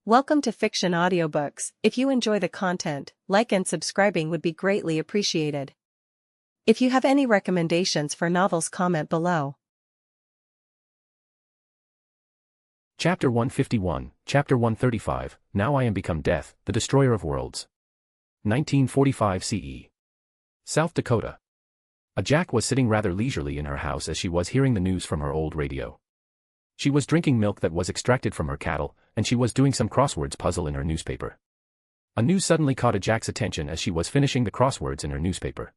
Welcome to Fiction Audiobooks. If you enjoy the content, like and subscribing would be greatly appreciated. If you have any recommendations for novels, comment below. Chapter 151, Chapter 135, Now I Am Become Death, the Destroyer of Worlds. 1945 CE. South Dakota. A Jack was sitting rather leisurely in her house as she was hearing the news from her old radio. She was drinking milk that was extracted from her cattle, and she was doing some crosswords puzzle in her newspaper. A news suddenly caught a Jack's attention as she was finishing the crosswords in her newspaper.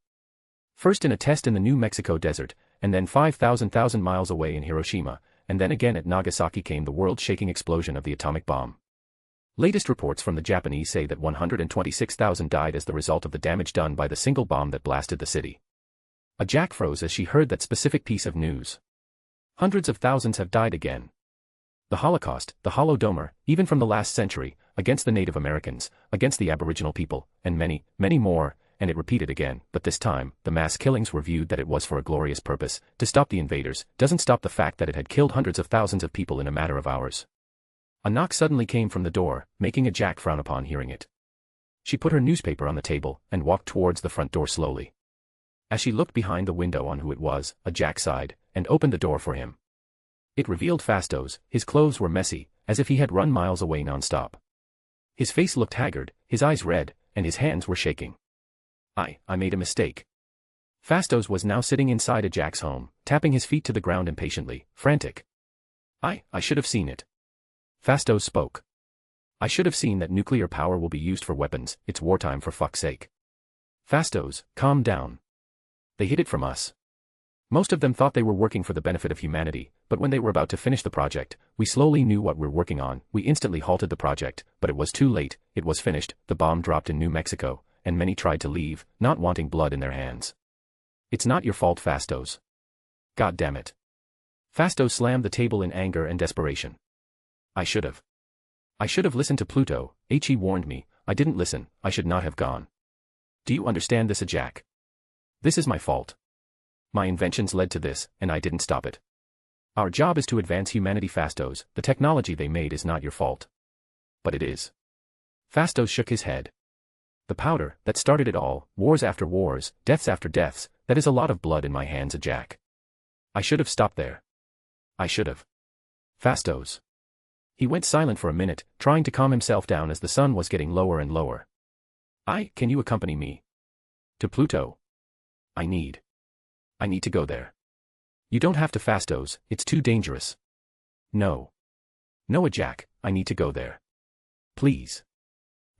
First in a test in the New Mexico desert, and then 5,000 miles away in Hiroshima, and then again at Nagasaki came the world-shaking explosion of the atomic bomb. Latest reports from the Japanese say that 126,000 died as the result of the damage done by the single bomb that blasted the city. A Jack froze as she heard that specific piece of news. Hundreds of thousands have died again. The Holocaust, the Holodomor, even from the last century, against the Native Americans, against the Aboriginal people, and many, many more, and it repeated again, but this time, the mass killings were viewed that it was for a glorious purpose, to stop the invaders, doesn't stop the fact that it had killed hundreds of thousands of people in a matter of hours. A knock suddenly came from the door, making a Jack frown upon hearing it. She put her newspaper on the table, and walked towards the front door slowly. As she looked behind the window on who it was, a Jack sighed, and opened the door for him. It revealed Fastos. His clothes were messy, as if he had run miles away non-stop. His face looked haggard, his eyes red, and his hands were shaking. I made a mistake. Fastos was now sitting inside a Jack's home, tapping his feet to the ground impatiently, frantic. I should have seen it. Fastos spoke. I should have seen that nuclear power will be used for weapons. It's wartime for fuck's sake. Fastos, calm down. They hid it from us. Most of them thought they were working for the benefit of humanity, but when they were about to finish the project, we slowly knew what we're working on. We instantly halted the project, but it was too late. It was finished. The bomb dropped in New Mexico, and many tried to leave, not wanting blood in their hands. It's not your fault, Fastos. God damn it. Fastos slammed the table in anger and desperation. I should have listened to Pluto. He warned me. I didn't listen. I should not have gone. Do you understand this, Jack? This is my fault. My inventions led to this, and I didn't stop it. Our job is to advance humanity, Fastos. The technology they made is not your fault. But it is. Fastos shook his head. The powder that started it all, wars after wars, deaths after deaths, that is a lot of blood in my hands, Jack. I should have stopped there. I should have. Fastos. He went silent for a minute, trying to calm himself down as the sun was getting lower and lower. Can you accompany me? To Pluto? I need to go there. You don't have to, Fastos, it's too dangerous. No, Jack, I need to go there. Please.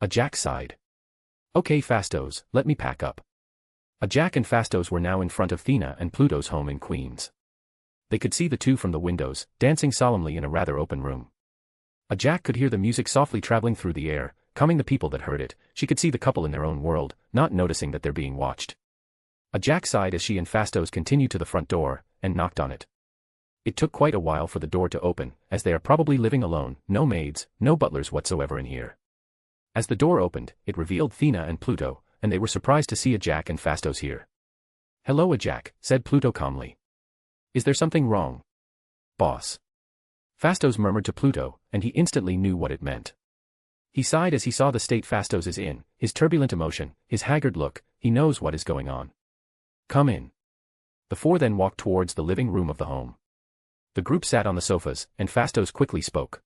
A Jack sighed. Okay, Fastos, let me pack up. A Jack and Fastos were now in front of Thea and Pluto's home in Queens. They could see the two from the windows, dancing solemnly in a rather open room. A Jack could hear the music softly traveling through the air, calming the people that heard it. She could see the couple in their own world, not noticing that they're being watched. A Jack sighed as she and Fastos continued to the front door, and knocked on it. It took quite a while for the door to open, as they are probably living alone, no maids, no butlers whatsoever in here. As the door opened, it revealed Thea and Pluto, and they were surprised to see a Jack and Fastos here. Hello, a Jack, said Pluto calmly. Is there something wrong? Boss. Fastos murmured to Pluto, and he instantly knew what it meant. He sighed as he saw the state Fastos is in, his turbulent emotion, his haggard look. He knows what is going on. Come in. The four then walked towards the living room of the home. The group sat on the sofas, and Fastos quickly spoke.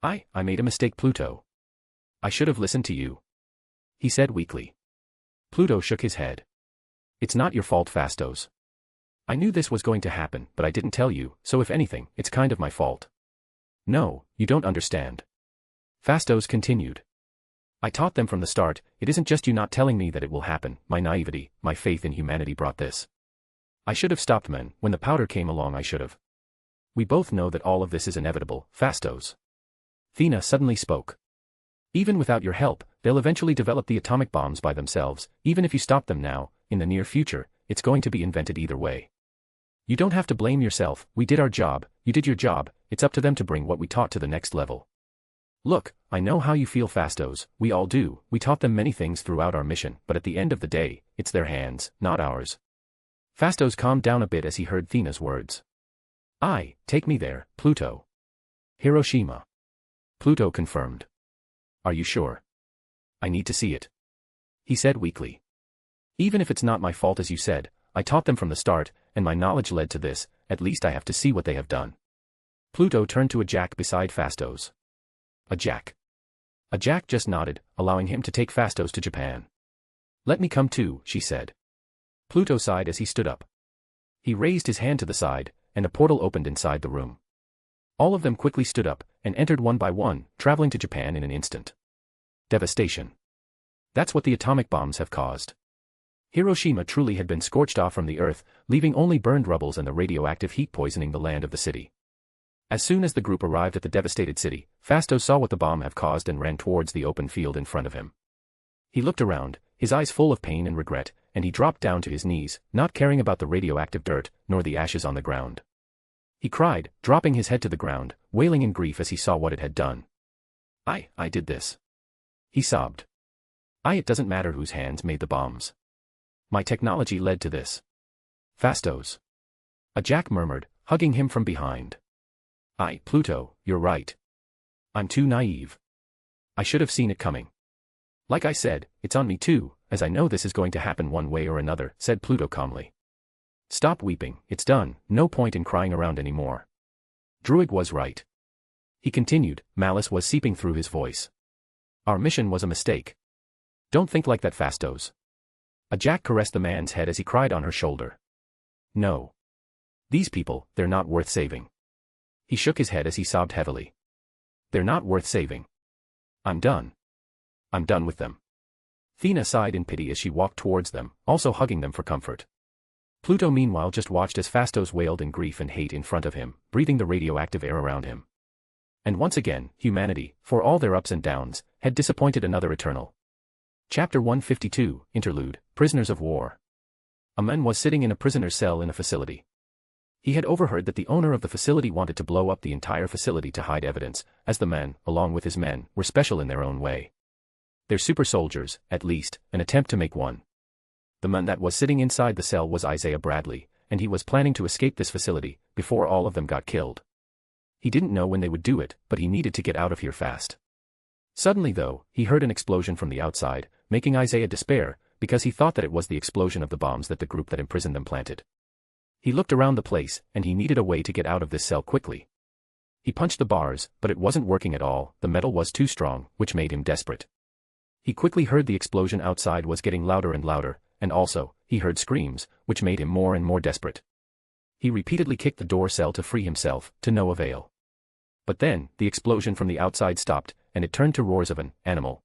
I made a mistake, Pluto. I should have listened to you. He said weakly. Pluto shook his head. It's not your fault, Fastos. I knew this was going to happen, but I didn't tell you, so if anything, it's kind of my fault. No, you don't understand. Fastos continued. I taught them from the start. It isn't just you not telling me that it will happen. My naivety, my faith in humanity brought this. I should have stopped men. When the powder came along, I should have. We both know that all of this is inevitable, Fastos. Thea suddenly spoke. Even without your help, they'll eventually develop the atomic bombs by themselves. Even if you stop them now, in the near future, it's going to be invented either way. You don't have to blame yourself. We did our job. You did your job. It's up to them to bring what we taught to the next level. Look, I know how you feel, Fastos. We all do. We taught them many things throughout our mission, but at the end of the day, it's their hands, not ours. Fastos calmed down a bit as he heard Thea's words. Take me there, Pluto. Hiroshima. Pluto confirmed. Are you sure? I need to see it. He said weakly. Even if it's not my fault as you said, I taught them from the start, and my knowledge led to this, at least I have to see what they have done. Pluto turned to a Jack beside Fastos. A Jack. A Jack just nodded, allowing him to take Fastos to Japan. Let me come too, she said. Pluto sighed as he stood up. He raised his hand to the side, and a portal opened inside the room. All of them quickly stood up, and entered one by one, traveling to Japan in an instant. Devastation. That's what the atomic bombs have caused. Hiroshima truly had been scorched off from the earth, leaving only burned rubbles and the radioactive heat poisoning the land of the city. As soon as the group arrived at the devastated city, Fastos saw what the bomb had caused and ran towards the open field in front of him. He looked around, his eyes full of pain and regret, and he dropped down to his knees, not caring about the radioactive dirt, nor the ashes on the ground. He cried, dropping his head to the ground, wailing in grief as he saw what it had done. I did this. He sobbed. It doesn't matter whose hands made the bombs. My technology led to this. Fastos. A Jack murmured, hugging him from behind. Pluto, you're right. I'm too naive. I should have seen it coming. Like I said, it's on me too, as I know this is going to happen one way or another, said Pluto calmly. Stop weeping, it's done, no point in crying around anymore. Druig was right. He continued, malice was seeping through his voice. Our mission was a mistake. Don't think like that, Fastos. A Jack caressed the man's head as he cried on her shoulder. No. These people, they're not worth saving. He shook his head as he sobbed heavily. They're not worth saving. I'm done. I'm done with them. Thea sighed in pity as she walked towards them, also hugging them for comfort. Pluto meanwhile just watched as Fastos wailed in grief and hate in front of him, breathing the radioactive air around him. And once again, humanity, for all their ups and downs, had disappointed another Eternal. Chapter 152, Interlude, Prisoners of War. A man was sitting in a prisoner's cell in a facility. He had overheard that the owner of the facility wanted to blow up the entire facility to hide evidence, as the man, along with his men, were special in their own way. They're super soldiers, at least, an attempt to make one. The man that was sitting inside the cell was Isaiah Bradley, and he was planning to escape this facility, before all of them got killed. He didn't know when they would do it, but he needed to get out of here fast. Suddenly though, he heard an explosion from the outside, making Isaiah despair, because he thought that it was the explosion of the bombs that the group that imprisoned them planted. He looked around the place, and he needed a way to get out of this cell quickly. He punched the bars, but it wasn't working at all, the metal was too strong, which made him desperate. He quickly heard the explosion outside was getting louder and louder, and also, he heard screams, which made him more and more desperate. He repeatedly kicked the door cell to free himself, to no avail. But then, the explosion from the outside stopped, and it turned to roars of an animal.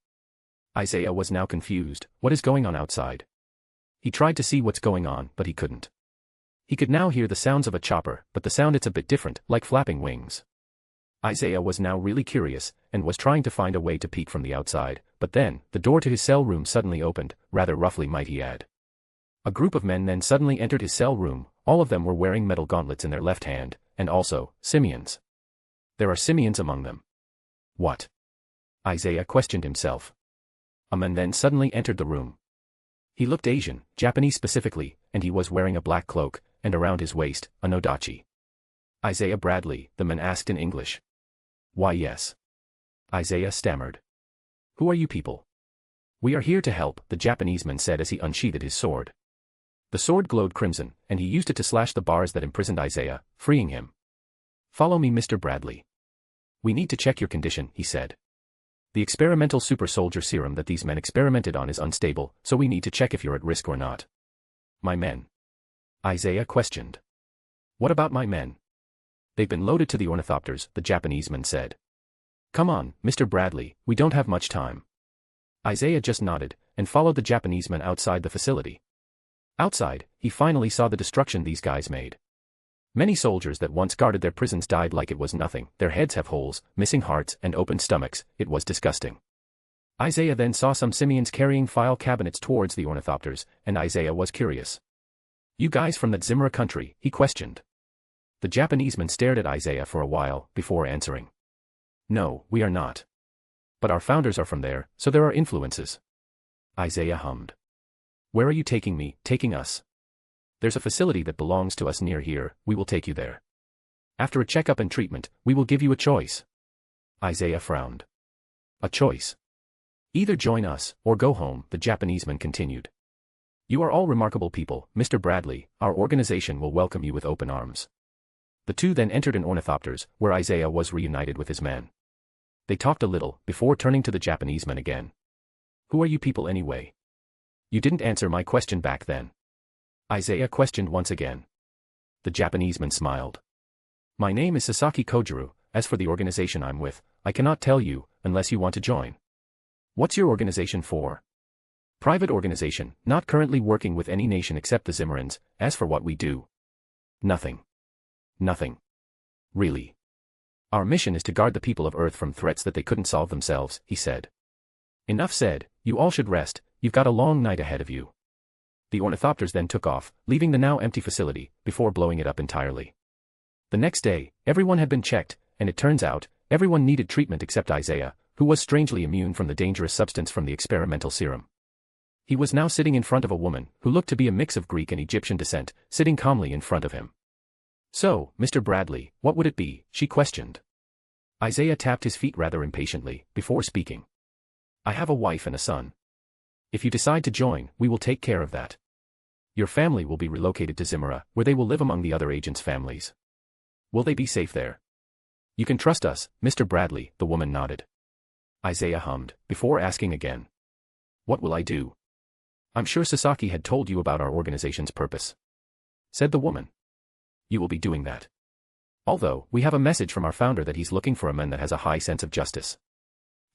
Isaiah was now confused. What is going on outside? He tried to see what's going on, but he couldn't. He could now hear the sounds of a chopper, but the sound it's a bit different, like flapping wings. Isaiah was now really curious, and was trying to find a way to peek from the outside, but then, the door to his cell room suddenly opened, rather roughly might he add. A group of men then suddenly entered his cell room, all of them were wearing metal gauntlets in their left hand, and also, simians. There are simians among them. What? Isaiah questioned himself. A man then suddenly entered the room. He looked Asian, Japanese specifically, and he was wearing a black cloak, and around his waist, a nodachi. Isaiah Bradley, the man asked in English. Why yes. Isaiah stammered. Who are you people? We are here to help, the Japanese man said as he unsheathed his sword. The sword glowed crimson, and he used it to slash the bars that imprisoned Isaiah, freeing him. Follow me, Mr. Bradley. We need to check your condition, he said. The experimental super soldier serum that these men experimented on is unstable, so we need to check if you're at risk or not. My men? Isaiah questioned. What about my men? They've been loaded to the ornithopters, the Japanese man said. Come on, Mr. Bradley, we don't have much time. Isaiah just nodded, and followed the Japanese man outside the facility. Outside, he finally saw the destruction these guys made. Many soldiers that once guarded their prisons died like it was nothing, their heads have holes, missing hearts and open stomachs, it was disgusting. Isaiah then saw some simians carrying file cabinets towards the ornithopters, and Isaiah was curious. You guys from that Zimra country, he questioned. The Japanese man stared at Isaiah for a while, before answering. No, we are not. But our founders are from there, so there are influences. Isaiah hummed. Where are you taking me, taking us? There's a facility that belongs to us near here, we will take you there. After a checkup and treatment, we will give you a choice. Isaiah frowned. A choice. Either join us, or go home, the Japaneseman continued. You are all remarkable people, Mr. Bradley, our organization will welcome you with open arms. The two then entered an ornithopters, where Isaiah was reunited with his men. They talked a little, before turning to the Japaneseman again. Who are you people anyway? You didn't answer my question back then. Isaiah questioned once again. The Japaneseman smiled. My name is Sasaki Kojiro, as for the organization I'm with, I cannot tell you, unless you want to join. What's your organization for? Private organization, not currently working with any nation except the Zimmerans, as for what we do. Nothing. Nothing. Really. Our mission is to guard the people of Earth from threats that they couldn't solve themselves, he said. Enough said, you all should rest, you've got a long night ahead of you. The ornithopters then took off, leaving the now empty facility, before blowing it up entirely. The next day, everyone had been checked, and it turns out, everyone needed treatment except Isaiah, who was strangely immune from the dangerous substance from the experimental serum. He was now sitting in front of a woman, who looked to be a mix of Greek and Egyptian descent, sitting calmly in front of him. So, Mr. Bradley, what would it be? She questioned. Isaiah tapped his feet rather impatiently, before speaking. I have a wife and a son. If you decide to join, we will take care of that. Your family will be relocated to Zimura, where they will live among the other agents' families. Will they be safe there? You can trust us, Mr. Bradley, the woman nodded. Isaiah hummed, before asking again. What will I do? I'm sure Sasaki had told you about our organization's purpose. Said the woman. You will be doing that. Although, we have a message from our founder that he's looking for a man that has a high sense of justice.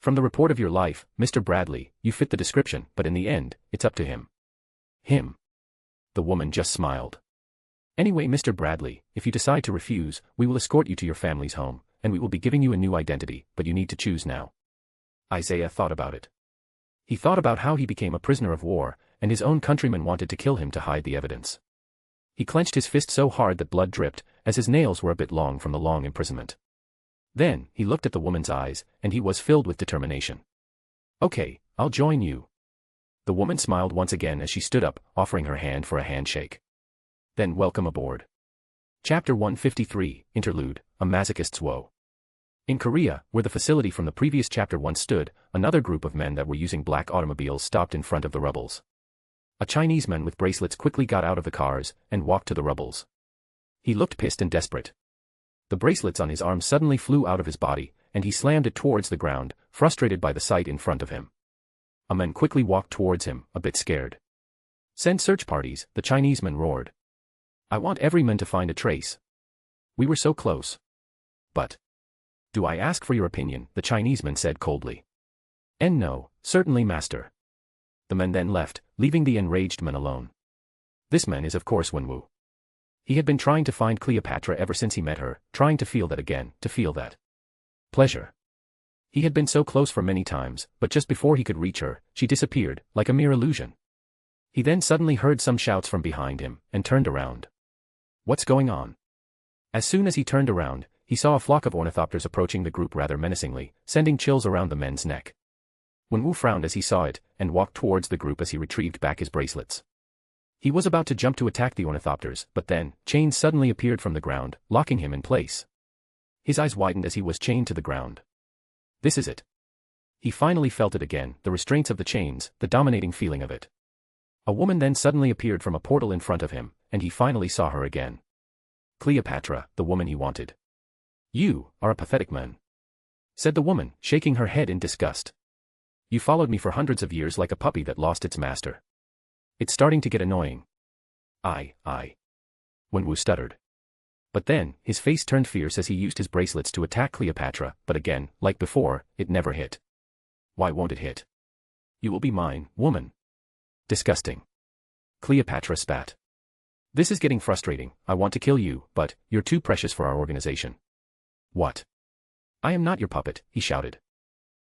From the report of your life, Mr. Bradley, you fit the description, but in the end, it's up to him. Him. The woman just smiled. Anyway, Mr. Bradley, if you decide to refuse, we will escort you to your family's home, and we will be giving you a new identity, but you need to choose now. Isaiah thought about it. He thought about how he became a prisoner of war, and his own countrymen wanted to kill him to hide the evidence. He clenched his fist so hard that blood dripped, as his nails were a bit long from the long imprisonment. Then, he looked at the woman's eyes, and he was filled with determination. Okay, I'll join you. The woman smiled once again as she stood up, offering her hand for a handshake. Then welcome aboard. Chapter 153, Interlude, A Masochist's Woe. In Korea, where the facility from the previous chapter once stood, another group of men that were using black automobiles stopped in front of the rebels. A Chinese man with bracelets quickly got out of the cars, and walked to the rebels. He looked pissed and desperate. The bracelets on his arm suddenly flew out of his body, and he slammed it towards the ground, frustrated by the sight in front of him. A man quickly walked towards him, a bit scared. Send search parties, the Chinese man roared. I want every man to find a trace. We were so close. But. Do I ask for your opinion, the Chinese man said coldly. And no, certainly master. The men then left, leaving the enraged man alone. This man is of course Wenwu. He had been trying to find Cleopatra ever since he met her, trying to feel that again, to feel that pleasure. He had been so close for many times, but just before he could reach her, she disappeared, like a mere illusion. He then suddenly heard some shouts from behind him, and turned around. What's going on? As soon as he turned around, he saw a flock of ornithopters approaching the group rather menacingly, sending chills around the men's neck. Wenwu frowned as he saw it, and walked towards the group as he retrieved back his bracelets. He was about to jump to attack the ornithopters, but then, chains suddenly appeared from the ground, locking him in place. His eyes widened as he was chained to the ground. This is it. He finally felt it again, the restraints of the chains, the dominating feeling of it. A woman then suddenly appeared from a portal in front of him, and he finally saw her again. Cleopatra, the woman he wanted. You are a pathetic man, said the woman, shaking her head in disgust. You followed me for hundreds of years like a puppy that lost its master. It's starting to get annoying. I. Wenwu stuttered. But then, his face turned fierce as he used his bracelets to attack Cleopatra, but again, like before, it never hit. Why won't it hit? You will be mine, woman. Disgusting. Cleopatra spat. This is getting frustrating, I want to kill you, but, you're too precious for our organization. What? I am not your puppet, he shouted.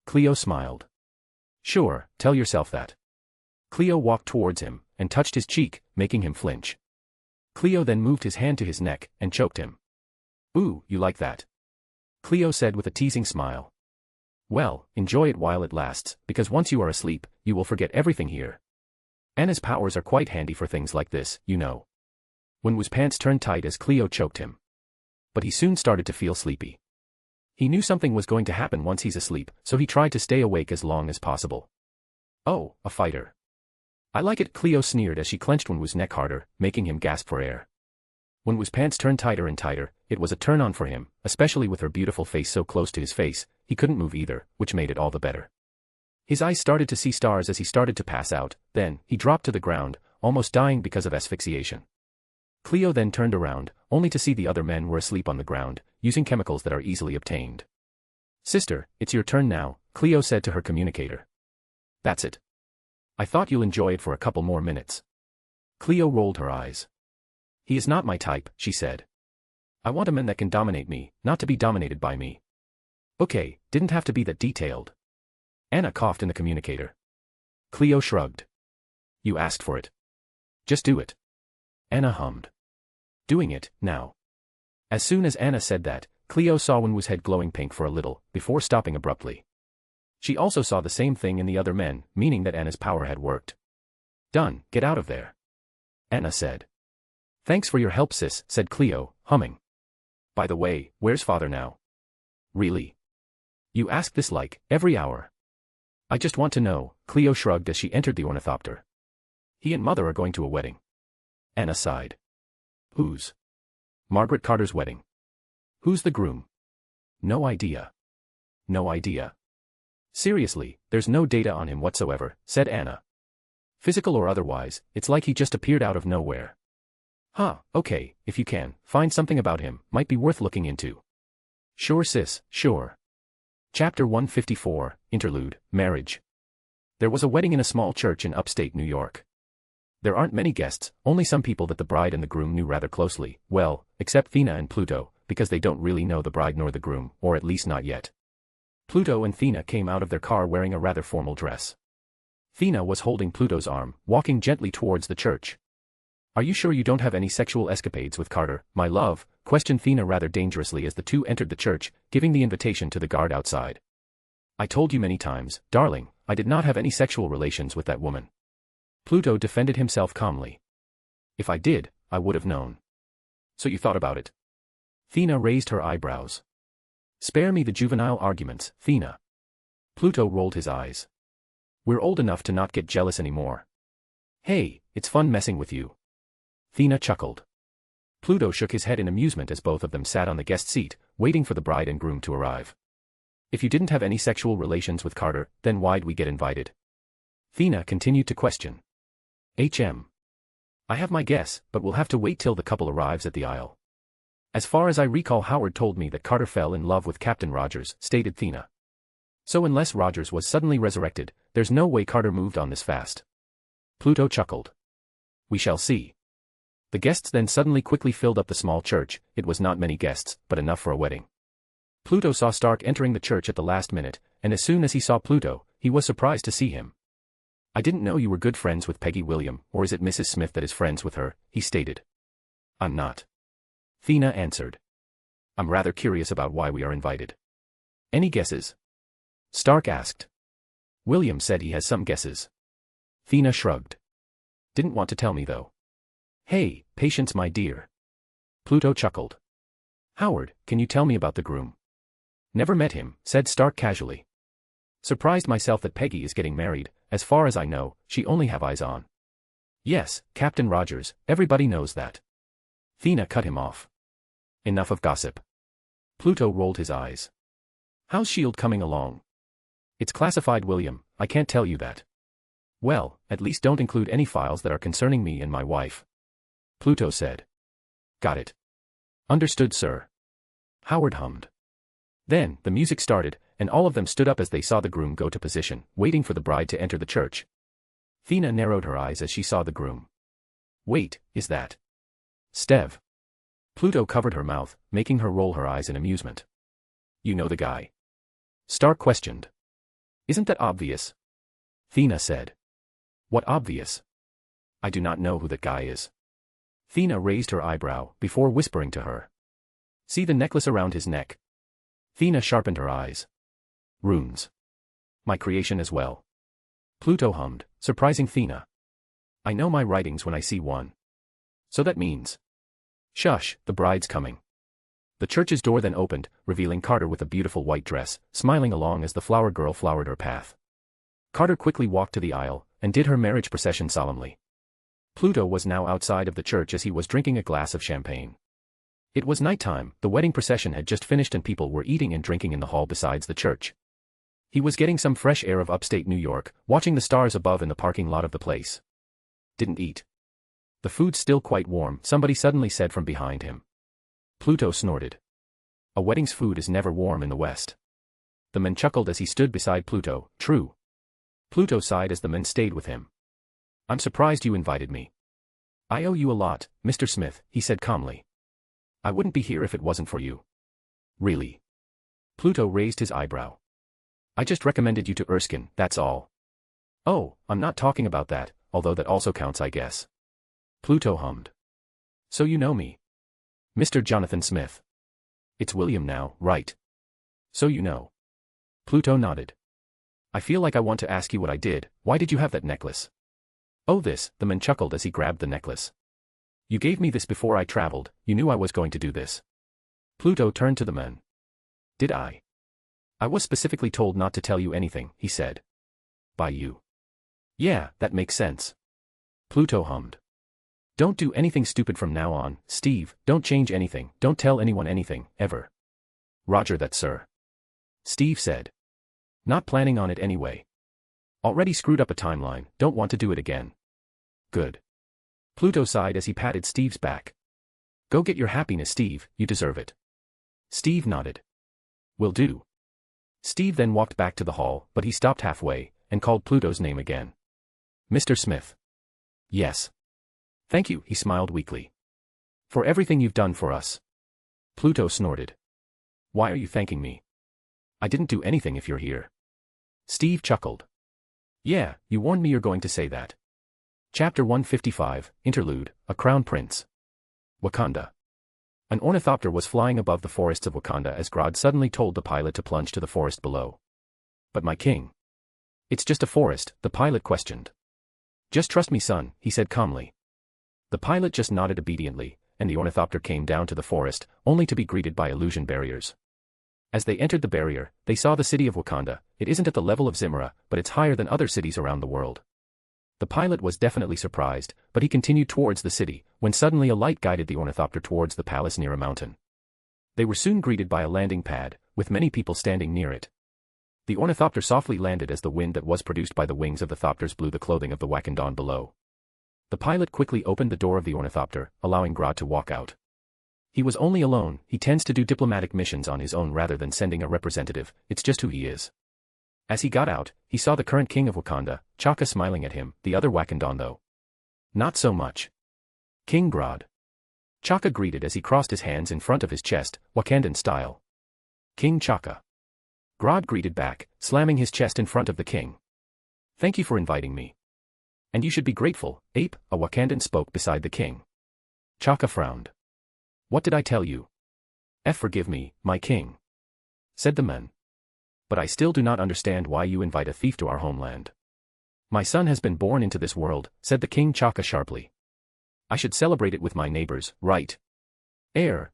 Cleo smiled. Sure, tell yourself that. Cleo walked towards him, and touched his cheek, making him flinch. Cleo then moved his hand to his neck, and choked him. Ooh, you like that? Cleo said with a teasing smile. Well, enjoy it while it lasts, because once you are asleep, you will forget everything here. Anna's powers are quite handy for things like this, you know. Wenwu's pants turned tight as Cleo choked him. But he soon started to feel sleepy. He knew something was going to happen once he's asleep, so he tried to stay awake as long as possible. Oh, a fighter. I like it, Cleo sneered as she clenched Wenwu's neck harder, making him gasp for air. Wenwu's pants turned tighter and tighter. It was a turn-on for him, especially with her beautiful face so close to his face. He couldn't move either, which made it all the better. His eyes started to see stars as he started to pass out, then, he dropped to the ground, almost dying because of asphyxiation. Cleo then turned around, only to see the other men were asleep on the ground, using chemicals that are easily obtained. Sister, it's your turn now, Cleo said to her communicator. That's it. I thought you'll enjoy it for a couple more minutes. Cleo rolled her eyes. He is not my type, she said. I want a man that can dominate me, not to be dominated by me. Okay, didn't have to be that detailed. Anna coughed in the communicator. Cleo shrugged. You asked for it. Just do it. Anna hummed. Doing it, now. As soon as Anna said that, Cleo saw Wenwu's head glowing pink for a little, before stopping abruptly. She also saw the same thing in the other men, meaning that Anna's power had worked. Done, get out of there. Anna said. Thanks for your help, sis, said Cleo, humming. By the way, where's father now? Really? You ask this like, every hour. I just want to know, Cleo shrugged as she entered the ornithopter. He and mother are going to a wedding. Anna sighed. Whose? Margaret Carter's wedding. Who's the groom? No idea. No idea. Seriously, there's no data on him whatsoever, said Anna. Physical or otherwise, it's like he just appeared out of nowhere. Huh, okay, if you can, find something about him, might be worth looking into. Sure sis, sure. Chapter 154, Interlude, Marriage. There was a wedding in a small church in upstate New York. There aren't many guests, only some people that the bride and the groom knew rather closely, well, except Thea and Pluto, because they don't really know the bride nor the groom, or at least not yet. Pluto and Thea came out of their car wearing a rather formal dress. Thea was holding Pluto's arm, walking gently towards the church. Are you sure you don't have any sexual escapades with Carter, my love? Questioned Thea rather dangerously as the two entered the church, giving the invitation to the guard outside. I told you many times, darling, I did not have any sexual relations with that woman. Pluto defended himself calmly. If I did, I would have known. So you thought about it? Thea raised her eyebrows. Spare me the juvenile arguments, Thea. Pluto rolled his eyes. We're old enough to not get jealous anymore. Hey, it's fun messing with you. Thea chuckled. Pluto shook his head in amusement as both of them sat on the guest seat, waiting for the bride and groom to arrive. If you didn't have any sexual relations with Carter, then why'd we get invited? Thea continued to question. I have my guess, but we'll have to wait till the couple arrives at the aisle. As far as I recall, Howard told me that Carter fell in love with Captain Rogers, stated Thea. So unless Rogers was suddenly resurrected, there's no way Carter moved on this fast. Pluto chuckled. We shall see. The guests then suddenly quickly filled up the small church. It was not many guests, but enough for a wedding. Pluto saw Stark entering the church at the last minute, and as soon as he saw Pluto, he was surprised to see him. I didn't know you were good friends with Peggy William, or is it Mrs. Smith that is friends with her, he stated. I'm not. Thea answered. I'm rather curious about why we are invited. Any guesses? Stark asked. William said he has some guesses. Thea shrugged. Didn't want to tell me though. Hey, patience my dear. Pluto chuckled. Howard, can you tell me about the groom? Never met him, said Stark casually. Surprised myself that Peggy is getting married, as far as I know, she only have eyes on. Yes, Captain Rogers, everybody knows that. Thea cut him off. Enough of gossip. Pluto rolled his eyes. How's S.H.I.E.L.D. coming along? It's classified, William, I can't tell you that. Well, at least don't include any files that are concerning me and my wife. Pluto said. Got it. Understood, sir. Howard hummed. Then, the music started, and all of them stood up as they saw the groom go to position, waiting for the bride to enter the church. Thea narrowed her eyes as she saw the groom. Wait, is that Stev? Pluto covered her mouth, making her roll her eyes in amusement. You know the guy? Stark questioned. Isn't that obvious? Thea said. What obvious? I do not know who that guy is. Thea raised her eyebrow, before whispering to her. See the necklace around his neck? Thea sharpened her eyes. Runes. My creation as well. Pluto hummed, surprising Thea. I know my writings when I see one. So that means. Shush, the bride's coming. The church's door then opened, revealing Carter with a beautiful white dress, smiling along as the flower girl flowered her path. Carter quickly walked to the aisle, and did her marriage procession solemnly. Pluto was now outside of the church as he was drinking a glass of champagne. It was nighttime, the wedding procession had just finished and people were eating and drinking in the hall besides the church. He was getting some fresh air of upstate New York, watching the stars above in the parking lot of the place. Didn't eat. The food's still quite warm, somebody suddenly said from behind him. Pluto snorted. A wedding's food is never warm in the West. The man chuckled as he stood beside Pluto. True. Pluto sighed as the men stayed with him. I'm surprised you invited me. I owe you a lot, Mr. Smith, he said calmly. I wouldn't be here if it wasn't for you. Really? Pluto raised his eyebrow. I just recommended you to Erskine, that's all. Oh, I'm not talking about that, although that also counts I guess. Pluto hummed. So you know me. Mr. Jonathan Smith. It's William now, right? So you know. Pluto nodded. I feel like I want to ask you what I did. Why did you have that necklace? Oh this, the man chuckled as he grabbed the necklace. You gave me this before I traveled, you knew I was going to do this. Pluto turned to the man. Did I? I was specifically told not to tell you anything, he said. By you. Yeah, that makes sense. Pluto hummed. Don't do anything stupid from now on, Steve, don't change anything, don't tell anyone anything, ever. Roger that, sir. Steve said. Not planning on it anyway. Already screwed up a timeline, don't want to do it again. Good. Pluto sighed as he patted Steve's back. Go get your happiness, Steve, you deserve it. Steve nodded. Will do. Steve then walked back to the hall, but he stopped halfway, and called Pluto's name again. Mr. Smith. Yes. Thank you, he smiled weakly. For everything you've done for us. Pluto snorted. Why are you thanking me? I didn't do anything if you're here. Steve chuckled. Yeah, you warned me you're going to say that. Chapter 155, Interlude, A Crown Prince. Wakanda. An ornithopter was flying above the forests of Wakanda as Grod suddenly told the pilot to plunge to the forest below. But my king. It's just a forest, the pilot questioned. Just trust me, son, he said calmly. The pilot just nodded obediently, and the ornithopter came down to the forest, only to be greeted by illusion barriers. As they entered the barrier, they saw the city of Wakanda. It isn't at the level of Zimra, but it's higher than other cities around the world. The pilot was definitely surprised, but he continued towards the city, when suddenly a light guided the ornithopter towards the palace near a mountain. They were soon greeted by a landing pad, with many people standing near it. The ornithopter softly landed as the wind that was produced by the wings of the thopters blew the clothing of the Wakandan below. The pilot quickly opened the door of the ornithopter, allowing Grod to walk out. He was only alone, he tends to do diplomatic missions on his own rather than sending a representative, it's just who he is. As he got out, he saw the current king of Wakanda, Chaka smiling at him, the other Wakandan though. Not so much. King Grod. Chaka greeted as he crossed his hands in front of his chest, Wakandan style. King Chaka. Grod greeted back, slamming his chest in front of the king. Thank you for inviting me. And you should be grateful, ape, a Wakandan spoke beside the king. Chaka frowned. What did I tell you? Forgive me, my king. Said the man. But I still do not understand why you invite a thief to our homeland. My son has been born into this world, said the king Chaka sharply. I should celebrate it with my neighbors, right?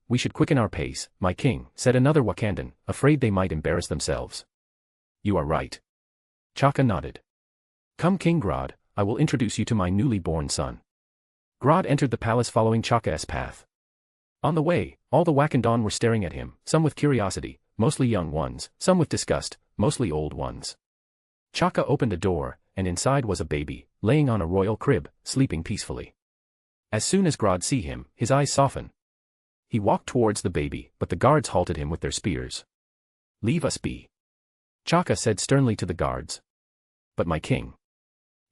We should quicken our pace, my king, said another Wakandan, afraid they might embarrass themselves. You are right. Chaka nodded. Come King Grod, I will introduce you to my newly born son. Grod entered the palace following Chaka's path. On the way, all the Wakandan were staring at him, some with curiosity, mostly young ones, some with disgust, mostly old ones. Chaka opened the door, and inside was a baby, laying on a royal crib, sleeping peacefully. As soon as Grod see him, his eyes soften. He walked towards the baby, but the guards halted him with their spears. Leave us be. Chaka said sternly to the guards. But my king.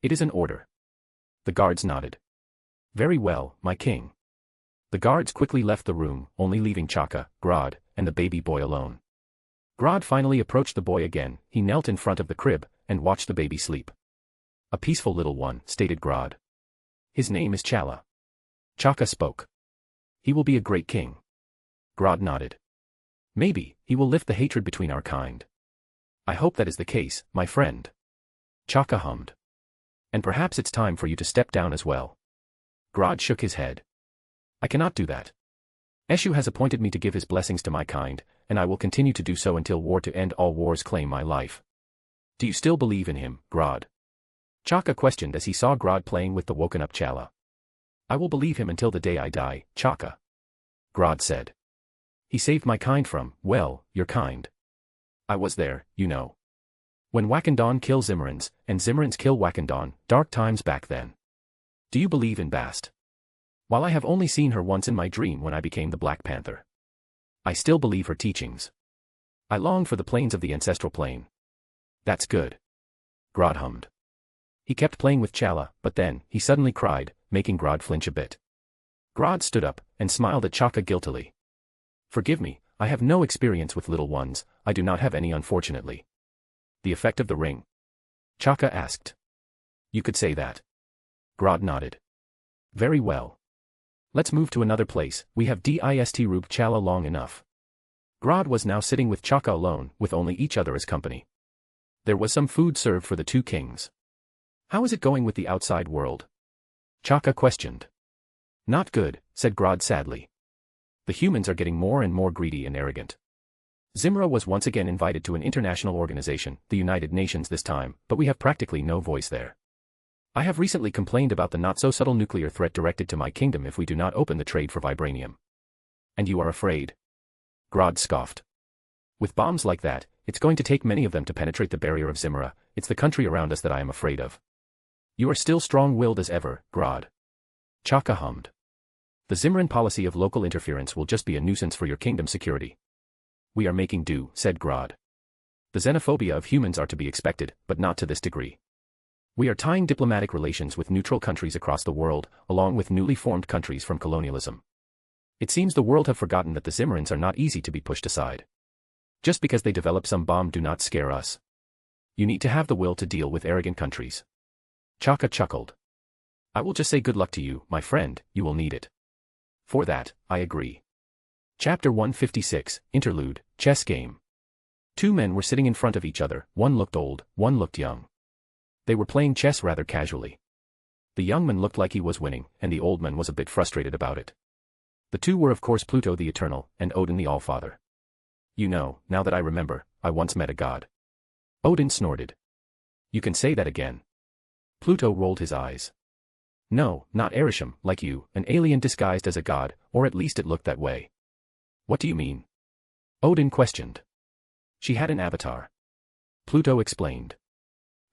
It is an order. The guards nodded. Very well, my king. The guards quickly left the room, only leaving Chaka, Grod, and the baby boy alone. Grod finally approached the boy again, he knelt in front of the crib, and watched the baby sleep. A peaceful little one, stated Grod. His name is Chala. Chaka spoke. He will be a great king. Grod nodded. Maybe, he will lift the hatred between our kind. I hope that is the case, my friend. Chaka hummed. And perhaps it's time for you to step down as well. Grod shook his head. I cannot do that. Eshu has appointed me to give his blessings to my kind, and I will continue to do so until war to end all wars claim my life. Do you still believe in him, Grod? Chaka questioned as he saw Grod playing with the woken-up Chala. I will believe him until the day I die, Chaka. Grod said. He saved my kind from, well, your kind. I was there, you know. When Wakandon kill Zimmerans, and Zimmerans kill Wakandon, dark times back then. Do you believe in Bast? While I have only seen her once in my dream when I became the Black Panther, I still believe her teachings. I long for the plains of the ancestral plane. That's good. Grod hummed. He kept playing with Chala, but then, he suddenly cried, making Grod flinch a bit. Grod stood up, and smiled at Chaka guiltily. Forgive me, I have no experience with little ones, I do not have any unfortunately. The effect of the ring? Chaka asked. You could say that. Grod nodded. Very well. Let's move to another place, we have distrubed Chala long enough. Grod was now sitting with Chaka alone, with only each other as company. There was some food served for the two kings. How is it going with the outside world? Chaka questioned. Not good, said Grod sadly. The humans are getting more and more greedy and arrogant. Zimra was once again invited to an international organization, the United Nations this time, but we have practically no voice there. I have recently complained about the not-so-subtle nuclear threat directed to my kingdom if we do not open the trade for vibranium. And you are afraid? Grod scoffed. With bombs like that, it's going to take many of them to penetrate the barrier of Zimra, it's the country around us that I am afraid of. You are still strong-willed as ever, Grod. Chaka hummed. The Zimran policy of local interference will just be a nuisance for your kingdom's security. We are making do, said Grod. The xenophobia of humans are to be expected, but not to this degree. We are tying diplomatic relations with neutral countries across the world, along with newly formed countries from colonialism. It seems the world have forgotten that the Zimmerans are not easy to be pushed aside. Just because they develop some bomb do not scare us. You need to have the will to deal with arrogant countries. Chaka chuckled. I will just say good luck to you, my friend, you will need it. For that, I agree. Chapter 156, Interlude, Chess Game. Two men were sitting in front of each other, one looked old, one looked young. They were playing chess rather casually. The young man looked like he was winning, and the old man was a bit frustrated about it. The two were of course Pluto the Eternal, and Odin the Allfather. You know, now that I remember, I once met a god. Odin snorted. You can say that again. Pluto rolled his eyes. No, not Hiroshima, like you, an alien disguised as a god, or at least it looked that way. What do you mean? Odin questioned. She had an avatar. Pluto explained.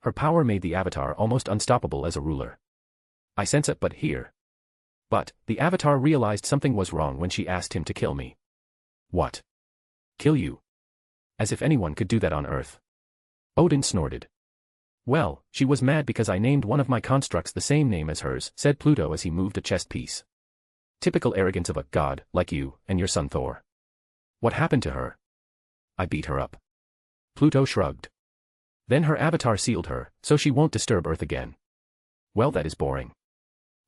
Her power made the avatar almost unstoppable as a ruler. I sense it but here. But, the avatar realized something was wrong when she asked him to kill me. What? Kill you? As if anyone could do that on Earth. Odin snorted. Well, she was mad because I named one of my constructs the same name as hers, said Pluto as he moved a chess piece. Typical arrogance of a god, like you, and your son Thor. What happened to her? I beat her up. Pluto shrugged. Then her avatar sealed her, so she won't disturb Earth again. Well, that is boring.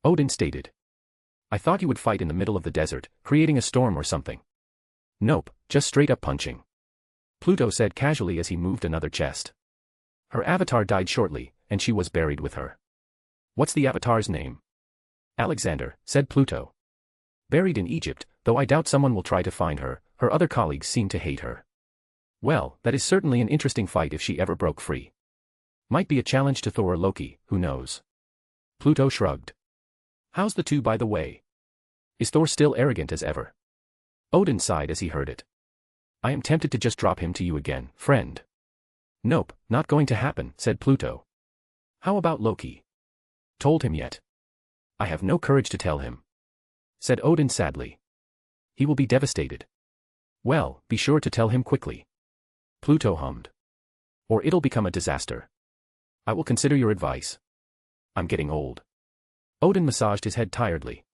Odin stated. I thought you would fight in the middle of the desert, creating a storm or something. Nope, just straight up punching. Pluto said casually as he moved another chest. Her avatar died shortly, and she was buried with her. What's the avatar's name? Alexander, said Pluto. Buried in Egypt, though I doubt someone will try to find her, her other colleagues seem to hate her. Well, that is certainly an interesting fight if she ever broke free. Might be a challenge to Thor or Loki, who knows? Pluto shrugged. How's the two by the way? Is Thor still arrogant as ever? Odin sighed as he heard it. I am tempted to just drop him to you again, friend. Nope, not going to happen, said Pluto. How about Loki? Told him yet? I have no courage to tell him, said Odin sadly. He will be devastated. Well, be sure to tell him quickly. Pluto hummed. Or it'll become a disaster. I will consider your advice. I'm getting old. Odin massaged his head tiredly.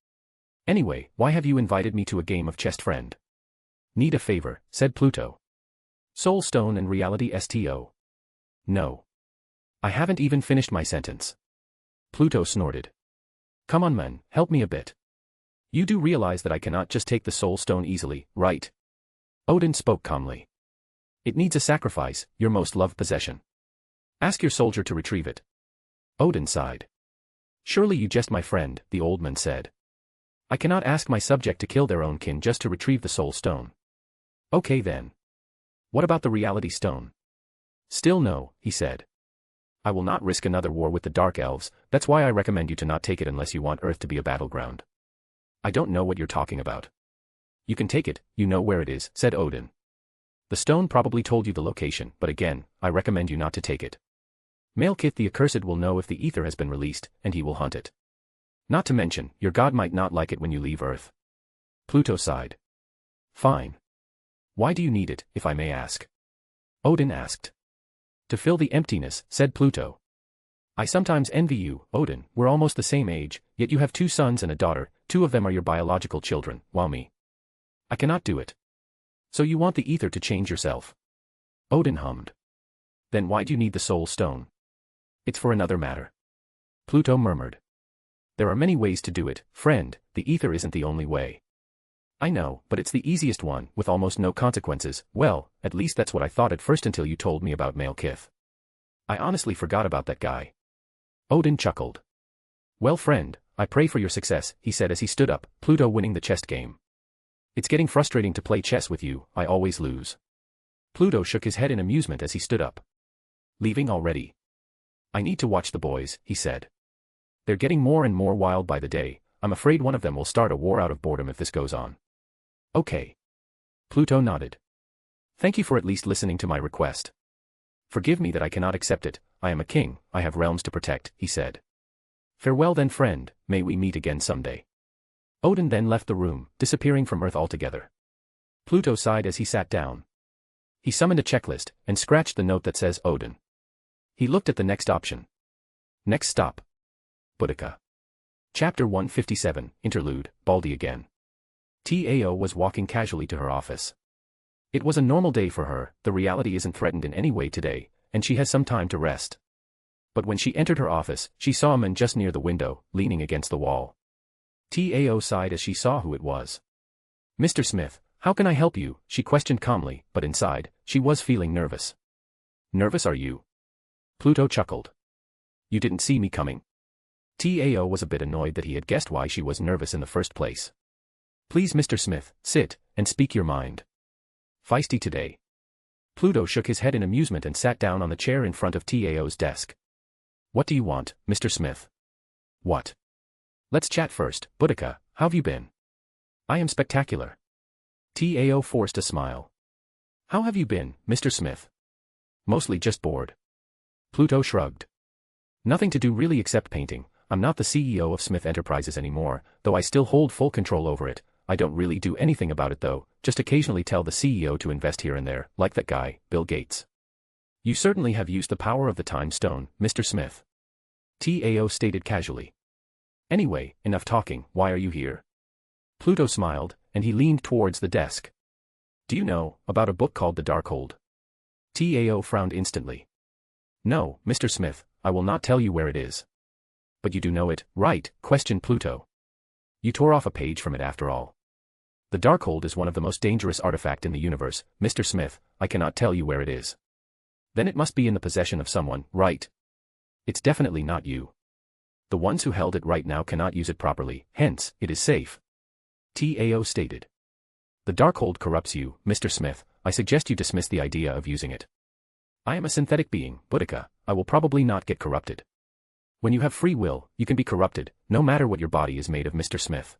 Anyway, why have you invited me to a game of chess, friend? Need a favor, said Pluto. Soul Stone and Reality STO. No. I haven't even finished my sentence. Pluto snorted. Come on man, help me a bit. You do realize that I cannot just take the Soul Stone easily, right? Odin spoke calmly. It needs a sacrifice, your most loved possession. Ask your soldier to retrieve it. Odin sighed. Surely you jest, my friend, the old man said. I cannot ask my subject to kill their own kin just to retrieve the Soul Stone. Okay then. What about the Reality Stone? Still no, he said. I will not risk another war with the Dark Elves, that's why I recommend you to not take it unless you want Earth to be a battleground. I don't know what you're talking about. You can take it, you know where it is, said Odin. The stone probably told you the location, but again, I recommend you not to take it. Malekith the Accursed will know if the ether has been released, and he will hunt it. Not to mention, your god might not like it when you leave Earth. Pluto sighed. Fine. Why do you need it, if I may ask? Odin asked. To fill the emptiness, said Pluto. I sometimes envy you, Odin, we're almost the same age, yet you have 2 sons and a daughter, 2 of them are your biological children, while me. I cannot do it. So you want the ether to change yourself? Odin hummed. Then why do you need the soul stone? It's for another matter. Pluto murmured. There are many ways to do it, friend, the ether isn't the only way. I know, but it's the easiest one, with almost no consequences. Well, at least that's what I thought at first until you told me about Malekith. I honestly forgot about that guy. Odin chuckled. Well friend, I pray for your success, he said as he stood up, Pluto winning the chess game. It's getting frustrating to play chess with you, I always lose. Pluto shook his head in amusement as he stood up. Leaving already? I need to watch the boys, he said. They're getting more and more wild by the day, I'm afraid one of them will start a war out of boredom if this goes on. Okay. Pluto nodded. Thank you for at least listening to my request. Forgive me that I cannot accept it, I am a king, I have realms to protect, he said. Farewell then friend, may we meet again someday. Odin then left the room, disappearing from Earth altogether. Pluto sighed as he sat down. He summoned a checklist, and scratched the note that says Odin. He looked at the next option. Next stop. Boudica. Chapter 157, Interlude, Baldy again. Tao was walking casually to her office. It was a normal day for her, the reality isn't threatened in any way today, and she has some time to rest. But when she entered her office, she saw a man just near the window, leaning against the wall. Tao sighed as she saw who it was. Mr. Smith, how can I help you? She questioned calmly, but inside, she was feeling nervous. Nervous are you? Pluto chuckled. You didn't see me coming? Tao was a bit annoyed that he had guessed why she was nervous in the first place. Please Mr. Smith, sit, and speak your mind. Feisty today. Pluto shook his head in amusement and sat down on the chair in front of Tao's desk. What do you want, Mr. Smith? What? Let's chat first, Boudica, how have you been? I am spectacular. Tao forced a smile. How have you been, Mr. Smith? Mostly just bored. Pluto shrugged. Nothing to do really except painting. I'm not the CEO of Smith Enterprises anymore, though I still hold full control over it. I don't really do anything about it though, just occasionally tell the CEO to invest here and there, like that guy, Bill Gates. You certainly have used the power of the time stone, Mr. Smith. Tao stated casually. Anyway, enough talking, why are you here? Pluto smiled, and he leaned towards the desk. Do you know about a book called The Darkhold? Tao frowned instantly. No, Mr. Smith, I will not tell you where it is. But you do know it, right? Questioned Pluto. You tore off a page from it after all. The Darkhold is one of the most dangerous artifacts in the universe, Mr. Smith, I cannot tell you where it is. Then it must be in the possession of someone, right? It's definitely not you. The ones who held it right now cannot use it properly, hence, it is safe. Tao stated. The Darkhold corrupts you, Mr. Smith, I suggest you dismiss the idea of using it. I am a synthetic being, Boudica, I will probably not get corrupted. When you have free will, you can be corrupted, no matter what your body is made of, Mr. Smith.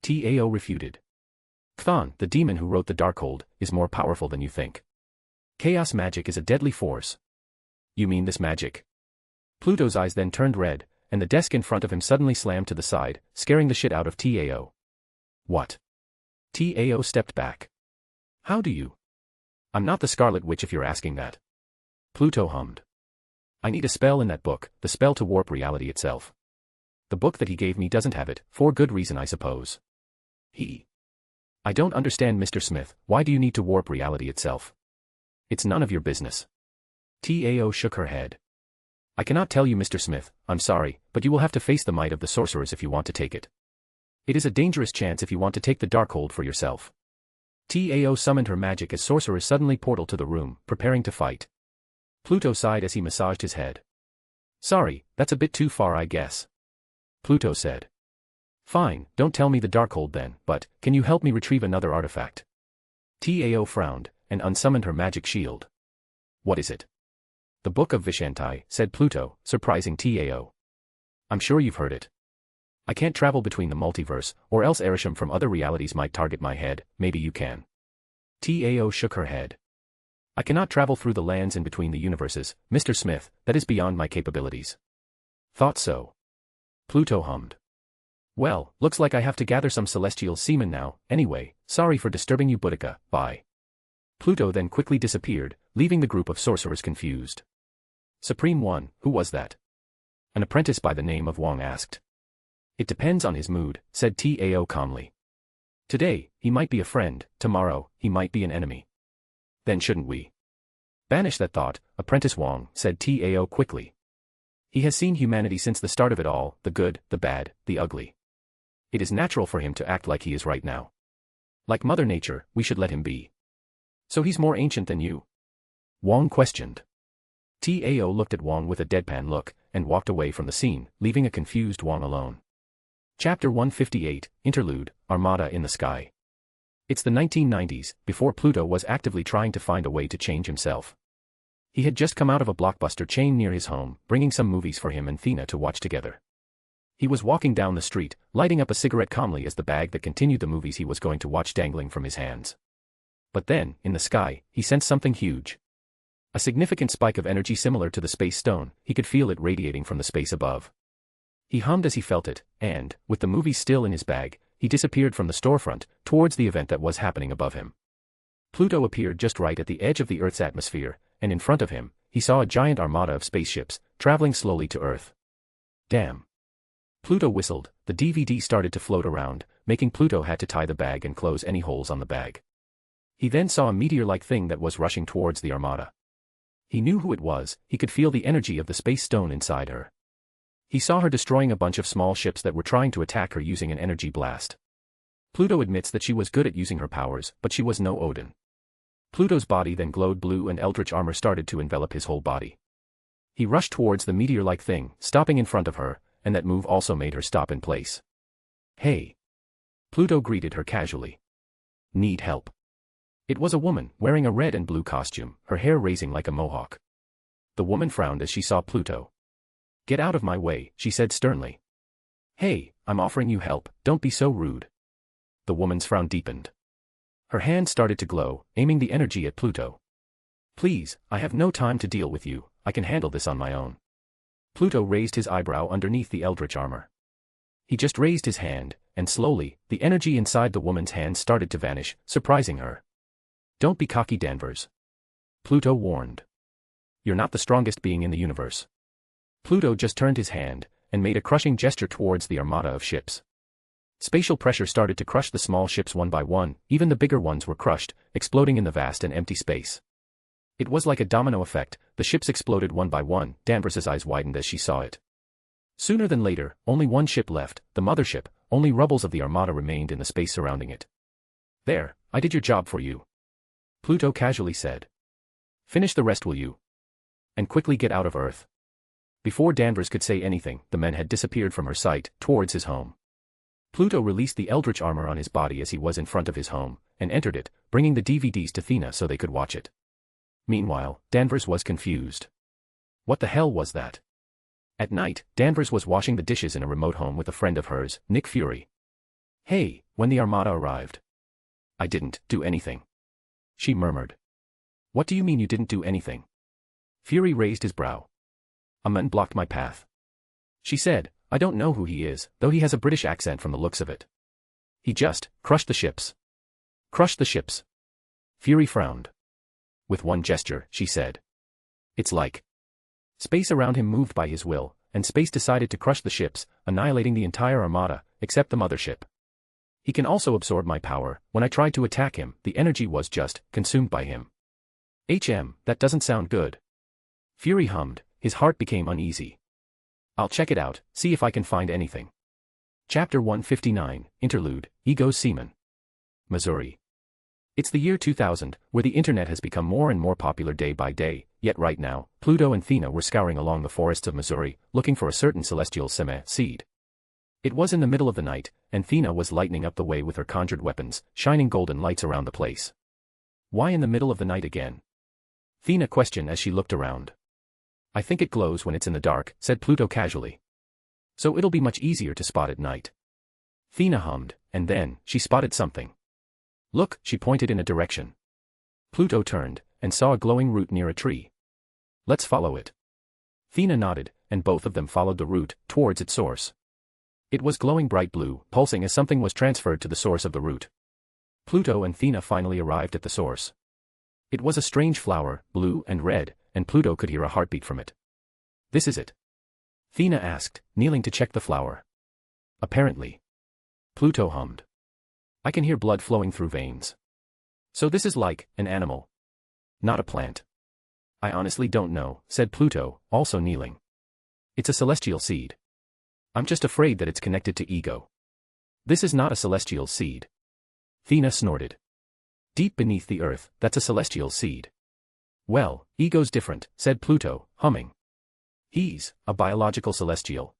Tao refuted. Chthon, the demon who wrote the Darkhold, is more powerful than you think. Chaos magic is a deadly force. You mean this magic? Pluto's eyes then turned red, and the desk in front of him suddenly slammed to the side, scaring the shit out of Tao. What? Tao stepped back. How do you? I'm not the Scarlet Witch if you're asking that. Pluto hummed. I need a spell in that book, the spell to warp reality itself. The book that he gave me doesn't have it, for good reason I suppose. I don't understand Mr. Smith, why do you need to warp reality itself? It's none of your business. Tao shook her head. I cannot tell you Mr. Smith, I'm sorry, but you will have to face the might of the sorceress if you want to take it. It is a dangerous chance if you want to take the Darkhold for yourself. Tao summoned her magic as sorceress suddenly portaled to the room, preparing to fight. Pluto sighed as he massaged his head. Sorry, that's a bit too far I guess. Pluto said. Fine, don't tell me the Darkhold then, but, can you help me retrieve another artifact? Tao frowned, and unsummoned her magic shield. What is it? The Book of Vishanti, said Pluto, surprising Tao. I'm sure you've heard it. I can't travel between the multiverse, or else Erisham from other realities might target my head. Maybe you can. Tao shook her head. I cannot travel through the lands in between the universes, Mr. Smith, that is beyond my capabilities. Thought so. Pluto hummed. Well, looks like I have to gather some celestial semen now. Anyway, sorry for disturbing you, Boudica. Bye. Pluto then quickly disappeared, leaving the group of sorcerers confused. Supreme One, who was that? An apprentice by the name of Wong asked. It depends on his mood, said Tao calmly. Today, he might be a friend, tomorrow, he might be an enemy. Then shouldn't we banish that thought, Apprentice Wong, said Tao quickly. He has seen humanity since the start of it all, the good, the bad, the ugly. It is natural for him to act like he is right now. Like Mother Nature, we should let him be. So he's more ancient than you? Wong questioned. Tao looked at Wong with a deadpan look, and walked away from the scene, leaving a confused Wong alone. Chapter 158, Interlude, Armada in the Sky. It's the 1990s, before Pluto was actively trying to find a way to change himself. He had just come out of a blockbuster chain near his home, bringing some movies for him and Thea to watch together. He was walking down the street, lighting up a cigarette calmly as the bag that continued the movies he was going to watch dangling from his hands. But then, in the sky, he sensed something huge. A significant spike of energy similar to the space stone. He could feel it radiating from the space above. He hummed as he felt it, and, with the movies still in his bag, he disappeared from the storefront, towards the event that was happening above him. Pluto appeared just right at the edge of the Earth's atmosphere, and in front of him, he saw a giant armada of spaceships, traveling slowly to Earth. Damn. Pluto whistled. The DVD started to float around, making Pluto had to tie the bag and close any holes on the bag. He then saw a meteor-like thing that was rushing towards the armada. He knew who it was. He could feel the energy of the space stone inside her. He saw her destroying a bunch of small ships that were trying to attack her using an energy blast. Pluto admits that she was good at using her powers, but she was no Odin. Pluto's body then glowed blue and eldritch armor started to envelop his whole body. He rushed towards the meteor-like thing, stopping in front of her, and that move also made her stop in place. Hey. Pluto greeted her casually. Need help? It was a woman, wearing a red and blue costume, her hair raising like a mohawk. The woman frowned as she saw Pluto. Get out of my way, she said sternly. Hey, I'm offering you help, don't be so rude. The woman's frown deepened. Her hand started to glow, aiming the energy at Pluto. Please, I have no time to deal with you, I can handle this on my own. Pluto raised his eyebrow underneath the eldritch armor. He just raised his hand, and slowly, the energy inside the woman's hand started to vanish, surprising her. Don't be cocky, Danvers. Pluto warned. You're not the strongest being in the universe. Pluto just turned his hand, and made a crushing gesture towards the armada of ships. Spatial pressure started to crush the small ships one by one, even the bigger ones were crushed, exploding in the vast and empty space. It was like a domino effect, the ships exploded one by one. Danvers's eyes widened as she saw it. Sooner than later, only one ship left, the mothership, only rubbles of the armada remained in the space surrounding it. There, I did your job for you. Pluto casually said. Finish the rest, will you? And quickly get out of Earth. Before Danvers could say anything, the men had disappeared from her sight, towards his home. Pluto released the eldritch armor on his body as he was in front of his home, and entered it, bringing the DVDs to Thea so they could watch it. Meanwhile, Danvers was confused. What the hell was that? At night, Danvers was washing the dishes in a remote home with a friend of hers, Nick Fury. Hey, when the armada arrived. I didn't do anything. She murmured. What do you mean you didn't do anything? Fury raised his brow. A man blocked my path. She said, I don't know who he is, though he has a British accent from the looks of it. He just crushed the ships. Crushed the ships. Fury frowned. With one gesture, she said. It's like space around him moved by his will, and space decided to crush the ships, annihilating the entire armada, except the mothership. He can also absorb my power. When I tried to attack him, the energy was just consumed by him. That doesn't sound good. Fury hummed, his heart became uneasy. I'll check it out, see if I can find anything. Chapter 159, Interlude, Ego's Seaman. Missouri. It's the year 2000, where the internet has become more and more popular day by day, yet right now, Pluto and Thea were scouring along the forests of Missouri, looking for a certain celestial seed. It was in the middle of the night, and Thea was lighting up the way with her conjured weapons, shining golden lights around the place. Why in the middle of the night again? Thea questioned as she looked around. I think it glows when it's in the dark, said Pluto casually. So it'll be much easier to spot at night. Thea hummed, and then, she spotted something. Look, she pointed in a direction. Pluto turned, and saw a glowing root near a tree. Let's follow it. Thea nodded, and both of them followed the root, towards its source. It was glowing bright blue, pulsing as something was transferred to the source of the root. Pluto and Thea finally arrived at the source. It was a strange flower, blue and red, and Pluto could hear a heartbeat from it. This is it? Thea asked, kneeling to check the flower. Apparently. Pluto hummed. I can hear blood flowing through veins. So this is like an animal. Not a plant. I honestly don't know, said Pluto, also kneeling. It's a celestial seed. I'm just afraid that it's connected to ego. This is not a celestial seed. Thea snorted. Deep beneath the earth, that's a celestial seed. Well, ego's different, said Pluto, humming. He's a biological celestial.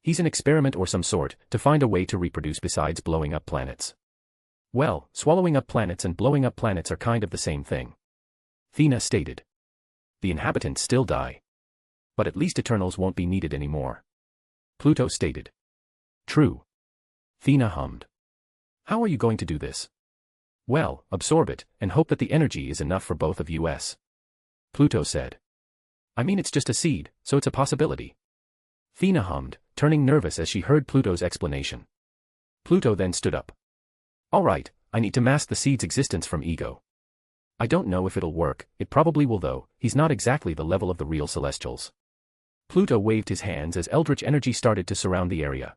He's an experiment or some sort to find a way to reproduce besides blowing up planets. Well, swallowing up planets and blowing up planets are kind of the same thing. Thea stated. The inhabitants still die. But at least Eternals won't be needed anymore. Pluto stated. True. Thea hummed. How are you going to do this? Well, absorb it, and hope that the energy is enough for both of us. Pluto said. I mean, it's just a seed, so it's a possibility. Thea hummed, turning nervous as she heard Pluto's explanation. Pluto then stood up. All right, I need to mask the seed's existence from ego. I don't know if it'll work, it probably will though, he's not exactly the level of the real Celestials. Pluto waved his hands as eldritch energy started to surround the area.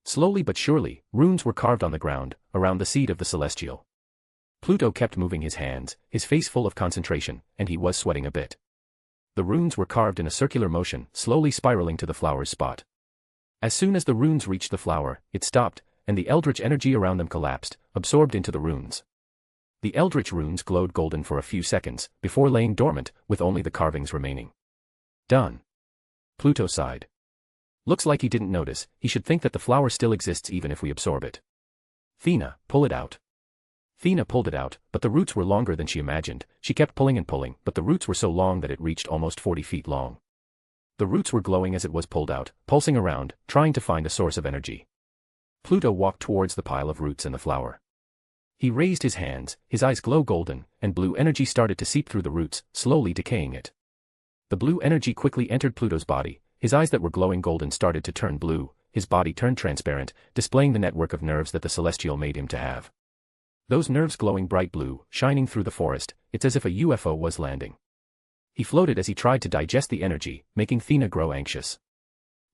Slowly but surely, runes were carved on the ground, around the seed of the Celestial. Pluto kept moving his hands, his face full of concentration, and he was sweating a bit. The runes were carved in a circular motion, slowly spiraling to the flower's spot. As soon as the runes reached the flower, it stopped, and the eldritch energy around them collapsed, absorbed into the runes. The eldritch runes glowed golden for a few seconds, before laying dormant, with only the carvings remaining. Done. Pluto sighed. Looks like he didn't notice, he should think that the flower still exists even if we absorb it. Thea, pull it out. Thea pulled it out, but the roots were longer than she imagined. She kept pulling and pulling, but the roots were so long that it reached almost 40 feet long. The roots were glowing as it was pulled out, pulsing around, trying to find a source of energy. Pluto walked towards the pile of roots and the flower. He raised his hands, his eyes glow golden, and blue energy started to seep through the roots, slowly decaying it. The blue energy quickly entered Pluto's body, his eyes that were glowing golden started to turn blue, his body turned transparent, displaying the network of nerves that the Celestial made him to have. Those nerves glowing bright blue, shining through the forest, it's as if a UFO was landing. He floated as he tried to digest the energy, making Thea grow anxious.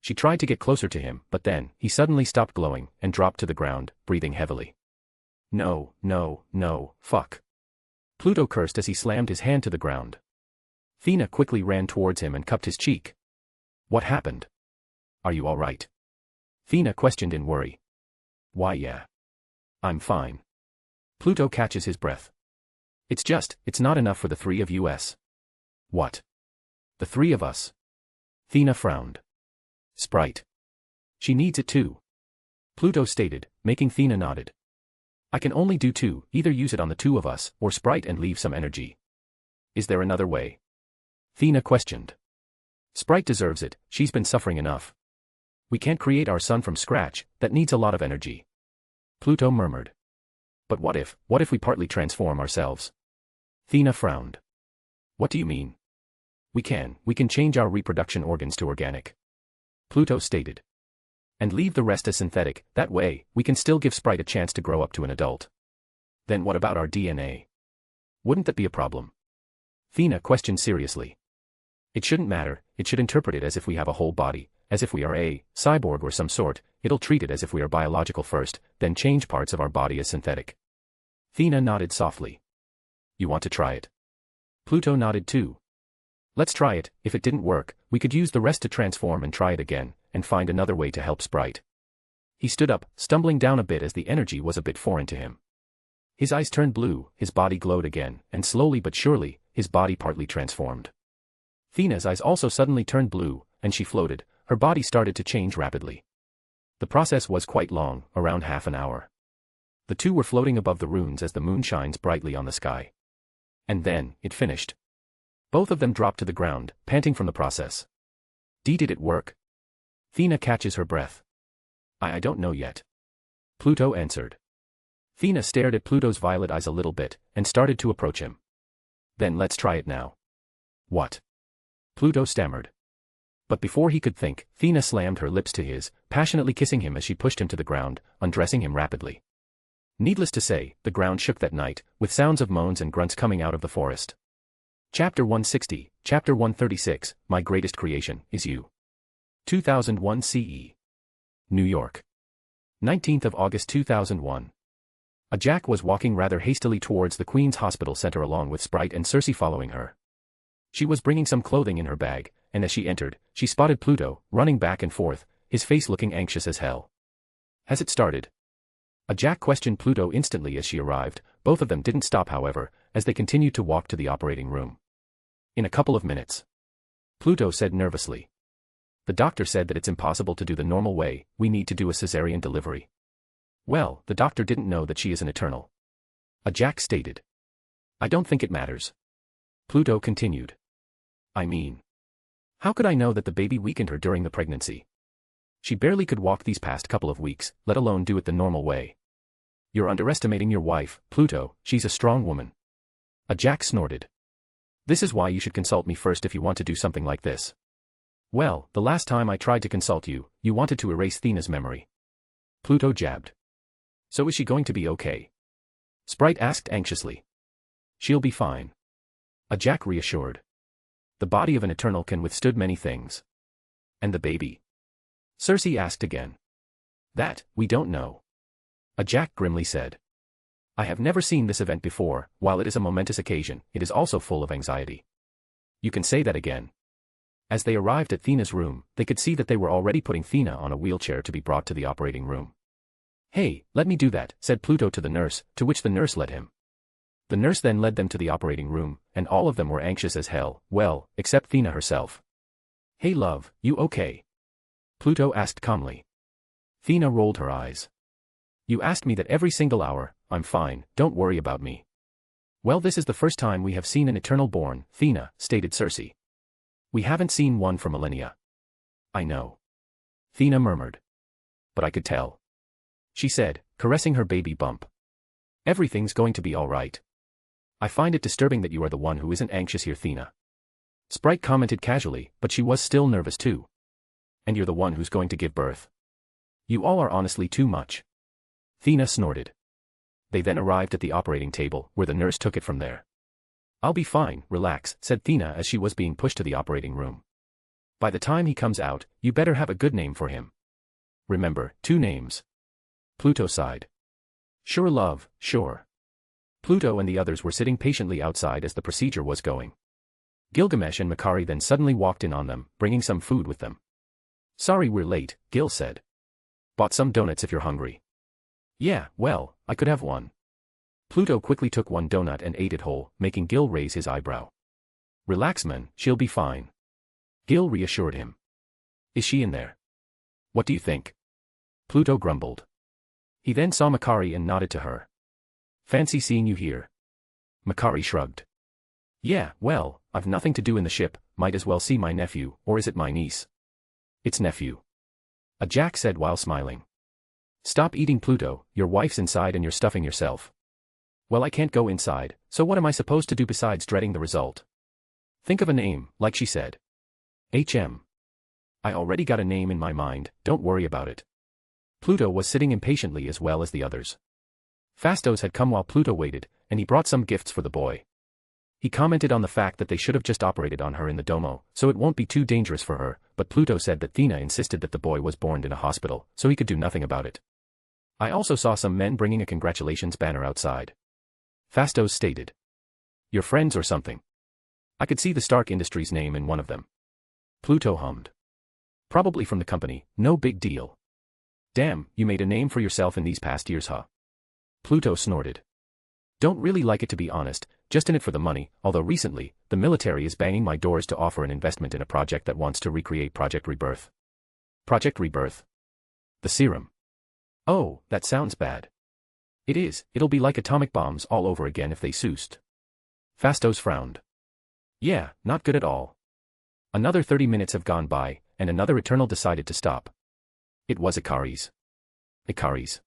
She tried to get closer to him, but then, he suddenly stopped glowing, and dropped to the ground, breathing heavily. No, no, no, fuck. Pluto cursed as he slammed his hand to the ground. Thea quickly ran towards him and cupped his cheek. What happened? Are you all right? Thea questioned in worry. Why yeah. I'm fine. Pluto catches his breath. It's not enough for the three of us. What? The three of us? Thea frowned. Sprite. She needs it too. Pluto stated, making Thea nodded. I can only do two, either use it on the two of us, or Sprite and leave some energy. Is there another way? Thea questioned. Sprite deserves it, she's been suffering enough. We can't create our sun from scratch, that needs a lot of energy. Pluto murmured. But what if we partly transform ourselves? Thea frowned. What do you mean? We can change our reproduction organs to organic. Pluto stated. And leave the rest as synthetic, that way, we can still give Sprite a chance to grow up to an adult. Then what about our DNA? Wouldn't that be a problem? Thea questioned seriously. It shouldn't matter, it should interpret it as if we have a whole body, as if we are a cyborg or some sort, it'll treat it as if we are biological first, then change parts of our body as synthetic. Thea nodded softly. You want to try it? Pluto nodded too. Let's try it, if it didn't work, we could use the rest to transform and try it again, and find another way to help Sprite. He stood up, stumbling down a bit as the energy was a bit foreign to him. His eyes turned blue, his body glowed again, and slowly but surely, his body partly transformed. Thea's eyes also suddenly turned blue, and she floated, her body started to change rapidly. The process was quite long, around half an hour. The two were floating above the runes as the moon shines brightly on the sky. And then, it finished. Both of them drop to the ground, panting from the process. Did it work? Thea catches her breath. I don't know yet. Pluto answered. Thea stared at Pluto's violet eyes a little bit, and started to approach him. Then let's try it now. What? Pluto stammered. But before he could think, Thea slammed her lips to his, passionately kissing him as she pushed him to the ground, undressing him rapidly. Needless to say, the ground shook that night, with sounds of moans and grunts coming out of the forest. Chapter 160, Chapter 136, My Greatest Creation Is You. 2001 CE. New York. 19th of August 2001. A Jack was walking rather hastily towards the Queen's Hospital Center along with Sprite and Cersei following her. She was bringing some clothing in her bag, and as she entered, she spotted Pluto, running back and forth, his face looking anxious as hell. Has it started? A Jack questioned Pluto instantly as she arrived. Both of them didn't stop however, as they continued to walk to the operating room. In a couple of minutes. Pluto said nervously. The doctor said that it's impossible to do the normal way, we need to do a cesarean delivery. Well, the doctor didn't know that she is an eternal. A Jack stated. I don't think it matters. Pluto continued. I mean, how could I know that the baby weakened her during the pregnancy? She barely could walk these past couple of weeks, let alone do it the normal way. You're underestimating your wife, Pluto, she's a strong woman. A Jack snorted. This is why you should consult me first if you want to do something like this. Well, the last time I tried to consult you, you wanted to erase Thea's memory. Pluto jabbed. So is she going to be okay? Sprite asked anxiously. She'll be fine. A Jack reassured. The body of an eternal can withstand many things. And the baby? Cersei asked again. That, we don't know. A Jack grimly said. I have never seen this event before. While it is a momentous occasion, it is also full of anxiety. You can say that again. As they arrived at Thea's room, they could see that they were already putting Thea on a wheelchair to be brought to the operating room. Hey, let me do that, said Pluto to the nurse, to which the nurse led him. The nurse then led them to the operating room, and all of them were anxious as hell, well, except Thea herself. Hey love, you okay? Pluto asked calmly. Thea rolled her eyes. You asked me that every single hour. I'm fine, don't worry about me. Well, this is the first time we have seen an eternal born, Thea, stated Cersei. We haven't seen one for millennia. I know. Thea murmured. But I could tell. She said, caressing her baby bump. Everything's going to be all right. I find it disturbing that you are the one who isn't anxious here, Thea. Sprite commented casually, but she was still nervous too. And you're the one who's going to give birth. You all are honestly too much. Thea snorted. They then arrived at the operating table, where the nurse took it from there. I'll be fine, relax, said Thea as she was being pushed to the operating room. By the time he comes out, you better have a good name for him. Remember, 2 names. Pluto sighed. Sure love, sure. Pluto and the others were sitting patiently outside as the procedure was going. Gilgamesh and Makari then suddenly walked in on them, bringing some food with them. Sorry we're late, Gil said. Bought some donuts if you're hungry. Yeah, well, I could have one. Pluto quickly took one donut and ate it whole, making Gil raise his eyebrow. Relax man, she'll be fine. Gil reassured him. Is she in there? What do you think? Pluto grumbled. He then saw Makari and nodded to her. Fancy seeing you here. Makari shrugged. Yeah, well, I've nothing to do in the ship, might as well see my nephew, or is it my niece? It's nephew. A Jack said while smiling. Stop eating, Pluto, your wife's inside and you're stuffing yourself. Well, I can't go inside, so what am I supposed to do besides dreading the result? Think of a name, like she said. I already got a name in my mind, don't worry about it. Pluto was sitting impatiently as well as the others. Fastos had come while Pluto waited, and he brought some gifts for the boy. He commented on the fact that they should have just operated on her in the domo, so it won't be too dangerous for her, but Pluto said that Thea insisted that the boy was born in a hospital, so he could do nothing about it. I also saw some men bringing a congratulations banner outside. Fastos stated. Your friends or something? I could see the Stark Industries name in one of them. Pluto hummed. Probably from the company, no big deal. Damn, you made a name for yourself in these past years, huh? Pluto snorted. Don't really like it to be honest, just in it for the money, although recently, the military is banging my doors to offer an investment in a project that wants to recreate Project Rebirth. Project Rebirth? The serum. Oh, that sounds bad. It is, it'll be like atomic bombs all over again if they soused. Fastos frowned. Yeah, not good at all. Another 30 minutes have gone by, and another Eternal decided to stop. It was Ikari's. Ikari's.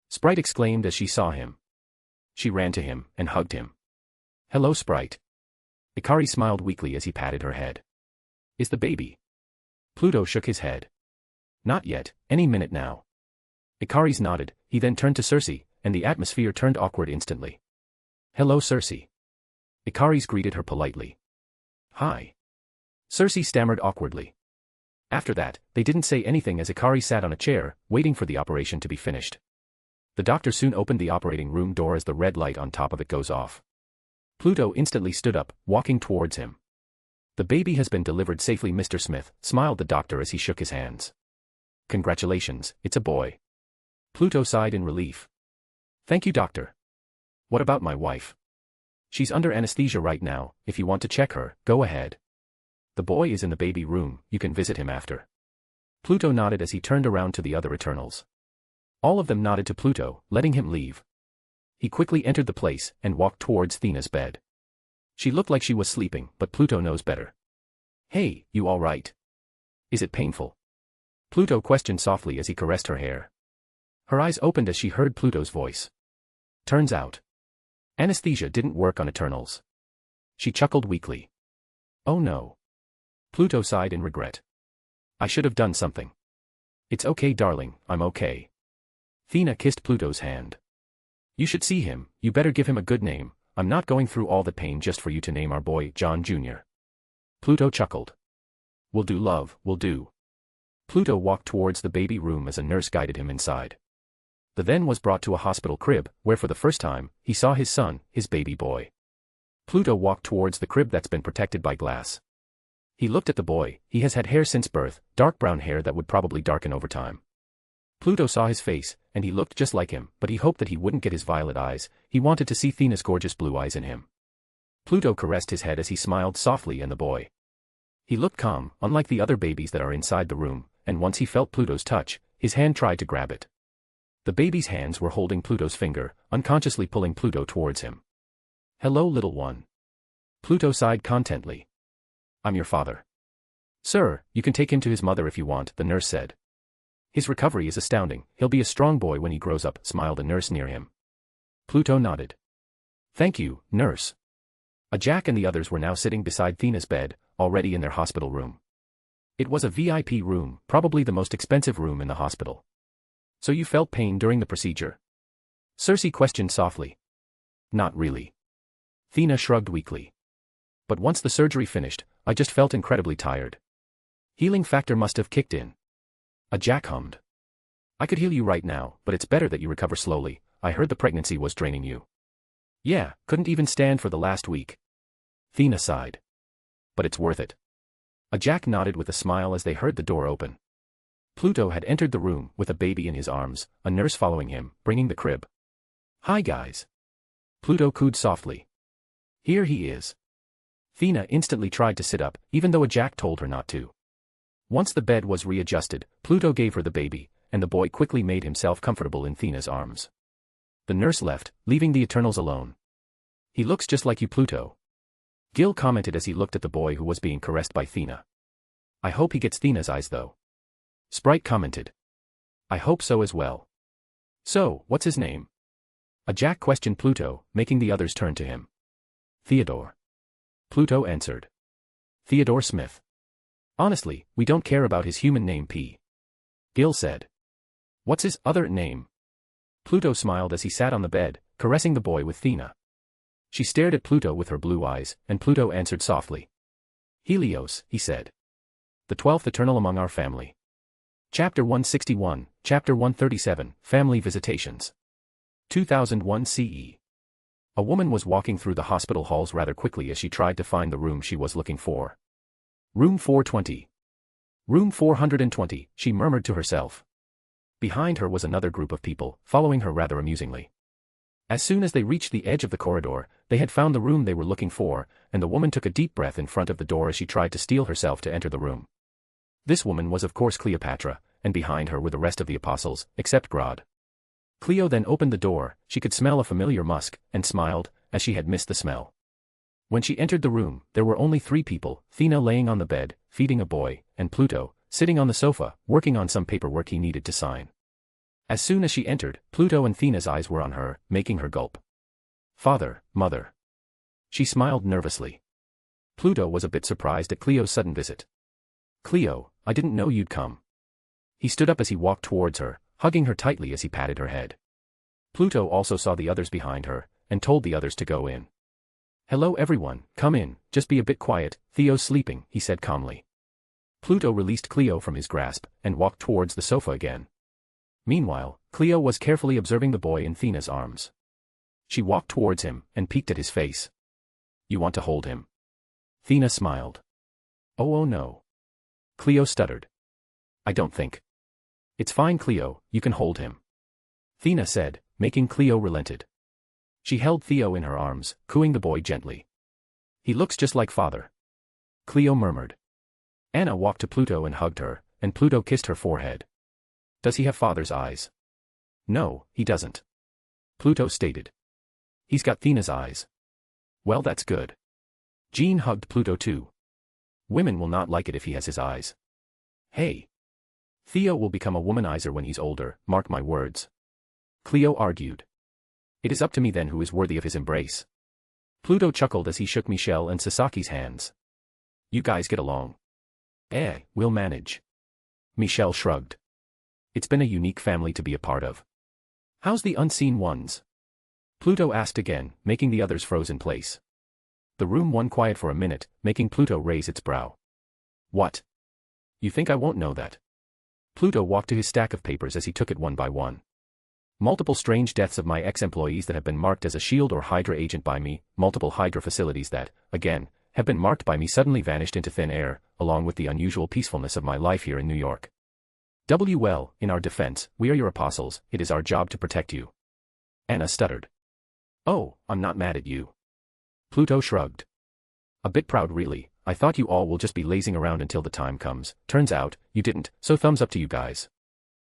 Sprite exclaimed as she saw him. She ran to him and hugged him. Hello, Sprite. Ikari smiled weakly as he patted her head. Is the baby? Pluto shook his head. Not yet, any minute now. Ikari's nodded, he then turned to Circe, and the atmosphere turned awkward instantly. Hello, Circe. Ikari's greeted her politely. Hi. Circe stammered awkwardly. After that, they didn't say anything as Ikari sat on a chair, waiting for the operation to be finished. The doctor soon opened the operating room door as the red light on top of it goes off. Pluto instantly stood up, walking towards him. The baby has been delivered safely, Mr. Smith, smiled the doctor as he shook his hands. Congratulations, it's a boy. Pluto sighed in relief. Thank you, doctor. What about my wife? She's under anesthesia right now, if you want to check her, go ahead. The boy is in the baby room, you can visit him after. Pluto nodded as he turned around to the other Eternals. All of them nodded to Pluto, letting him leave. He quickly entered the place and walked towards Thea's bed. She looked like she was sleeping, but Pluto knows better. Hey, you all right? Is it painful? Pluto questioned softly as he caressed her hair. Her eyes opened as she heard Pluto's voice. Turns out, anesthesia didn't work on Eternals. She chuckled weakly. Oh no. Pluto sighed in regret. I should have done something. It's okay, darling, I'm okay. Thea kissed Pluto's hand. You should see him, you better give him a good name, I'm not going through all the pain just for you to name our boy John Jr. Pluto chuckled. Will do, love, will do. Pluto walked towards the baby room as a nurse guided him inside. The then was brought to a hospital crib, where for the first time, he saw his son, his baby boy. Pluto walked towards the crib that's been protected by glass. He looked at the boy, he has had hair since birth, dark brown hair that would probably darken over time. Pluto saw his face, and he looked just like him, but he hoped that he wouldn't get his violet eyes, he wanted to see Thea's gorgeous blue eyes in him. Pluto caressed his head as he smiled softly at the boy. He looked calm, unlike the other babies that are inside the room, and once he felt Pluto's touch, his hand tried to grab it. The baby's hands were holding Pluto's finger, unconsciously pulling Pluto towards him. Hello, little one. Pluto sighed contently. I'm your father. Sir, you can take him to his mother if you want, the nurse said. His recovery is astounding, he'll be a strong boy when he grows up, smiled a nurse near him. Pluto nodded. Thank you, nurse. Jack and the others were now sitting beside Thea's bed, already in their hospital room. It was a VIP room, probably the most expensive room in the hospital. So you felt pain during the procedure? Circe questioned softly. Not really. Thea shrugged weakly. But once the surgery finished, I just felt incredibly tired. Healing factor must have kicked in. Jack hummed. I could heal you right now, but it's better that you recover slowly, I heard the pregnancy was draining you. Yeah, couldn't even stand for the last week. Thea sighed. But it's worth it. Jack nodded with a smile as they heard the door open. Pluto had entered the room with a baby in his arms, a nurse following him, bringing the crib. Hi guys. Pluto cooed softly. Here he is. Thea instantly tried to sit up, even though Jack told her not to. Once the bed was readjusted, Pluto gave her the baby, and the boy quickly made himself comfortable in Thea's arms. The nurse left, leaving the Eternals alone. He looks just like you, Pluto. Gil commented as he looked at the boy who was being caressed by Thea. I hope he gets Thea's eyes though. Sprite commented. I hope so as well. So, what's his name? Jack questioned Pluto, making the others turn to him. Theodore. Pluto answered. Theodore Smith. Honestly, we don't care about his human name P. Gil said. What's his other name? Pluto smiled as he sat on the bed, caressing the boy with Thea. She stared at Pluto with her blue eyes, and Pluto answered softly. Helios, he said. The 12th Eternal among our family. Chapter 161, Chapter 137, Family Visitations. 2001 CE. A woman was walking through the hospital halls rather quickly as she tried to find the room she was looking for. Room 420. Room 420, she murmured to herself. Behind her was another group of people, following her rather amusingly. As soon as they reached the edge of the corridor, they had found the room they were looking for, and the woman took a deep breath in front of the door as she tried to steel herself to enter the room. This woman was of course Cleopatra, and behind her were the rest of the apostles, except Grod. Cleo then opened the door, she could smell a familiar musk, and smiled, as she had missed the smell. When she entered the room, there were only 3 people, Thea laying on the bed, feeding a boy, and Pluto, sitting on the sofa, working on some paperwork he needed to sign. As soon as she entered, Pluto and Thea's eyes were on her, making her gulp. Father, mother. She smiled nervously. Pluto was a bit surprised at Cleo's sudden visit. Cleo, I didn't know you'd come. He stood up as he walked towards her, hugging her tightly as he patted her head. Pluto also saw the others behind her, and told the others to go in. Hello everyone, come in, just be a bit quiet, Theo's sleeping, he said calmly. Pluto released Cleo from his grasp, and walked towards the sofa again. Meanwhile, Cleo was carefully observing the boy in Thea's arms. She walked towards him, and peeked at his face. You want to hold him? Thea smiled. Oh no. Cleo stuttered. I don't think. It's fine Cleo, you can hold him. Thea said, making Cleo relented. She held Theo in her arms, cooing the boy gently. He looks just like father. Cleo murmured. Anna walked to Pluto and hugged her, and Pluto kissed her forehead. Does he have father's eyes? No, he doesn't. Pluto stated. He's got Thea's eyes. Well, that's good. Jean hugged Pluto too. Women will not like it if he has his eyes. Hey. Theo will become a womanizer when he's older, mark my words. Cleo argued. It is up to me then who is worthy of his embrace. Pluto chuckled as he shook Michelle and Sasaki's hands. You guys get along. We'll manage. Michelle shrugged. It's been a unique family to be a part of. How's the unseen ones? Pluto asked again, making the others froze in place. The room went quiet for a minute, making Pluto raise its brow. What? You think I won't know that? Pluto walked to his stack of papers as he took it one by one. Multiple strange deaths of my ex-employees that have been marked as a SHIELD or Hydra agent by me, multiple Hydra facilities that, again, have been marked by me suddenly vanished into thin air, along with the unusual peacefulness of my life here in New York. Well, in our defense, we are your apostles, it is our job to protect you. Anna stuttered. Oh, I'm not mad at you. Pluto shrugged. A bit proud really, I thought you all will just be lazing around until the time comes, turns out, you didn't, so thumbs up to you guys.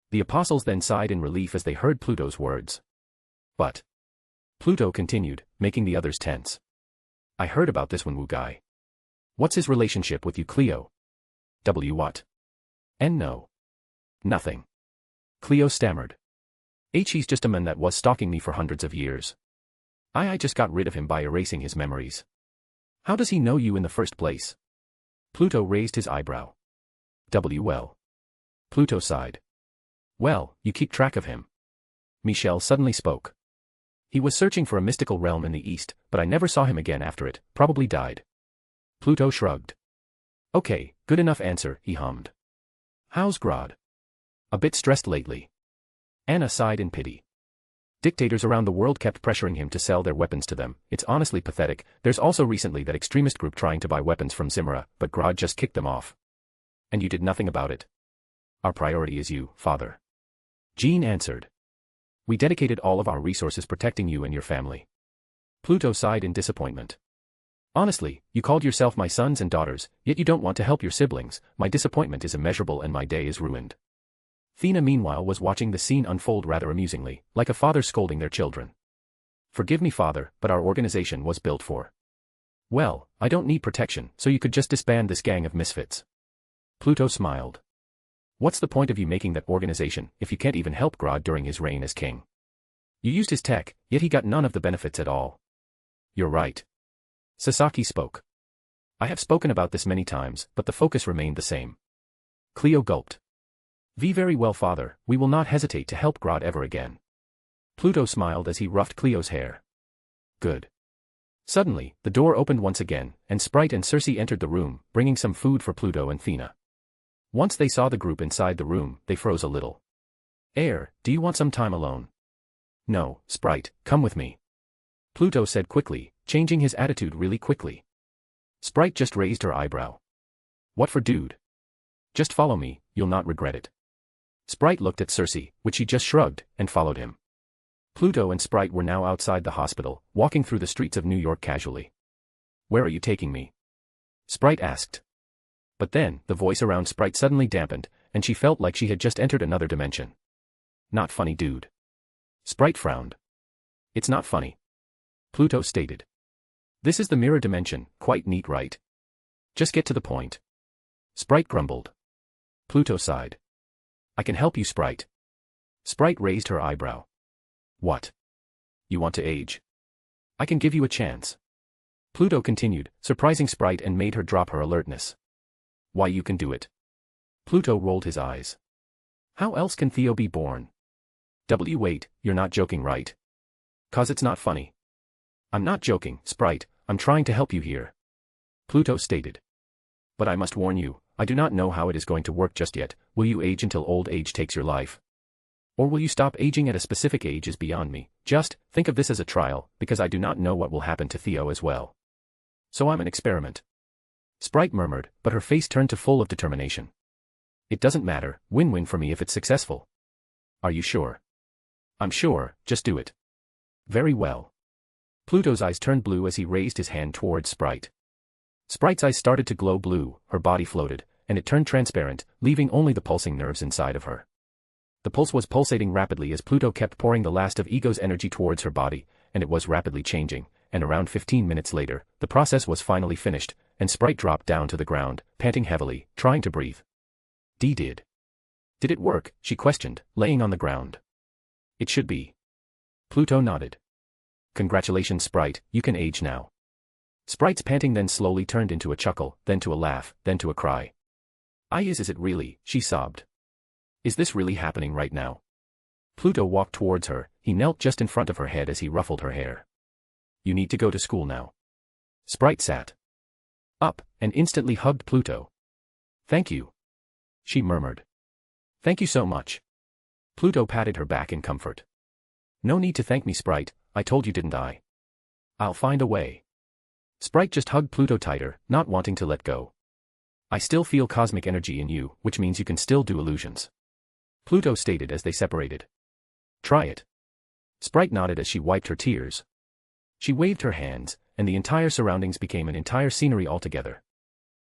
The apostles then sighed in relief as they heard Pluto's words. But. Pluto continued, making the others tense. I heard about this one Wu guy. What's his relationship with you Cleo? What? No. Nothing. Cleo stammered. He's just a man that was stalking me for hundreds of years. I just got rid of him by erasing his memories. How does he know you in the first place? Pluto raised his eyebrow. Well. Pluto sighed. Well, you keep track of him. Michelle suddenly spoke. He was searching for a mystical realm in the east, but I never saw him again after it, probably died. Pluto shrugged. Okay, good enough answer, he hummed. How's Grod? A bit stressed lately. Anna sighed in pity. Dictators around the world kept pressuring him to sell their weapons to them, it's honestly pathetic. There's also recently that extremist group trying to buy weapons from Zimra, but Grod just kicked them off. And you did nothing about it? Our priority is you, father. Jean answered. We dedicated all of our resources protecting you and your family. Pluto sighed in disappointment. Honestly, you called yourself my sons and daughters, yet you don't want to help your siblings. My disappointment is immeasurable and my day is ruined. Thea meanwhile was watching the scene unfold rather amusingly, like a father scolding their children. Forgive me father, but our organization was built for. Well, I don't need protection, so you could just disband this gang of misfits. Pluto smiled. What's the point of you making that organization if you can't even help Grod during his reign as king? You used his tech, yet he got none of the benefits at all. You're right. Sasaki spoke. I have spoken about this many times, but the focus remained the same. Cleo gulped. Very well father, we will not hesitate to help Grod ever again. Pluto smiled as he ruffed Cleo's hair. Good. Suddenly, the door opened once again, and Sprite and Circe entered the room, bringing some food for Pluto and Thea. Once they saw the group inside the room, they froze a little. Do you want some time alone? No, Sprite, come with me. Pluto said quickly, changing his attitude really quickly. Sprite just raised her eyebrow. What for dude? Just follow me, you'll not regret it. Sprite looked at Circe, which she just shrugged, and followed him. Pluto and Sprite were now outside the hospital, walking through the streets of New York casually. Where are you taking me? Sprite asked. But then, the voice around Sprite suddenly dampened, and she felt like she had just entered another dimension. Not funny dude. Sprite frowned. It's not funny. Pluto stated. This is the mirror dimension, quite neat, right? Just get to the point. Sprite grumbled. Pluto sighed. I can help you, Sprite. Sprite raised her eyebrow. What? You want to age? I can give you a chance. Pluto continued, surprising Sprite and made her drop her alertness. Why, you can do it. Pluto rolled his eyes. How else can Theo be born? Wait, you're not joking, right? 'Cause it's not funny. I'm not joking, Sprite, I'm trying to help you here. Pluto stated. But I must warn you, I do not know how it is going to work just yet. Will you age until old age takes your life? Or will you stop aging at a specific age is beyond me. Just think of this as a trial, because I do not know what will happen to Theo as well. So I'm an experiment. Sprite murmured, but her face turned to full of determination. It doesn't matter, win-win for me if it's successful. Are you sure? I'm sure, just do it. Very well. Pluto's eyes turned blue as he raised his hand towards Sprite. Sprite's eyes started to glow blue, her body floated, and it turned transparent, leaving only the pulsing nerves inside of her. The pulse was pulsating rapidly as Pluto kept pouring the last of Ego's energy towards her body, and it was rapidly changing, and around 15 minutes later, the process was finally finished, and Sprite dropped down to the ground, panting heavily, trying to breathe. Did it work? She questioned, laying on the ground. It should be. Pluto nodded. Congratulations, Sprite, you can age now. Sprite's panting then slowly turned into a chuckle, then to a laugh, then to a cry. Is it really? She sobbed. Is this really happening right now? Pluto walked towards her, he knelt just in front of her head as he ruffled her hair. You need to go to school now. Sprite sat up and instantly hugged Pluto. Thank you. She murmured. Thank you so much. Pluto patted her back in comfort. No need to thank me, Sprite, I told you, didn't I? I'll find a way. Sprite just hugged Pluto tighter, not wanting to let go. I still feel cosmic energy in you, which means you can still do illusions. Pluto stated as they separated. Try it. Sprite nodded as she wiped her tears. She waved her hands, and the entire surroundings became an entire scenery altogether.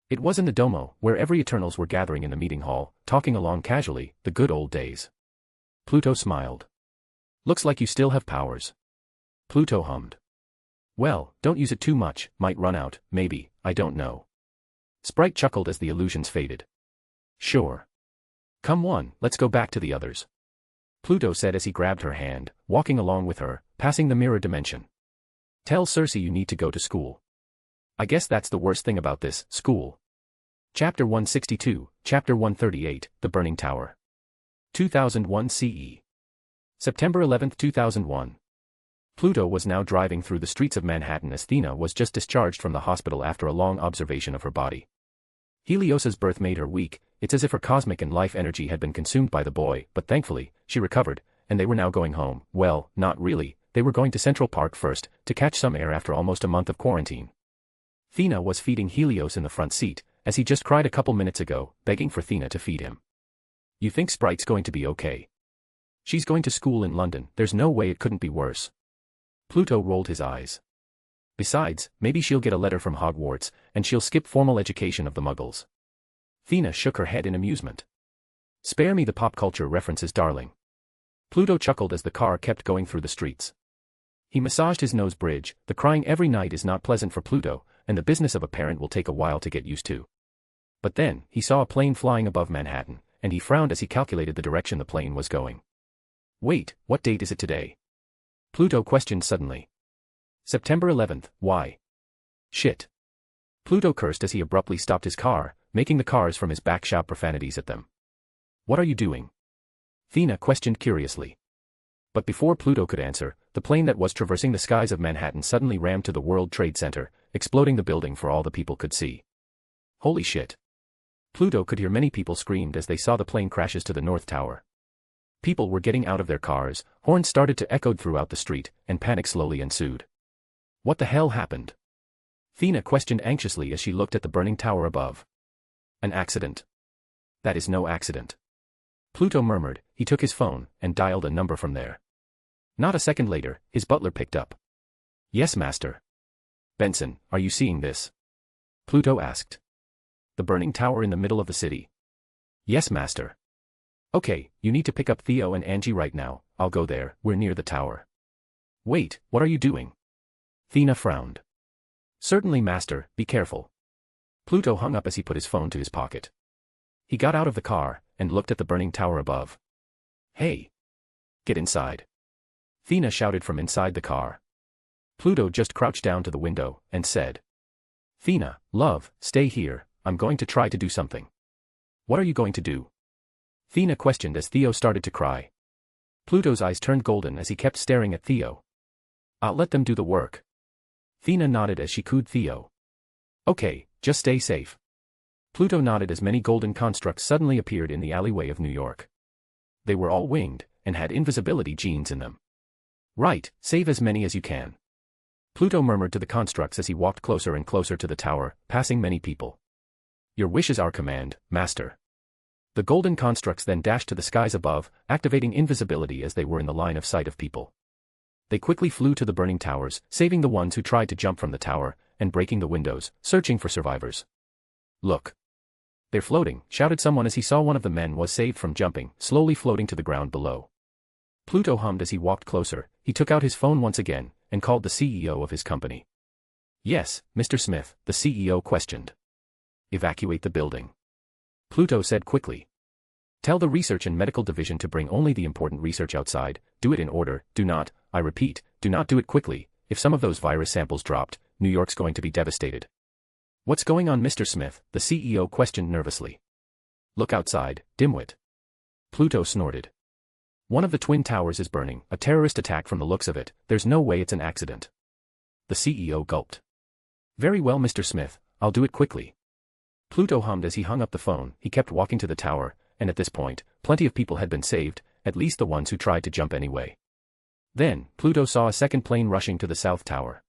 It was in the domo, where every Eternals were gathering in the meeting hall, talking along casually, the good old days. Pluto smiled. Looks like you still have powers. Pluto hummed. Well, don't use it too much, might run out, maybe, I don't know. Sprite chuckled as the illusions faded. Sure. Come on, let's go back to the others. Pluto said as he grabbed her hand, walking along with her, passing the mirror dimension. Tell Cersei you need to go to school. I guess that's the worst thing about this, school. Chapter 162, Chapter 138, The Burning Tower. 2001 CE. September 11, 2001. Pluto was now driving through the streets of Manhattan as Thea was just discharged from the hospital after a long observation of her body. Helios's birth made her weak, it's as if her cosmic and life energy had been consumed by the boy, but thankfully, she recovered, and they were now going home. Well, not really, they were going to Central Park first, to catch some air after almost a month of quarantine. Thea was feeding Helios in the front seat, as he just cried a couple minutes ago, begging for Thea to feed him. You think Sprite's going to be okay? She's going to school in London, there's no way it couldn't be worse. Pluto rolled his eyes. Besides, maybe she'll get a letter from Hogwarts, and she'll skip formal education of the Muggles. Thea shook her head in amusement. Spare me the pop culture references, darling. Pluto chuckled as the car kept going through the streets. He massaged his nose bridge, the crying every night is not pleasant for Pluto, and the business of a parent will take a while to get used to. But then, he saw a plane flying above Manhattan, and he frowned as he calculated the direction the plane was going. Wait, what date is it today? Pluto questioned suddenly. September 11th, why? Shit. Pluto cursed as he abruptly stopped his car, making the cars from his back shout profanities at them. What are you doing? Thea questioned curiously. But before Pluto could answer, the plane that was traversing the skies of Manhattan suddenly rammed to the World Trade Center, exploding the building for all the people could see. Holy shit. Pluto could hear many people screamed as they saw the plane crashes to the North Tower. People were getting out of their cars, horns started to echo throughout the street, and panic slowly ensued. What the hell happened? Thea questioned anxiously as she looked at the burning tower above. An accident. That is no accident. Pluto murmured, he took his phone, and dialed a number from there. Not a second later, his butler picked up. Yes, master. Benson, are you seeing this? Pluto asked. The burning tower in the middle of the city. Yes, master. Okay, you need to pick up Theo and Angie right now, I'll go there, we're near the tower. Wait, what are you doing? Thea frowned. Certainly, master, be careful. Pluto hung up as he put his phone to his pocket. He got out of the car and looked at the burning tower above. Hey! Get inside. Thea shouted from inside the car. Pluto just crouched down to the window and said, Thea, love, stay here, I'm going to try to do something. What are you going to do? Thea questioned as Theo started to cry. Pluto's eyes turned golden as he kept staring at Theo. I'll let them do the work. Thea nodded as she cooed Theo. Okay, just stay safe. Pluto nodded as many golden constructs suddenly appeared in the alleyway of New York. They were all winged and had invisibility genes in them. Right, save as many as you can. Pluto murmured to the constructs as he walked closer and closer to the tower, passing many people. Your wish is our command, master. The golden constructs then dashed to the skies above, activating invisibility as they were in the line of sight of people. They quickly flew to the burning towers, saving the ones who tried to jump from the tower, and breaking the windows, searching for survivors. Look. They're floating, shouted someone as he saw one of the men was saved from jumping, slowly floating to the ground below. Pluto hummed as he walked closer. He took out his phone once again, and called the CEO of his company. Yes, Mr. Smith, the CEO questioned. Evacuate the building. Pluto said quickly. Tell the research and medical division to bring only the important research outside, do it in order, do not, I repeat, do not do it quickly. If some of those virus samples dropped, New York's going to be devastated. What's going on, Mr. Smith? The CEO questioned nervously. Look outside, dimwit. Pluto snorted. One of the twin towers is burning, a terrorist attack from the looks of it, there's no way it's an accident. The CEO gulped. Very well, Mr. Smith, I'll do it quickly. Pluto hummed as he hung up the phone. He kept walking to the tower, and at this point, plenty of people had been saved, at least the ones who tried to jump anyway. Then, Pluto saw a second plane rushing to the south tower.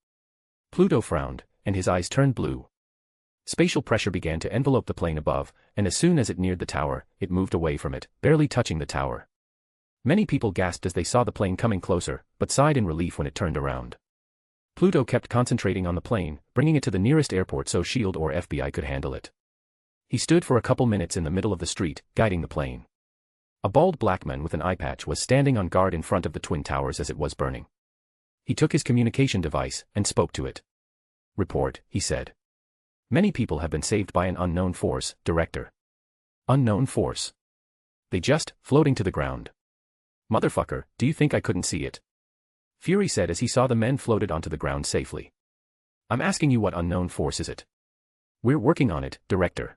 Pluto frowned, and his eyes turned blue. Spatial pressure began to envelope the plane above, and as soon as it neared the tower, it moved away from it, barely touching the tower. Many people gasped as they saw the plane coming closer, but sighed in relief when it turned around. Pluto kept concentrating on the plane, bringing it to the nearest airport so SHIELD or FBI could handle it. He stood for a couple minutes in the middle of the street, guiding the plane. A bald black man with an eye patch was standing on guard in front of the twin towers as it was burning. He took his communication device and spoke to it. Report, he said. Many people have been saved by an unknown force, Director. Unknown force. They just, floating to the ground. Motherfucker, do you think I couldn't see it? Fury said as he saw the men floated onto the ground safely. I'm asking you, what unknown force is it? We're working on it, Director.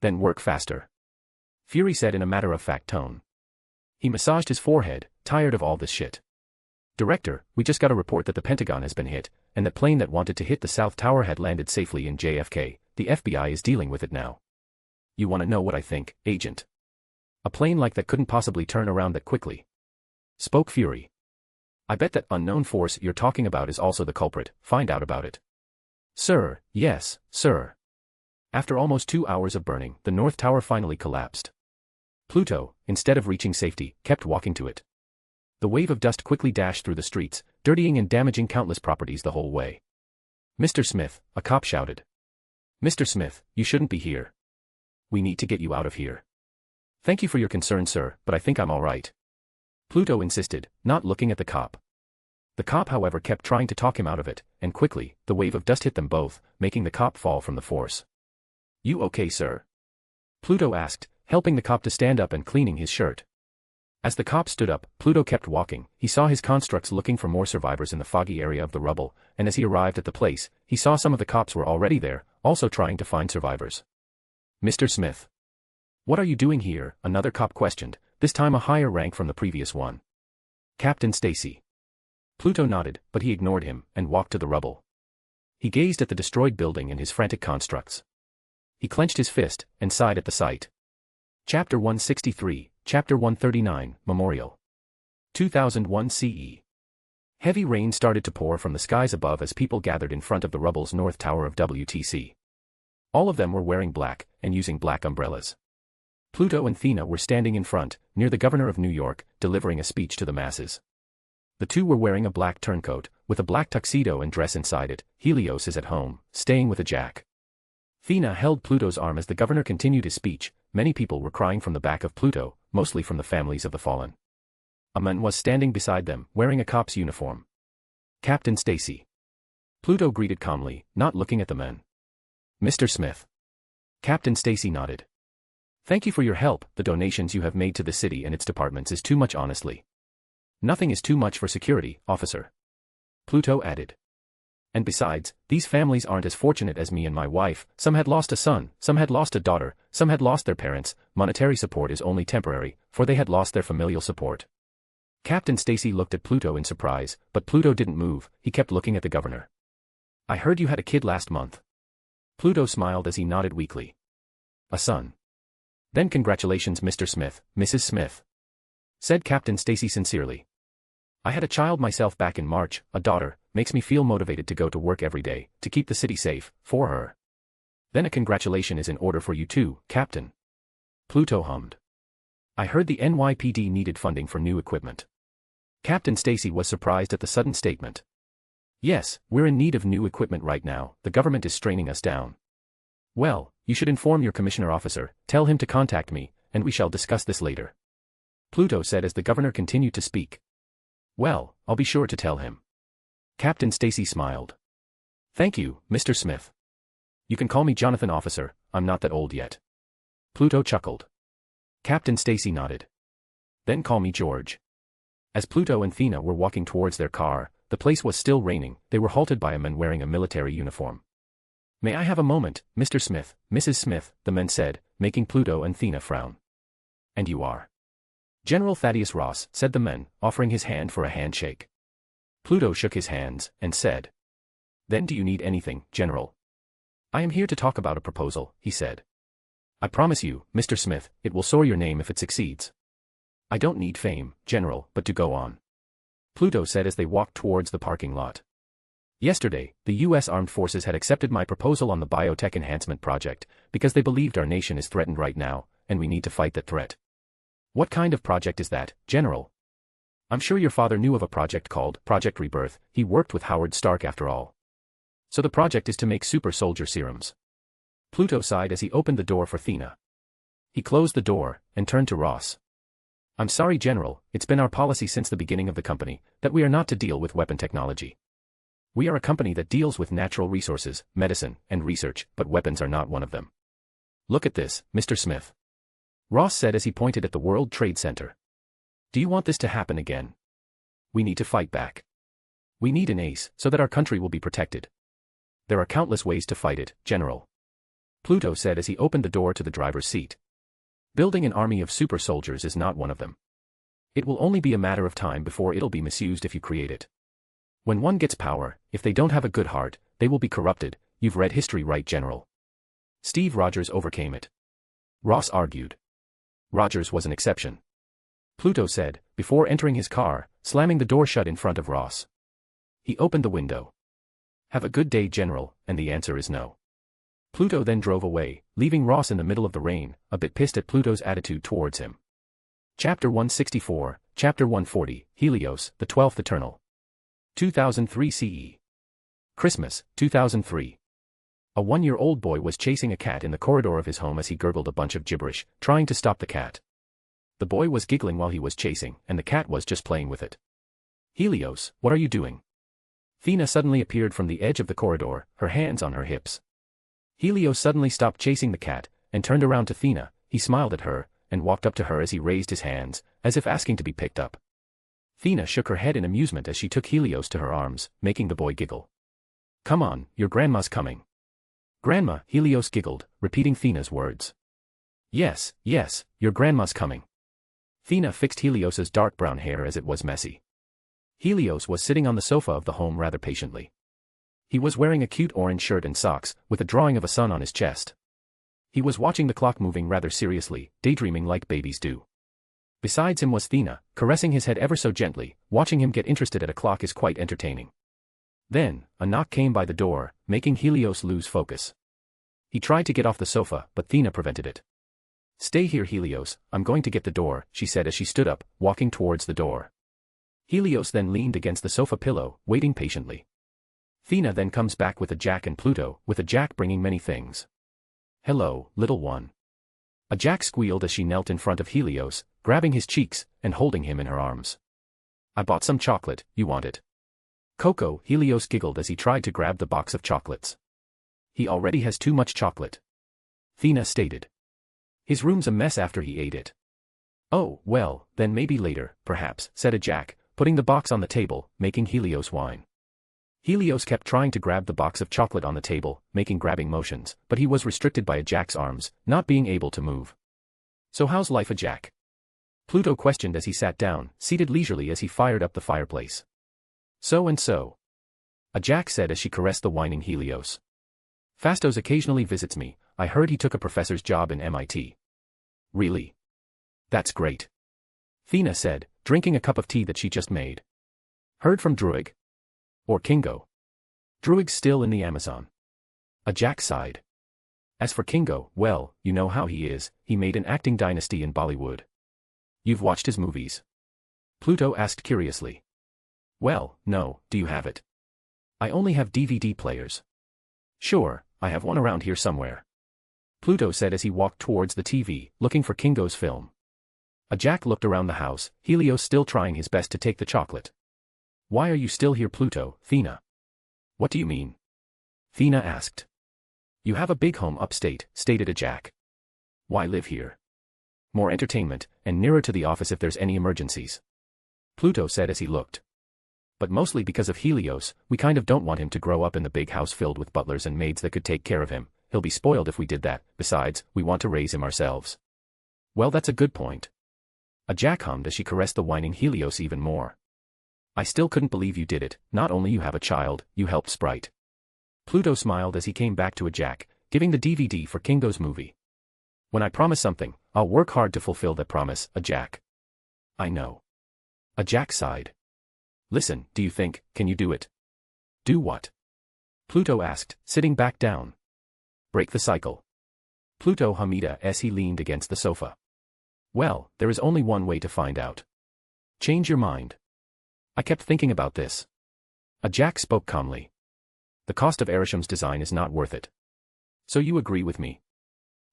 Then work faster. Fury said in a matter-of-fact tone. He massaged his forehead, tired of all this shit. Director, we just got a report that the Pentagon has been hit, and that plane that wanted to hit the South Tower had landed safely in JFK. The FBI is dealing with it now. You want to know what I think, Agent? A plane like that couldn't possibly turn around that quickly. Spoke Fury. I bet that unknown force you're talking about is also the culprit. Find out about it. Sir, yes, sir. After almost 2 hours of burning, the North Tower finally collapsed. Pluto, instead of reaching safety, kept walking to it. The wave of dust quickly dashed through the streets, dirtying and damaging countless properties the whole way. Mr. Smith, a cop shouted. Mr. Smith, you shouldn't be here. We need to get you out of here. Thank you for your concern, sir, but I think I'm all right. Pluto insisted, not looking at the cop. The cop, however, kept trying to talk him out of it, and quickly, the wave of dust hit them both, making the cop fall from the force. You okay, sir? Pluto asked, helping the cop to stand up and cleaning his shirt. As the cop stood up, Pluto kept walking. He saw his constructs looking for more survivors in the foggy area of the rubble, and as he arrived at the place, he saw some of the cops were already there, also trying to find survivors. Mr. Smith. What are you doing here? Another cop questioned, this time a higher rank from the previous one. Captain Stacy. Pluto nodded, but he ignored him, and walked to the rubble. He gazed at the destroyed building and his frantic constructs. He clenched his fist, and sighed at the sight. Chapter 163, Chapter 139, Memorial. 2001 CE. Heavy rain started to pour from the skies above as people gathered in front of the rubble's North Tower of WTC. All of them were wearing black, and using black umbrellas. Pluto and Thea were standing in front, near the governor of New York, delivering a speech to the masses. The two were wearing a black turncoat, with a black tuxedo and dress inside it. Helios is at home, staying with a Jack. Thea held Pluto's arm as the governor continued his speech. Many people were crying from the back of Pluto, mostly from the families of the fallen. A man was standing beside them, wearing a cop's uniform. Captain Stacy. Pluto greeted calmly, not looking at the men. Mr. Smith. Captain Stacy nodded. Thank you for your help. The donations you have made to the city and its departments is too much, honestly. Nothing is too much for security, officer. Pluto added. And besides, these families aren't as fortunate as me and my wife. Some had lost a son, some had lost a daughter, some had lost their parents. Monetary support is only temporary, for they had lost their familial support. Captain Stacy looked at Pluto in surprise, but Pluto didn't move. He kept looking at the governor. I heard you had a kid last month. Pluto smiled as he nodded weakly. A son. Then congratulations, Mr. Smith, Mrs. Smith, said Captain Stacy sincerely. I had a child myself back in March, a daughter. Makes me feel motivated to go to work every day, to keep the city safe, for her. Then a congratulation is in order for you too, Captain. Pluto hummed. I heard the NYPD needed funding for new equipment. Captain Stacy was surprised at the sudden statement. Yes, we're in need of new equipment right now. The government is straining us down. Well, you should inform your commissioner officer, tell him to contact me, and we shall discuss this later. Pluto said as the governor continued to speak. Well, I'll be sure to tell him. Captain Stacy smiled. Thank you, Mr. Smith. You can call me Jonathan, officer. I'm not that old yet. Pluto chuckled. Captain Stacy nodded. Then call me George. As Pluto and Thea were walking towards their car, the place was still raining. They were halted by a man wearing a military uniform. May I have a moment, Mr. Smith, Mrs. Smith, the men said, making Pluto and Thea frown. And you are? General Thaddeus Ross, said the men, offering his hand for a handshake. Pluto shook his hands, and said. Then do you need anything, General? I am here to talk about a proposal, he said. I promise you, Mr. Smith, it will soar your name if it succeeds. I don't need fame, General, but to go on. Pluto said as they walked towards the parking lot. Yesterday, the U.S. Armed Forces had accepted my proposal on the biotech enhancement project, because they believed our nation is threatened right now, and we need to fight that threat. What kind of project is that, General? I'm sure your father knew of a project called Project Rebirth. He worked with Howard Stark after all. So the project is to make super soldier serums. Pluto sighed as he opened the door for Thea. He closed the door, and turned to Ross. I'm sorry, General, it's been our policy since the beginning of the company, that we are not to deal with weapon technology. We are a company that deals with natural resources, medicine, and research, but weapons are not one of them. Look at this, Mr. Smith. Ross said as he pointed at the World Trade Center. Do you want this to happen again? We need to fight back. We need an ace, so that our country will be protected. There are countless ways to fight it, General. Pluto said as he opened the door to the driver's seat. Building an army of super soldiers is not one of them. It will only be a matter of time before it'll be misused if you create it. When one gets power, if they don't have a good heart, they will be corrupted. You've read history, right, General? Steve Rogers overcame it. Ross argued. Rogers was an exception. Pluto said, before entering his car, slamming the door shut in front of Ross. He opened the window. Have a good day, General, and the answer is no. Pluto then drove away, leaving Ross in the middle of the rain, a bit pissed at Pluto's attitude towards him. Chapter 164, Chapter 140, Helios, the 12th Eternal. 2003 CE. Christmas, 2003. A 1-year-old boy was chasing a cat in the corridor of his home as he gurgled a bunch of gibberish, trying to stop the cat. The boy was giggling while he was chasing, and the cat was just playing with it. Helios, what are you doing? Thea suddenly appeared from the edge of the corridor, her hands on her hips. Helios suddenly stopped chasing the cat, and turned around to Thea. He smiled at her, and walked up to her as he raised his hands, as if asking to be picked up. Thea shook her head in amusement as she took Helios to her arms, making the boy giggle. Come on, your grandma's coming. Grandma, Helios giggled, repeating Thea's words. Yes, yes, your grandma's coming. Thea fixed Helios's dark brown hair as it was messy. Helios was sitting on the sofa of the home rather patiently. He was wearing a cute orange shirt and socks, with a drawing of a sun on his chest. He was watching the clock moving rather seriously, daydreaming like babies do. Besides him was Thea, caressing his head ever so gently. Watching him get interested at a clock is quite entertaining. Then, a knock came by the door, making Helios lose focus. He tried to get off the sofa, but Thea prevented it. Stay here, Helios, I'm going to get the door, she said as she stood up, walking towards the door. Helios then leaned against the sofa pillow, waiting patiently. Thea then comes back with a Jack and Pluto, with a Jack bringing many things. Hello, little one. A Jack squealed as she knelt in front of Helios, grabbing his cheeks, and holding him in her arms. I bought some chocolate, you want it? Coco, Helios giggled as he tried to grab the box of chocolates. He already has too much chocolate. Thea stated. His room's a mess after he ate it. Oh, well, then maybe later, perhaps, said Jack, putting the box on the table, making Helios whine. Helios kept trying to grab the box of chocolate on the table, making grabbing motions, but he was restricted by Jack's arms, not being able to move. So how's life, Jack? Pluto questioned as he sat down, seated leisurely as he fired up the fireplace. So and so. Jack said as she caressed the whining Helios. Fastos occasionally visits me. I heard he took a professor's job in MIT. Really? That's great. Thea said, drinking a cup of tea that she just made. Heard from Druig? Or Kingo? Druig's still in the Amazon. Jack sighed. As for Kingo, well, you know how he is, he made an acting dynasty in Bollywood. You've watched his movies? Pluto asked curiously. Well, no, do you have it? I only have DVD players. Sure, I have one around here somewhere. Pluto said as he walked towards the TV, looking for Kingo's film. Jack looked around the house, Helios still trying his best to take the chocolate. Why are you still here, Pluto, Thea? What do you mean? Thea asked. You have a big home upstate, stated Jack. Why live here? More entertainment, and nearer to the office if there's any emergencies. Pluto said as he looked. But mostly because of Helios, we kind of don't want him to grow up in the big house filled with butlers and maids that could take care of him. He'll be spoiled if we did that, besides, we want to raise him ourselves. Well, that's a good point. Jack hummed as she caressed the whining Helios even more. I still couldn't believe you did it, not only you have a child, you helped Sprite. Pluto smiled as he came back to Jack, giving the DVD for Kingo's movie. When I promise something, I'll work hard to fulfill that promise, Jack. I know. Jack sighed. Listen, do you think, can you do it? Do what? Pluto asked, sitting back down. Break the cycle. Pluto hummed as he leaned against the sofa. Well, there is only one way to find out. Change your mind. I kept thinking about this. Jack spoke calmly. The cost of Hiroshim's design is not worth it. So you agree with me?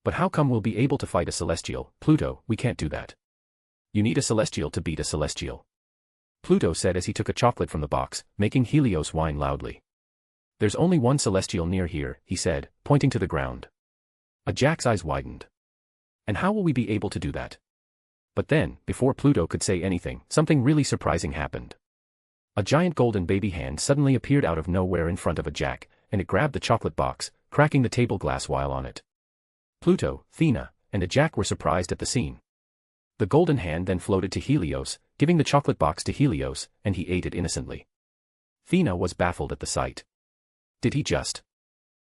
But how come we'll be able to fight a celestial, Pluto? We can't do that. You need a celestial to beat a celestial. Pluto said as he took a chocolate from the box, making Helios whine loudly. There's only one celestial near here, he said, pointing to the ground. Jack's eyes widened. And how will we be able to do that? But then, before Pluto could say anything, something really surprising happened. A giant golden baby hand suddenly appeared out of nowhere in front of Jack, and it grabbed the chocolate box, cracking the table glass while on it. Pluto, Thea, and Jack were surprised at the scene. The golden hand then floated to Helios, giving the chocolate box to Helios, and he ate it innocently. Thea was baffled at the sight. Did he just?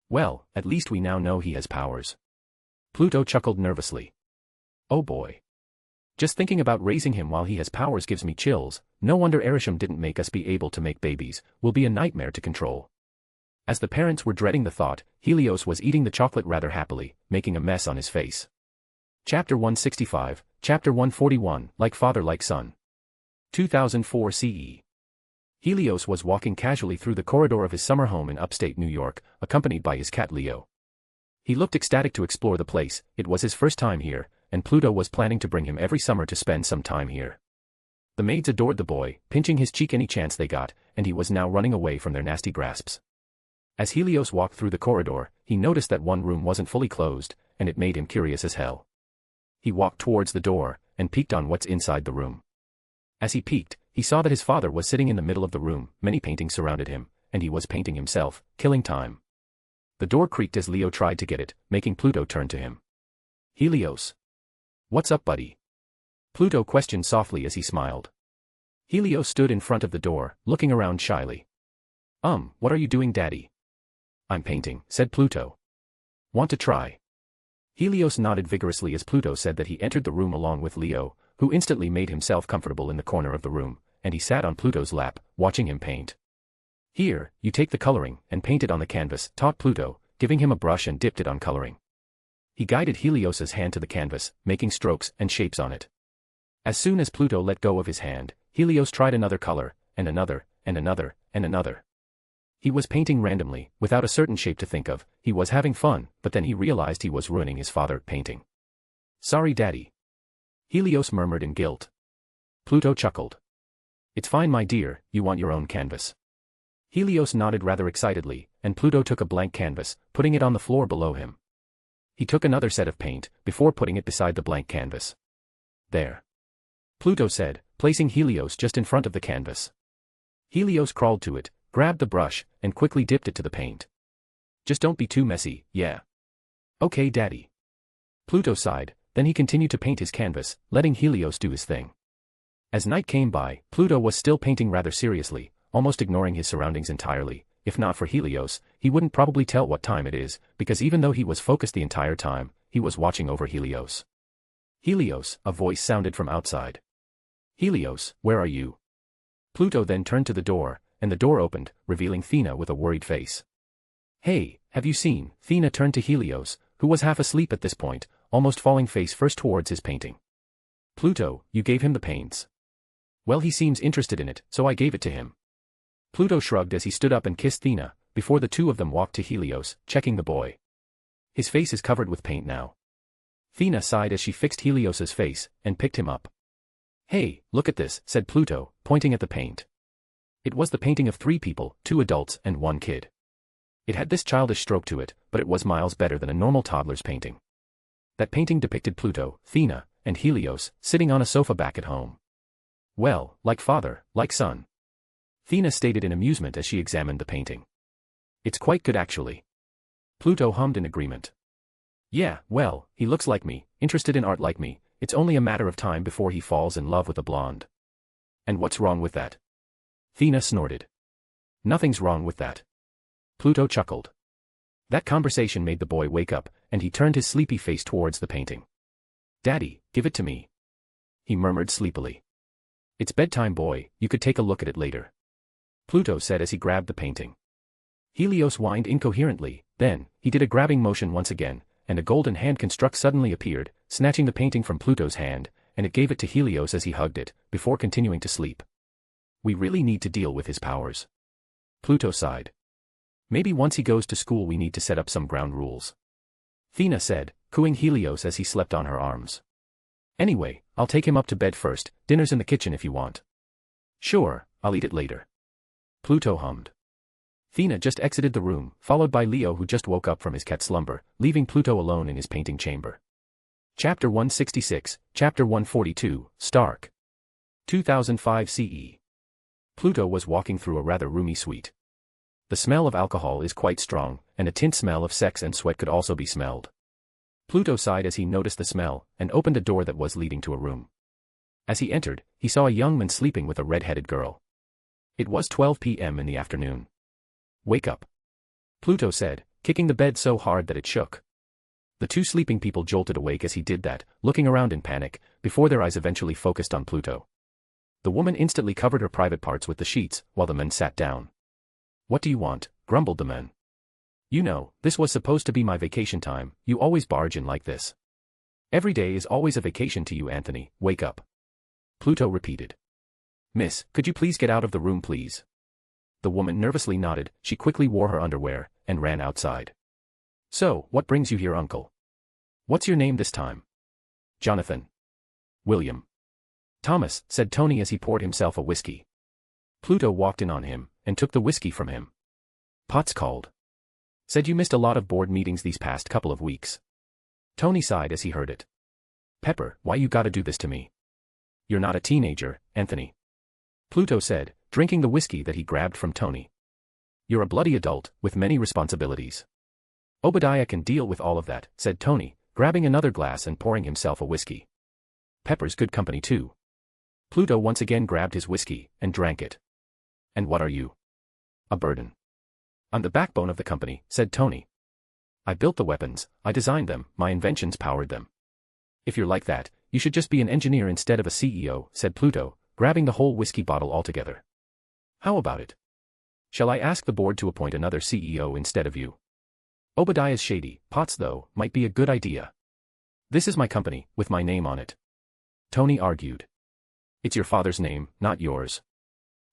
Well, at least we now know he has powers. Pluto chuckled nervously. Oh boy. Just thinking about raising him while he has powers gives me chills. No wonder Hiroshima didn't make us be able to make babies, will be a nightmare to control. As the parents were dreading the thought, Helios was eating the chocolate rather happily, making a mess on his face. Chapter 165, Chapter 141, Like Father Like Son. 2004 CE. Helios was walking casually through the corridor of his summer home in upstate New York, accompanied by his cat Leo. He looked ecstatic to explore the place. It was his first time here, and Pluto was planning to bring him every summer to spend some time here. The maids adored the boy, pinching his cheek any chance they got, and he was now running away from their nasty grasps. As Helios walked through the corridor, he noticed that one room wasn't fully closed, and it made him curious as hell. He walked towards the door, and peeked on what's inside the room. As he peeked, he saw that his father was sitting in the middle of the room, many paintings surrounded him, and he was painting himself, killing time. The door creaked as Leo tried to get it, making Pluto turn to him. Helios. What's up, buddy? Pluto questioned softly as he smiled. Helios stood in front of the door, looking around shyly. What are you doing, Daddy? I'm painting, said Pluto. Want to try? Helios nodded vigorously as Pluto said that he entered the room along with Leo, who instantly made himself comfortable in the corner of the room, and he sat on Pluto's lap, watching him paint. Here, you take the coloring, and paint it on the canvas, taught Pluto, giving him a brush and dipped it on coloring. He guided Helios's hand to the canvas, making strokes and shapes on it. As soon as Pluto let go of his hand, Helios tried another color, and another, and another, and another. He was painting randomly, without a certain shape to think of. He was having fun, but then he realized he was ruining his father painting. Sorry, Daddy. Helios murmured in guilt. Pluto chuckled. It's fine, my dear, you want your own canvas. Helios nodded rather excitedly, and Pluto took a blank canvas, putting it on the floor below him. He took another set of paint, before putting it beside the blank canvas. There. Pluto said, placing Helios just in front of the canvas. Helios crawled to it, grabbed the brush, and quickly dipped it to the paint. Just don't be too messy, yeah. Okay, Daddy. Pluto sighed, then he continued to paint his canvas, letting Helios do his thing. As night came by, Pluto was still painting rather seriously, almost ignoring his surroundings entirely. If not for Helios, he wouldn't probably tell what time it is, because even though he was focused the entire time, he was watching over Helios. Helios, a voice sounded from outside. Helios, where are you? Pluto then turned to the door, and the door opened, revealing Thea with a worried face. Hey, have you seen? Thea turned to Helios, who was half asleep at this point, almost falling face first towards his painting. Pluto, you gave him the paints. Well, he seems interested in it, so I gave it to him. Pluto shrugged as he stood up and kissed Thea, before the two of them walked to Helios, checking the boy. His face is covered with paint now. Thea sighed as she fixed Helios's face, and picked him up. Hey, look at this, said Pluto, pointing at the paint. It was the painting of 3 people, 2 adults and 1 kid. It had this childish stroke to it, but it was miles better than a normal toddler's painting. That painting depicted Pluto, Thea, and Helios, sitting on a sofa back at home. Well, like father, like son. Thea stated in amusement as she examined the painting. It's quite good actually. Pluto hummed in agreement. Yeah, well, he looks like me, interested in art like me, it's only a matter of time before he falls in love with a blonde. And what's wrong with that? Thea snorted. Nothing's wrong with that. Pluto chuckled. That conversation made the boy wake up, and he turned his sleepy face towards the painting. Daddy, give it to me. He murmured sleepily. It's bedtime, boy, you could take a look at it later. Pluto said as he grabbed the painting. Helios whined incoherently, then, he did a grabbing motion once again, and a golden hand construct suddenly appeared, snatching the painting from Pluto's hand, and it gave it to Helios as he hugged it, before continuing to sleep. We really need to deal with his powers. Pluto sighed. Maybe once he goes to school we need to set up some ground rules. Thea said, cooing Helios as he slept on her arms. Anyway, I'll take him up to bed first, dinner's in the kitchen if you want. Sure, I'll eat it later. Pluto hummed. Thea just exited the room, followed by Leo who just woke up from his cat slumber, leaving Pluto alone in his painting chamber. Chapter 166, Chapter 142, Stark. 2005 CE. Pluto was walking through a rather roomy suite. The smell of alcohol is quite strong, and a tint smell of sex and sweat could also be smelled. Pluto sighed as he noticed the smell, and opened a door that was leading to a room. As he entered, he saw a young man sleeping with a red-headed girl. It was 12 p.m. in the afternoon. Wake up. Pluto said, kicking the bed so hard that it shook. The 2 sleeping people jolted awake as he did that, looking around in panic, before their eyes eventually focused on Pluto. The woman instantly covered her private parts with the sheets, while the men sat down. What do you want? Grumbled the men. You know, this was supposed to be my vacation time, you always barge in like this. Every day is always a vacation to you, Anthony, wake up. Pluto repeated. Miss, could you please get out of the room please? The woman nervously nodded, she quickly wore her underwear, and ran outside. So, what brings you here, uncle? What's your name this time? Jonathan. William. Thomas, said Tony as he poured himself a whiskey. Pluto walked in on him, and took the whiskey from him. Potts called. Said you missed a lot of board meetings these past couple of weeks. Tony sighed as he heard it. Pepper, why you gotta do this to me? You're not a teenager, Anthony. Pluto said, drinking the whiskey that he grabbed from Tony. You're a bloody adult, with many responsibilities. Obadiah can deal with all of that, said Tony, grabbing another glass and pouring himself a whiskey. Pepper's good company too. Pluto once again grabbed his whiskey, and drank it. And what are you? A burden. I'm the backbone of the company, said Tony. I built the weapons, I designed them, my inventions powered them. If you're like that, you should just be an engineer instead of a CEO, said Pluto, grabbing the whole whiskey bottle altogether. How about it? Shall I ask the board to appoint another CEO instead of you? Obadiah's shady, Potts though, might be a good idea. This is my company, with my name on it. Tony argued. It's your father's name, not yours.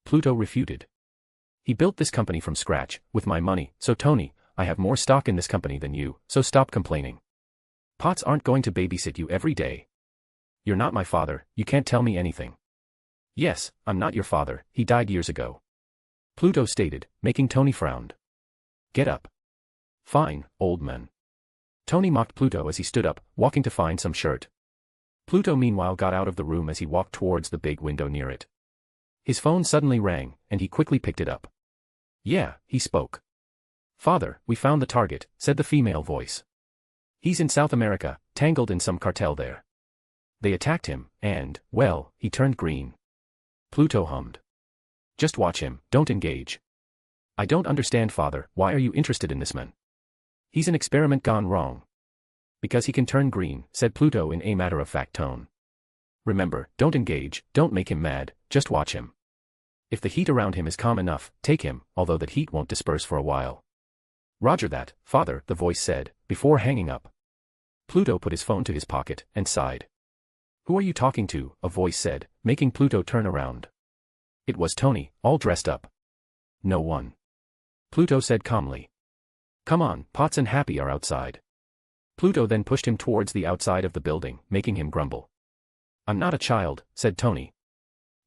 Pluto refuted. He built this company from scratch, with my money, so Tony, I have more stock in this company than you, so stop complaining. Potts aren't going to babysit you every day. You're not my father, you can't tell me anything. Yes, I'm not your father, he died years ago. Pluto stated, making Tony frown. Get up. Fine, old man. Tony mocked Pluto as he stood up, walking to find some shirt. Pluto meanwhile got out of the room as he walked towards the big window near it. His phone suddenly rang, and he quickly picked it up. Yeah, he spoke. Father, we found the target, said the female voice. He's in South America, tangled in some cartel there. They attacked him, and, well, he turned green. Pluto hummed. Just watch him, don't engage. I don't understand, Father, why are you interested in this man? He's an experiment gone wrong. Because he can turn green, said Pluto in a matter-of-fact tone. Remember, don't engage, don't make him mad, just watch him. If the heat around him is calm enough, take him, although that heat won't disperse for a while. Roger that, Father, the voice said, before hanging up. Pluto put his phone to his pocket, and sighed. Who are you talking to? A voice said, making Pluto turn around. It was Tony, all dressed up. No one. Pluto said calmly. Come on, Potts and Happy are outside. Pluto then pushed him towards the outside of the building, making him grumble. I'm not a child, said Tony.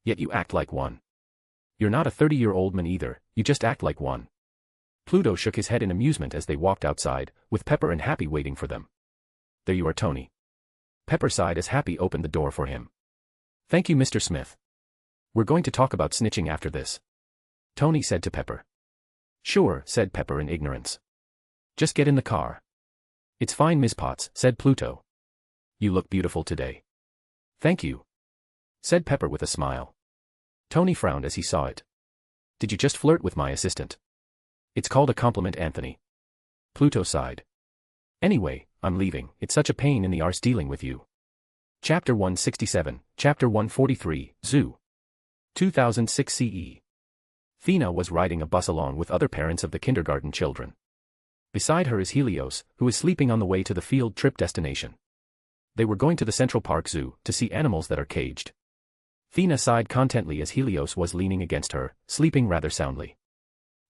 Yet you act like one. You're not a 30-year-old man either, you just act like one. Pluto shook his head in amusement as they walked outside, with Pepper and Happy waiting for them. There you are, Tony. Pepper sighed as Happy opened the door for him. Thank you, Mr. Smith. We're going to talk about snitching after this. Tony said to Pepper. Sure, said Pepper in ignorance. Just get in the car. It's fine, Ms. Potts, said Pluto. You look beautiful today. Thank you, said Pepper with a smile. Tony frowned as he saw it. Did you just flirt with my assistant? It's called a compliment, Anthony. Pluto sighed. Anyway, I'm leaving, it's such a pain in the arse dealing with you. Chapter 167, Chapter 143, Zoo. 2006 CE. Thea was riding a bus along with other parents of the kindergarten children. Beside her is Helios, who is sleeping on the way to the field trip destination. They were going to the Central Park Zoo to see animals that are caged. Thea sighed contentedly as Helios was leaning against her, sleeping rather soundly.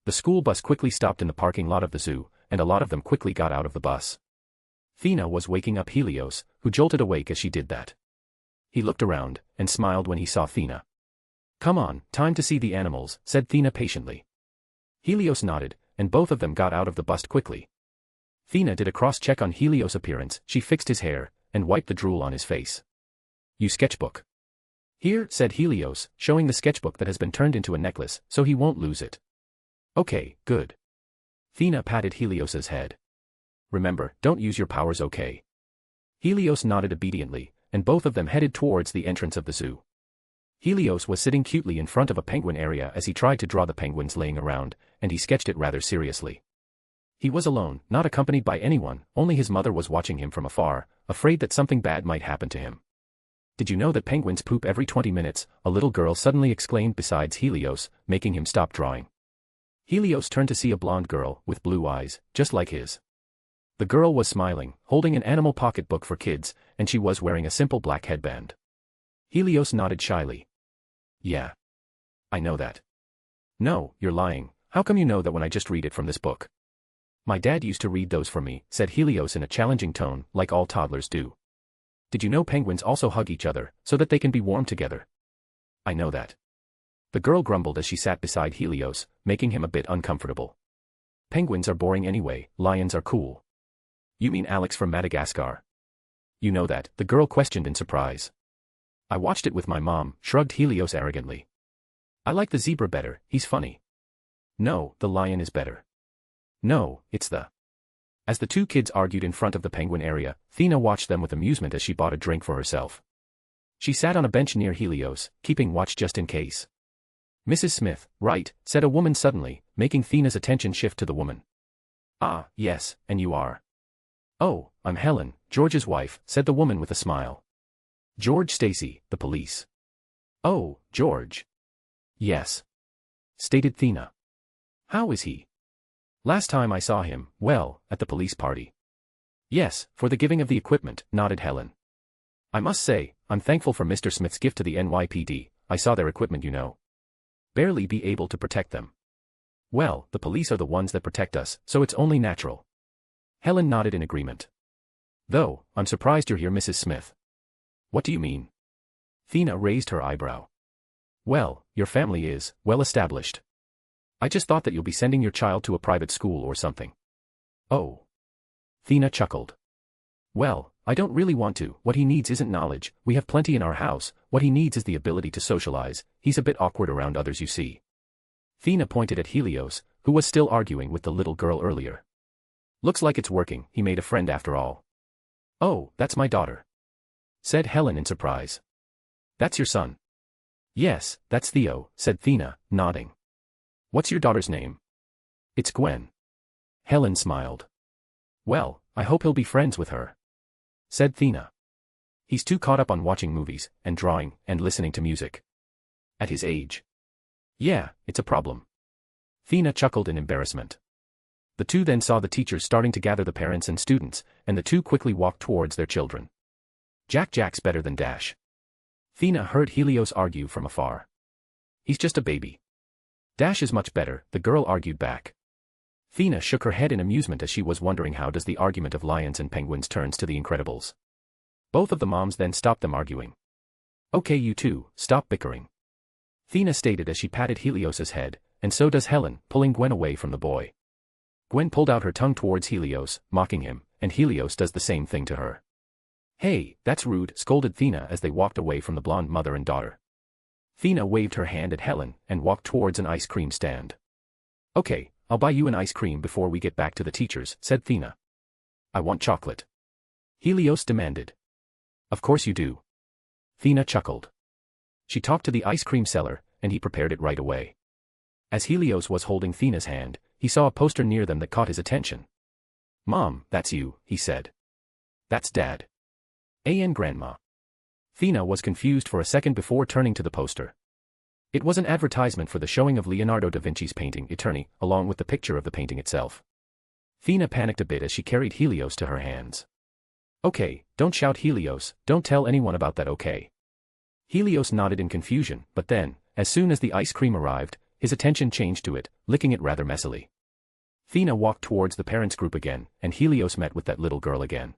The school bus quickly stopped in the parking lot of the zoo, and a lot of them quickly got out of the bus. Thea was waking up Helios, who jolted awake as she did that. He looked around, and smiled when he saw Thea. Come on, time to see the animals, said Thea patiently. Helios nodded, and both of them got out of the bus quickly. Thea did a cross-check on Helios' appearance, she fixed his hair, and wiped the drool on his face. You sketchbook. Here, said Helios, showing the sketchbook that has been turned into a necklace, so he won't lose it. Okay, good. Thea patted Helios' head. Remember, don't use your powers, okay? Helios nodded obediently, and both of them headed towards the entrance of the zoo. Helios was sitting cutely in front of a penguin area as he tried to draw the penguins laying around, and he sketched it rather seriously. He was alone, not accompanied by anyone, only his mother was watching him from afar, afraid that something bad might happen to him. Did you know that penguins poop every 20 minutes? A little girl suddenly exclaimed besides Helios, making him stop drawing. Helios turned to see a blonde girl, with blue eyes, just like his. The girl was smiling, holding an animal pocketbook for kids, and she was wearing a simple black headband. Helios nodded shyly. Yeah. I know that. No, you're lying, how come you know that when I just read it from this book? My dad used to read those for me, said Helios in a challenging tone, like all toddlers do. Did you know penguins also hug each other, so that they can be warm together? I know that. The girl grumbled as she sat beside Helios, making him a bit uncomfortable. Penguins are boring anyway, lions are cool. You mean Alex from Madagascar? You know that, the girl questioned in surprise. I watched it with my mom, shrugged Helios arrogantly. I like the zebra better, he's funny. No, the lion is better. No, it's the... As the two kids argued in front of the penguin area, Thea watched them with amusement as she bought a drink for herself. She sat on a bench near Helios, keeping watch just in case. Mrs. Smith, right, said a woman suddenly, making Thea's attention shift to the woman. Ah, yes, and you are. Oh, I'm Helen, George's wife, said the woman with a smile. George Stacy, the police. Oh, George. Yes. Stated Thea. How is he? Last time I saw him, well, at the police party. Yes, for the giving of the equipment, nodded Helen. I must say, I'm thankful for Mr. Smith's gift to the NYPD, I saw their equipment, you know. Barely be able to protect them. Well, the police are the ones that protect us, so it's only natural. Helen nodded in agreement. Though, I'm surprised you're here, Mrs. Smith. What do you mean? Thea raised her eyebrow. Well, your family is, well established. I just thought that you'll be sending your child to a private school or something. Oh. Thea chuckled. Well, I don't really want to. What he needs isn't knowledge, we have plenty in our house, what he needs is the ability to socialize, he's a bit awkward around others you see. Thea pointed at Helios, who was still arguing with the little girl earlier. Looks like it's working, he made a friend after all. Oh, that's my daughter, said Helen in surprise. That's your son? Yes, that's Theo, said Thea, nodding. What's your daughter's name? It's Gwen. Helen smiled. Well, I hope he'll be friends with her, said Thea. He's too caught up on watching movies, and drawing, and listening to music. At his age. Yeah, it's a problem. Thea chuckled in embarrassment. The two then saw the teachers starting to gather the parents and students, and the two quickly walked towards their children. Jack's better than Dash. Thea heard Helios argue from afar. He's just a baby. Dash is much better, the girl argued back. Thea shook her head in amusement as she was wondering how does the argument of lions and penguins turns to the Incredibles. Both of the moms then stopped them arguing. Okay you two, stop bickering, Thea stated as she patted Helios's head, and so does Helen, pulling Gwen away from the boy. Gwen pulled out her tongue towards Helios, mocking him, and Helios does the same thing to her. Hey, that's rude, scolded Thea as they walked away from the blonde mother and daughter. Thea waved her hand at Helen and walked towards an ice cream stand. Okay, I'll buy you an ice cream before we get back to the teachers, said Thea. I want chocolate, Helios demanded. Of course you do. Thea chuckled. She talked to the ice cream seller, and he prepared it right away. As Helios was holding Thea's hand, he saw a poster near them that caught his attention. Mom, that's you, he said. That's Dad. And Grandma. Thea was confused for a second before turning to the poster. It was an advertisement for the showing of Leonardo da Vinci's painting Eternity, along with the picture of the painting itself. Thea panicked a bit as she carried Helios to her hands. Okay, don't shout Helios, don't tell anyone about that okay? Helios nodded in confusion, but then, as soon as the ice cream arrived, his attention changed to it, licking it rather messily. Thea walked towards the parents' group again, and Helios met with that little girl again.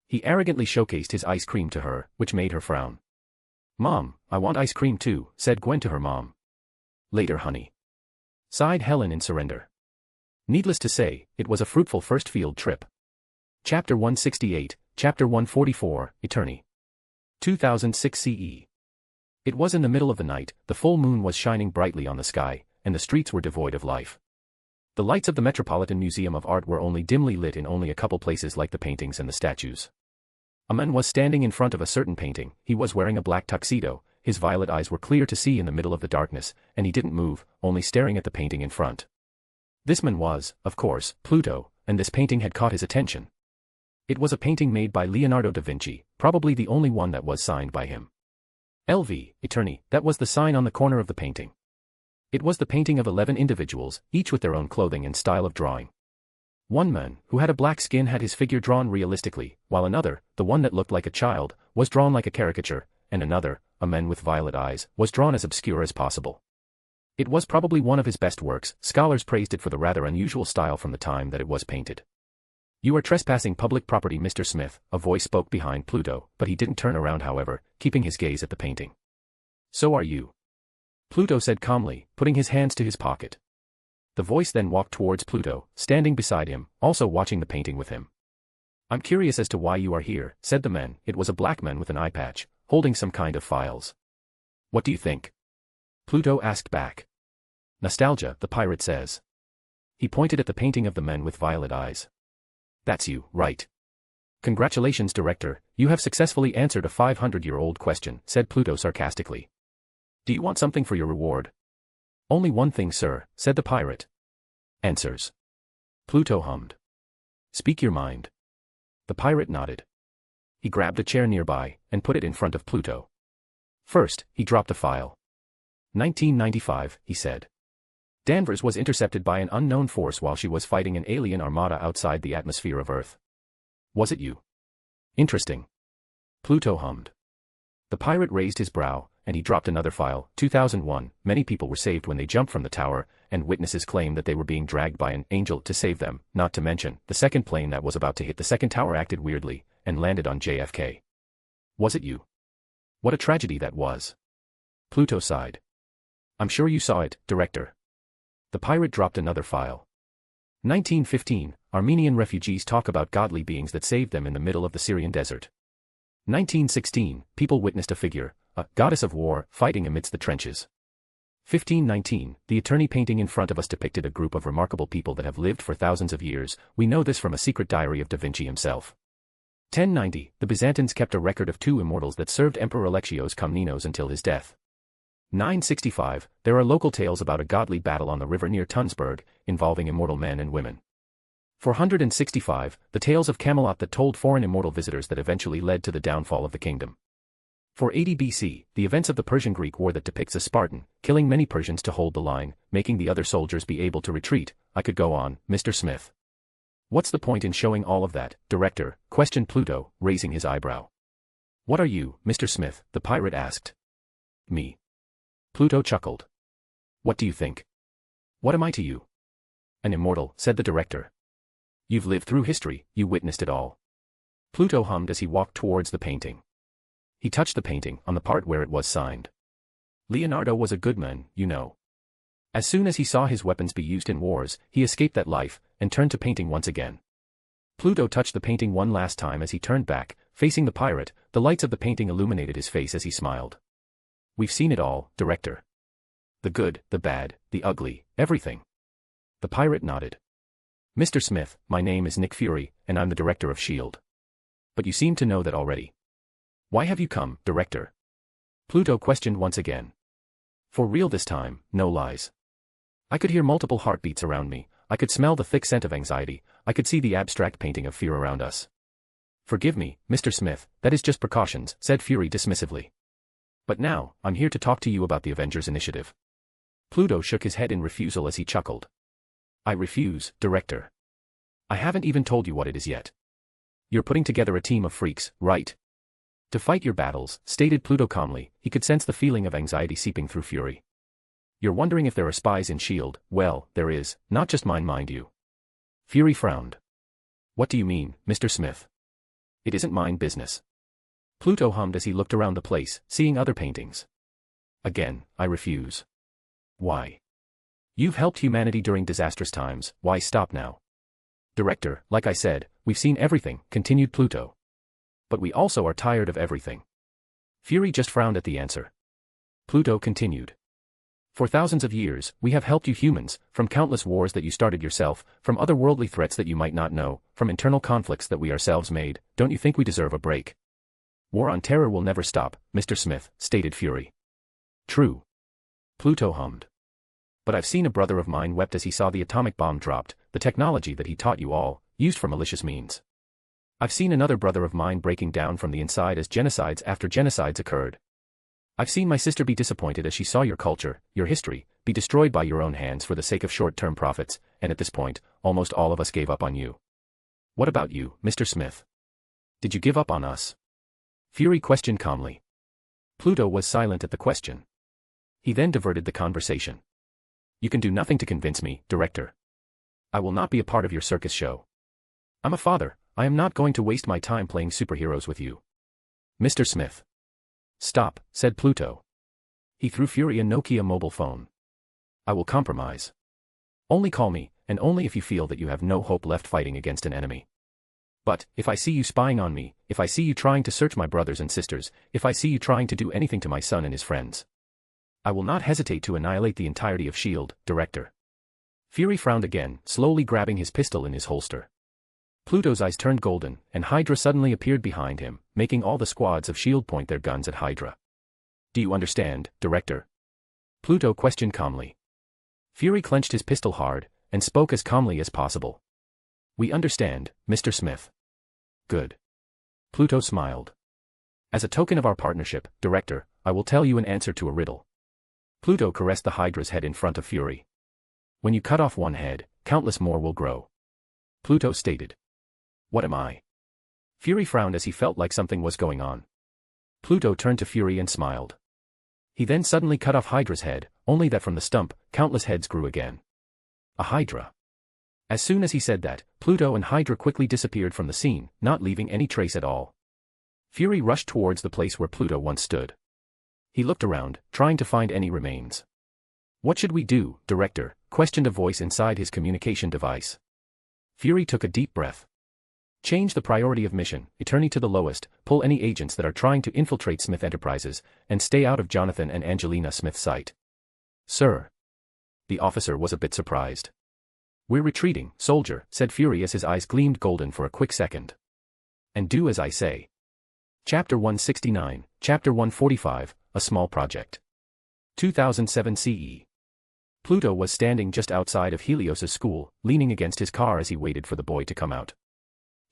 He arrogantly showcased his ice cream to her, which made her frown. Mom, I want ice cream too, said Gwen to her mom. Later honey, sighed Helen in surrender. Needless to say, it was a fruitful first field trip. Chapter 168, Chapter 144, Eternity. 2006 CE. It was in the middle of the night, the full moon was shining brightly on the sky, and the streets were devoid of life. The lights of the Metropolitan Museum of Art were only dimly lit in only a couple places like the paintings and the statues. A man was standing in front of a certain painting, he was wearing a black tuxedo, his violet eyes were clear to see in the middle of the darkness, and he didn't move, only staring at the painting in front. This man was, of course, Pluto, and this painting had caught his attention. It was a painting made by Leonardo da Vinci, probably the only one that was signed by him. LV, Eternity, that was the sign on the corner of the painting. It was the painting of 11 individuals, each with their own clothing and style of drawing. One man, who had a black skin, had his figure drawn realistically, while another, the one that looked like a child, was drawn like a caricature, and another, a man with violet eyes, was drawn as obscure as possible. It was probably one of his best works, scholars praised it for the rather unusual style from the time that it was painted. You are trespassing public property, Mr. Smith, a voice spoke behind Pluto, but he didn't turn around however, keeping his gaze at the painting. So are you, Pluto said calmly, putting his hands to his pocket. The voice then walked towards Pluto, standing beside him, also watching the painting with him. I'm curious as to why you are here, said the man. It was a black man with an eye patch, holding some kind of files. What do you think? Pluto asked back. Nostalgia, the pirate says. He pointed at the painting of the man with violet eyes. That's you, right? Congratulations, director, you have successfully answered a 500-year-old question, said Pluto sarcastically. Do you want something for your reward? Only one thing, sir, said the pirate. Answers. Pluto hummed. Speak your mind. The pirate nodded. He grabbed a chair nearby, and put it in front of Pluto. First, he dropped a file. 1995, he said. Danvers was intercepted by an unknown force while she was fighting an alien armada outside the atmosphere of Earth. Was it you? Interesting. Pluto hummed. The pirate raised his brow, and he dropped another file. 2001, many people were saved when they jumped from the tower, and witnesses claim that they were being dragged by an angel to save them, not to mention, the second plane that was about to hit the second tower acted weirdly, and landed on JFK. Was it you? What a tragedy that was. Pluto sighed. I'm sure you saw it, director. The pirate dropped another file. 1915, Armenian refugees talk about godly beings that saved them in the middle of the Syrian desert. 1916, people witnessed a figure, a goddess of war, fighting amidst the trenches. 1519, the attorney painting in front of us depicted a group of remarkable people that have lived for thousands of years. We know this from a secret diary of Da Vinci himself. 1090, the Byzantines kept a record of 2 immortals that served Emperor Alexios Komnenos until his death. 965, there are local tales about a godly battle on the river near Tunsberg, involving immortal men and women. 465, the tales of Camelot that told foreign immortal visitors that eventually led to the downfall of the kingdom. 480 BC, the events of the Persian-Greek War that depicts a Spartan, killing many Persians to hold the line, making the other soldiers be able to retreat. I could go on, Mr. Smith. What's the point in showing all of that, Director? Questioned Pluto, raising his eyebrow. What are you, Mr. Smith? The pirate asked. Me. Pluto chuckled. What do you think? What am I to you? An immortal, said the director. You've lived through history, you witnessed it all. Pluto hummed as he walked towards the painting. He touched the painting on the part where it was signed. Leonardo was a good man, you know. As soon as he saw his weapons be used in wars, he escaped that life, and turned to painting once again. Pluto touched the painting one last time as he turned back, facing the pirate. The lights of the painting illuminated his face as he smiled. We've seen it all, Director. The good, the bad, the ugly, everything. The pirate nodded. Mr. Smith, my name is Nick Fury, and I'm the director of S.H.I.E.L.D. But you seem to know that already. Why have you come, Director? Pluto questioned once again. For real this time, no lies. I could hear multiple heartbeats around me, I could smell the thick scent of anxiety, I could see the abstract painting of fear around us. Forgive me, Mr. Smith, that is just precautions, said Fury dismissively. But now, I'm here to talk to you about the Avengers initiative. Pluto shook his head in refusal as he chuckled. I refuse, Director. I haven't even told you what it is yet. You're putting together a team of freaks, right? To fight your battles, stated Pluto calmly. He could sense the feeling of anxiety seeping through Fury. You're wondering if there are spies in S.H.I.E.L.D. Well, there is, not just mine, mind you. Fury frowned. What do you mean, Mr. Smith? It isn't mine business. Pluto hummed as he looked around the place, seeing other paintings. Again, I refuse. Why? You've helped humanity during disastrous times, why stop now? Director, like I said, we've seen everything, continued Pluto. But we also are tired of everything. Fury just frowned at the answer. Pluto continued. For thousands of years, we have helped you humans, from countless wars that you started yourself, from otherworldly threats that you might not know, from internal conflicts that we ourselves made. Don't you think we deserve a break? War on terror will never stop, Mr. Smith, stated Fury. True. Pluto hummed. But I've seen a brother of mine wept as he saw the atomic bomb dropped, the technology that he taught you all, used for malicious means. I've seen another brother of mine breaking down from the inside as genocides after genocides occurred. I've seen my sister be disappointed as she saw your culture, your history, be destroyed by your own hands for the sake of short-term profits, and at this point, almost all of us gave up on you. What about you, Mr. Smith? Did you give up on us? Fury questioned calmly. Pluto was silent at the question. He then diverted the conversation. You can do nothing to convince me, Director. I will not be a part of your circus show. I'm a father, I am not going to waste my time playing superheroes with you. Mr. Smith. Stop, said Pluto. He threw Fury a Nokia mobile phone. I will compromise. Only call me, and only if you feel that you have no hope left fighting against an enemy. But, if I see you spying on me, if I see you trying to search my brothers and sisters, if I see you trying to do anything to my son and his friends, I will not hesitate to annihilate the entirety of S.H.I.E.L.D., Director. Fury frowned again, slowly grabbing his pistol in his holster. Pluto's eyes turned golden, and Hydra suddenly appeared behind him, making all the squads of S.H.I.E.L.D. point their guns at Hydra. Do you understand, Director? Pluto questioned calmly. Fury clenched his pistol hard, and spoke as calmly as possible. We understand, Mr. Smith. Good. Pluto smiled. As a token of our partnership, Director, I will tell you an answer to a riddle. Pluto caressed the Hydra's head in front of Fury. When you cut off one head, countless more will grow. Pluto stated. What am I? Fury frowned as he felt like something was going on. Pluto turned to Fury and smiled. He then suddenly cut off Hydra's head, only that from the stump, countless heads grew again. A Hydra. As soon as he said that, Pluto and Hydra quickly disappeared from the scene, not leaving any trace at all. Fury rushed towards the place where Pluto once stood. He looked around, trying to find any remains. What should we do, Director? questioned a voice inside his communication device. Fury took a deep breath. Change the priority of mission, eternity to the lowest, pull any agents that are trying to infiltrate Smith Enterprises, and stay out of Jonathan and Angelina Smith's sight. Sir. The officer was a bit surprised. We're retreating, soldier, said Fury as his eyes gleamed golden for a quick second. And do as I say. Chapter 169, Chapter 145, A Small Project. 2007 CE. Pluto was standing just outside of Helios' school, leaning against his car as he waited for the boy to come out.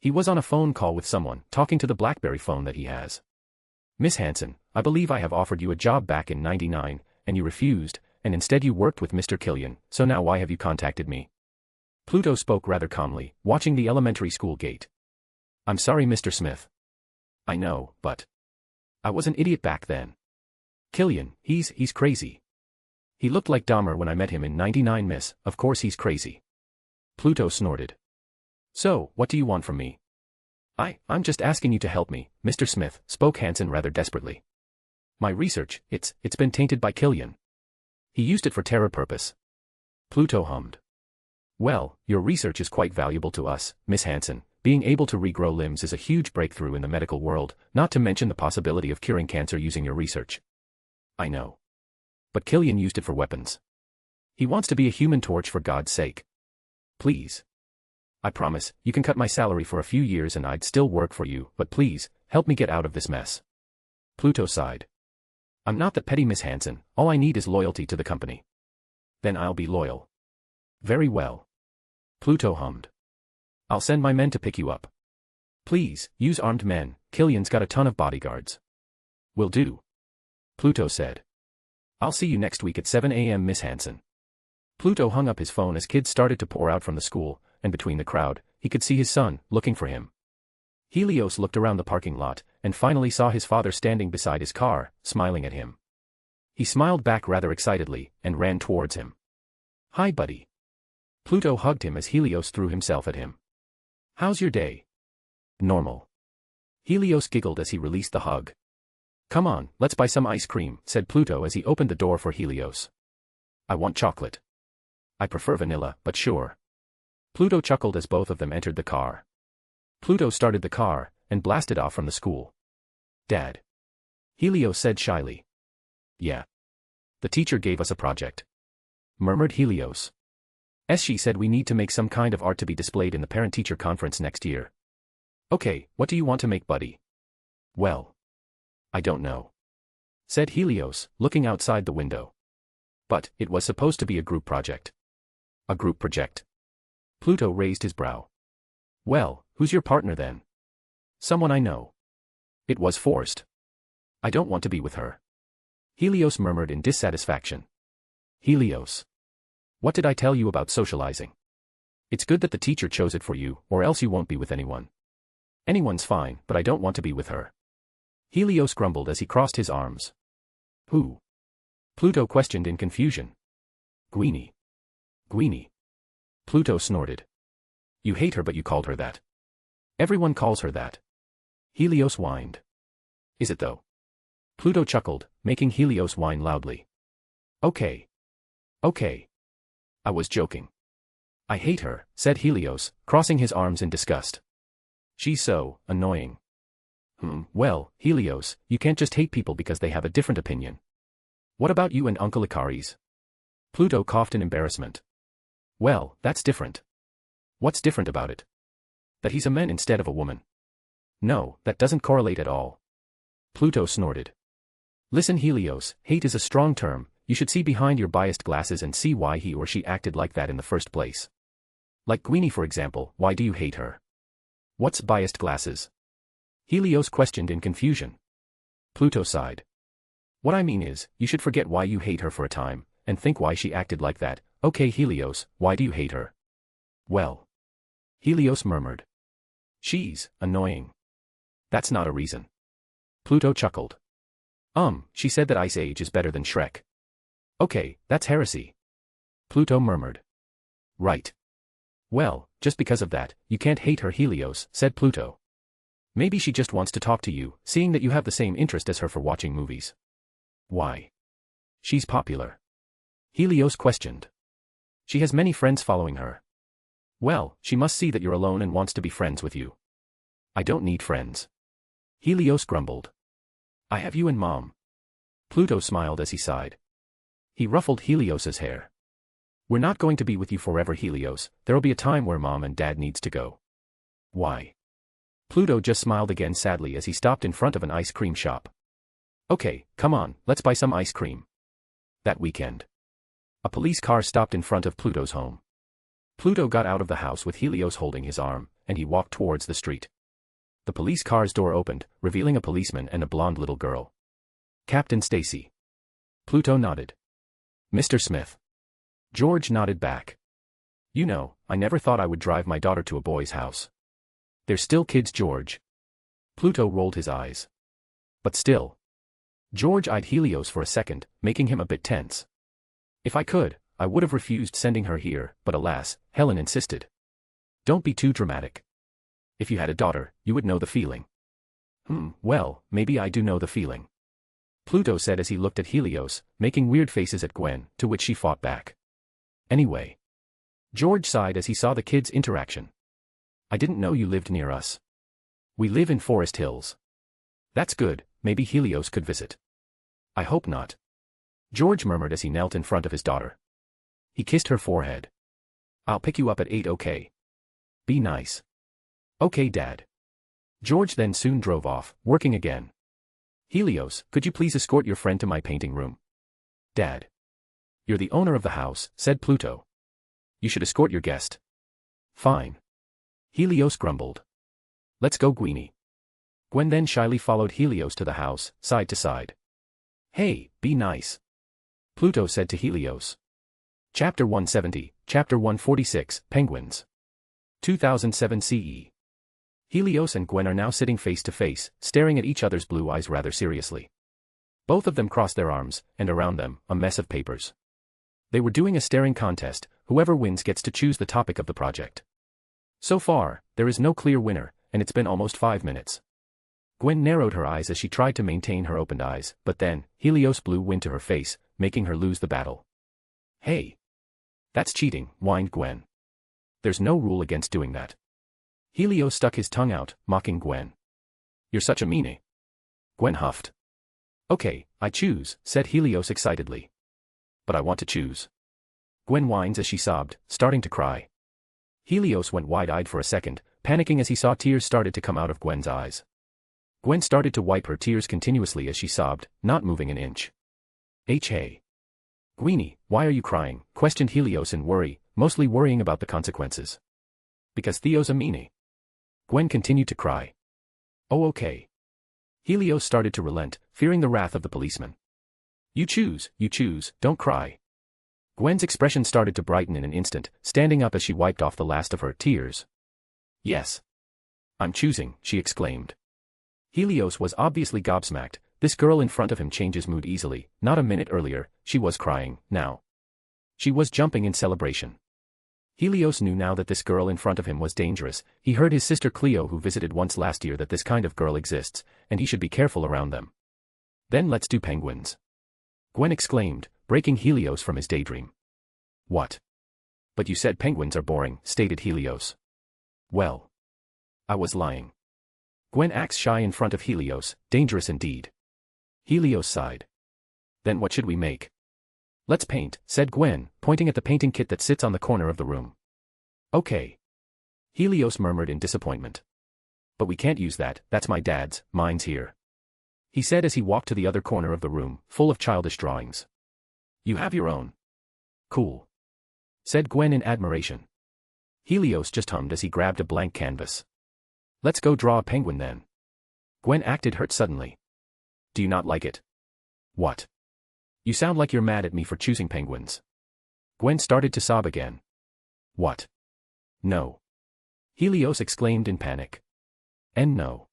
He was on a phone call with someone, talking to the BlackBerry phone that he has. Miss Hansen, I believe I have offered you a job back in '99, and you refused, and instead you worked with Mr. Killian, so now why have you contacted me? Pluto spoke rather calmly, watching the elementary school gate. I'm sorry, Mr. Smith. I know, but I was an idiot back then. Killian, he's crazy. He looked like Dahmer when I met him in '99, miss, of course he's crazy. Pluto snorted. So, what do you want from me? I'm just asking you to help me, Mr. Smith, spoke Hansen rather desperately. My research, it's been tainted by Killian. He used it for terror purpose. Pluto hummed. Well, your research is quite valuable to us, Miss Hansen. Being able to regrow limbs is a huge breakthrough in the medical world, not to mention the possibility of curing cancer using your research. I know. But Killian used it for weapons. He wants to be a human torch for God's sake. Please. I promise, you can cut my salary for a few years and I'd still work for you, but please, help me get out of this mess. Pluto sighed. I'm not that petty, Miss Hansen, all I need is loyalty to the company. Then I'll be loyal. Very well. Pluto hummed. I'll send my men to pick you up. Please, use armed men, Killian's got a ton of bodyguards. Will do. Pluto said. I'll see you next week at 7 a.m. Miss Hansen. Pluto hung up his phone as kids started to pour out from the school, and between the crowd, he could see his son, looking for him. Helios looked around the parking lot, and finally saw his father standing beside his car, smiling at him. He smiled back rather excitedly, and ran towards him. Hi, buddy. Pluto hugged him as Helios threw himself at him. How's your day? Normal. Helios giggled as he released the hug. Come on, let's buy some ice cream, said Pluto as he opened the door for Helios. I want chocolate. I prefer vanilla, but sure. Pluto chuckled as both of them entered the car. Pluto started the car, and blasted off from the school. Dad. Helios said shyly. Yeah. The teacher gave us a project. Murmured Helios. She said we need to make some kind of art to be displayed in the parent-teacher conference next year. Okay, what do you want to make, buddy? Well. I don't know. Said Helios, looking outside the window. But, it was supposed to be a group project. A group project. Pluto raised his brow. Well, who's your partner then? Someone I know. It was forced. I don't want to be with her. Helios murmured in dissatisfaction. Helios. What did I tell you about socializing? It's good that the teacher chose it for you, or else you won't be with anyone. Anyone's fine, but I don't want to be with her. Helios grumbled as he crossed his arms. Who? Pluto questioned in confusion. Queenie. Queenie. Pluto snorted. You hate her but you called her that. Everyone calls her that. Helios whined. Is it though? Pluto chuckled, making Helios whine loudly. Okay. Okay. I was joking. I hate her, said Helios, crossing his arms in disgust. She's so annoying. Well, Helios, you can't just hate people because they have a different opinion. What about you and Uncle Icaris? Pluto coughed in embarrassment. Well, that's different. What's different about it? That he's a man instead of a woman. No, that doesn't correlate at all. Pluto snorted. Listen, Helios, hate is a strong term, you should see behind your biased glasses and see why he or she acted like that in the first place. Like Queenie, for example, why do you hate her? What's biased glasses? Helios questioned in confusion. Pluto sighed. What I mean is, you should forget why you hate her for a time, and think why she acted like that. Okay, Helios, why do you hate her? Well. Helios murmured. She's annoying. That's not a reason. Pluto chuckled. She said that Ice Age is better than Shrek. Okay, that's heresy. Pluto murmured. Right. Well, just because of that, you can't hate her, Helios, said Pluto. Maybe she just wants to talk to you, seeing that you have the same interest as her for watching movies. Why? She's popular. Helios questioned. She has many friends following her. Well, she must see that you're alone and wants to be friends with you. I don't need friends. Helios grumbled. I have you and Mom. Pluto smiled as he sighed. He ruffled Helios's hair. We're not going to be with you forever, Helios. There'll be a time where Mom and Dad needs to go. Why? Pluto just smiled again sadly as he stopped in front of an ice cream shop. Okay, come on, let's buy some ice cream. That weekend. A police car stopped in front of Pluto's home. Pluto got out of the house with Helios holding his arm, and he walked towards the street. The police car's door opened, revealing a policeman and a blonde little girl. Captain Stacy. Pluto nodded. Mr. Smith. George nodded back. You know, I never thought I would drive my daughter to a boy's house. They're still kids, George. Pluto rolled his eyes. But still. George eyed Helios for a second, making him a bit tense. If I could, I would have refused sending her here, but alas, Helen insisted. Don't be too dramatic. If you had a daughter, you would know the feeling. Well, maybe I do know the feeling. Pluto said as he looked at Helios, making weird faces at Gwen, to which she fought back. Anyway. George sighed as he saw the kids' interaction. I didn't know you lived near us. We live in Forest Hills. That's good, maybe Helios could visit. I hope not. George murmured as he knelt in front of his daughter. He kissed her forehead. I'll pick you up at 8, okay? Be nice. Okay, Dad. George then soon drove off, working again. Helios, could you please escort your friend to my painting room? Dad. You're the owner of the house, said Pluto. You should escort your guest. Fine. Helios grumbled. Let's go, Gweenie. Gwen then shyly followed Helios to the house, side to side. Hey, be nice. Pluto said to Helios. Chapter 170, Chapter 146, Penguins. 2007 CE. Helios and Gwen are now sitting face to face, staring at each other's blue eyes rather seriously. Both of them crossed their arms, and around them, a mess of papers. They were doing a staring contest, whoever wins gets to choose the topic of the project. So far, there is no clear winner, and it's been almost 5 minutes. Gwen narrowed her eyes as she tried to maintain her opened eyes, but then, Helios blew wind to her face, making her lose the battle. Hey! That's cheating, whined Gwen. There's no rule against doing that. Helios stuck his tongue out, mocking Gwen. You're such a meanie. Gwen huffed. Okay, I choose, said Helios excitedly. But I want to choose. Gwen whines as she sobbed, starting to cry. Helios went wide-eyed for a second, panicking as he saw tears started to come out of Gwen's eyes. Gwen started to wipe her tears continuously as she sobbed, not moving an inch. Hey. Gweenie, why are you crying? Questioned Helios in worry, mostly worrying about the consequences. Because Theo's a meanie. Gwen continued to cry. Oh, okay. Helios started to relent, fearing the wrath of the policeman. You choose, don't cry. Gwen's expression started to brighten in an instant, standing up as she wiped off the last of her tears. Yes. I'm choosing, she exclaimed. Helios was obviously gobsmacked. This girl in front of him changes mood easily. Not a minute earlier, she was crying, now. She was jumping in celebration. Helios knew now that this girl in front of him was dangerous. He heard his sister Cleo, who visited once last year, that this kind of girl exists, and he should be careful around them. Then let's do penguins. Gwen exclaimed, breaking Helios from his daydream. What? But you said penguins are boring, stated Helios. Well. I was lying. Gwen acts shy in front of Helios, dangerous indeed. Helios sighed. Then what should we make? Let's paint, said Gwen, pointing at the painting kit that sits on the corner of the room. Okay. Helios murmured in disappointment. But we can't use that, that's my dad's, mine's here. He said as he walked to the other corner of the room, full of childish drawings. You have your own. Cool. Said Gwen in admiration. Helios just hummed as he grabbed a blank canvas. Let's go draw a penguin then. Gwen acted hurt suddenly. Do you not like it? What? You sound like you're mad at me for choosing penguins. Gwen started to sob again. What? No. Helios exclaimed in panic. And no.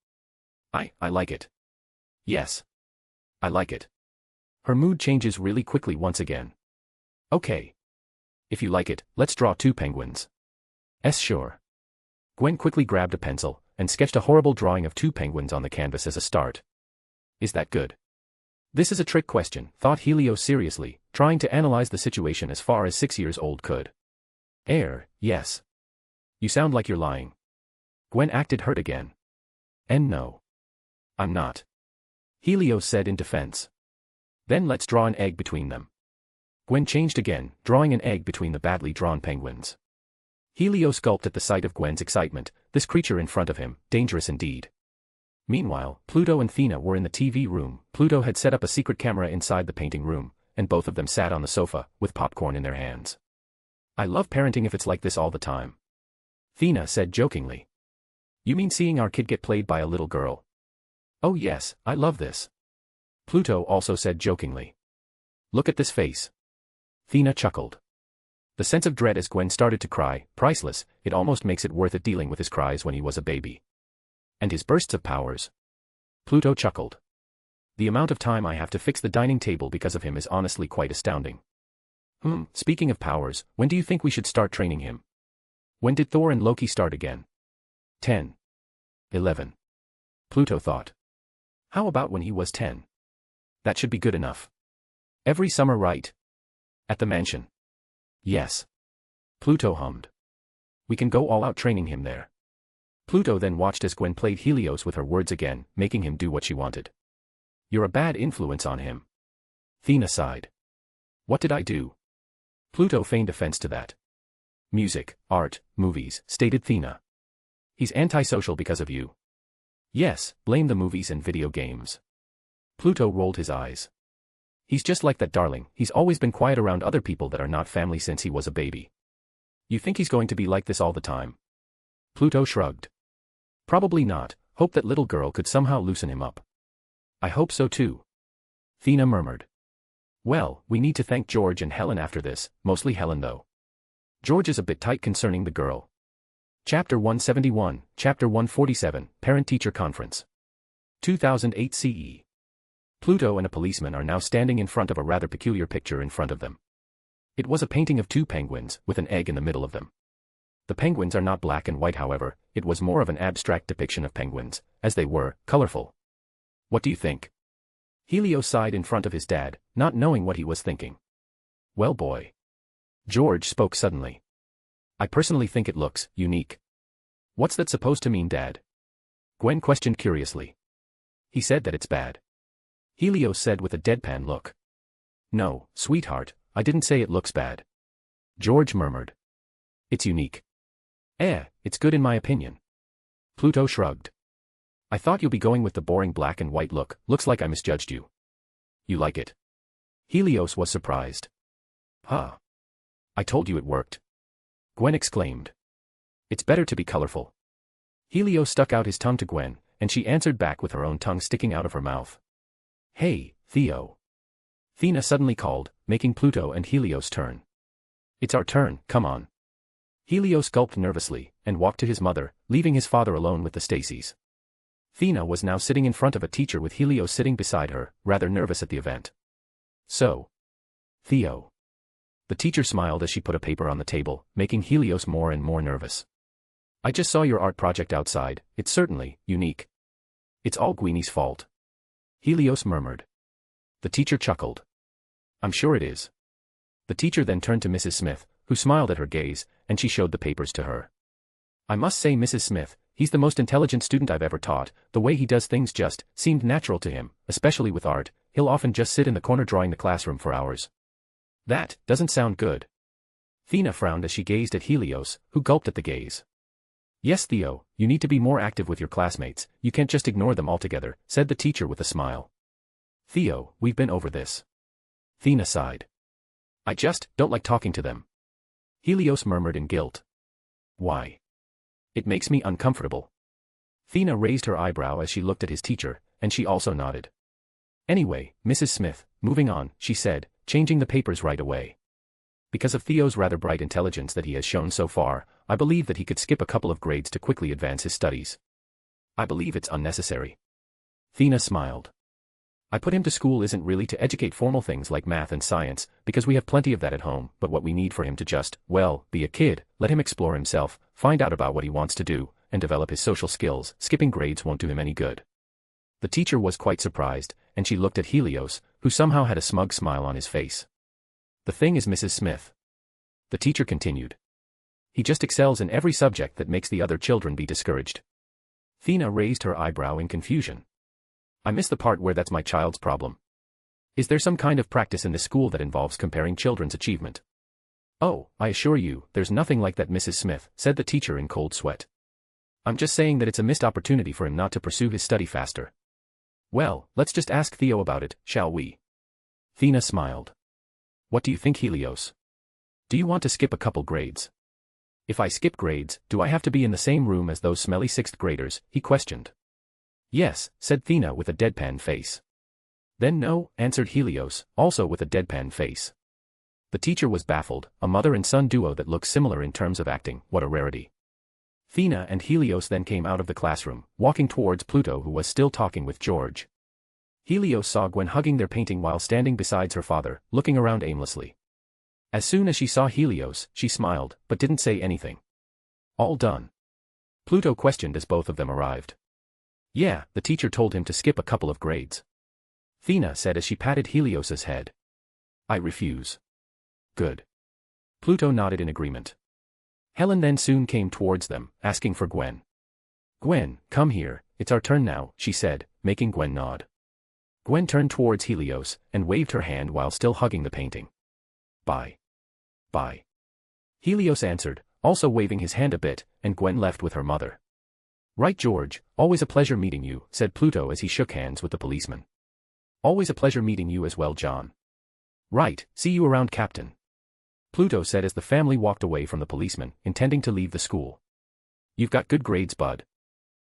I like it. Yes. I like it. Her mood changes really quickly once again. Okay. If you like it, let's draw 2 penguins. Sure. Gwen quickly grabbed a pencil, and sketched a horrible drawing of 2 penguins on the canvas as a start. Is that good? This is a trick question, thought Helios seriously, trying to analyze the situation as far as 6 years old could. Yes. You sound like you're lying. Gwen acted hurt again. And no. I'm not. Helios said in defense. Then let's draw an egg between them. Gwen changed again, drawing an egg between the badly drawn penguins. Helios gulped at the sight of Gwen's excitement, this creature in front of him, dangerous indeed. Meanwhile, Pluto and Thea were in the TV room. Pluto had set up a secret camera inside the painting room, and both of them sat on the sofa, with popcorn in their hands. I love parenting if it's like this all the time. Thea said jokingly. You mean seeing our kid get played by a little girl? Oh yes, I love this. Pluto also said jokingly. Look at this face. Thea chuckled. The sense of dread as Gwen started to cry, priceless, it almost makes it worth it dealing with his cries when he was a baby. And his bursts of powers. Pluto chuckled. The amount of time I have to fix the dining table because of him is honestly quite astounding. Speaking of powers, when do you think we should start training him? When did Thor and Loki start again? 10. 11. Pluto thought. How about when he was 10? That should be good enough. Every summer, right? At the mansion. Yes. Pluto hummed. We can go all out training him there. Pluto then watched as Gwen played Helios with her words again, making him do what she wanted. You're a bad influence on him. Thea sighed. What did I do? Pluto feigned offense to that. Music, art, movies, stated Thea. He's antisocial because of you. Yes, blame the movies and video games. Pluto rolled his eyes. He's just like that darling, he's always been quiet around other people that are not family since he was a baby. You think he's going to be like this all the time? Pluto shrugged. Probably not, hope that little girl could somehow loosen him up. I hope so too. Thea murmured. Well, we need to thank George and Helen after this, mostly Helen though. George is a bit tight concerning the girl. Chapter 171, Chapter 147, Parent-Teacher Conference. 2008 CE. Pluto and a policeman are now standing in front of a rather peculiar picture in front of them. It was a painting of two penguins, with an egg in the middle of them. The penguins are not black and white however, it was more of an abstract depiction of penguins, as they were, colorful. What do you think? Helios sighed in front of his dad, not knowing what he was thinking. Well boy. George spoke suddenly. I personally think it looks unique. What's that supposed to mean, Dad? Gwen questioned curiously. He said that it's bad. Helios said with a deadpan look. No, sweetheart, I didn't say it looks bad. George murmured. It's unique. It's good in my opinion. Pluto shrugged. I thought you'll be going with the boring black and white look, looks like I misjudged you. You like it? Helios was surprised. Huh. I told you it worked. Gwen exclaimed. It's better to be colorful. Helios stuck out his tongue to Gwen, and she answered back with her own tongue sticking out of her mouth. Hey, Theo. Thea suddenly called, making Pluto and Helios turn. It's our turn, come on. Helios gulped nervously, and walked to his mother, leaving his father alone with the Stacys. Thea was now sitting in front of a teacher with Helios sitting beside her, rather nervous at the event. So. Theo. The teacher smiled as she put a paper on the table, making Helios more and more nervous. I just saw your art project outside, it's certainly unique. It's all Gweenie's fault. Helios murmured. The teacher chuckled. I'm sure it is. The teacher then turned to Mrs. Smith, who smiled at her gaze, and she showed the papers to her. I must say, Mrs. Smith, he's the most intelligent student I've ever taught, the way he does things just seemed natural to him, especially with art, he'll often just sit in the corner drawing the classroom for hours. That doesn't sound good. Thea frowned as she gazed at Helios, who gulped at the gaze. Yes, Theo, you need to be more active with your classmates, you can't just ignore them altogether, said the teacher with a smile. Theo, we've been over this. Thea sighed. I just don't like talking to them. Helios murmured in guilt. Why? It makes me uncomfortable. Thea raised her eyebrow as she looked at his teacher, and she also nodded. Anyway, Mrs. Smith, moving on, she said, changing the papers right away. Because of Theo's rather bright intelligence that he has shown so far, I believe that he could skip a couple of grades to quickly advance his studies. I believe it's unnecessary. Thea smiled. I put him to school isn't really to educate formal things like math and science, because we have plenty of that at home, but what we need for him to just, well, be a kid, let him explore himself, find out about what he wants to do, and develop his social skills. Skipping grades won't do him any good. The teacher was quite surprised, and she looked at Helios, who somehow had a smug smile on his face. The thing is, Mrs. Smith. The teacher continued. He just excels in every subject that makes the other children be discouraged. Thea raised her eyebrow in confusion. I miss the part where that's my child's problem. Is there some kind of practice in this school that involves comparing children's achievement? Oh, I assure you, there's nothing like that, Mrs. Smith, said the teacher in cold sweat. I'm just saying that it's a missed opportunity for him not to pursue his study faster. Well, let's just ask Theo about it, shall we? Thea smiled. What do you think, Helios? Do you want to skip a couple grades? If I skip grades, do I have to be in the same room as those smelly 6th graders? He questioned. Yes, said Thea with a deadpan face. Then no, answered Helios, also with a deadpan face. The teacher was baffled, a mother and son duo that looks similar in terms of acting, what a rarity. Thea and Helios then came out of the classroom, walking towards Pluto, who was still talking with George. Helios saw Gwen hugging their painting while standing beside her father, looking around aimlessly. As soon as she saw Helios, she smiled, but didn't say anything. All done? Pluto questioned as both of them arrived. Yeah, the teacher told him to skip a couple of grades. Thea said as she patted Helios's head. I refuse. Good. Pluto nodded in agreement. Helen then soon came towards them, asking for Gwen. Gwen, come here, it's our turn now, she said, making Gwen nod. Gwen turned towards Helios, and waved her hand while still hugging the painting. Bye. Bye. Helios answered, also waving his hand a bit, and Gwen left with her mother. Right, George, always a pleasure meeting you, said Pluto as he shook hands with the policeman. Always a pleasure meeting you as well, John. Right, see you around, Captain. Pluto said as the family walked away from the policeman, intending to leave the school. You've got good grades, bud.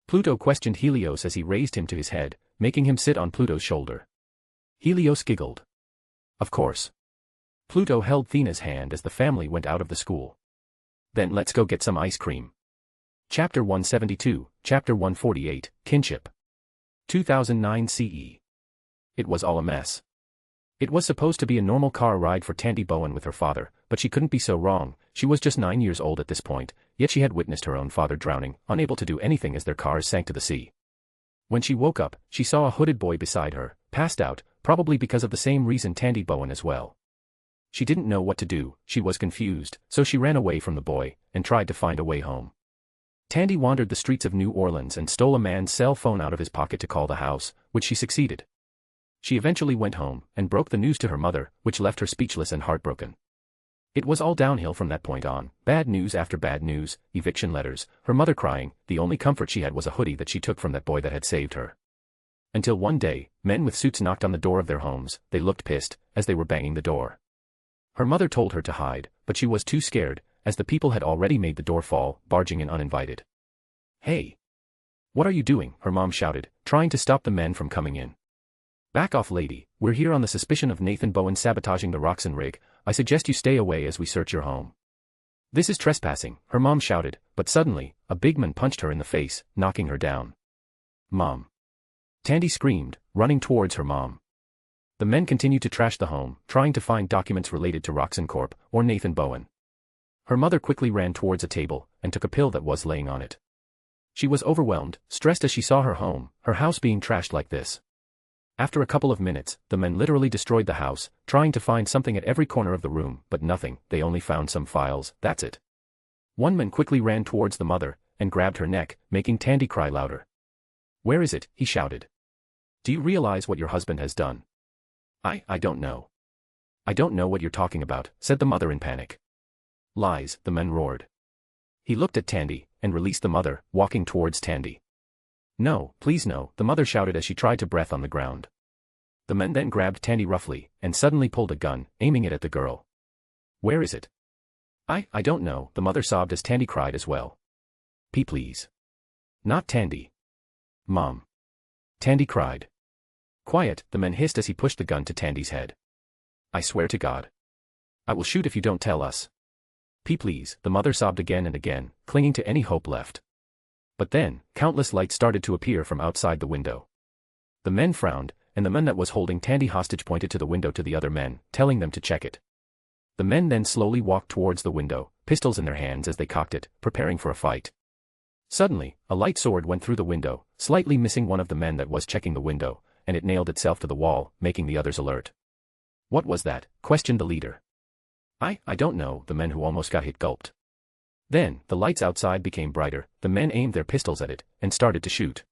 Pluto questioned Helios as he raised him to his head, making him sit on Pluto's shoulder. Helios giggled. Of course. Pluto held Thea's hand as the family went out of the school. Then let's go get some ice cream. Chapter 172, Chapter 148, Kinship. 2009 CE. It was all a mess. It was supposed to be a normal car ride for Tandy Bowen with her father, but she couldn't be so wrong. She was just 9 years old at this point, yet she had witnessed her own father drowning, unable to do anything as their cars sank to the sea. When she woke up, she saw a hooded boy beside her, passed out, probably because of the same reason Tandy Bowen as well. She didn't know what to do, she was confused, so she ran away from the boy, and tried to find a way home. Tandy wandered the streets of New Orleans and stole a man's cell phone out of his pocket to call the house, which she succeeded. She eventually went home, and broke the news to her mother, which left her speechless and heartbroken. It was all downhill from that point on, bad news after bad news, eviction letters, her mother crying, the only comfort she had was a hoodie that she took from that boy that had saved her. Until one day, men with suits knocked on the door of their homes, they looked pissed, as they were banging the door. Her mother told her to hide, but she was too scared, as the people had already made the door fall, barging in uninvited. Hey! What are you doing? Her mom shouted, trying to stop the men from coming in. Back off, lady, we're here on the suspicion of Nathan Bowen sabotaging the Roxanne rig. I suggest you stay away as we search your home. This is trespassing, her mom shouted, but suddenly, a big man punched her in the face, knocking her down. Mom! Tandy screamed, running towards her mom. The men continued to trash the home, trying to find documents related to Roxanne Corp. Or Nathan Bowen. Her mother quickly ran towards a table, and took a pill that was laying on it. She was overwhelmed, stressed as she saw her home, her house being trashed like this. After a couple of minutes, the men literally destroyed the house, trying to find something at every corner of the room, but nothing, they only found some files, that's it. One man quickly ran towards the mother, and grabbed her neck, making Tandy cry louder. Where is it? He shouted. Do you realize what your husband has done? I don't know. I don't know what you're talking about, said the mother in panic. Lies, the men roared. He looked at Tandy, and released the mother, walking towards Tandy. No, please no, the mother shouted as she tried to breath on the ground. The men then grabbed Tandy roughly, and suddenly pulled a gun, aiming it at the girl. Where is it? I don't know, the mother sobbed as Tandy cried as well. Please. Not Tandy. Mom. Tandy cried. Quiet, the men hissed as he pushed the gun to Tandy's head. I swear to God. I will shoot if you don't tell us. Please, the mother sobbed again and again, clinging to any hope left. But then, countless lights started to appear from outside the window. The men frowned, and the man that was holding Tandy hostage pointed to the window to the other men, telling them to check it. The men then slowly walked towards the window, pistols in their hands as they cocked it, preparing for a fight. Suddenly, a light sword went through the window, slightly missing one of the men that was checking the window, and it nailed itself to the wall, making the others alert. What was that? Questioned the leader. I don't know, the men who almost got hit gulped. Then, the lights outside became brighter, the men aimed their pistols at it, and started to shoot.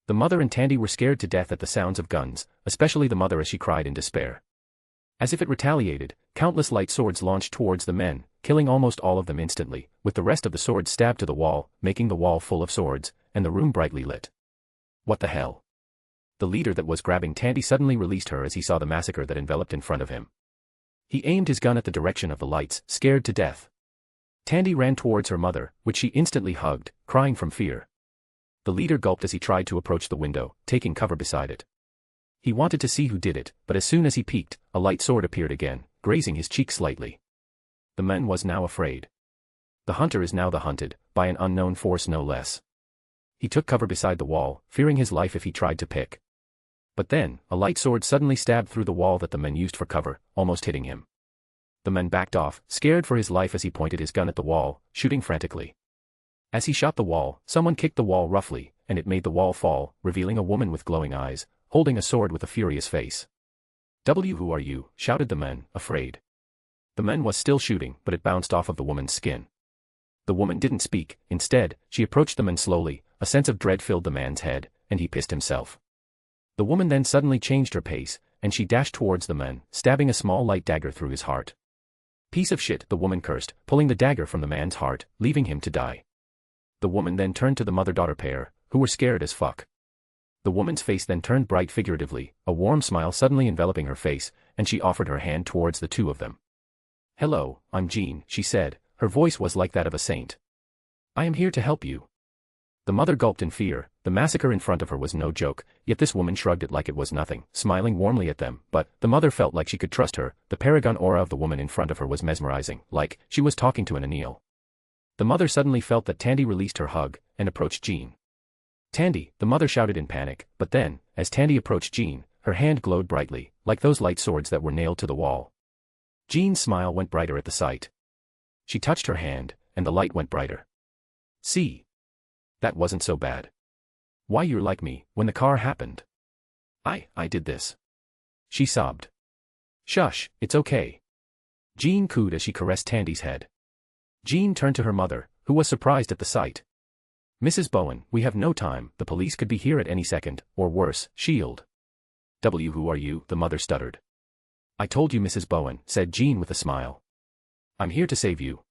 The mother and Tandy were scared to death at the sounds of guns, especially the mother as she cried in despair. As if it retaliated, countless light swords launched towards the men, killing almost all of them instantly, with the rest of the swords stabbed to the wall, making the wall full of swords, and the room brightly lit. What the hell? The leader that was grabbing Tandy suddenly released her as he saw the massacre that enveloped in front of him. He aimed his gun at the direction of the lights, scared to death. Tandy ran towards her mother, which she instantly hugged, crying from fear. The leader gulped as he tried to approach the window, taking cover beside it. He wanted to see who did it, but as soon as he peeked, a light sword appeared again, grazing his cheek slightly. The man was now afraid. The hunter is now the hunted, by an unknown force no less. He took cover beside the wall, fearing his life if he tried to pick. But then, a light sword suddenly stabbed through the wall that the man used for cover, almost hitting him. The man backed off, scared for his life as he pointed his gun at the wall, shooting frantically. As he shot the wall, someone kicked the wall roughly, and it made the wall fall, revealing a woman with glowing eyes, holding a sword with a furious face. Who are you? Shouted the man, afraid. The man was still shooting, but it bounced off of the woman's skin. The woman didn't speak, instead, she approached the man slowly, a sense of dread filled the man's head, and he pissed himself. The woman then suddenly changed her pace, and she dashed towards the man, stabbing a small light dagger through his heart. Piece of shit, the woman cursed, pulling the dagger from the man's heart, leaving him to die. The woman then turned to the mother-daughter pair, who were scared as fuck. The woman's face then turned bright figuratively, a warm smile suddenly enveloping her face, and she offered her hand towards the two of them. "Hello, I'm Jean," she said, her voice was like that of a saint. "I am here to help you." The mother gulped in fear, the massacre in front of her was no joke, yet this woman shrugged it like it was nothing, smiling warmly at them, but the mother felt like she could trust her, the paragon aura of the woman in front of her was mesmerizing, like she was talking to an Anil. The mother suddenly felt that Tandy released her hug, and approached Jean. "Tandy," the mother shouted in panic, but then, as Tandy approached Jean, her hand glowed brightly, like those light swords that were nailed to the wall. Jean's smile went brighter at the sight. She touched her hand, and the light went brighter. "See? That wasn't so bad. Why you're like me, when the car happened. I did this." She sobbed. "Shush, it's okay." Jean cooed as she caressed Tandy's head. Jean turned to her mother, who was surprised at the sight. "Mrs. Bowen, we have no time, the police could be here at any second, or worse, shield." Who are you?" the mother stuttered. "I told you, Mrs. Bowen," said Jean with a smile. "I'm here to save you."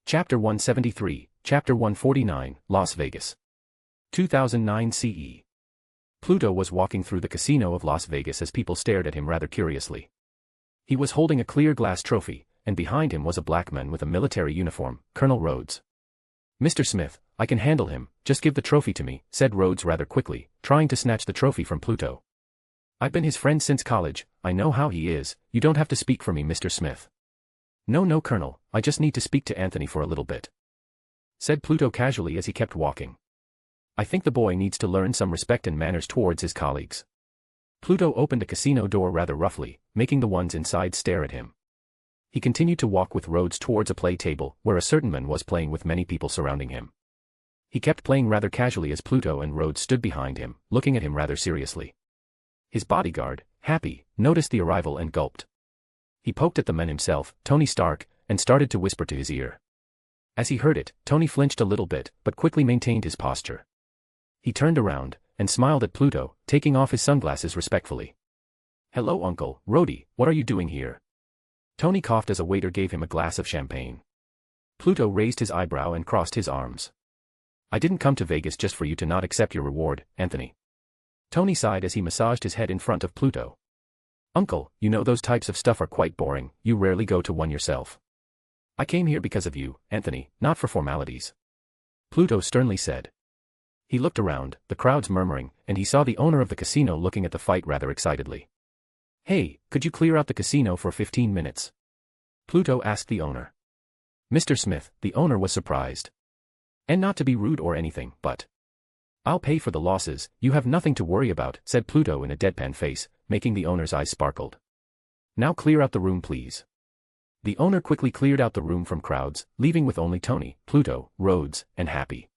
Chapter 173, Chapter 149, Las Vegas. 2009 CE. Pluto was walking through the casino of Las Vegas as people stared at him rather curiously. He was holding a clear glass trophy, and behind him was a black man with a military uniform, Colonel Rhodes. "Mr. Smith, I can handle him, just give the trophy to me," said Rhodes rather quickly, trying to snatch the trophy from Pluto. "I've been his friend since college, I know how he is, you don't have to speak for me, Mr. Smith." No, Colonel, I just need to speak to Anthony for a little bit," said Pluto casually as he kept walking. "I think the boy needs to learn some respect and manners towards his colleagues." Pluto opened a casino door rather roughly, making the ones inside stare at him. He continued to walk with Rhodes towards a play table, where a certain man was playing with many people surrounding him. He kept playing rather casually as Pluto and Rhodes stood behind him, looking at him rather seriously. His bodyguard, Happy, noticed the arrival and gulped. He poked at the man himself, Tony Stark, and started to whisper to his ear. As he heard it, Tony flinched a little bit, but quickly maintained his posture. He turned around, and smiled at Pluto, taking off his sunglasses respectfully. "Hello Uncle, Rhodey, what are you doing here?" Tony coughed as a waiter gave him a glass of champagne. Pluto raised his eyebrow and crossed his arms. "I didn't come to Vegas just for you to not accept your reward, Anthony." Tony sighed as he massaged his head in front of Pluto. "Uncle, you know those types of stuff are quite boring, you rarely go to one yourself." "I came here because of you, Anthony, not for formalities," Pluto sternly said. He looked around, the crowds murmuring, and he saw the owner of the casino looking at the fight rather excitedly. "Hey, could you clear out the casino for 15 minutes? Pluto asked the owner. "Mr. Smith," the owner was surprised. "And not to be rude or anything, but I'll pay for the losses, you have nothing to worry about," said Pluto in a deadpan face, making the owner's eyes sparkled. "Now clear out the room please." The owner quickly cleared out the room from crowds, leaving with only Tony, Pluto, Rhodes, and Happy.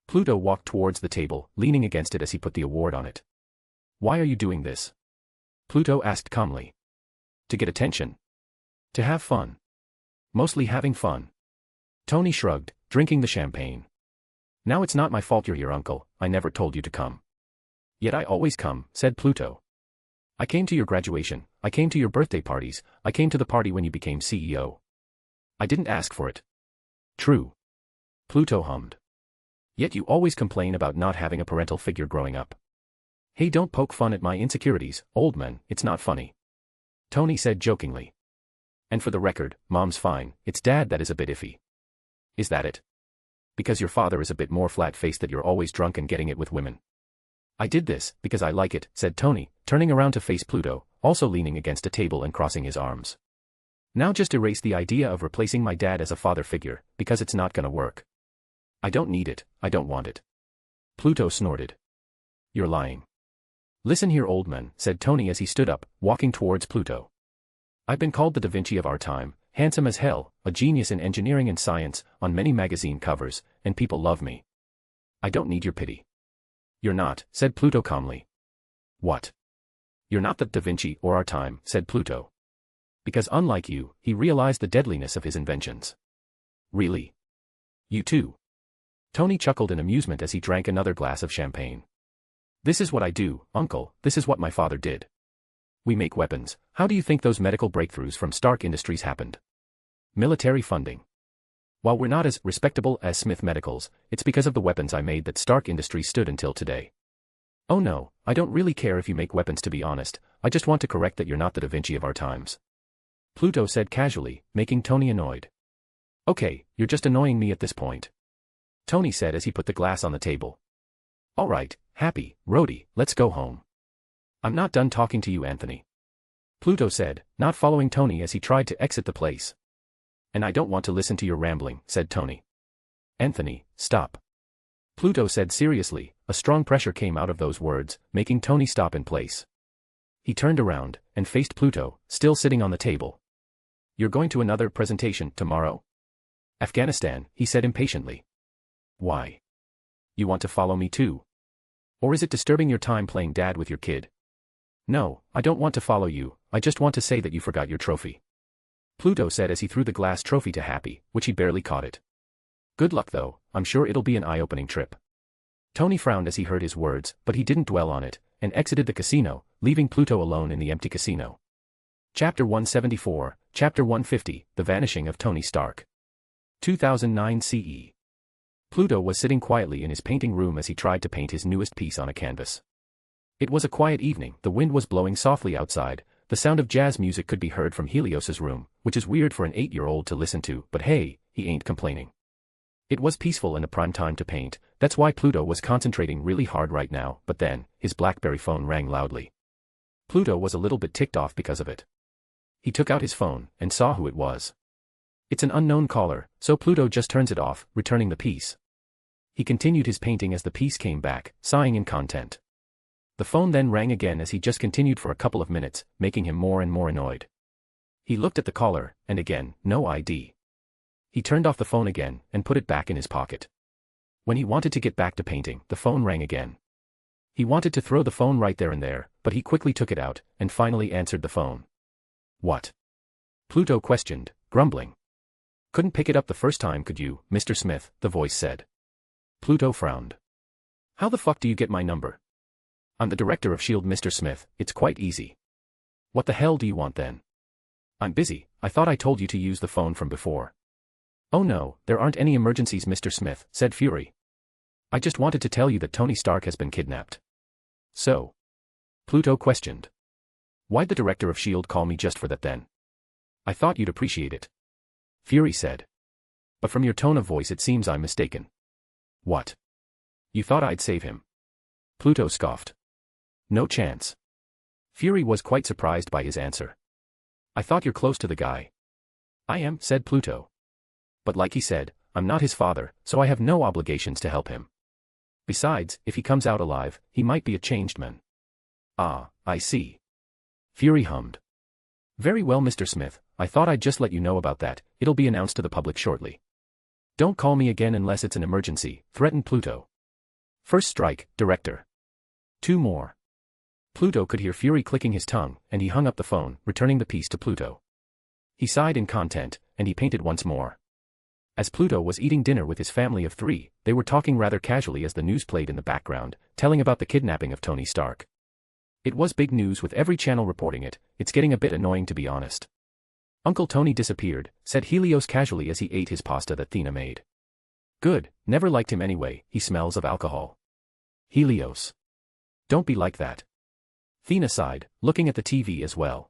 Pluto walked towards the table, leaning against it as he put the award on it. "Why are you doing this?" Pluto asked calmly. "To get attention. To have fun. Mostly having fun." Tony shrugged, drinking the champagne. Now it's not my fault you're here, uncle, I never told you to come. Yet I always come, said Pluto. I came to your graduation, I came to your birthday parties, I came to the party when you became CEO. I didn't ask for it. True. Pluto hummed. Yet you always complain about not having a parental figure growing up. Hey, don't poke fun at my insecurities, old man, it's not funny. Tony said jokingly. And for the record, Mom's fine, it's Dad that is a bit iffy. Is that it? Because your father is a bit more flat-faced that you're always drunk and getting it with women. I did this, because I like it, said Tony, turning around to face Pluto, also leaning against a table and crossing his arms. Now just erase the idea of replacing my dad as a father figure, because it's not gonna work. I don't need it, I don't want it. Pluto snorted. You're lying. Listen here, old man, said Tony as he stood up, walking towards Pluto. I've been called the Da Vinci of our time, handsome as hell, a genius in engineering and science, on many magazine covers, and people love me. I don't need your pity. You're not, said Pluto calmly. What? You're not the Da Vinci or our time, said Pluto. Because unlike you, he realized the deadliness of his inventions. Really? You too? Tony chuckled in amusement as he drank another glass of champagne. This is what I do, uncle, this is what my father did. We make weapons. How do you think those medical breakthroughs from Stark Industries happened? Military funding. While we're not as respectable as Smith Medicals, it's because of the weapons I made that Stark Industries stood until today. Oh no, I don't really care if you make weapons, to be honest, I just want to correct that you're not the Da Vinci of our times. Pluto said casually, making Tony annoyed. Okay, you're just annoying me at this point. Tony said as he put the glass on the table. Alright, Happy, Rhodey, let's go home. I'm not done talking to you, Anthony. Pluto said, not following Tony as he tried to exit the place. And I don't want to listen to your rambling, said Tony. Anthony, stop. Pluto said seriously, a strong pressure came out of those words, making Tony stop in place. He turned around, and faced Pluto, still sitting on the table. You're going to another presentation tomorrow? Afghanistan, he said impatiently. Why? You want to follow me too? Or is it disturbing your time playing dad with your kid? No, I don't want to follow you, I just want to say that you forgot your trophy. Pluto said as he threw the glass trophy to Happy, which he barely caught it. Good luck though, I'm sure it'll be an eye-opening trip. Tony frowned as he heard his words, but he didn't dwell on it, and exited the casino, leaving Pluto alone in the empty casino. Chapter 174, Chapter 150, The Vanishing of Tony Stark. 2009 CE. Pluto was sitting quietly in his painting room as he tried to paint his newest piece on a canvas. It was a quiet evening, the wind was blowing softly outside, the sound of jazz music could be heard from Helios's room, which is weird for an 8-year-old to listen to, but hey, he ain't complaining. It was peaceful and a prime time to paint, that's why Pluto was concentrating really hard right now, but then, his BlackBerry phone rang loudly. Pluto was a little bit ticked off because of it. He took out his phone, and saw who it was. It's an unknown caller, so Pluto just turns it off, returning the piece. He continued his painting as the piece came back, sighing in content. The phone then rang again as he just continued for a couple of minutes, making him more and more annoyed. He looked at the caller, and again, no ID. He turned off the phone again, and put it back in his pocket. When he wanted to get back to painting, the phone rang again. He wanted to throw the phone right there and there, but he quickly took it out, and finally answered the phone. What? Pluto questioned, grumbling. Couldn't pick it up the first time, could you, Mr. Smith, the voice said. Pluto frowned. How the fuck do you get my number? I'm the director of S.H.I.E.L.D. Mr. Smith, it's quite easy. What the hell do you want then? I'm busy, I thought I told you to use the phone from before. Oh no, there aren't any emergencies, Mr. Smith, said Fury. I just wanted to tell you that Tony Stark has been kidnapped. So? Pluto questioned. Why'd the director of S.H.I.E.L.D. call me just for that then? I thought you'd appreciate it. Fury said. But from your tone of voice it seems I'm mistaken. What? You thought I'd save him? Pluto scoffed. No chance. Fury was quite surprised by his answer. I thought you're close to the guy. I am, said Pluto. But like he said, I'm not his father, so I have no obligations to help him. Besides, if he comes out alive, he might be a changed man. Ah, I see. Fury hummed. Very well, Mr. Smith, I thought I'd just let you know about that, it'll be announced to the public shortly. Don't call me again unless it's an emergency, threatened Pluto. First strike, director. 2 more. Pluto could hear Fury clicking his tongue, and he hung up the phone, returning the piece to Pluto. He sighed in content, and he painted once more. As Pluto was eating dinner with his family of 3, they were talking rather casually as the news played in the background, telling about the kidnapping of Tony Stark. It was big news with every channel reporting it. It's getting a bit annoying to be honest. Uncle Tony disappeared, said Helios casually as he ate his pasta that Thea made. Good, never liked him anyway, he smells of alcohol. Helios. Don't be like that. Thea sighed, looking at the TV as well.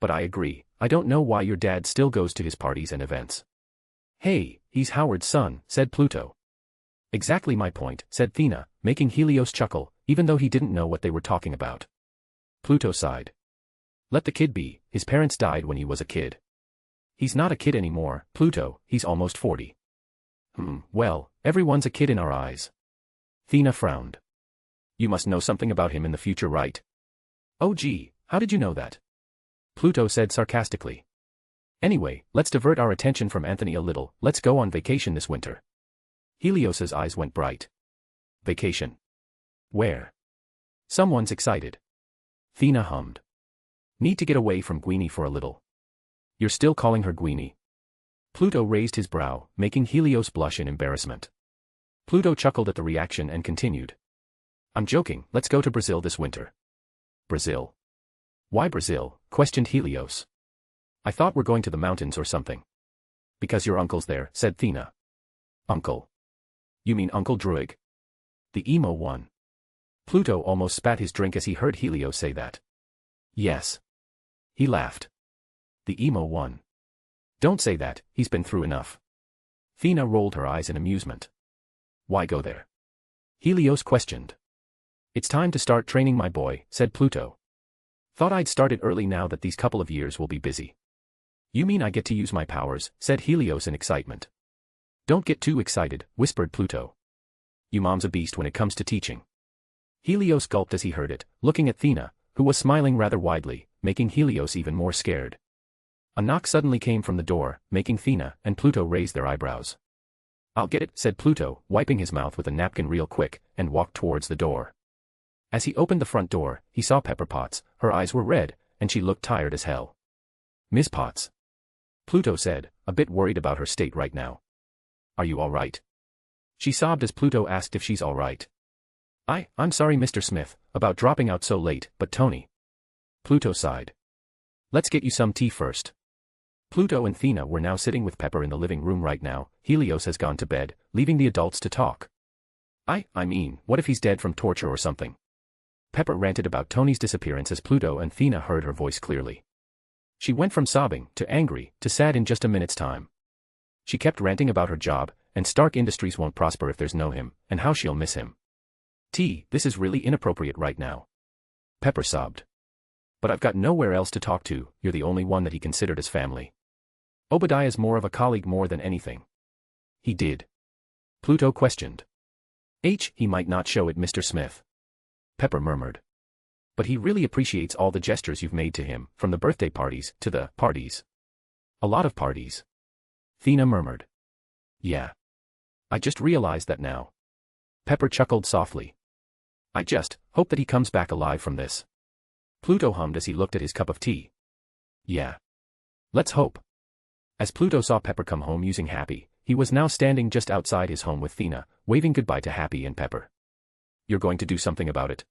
But I agree, I don't know why your dad still goes to his parties and events. Hey, he's Howard's son, said Pluto. Exactly my point, said Thea, making Helios chuckle, even though he didn't know what they were talking about. Pluto sighed. Let the kid be, his parents died when he was a kid. He's not a kid anymore, Pluto, he's almost 40. Well, everyone's a kid in our eyes. Thea frowned. You must know something about him in the future, right? Oh gee, how did you know that? Pluto said sarcastically. Anyway, let's divert our attention from Anthony a little, let's go on vacation this winter. Helios's eyes went bright. Vacation? Where? Someone's excited. Thea hummed. Need to get away from Gweenie for a little. You're still calling her Gweenie? Pluto raised his brow, making Helios blush in embarrassment. Pluto chuckled at the reaction and continued. I'm joking, let's go to Brazil this winter. Brazil? Why Brazil? Questioned Helios. I thought we're going to the mountains or something. Because your uncle's there, said Thea. Uncle? You mean Uncle Druig? The emo one. Pluto almost spat his drink as he heard Helios say that. Yes. He laughed. The emo one. Don't say that, he's been through enough. Thea rolled her eyes in amusement. Why go there? Helios questioned. It's time to start training my boy, said Pluto. Thought I'd start it early now that these couple of years will be busy. You mean I get to use my powers, said Helios in excitement. Don't get too excited, whispered Pluto. You mom's a beast when it comes to teaching. Helios gulped as he heard it, looking at Thea, who was smiling rather widely, making Helios even more scared. A knock suddenly came from the door, making Thea and Pluto raise their eyebrows. I'll get it, said Pluto, wiping his mouth with a napkin real quick, and walked towards the door. As he opened the front door, he saw Pepper Potts, her eyes were red, and she looked tired as hell. Miss Potts. Pluto said, a bit worried about her state right now. Are you all right? She sobbed as Pluto asked if she's all right. I'm sorry Mr. Smith, about dropping out so late, but Tony. Pluto sighed. Let's get you some tea first. Pluto and Thea were now sitting with Pepper in the living room right now. Helios has gone to bed, leaving the adults to talk. I mean, what if he's dead from torture or something? Pepper ranted about Tony's disappearance as Pluto and Thea heard her voice clearly. She went from sobbing, to angry, to sad in just a minute's time. She kept ranting about her job, and Stark Industries won't prosper if there's no him, and how she'll miss him. This is really inappropriate right now. Pepper sobbed. But I've got nowhere else to talk to, you're the only one that he considered as family. Obadiah's more of a colleague more than anything. He did. Pluto questioned. He might not show it, Mr. Smith. Pepper murmured. But he really appreciates all the gestures you've made to him, from the birthday parties to the parties. A lot of parties. Thea murmured. Yeah. I just realized that now. Pepper chuckled softly. I just hope that he comes back alive from this. Pluto hummed as he looked at his cup of tea. Yeah. Let's hope. As Pluto saw Pepper come home using Happy, he was now standing just outside his home with Thea, waving goodbye to Happy and Pepper. You're going to do something about it?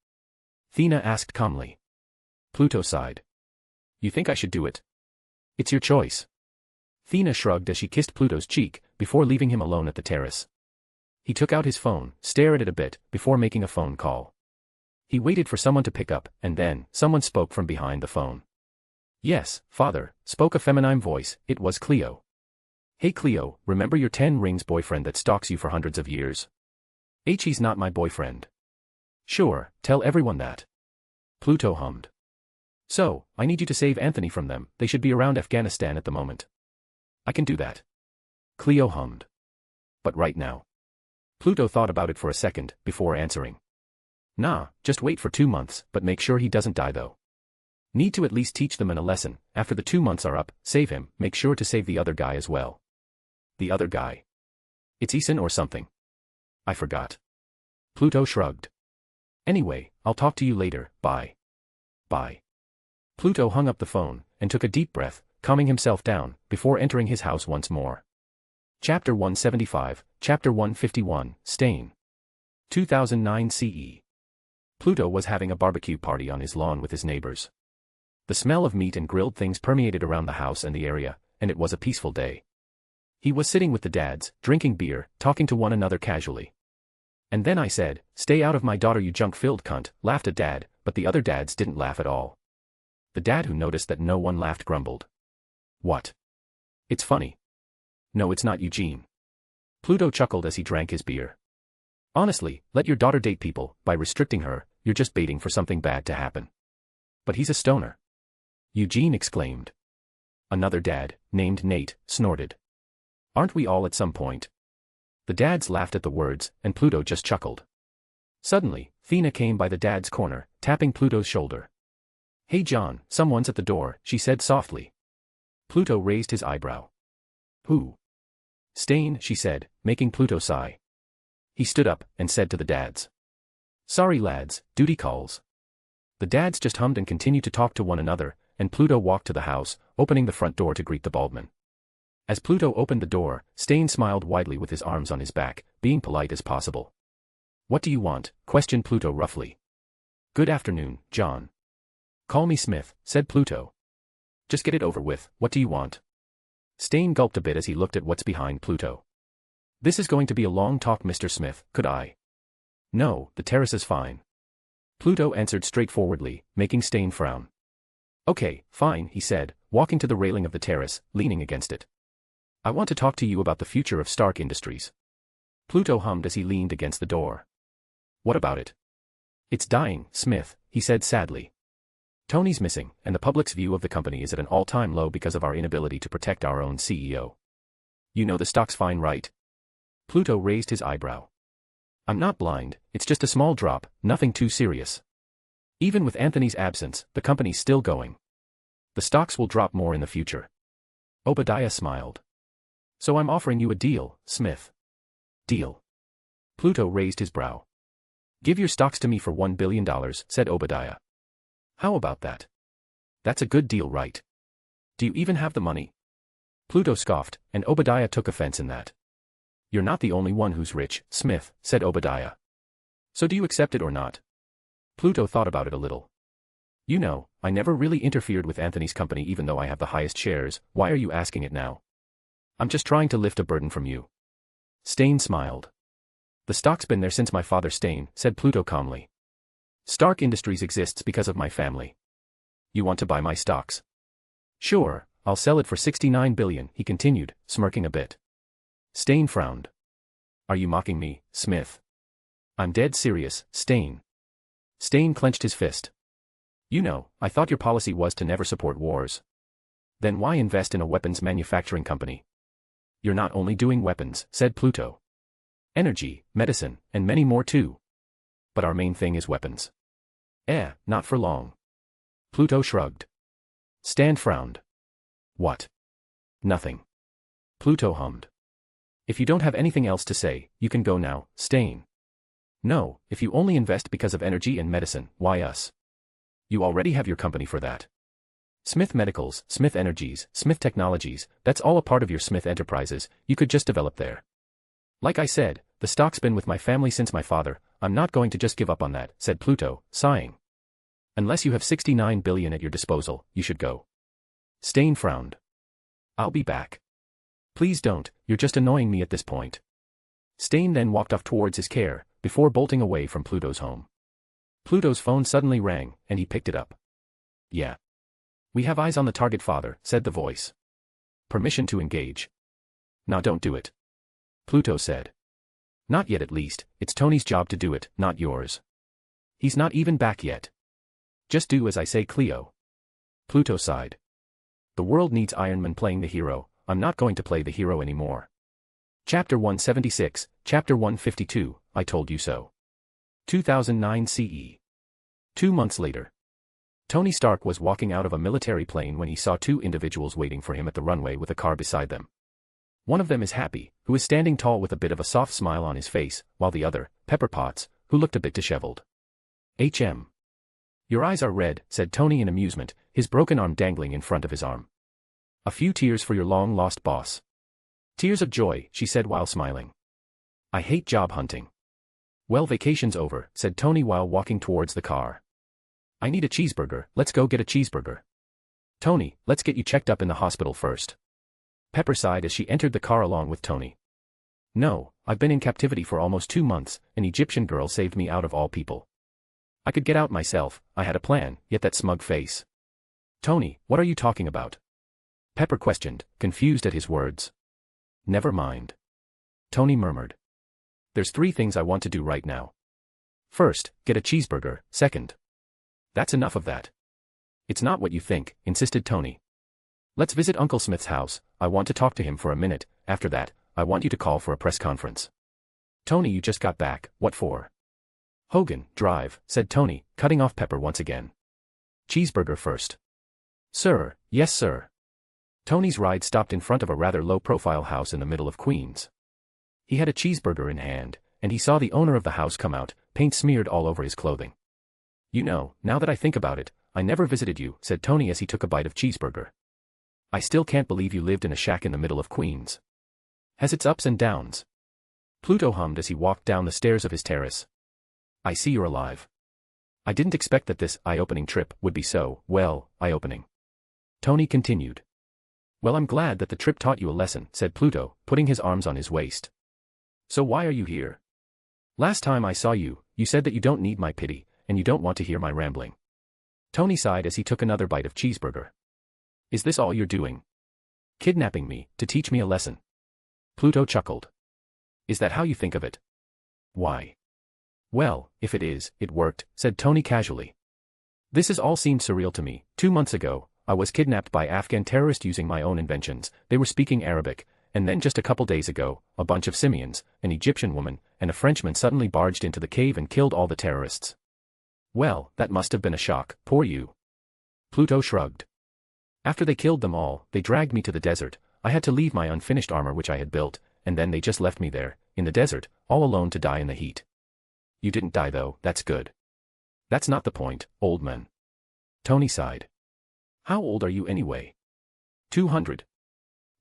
Thea asked calmly. Pluto sighed. You think I should do it? It's your choice. Thea shrugged as she kissed Pluto's cheek, before leaving him alone at the terrace. He took out his phone, stared at it a bit, before making a phone call. He waited for someone to pick up, and then, someone spoke from behind the phone. Yes, father, spoke a feminine voice, it was Cleo. Hey Cleo, remember your 10 rings boyfriend that stalks you for hundreds of years? He's not my boyfriend. Sure, tell everyone that. Pluto hummed. So, I need you to save Anthony from them, they should be around Afghanistan at the moment. I can do that. Cleo hummed. But right now. Pluto thought about it for a second, before answering. Nah, just wait for 2 months, but make sure he doesn't die though. Need to at least teach them a lesson, after the 2 months are up, save him, make sure to save the other guy as well. The other guy. It's Eason or something. I forgot. Pluto shrugged. Anyway, I'll talk to you later, bye. Bye. Pluto hung up the phone, and took a deep breath, calming himself down, before entering his house once more. Chapter 175, Chapter 151, Stain. 2009 CE. Pluto was having a barbecue party on his lawn with his neighbors. The smell of meat and grilled things permeated around the house and the area, and it was a peaceful day. He was sitting with the dads, drinking beer, talking to one another casually. And then I said, "Stay out of my daughter, you junk-filled cunt," laughed a dad, but the other dads didn't laugh at all. The dad who noticed that no one laughed grumbled. "What? It's funny." "No, it's not, Eugene." Pluto chuckled as he drank his beer. "Honestly, let your daughter date people. By restricting her, you're just baiting for something bad to happen." "But he's a stoner," Eugene exclaimed. Another dad, named Nate, snorted. "Aren't we all at some point?" The dads laughed at the words, and Pluto just chuckled. Suddenly, Thea came by the dad's corner, tapping Pluto's shoulder. "Hey John, someone's at the door," she said softly. Pluto raised his eyebrow. "Who?" "Stain," she said, making Pluto sigh. He stood up and said to the dads, "Sorry lads, duty calls." The dads just hummed and continued to talk to one another, and Pluto walked to the house, opening the front door to greet the baldman. As Pluto opened the door, Stain smiled widely with his arms on his back, being polite as possible. "What do you want?" questioned Pluto roughly. "Good afternoon, John." "Call me Smith," said Pluto. "Just get it over with, what do you want?" Stain gulped a bit as he looked at what's behind Pluto. "This is going to be a long talk, Mr. Smith, could I?" "No, the terrace is fine." Pluto answered straightforwardly, making Stain frown. "Okay, fine," he said, walking to the railing of the terrace, leaning against it. "I want to talk to you about the future of Stark Industries." Pluto hummed as he leaned against the door. "What about it?" "It's dying, Smith," he said sadly. "Tony's missing, and the public's view of the company is at an all-time low because of our inability to protect our own CEO. You know the stock's fine, right?" Pluto raised his eyebrow. "I'm not blind, it's just a small drop, nothing too serious. Even with Anthony's absence, the company's still going. The stocks will drop more in the future." Obadiah smiled. "So I'm offering you a deal, Smith." "Deal?" Pluto raised his brow. "Give your stocks to me for $1 billion, said Obadiah. "How about that? That's a good deal, right? Do you even have the money?" Pluto scoffed, and Obadiah took offense in that. "You're not the only one who's rich, Smith," said Obadiah. "So do you accept it or not?" Pluto thought about it a little. "You know, I never really interfered with Anthony's company even though I have the highest shares. Why are you asking it now?" "I'm just trying to lift a burden from you." Stain smiled. "The stock's been there since my father Stain," said Pluto calmly. "Stark Industries exists because of my family. You want to buy my stocks?" "Sure, I'll sell it for $69 billion, he continued, smirking a bit. Stain frowned. "Are you mocking me, Smith?" "I'm dead serious, Stain." Stain clenched his fist. "You know, I thought your policy was to never support wars. Then why invest in a weapons manufacturing company?" "You're not only doing weapons," said Pluto. "Energy, medicine, and many more too. But our main thing is weapons." Not for long." Pluto shrugged. Stan frowned. "What?" "Nothing." Pluto hummed. "If you don't have anything else to say, you can go now, Stain." "No, if you only invest because of energy and medicine, why us? You already have your company for that. Smith Medicals, Smith Energies, Smith Technologies, that's all a part of your Smith Enterprises, you could just develop there. Like I said, the stock's been with my family since my father, I'm not going to just give up on that," said Pluto, sighing. "Unless you have $69 billion at your disposal, you should go." Stain frowned. "I'll be back." "Please don't, you're just annoying me at this point." Stain then walked off towards his car, before bolting away from Pluto's home. Pluto's phone suddenly rang, and he picked it up. "Yeah. We have eyes on the target, father," said the voice. "Permission to engage." "Now don't do it," Pluto said. "Not yet at least, it's Tony's job to do it, not yours. He's not even back yet. Just do as I say, Cleo." Pluto sighed. "The world needs Iron Man playing the hero, I'm not going to play the hero anymore." Chapter 176, Chapter 152, I Told You So. 2009 CE. 2 months later. Tony Stark was walking out of a military plane when he saw two individuals waiting for him at the runway with a car beside them. One of them is Happy, who is standing tall with a bit of a soft smile on his face, while the other, Pepper Potts, who looked a bit disheveled. "HM. Your eyes are red," said Tony in amusement, his broken arm dangling in front of his arm. "A few tears for your long-lost boss." Tears of joy, she said while smiling. I hate job hunting. Well, vacation's over, said Tony while walking towards the car. I need a cheeseburger, let's go get a cheeseburger. Tony, let's get you checked up in the hospital first. Pepper sighed as she entered the car along with Tony. No, I've been in captivity for almost 2 months, an Egyptian girl saved me out of all people. I could get out myself, I had a plan, yet that smug face. Tony, what are you talking about? Pepper questioned, confused at his words. Never mind. Tony murmured. There's 3 things I want to do right now. First, get a cheeseburger, second. That's enough of that. It's not what you think, insisted Tony. Let's visit Uncle Smith's house, I want to talk to him for a minute, after that, I want you to call for a press conference. Tony, you just got back, what for? Hogan, drive, said Tony, cutting off Pepper once again. Cheeseburger first. Sir, yes sir. Tony's ride stopped in front of a rather low-profile house in the middle of Queens. He had a cheeseburger in hand, and he saw the owner of the house come out, paint smeared all over his clothing. You know, now that I think about it, I never visited you, said Tony as he took a bite of cheeseburger. I still can't believe you lived in a shack in the middle of Queens. Has its ups and downs. Pluto hummed as he walked down the stairs of his terrace. I see you're alive. I didn't expect that this eye-opening trip would be so, well, eye-opening. Tony continued. Well, I'm glad that the trip taught you a lesson, said Pluto, putting his arms on his waist. So why are you here? Last time I saw you, you said that you don't need my pity, and you don't want to hear my rambling. Tony sighed as he took another bite of cheeseburger. Is this all you're doing? Kidnapping me, to teach me a lesson? Pluto chuckled. Is that how you think of it? Why? Well, if it is, it worked, said Tony casually. This has all seemed surreal to me. 2 months ago, I was kidnapped by Afghan terrorists using my own inventions, they were speaking Arabic, and then just a couple days ago, a bunch of simians, an Egyptian woman, and a Frenchman suddenly barged into the cave and killed all the terrorists. Well, that must have been a shock, poor you. Pluto shrugged. After they killed them all, they dragged me to the desert, I had to leave my unfinished armor which I had built, and then they just left me there, in the desert, all alone to die in the heat. You didn't die though, that's good. That's not the point, old man. Tony sighed. How old are you anyway? 200.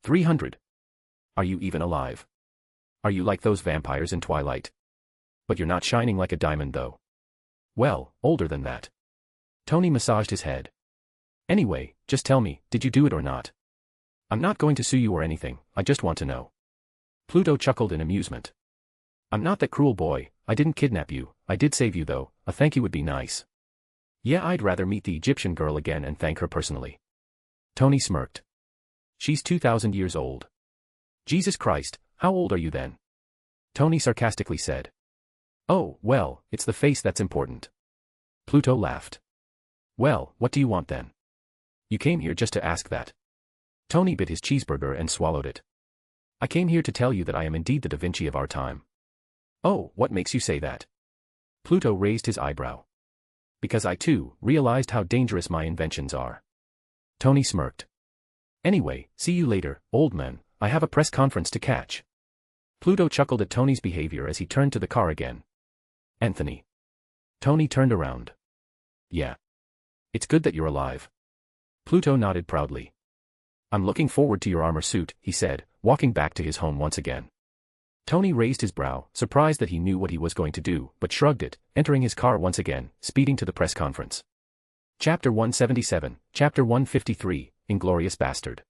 300. Are you even alive? Are you like those vampires in Twilight? But you're not shining like a diamond though. Well, older than that. Tony massaged his head. Anyway, just tell me, did you do it or not? I'm not going to sue you or anything, I just want to know. Pluto chuckled in amusement. I'm not that cruel boy, I didn't kidnap you, I did save you though, a thank you would be nice. Yeah, I'd rather meet the Egyptian girl again and thank her personally. Tony smirked. She's 2,000 years old. Jesus Christ, how old are you then? Tony sarcastically said. Oh, well, it's the face that's important. Pluto laughed. Well, what do you want then? You came here just to ask that. Tony bit his cheeseburger and swallowed it. I came here to tell you that I am indeed the Da Vinci of our time. Oh, what makes you say that? Pluto raised his eyebrow. Because I too realized how dangerous my inventions are. Tony smirked. Anyway, see you later, old man, I have a press conference to catch. Pluto chuckled at Tony's behavior as he turned to the car again. Anthony. Tony turned around. Yeah. It's good that you're alive. Pluto nodded proudly. I'm looking forward to your armor suit, he said, walking back to his home once again. Tony raised his brow, surprised that he knew what he was going to do, but shrugged it, entering his car once again, speeding to the press conference. Chapter 177, Chapter 153, Inglorious Bastard.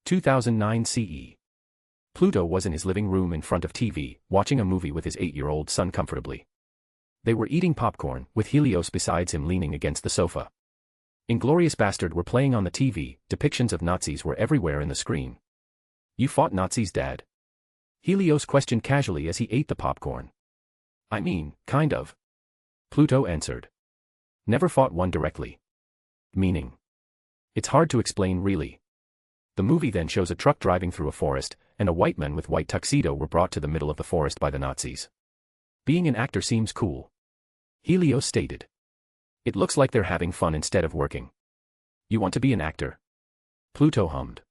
2009 CE. Pluto was in his living room in front of TV, watching a movie with his 8-year-old son comfortably. They were eating popcorn, with Helios beside him leaning against the sofa. Inglorious Bastard were playing on the TV, depictions of Nazis were everywhere in the screen. You fought Nazis, Dad? Helios questioned casually as he ate the popcorn. I mean, kind of. Pluto answered. Never fought one directly. Meaning? It's hard to explain really. The movie then shows a truck driving through a forest, and a white man with white tuxedo were brought to the middle of the forest by the Nazis. Being an actor seems cool. Helios stated. It looks like they're having fun instead of working. You want to be an actor? Pluto hummed.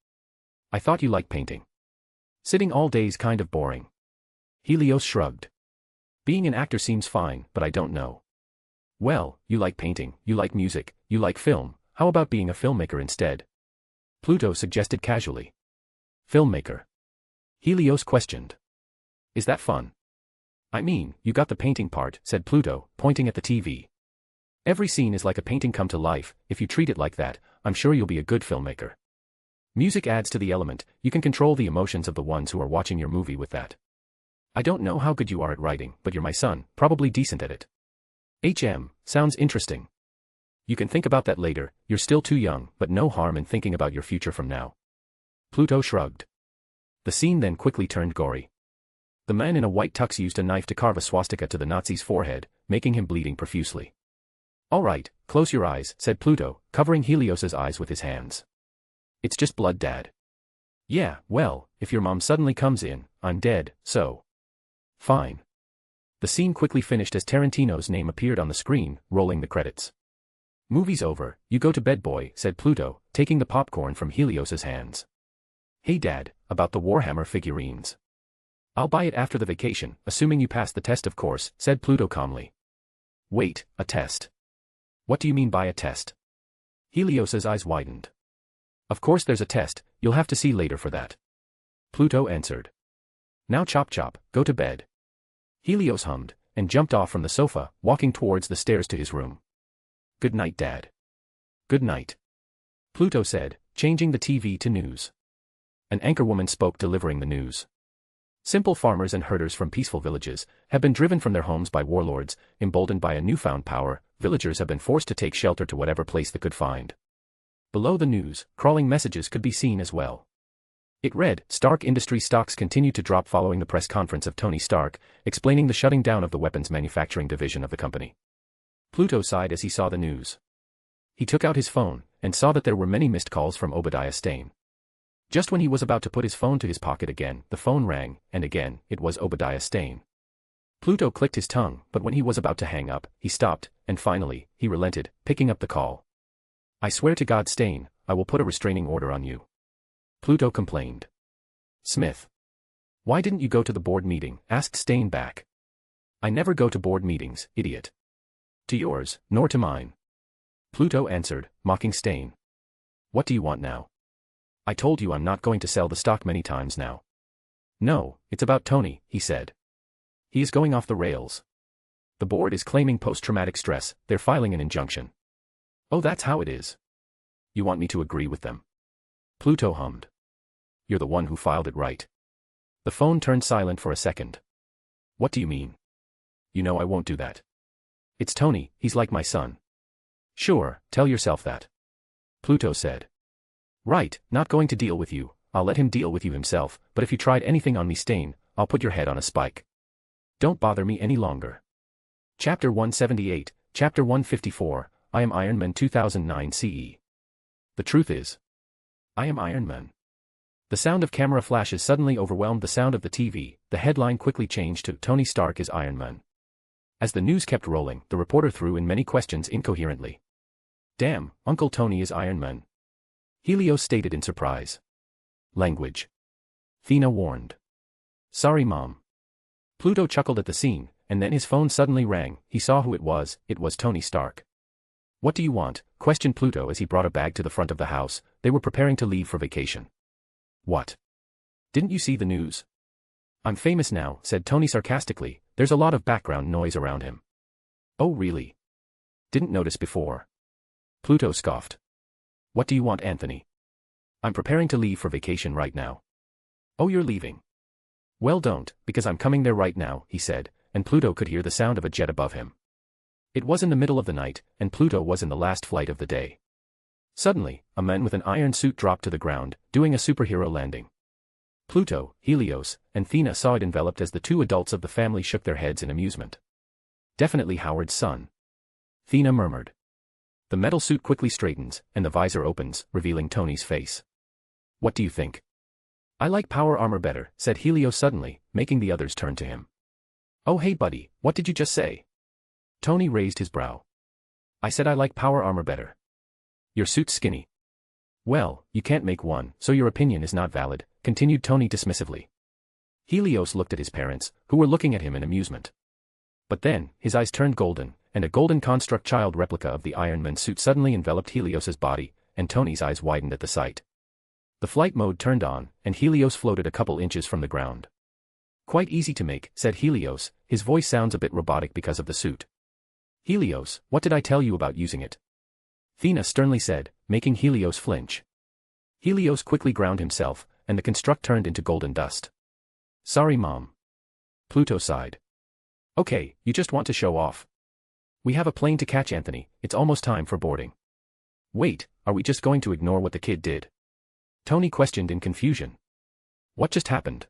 I thought you liked painting. Sitting all day's kind of boring. Helios shrugged. Being an actor seems fine, but I don't know. Well, you like painting, you like music, you like film, how about being a filmmaker instead? Pluto suggested casually. Filmmaker. Helios questioned. Is that fun? I mean, you got the painting part, said Pluto, pointing at the TV. Every scene is like a painting come to life. If you treat it like that, I'm sure you'll be a good filmmaker. Music adds to the element. You can control the emotions of the ones who are watching your movie with that. I don't know how good you are at writing, but you're my son, probably decent at it. Sounds interesting. You can think about that later, you're still too young, but no harm in thinking about your future from now. Pluto shrugged. The scene then quickly turned gory. The man in a white tux used a knife to carve a swastika to the Nazi's forehead, making him bleeding profusely. All right, close your eyes, said Pluto, covering Helios's eyes with his hands. It's just blood, Dad. Yeah, well, if your mom suddenly comes in, I'm dead, so. Fine. The scene quickly finished as Tarantino's name appeared on the screen, rolling the credits. Movie's over, you go to bed, boy, said Pluto, taking the popcorn from Helios's hands. Hey Dad, about the Warhammer figurines. I'll buy it after the vacation, assuming you pass the test of course, said Pluto calmly. Wait, a test? What do you mean by a test? Helios's eyes widened. Of course there's a test, you'll have to see later for that. Pluto answered. Now chop chop, go to bed. Helios hummed, and jumped off from the sofa, walking towards the stairs to his room. Good night, Dad. Good night. Pluto said, changing the TV to news. An anchorwoman spoke, delivering the news. Simple farmers and herders from peaceful villages have been driven from their homes by warlords. Emboldened by a newfound power, villagers have been forced to take shelter to whatever place they could find. Below the news, crawling messages could be seen as well. It read, Stark Industries stocks continue to drop following the press conference of Tony Stark, explaining the shutting down of the weapons manufacturing division of the company. Pluto sighed as he saw the news. He took out his phone, and saw that there were many missed calls from Obadiah Stane. Just when he was about to put his phone to his pocket again, the phone rang, and again, it was Obadiah Stane. Pluto clicked his tongue, but when he was about to hang up, he stopped, and finally, he relented, picking up the call. I swear to God, Stane, I will put a restraining order on you. Pluto complained. Smith. Why didn't you go to the board meeting? Asked Stane back. I never go to board meetings, idiot. To yours, nor to mine. Pluto answered, mocking Stane. What do you want now? I told you I'm not going to sell the stock many times now. No, it's about Tony, he said. He is going off the rails. The board is claiming post-traumatic stress, they're filing an injunction. Oh, that's how it is. You want me to agree with them? Pluto hummed. You're the one who filed it, right? The phone turned silent for a second. What do you mean? You know I won't do that. It's Tony, he's like my son. Sure, tell yourself that. Pluto said. Right, not going to deal with you, I'll let him deal with you himself, but if you tried anything on me, Stane, I'll put your head on a spike. Don't bother me any longer. Chapter 178, Chapter 154, I am Iron Man 2009 CE. The truth is, I am Iron Man. The sound of camera flashes suddenly overwhelmed the sound of the TV. The headline quickly changed to Tony Stark is Iron Man. As the news kept rolling, the reporter threw in many questions incoherently. Damn, Uncle Tony is Iron Man. Helios stated in surprise. Language. Thea warned. Sorry, Mom. Pluto chuckled at the scene, and then his phone suddenly rang. He saw who it was Tony Stark. What do you want? Questioned Pluto as he brought a bag to the front of the house. They were preparing to leave for vacation. What? Didn't you see the news? I'm famous now, said Tony sarcastically. There's a lot of background noise around him. Oh really? Didn't notice before. Pluto scoffed. What do you want, Anthony? I'm preparing to leave for vacation right now. Oh, you're leaving? Well, don't, because I'm coming there right now, he said, and Pluto could hear the sound of a jet above him. It was in the middle of the night, and Pluto was in the last flight of the day. Suddenly, a man with an iron suit dropped to the ground, doing a superhero landing. Pluto, Helios, and Thea saw it enveloped as the two adults of the family shook their heads in amusement. Definitely Howard's son. Thea murmured. The metal suit quickly straightens, and the visor opens, revealing Tony's face. What do you think? I like power armor better, said Helios suddenly, making the others turn to him. Oh hey buddy, what did you just say? Tony raised his brow. I said I like power armor better. Your suit's skinny. Well, you can't make one, so your opinion is not valid, continued Tony dismissively. Helios looked at his parents, who were looking at him in amusement. But then, his eyes turned golden, and a golden construct child replica of the Iron Man suit suddenly enveloped Helios's body, and Tony's eyes widened at the sight. The flight mode turned on, and Helios floated a couple inches from the ground. Quite easy to make, said Helios, his voice sounds a bit robotic because of the suit. Helios, what did I tell you about using it? Thea sternly said, making Helios flinch. Helios quickly ground himself, and the construct turned into golden dust. Sorry, Mom. Pluto sighed. Okay, you just want to show off. We have a plane to catch, Anthony, it's almost time for boarding. Wait, are we just going to ignore what the kid did? Tony questioned in confusion. What just happened?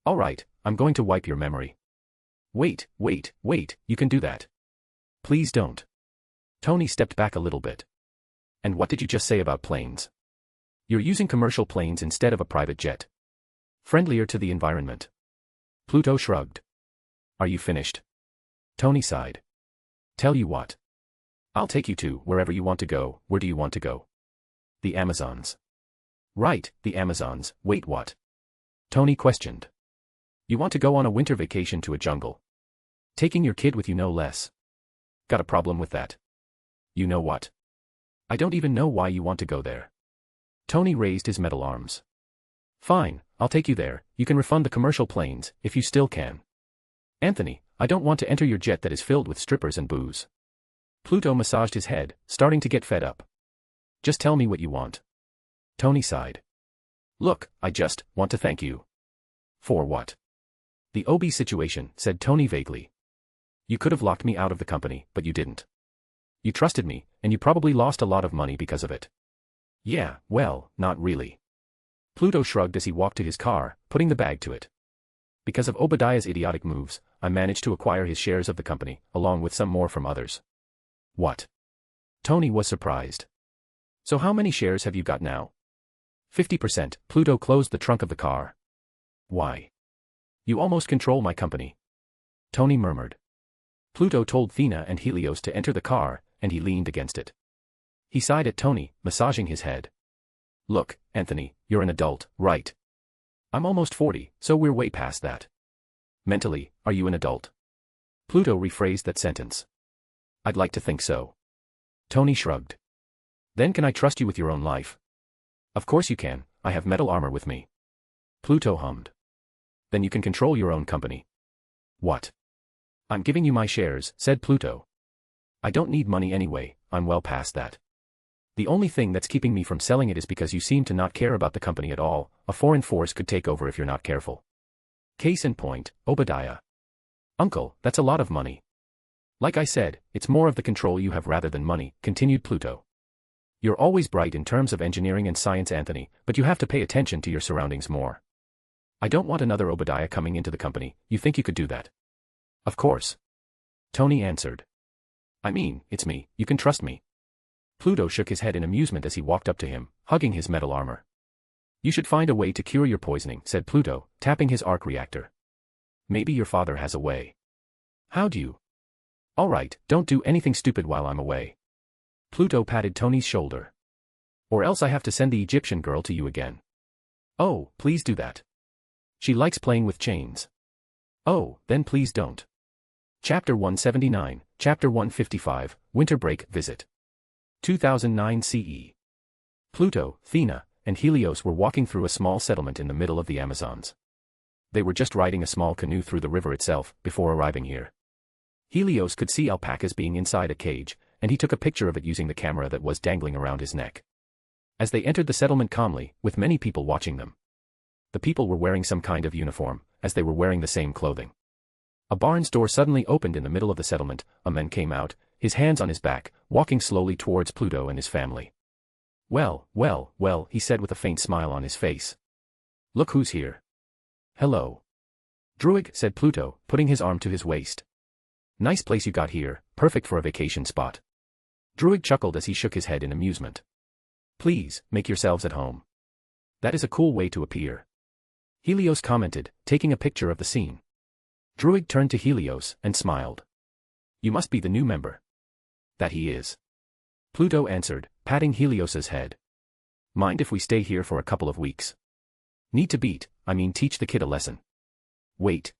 All right, I'm going to wipe your memory. Wait, you can do that. Please don't. Tony stepped back a little bit. And what did you just say about planes? You're using commercial planes instead of a private jet. Friendlier to the environment. Pluto shrugged. Are you finished? Tony sighed. Tell you what. I'll take you to wherever you want to go. Where do you want to go? The Amazons. Right, the Amazons. Wait, what? Tony questioned. You want to go on a winter vacation to a jungle? Taking your kid with you, no less. Got a problem with that? You know what? I don't even know why you want to go there. Tony raised his metal arms. Fine, I'll take you there. You can refund the commercial planes, if you still can. Anthony, I don't want to enter your jet that is filled with strippers and booze. Pluto massaged his head, starting to get fed up. Just tell me what you want. Tony sighed. Look, I just want to thank you. For what? The OB situation, said Tony vaguely. You could have locked me out of the company, but you didn't. You trusted me, and you probably lost a lot of money because of it. Yeah, well, not really. Pluto shrugged as he walked to his car, putting the bag to it. Because of Obadiah's idiotic moves, I managed to acquire his shares of the company, along with some more from others. What? Tony was surprised. So how many shares have you got now? 50%. Pluto closed the trunk of the car. Why? You almost control my company. Tony murmured. Pluto told Thea and Helios to enter the car, and he leaned against it. He sighed at Tony, massaging his head. Look, Anthony, you're an adult, right? I'm almost 40, so we're way past that. Mentally, are you an adult? Pluto rephrased that sentence. I'd like to think so. Tony shrugged. Then can I trust you with your own life? Of course you can, I have metal armor with me. Pluto hummed. Then you can control your own company. What? I'm giving you my shares, said Pluto. I don't need money anyway, I'm well past that. The only thing that's keeping me from selling it is because you seem to not care about the company at all. A foreign force could take over if you're not careful. Case in point, Obadiah. Uncle, that's a lot of money. Like I said, it's more of the control you have rather than money, continued Pluto. You're always bright in terms of engineering and science, Anthony, but you have to pay attention to your surroundings more. I don't want another Obadiah coming into the company. You think you could do that? Of course. Tony answered. I mean, it's me, you can trust me. Pluto shook his head in amusement as he walked up to him, hugging his metal armor. You should find a way to cure your poisoning, said Pluto, tapping his arc reactor. Maybe your father has a way. How do you? All right, don't do anything stupid while I'm away. Pluto patted Tony's shoulder. Or else I have to send the Egyptian girl to you again. Oh, please do that. She likes playing with chains. Oh, then please don't. Chapter 179, Chapter 155, Winter Break Visit. 2009 CE. Pluto, Thea, and Helios were walking through a small settlement in the middle of the Amazons. They were just riding a small canoe through the river itself, before arriving here. Helios could see alpacas being inside a cage, and he took a picture of it using the camera that was dangling around his neck. As they entered the settlement calmly, with many people watching them. The people were wearing some kind of uniform, as they were wearing the same clothing. A barn's door suddenly opened in the middle of the settlement. A man came out, his hands on his back, walking slowly towards Pluto and his family. Well, he said with a faint smile on his face. Look who's here. Hello. Druid, said Pluto, putting his arm to his waist. Nice place you got here, perfect for a vacation spot. Druid chuckled as he shook his head in amusement. Please, make yourselves at home. That is a cool way to appear. Helios commented, taking a picture of the scene. Druid turned to Helios and smiled. You must be the new member. That he is. Pluto answered, patting Helios's head. Mind if we stay here for a couple of weeks? Need to teach the kid a lesson. Wait.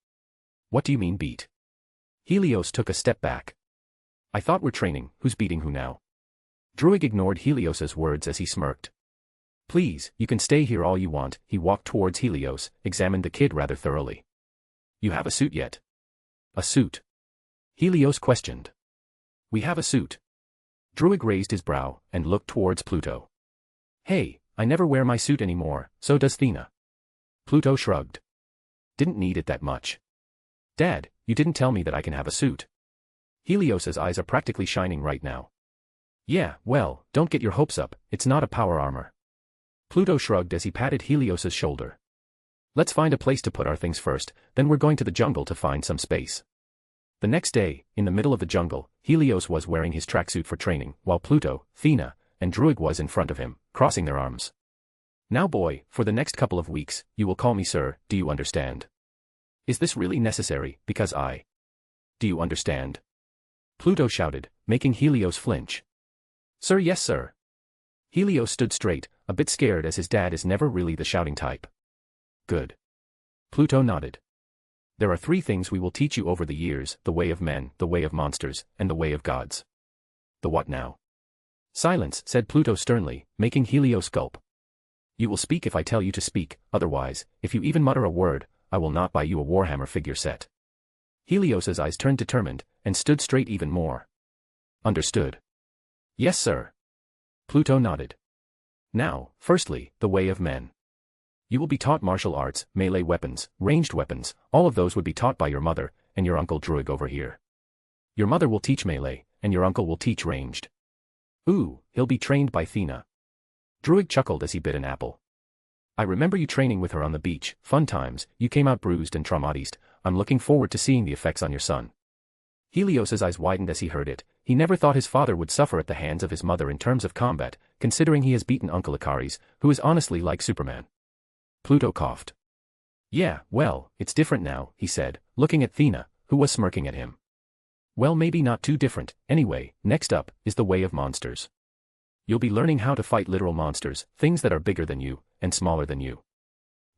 What do you mean beat? Helios took a step back. I thought we're training, who's beating who now? Druid ignored Helios's words as he smirked. Please, you can stay here all you want. He walked towards Helios, examined the kid rather thoroughly. You have a suit yet? A suit? Helios questioned. We have a suit. Druig raised his brow and looked towards Pluto. Hey, I never wear my suit anymore, so does Thea. Pluto shrugged. Didn't need it that much. Dad, you didn't tell me that I can have a suit. Helios's eyes are practically shining right now. Yeah, well, don't get your hopes up, it's not a power armor. Pluto shrugged as he patted Helios's shoulder. Let's find a place to put our things first, then we're going to the jungle to find some space. The next day, in the middle of the jungle, Helios was wearing his tracksuit for training, while Pluto, Thea, and Druig was in front of him, crossing their arms. Now boy, for the next couple of weeks, you will call me sir, do you understand? Is this really necessary, because I... Do you understand? Pluto shouted, making Helios flinch. Sir, yes sir. Helios stood straight, a bit scared as his dad is never really the shouting type. Good. Pluto nodded. There are 3 things we will teach you over the years, the way of men, the way of monsters, and the way of gods. The what now? Silence, said Pluto sternly, making Helios gulp. You will speak if I tell you to speak, otherwise, if you even mutter a word, I will not buy you a Warhammer figure set. Helios's eyes turned determined, and stood straight even more. Understood. Yes sir. Pluto nodded. Now, firstly, the way of men. You will be taught martial arts, melee weapons, ranged weapons, all of those would be taught by your mother, and your uncle Druig over here. Your mother will teach melee, and your uncle will teach ranged. Ooh, he'll be trained by Thea. Druig chuckled as he bit an apple. I remember you training with her on the beach, fun times, you came out bruised and traumatized, I'm looking forward to seeing the effects on your son. Helios's eyes widened as he heard it, he never thought his father would suffer at the hands of his mother in terms of combat, considering he has beaten Uncle Helicarrier, who is honestly like Superman. Pluto coughed. Yeah, well, it's different now, he said, looking at Thea, who was smirking at him. Well, maybe not too different, anyway, next up, is the way of monsters. You'll be learning how to fight literal monsters, things that are bigger than you, and smaller than you.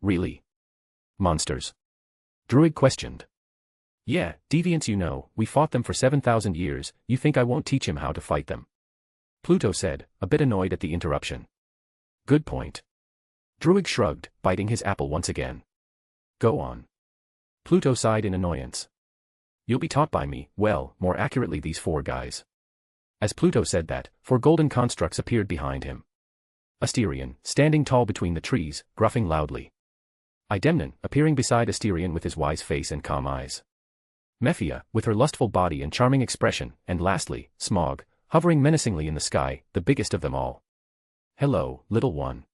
Really? Monsters? Druig questioned. Yeah, deviants you know, we fought them for 7,000 years, you think I won't teach him how to fight them? Pluto said, a bit annoyed at the interruption. Good point. Druig shrugged, biting his apple once again. Go on. Pluto sighed in annoyance. You'll be taught by me, well, more accurately these 4 guys. As Pluto said that, 4 golden constructs appeared behind him. Asterion, standing tall between the trees, gruffing loudly. Idemnon, appearing beside Asterion with his wise face and calm eyes. Mephia, with her lustful body and charming expression, and lastly, Smog, hovering menacingly in the sky, the biggest of them all. Hello, little one.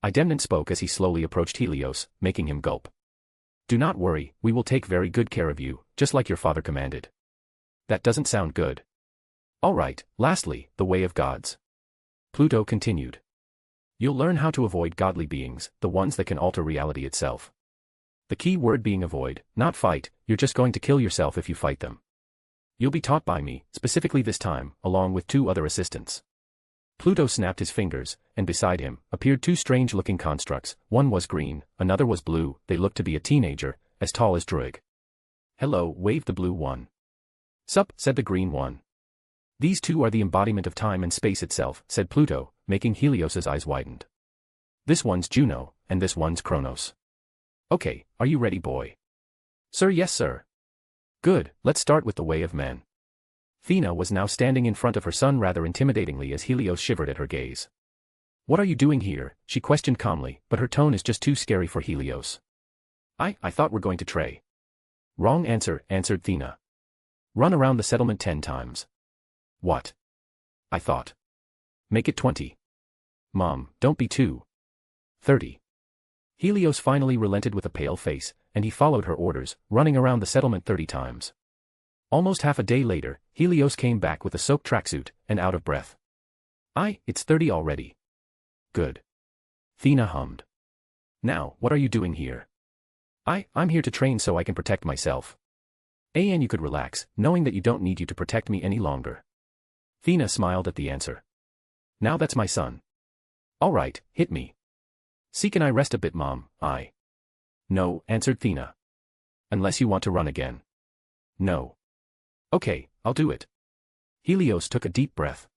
Idemnon spoke as he slowly approached Helios, making him gulp. Do not worry, we will take very good care of you, just like your father commanded. That doesn't sound good. All right, lastly, the way of gods. Pluto continued. You'll learn how to avoid godly beings, the ones that can alter reality itself. The key word being avoid, not fight, you're just going to kill yourself if you fight them. You'll be taught by me, specifically this time, along with 2 other assistants. Pluto snapped his fingers, and beside him, appeared 2 strange-looking constructs, one was green, another was blue, they looked to be a teenager, as tall as Druig. Hello, waved the blue one. Sup, said the green one. These 2 are the embodiment of time and space itself, said Pluto, making Helios's eyes widened. This one's Juno, and this one's Kronos. Okay, are you ready, boy? Sir, yes sir. Good, let's start with the way of men. Thea was now standing in front of her son rather intimidatingly as Helios shivered at her gaze. What are you doing here? She questioned calmly, but her tone is just too scary for Helios. I thought we're going to tray. Wrong answer, answered Thea. Run around the settlement 10 times. What? I thought. Make it 20. Mom, don't be too. 30. Helios finally relented with a pale face, and he followed her orders, running around the settlement 30 times. Almost half a day later, Helios came back with a soaked tracksuit, and out of breath. It's 30 already. Good. Thea hummed. Now, what are you doing here? I'm here to train so I can protect myself. And you could relax, knowing that you don't need you to protect me any longer. Thea smiled at the answer. Now that's my son. All right, hit me. See, can I rest a bit, Mom? No, answered Thea. Unless you want to run again. No. Okay, I'll do it. Helios took a deep breath.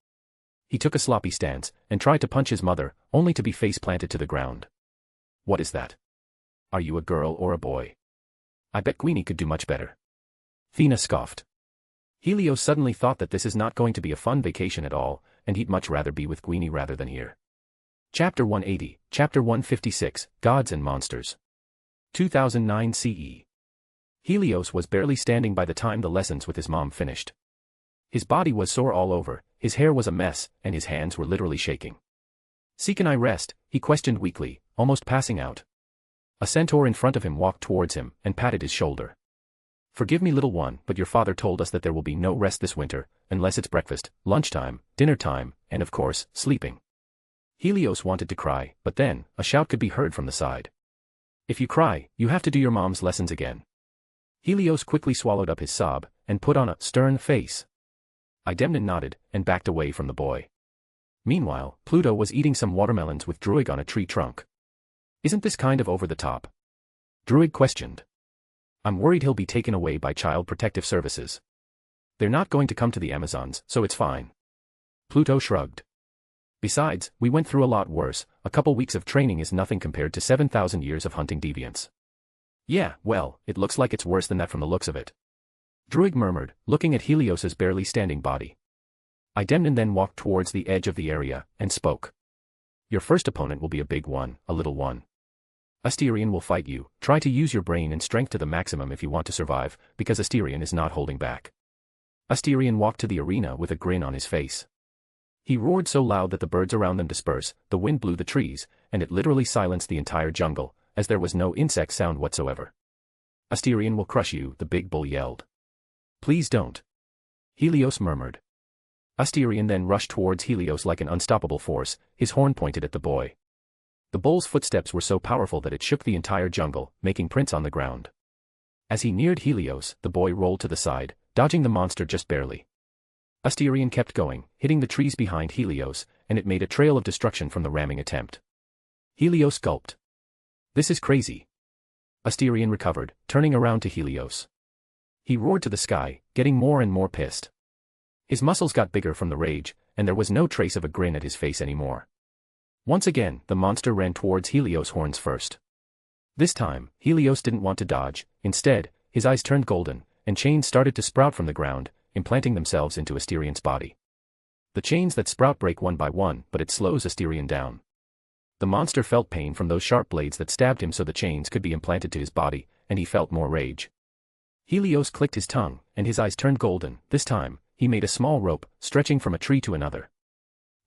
He took a sloppy stance, and tried to punch his mother, only to be face-planted to the ground. What is that? Are you a girl or a boy? I bet Queenie could do much better. Thea scoffed. Helios suddenly thought that this is not going to be a fun vacation at all, and he'd much rather be with Queenie rather than here. Chapter 180, Chapter 156, Gods and Monsters. 2009 CE. Helios was barely standing by the time the lessons with his mom finished. His body was sore all over, his hair was a mess, and his hands were literally shaking. "Can I rest?" he questioned weakly, almost passing out. A centaur in front of him walked towards him and patted his shoulder. "Forgive me, little one, but your father told us that there will be no rest this winter, unless it's breakfast, lunchtime, dinner time, and of course, sleeping." Helios wanted to cry, but then, a shout could be heard from the side. "If you cry, you have to do your mom's lessons again." Helios quickly swallowed up his sob, and put on a stern face. Idemnin nodded, and backed away from the boy. Meanwhile, Pluto was eating some watermelons with Druig on a tree trunk. "Isn't this kind of over the top?" Druig questioned. "I'm worried he'll be taken away by Child Protective Services. They're not going to come to the Amazons, so it's fine." Pluto shrugged. "Besides, we went through a lot worse, a couple weeks of training is nothing compared to 7,000 years of hunting deviants." "Yeah, well, it looks like it's worse than that from the looks of it," Druig murmured, looking at Helios's barely standing body. Idemnin then walked towards the edge of the area, and spoke. "Your first opponent will be a big one, a little one. Asterion will fight you. Try to use your brain and strength to the maximum if you want to survive, because Asterion is not holding back." Asterion walked to the arena with a grin on his face. He roared so loud that the birds around them dispersed, the wind blew the trees, and it literally silenced the entire jungle, as there was no insect sound whatsoever. "Asterion will crush you," the big bull yelled. "Please don't," Helios murmured. Asterion then rushed towards Helios like an unstoppable force, his horn pointed at the boy. The bull's footsteps were so powerful that it shook the entire jungle, making prints on the ground. As he neared Helios, the boy rolled to the side, dodging the monster just barely. Asterion kept going, hitting the trees behind Helios, and it made a trail of destruction from the ramming attempt. Helios gulped. "This is crazy." Asterion recovered, turning around to Helios. He roared to the sky, getting more and more pissed. His muscles got bigger from the rage, and there was no trace of a grin at his face anymore. Once again, the monster ran towards Helios' horns first. This time, Helios didn't want to dodge. Instead, his eyes turned golden, and chains started to sprout from the ground, implanting themselves into Asterion's body. The chains that sprout break one by one, but it slows Asterion down. The monster felt pain from those sharp blades that stabbed him, so the chains could be implanted to his body, and he felt more rage. Helios clicked his tongue, and his eyes turned golden. This time, he made a small rope, stretching from a tree to another.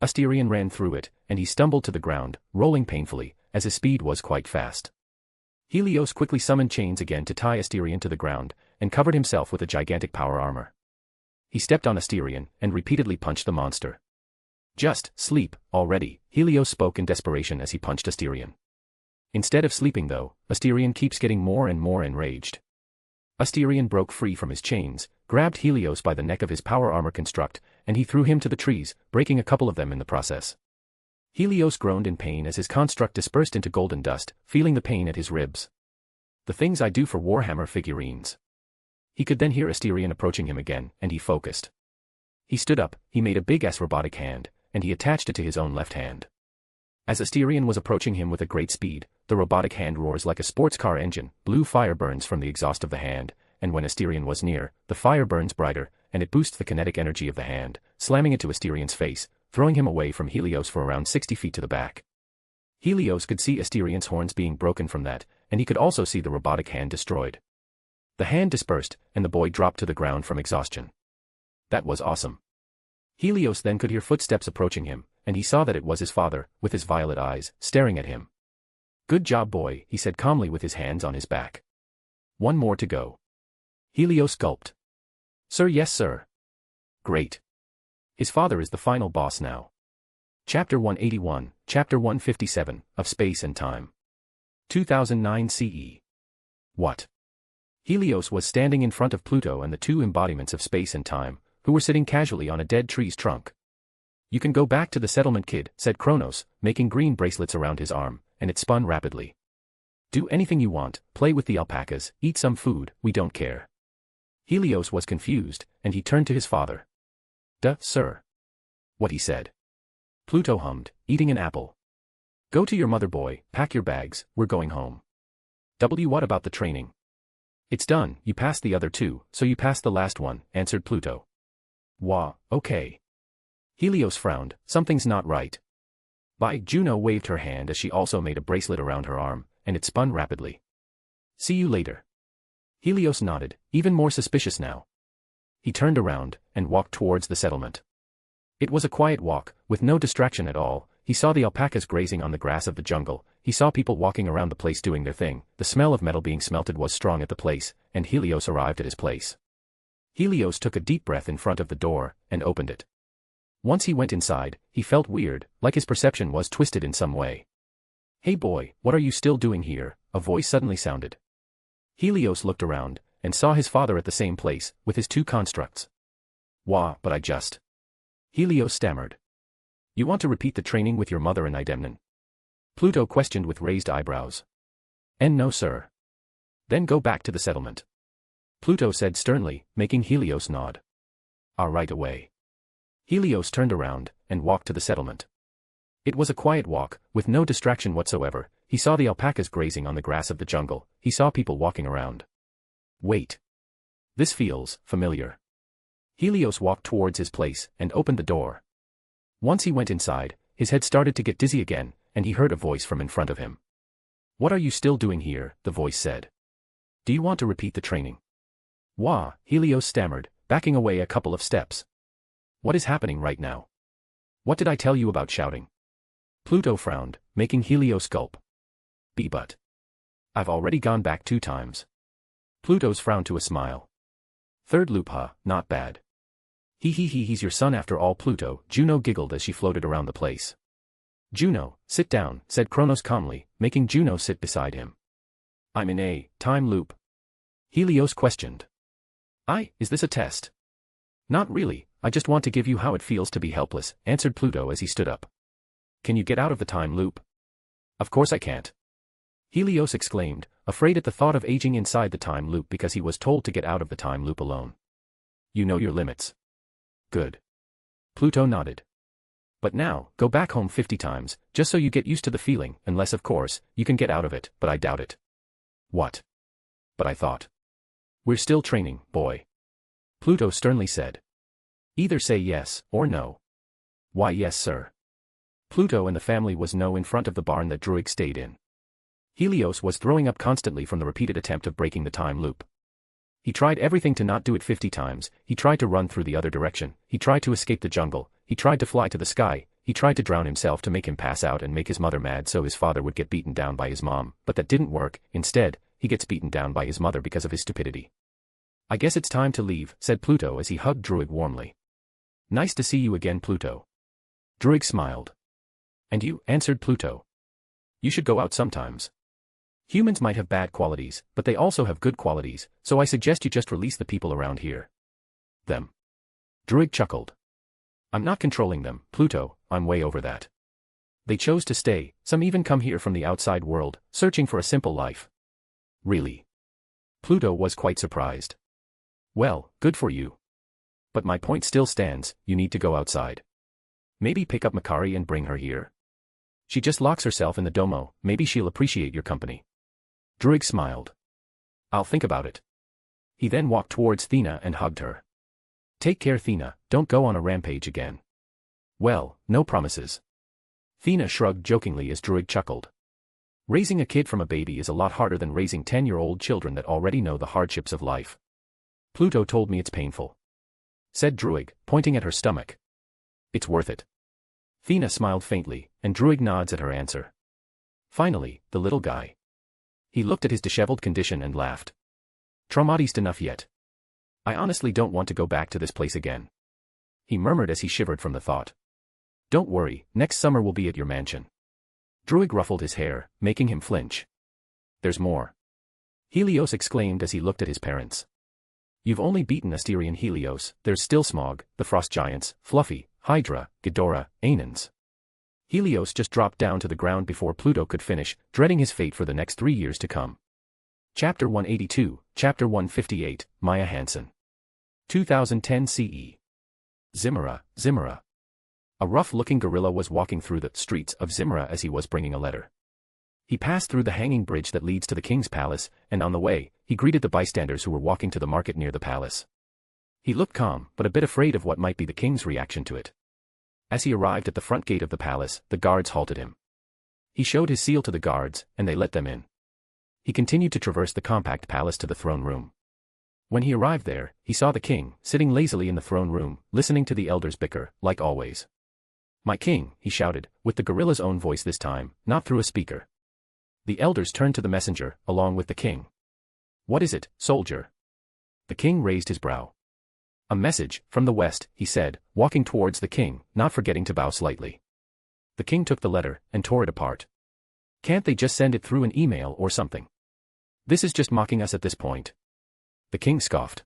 Asterion ran through it, and he stumbled to the ground, rolling painfully, as his speed was quite fast. Helios quickly summoned chains again to tie Asterion to the ground, and covered himself with a gigantic power armor. He stepped on Asterion, and repeatedly punched the monster. "Just sleep already," Helios spoke in desperation as he punched Asterion. Instead of sleeping though, Asterion keeps getting more and more enraged. Asterion broke free from his chains, grabbed Helios by the neck of his power armor construct, and he threw him to the trees, breaking a couple of them in the process. Helios groaned in pain as his construct dispersed into golden dust, feeling the pain at his ribs. "The things I do for Warhammer figurines." He could then hear Asterion approaching him again, and he focused. He stood up, he made a big-ass robotic hand, and he attached it to his own left hand. As Asterion was approaching him with a great speed, the robotic hand roars like a sports car engine, blue fire burns from the exhaust of the hand, and when Asterion was near, the fire burns brighter, and it boosts the kinetic energy of the hand, slamming it to Asterion's face, throwing him away from Helios for around 60 feet to the back. Helios could see Asterion's horns being broken from that, and he could also see the robotic hand destroyed. The hand dispersed, and the boy dropped to the ground from exhaustion. That was awesome. Helios then could hear footsteps approaching him, and he saw that it was his father, with his violet eyes, staring at him. "Good job, boy," he said calmly with his hands on his back. "One more to go." Helios gulped. "Sir, yes sir." "Great. His father is the final boss now." Chapter 181, Chapter 157, of Space and Time. 2009 CE. What? Helios was standing in front of Pluto and the two embodiments of space and time, who were sitting casually on a dead tree's trunk. "You can go back to the settlement, kid," said Kronos, making green bracelets around his arm, and it spun rapidly. "Do anything you want, play with the alpacas, eat some food, we don't care." Helios was confused, and he turned to his father. "Duh, sir." What he said. Pluto hummed, eating an apple. Go to your mother, boy, pack your bags, we're going home. What about the training? It's done, you passed the other two, so you passed the last one, answered Pluto. Wah, okay. Helios frowned, something's not right. Bye. Juno waved her hand as she also made a bracelet around her arm, and it spun rapidly. See you later. Helios nodded, even more suspicious now. He turned around, and walked towards the settlement. It was a quiet walk, with no distraction at all. He saw the alpacas grazing on the grass of the jungle, he saw people walking around the place doing their thing, the smell of metal being smelted was strong at the place, and Helios arrived at his place. Helios took a deep breath in front of the door, and opened it. Once he went inside, he felt weird, like his perception was twisted in some way. Hey boy, what are you still doing here? A voice suddenly sounded. Helios looked around, and saw his father at the same place, with his two constructs. Wah, but I just... Helios stammered. You want to repeat the training with your mother and Idemnon? Pluto questioned with raised eyebrows. And no sir. Then go back to the settlement. Pluto said sternly, making Helios nod. Right away. Helios turned around, and walked to the settlement. It was a quiet walk, with no distraction whatsoever. He saw the alpacas grazing on the grass of the jungle, he saw people walking around. Wait. This feels familiar. Helios walked towards his place, and opened the door. Once he went inside, his head started to get dizzy again, and he heard a voice from in front of him. What are you still doing here? The voice said. Do you want to repeat the training? Wah, Helios stammered, backing away a couple of steps. What is happening right now? What did I tell you about shouting? Pluto frowned, making Helios gulp. But. I've already gone back 2 times. Pluto's frown to a smile. Third loop, huh, not bad. He's your son after all, Pluto. Juno giggled as she floated around the place. Juno, sit down, said Kronos calmly, making Juno sit beside him. I'm in a time loop. Helios questioned. Is this a test? Not really, I just want to give you how it feels to be helpless, answered Pluto as he stood up. Can you get out of the time loop? Of course I can't. Helios exclaimed, afraid at the thought of aging inside the time loop because he was told to get out of the time loop alone. You know your limits. Good. Pluto nodded. But now, go back home 50 times, just so you get used to the feeling, unless of course, you can get out of it, but I doubt it. What? But I thought. We're still training, boy. Pluto sternly said. Either say yes, or no. Why yes sir. Pluto and the family was no in front of the barn that Druig stayed in. Helios was throwing up constantly from the repeated attempt of breaking the time loop. He tried everything to not do it 50 times, he tried to run through the other direction, he tried to escape the jungle, he tried to fly to the sky, he tried to drown himself to make him pass out and make his mother mad so his father would get beaten down by his mom, but that didn't work. Instead, he gets beaten down by his mother because of his stupidity. I guess it's time to leave, said Pluto as he hugged Druig warmly. Nice to see you again, Pluto. Druig smiled. And you, answered Pluto. You should go out sometimes. Humans might have bad qualities, but they also have good qualities, so I suggest you just release the people around here. Them. Druig chuckled. I'm not controlling them, Pluto, I'm way over that. They chose to stay, some even come here from the outside world, searching for a simple life. Really? Pluto was quite surprised. Well, good for you. But my point still stands, you need to go outside. Maybe pick up Makari and bring her here. She just locks herself in the domo, maybe she'll appreciate your company. Druig smiled. I'll think about it. He then walked towards Thea and hugged her. Take care, Thea, don't go on a rampage again. Well, no promises. Thea shrugged jokingly as Druig chuckled. Raising a kid from a baby is a lot harder than raising 10-year-old children that already know the hardships of life. Pluto told me it's painful. Said Druig, pointing at her stomach. It's worth it. Thea smiled faintly, and Druig nods at her answer. Finally, the little guy. He looked at his disheveled condition and laughed. Traumatized enough yet? I honestly don't want to go back to this place again. He murmured as he shivered from the thought. Don't worry, next summer we'll be at your mansion. Druig ruffled his hair, making him flinch. There's more. Helios exclaimed as he looked at his parents. You've only beaten Asterion Helios, there's still Smog, the Frost Giants, Fluffy, Hydra, Ghidorah, Anons. Helios just dropped down to the ground before Pluto could finish, dreading his fate for the next 3 years to come. Chapter 182, Chapter 158, Maya Hansen. 2010 CE. Zimera. A rough-looking gorilla was walking through the streets of Zimra as he was bringing a letter. He passed through the hanging bridge that leads to the king's palace, and on the way, he greeted the bystanders who were walking to the market near the palace. He looked calm, but a bit afraid of what might be the king's reaction to it. As he arrived at the front gate of the palace, the guards halted him. He showed his seal to the guards, and they let them in. He continued to traverse the compact palace to the throne room. When he arrived there, he saw the king, sitting lazily in the throne room, listening to the elders bicker, like always. "My king," he shouted, with the gorilla's own voice this time, not through a speaker. The elders turned to the messenger, along with the king. "What is it, soldier?" The king raised his brow. "A message, from the west," he said, walking towards the king, not forgetting to bow slightly. The king took the letter, and tore it apart. "Can't they just send it through an email or something? This is just mocking us at this point." The king scoffed.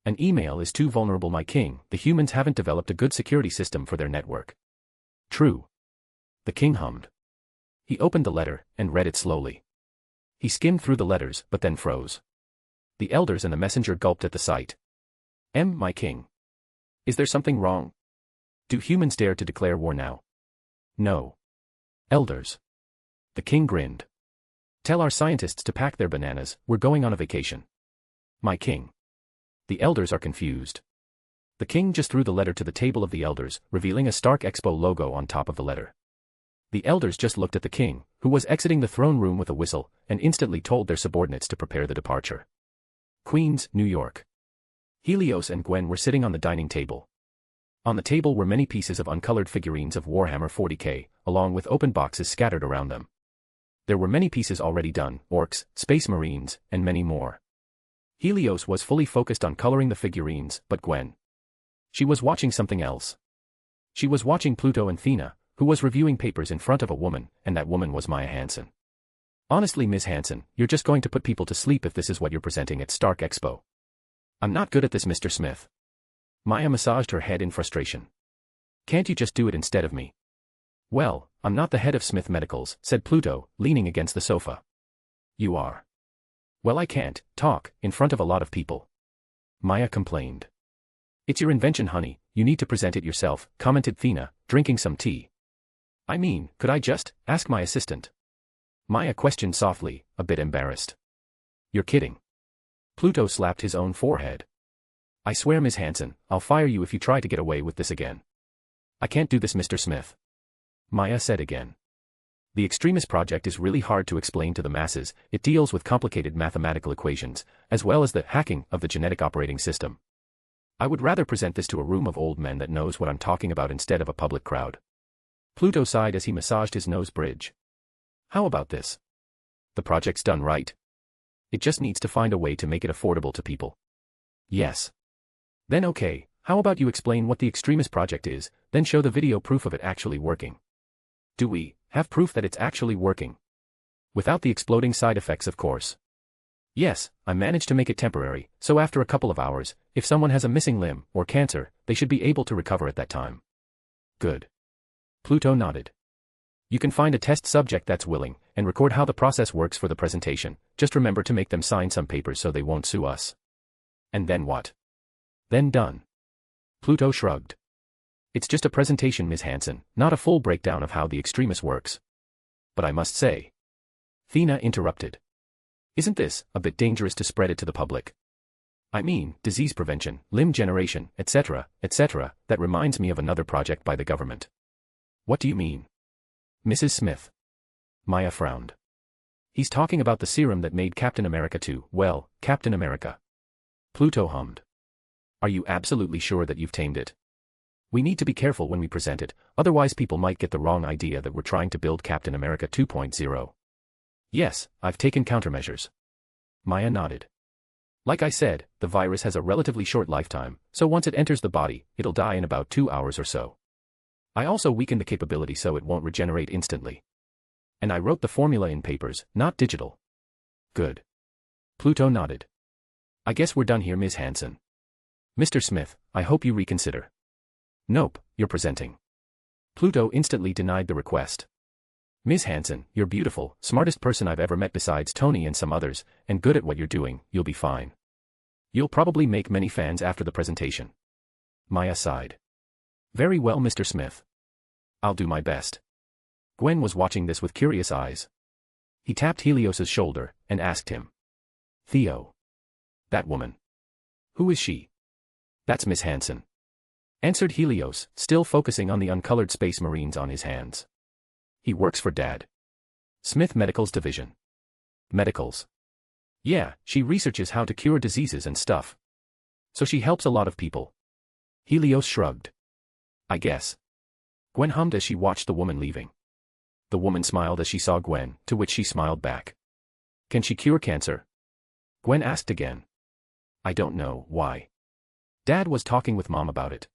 "An email is too vulnerable, my king. The humans haven't developed a good security system for their network." "True." The king hummed. He opened the letter, and read it slowly. He skimmed through the letters, but then froze. The elders and the messenger gulped at the sight. My king. Is there something wrong? Do humans dare to declare war now?" "No." "Elders." The king grinned. "Tell our scientists to pack their bananas, we're going on a vacation." "My king." The elders are confused. The king just threw the letter to the table of the elders, revealing a Stark Expo logo on top of the letter. The elders just looked at the king, who was exiting the throne room with a whistle, and instantly told their subordinates to prepare the departure. Queens, New York. Helios and Gwen were sitting on the dining table. On the table were many pieces of uncolored figurines of Warhammer 40k, along with open boxes scattered around them. There were many pieces already done, orcs, space marines, and many more. Helios was fully focused on coloring the figurines, but Gwen. She was watching something else. She was watching Pluto and Thea, who was reviewing papers in front of a woman, and that woman was Maya Hansen. "Honestly, Ms. Hansen, you're just going to put people to sleep if this is what you're presenting at Stark Expo." "I'm not good at this, Mr. Smith." Maya massaged her head in frustration. "Can't you just do it instead of me?" "Well, I'm not the head of Smith Medicals," said Pluto, leaning against the sofa. "You are." "Well, I can't talk in front of a lot of people," Maya complained. "It's your invention, honey, you need to present it yourself," commented Thea, drinking some tea. "I mean, could I just ask my assistant?" Maya questioned softly, a bit embarrassed. "You're kidding." Pluto slapped his own forehead. "I swear, Ms. Hansen, I'll fire you if you try to get away with this again." "I can't do this, Mr. Smith," Maya said again. "The Extremis project is really hard to explain to the masses. It deals with complicated mathematical equations, as well as the hacking of the genetic operating system. I would rather present this to a room of old men that knows what I'm talking about instead of a public crowd." Pluto sighed as he massaged his nose bridge. "How about this? The project's done right. It just needs to find a way to make it affordable to people." "Yes." "Then okay, how about you explain what the Extremis project is, then show the video proof of it actually working." "Do we have proof that it's actually working?" "Without the exploding side effects, of course." "Yes, I managed to make it temporary, so after a couple of hours, if someone has a missing limb or cancer, they should be able to recover at that time." "Good." Pluto nodded. "You can find a test subject that's willing, and record how the process works for the presentation. Just remember to make them sign some papers so they won't sue us." "And then what?" "Then done." Pluto shrugged. "It's just a presentation, Ms. Hansen, not a full breakdown of how the Extremis works." "But I must say," Thea interrupted, "isn't this a bit dangerous to spread it to the public? I mean, disease prevention, limb generation, etc., etc. That reminds me of another project by the government." "What do you mean?" "Mrs. Smith." Maya frowned. "He's talking about the serum that made Captain America Captain America." Pluto hummed. "Are you absolutely sure that you've tamed it? We need to be careful when we present it, otherwise people might get the wrong idea that we're trying to build Captain America 2.0. "Yes, I've taken countermeasures." Maya nodded. "Like I said, the virus has a relatively short lifetime, so once it enters the body, it'll die in about 2 hours or so. I also weakened the capability so it won't regenerate instantly. And I wrote the formula in papers, not digital." "Good." Pluto nodded. "I guess we're done here, Ms. Hansen." "Mr. Smith, I hope you reconsider." "Nope, you're presenting." Pluto instantly denied the request. "Ms. Hansen, you're beautiful, smartest person I've ever met besides Tony and some others, and good at what you're doing, you'll be fine. You'll probably make many fans after the presentation." Maya sighed. "Very well, Mr. Smith. I'll do my best. Gwen was watching this with curious eyes. He tapped Helios's shoulder and asked him. Theo. That woman. Who is she? That's Miss Hansen. Answered Helios, still focusing on the uncolored space marines on his hands. He works for Dad. Smith Medical's division. Medicals. Yeah, she researches how to cure diseases and stuff. So she helps a lot of people. Helios shrugged. I guess. Gwen hummed as she watched the woman leaving. The woman smiled as she saw Gwen, to which she smiled back. Can she cure cancer? Gwen asked again. I don't know, why? Dad was talking with Mom about it.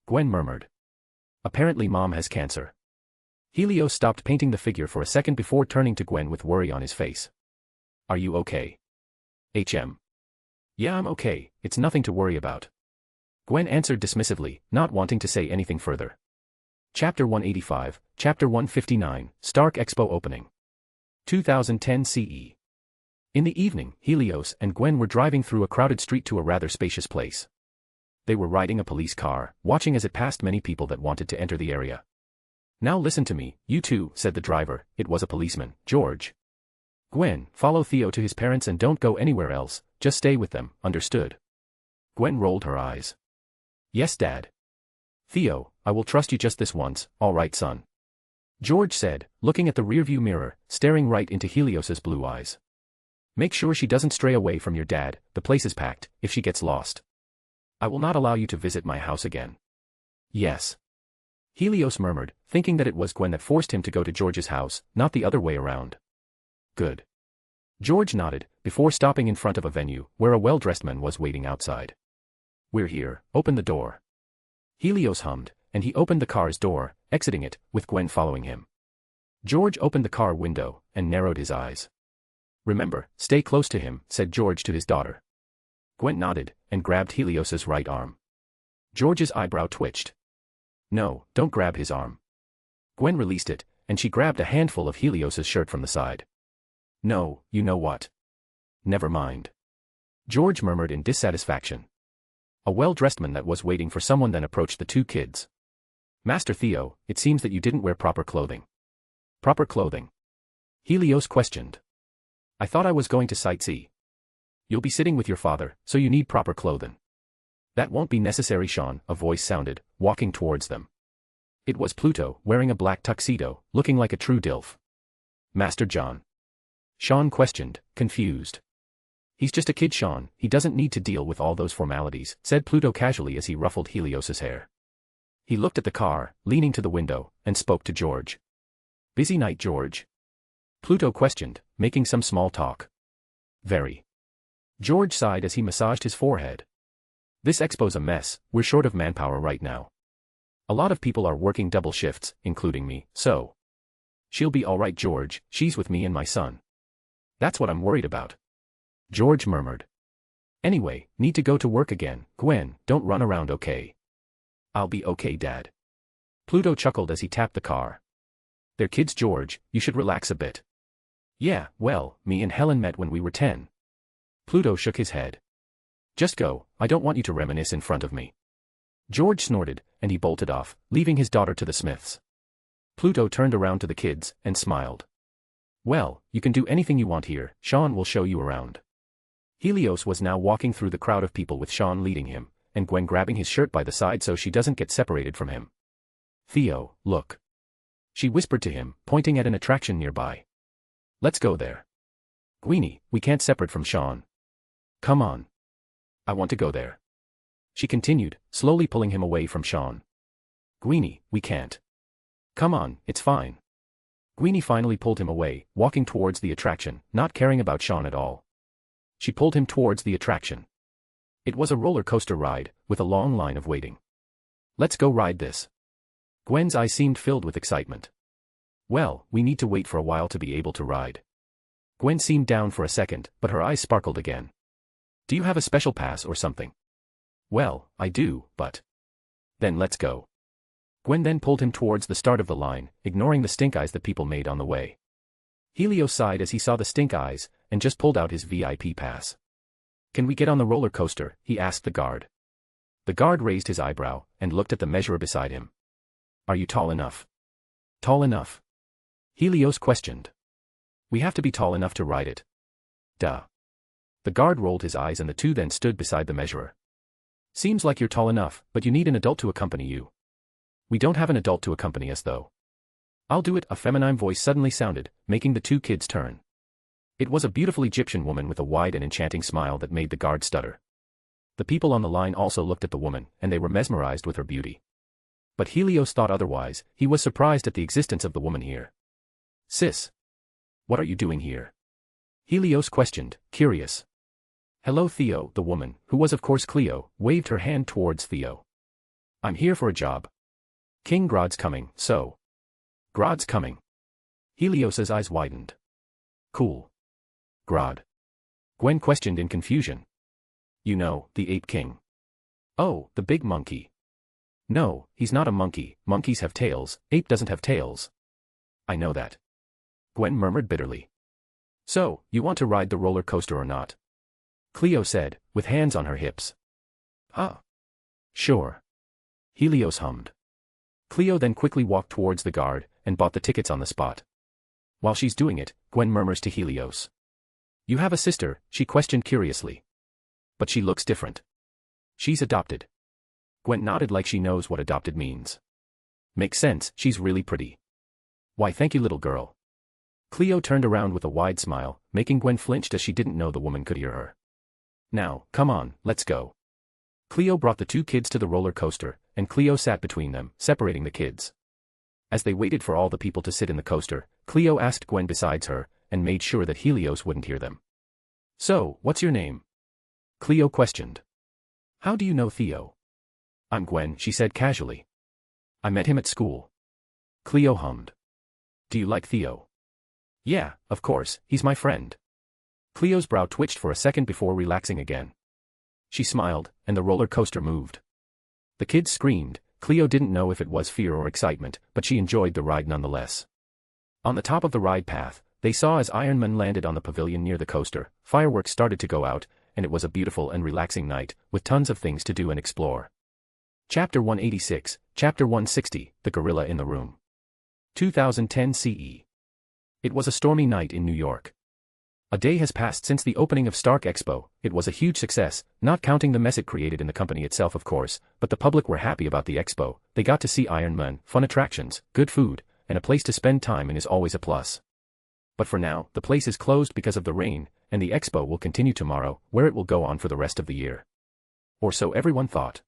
Gwen murmured. Apparently Mom has cancer. Helios stopped painting the figure for a second before turning to Gwen with worry on his face. Are you okay? HM. Yeah, I'm okay, it's nothing to worry about. Gwen answered dismissively, not wanting to say anything further. Chapter 185, Chapter 159, Stark Expo Opening. 2010 CE. In the evening, Helios and Gwen were driving through a crowded street to a rather spacious place. They were riding a police car, watching as it passed many people that wanted to enter the area. Now listen to me, you two, said the driver. It was a policeman, George. Gwen, follow Theo to his parents and don't go anywhere else, just stay with them, understood? Gwen rolled her eyes. Yes, Dad. Theo, I will trust you just this once, all right, son. George said, looking at the rearview mirror, staring right into Helios's blue eyes. Make sure she doesn't stray away from your dad, the place is packed, if she gets lost. I will not allow you to visit my house again. Yes. Helios murmured, thinking that it was Gwen that forced him to go to George's house, not the other way around. Good. George nodded, before stopping in front of a venue, where a well-dressed man was waiting outside. We're here, open the door. Helios hummed, and he opened the car's door, exiting it, with Gwen following him. George opened the car window, and narrowed his eyes. Remember, stay close to him, said George to his daughter. Gwen nodded, and grabbed Helios's right arm. George's eyebrow twitched. No, don't grab his arm. Gwen released it, and she grabbed a handful of Helios's shirt from the side. No, you know what? Never mind. George murmured in dissatisfaction. A well-dressed man that was waiting for someone then approached the two kids. Master Theo, it seems that you didn't wear proper clothing. Proper clothing? Helios questioned. I thought I was going to sightsee. You'll be sitting with your father, so you need proper clothing. That won't be necessary, Sean, a voice sounded, walking towards them. It was Pluto, wearing a black tuxedo, looking like a true DILF. Master John. Sean questioned, confused. He's just a kid, Sean, he doesn't need to deal with all those formalities, said Pluto casually as he ruffled Helios's hair. He looked at the car, leaning to the window, and spoke to George. Busy night, George? Pluto questioned, making some small talk. Very. George sighed as he massaged his forehead. This expo's a mess, we're short of manpower right now. A lot of people are working double shifts, including me, so. She'll be all right, George, she's with me and my son. That's what I'm worried about. George murmured. Anyway, need to go to work again, Gwen, don't run around, okay? I'll be okay, Dad. Pluto chuckled as he tapped the car. They're kids, George, you should relax a bit. Yeah, well, me and Helen met when we were 10. Pluto shook his head. Just go, I don't want you to reminisce in front of me. George snorted, and he bolted off, leaving his daughter to the Smiths. Pluto turned around to the kids, and smiled. Well, you can do anything you want here, Sean will show you around. Helios was now walking through the crowd of people with Sean leading him, and Gwen grabbing his shirt by the side so she doesn't get separated from him. Theo, look. She whispered to him, pointing at an attraction nearby. Let's go there. Gweenie, we can't separate from Sean. Come on. I want to go there. She continued, slowly pulling him away from Sean. Gweenie, we can't. Come on, it's fine. Gweenie finally pulled him away, walking towards the attraction, not caring about Sean at all. She pulled him towards the attraction. It was a roller coaster ride, with a long line of waiting. Let's go ride this. Gwen's eyes seemed filled with excitement. Well, we need to wait for a while to be able to ride. Gwen seemed down for a second, but her eyes sparkled again. Do you have a special pass or something? Well, I do, but. Then let's go. Gwen then pulled him towards the start of the line, ignoring the stink eyes that people made on the way. Helios sighed as he saw the stink eyes, and just pulled out his VIP pass. Can we get on the roller coaster? He asked the guard. The guard raised his eyebrow, and looked at the measurer beside him. Are you tall enough? Tall enough? Helios questioned. We have to be tall enough to ride it. Duh. The guard rolled his eyes and the two then stood beside the measurer. Seems like you're tall enough, but you need an adult to accompany you. We don't have an adult to accompany us though. I'll do it, a feminine voice suddenly sounded, making the two kids turn. It was a beautiful Egyptian woman with a wide and enchanting smile that made the guard stutter. The people on the line also looked at the woman, and they were mesmerized with her beauty. But Helios thought otherwise. He was surprised at the existence of the woman here. Sis. What are you doing here? Helios questioned, curious. Hello Theo, the woman, who was of course Cleo, waved her hand towards Theo. I'm here for a job. King Grod's coming, so. Grod's coming. Helios's eyes widened. Cool. Grod. Gwen questioned in confusion. You know, the ape king. Oh, the big monkey. No, he's not a monkey, monkeys have tails, ape doesn't have tails. I know that. Gwen murmured bitterly. So, you want to ride the roller coaster or not? Cleo said, with hands on her hips. Sure. Helios hummed. Cleo then quickly walked towards the guard, and bought the tickets on the spot. While she's doing it, Gwen murmurs to Helios. You have a sister, she questioned curiously. But she looks different. She's adopted. Gwen nodded like she knows what adopted means. Makes sense, she's really pretty. Why thank you little girl. Cleo turned around with a wide smile, making Gwen flinch as she didn't know the woman could hear her. Now, come on, let's go. Cleo brought the two kids to the roller coaster, and Cleo sat between them, separating the kids. As they waited for all the people to sit in the coaster, Cleo asked Gwen besides her, and made sure that Helios wouldn't hear them. So, what's your name? Cleo questioned. How do you know Theo? I'm Gwen, she said casually. I met him at school. Cleo hummed. Do you like Theo? Yeah, of course, he's my friend. Cleo's brow twitched for a second before relaxing again. She smiled, and the roller coaster moved. The kids screamed. Cleo didn't know if it was fear or excitement, but she enjoyed the ride nonetheless. On the top of the ride path, they saw as Iron Man landed on the pavilion near the coaster, fireworks started to go out, and it was a beautiful and relaxing night, with tons of things to do and explore. Chapter 186, Chapter 160, The Gorilla in the Room. 2010 CE. It was a stormy night in New York. A day has passed since the opening of Stark Expo. It was a huge success, not counting the mess it created in the company itself of course, but the public were happy about the Expo. They got to see Iron Man, fun attractions, good food, and a place to spend time in is always a plus. But for now, the place is closed because of the rain, and the Expo will continue tomorrow, where it will go on for the rest of the year. Or so everyone thought.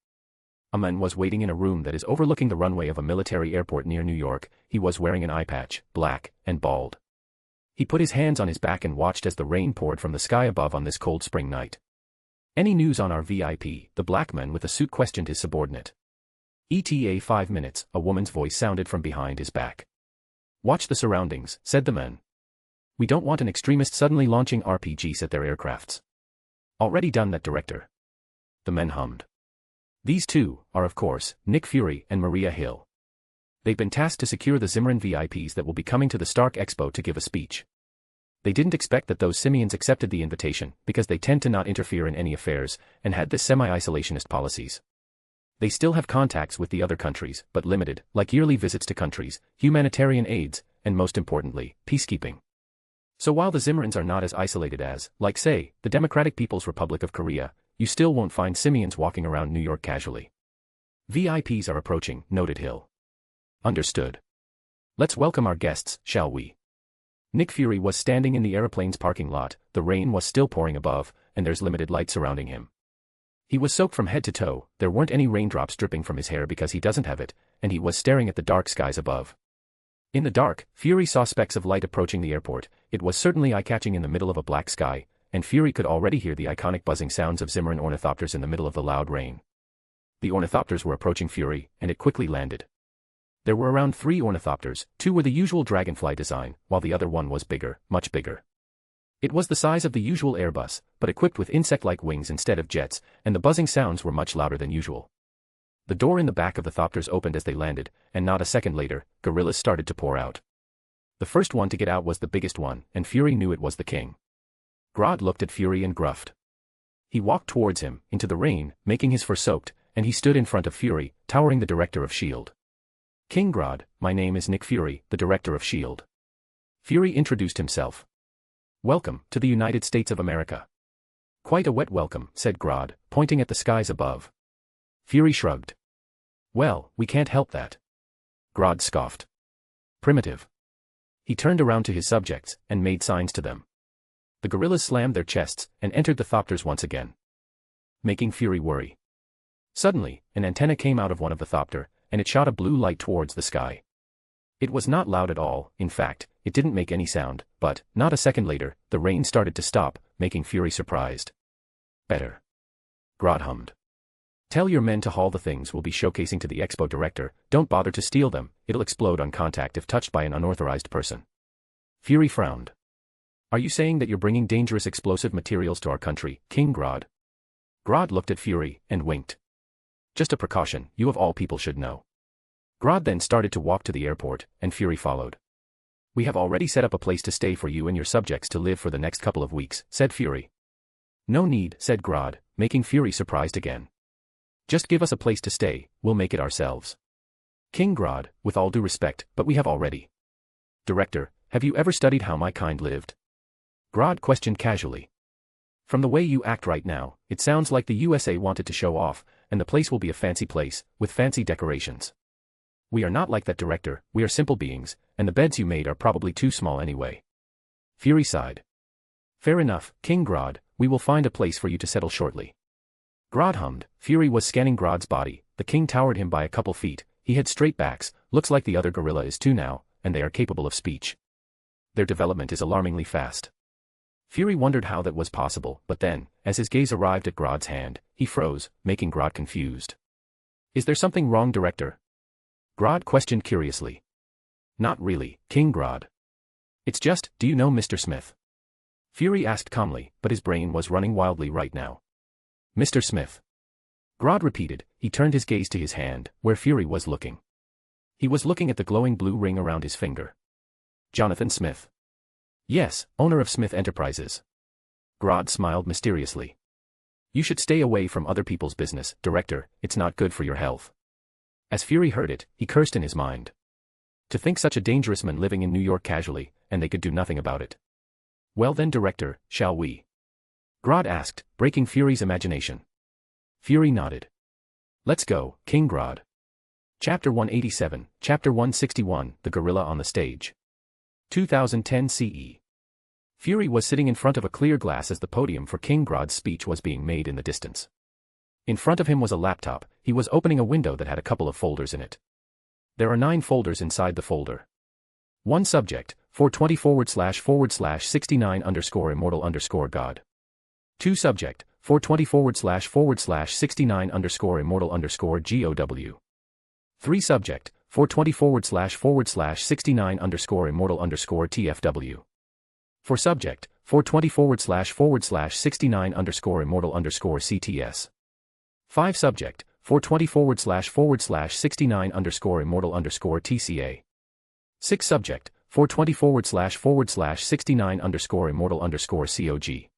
A man was waiting in a room that is overlooking the runway of a military airport near New York. He was wearing an eye patch, black, and bald. He put his hands on his back and watched as the rain poured from the sky above on this cold spring night. Any news on our VIP? The black man with a suit questioned his subordinate. ETA 5 minutes, a woman's voice sounded from behind his back. Watch the surroundings, said the man. We don't want an extremist suddenly launching RPGs at their aircrafts. Already done that, director. The men hummed. These two are of course, Nick Fury and Maria Hill. They've been tasked to secure the Zimmerman VIPs that will be coming to the Stark Expo to give a speech. They didn't expect that those simians accepted the invitation, because they tend to not interfere in any affairs, and had this semi-isolationist policies. They still have contacts with the other countries, but limited, like yearly visits to countries, humanitarian aids, and most importantly, peacekeeping. So while the Zimmermans are not as isolated as, like say, the Democratic People's Republic of Korea, you still won't find simians walking around New York casually. VIPs are approaching, noted Hill. Understood. Let's welcome our guests, shall we? Nick Fury was standing in the aeroplane's parking lot. The rain was still pouring above, and there's limited light surrounding him. He was soaked from head to toe. There weren't any raindrops dripping from his hair because he doesn't have it, and he was staring at the dark skies above. In the dark, Fury saw specks of light approaching the airport. It was certainly eye-catching in the middle of a black sky, and Fury could already hear the iconic buzzing sounds of Zimmerman ornithopters in the middle of the loud rain. The ornithopters were approaching Fury, and it quickly landed. There were around 3 ornithopters. 2 were the usual dragonfly design, while the other one was bigger, much bigger. It was the size of the usual Airbus, but equipped with insect-like wings instead of jets, and the buzzing sounds were much louder than usual. The door in the back of the thopters opened as they landed, and not a second later, gorillas started to pour out. The first one to get out was the biggest one, and Fury knew it was the king. Grod looked at Fury and gruffed. He walked towards him, into the rain, making his fur soaked, and he stood in front of Fury, towering the director of S.H.I.E.L.D. King Grod, my name is Nick Fury, the director of S.H.I.E.L.D. Fury introduced himself. Welcome to the United States of America. Quite a wet welcome, said Grod, pointing at the skies above. Fury shrugged. Well, we can't help that. Grod scoffed. Primitive. He turned around to his subjects and made signs to them. The gorillas slammed their chests and entered the thopters once again, making Fury worry. Suddenly, an antenna came out of one of the thopter, and it shot a blue light towards the sky. It was not loud at all, in fact, it didn't make any sound, but, not a second later, the rain started to stop, making Fury surprised. Better. Grod hummed. Tell your men to haul the things we'll be showcasing to the Expo director, don't bother to steal them, it'll explode on contact if touched by an unauthorized person. Fury frowned. Are you saying that you're bringing dangerous explosive materials to our country, King Grod? Grod looked at Fury and winked. Just a precaution, you of all people should know. Grod then started to walk to the airport, and Fury followed. We have already set up a place to stay for you and your subjects to live for the next couple of weeks, said Fury. No need, said Grod, making Fury surprised again. Just give us a place to stay, we'll make it ourselves. King Grod, with all due respect, but we have already. Director, have you ever studied how my kind lived? Grod questioned casually. From the way you act right now, it sounds like the USA wanted to show off, and the place will be a fancy place, with fancy decorations. We are not like that, Director, we are simple beings, and the beds you made are probably too small anyway. Fury sighed. Fair enough, King Grod, we will find a place for you to settle shortly. Grod hummed. Fury was scanning Grod's body, the king towered him by a couple feet, he had straight backs, looks like the other gorilla is too now, and they are capable of speech. Their development is alarmingly fast. Fury wondered how that was possible, but then, as his gaze arrived at Grod's hand, he froze, making Grod confused. Is there something wrong, Director? Grod questioned curiously. Not really, King Grod. It's just, do you know Mr. Smith? Fury asked calmly, but his brain was running wildly right now. Mr. Smith. Grod repeated, he turned his gaze to his hand, where Fury was looking. He was looking at the glowing blue ring around his finger. Jonathan Smith. Yes, owner of Smith Enterprises. Grod smiled mysteriously. You should stay away from other people's business, Director, it's not good for your health. As Fury heard it, he cursed in his mind. To think such a dangerous man living in New York casually, and they could do nothing about it. Well then, Director, shall we? Grod asked, breaking Fury's imagination. Fury nodded. Let's go, King Grod. Chapter 187, Chapter 161, The Gorilla on the Stage. 2010 CE. Fury was sitting in front of a clear glass as the podium for King Grod's speech was being made in the distance. In front of him was a laptop, he was opening a window that had a couple of folders in it. There are 9 folders inside the folder. 1 subject, 420//69_immortal_God. 2 subject, 420//69_immortal_GOW. 3 subject, 420//69_immortal_TFW. 4 subject, 420//69_immortal_CTS. 5 subject, 420//69_immortal_TCA. 6 subject, 420//69_immortal_COG.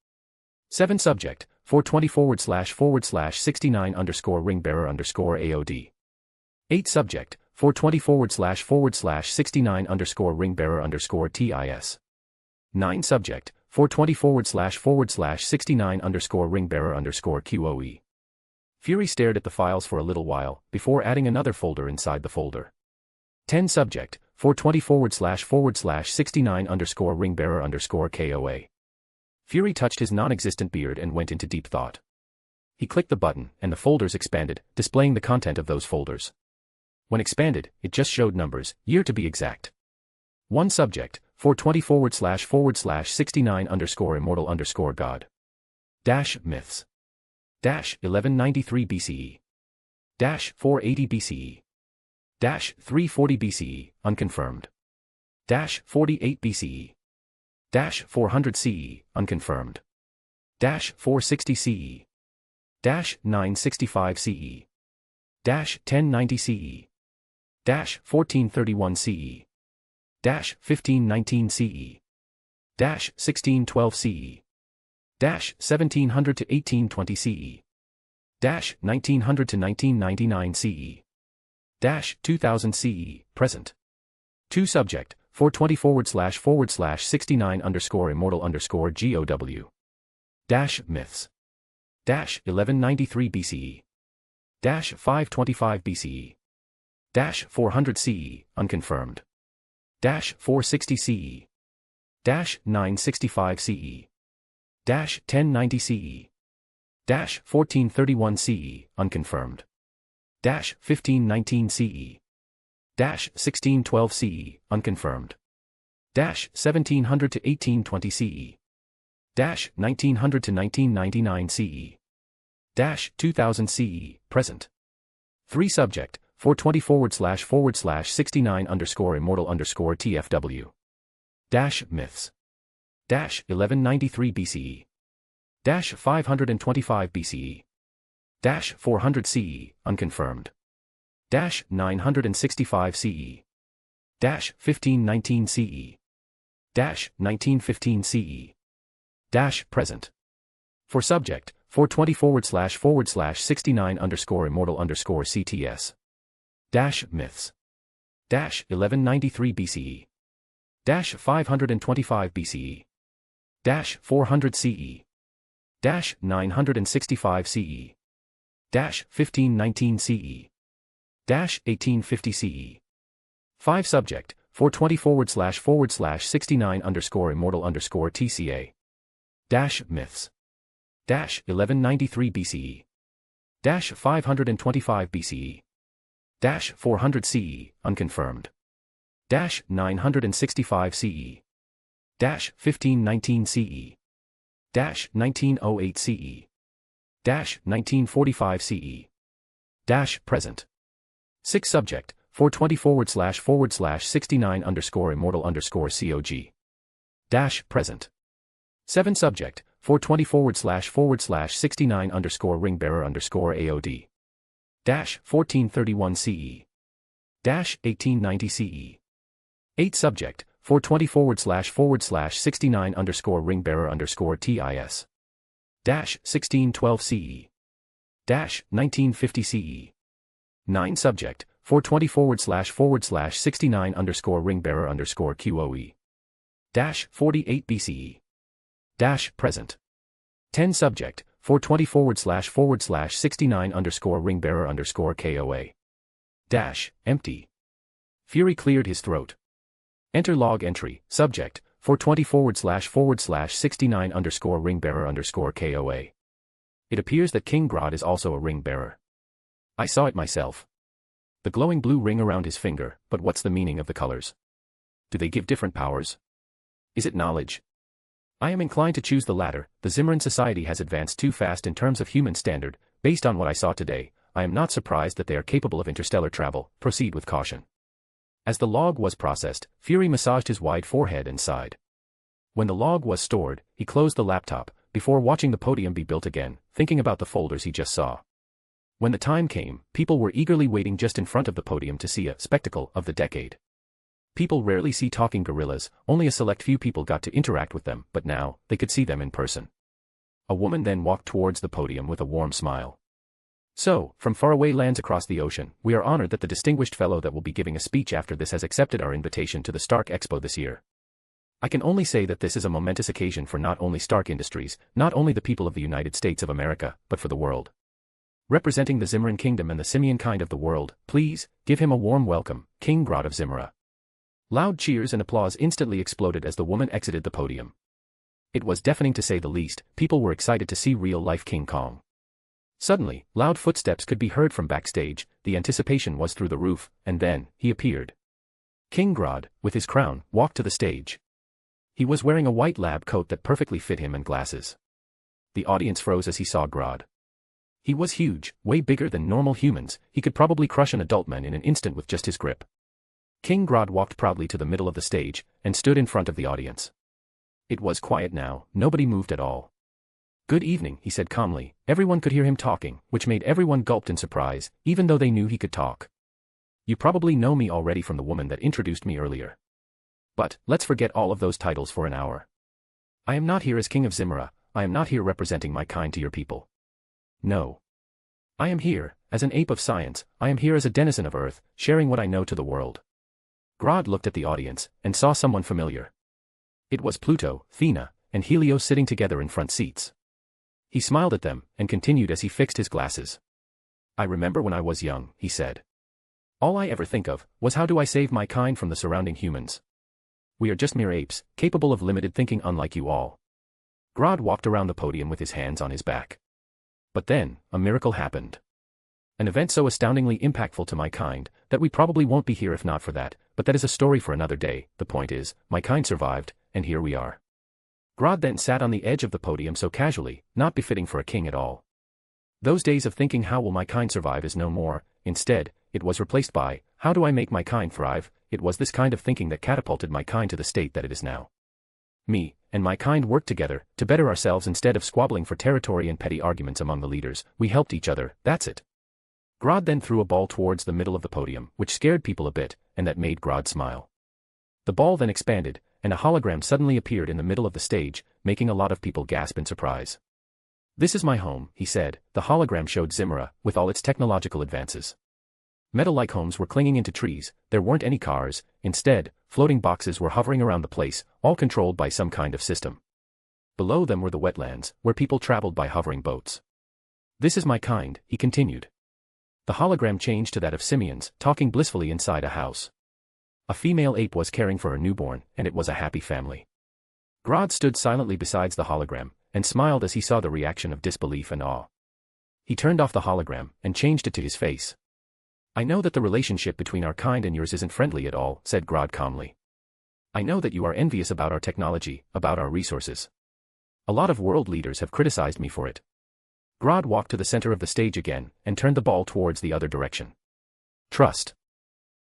7 subject, 420//69_ringbearer_AOD. 8 subject, 420//69_ringbearer_TIS. 9 subject, 420//69_ringbearer_QOE. Fury stared at the files for a little while, before adding another folder inside the folder. 10 subject, 420//69_ringbearer_KOA. Fury touched his non-existent beard and went into deep thought. He clicked the button, and the folders expanded, displaying the content of those folders. When expanded, it just showed numbers, year to be exact. 1 subject, 420//69_immortal_God. Myths. 1193 BCE. 480 BCE. 340 BCE, unconfirmed. 48 BCE. 400 CE, unconfirmed. 460 CE. 965 CE. 1090 CE. 1431 CE. 1519 CE. 1612 CE. 1700 to 1820 CE. 1900 to 1999 CE. 2000 CE, present. 2 subject, 420//69 immortal GOW. Myths. 1193 BCE. 525 BCE. 400 CE, unconfirmed. 460 CE. 965 CE. 1090 CE. 1431 CE, unconfirmed. 1519 CE. 1612 CE, unconfirmed. 1700 to 1820 CE. 1900 to 1999 CE. 2000 CE, present. 3 subject, 420//69 immortal TFW. Myths. 1193 BCE. 525 BCE. 400 CE, unconfirmed. 965 CE. 1519 CE. 1915 CE. Present. For subject, 420//69 immortal CTS. Myths. 1193 BCE. 525 BCE. 400 CE. 965 CE. 1519 CE. 1850 CE. 5 subject, 420//69 immortal TCA. Myths. 1193 BCE. 525 BCE. 400 CE, unconfirmed. 965 CE. 1519 CE. 1908 CE. 1945 CE. Present. 6 subject, 420//69 immortal COG. Present. 7 subject, 420//69 ring bearer AOD. 1431 CE. 1890 CE. 8 subject, 420//69 ring bearer TIS. 1612 CE. 1950 CE. 9 subject, 420//69 ring bearer QOE. 48 BCE. Present. 10 subject, 420//69 ring bearer KOA. Empty. Fury cleared his throat. Enter log entry, subject, 420//69 ring bearer KOA. It appears that King Grod is also a ring bearer. I saw it myself. The glowing blue ring around his finger, but what's the meaning of the colors? Do they give different powers? Is it knowledge? I am inclined to choose the latter. The Zimmeran society has advanced too fast in terms of human standard. Based on what I saw today, I am not surprised that they are capable of interstellar travel. Proceed with caution. As the log was processed, Fury massaged his wide forehead and sighed. When the log was stored, he closed the laptop, before watching the podium be built again, thinking about the folders he just saw. When the time came, people were eagerly waiting just in front of the podium to see a spectacle of the decade. People rarely see talking gorillas, only a select few people got to interact with them, but now, they could see them in person. A woman then walked towards the podium with a warm smile. So, from faraway lands across the ocean, we are honored that the distinguished fellow that will be giving a speech after this has accepted our invitation to the Stark Expo this year. I can only say that this is a momentous occasion for not only Stark Industries, not only the people of the United States of America, but for the world. Representing the Zimmeran kingdom and the simian kind of the world, please, give him a warm welcome, King Grod of Zimmera. Loud cheers and applause instantly exploded as the woman exited the podium. It was deafening to say the least. People were excited to see real-life King Kong. Suddenly, loud footsteps could be heard from backstage. The anticipation was through the roof, and then, he appeared. King Grod, with his crown, walked to the stage. He was wearing a white lab coat that perfectly fit him and glasses. The audience froze as he saw Grod. He was huge, way bigger than normal humans. He could probably crush an adult man in an instant with just his grip. King Grod walked proudly to the middle of the stage, and stood in front of the audience. It was quiet now, nobody moved at all. Good evening, he said calmly. Everyone could hear him talking, which made everyone gulp in surprise, even though they knew he could talk. You probably know me already from the woman that introduced me earlier. But, let's forget all of those titles for an hour. I am not here as King of Zimmera. I am not here representing my kind to your people. No. I am here, as an ape of science, I am here as a denizen of Earth, sharing what I know to the world. Grod looked at the audience, and saw someone familiar. It was Pluto, Thea, and Helios sitting together in front seats. He smiled at them, and continued as he fixed his glasses. I remember when I was young, he said. All I ever think of was how do I save my kind from the surrounding humans. We are just mere apes, capable of limited thinking unlike you all. Grod walked around the podium with his hands on his back. But then, a miracle happened. An event so astoundingly impactful to my kind, that we probably won't be here if not for that, but that is a story for another day. The point is, my kind survived, and here we are. Grod then sat on the edge of the podium so casually, not befitting for a king at all. Those days of thinking how will my kind survive is no more, instead, it was replaced by, how do I make my kind thrive? It was this kind of thinking that catapulted my kind to the state that it is now. Me and my kind worked together, to better ourselves instead of squabbling for territory and petty arguments among the leaders. We helped each other, that's it. Grod then threw a ball towards the middle of the podium, which scared people a bit, and that made Grod smile. The ball then expanded, and a hologram suddenly appeared in the middle of the stage, making a lot of people gasp in surprise. This is my home, he said. The hologram showed Zimra, with all its technological advances. Metal-like homes were clinging into trees, there weren't any cars, instead, floating boxes were hovering around the place, all controlled by some kind of system. Below them were the wetlands, where people traveled by hovering boats. This is my kind, he continued. The hologram changed to that of simians, talking blissfully inside a house. A female ape was caring for her newborn, and it was a happy family. Grod stood silently beside the hologram, and smiled as he saw the reaction of disbelief and awe. He turned off the hologram, and changed it to his face. I know that the relationship between our kind and yours isn't friendly at all, said Grod calmly. I know that you are envious about our technology, about our resources. A lot of world leaders have criticized me for it. Grod walked to the center of the stage again, and turned the ball towards the other direction. Trust.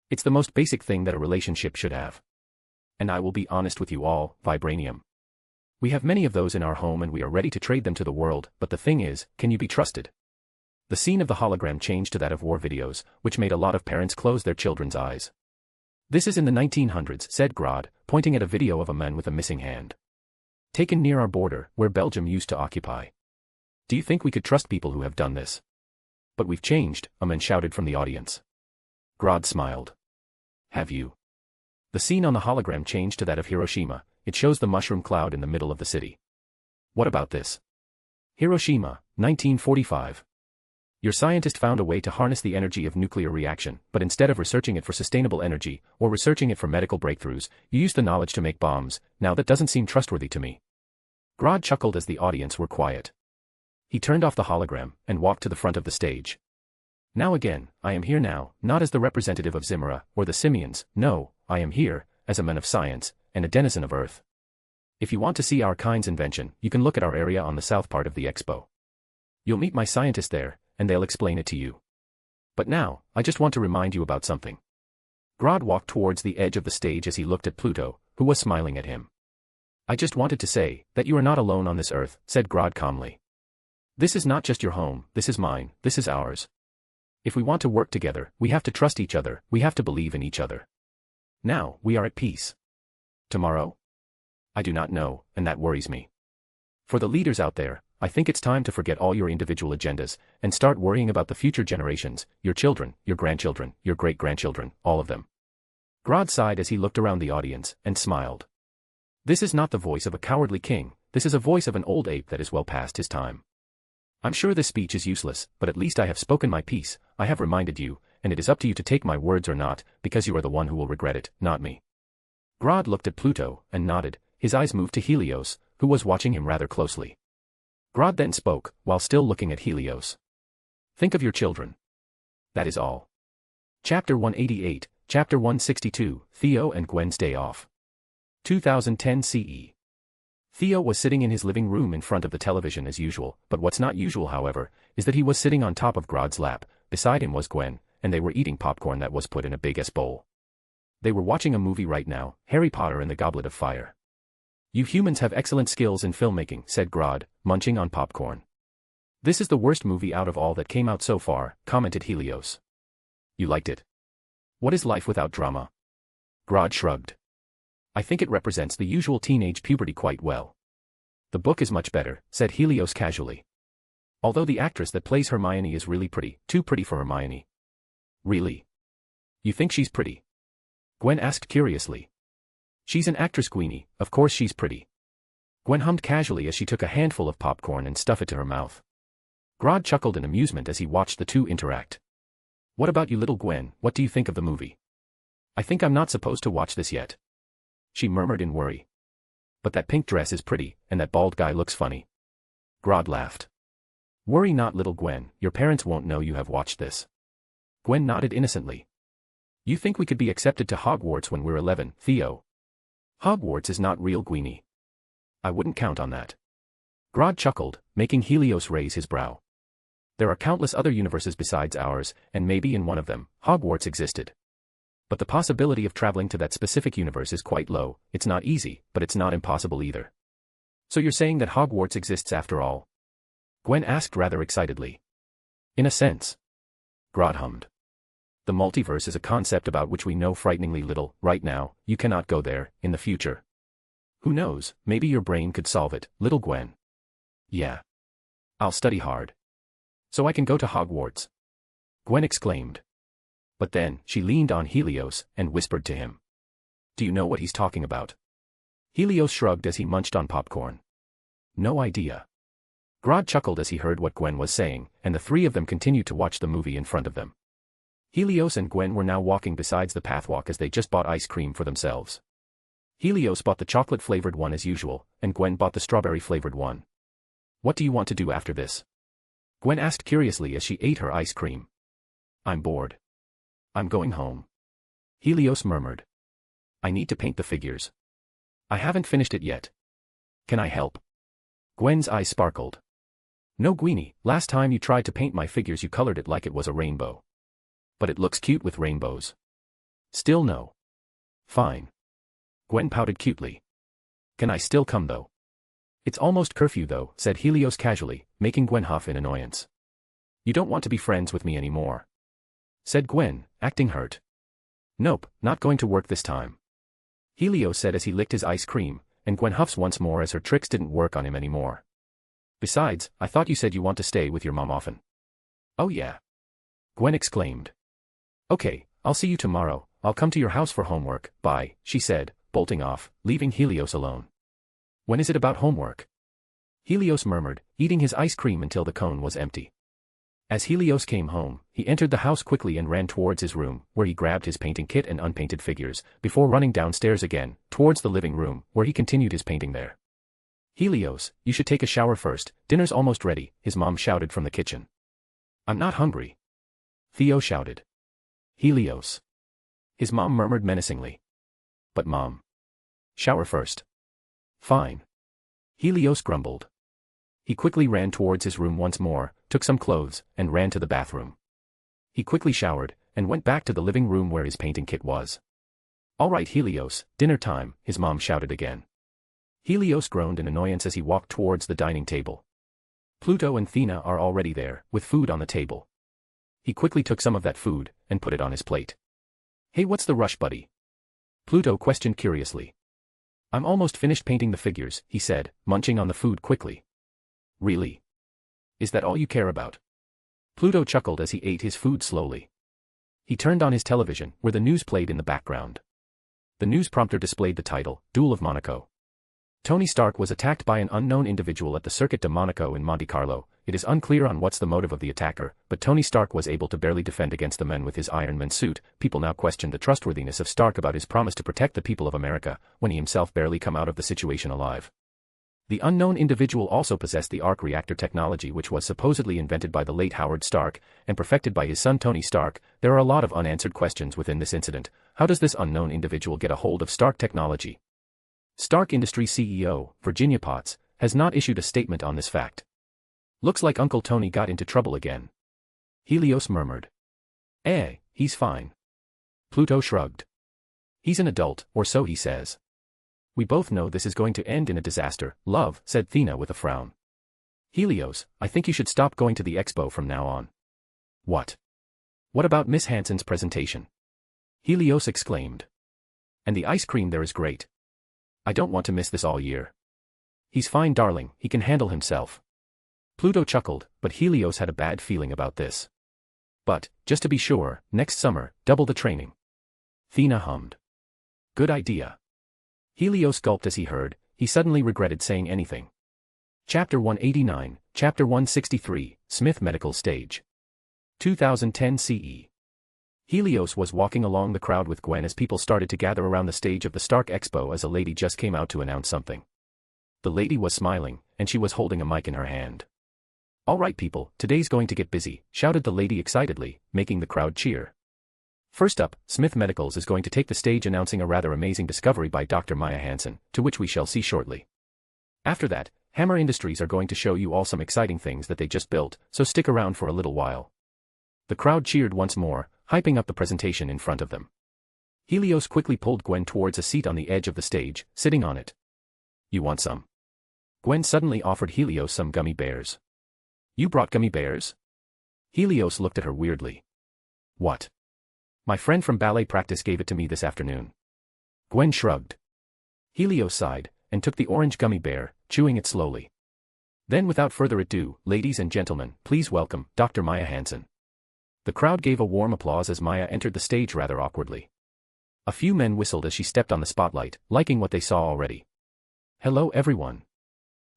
It's the most basic thing that a relationship should have. And I will be honest with you all, vibranium. We have many of those in our home and we are ready to trade them to the world, but the thing is, can you be trusted? The scene of the hologram changed to that of war videos, which made a lot of parents close their children's eyes. This is in the 1900s, said Grod, pointing at a video of a man with a missing hand. Taken near our border, where Belgium used to occupy. Do you think we could trust people who have done this? But we've changed, a man shouted from the audience. Grod smiled. Have you? The scene on the hologram changed to that of Hiroshima. It shows the mushroom cloud in the middle of the city. What about this? Hiroshima, 1945. Your scientist found a way to harness the energy of nuclear reaction, but instead of researching it for sustainable energy, or researching it for medical breakthroughs, you used the knowledge to make bombs. Now that doesn't seem trustworthy to me. Grod chuckled as the audience were quiet. He turned off the hologram, and walked to the front of the stage. Now again, I am here now, not as the representative of Zimra, or the simians, no, I am here, as a man of science, and a denizen of Earth. If you want to see our kind's invention, you can look at our area on the south part of the Expo. You'll meet my scientists there, and they'll explain it to you. But now, I just want to remind you about something. Grod walked towards the edge of the stage as he looked at Pluto, who was smiling at him. I just wanted to say, that you are not alone on this Earth, said Grod calmly. This is not just your home, this is mine, this is ours. If we want to work together, we have to trust each other, we have to believe in each other. Now, we are at peace. Tomorrow? I do not know, and that worries me. For the leaders out there, I think it's time to forget all your individual agendas, and start worrying about the future generations, your children, your grandchildren, your great-grandchildren, all of them. Grod sighed as he looked around the audience, and smiled. This is not the voice of a cowardly king, this is a voice of an old ape that is well past his time. I'm sure this speech is useless, but at least I have spoken my piece, I have reminded you, and it is up to you to take my words or not, because you are the one who will regret it, not me. Grod looked at Pluto, and nodded. His eyes moved to Helios, who was watching him rather closely. Grod then spoke, while still looking at Helios. Think of your children. That is all. Chapter 188, Chapter 162, Theo and Gwen's Day Off. 2010 CE. Theo was sitting in his living room in front of the television as usual, but what's not usual however, is that he was sitting on top of Grod's lap, beside him was Gwen, and they were eating popcorn that was put in a big bowl. They were watching a movie right now, Harry Potter and the Goblet of Fire. You humans have excellent skills in filmmaking, said Grod, munching on popcorn. This is the worst movie out of all that came out so far, commented Helios. You liked it? What is life without drama? Grod shrugged. I think it represents the usual teenage puberty quite well. The book is much better, said Helios casually. Although the actress that plays Hermione is really pretty, too pretty for Hermione. Really? You think she's pretty? Gwen asked curiously. She's an actress, Queenie, of course she's pretty. Gwen hummed casually as she took a handful of popcorn and stuffed it to her mouth. Grod chuckled in amusement as he watched the two interact. What about you, little Gwen, what do you think of the movie? I think I'm not supposed to watch this yet. She murmured in worry. But that pink dress is pretty, and that bald guy looks funny. Grod laughed. Worry not, little Gwen, your parents won't know you have watched this. Gwen nodded innocently. You think we could be accepted to Hogwarts when we're 11, Theo? Hogwarts is not real, Queenie. I wouldn't count on that. Grod chuckled, making Helios raise his brow. There are countless other universes besides ours, and maybe in one of them, Hogwarts existed. But the possibility of traveling to that specific universe is quite low. It's not easy, but it's not impossible either. So you're saying that Hogwarts exists after all? Gwen asked rather excitedly. In a sense. Grod hummed. The multiverse is a concept about which we know frighteningly little. Right now, you cannot go there. In the future, who knows, maybe your brain could solve it, little Gwen. Yeah. I'll study hard. So I can go to Hogwarts. Gwen exclaimed. But then, she leaned on Helios and whispered to him. Do you know what he's talking about? Helios shrugged as he munched on popcorn. No idea. Grod chuckled as he heard what Gwen was saying, and the three of them continued to watch the movie in front of them. Helios and Gwen were now walking besides the pathwalk as they just bought ice cream for themselves. Helios bought the chocolate-flavored one as usual, and Gwen bought the strawberry-flavored one. What do you want to do after this? Gwen asked curiously as she ate her ice cream. I'm bored. I'm going home. Helios murmured. I need to paint the figures. I haven't finished it yet. Can I help? Gwen's eyes sparkled. No, Gweenie, last time you tried to paint my figures you colored it like it was a rainbow. But it looks cute with rainbows. Still no. Fine. Gwen pouted cutely. Can I still come though? It's almost curfew though, said Helios casually, making Gwen huff in annoyance. You don't want to be friends with me anymore, said Gwen, acting hurt. Nope, not going to work this time, Helios said as he licked his ice cream, and Gwen huffs once more as her tricks didn't work on him anymore. Besides, I thought you said you want to stay with your mom often. Oh yeah, Gwen exclaimed. Okay, I'll see you tomorrow, I'll come to your house for homework, bye, she said, bolting off, leaving Helios alone. When is it about homework? Helios murmured, eating his ice cream until the cone was empty. As Helios came home, he entered the house quickly and ran towards his room, where he grabbed his painting kit and unpainted figures, before running downstairs again, towards the living room, where he continued his painting there. Helios, you should take a shower first, dinner's almost ready, his mom shouted from the kitchen. I'm not hungry, Theo shouted. Helios. His mom murmured menacingly. But Mom. Shower first. Fine. Helios grumbled. He quickly ran towards his room once more, took some clothes, and ran to the bathroom. He quickly showered, and went back to the living room where his painting kit was. All right, Helios, dinner time, his mom shouted again. Helios groaned in annoyance as he walked towards the dining table. Pluto and Thea are already there, with food on the table. He quickly took some of that food, and put it on his plate. Hey, what's the rush, buddy? Pluto questioned curiously. I'm almost finished painting the figures, he said, munching on the food quickly. Really? Is that all you care about? Pluto chuckled as he ate his food slowly. He turned on his television, where the news played in the background. The news prompter displayed the title, Duel of Monaco. Tony Stark was attacked by an unknown individual at the Circuit de Monaco in Monte Carlo. It is unclear on what's the motive of the attacker, but Tony Stark was able to barely defend against the men with his Iron Man suit. People now questioned the trustworthiness of Stark about his promise to protect the people of America, when he himself barely come out of the situation alive. The unknown individual also possessed the arc reactor technology, which was supposedly invented by the late Howard Stark, and perfected by his son Tony Stark. There are a lot of unanswered questions within this incident. How does this unknown individual get a hold of Stark technology? Stark Industries CEO, Virginia Potts, has not issued a statement on this fact. Looks like Uncle Tony got into trouble again, Helios murmured. He's fine. Pluto shrugged. He's an adult, or so he says. We both know this is going to end in a disaster, love, said Thea with a frown. Helios, I think you should stop going to the Expo from now on. What? What about Miss Hansen's presentation? Helios exclaimed. And the ice cream there is great. I don't want to miss this all year. He's fine, darling, he can handle himself. Pluto chuckled, but Helios had a bad feeling about this. But, just to be sure, next summer, double the training. Thea hummed. Good idea. Helios gulped as he heard, he suddenly regretted saying anything. Chapter 189, Chapter 163, Smith Medical Stage. 2010 CE. Helios was walking along the crowd with Gwen as people started to gather around the stage of the Stark Expo as a lady just came out to announce something. The lady was smiling, and she was holding a mic in her hand. All right people, today's going to get busy, shouted the lady excitedly, making the crowd cheer. First up, Smith Medicals is going to take the stage announcing a rather amazing discovery by Dr. Maya Hansen, to which we shall see shortly. After that, Hammer Industries are going to show you all some exciting things that they just built, so stick around for a little while. The crowd cheered once more, hyping up the presentation in front of them. Helios quickly pulled Gwen towards a seat on the edge of the stage, sitting on it. You want some? Gwen suddenly offered Helios some gummy bears. You brought gummy bears? Helios looked at her weirdly. What? My friend from ballet practice gave it to me this afternoon. Gwen shrugged. Helios sighed, and took the orange gummy bear, chewing it slowly. Then without further ado, ladies and gentlemen, please welcome Dr. Maya Hansen. The crowd gave a warm applause as Maya entered the stage rather awkwardly. A few men whistled as she stepped on the spotlight, liking what they saw already. Hello everyone.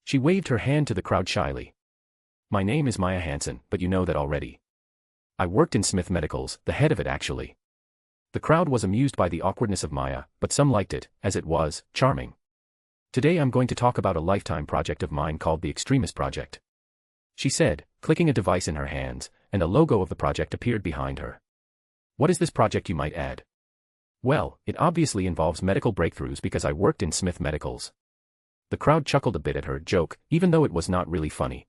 She waved her hand to the crowd shyly. My name is Maya Hansen, but you know that already. I worked in Smith Medicals, the head of it actually. The crowd was amused by the awkwardness of Maya, but some liked it, as it was charming. Today I'm going to talk about a lifetime project of mine called the Extremis Project. She said, clicking a device in her hands, and a logo of the project appeared behind her. What is this project, you might add? Well, it obviously involves medical breakthroughs because I worked in Smith Medicals. The crowd chuckled a bit at her joke, even though it was not really funny.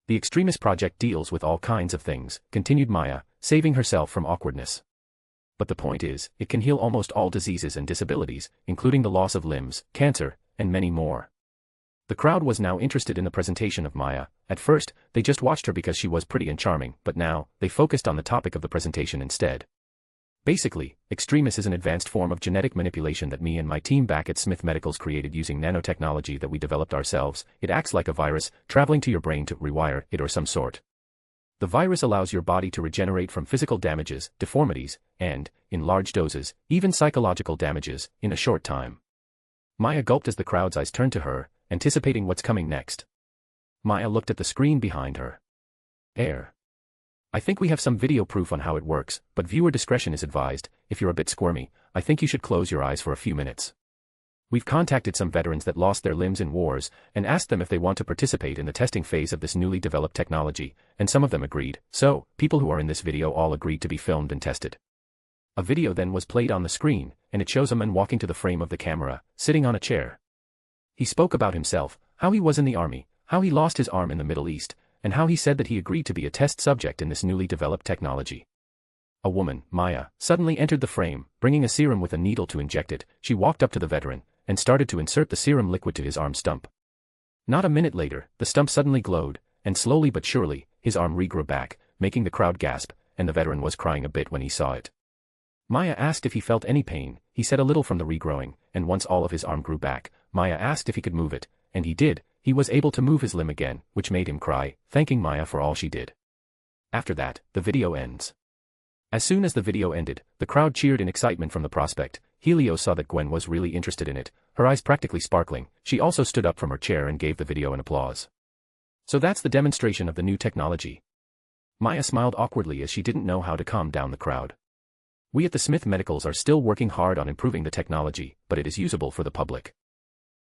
The Extremis Project deals with all kinds of things, continued Maya, saving herself from awkwardness. But the point is, it can heal almost all diseases and disabilities, including the loss of limbs, cancer, and many more. The crowd was now interested in the presentation of Maya. At first, they just watched her because she was pretty and charming, but now, they focused on the topic of the presentation instead. Basically, Extremis is an advanced form of genetic manipulation that me and my team back at Smith Medicals created using nanotechnology that we developed ourselves. It acts like a virus, traveling to your brain to rewire it or some sort. The virus allows your body to regenerate from physical damages, deformities, and, in large doses, even psychological damages, in a short time. Maya gulped as the crowd's eyes turned to her, anticipating what's coming next. Maya looked at the screen behind her. I think we have some video proof on how it works, but viewer discretion is advised. If you're a bit squirmy, I think you should close your eyes for a few minutes. We've contacted some veterans that lost their limbs in wars, and asked them if they want to participate in the testing phase of this newly developed technology, and some of them agreed, so, people who are in this video all agreed to be filmed and tested. A video then was played on the screen, and it shows a man walking to the frame of the camera, sitting on a chair. He spoke about himself, how he was in the army, how he lost his arm in the Middle East, and how he said that he agreed to be a test subject in this newly developed technology. A woman, Maya, suddenly entered the frame, bringing a serum with a needle to inject it. She walked up to the veteran, and started to insert the serum liquid to his arm stump. Not a minute later, the stump suddenly glowed, and slowly but surely, his arm regrew back, making the crowd gasp, and the veteran was crying a bit when he saw it. Maya asked if he felt any pain. He said a little from the regrowing, and once all of his arm grew back, Maya asked if he could move it, and he did. He was able to move his limb again, which made him cry, thanking Maya for all she did. After that, the video ends. As soon as the video ended, the crowd cheered in excitement from the prospect. Helios saw that Gwen was really interested in it, her eyes practically sparkling. She also stood up from her chair and gave the video an applause. So that's the demonstration of the new technology. Maya smiled awkwardly as she didn't know how to calm down the crowd. We at the Smith Medicals are still working hard on improving the technology, but it is usable for the public.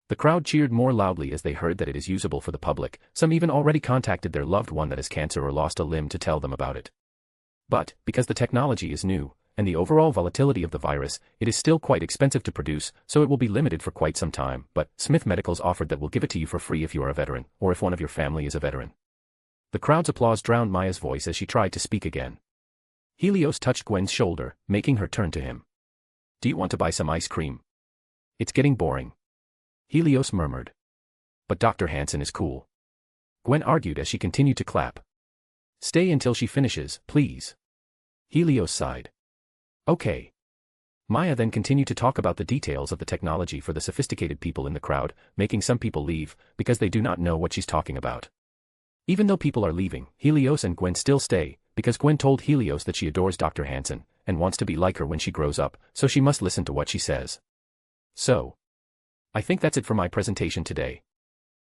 The crowd cheered more loudly as they heard that it is usable for the public. Some even already contacted their loved one that has cancer or lost a limb to tell them about it. But, because the technology is new, and the overall volatility of the virus, it is still quite expensive to produce, so it will be limited for quite some time. But Smith Medicals offered that we'll give it to you for free if you are a veteran, or if one of your family is a veteran. The crowd's applause drowned Maya's voice as she tried to speak again. Helios touched Gwen's shoulder, making her turn to him. Do you want to buy some ice cream? It's getting boring. Helios murmured. But Dr. Hansen is cool. Gwen argued as she continued to clap. Stay until she finishes, please. Helios sighed. Okay. Maya then continued to talk about the details of the technology for the sophisticated people in the crowd, making some people leave, because they do not know what she's talking about. Even though people are leaving, Helios and Gwen still stay, because Gwen told Helios that she adores Dr. Hansen, and wants to be like her when she grows up, so she must listen to what she says. So, I think that's it for my presentation today.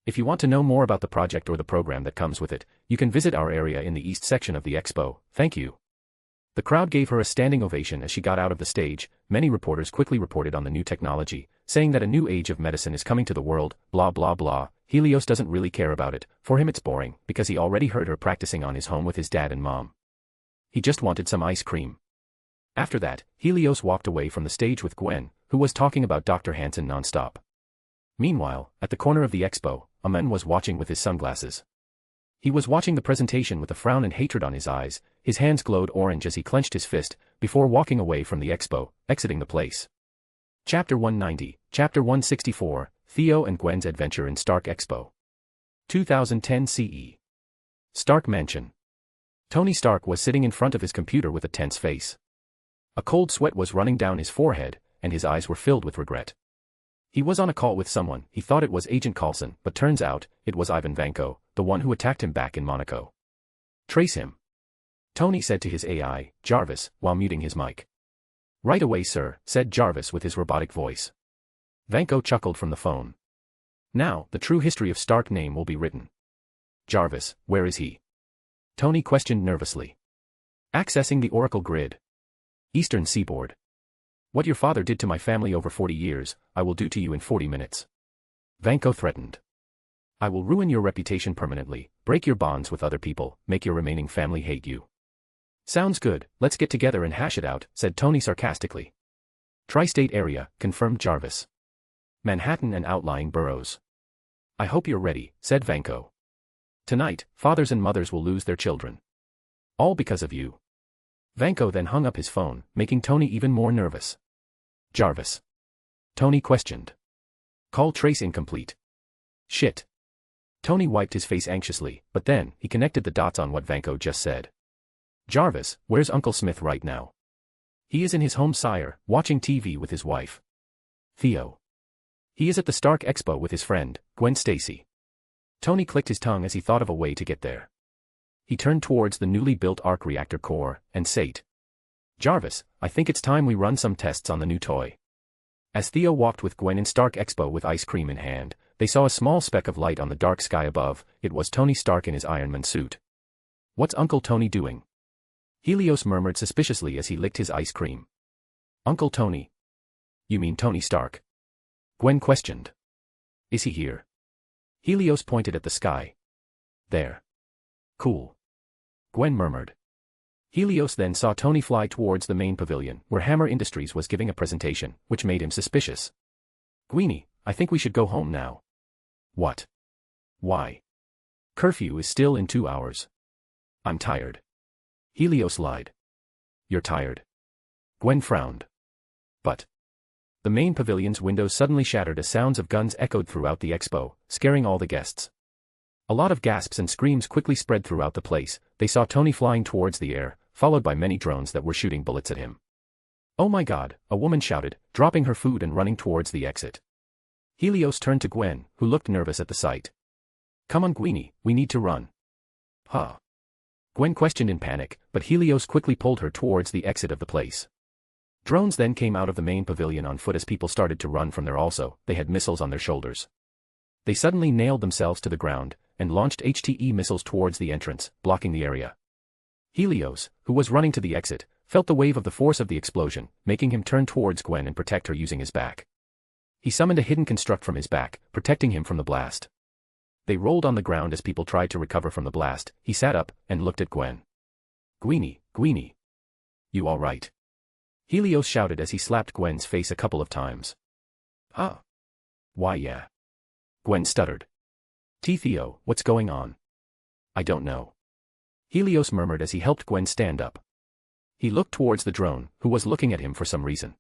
If you want to know more about the project or the program that comes with it, you can visit our area in the east section of the Expo. Thank you. The crowd gave her a standing ovation as she got out of the stage. Many reporters quickly reported on the new technology, saying that a new age of medicine is coming to the world, blah blah blah. Helios doesn't really care about it, for him it's boring, because he already heard her practicing on his home with his dad and mom. He just wanted some ice cream. After that, Helios walked away from the stage with Gwen, who was talking about Dr. Hansen non-stop. Meanwhile, at the corner of the Expo, a man was watching with his sunglasses. He was watching the presentation with a frown and hatred on his eyes. His hands glowed orange as he clenched his fist, before walking away from the Expo, exiting the place. Chapter 190, Chapter 164, Theo and Gwen's Adventure in Stark Expo. 2010 CE. Stark Mansion. Tony Stark was sitting in front of his computer with a tense face. A cold sweat was running down his forehead, and his eyes were filled with regret. He was on a call with someone. He thought it was Agent Coulson, but turns out, it was Ivan Vanko, the one who attacked him back in Monaco. Trace him, Tony said to his AI, Jarvis, while muting his mic. Right away, sir, said Jarvis with his robotic voice. Vanko chuckled from the phone. Now, the true history of Stark name will be written. Jarvis, where is he? Tony questioned nervously. Accessing the Oracle grid. Eastern Seaboard. What your father did to my family over 40 years, I will do to you in 40 minutes. Vanko threatened. I will ruin your reputation permanently, break your bonds with other people, make your remaining family hate you. Sounds good, let's get together and hash it out, said Tony sarcastically. Tri-state area, confirmed Jarvis. Manhattan and outlying boroughs. I hope you're ready, said Vanko. Tonight, fathers and mothers will lose their children. All because of you. Vanko then hung up his phone, making Tony even more nervous. Jarvis. Tony questioned. Call trace incomplete. Shit. Tony wiped his face anxiously, but then, he connected the dots on what Vanko just said. Jarvis, where's Uncle Smith right now? He is in his home, sire, watching TV with his wife. Theo. He is at the Stark Expo with his friend, Gwen Stacy. Tony clicked his tongue as he thought of a way to get there. He turned towards the newly built arc reactor core, and said, Jarvis, I think it's time we run some tests on the new toy. As Theo walked with Gwen in Stark Expo with ice cream in hand, they saw a small speck of light on the dark sky above. It was Tony Stark in his Iron Man suit. What's Uncle Tony doing? Helios murmured suspiciously as he licked his ice cream. Uncle Tony? You mean Tony Stark? Gwen questioned. Is he here? Helios pointed at the sky. There. Cool. Gwen murmured. Helios then saw Tony fly towards the main pavilion, where Hammer Industries was giving a presentation, which made him suspicious. Gweenie, I think we should go home now. What? Why? Curfew is still in 2 hours. I'm tired. Helios lied. You're tired. Gwen frowned. But. The main pavilion's windows suddenly shattered as sounds of guns echoed throughout the expo, scaring all the guests. A lot of gasps and screams quickly spread throughout the place. They saw Tony flying towards the air, followed by many drones that were shooting bullets at him. Oh my god, a woman shouted, dropping her food and running towards the exit. Helios turned to Gwen, who looked nervous at the sight. Come on Gweenie, we need to run. Huh? Gwen questioned in panic, but Helios quickly pulled her towards the exit of the place. Drones then came out of the main pavilion on foot as people started to run from there also. They had missiles on their shoulders. They suddenly nailed themselves to the ground, and launched HTE missiles towards the entrance, blocking the area. Helios, who was running to the exit, felt the wave of the force of the explosion, making him turn towards Gwen and protect her using his back. He summoned a hidden construct from his back, protecting him from the blast. They rolled on the ground as people tried to recover from the blast. He sat up, and looked at Gwen. Gweenie, Gweenie. You all right? Helios shouted as he slapped Gwen's face a couple of times. Huh? Why yeah. Gwen stuttered. Theo, what's going on? I don't know. Helios murmured as he helped Gwen stand up. He looked towards the drone, who was looking at him for some reason.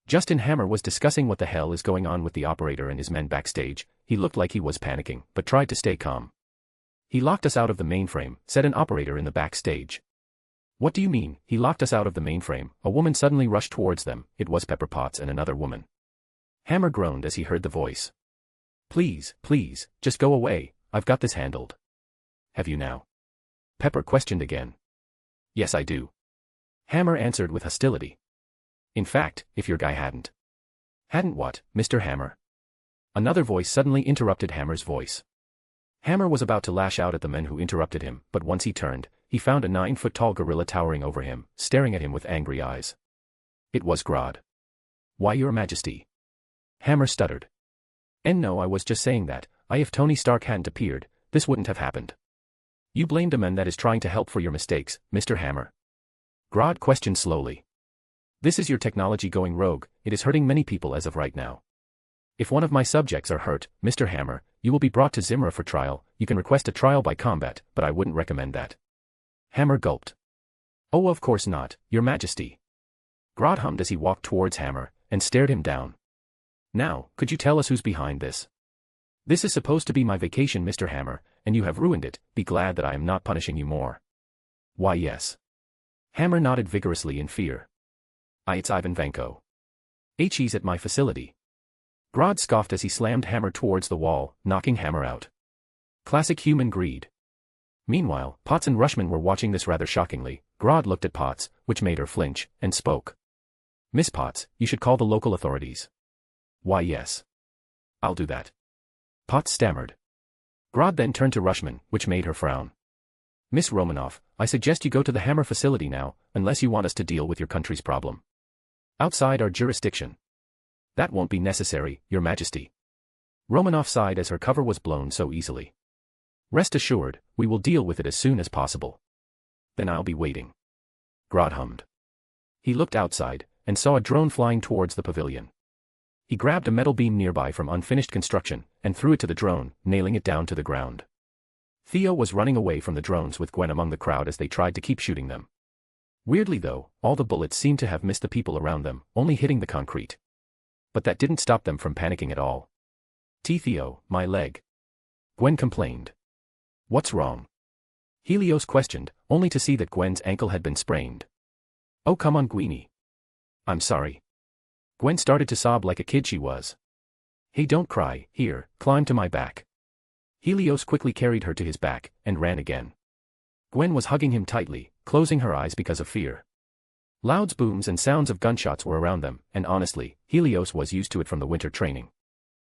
Justin Hammer was discussing what the hell is going on with the operator and his men backstage. He looked like he was panicking, but tried to stay calm. He locked us out of the mainframe, said an operator in the backstage. What do you mean, he locked us out of the mainframe? A woman suddenly rushed towards them. It was Pepper Potts and another woman. Hammer groaned as he heard the voice. Please, please, just go away, I've got this handled. Have you now? Pepper questioned again. Yes, I do. Hammer answered with hostility. In fact, if your guy hadn't. Hadn't what, Mr. Hammer? Another voice suddenly interrupted Hammer's voice. Hammer was about to lash out at the men who interrupted him, but once he turned, he found a 9-foot-tall gorilla towering over him, staring at him with angry eyes. It was Grod. Why, your majesty? Hammer stuttered. And no, I was just saying that, if Tony Stark hadn't appeared, this wouldn't have happened. You blamed a man that is trying to help for your mistakes, Mr. Hammer. Grod questioned slowly. This is your technology going rogue, it is hurting many people as of right now. If one of my subjects are hurt, Mr. Hammer, you will be brought to Zimra for trial. You can request a trial by combat, but I wouldn't recommend that. Hammer gulped. Oh, of course not, your majesty. Grod hummed as he walked towards Hammer, and stared him down. Now, could you tell us who's behind this? This is supposed to be my vacation, Mr. Hammer, and you have ruined it. Be glad that I am not punishing you more. Why, yes. Hammer nodded vigorously in fear. It's Ivan Vanko. He's at my facility. Grod scoffed as he slammed Hammer towards the wall, knocking Hammer out. Classic human greed. Meanwhile, Potts and Rushman were watching this rather shockingly. Grod looked at Potts, which made her flinch, and spoke. Miss Potts, you should call the local authorities. Why, yes. I'll do that. Potts stammered. Grod then turned to Rushman, which made her frown. Miss Romanoff, I suggest you go to the Hammer facility now, unless you want us to deal with your country's problem. Outside our jurisdiction. That won't be necessary, your majesty. Romanoff sighed as her cover was blown so easily. Rest assured, we will deal with it as soon as possible. Then I'll be waiting. Grod hummed. He looked outside, and saw a drone flying towards the pavilion. He grabbed a metal beam nearby from unfinished construction, and threw it to the drone, nailing it down to the ground. Thea was running away from the drones with Gwen among the crowd as they tried to keep shooting them. Weirdly though, all the bullets seemed to have missed the people around them, only hitting the concrete. But that didn't stop them from panicking at all. Theo, my leg. Gwen complained. What's wrong? Helios questioned, only to see that Gwen's ankle had been sprained. Oh, come on, Gweenie. I'm sorry. Gwen started to sob like a kid she was. Hey, don't cry, here, climb to my back. Helios quickly carried her to his back, and ran again. Gwen was hugging him tightly, closing her eyes because of fear. Louds, booms and sounds of gunshots were around them, and honestly, Helios was used to it from the winter training.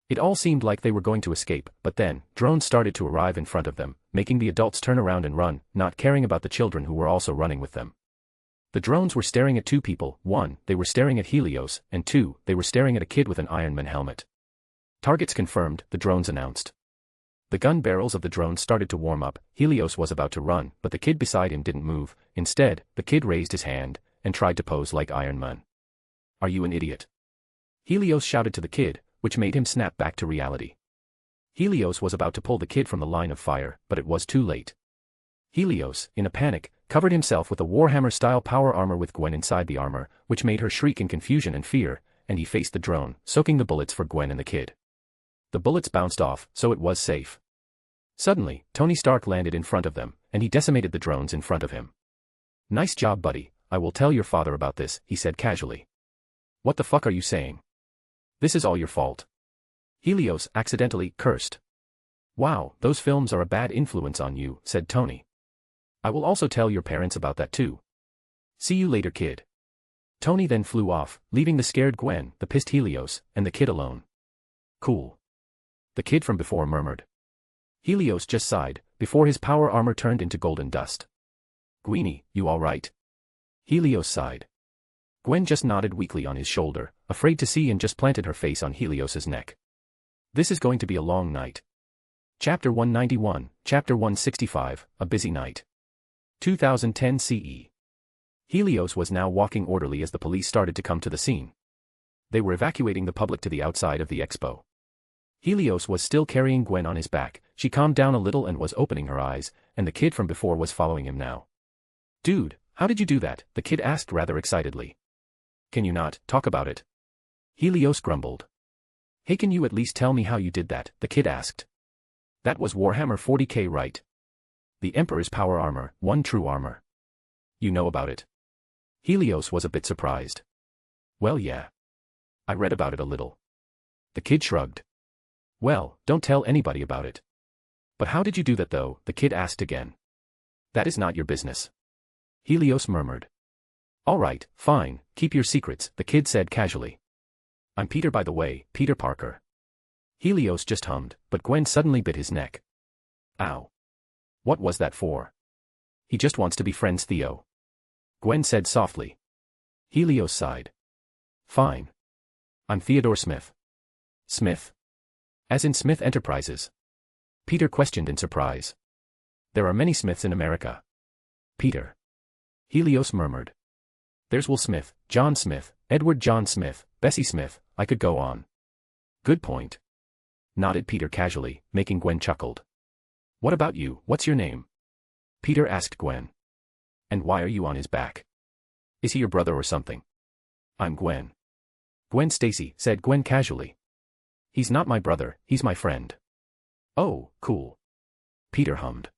It all seemed like they were going to escape, but then, drones started to arrive in front of them, making the adults turn around and run, not caring about the children who were also running with them. The drones were staring at two people. 1, they were staring at Helios, and 2, they were staring at a kid with an Iron Man helmet. Targets confirmed, the drones announced. The gun barrels of the drones started to warm up. Helios was about to run, but the kid beside him didn't move. Instead, the kid raised his hand, and tried to pose like Iron Man. Are you an idiot? Helios shouted to the kid, which made him snap back to reality. Helios was about to pull the kid from the line of fire, but it was too late. Helios, in a panic, covered himself with a Warhammer-style power armor with Gwen inside the armor, which made her shriek in confusion and fear, and he faced the drone, soaking the bullets for Gwen and the kid. The bullets bounced off, so it was safe. Suddenly, Tony Stark landed in front of them, and he decimated the drones in front of him. Nice job, buddy, I will tell your father about this, he said casually. What the fuck are you saying? This is all your fault. Helios accidentally cursed. Wow, those films are a bad influence on you, said Tony. I will also tell your parents about that too. See you later, kid. Tony then flew off, leaving the scared Gwen, the pissed Helios, and the kid alone. Cool. The kid from before murmured. Helios just sighed, before his power armor turned into golden dust. Gweenie, you alright? Helios sighed. Gwen just nodded weakly on his shoulder, afraid to see, and just planted her face on Helios's neck. This is going to be a long night. Chapter 191, Chapter 165, A Busy Night. 2010 CE. Helios was now walking orderly as the police started to come to the scene. They were evacuating the public to the outside of the Expo. Helios was still carrying Gwen on his back. She calmed down a little and was opening her eyes, and the kid from before was following him now. Dude, how did you do that? The kid asked rather excitedly. Can you not talk about it? Helios grumbled. Hey, can you at least tell me how you did that? The kid asked. That was Warhammer 40k, right? The Emperor's power armor, one true armor. You know about it? Helios was a bit surprised. Well, yeah. I read about it a little. The kid shrugged. Well, don't tell anybody about it. But how did you do that though? The kid asked again. That is not your business. Helios murmured. All right, fine, keep your secrets, the kid said casually. I'm Peter by the way, Peter Parker. Helios just hummed, but Gwen suddenly bit his neck. Ow. What was that for? He just wants to be friends, Theo. Gwen said softly. Helios sighed. Fine. I'm Theodore Smith. Smith? As in Smith Enterprises? Peter questioned in surprise. There are many Smiths in America. Peter. Helios murmured. There's Will Smith, John Smith, Edward John Smith, Bessie Smith, I could go on. Good point. Nodded Peter casually, making Gwen chuckled. What about you, what's your name? Peter asked Gwen. And why are you on his back? Is he your brother or something? I'm Gwen. Gwen Stacy, said Gwen casually. He's not my brother, he's my friend. Oh, cool. Peter hummed.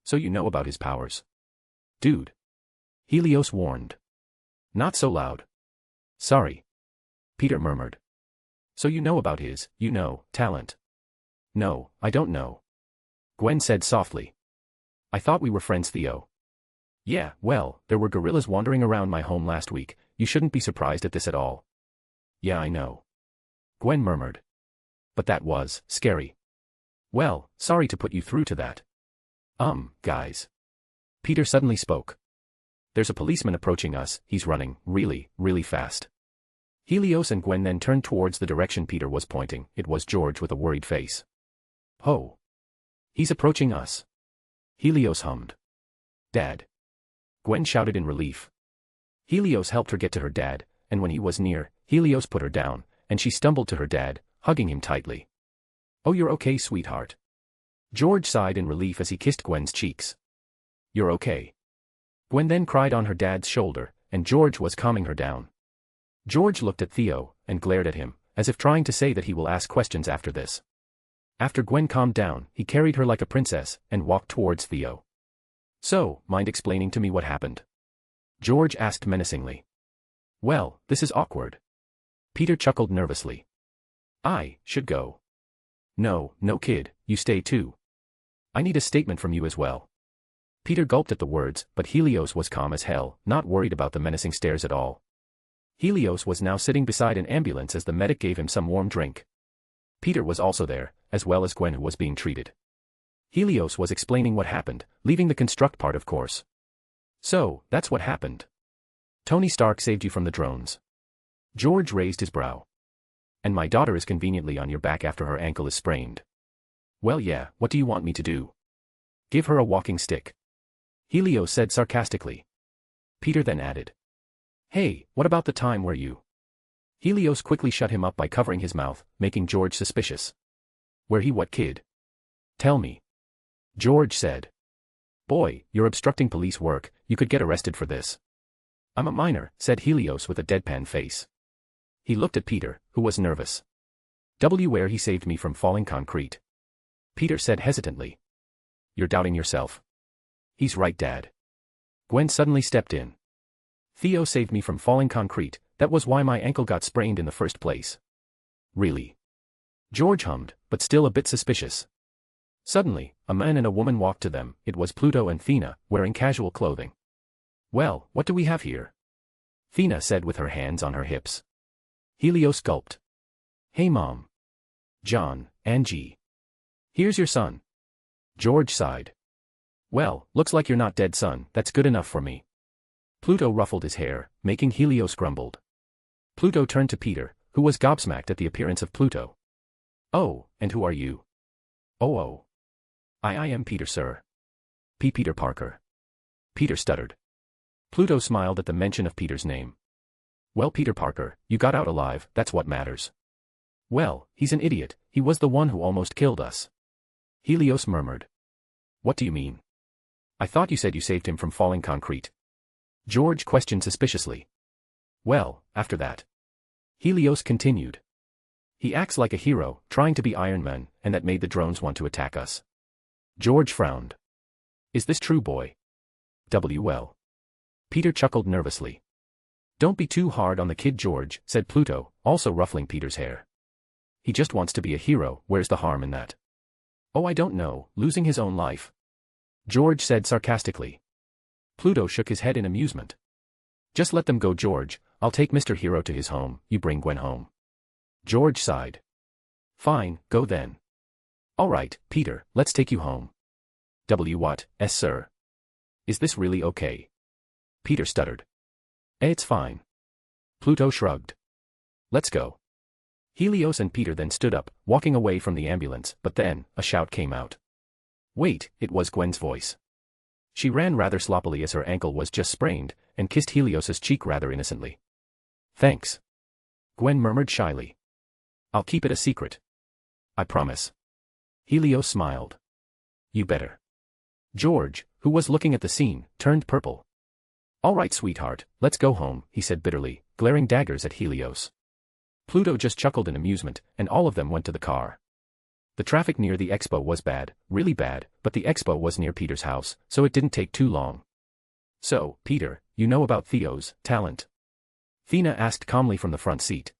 So you know about his powers? Dude. Helios warned. Not so loud. Sorry. Peter murmured. So you know about his, talent. No, I don't know. Gwen said softly. I thought we were friends, Theo. Yeah, well, there were gorillas wandering around my home last week, you shouldn't be surprised at this at all. Yeah, I know. Gwen murmured. But that was scary. Well, sorry to put you through to that. Guys. Peter suddenly spoke. There's a policeman approaching us, he's running, really, really fast. Helios and Gwen then turned towards the direction Peter was pointing, it was George with a worried face. Ho! He's approaching us. Helios hummed. Dad. Gwen shouted in relief. Helios helped her get to her dad, and when he was near, Helios put her down, and she stumbled to her dad, hugging him tightly. Oh, you're okay, sweetheart. George sighed in relief as he kissed Gwen's cheeks. You're okay. Gwen then cried on her dad's shoulder, and George was calming her down. George looked at Theo, and glared at him, as if trying to say that he will ask questions after this. After Gwen calmed down, he carried her like a princess, and walked towards Theo. So, mind explaining to me what happened? George asked menacingly. Well, this is awkward. Peter chuckled nervously. I should go. No, kid, you stay too. I need a statement from you as well. Peter gulped at the words, but Helios was calm as hell, not worried about the menacing stares at all. Helios was now sitting beside an ambulance as the medic gave him some warm drink. Peter was also there, as well as Gwen who was being treated. Helios was explaining what happened, leaving the construct part of course. So, that's what happened. Tony Stark saved you from the drones. George raised his brow. And my daughter is conveniently on your back after her ankle is sprained. Well yeah, what do you want me to do? Give her a walking stick. Helios said sarcastically. Peter then added. Hey, what about the time where you? Helios quickly shut him up by covering his mouth, making George suspicious. Where he what kid? Tell me. George said. Boy, you're obstructing police work, you could get arrested for this. I'm a minor, said Helios with a deadpan face. He looked at Peter, who was nervous. Where he saved me from falling concrete. Peter said hesitantly. You're doubting yourself. He's right, Dad. Gwen suddenly stepped in. Theo saved me from falling concrete, that was why my ankle got sprained in the first place. Really? George hummed, but still a bit suspicious. Suddenly, a man and a woman walked to them, it was Pluto and Thea, wearing casual clothing. Well, what do we have here? Thea said with her hands on her hips. Helios gulped. Hey Mom. John, Angie. Here's your son. George sighed. Well, looks like you're not dead, son, that's good enough for me. Pluto ruffled his hair, making Helios grumbled. Pluto turned to Peter, who was gobsmacked at the appearance of Pluto. Oh, and who are you? Oh. I am Peter, sir. Peter Parker. Peter stuttered. Pluto smiled at the mention of Peter's name. Well, Peter Parker, you got out alive, that's what matters. Well, he's an idiot, he was the one who almost killed us. Helios murmured. What do you mean? I thought you said you saved him from falling concrete. George questioned suspiciously. Well, after that. Helios continued. He acts like a hero, trying to be Iron Man, and that made the drones want to attack us. George frowned. Is this true, boy? Well. Peter chuckled nervously. Don't be too hard on the kid, George, said Pluto, also ruffling Peter's hair. He just wants to be a hero, where's the harm in that? Oh, I don't know, losing his own life. George said sarcastically. Pluto shook his head in amusement. Just let them go, George. I'll take Mr. Hero to his home, you bring Gwen home. George sighed. Fine, go then. All right, Peter, let's take you home. What, sir? Is this really okay? Peter stuttered. It's fine. Pluto shrugged. Let's go. Helios and Peter then stood up, walking away from the ambulance, but then, a shout came out. Wait, it was Gwen's voice. She ran rather sloppily as her ankle was just sprained, and kissed Helios's cheek rather innocently. Thanks. Gwen murmured shyly. I'll keep it a secret. I promise. Helios smiled. You better. George, who was looking at the scene, turned purple. All right, sweetheart, let's go home, he said bitterly, glaring daggers at Helios. Pluto just chuckled in amusement, and all of them went to the car. The traffic near the Expo was bad, really bad, but the Expo was near Peter's house, so it didn't take too long. So, Peter, you know about Theo's talent? Thea asked calmly from the front seat.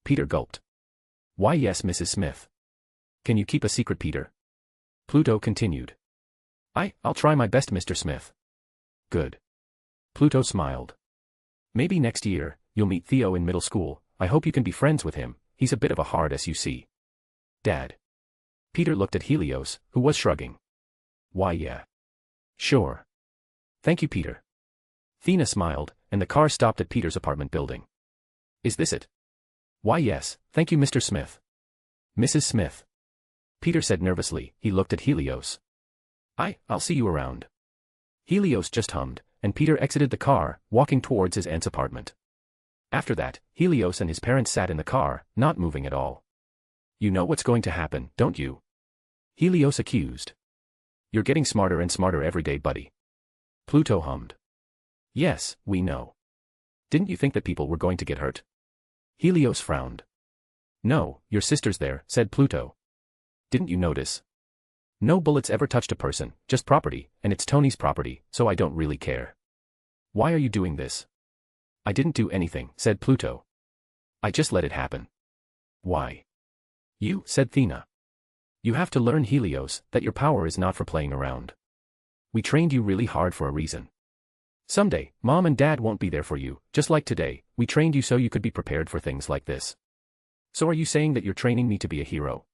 Peter gulped. Why yes, Mrs. Smith. Can you keep a secret, Peter? Pluto continued. I'll try my best, Mr. Smith. Good. Pluto smiled. Maybe next year, you'll meet Theo in middle school. I hope you can be friends with him. He's a bit of a hard ass, you see. Dad. Peter looked at Helios, who was shrugging. Why yeah. Sure. Thank you, Peter. Thea smiled, and the car stopped at Peter's apartment building. Is this it? Why yes, thank you, Mr. Smith. Mrs. Smith. Peter said nervously. He looked at Helios. I'll see you around. Helios just hummed, and Peter exited the car, walking towards his aunt's apartment. After that, Helios and his parents sat in the car, not moving at all. You know what's going to happen, don't you? Helios accused. You're getting smarter and smarter every day, buddy. Pluto hummed. Yes, we know. Didn't you think that people were going to get hurt? Helios frowned. No, your sister's there, said Pluto. Didn't you notice? No bullets ever touched a person, just property, and it's Tony's property, so I don't really care. Why are you doing this? I didn't do anything, said Pluto. I just let it happen. Why? You, said Thea. You have to learn, Helios, that your power is not for playing around. We trained you really hard for a reason. Someday, Mom and Dad won't be there for you, just like today, we trained you so you could be prepared for things like this. So are you saying that you're training me to be a hero?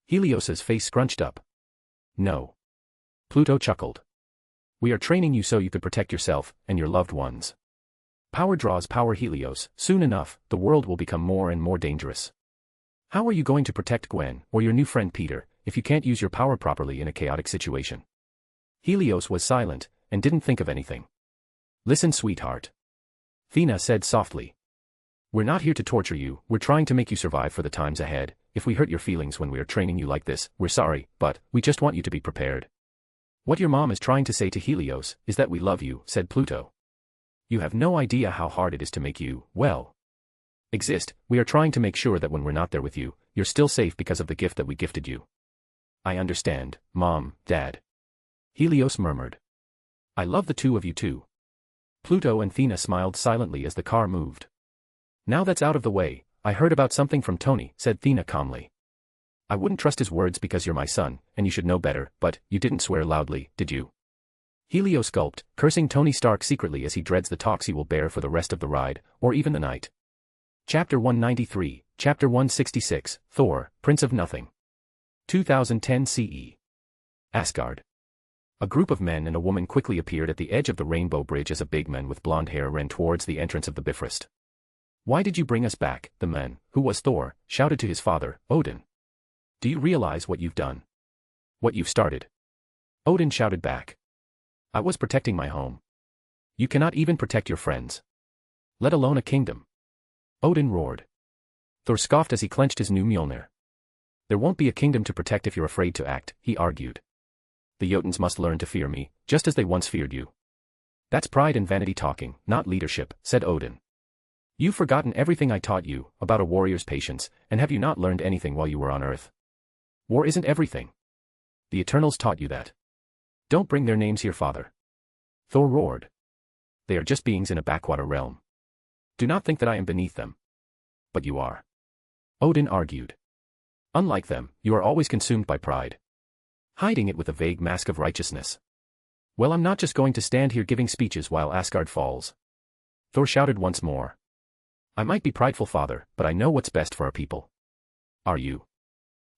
Helios's face scrunched up. No. Pluto chuckled. We are training you so you could protect yourself and your loved ones. Power draws power, Helios. Soon enough, the world will become more and more dangerous. How are you going to protect Gwen or your new friend Peter if you can't use your power properly in a chaotic situation? Helios was silent and didn't think of anything. Listen, sweetheart. Thea said softly. We're not here to torture you, we're trying to make you survive for the times ahead. If we hurt your feelings when we are training you like this, we're sorry, but we just want you to be prepared. What your mom is trying to say to Helios is that we love you, said Pluto. You have no idea how hard it is to make you, well, exist. We are trying to make sure that when we're not there with you, you're still safe because of the gift that we gifted you. I understand, Mom, Dad. Helios murmured. I love the two of you too. Pluto and Thea smiled silently as the car moved. Now that's out of the way, I heard about something from Tony, said Thea calmly. I wouldn't trust his words because you're my son, and you should know better, but you didn't swear loudly, did you? Helios gulped, cursing Tony Stark secretly as he dreads the talks he will bear for the rest of the ride, or even the night. Chapter 193, Chapter 166, Thor, Prince of Nothing. 2010 CE. Asgard. A group of men and a woman quickly appeared at the edge of the Rainbow Bridge as a big man with blonde hair ran towards the entrance of the Bifrost. Why did you bring us back? The man, who was Thor, shouted to his father, Odin. Do you realize what you've done? What you've started? Odin shouted back. I was protecting my home. You cannot even protect your friends. Let alone a kingdom. Odin roared. Thor scoffed as he clenched his new Mjolnir. There won't be a kingdom to protect if you're afraid to act, he argued. The Jotuns must learn to fear me, just as they once feared you. That's pride and vanity talking, not leadership, said Odin. You've forgotten everything I taught you about a warrior's patience, and have you not learned anything while you were on Earth? War isn't everything. The Eternals taught you that. Don't bring their names here, father. Thor roared. They are just beings in a backwater realm. Do not think that I am beneath them. But you are. Odin argued. Unlike them, you are always consumed by pride. hiding it with a vague mask of righteousness. Well, I'm not just going to stand here giving speeches while Asgard falls. Thor shouted once more. I might be prideful, father, but I know what's best for our people. Are you?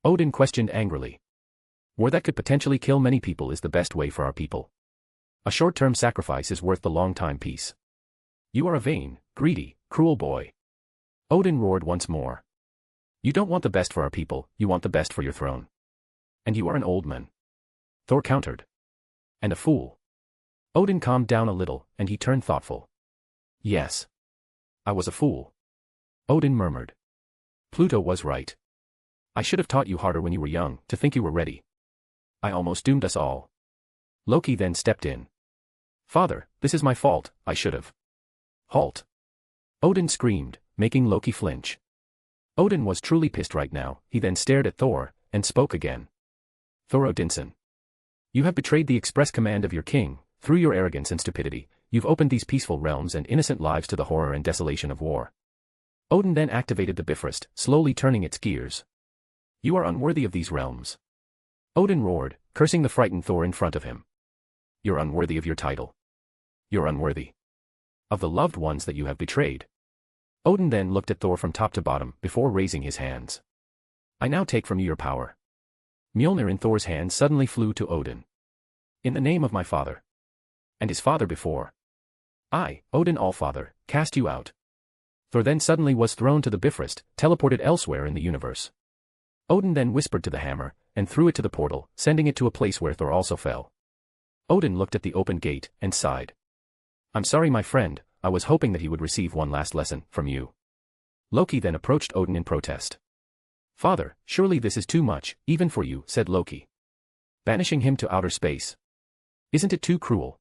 Odin questioned angrily. War that could potentially kill many people is the best way for our people. A short-term sacrifice is worth the long-time peace. You are a vain, greedy, cruel boy. Odin roared once more. You don't want the best for our people, you want the best for your throne. And you are an old man. Thor countered. And a fool. Odin calmed down a little, and he turned thoughtful. Yes. I was a fool. Odin murmured. Pluto was right. I should have taught you harder when you were young, to think you were ready. I almost doomed us all. Loki then stepped in. Father, this is my fault, I should have. Halt. Odin screamed, making Loki flinch. Odin was truly pissed right now. He then stared at Thor, and spoke again. Thorodinsen. You have betrayed the express command of your king. Through your arrogance and stupidity, you've opened these peaceful realms and innocent lives to the horror and desolation of war. Odin then activated the Bifrost, slowly turning its gears. You are unworthy of these realms. Odin roared, cursing the frightened Thor in front of him. You're unworthy of your title. You're unworthy of the loved ones that you have betrayed. Odin then looked at Thor from top to bottom before raising his hands. I now take from you your power. Mjolnir in Thor's hand suddenly flew to Odin. In the name of my father. And his father before. I, Odin Allfather, cast you out. Thor then suddenly was thrown to the Bifrost, teleported elsewhere in the universe. Odin then whispered to the hammer, and threw it to the portal, sending it to a place where Thor also fell. Odin looked at the open gate, and sighed. I'm sorry, my friend, I was hoping that he would receive one last lesson from you. Loki then approached Odin in protest. Father, surely this is too much, even for you, said Loki. Banishing him to outer space. Isn't it too cruel?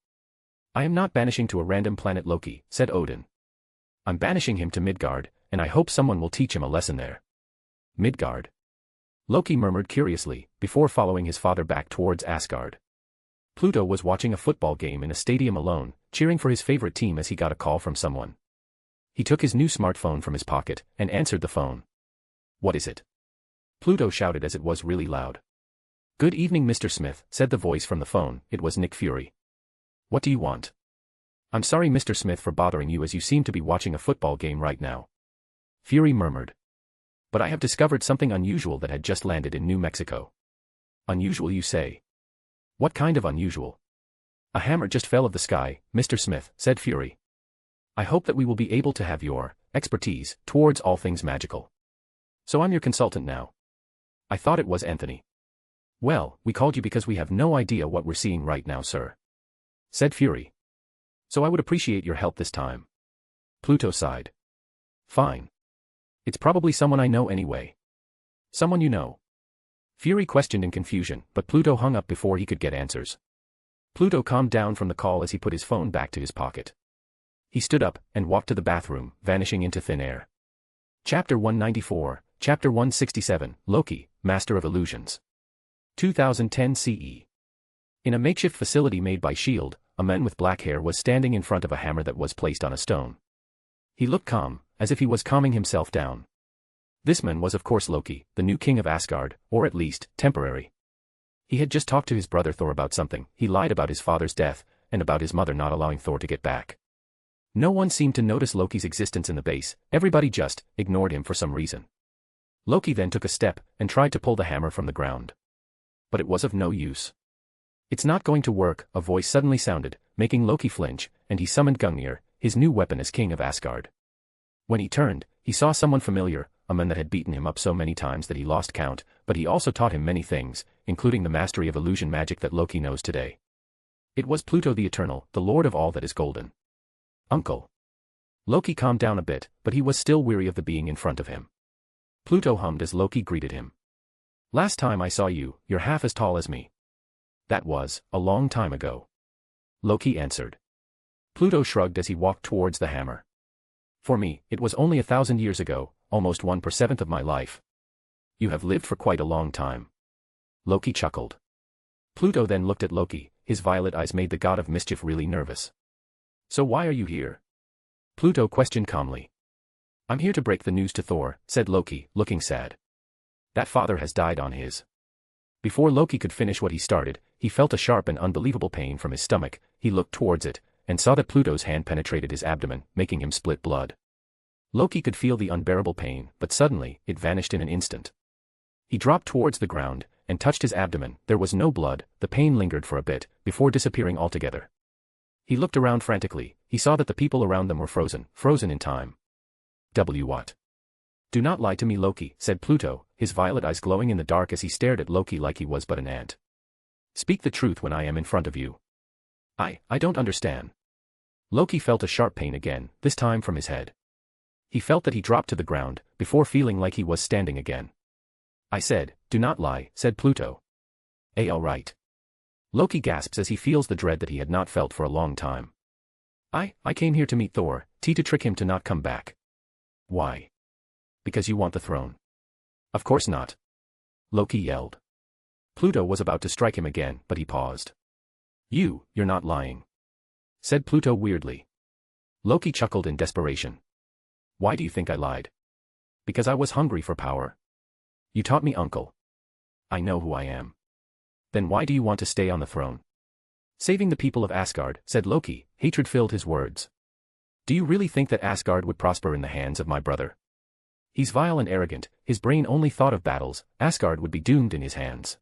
I am not banishing to a random planet, Loki, said Odin. I'm banishing him to Midgard, and I hope someone will teach him a lesson there. Midgard? Loki murmured curiously, before following his father back towards Asgard. Pluto was watching a football game in a stadium alone, cheering for his favorite team as he got a call from someone. He took his new smartphone from his pocket, and answered the phone. What is it? Pluto shouted as it was really loud. Good evening, Mr. Smith, said the voice from the phone. It was Nick Fury. What do you want? I'm sorry, Mr. Smith, for bothering you as you seem to be watching a football game right now. Fury murmured. But I have discovered something unusual that had just landed in New Mexico. Unusual, you say? What kind of unusual? A hammer just fell of the sky, Mr. Smith, said Fury. I hope that we will be able to have your expertise towards all things magical. So I'm your consultant now. I thought it was Anthony. Well, we called you because we have no idea what we're seeing right now, sir, said Fury. So I would appreciate your help this time. Pluto sighed. Fine. It's probably someone I know anyway. Someone you know? Fury questioned in confusion, but Pluto hung up before he could get answers. Pluto calmed down from the call as he put his phone back to his pocket. He stood up and walked to the bathroom, vanishing into thin air. Chapter 194, Chapter 167, Loki, Master of Illusions. 2010 CE. In a makeshift facility made by S.H.I.E.L.D., a man with black hair was standing in front of a hammer that was placed on a stone. He looked calm, as if he was calming himself down. This man was of course Loki, the new king of Asgard, or at least, temporary. He had just talked to his brother Thor about something. He lied about his father's death, and about his mother not allowing Thor to get back. No one seemed to notice Loki's existence in the base, everybody just ignored him for some reason. Loki then took a step, and tried to pull the hammer from the ground. But it was of no use. It's not going to work, a voice suddenly sounded, making Loki flinch, and he summoned Gungnir, his new weapon as king of Asgard. When he turned, he saw someone familiar, a man that had beaten him up so many times that he lost count, but he also taught him many things, including the mastery of illusion magic that Loki knows today. It was Pluto the Eternal, the lord of all that is golden. Uncle. Loki calmed down a bit, but he was still weary of the being in front of him. Pluto hummed as Loki greeted him. Last time I saw you, you're half as tall as me. That was a long time ago. Loki answered. Pluto shrugged as he walked towards the hammer. For me, it was only 1,000 years ago, almost 1/7 of my life. You have lived for quite a long time. Loki chuckled. Pluto then looked at Loki, his violet eyes made the god of mischief really nervous. So why are you here? Pluto questioned calmly. I'm here to break the news to Thor, said Loki, looking sad. That father has died on his Before Loki could finish what he started, he felt a sharp and unbelievable pain from his stomach. He looked towards it, and saw that Pluto's hand penetrated his abdomen, making him split blood. Loki could feel the unbearable pain, but suddenly, it vanished in an instant. He dropped towards the ground, and touched his abdomen. There was no blood. The pain lingered for a bit, before disappearing altogether. He looked around frantically. He saw that the people around them were frozen in time. What? Do not lie to me, Loki, said Pluto, his violet eyes glowing in the dark as he stared at Loki like he was but an ant. Speak the truth when I am in front of you. I don't understand. Loki felt a sharp pain again, this time from his head. He felt that he dropped to the ground, before feeling like he was standing again. I said, do not lie, said Pluto. All right. Loki gasps as he feels the dread that he had not felt for a long time. I came here to meet Thor, to trick him to not come back. Why? Because you want the throne. Of course not. Loki yelled. Pluto was about to strike him again, but he paused. You're not lying, said Pluto weirdly. Loki chuckled in desperation. Why do you think I lied? Because I was hungry for power. You taught me, uncle. I know who I am. Then why do you want to stay on the throne? Saving the people of Asgard, said Loki. Hatred filled his words. Do you really think that Asgard would prosper in the hands of my brother? He's vile and arrogant, his brain only thought of battles. Asgard would be doomed in his hands.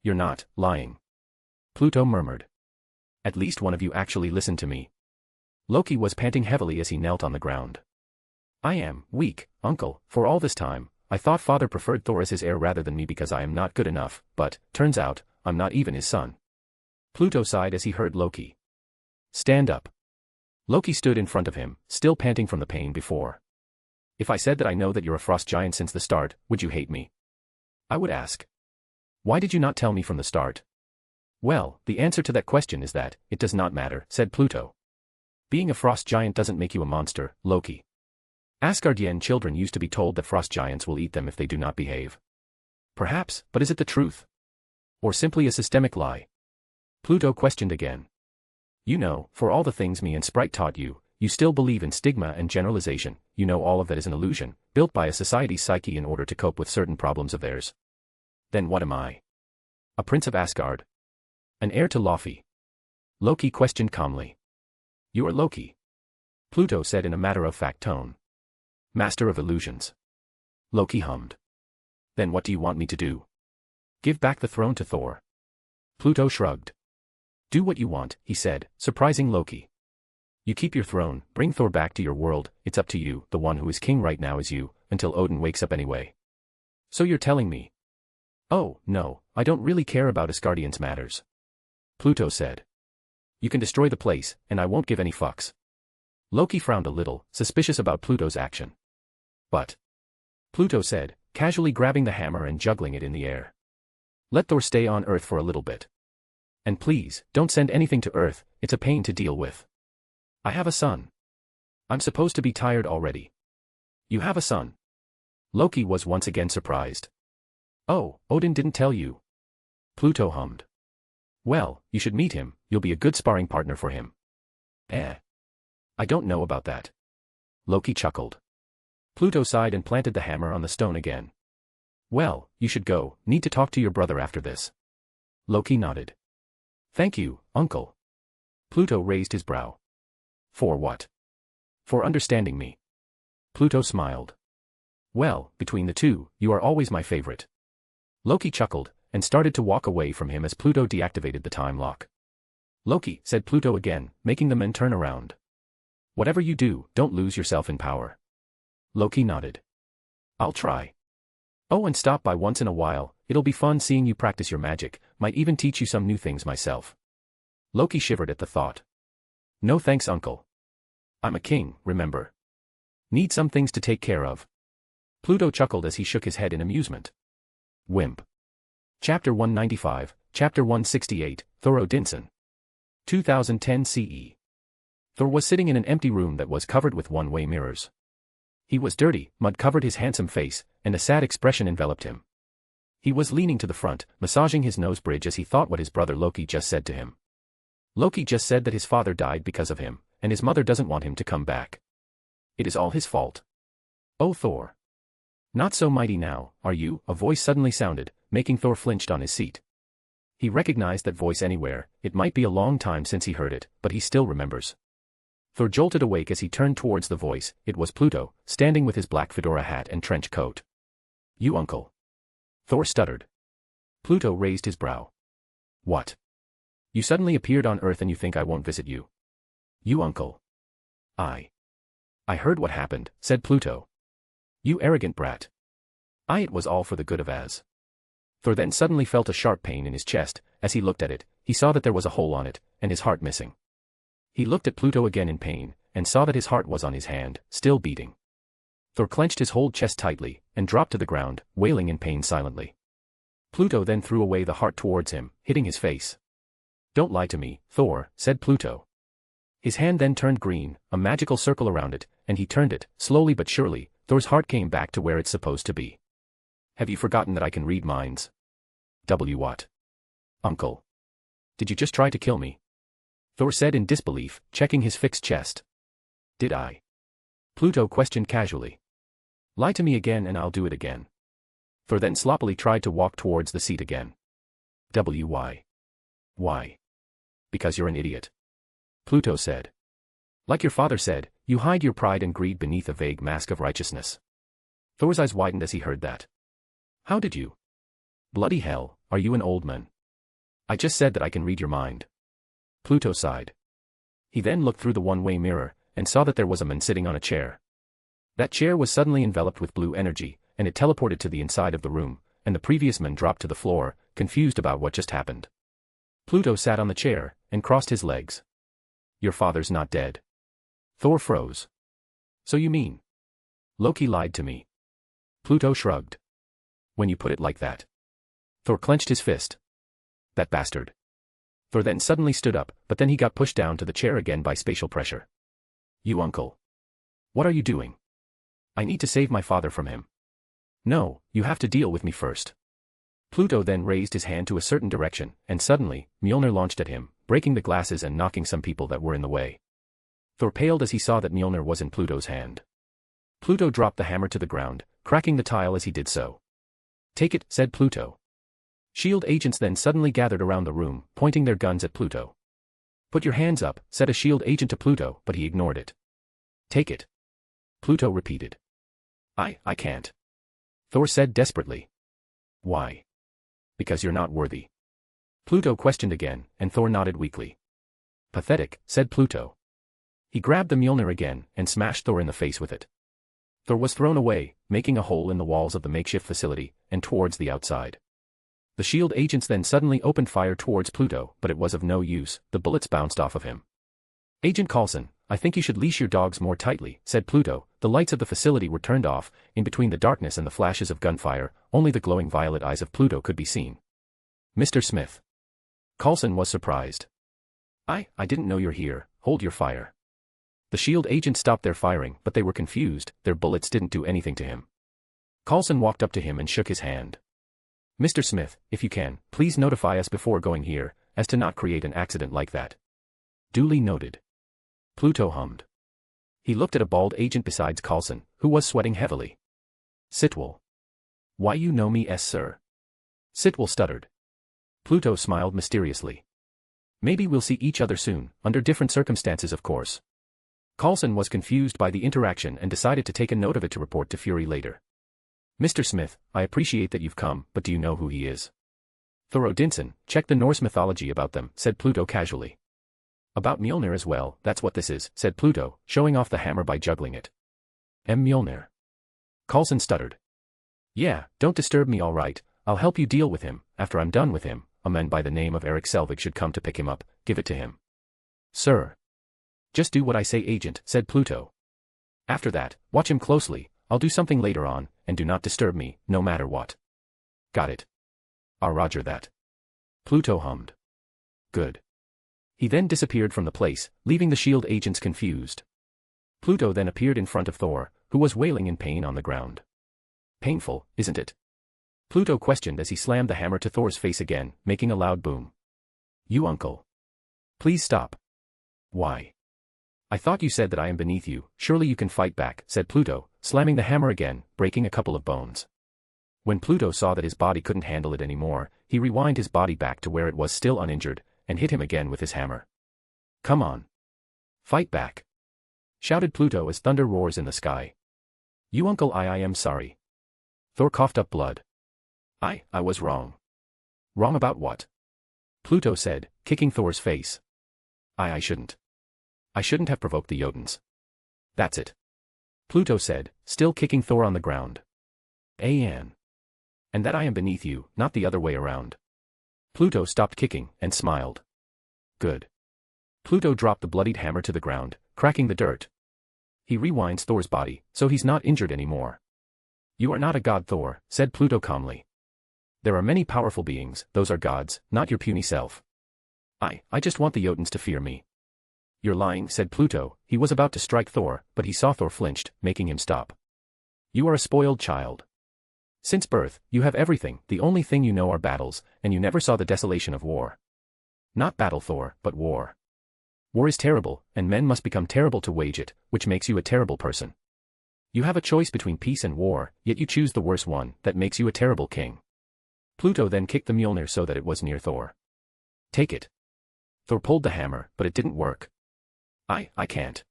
You're not lying, Pluto murmured. At least one of you actually listened to me. Loki was panting heavily as he knelt on the ground. I am weak, uncle. For all this time, I thought father preferred Thor as his heir rather than me because I am not good enough, but, turns out, I'm not even his son. Pluto sighed as he heard Loki. Stand up. Loki stood in front of him, still panting from the pain before. If I said that I know that you're a frost giant since the start, would you hate me? I would ask. Why did you not tell me from the start? Well, the answer to that question is that, it does not matter, said Pluto. Being a frost giant doesn't make you a monster, Loki. Asgardian children used to be told that frost giants will eat them if they do not behave. Perhaps, but is it the truth? Or simply a systemic lie? Pluto questioned again. You know, for all the things me and Sprite taught you, you still believe in stigma and generalization. You know all of that is an illusion, built by a society's psyche in order to cope with certain problems of theirs. Then what am I? A prince of Asgard? An heir to Loki? Loki questioned calmly. You are Loki, Pluto said in a matter-of-fact tone. Master of illusions. Loki hummed. Then what do you want me to do? Give back the throne to Thor. Pluto shrugged. Do what you want, he said, surprising Loki. You keep your throne, bring Thor back to your world, it's up to you. The one who is king right now is you, until Odin wakes up anyway. So you're telling me? Oh, no, I don't really care about Asgardians matters, Pluto said. You can destroy the place, and I won't give any fucks. Loki frowned a little, suspicious about Pluto's action. But, Pluto said, casually grabbing the hammer and juggling it in the air. Let Thor stay on Earth for a little bit. And please, don't send anything to Earth, it's a pain to deal with. I have a son. I'm supposed to be tired already. You have a son. Loki was once again surprised. Oh, Odin didn't tell you. Pluto hummed. Well, you should meet him, you'll be a good sparring partner for him. I don't know about that. Loki chuckled. Pluto sighed and planted the hammer on the stone again. Well, you should go, need to talk to your brother after this. Loki nodded. Thank you, uncle. Pluto raised his brow. For what? For understanding me. Pluto smiled. Well, between the two, you are always my favorite. Loki chuckled, and started to walk away from him as Pluto deactivated the time lock. Loki, said Pluto again, making the men turn around. Whatever you do, don't lose yourself in power. Loki nodded. I'll try. Oh, and stop by once in a while, it'll be fun seeing you practice your magic, might even teach you some new things myself. Loki shivered at the thought. No thanks, uncle. I'm a king, remember. Need some things to take care of. Pluto chuckled as he shook his head in amusement. Wimp. Chapter 195, Chapter 168, Thorodinsen. 2010 CE. Thor was sitting in an empty room that was covered with one-way mirrors. He was dirty, mud covered his handsome face, and a sad expression enveloped him. He was leaning to the front, massaging his nose bridge as he thought what his brother Loki just said to him. Loki just said that his father died because of him, and his mother doesn't want him to come back. It is all his fault. Oh, Thor. Not so mighty now, are you? A voice suddenly sounded, making Thor flinched on his seat. He recognized that voice anywhere. It might be a long time since he heard it, but he still remembers. Thor jolted awake as he turned towards the voice. It was Pluto, standing with his black fedora hat and trench coat. "You uncle." Thor stuttered. Pluto raised his brow. "What? You suddenly appeared on Earth and you think I won't visit you? You uncle." I heard what happened," said Pluto. "You arrogant brat." It was all for the good of Az. Thor then suddenly felt a sharp pain in his chest. As he looked at it, he saw that there was a hole on it, and his heart missing. He looked at Pluto again in pain, and saw that his heart was on his hand, still beating. Thor clenched his whole chest tightly, and dropped to the ground, wailing in pain silently. Pluto then threw away the heart towards him, hitting his face. "Don't lie to me, Thor," said Pluto. His hand then turned green, a magical circle around it, and he turned it, slowly but surely. Thor's heart came back to where it's supposed to be. "Have you forgotten that I can read minds?" What? Uncle. Did you just try to kill me?" Thor said in disbelief, checking his fixed chest. "Did I?" Pluto questioned casually. "Lie to me again and I'll do it again." Thor then sloppily tried to walk towards the seat again. Why? "Why? Because you're an idiot," Pluto said. "Like your father said, you hide your pride and greed beneath a vague mask of righteousness." Thor's eyes widened as he heard that. "How did you? Bloody hell, are you an old man?" "I just said that I can read your mind." Pluto sighed. He then looked through the one-way mirror, and saw that there was a man sitting on a chair. That chair was suddenly enveloped with blue energy, and it teleported to the inside of the room, and the previous man dropped to the floor, confused about what just happened. Pluto sat on the chair, and crossed his legs. "Your father's not dead." Thor froze. "So you mean Loki lied to me?" Pluto shrugged. "When you put it like that." Thor clenched his fist. "That bastard." Thor then suddenly stood up, but then he got pushed down to the chair again by spatial pressure. "You uncle. What are you doing?" "I need to save my father from him." "No, you have to deal with me first." Pluto then raised his hand to a certain direction, and suddenly, Mjolnir launched at him, breaking the glasses and knocking some people that were in the way. Thor paled as he saw that Mjolnir was in Pluto's hand. Pluto dropped the hammer to the ground, cracking the tile as he did so. "Take it," said Pluto. Shield agents then suddenly gathered around the room, pointing their guns at Pluto. "Put your hands up," said a shield agent to Pluto, but he ignored it. "Take it," Pluto repeated. I can't," Thor said desperately. "Why?" "Because you're not worthy." Pluto questioned again, and Thor nodded weakly. "Pathetic," said Pluto. He grabbed the Mjolnir again, and smashed Thor in the face with it. Thor was thrown away, making a hole in the walls of the makeshift facility, and towards the outside. The shield agents then suddenly opened fire towards Pluto, but it was of no use. The bullets bounced off of him. "Agent Coulson, I think you should leash your dogs more tightly," said Pluto. The lights of the facility were turned off. In between the darkness and the flashes of gunfire, only the glowing violet eyes of Pluto could be seen. "Mr. Smith." Coulson was surprised. I didn't know you're here. Hold your fire." The shield agents stopped their firing, but they were confused. Their bullets didn't do anything to him. Coulson walked up to him and shook his hand. "Mr. Smith, if you can, please notify us before going here, as to not create an accident like that." "Duly noted." Pluto hummed. He looked at a bald agent besides Coulson, who was sweating heavily. "Sitwell." "Why you know me, sir?" Sitwell stuttered. Pluto smiled mysteriously. "Maybe we'll see each other soon, under different circumstances of course." Coulson was confused by the interaction and decided to take a note of it to report to Fury later. "Mr. Smith, I appreciate that you've come, but do you know who he is?" "Thorodinsen, check the Norse mythology about them," said Pluto casually. "About Mjolnir as well, that's what this is," said Pluto, showing off the hammer by juggling it. Mjolnir." Coulson stuttered. "Yeah, don't disturb me, all right, I'll help you deal with him. After I'm done with him, a man by the name of Eric Selvig should come to pick him up. Give it to him." "Sir." "Just do what I say, agent," said Pluto. "After that, watch him closely. I'll do something later on, and do not disturb me, no matter what." "Got it." Roger that." Pluto hummed. "Good." He then disappeared from the place, leaving the shield agents confused. Pluto then appeared in front of Thor, who was wailing in pain on the ground. "Painful, isn't it?" Pluto questioned as he slammed the hammer to Thor's face again, making a loud boom. "You uncle. Please stop." "Why?" "I thought you said that I am beneath you, surely you can fight back," said Pluto, slamming the hammer again, breaking a couple of bones. When Pluto saw that his body couldn't handle it anymore, he rewound his body back to where it was still uninjured, and hit him again with his hammer. "Come on. Fight back!" shouted Pluto as thunder roars in the sky. "You uncle, I am sorry." Thor coughed up blood. I was wrong." "Wrong about what?" Pluto said, kicking Thor's face. I shouldn't. I shouldn't have provoked the Jotuns." "That's it," Pluto said, still kicking Thor on the ground. "And that I am beneath you, not the other way around." Pluto stopped kicking and smiled. "Good." Pluto dropped the bloodied hammer to the ground, cracking the dirt. He rewinds Thor's body, so he's not injured anymore. "You are not a god, Thor," said Pluto calmly. "There are many powerful beings, those are gods, not your puny self. I just want the Jotuns to fear me." "You're lying," said Pluto. He was about to strike Thor, but he saw Thor flinched, making him stop. "You are a spoiled child. Since birth, you have everything, the only thing you know are battles, and you never saw the desolation of war. Not battle, Thor, but war. War is terrible, and men must become terrible to wage it, which makes you a terrible person. You have a choice between peace and war, yet you choose the worse one, that makes you a terrible king." Pluto then kicked the Mjolnir so that it was near Thor. "Take it." Thor pulled the hammer, but it didn't work. I can't."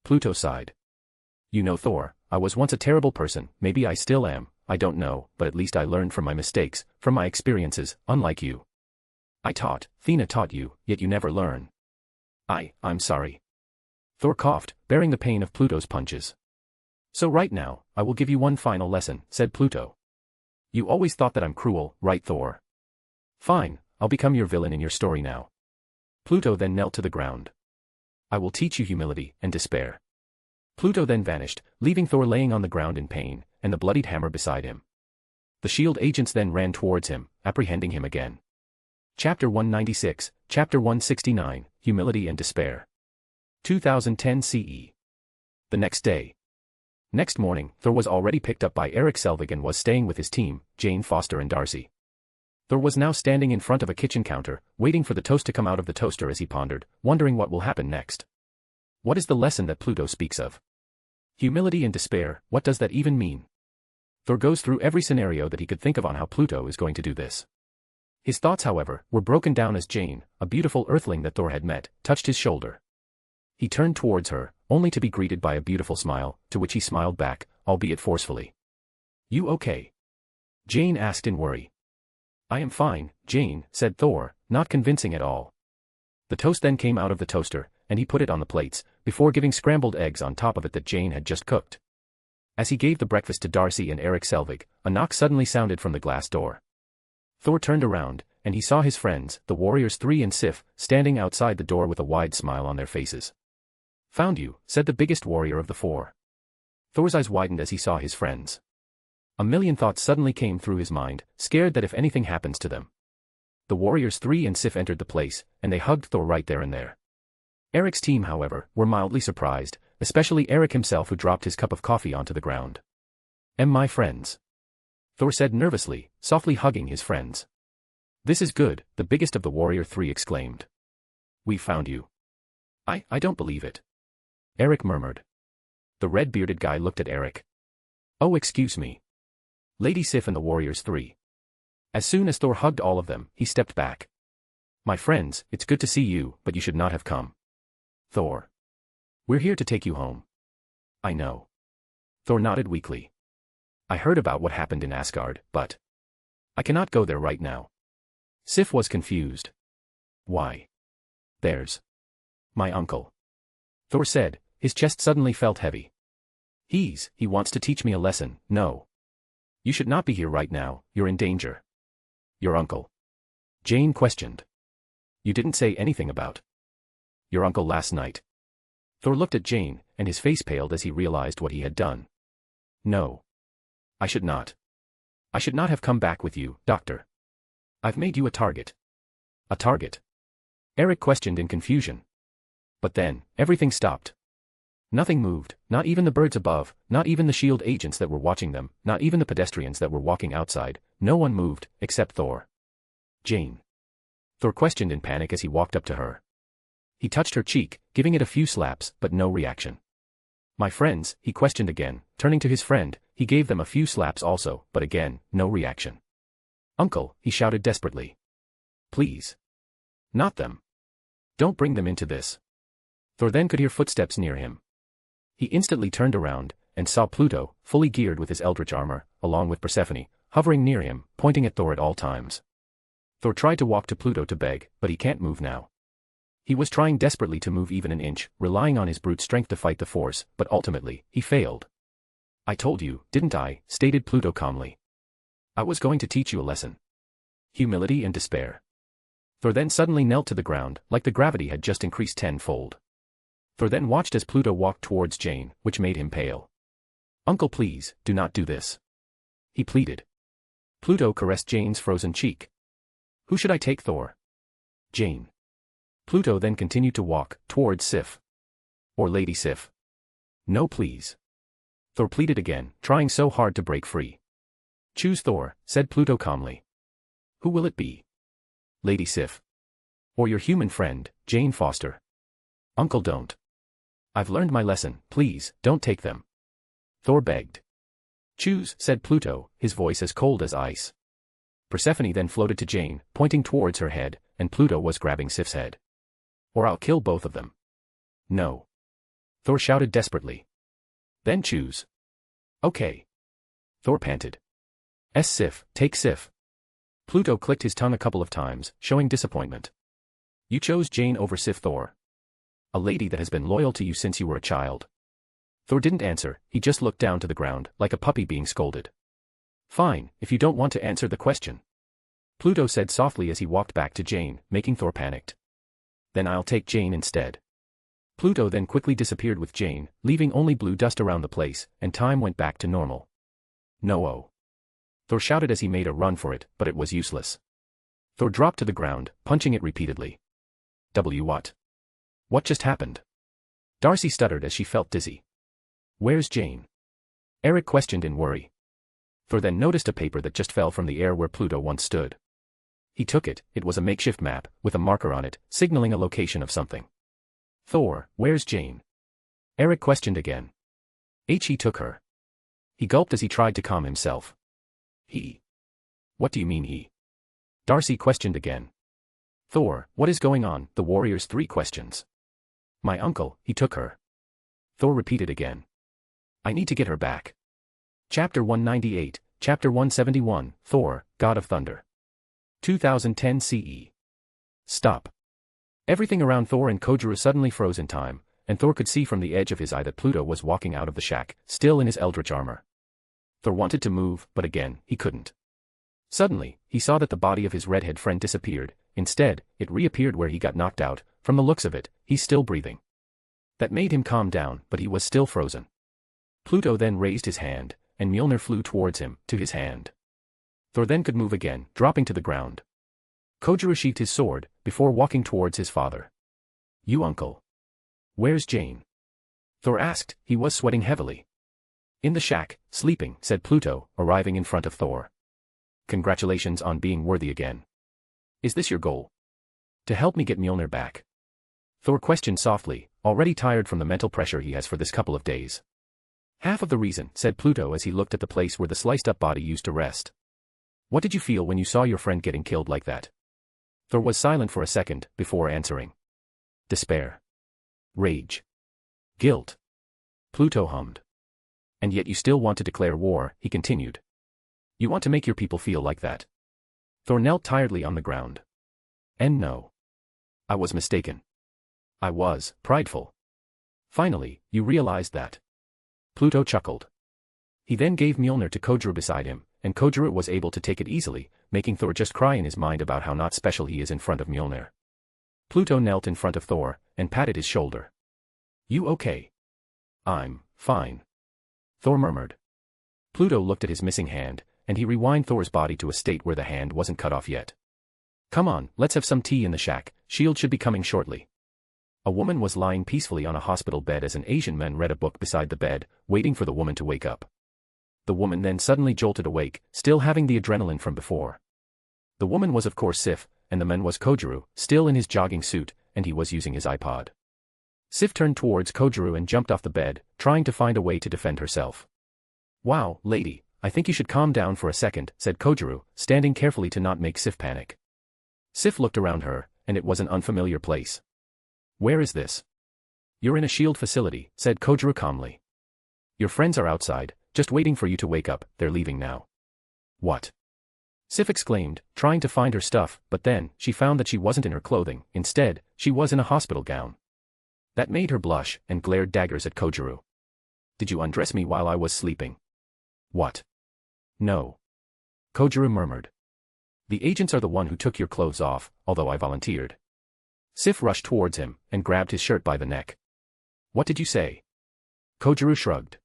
Pluto sighed. "You know, Thor, I was once a terrible person, maybe I still am, I don't know, but at least I learned from my mistakes, from my experiences, unlike you. Thea taught you, yet you never learn." I'm sorry." Thor coughed, bearing the pain of Pluto's punches. "So right now, I will give you one final lesson," said Pluto. "You always thought that I'm cruel, right, Thor? Fine, I'll become your villain in your story now." Pluto then knelt to the ground. "I will teach you humility and despair." Pluto then vanished, leaving Thor laying on the ground in pain, and the bloodied hammer beside him. The S.H.I.E.L.D. agents then ran towards him, apprehending him again. Chapter 196, Chapter 169, Humility and Despair. 2010 CE. The next day. Next morning, Thor was already picked up by Erik Selvig and was staying with his team, Jane Foster and Darcy. Thor was now standing in front of a kitchen counter, waiting for the toast to come out of the toaster as he pondered, wondering what will happen next. What is the lesson that Pluto speaks of? Humility and despair, what does that even mean? Thor goes through every scenario that he could think of on how Pluto is going to do this. His thoughts, however, were broken down as Jane, a beautiful earthling that Thor had met, touched his shoulder. He turned towards her, only to be greeted by a beautiful smile, to which he smiled back, albeit forcefully. "You okay?" Jane asked in worry. "I am fine, Jane," said Thor, not convincing at all. The toast then came out of the toaster, and he put it on the plates, before giving scrambled eggs on top of it that Jane had just cooked. As he gave the breakfast to Darcy and Erik Selvig, a knock suddenly sounded from the glass door. Thor turned around, and he saw his friends, the warriors Three and Sif, standing outside the door with a wide smile on their faces. "Found you," said the biggest warrior of the four. Thor's eyes widened as he saw his friends. A million thoughts suddenly came through his mind, scared that if anything happens to them. The warriors Three and Sif entered the place, and they hugged Thor right there and there. Erik's team, however, were mildly surprised, especially Erik himself, who dropped his cup of coffee onto the ground. My friends," Thor said nervously, softly hugging his friends. "This is good," the biggest of the warrior Three exclaimed. "We found you." I don't believe it," Erik murmured. The red-bearded guy looked at Erik. "Oh, excuse me." Lady Sif and the warriors Three. As soon as Thor hugged all of them, he stepped back. "My friends, it's good to see you, but you should not have come." "Thor. We're here to take you home." "I know." Thor nodded weakly. "I heard about what happened in Asgard, but I cannot go there right now." Sif was confused. "Why? There's my uncle," Thor said, his chest suddenly felt heavy. He wants to teach me a lesson." "No. You should not be here right now, you're in danger." "Your uncle?" Jane questioned. "You didn't say anything about your uncle last night." Thor looked at Jane, and his face paled as he realized what he had done. "No. I should not. I should not have come back with you, Doctor. I've made you a target." "A target?" Erik questioned in confusion. But then, everything stopped. Nothing moved, not even the birds above, not even the S.H.I.E.L.D. agents that were watching them, not even the pedestrians that were walking outside. No one moved, except Thor. "Jane?" Thor questioned in panic as he walked up to her. He touched her cheek, giving it a few slaps, but no reaction. "My friends?" he questioned again, turning to his friend, he gave them a few slaps also, but again, no reaction. "Uncle," he shouted desperately. "Please. Not them. Don't bring them into this." Thor then could hear footsteps near him. He instantly turned around, and saw Pluto, fully geared with his eldritch armor, along with Persephone, hovering near him, pointing at Thor at all times. Thor tried to walk to Pluto to beg, but he can't move now. He was trying desperately to move even an inch, relying on his brute strength to fight the force, but ultimately, he failed. "I told you, didn't I?" stated Pluto calmly. "I was going to teach you a lesson. Humility and despair." Thor then suddenly knelt to the ground, like the gravity had just increased tenfold. Thor then watched as Pluto walked towards Jane, which made him pale. "Uncle, please, do not do this," he pleaded. Pluto caressed Jane's frozen cheek. "Who should I take, Thor?" "Jane." Pluto then continued to walk towards Sif. "Or Lady Sif." "No, please." Thor pleaded again, trying so hard to break free. "Choose Thor," said Pluto calmly. "Who will it be? Lady Sif? Or your human friend, Jane Foster?" "Uncle, don't. I've learned my lesson, please, don't take them," Thor begged. "Choose," said Pluto, his voice as cold as ice. Persephone then floated to Jane, pointing towards her head, and Pluto was grabbing Sif's head. "Or I'll kill both of them." "No," Thor shouted desperately. "Then choose." "Okay," Thor panted. Sif, take Sif." Pluto clicked his tongue a couple of times, showing disappointment. "You chose Jane over Sif, Thor. A lady that has been loyal to you since you were a child." Thor didn't answer, he just looked down to the ground, like a puppy being scolded. "Fine, if you don't want to answer the question," Pluto said softly as he walked back to Jane, making Thor panicked. "Then I'll take Jane instead." Pluto then quickly disappeared with Jane, leaving only blue dust around the place, and time went back to normal. "No-oh!" Thor shouted as he made a run for it, but it was useless. Thor dropped to the ground, punching it repeatedly. What? What just happened?" Darcy stuttered as she felt dizzy. "Where's Jane?" Eric questioned in worry. Thor then noticed a paper that just fell from the air where Pluto once stood. He took it, it was a makeshift map, with a marker on it, signaling a location of something. "Thor, where's Jane?" Eric questioned again. He took her." He gulped as he tried to calm himself. "He? What do you mean he?" Darcy questioned again. "Thor, what is going on?" The warrior's three questions. "My uncle, he took her." Thor repeated again. "I need to get her back." Chapter 198, Chapter 171, Thor, God of Thunder. 2010 CE. Stop. Everything around Thor and Kojuru suddenly froze in time, and Thor could see from the edge of his eye that Pluto was walking out of the shack, still in his eldritch armor. Thor wanted to move, but again, he couldn't. Suddenly, he saw that the body of his redhead friend disappeared. Instead, it reappeared where he got knocked out. From the looks of it, he's still breathing. That made him calm down, but he was still frozen. Pluto then raised his hand, and Mjolnir flew towards him, to his hand. Thor then could move again, dropping to the ground. Kojuru sheathed his sword, before walking towards his father. "You uncle. Where's Jane?" Thor asked, he was sweating heavily. "In the shack, sleeping," said Pluto, arriving in front of Thor. "Congratulations on being worthy again. Is this your goal? To help me get Mjolnir back?" Thor questioned softly, already tired from the mental pressure he has for this couple of days. "Half of the reason," said Pluto as he looked at the place where the sliced-up body used to rest. "What did you feel when you saw your friend getting killed like that?" Thor was silent for a second, before answering. "Despair. Rage. Guilt." Pluto hummed. "And yet you still want to declare war," he continued. "You want to make your people feel like that." Thor knelt tiredly on the ground. "And no. I was mistaken. I was prideful. Finally, you realized that." Pluto chuckled. He then gave Mjolnir to Kojuru beside him, and Kojuru was able to take it easily, making Thor just cry in his mind about how not special he is in front of Mjolnir. Pluto knelt in front of Thor, and patted his shoulder. "You okay?" "I'm fine," Thor murmured. Pluto looked at his missing hand, and he rewind Thor's body to a state where the hand wasn't cut off yet. "Come on, let's have some tea in the shack, Shield should be coming shortly." A woman was lying peacefully on a hospital bed as an Asian man read a book beside the bed, waiting for the woman to wake up. The woman then suddenly jolted awake, still having the adrenaline from before. The woman was of course Sif, and the man was Kojuru, still in his jogging suit, and he was using his iPod. Sif turned towards Kojuru and jumped off the bed, trying to find a way to defend herself. Wow, lady, I think you should calm down for a second, said Kojuru, standing carefully to not make Sif panic. Sif looked around her, and it was an unfamiliar place. Where is this? You're in a shield facility, said Kojuru calmly. Your friends are outside, just waiting for you to wake up, they're leaving now. What? Sif exclaimed, trying to find her stuff, but then, she found that she wasn't in her clothing, instead, she was in a hospital gown. That made her blush, and glared daggers at Kojuru. Did you undress me while I was sleeping? What? No. Kojuru murmured. The agents are the one who took your clothes off, although I volunteered. Sif rushed towards him, and grabbed his shirt by the neck. What did you say? Kojuru shrugged.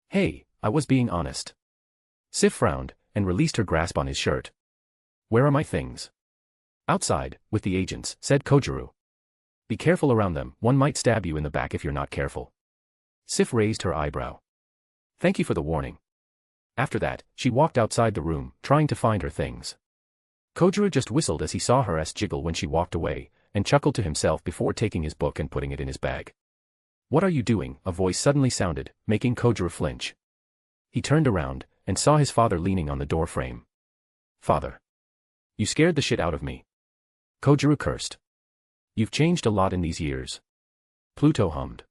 Hey, I was being honest. Sif frowned, and released her grasp on his shirt. Where are my things? Outside, with the agents, said Kojuru. Be careful around them, one might stab you in the back if you're not careful. Sif raised her eyebrow. Thank you for the warning. After that, she walked outside the room, trying to find her things. Kojuru just whistled as he saw her ass jiggle when she walked away, and chuckled to himself before taking his book and putting it in his bag. What are you doing? A voice suddenly sounded, making Kojuru flinch. He turned around, and saw his father leaning on the door frame. Father. You scared the shit out of me. Kojuru cursed. You've changed a lot in these years. Pluto hummed.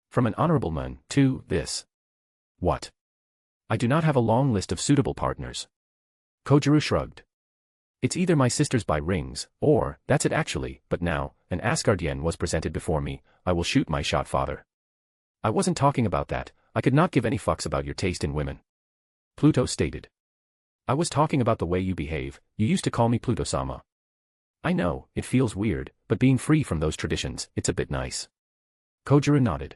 From an honorable man to this. What? I do not have a long list of suitable partners. Kojuru shrugged. It's either my sisters buy rings, or, that's it actually, but now, an Asgardian was presented before me, I will shoot my shot, father. I wasn't talking about that, I could not give any fucks about your taste in women. Pluto stated. I was talking about the way you behave, you used to call me Pluto-sama. I know, it feels weird, but being free from those traditions, it's a bit nice. Kojuru nodded.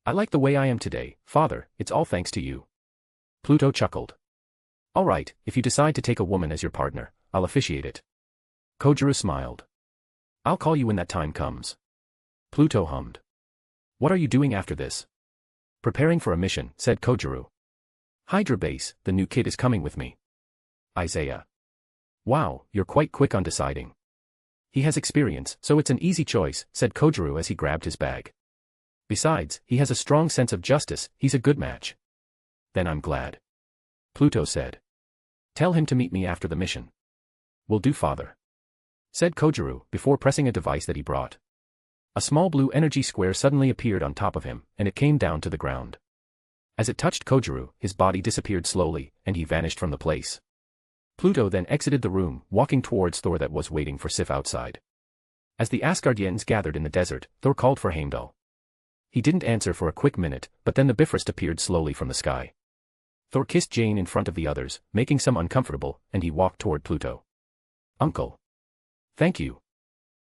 I like the way I am today, father, it's all thanks to you. Pluto chuckled. Alright, if you decide to take a woman as your partner, I'll officiate it. Kojuru smiled. I'll call you when that time comes. Pluto hummed. What are you doing after this? Preparing for a mission, said Kojuru. Hydra base, the new kid is coming with me. Isaiah. Wow, you're quite quick on deciding. He has experience, so it's an easy choice, said Kojuru as he grabbed his bag. Besides, he has a strong sense of justice, he's a good match. Then I'm glad. Pluto said. Tell him to meet me after the mission. Will do, father. Said Kojuru, before pressing a device that he brought. A small blue energy square suddenly appeared on top of him, and it came down to the ground. As it touched Kojuru, his body disappeared slowly, and he vanished from the place. Pluto then exited the room, walking towards Thor that was waiting for Sif outside. As the Asgardians gathered in the desert, Thor called for Heimdall. He didn't answer for a quick minute, but then the Bifrost appeared slowly from the sky. Thor kissed Jane in front of the others, making some uncomfortable, and he walked toward Pluto. Uncle. Thank you.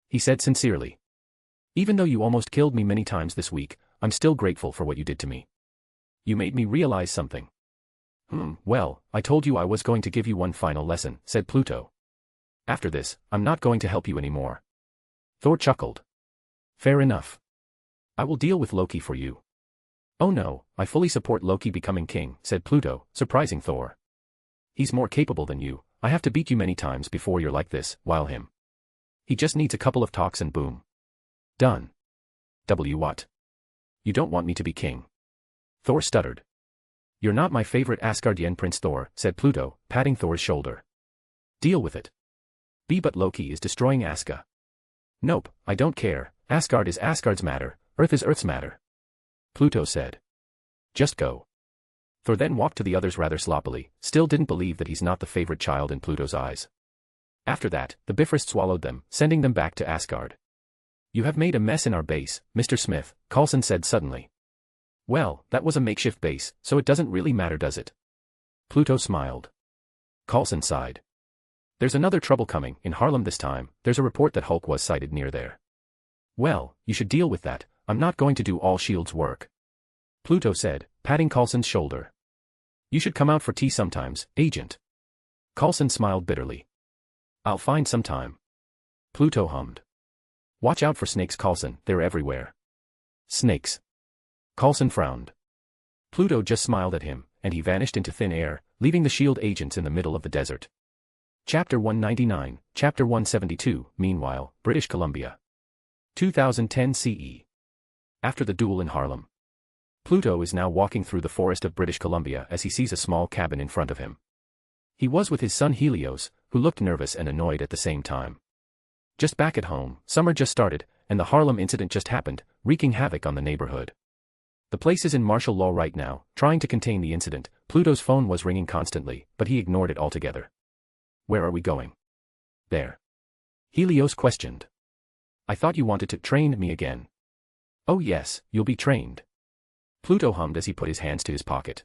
He said sincerely. Even though you almost killed me many times this week, I'm still grateful for what you did to me. You made me realize something. Well, I told you I was going to give you one final lesson, said Pluto. After this, I'm not going to help you anymore. Thor chuckled. Fair enough. I will deal with Loki for you. Oh no, I fully support Loki becoming king, said Pluto, surprising Thor. He's more capable than you, I have to beat you many times before you're like this, while him. He just needs a couple of talks and boom. Done. What? You don't want me to be king? Thor stuttered. You're not my favorite Asgardian Prince Thor, said Pluto, patting Thor's shoulder. Deal with it. But Loki is destroying Asga. Nope, I don't care, Asgard is Asgard's matter, Earth is Earth's matter. Pluto said. Just go. Thor then walked to the others rather sloppily, still didn't believe that he's not the favorite child in Pluto's eyes. After that, the Bifrost swallowed them, sending them back to Asgard. You have made a mess in our base, Mr. Smith, Coulson said suddenly. Well, that was a makeshift base, so it doesn't really matter, does it? Pluto smiled. Coulson sighed. There's another trouble coming, in Harlem this time, there's a report that Hulk was sighted near there. Well, you should deal with that, I'm not going to do all S.H.I.E.L.D.'s work. Pluto said, patting Coulson's shoulder. You should come out for tea sometimes, Agent. Coulson smiled bitterly. I'll find some time. Pluto hummed. Watch out for snakes, Coulson, they're everywhere. Snakes. Coulson frowned. Pluto just smiled at him, and he vanished into thin air, leaving the S.H.I.E.L.D. agents in the middle of the desert. Chapter 199, Chapter 172, meanwhile, British Columbia. 2010 CE. After the duel in Harlem. Pluto is now walking through the forest of British Columbia as he sees a small cabin in front of him. He was with his son Helios, who looked nervous and annoyed at the same time. Just back at home, summer just started, and the Harlem incident just happened, wreaking havoc on the neighborhood. The place is in martial law right now, trying to contain the incident. Pluto's phone was ringing constantly, but he ignored it altogether. Where are we going? There. Helios questioned. I thought you wanted to train me again. Oh yes, you'll be trained. Pluto hummed as he put his hands to his pocket.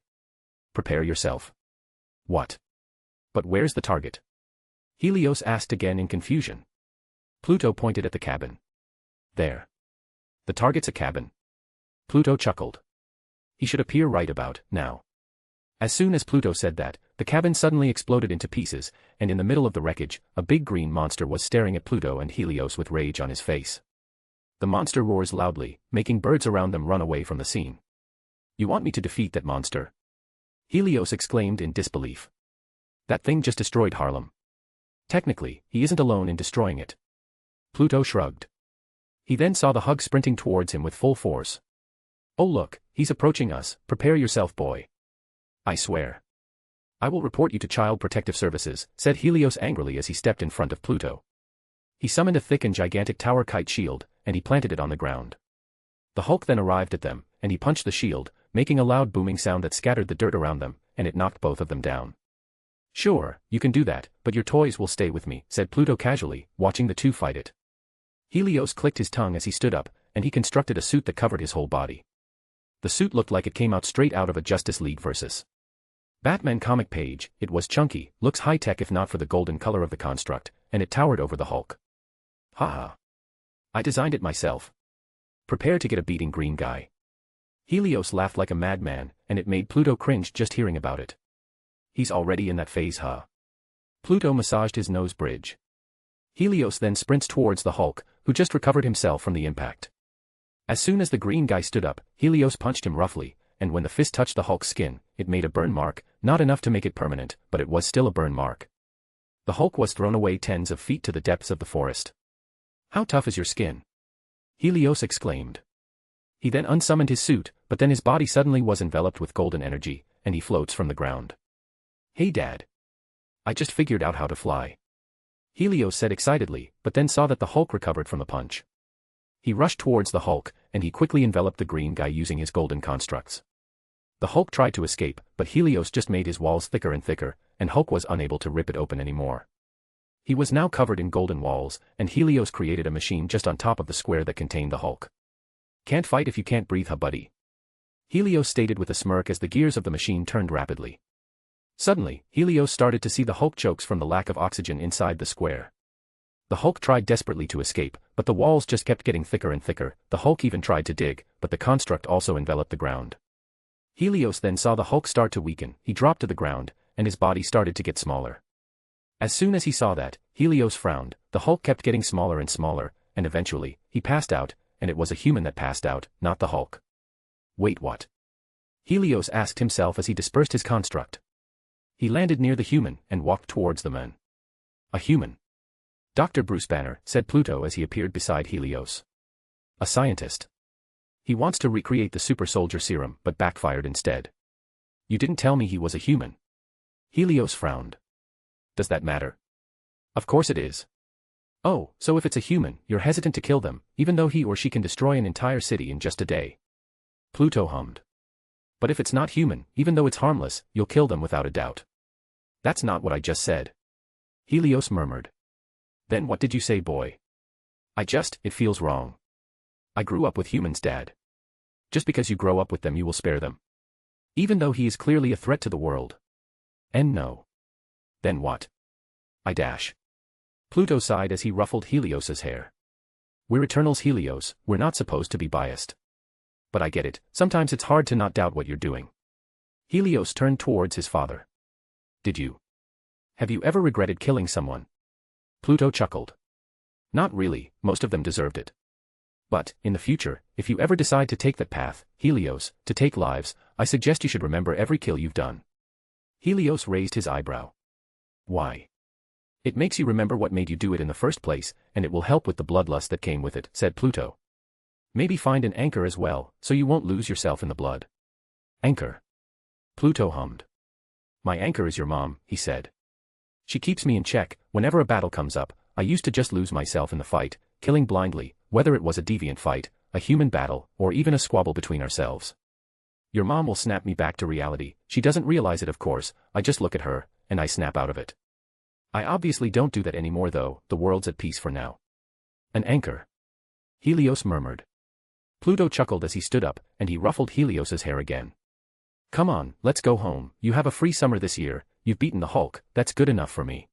Prepare yourself. What? But where's the target? Helios asked again in confusion. Pluto pointed at the cabin. There. The target's a cabin. Pluto chuckled. He should appear right about now. As soon as Pluto said that, the cabin suddenly exploded into pieces, and in the middle of the wreckage, a big green monster was staring at Pluto and Helios with rage on his face. The monster roars loudly, making birds around them run away from the scene. You want me to defeat that monster? Helios exclaimed in disbelief. That thing just destroyed Harlem. Technically, he isn't alone in destroying it. Pluto shrugged. He then saw the hug sprinting towards him with full force. Oh look, he's approaching us, prepare yourself boy. I swear. I will report you to Child Protective Services, said Helios angrily as he stepped in front of Pluto. He summoned a thick and gigantic tower kite shield, and he planted it on the ground. The Hulk then arrived at them, and he punched the shield, making a loud booming sound that scattered the dirt around them, and it knocked both of them down. Sure, you can do that, but your toys will stay with me, said Pluto casually, watching the two fight it. Helios clicked his tongue as he stood up, and he constructed a suit that covered his whole body. The suit looked like it came out straight out of a Justice League vs. Batman comic page. It was chunky, looks high-tech if not for the golden color of the construct, and it towered over the Hulk. Haha. I designed it myself. Prepare to get a beating, green guy. Helios laughed like a madman, and it made Pluto cringe just hearing about it. He's already in that phase, huh? Pluto massaged his nose bridge. Helios then sprints towards the Hulk, who just recovered himself from the impact. As soon as the green guy stood up, Helios punched him roughly, and when the fist touched the Hulk's skin, it made a burn mark, not enough to make it permanent, but it was still a burn mark. The Hulk was thrown away tens of feet to the depths of the forest. How tough is your skin? Helios exclaimed. He then unsummoned his suit, but then his body suddenly was enveloped with golden energy, and he floats from the ground. Hey Dad. I just figured out how to fly. Helios said excitedly, but then saw that the Hulk recovered from the punch. He rushed towards the Hulk, and he quickly enveloped the green guy using his golden constructs. The Hulk tried to escape, but Helios just made his walls thicker and thicker, and Hulk was unable to rip it open anymore. He was now covered in golden walls, and Helios created a machine just on top of the square that contained the Hulk. Can't fight if you can't breathe, huh buddy? Helios stated with a smirk as the gears of the machine turned rapidly. Suddenly, Helios started to see the Hulk chokes from the lack of oxygen inside the square. The Hulk tried desperately to escape, but the walls just kept getting thicker and thicker. The Hulk even tried to dig, but the construct also enveloped the ground. Helios then saw the Hulk start to weaken. He dropped to the ground, and his body started to get smaller. As soon as he saw that, Helios frowned. The Hulk kept getting smaller and smaller, and eventually, he passed out, and it was a human that passed out, not the Hulk. Wait, what? Helios asked himself as he dispersed his construct. He landed near the human, and walked towards the man. A human. Dr. Bruce Banner, said Pluto as he appeared beside Helios. A scientist. He wants to recreate the super soldier serum, but backfired instead. You didn't tell me he was a human. Helios frowned. Does that matter? Of course it is. Oh, so if it's a human, you're hesitant to kill them, even though he or she can destroy an entire city in just a day. Pluto hummed. But if it's not human, even though it's harmless, you'll kill them without a doubt. That's not what I just said. Helios murmured. Then what did you say, boy? It feels wrong. I grew up with humans, Dad. Just because you grow up with them you will spare them. Even though he is clearly a threat to the world. And no. Then what? I dash. Pluto sighed as he ruffled Helios's hair. We're Eternals, Helios, we're not supposed to be biased. But I get it, sometimes it's hard to not doubt what you're doing. Helios turned towards his father. Did you? Have you ever regretted killing someone? Pluto chuckled. Not really, most of them deserved it. But, in the future, if you ever decide to take that path, Helios, to take lives, I suggest you should remember every kill you've done. Helios raised his eyebrow. Why? It makes you remember what made you do it in the first place, and it will help with the bloodlust that came with it, said Pluto. Maybe find an anchor as well, so you won't lose yourself in the blood. Anchor. Pluto hummed. My anchor is your mom, he said. She keeps me in check. Whenever a battle comes up, I used to just lose myself in the fight, killing blindly, whether it was a deviant fight, a human battle, or even a squabble between ourselves. Your mom will snap me back to reality. She doesn't realize it, of course. I just look at her, and I snap out of it. I obviously don't do that anymore though. The world's at peace for now. An anchor. Helios murmured. Pluto chuckled as he stood up, and he ruffled Helios's hair again. Come on, let's go home. You have a free summer this year. You've beaten the Hulk. That's good enough for me.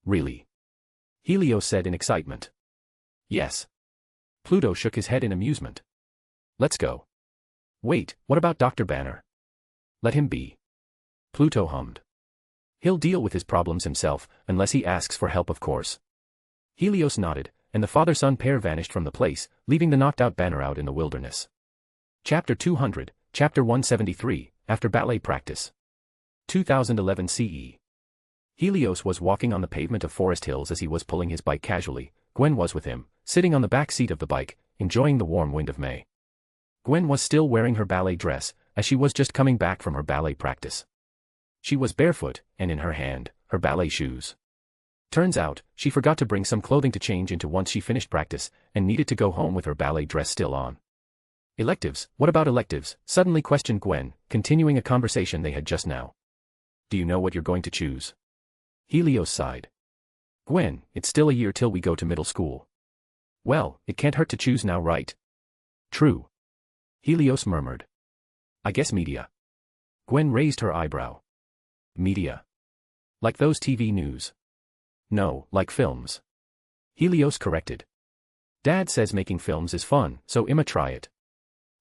Really? Helios said in excitement. Yes. Pluto shook his head in amusement. Let's go. Wait, what about Dr. Banner? Let him be. Pluto hummed. He'll deal with his problems himself, unless he asks for help, of course. Helios nodded, and the father-son pair vanished from the place, leaving the knocked-out Banner out in the wilderness. Chapter 200, Chapter 173, After Ballet Practice. 2011 CE. Helios was walking on the pavement of Forest Hills as he was pulling his bike casually. Gwen was with him, sitting on the back seat of the bike, enjoying the warm wind of May. Gwen was still wearing her ballet dress, as she was just coming back from her ballet practice. She was barefoot, and in her hand, her ballet shoes. Turns out, she forgot to bring some clothing to change into once she finished practice, and needed to go home with her ballet dress still on. Electives, what about electives? Suddenly questioned Gwen, continuing a conversation they had just now. Do you know what you're going to choose? Helios sighed. Gwen, it's still a year till we go to middle school. Well, it can't hurt to choose now, right? True. Helios murmured. I guess media. Gwen raised her eyebrow. Media. Like those TV news. No, like films. Helios corrected. Dad says making films is fun, so I'ma try it.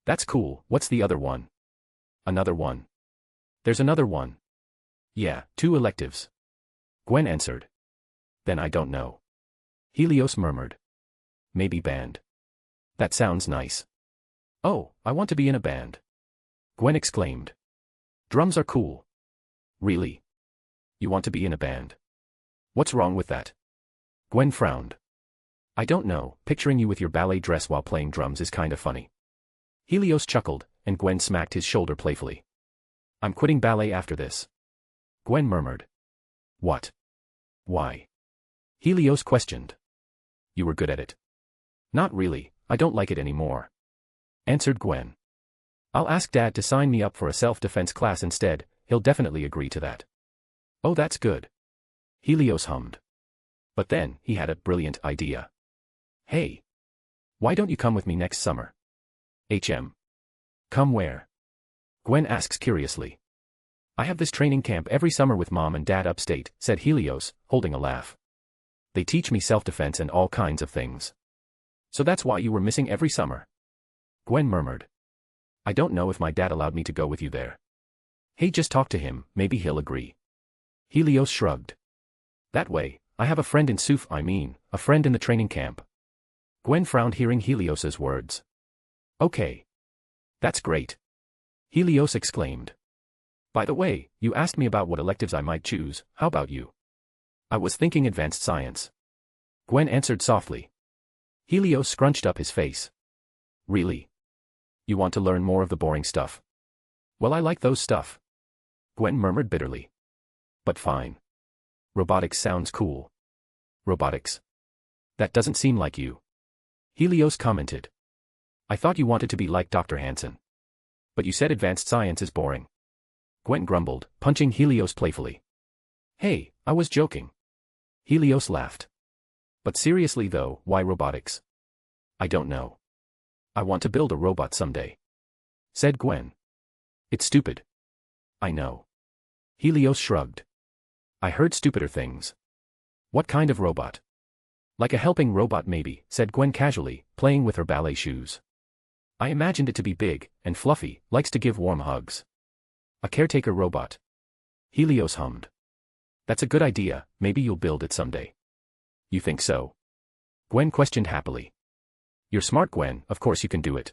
That's cool. What's the other one? Another one. There's another one. Yeah, 2 electives. Gwen answered. Then I don't know. Helios murmured. Maybe band. That sounds nice. Oh, I want to be in a band. Gwen exclaimed. Drums are cool. Really? You want to be in a band? What's wrong with that? Gwen frowned. I don't know, picturing you with your ballet dress while playing drums is kinda funny. Helios chuckled, and Gwen smacked his shoulder playfully. I'm quitting ballet after this. Gwen murmured. What? Why? Helios questioned. You were good at it. Not really, I don't like it anymore. Answered Gwen. I'll ask Dad to sign me up for a self-defense class instead, he'll definitely agree to that. Oh, that's good. Helios hummed. But then, he had a brilliant idea. Hey. Why don't you come with me next summer? Come where? Gwen asks curiously. I have this training camp every summer with Mom and Dad upstate, said Helios, holding a laugh. They teach me self-defense and all kinds of things. So that's why you were missing every summer? Gwen murmured. I don't know if my dad allowed me to go with you there. Hey, just talk to him, maybe he'll agree. Helios shrugged. That way, I have a friend in a friend in the training camp. Gwen frowned hearing Helios's words. Okay. That's great. Helios exclaimed. By the way, you asked me about what electives I might choose, how about you? I was thinking advanced science. Gwen answered softly. Helios scrunched up his face. Really? You want to learn more of the boring stuff? Well, I like those stuff. Gwen murmured bitterly. But fine. Robotics sounds cool. Robotics? That doesn't seem like you. Helios commented. I thought you wanted to be like Dr. Hansen. But you said advanced science is boring. Gwen grumbled, punching Helios playfully. Hey, I was joking. Helios laughed. But seriously though, why robotics? I don't know. I want to build a robot someday. Said Gwen. It's stupid. I know. Helios shrugged. I heard stupider things. What kind of robot? Like a helping robot maybe, said Gwen casually, playing with her ballet shoes. I imagined it to be big, and fluffy, likes to give warm hugs. A caretaker robot. Helios hummed. That's a good idea, maybe you'll build it someday. You think so? Gwen questioned happily. You're smart, Gwen, of course you can do it.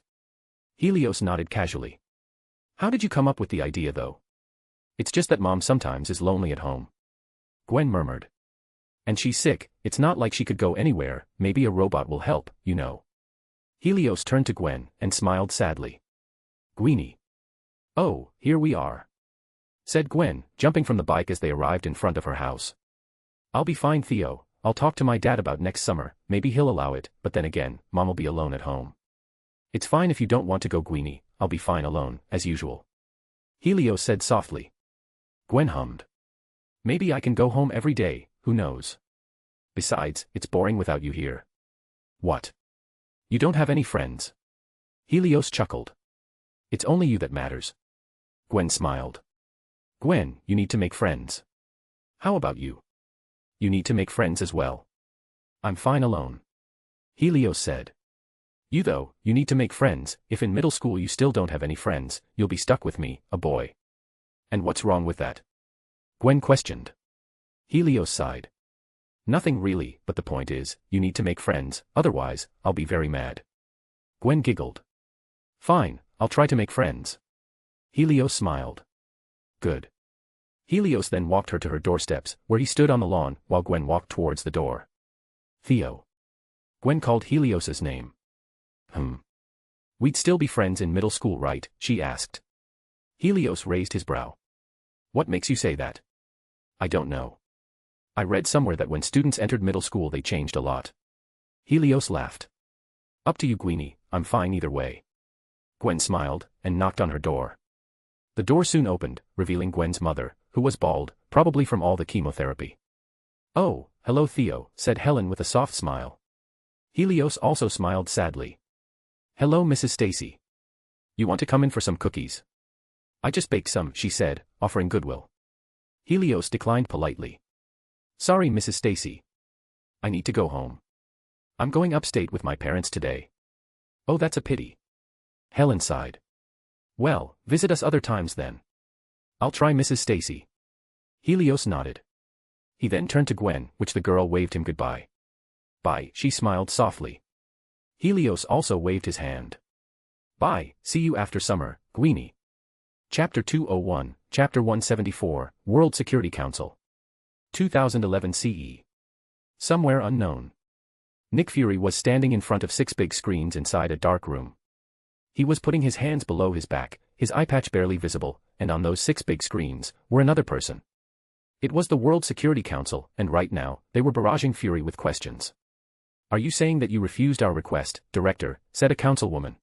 Helios nodded casually. How did you come up with the idea though? It's just that Mom sometimes is lonely at home. Gwen murmured. And she's sick, it's not like she could go anywhere, maybe a robot will help, you know. Helios turned to Gwen and smiled sadly. Gweenie. "Oh, here we are," said Gwen, jumping from the bike as they arrived in front of her house. "I'll be fine, Theo. I'll talk to my dad about next summer, maybe he'll allow it, but then again, Mom'll be alone at home." "It's fine if you don't want to go, Gweenie, I'll be fine alone, as usual," Helios said softly. Gwen hummed. "Maybe I can go home every day, who knows? Besides, it's boring without you here." "What? You don't have any friends?" Helios chuckled. "It's only you that matters." Gwen smiled. "Gwen, you need to make friends. How about you? You need to make friends as well." "I'm fine alone," Helios said. "You though, you need to make friends. If in middle school you still don't have any friends, you'll be stuck with me, a boy." "And what's wrong with that?" Gwen questioned. Helios sighed. "Nothing really, but the point is, you need to make friends, otherwise, I'll be very mad." Gwen giggled. "Fine, I'll try to make friends." Helios smiled. "Good." Helios then walked her to her doorsteps, where he stood on the lawn, while Gwen walked towards the door. "Theo." Gwen called Helios's name. We'd still be friends in middle school, right?" she asked. Helios raised his brow. "What makes you say that?" "I don't know. I read somewhere that when students entered middle school they changed a lot." Helios laughed. "Up to you, Gweenie, I'm fine either way." Gwen smiled, and knocked on her door. The door soon opened, revealing Gwen's mother, who was bald, probably from all the chemotherapy. "Oh, hello Theo," said Helen with a soft smile. Helios also smiled sadly. "Hello Mrs. Stacy. You want to come in for some cookies?" "I just baked some," she said, offering goodwill. Helios declined politely. "Sorry Mrs. Stacy. I need to go home. I'm going upstate with my parents today." "Oh, that's a pity." Helen sighed. "Well, visit us other times then." "I'll try Mrs. Stacy." Helios nodded. He then turned to Gwen, which the girl waved him goodbye. "Bye," she smiled softly. Helios also waved his hand. "Bye, see you after summer, Gweenie." Chapter 201, Chapter 174, World Security Council. 2011 CE. Somewhere unknown. Nick Fury was standing in front of 6 big screens inside a dark room. He was putting his hands below his back, his eye patch barely visible, and on those 6 big screens were another person. It was the World Security Council, and right now, they were barraging Fury with questions. "Are you saying that you refused our request, Director?" said a councilwoman.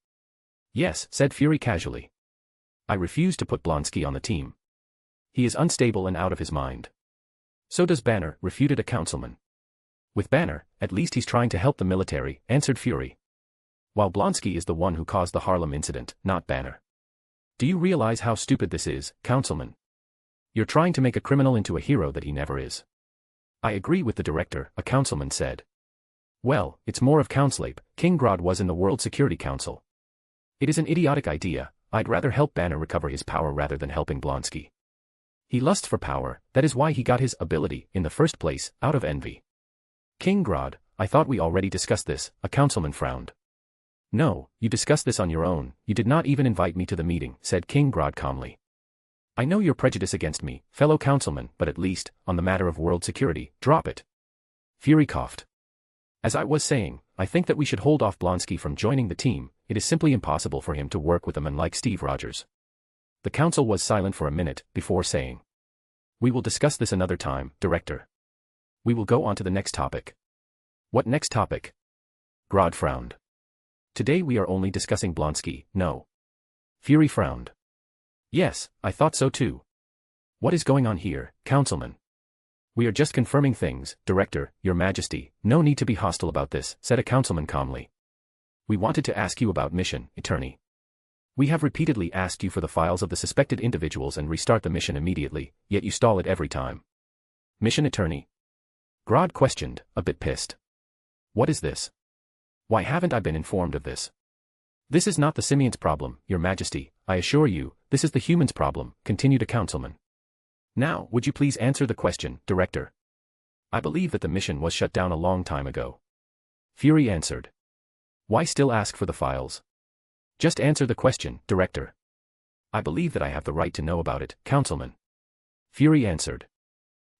"Yes," said Fury casually. "I refuse to put Blonsky on the team. He is unstable and out of his mind." "So does Banner," refuted a councilman. "With Banner, at least he's trying to help the military," answered Fury. "While Blonsky is the one who caused the Harlem incident, not Banner. Do you realize how stupid this is, councilman? You're trying to make a criminal into a hero that he never is." "I agree with the Director," a councilman said. "Well, it's more of Councilate. King Grod was in the World Security Council. It is an idiotic idea. I'd rather help Banner recover his power rather than helping Blonsky. He lusts for power, that is why he got his ability in the first place, out of envy." "King Grod, I thought we already discussed this," a councilman frowned. "No, you discussed this on your own, you did not even invite me to the meeting," said King Grod calmly. "I know your prejudice against me, fellow councilman, but at least, on the matter of world security, drop it." Fury coughed. "As I was saying, I think that we should hold off Blonsky from joining the team. It is simply impossible for him to work with a man like Steve Rogers." The council was silent for a minute, before saying, "We will discuss this another time, Director. We will go on to the next topic." "What next topic?" Grod frowned. "Today we are only discussing Blonsky, no?" Fury frowned. "Yes, I thought so too. What is going on here, councilman?" "We are just confirming things, Director, Your Majesty. No need to be hostile about this," said a councilman calmly. "We wanted to ask you about mission, Attorney. We have repeatedly asked you for the files of the suspected individuals and restart the mission immediately, yet you stall it every time." "Mission, Attorney?" Grod questioned, a bit pissed. "What is this? Why haven't I been informed of this?" "This is not the simians' problem, Your Majesty, I assure you, this is the humans' problem," continued a councilman. "Now, would you please answer the question, Director? I believe that the mission was shut down a long time ago." Fury answered. "Why still ask for the files? Just answer the question, Director." "I believe that I have the right to know about it, councilman." Fury answered.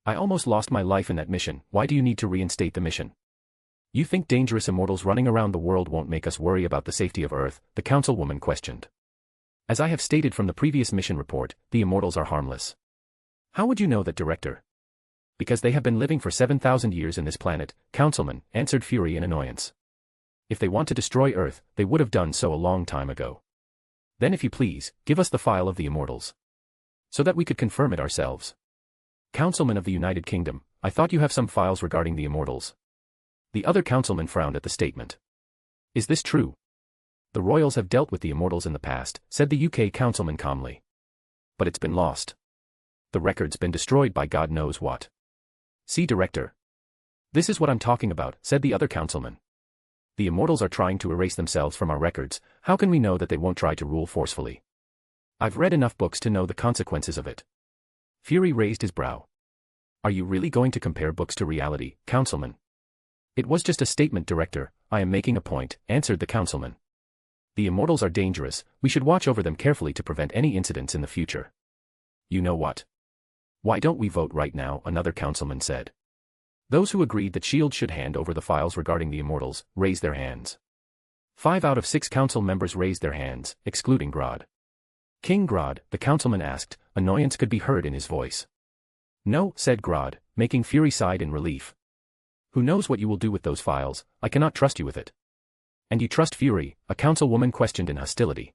"I almost lost my life in that mission, why do you need to reinstate the mission? You think dangerous immortals running around the world won't make us worry about the safety of Earth?" the councilwoman questioned. As I have stated from the previous mission report, the immortals are harmless. How would you know that, Director? Because they have been living for 7,000 years in this planet, Councilman, answered Fury in annoyance. If they want to destroy Earth, they would have done so a long time ago. Then if you please, give us the file of the immortals. So that we could confirm it ourselves. Councilman of the United Kingdom, I thought you have some files regarding the immortals. The other councilman frowned at the statement. Is this true? The royals have dealt with the immortals in the past, said the UK councilman calmly. But it's been lost. The record's been destroyed by God knows what. See, Director. This is what I'm talking about, said the other councilman. The immortals are trying to erase themselves from our records. How can we know that they won't try to rule forcefully? I've read enough books to know the consequences of it. Fury raised his brow. Are you really going to compare books to reality, Councilman? It was just a statement, Director. I am making a point, answered the councilman. The immortals are dangerous. We should watch over them carefully to prevent any incidents in the future. You know what? Why don't we vote right now, another councilman said. Those who agreed that S.H.I.E.L.D. should hand over the files regarding the immortals, raised their hands. 5 out of 6 council members raised their hands, excluding Grod. King Grod, the councilman asked, annoyance could be heard in his voice. No, said Grod, making Fury sigh in relief. Who knows what you will do with those files? I cannot trust you with it. And you trust Fury? A councilwoman questioned in hostility.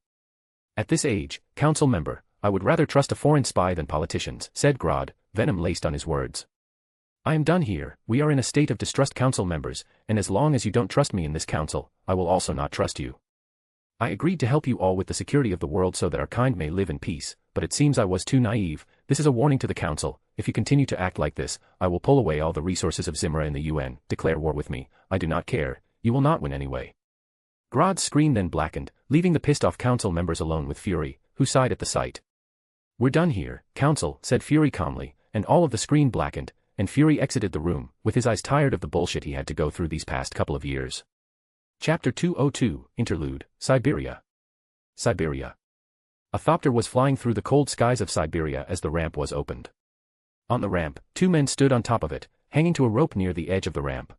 At this age, council member, I would rather trust a foreign spy than politicians, said Grod, venom laced on his words. I am done here. We are in a state of distrust, council members, and as long as you don't trust me in this council, I will also not trust you. I agreed to help you all with the security of the world so that our kind may live in peace, but it seems I was too naive. This is a warning to the council. If you continue to act like this, I will pull away all the resources of Zimra and the UN. Declare war with me. I do not care. You will not win anyway. Grod's screen then blackened, leaving the pissed-off council members alone with Fury, who sighed at the sight. We're done here, council, said Fury calmly, and all of the screen blackened, and Fury exited the room, with his eyes tired of the bullshit he had to go through these past couple of years. Chapter 202, Interlude, Siberia. Siberia. A thopter was flying through the cold skies of Siberia as the ramp was opened. On the ramp, 2 men stood on top of it, hanging to a rope near the edge of the ramp.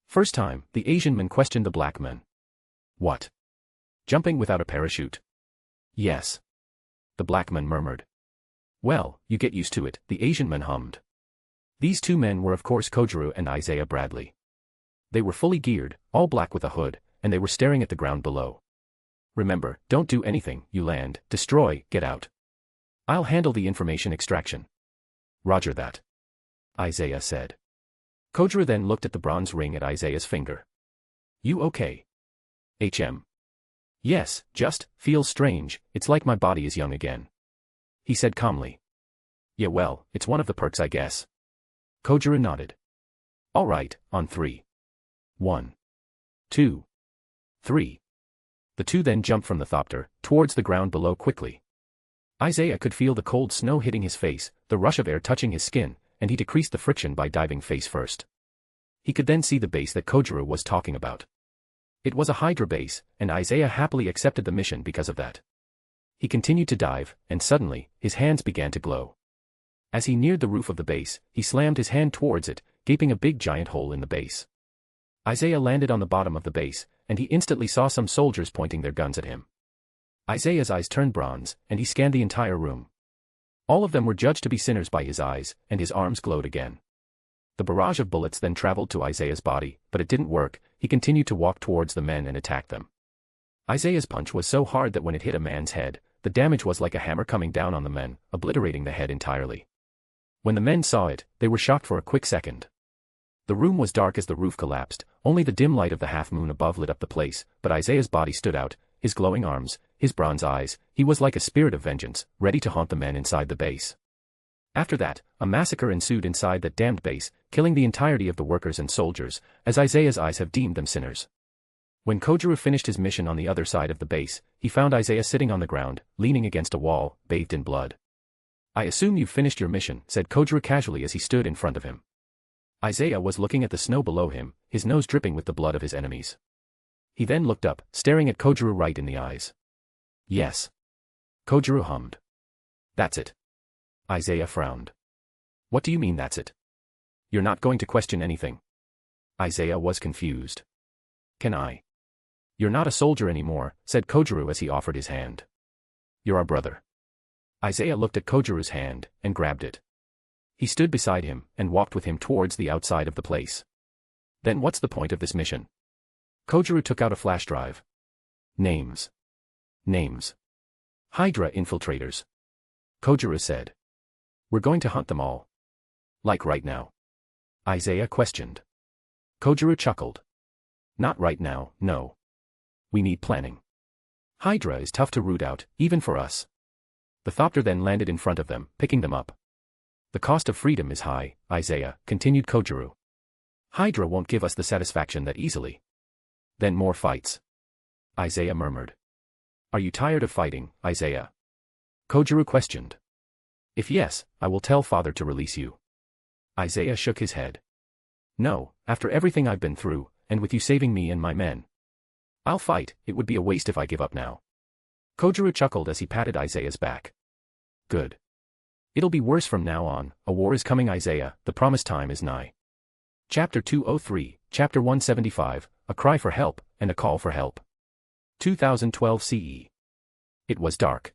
First time, the Asian man questioned the black man. What? Jumping without a parachute? Yes. The black man murmured. Well, you get used to it, the Asian man hummed. These 2 men were of course Kojuru and Isaiah Bradley. They were fully geared, all black with a hood, and they were staring at the ground below. Remember, don't do anything, you land, destroy, get out. I'll handle the information extraction. Roger that. Isaiah said. Kojuru then looked at the bronze ring at Isaiah's finger. You okay? Yes, just, feels strange, it's like my body is young again. He said calmly. Yeah, well, it's one of the perks I guess. Kojuru nodded. All right, on 3. 1. 2. 3. The 2 then jumped from the thopter, towards the ground below quickly. Isaiah could feel the cold snow hitting his face, the rush of air touching his skin, and he decreased the friction by diving face first. He could then see the base that Kojuru was talking about. It was a Hydra base, and Isaiah happily accepted the mission because of that. He continued to dive, and suddenly, his hands began to glow. As he neared the roof of the base, he slammed his hand towards it, gaping a big giant hole in the base. Isaiah landed on the bottom of the base, and he instantly saw some soldiers pointing their guns at him. Isaiah's eyes turned bronze, and he scanned the entire room. All of them were judged to be sinners by his eyes, and his arms glowed again. The barrage of bullets then traveled to Isaiah's body, but it didn't work. He continued to walk towards the men and attack them. Isaiah's punch was so hard that when it hit a man's head, the damage was like a hammer coming down on the men, obliterating the head entirely. When the men saw it, they were shocked for a quick second. The room was dark as the roof collapsed, only the dim light of the half-moon above lit up the place, but Isaiah's body stood out, his glowing arms, his bronze eyes. He was like a spirit of vengeance, ready to haunt the men inside the base. After that, a massacre ensued inside that damned base, killing the entirety of the workers and soldiers, as Isaiah's eyes have deemed them sinners. When Kojuru finished his mission on the other side of the base, he found Isaiah sitting on the ground, leaning against a wall, bathed in blood. I assume you've finished your mission, said Kojuru casually as he stood in front of him. Isaiah was looking at the snow below him, his nose dripping with the blood of his enemies. He then looked up, staring at Kojuru right in the eyes. Yes. Kojuru hummed. That's it. Isaiah frowned. What do you mean that's it? You're not going to question anything? Isaiah was confused. Can I? You're not a soldier anymore, said Kojuru as he offered his hand. You're our brother. Isaiah looked at Kojiru's hand, and grabbed it. He stood beside him, and walked with him towards the outside of the place. Then what's the point of this mission? Kojiru took out a flash drive. Names. Names. Hydra infiltrators. Kojiru said. We're going to hunt them all. Like right now? Isaiah questioned. Kojiru chuckled. Not right now, no. We need planning. Hydra is tough to root out, even for us. The Thopter then landed in front of them, picking them up. The cost of freedom is high, Isaiah, continued Kojiru. Hydra won't give us the satisfaction that easily. Then more fights. Isaiah murmured. Are you tired of fighting, Isaiah? Kojiru questioned. If yes, I will tell father to release you. Isaiah shook his head. No, after everything I've been through, and with you saving me and my men. I'll fight, it would be a waste if I give up now. Kojiru chuckled as he patted Isaiah's back. Good. It'll be worse from now on, a war is coming Isaiah, the promised time is nigh. Chapter 203, Chapter 175, A Cry for Help, and a Call for Help. 2012 CE. It was dark.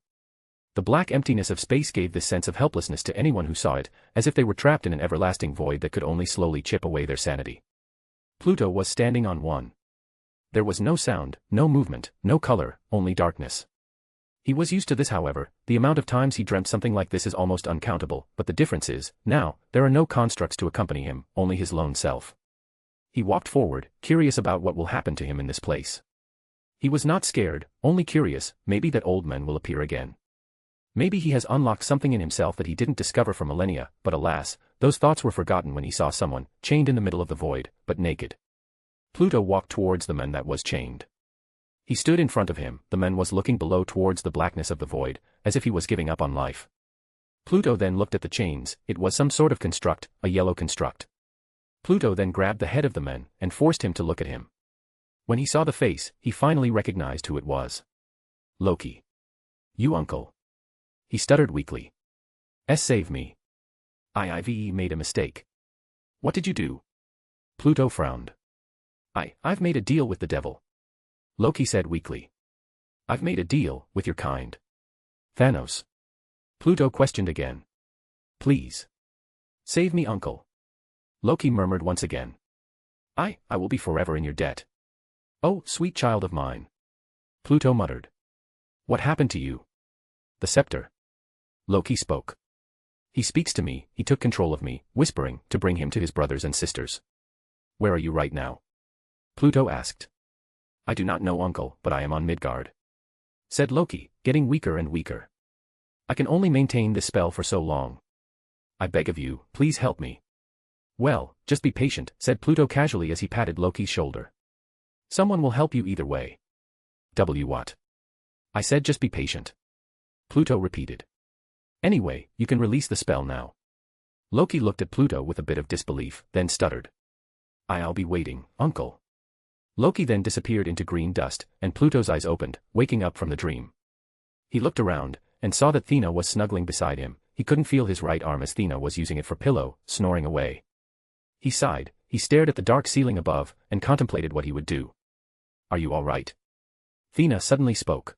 The black emptiness of space gave this sense of helplessness to anyone who saw it, as if they were trapped in an everlasting void that could only slowly chip away their sanity. Pluto was standing on one. There was no sound, no movement, no color, only darkness. He was used to this however, the amount of times he dreamt something like this is almost uncountable, but the difference is, now, there are no constructs to accompany him, only his lone self. He walked forward, curious about what will happen to him in this place. He was not scared, only curious, maybe that old man will appear again. Maybe he has unlocked something in himself that he didn't discover for millennia, but alas, those thoughts were forgotten when he saw someone, chained in the middle of the void, but naked. Pluto walked towards the man that was chained. He stood in front of him, the man was looking below towards the blackness of the void, as if he was giving up on life. Pluto then looked at the chains, it was some sort of construct, a yellow construct. Pluto then grabbed the head of the man, and forced him to look at him. When he saw the face, he finally recognized who it was. Loki. You uncle. He stuttered weakly. Save me. I've made a mistake. What did you do? Pluto frowned. I've made a deal with the devil. Loki said weakly. I've made a deal with your kind. Thanos. Pluto questioned again. Please. Save me uncle. Loki murmured once again. I will be forever in your debt. Oh, sweet child of mine. Pluto muttered. What happened to you? The scepter. Loki spoke. He speaks to me, he took control of me, whispering, to bring him to his brothers and sisters. Where are you right now? Pluto asked. I do not know uncle, but I am on Midgard. Said Loki, getting weaker and weaker. I can only maintain this spell for so long. I beg of you, please help me. Well, just be patient, said Pluto casually as he patted Loki's shoulder. Someone will help you either way. What? I said just be patient. Pluto repeated. Anyway, you can release the spell now. Loki looked at Pluto with a bit of disbelief, then stuttered. I'll be waiting, uncle. Loki then disappeared into green dust, and Pluto's eyes opened, waking up from the dream. He looked around, and saw that Thea was snuggling beside him. He couldn't feel his right arm as Thea was using it for pillow, snoring away. He sighed, he stared at the dark ceiling above, and contemplated what he would do. Are you all right? Thea suddenly spoke.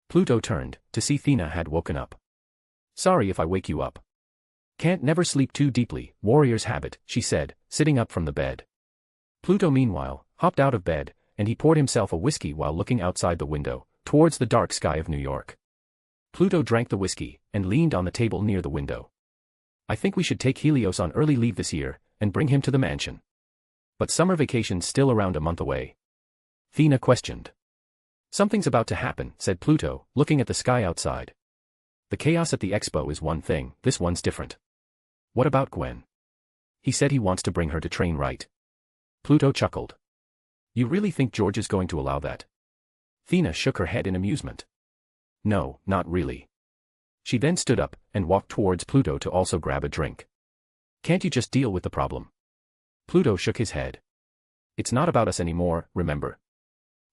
Pluto turned, to see Thea had woken up. Sorry if I wake you up. Can't never sleep too deeply, warrior's habit, she said, sitting up from the bed. Pluto meanwhile, hopped out of bed, and he poured himself a whiskey while looking outside the window, towards the dark sky of New York. Pluto drank the whiskey, and leaned on the table near the window. I think we should take Helios on early leave this year, and bring him to the mansion. But summer vacation's still around a month away. Thea questioned. Something's about to happen, said Pluto, looking at the sky outside. The chaos at the Expo is one thing, this one's different. What about Gwen? He said he wants to bring her to train right. Pluto chuckled. You really think George is going to allow that? Thea shook her head in amusement. No, not really. She then stood up, and walked towards Pluto to also grab a drink. Can't you just deal with the problem? Pluto shook his head. It's not about us anymore, remember?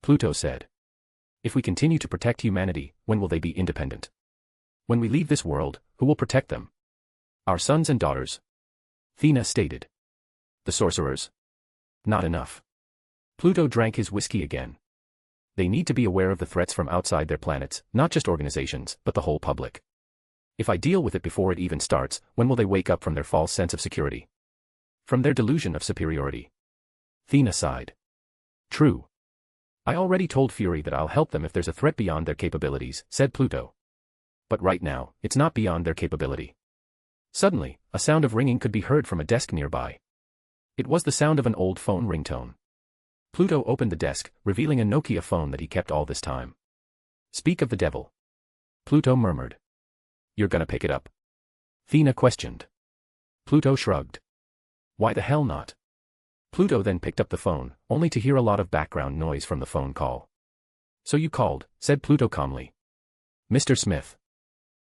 Pluto said. If we continue to protect humanity, when will they be independent? When we leave this world, who will protect them? Our sons and daughters. Thea stated. The sorcerers? Not enough. Pluto drank his whiskey again. They need to be aware of the threats from outside their planets, not just organizations, but the whole public. If I deal with it before it even starts, when will they wake up from their false sense of security? From their delusion of superiority? Thea sighed. True. I already told Fury that I'll help them if there's a threat beyond their capabilities, said Pluto. But right now, it's not beyond their capability. Suddenly, a sound of ringing could be heard from a desk nearby. It was the sound of an old phone ringtone. Pluto opened the desk, revealing a Nokia phone that he kept all this time. Speak of the devil. Pluto murmured. You're gonna pick it up? Thea questioned. Pluto shrugged. Why the hell not? Pluto then picked up the phone, only to hear a lot of background noise from the phone call. So you called, said Pluto calmly. Mr. Smith.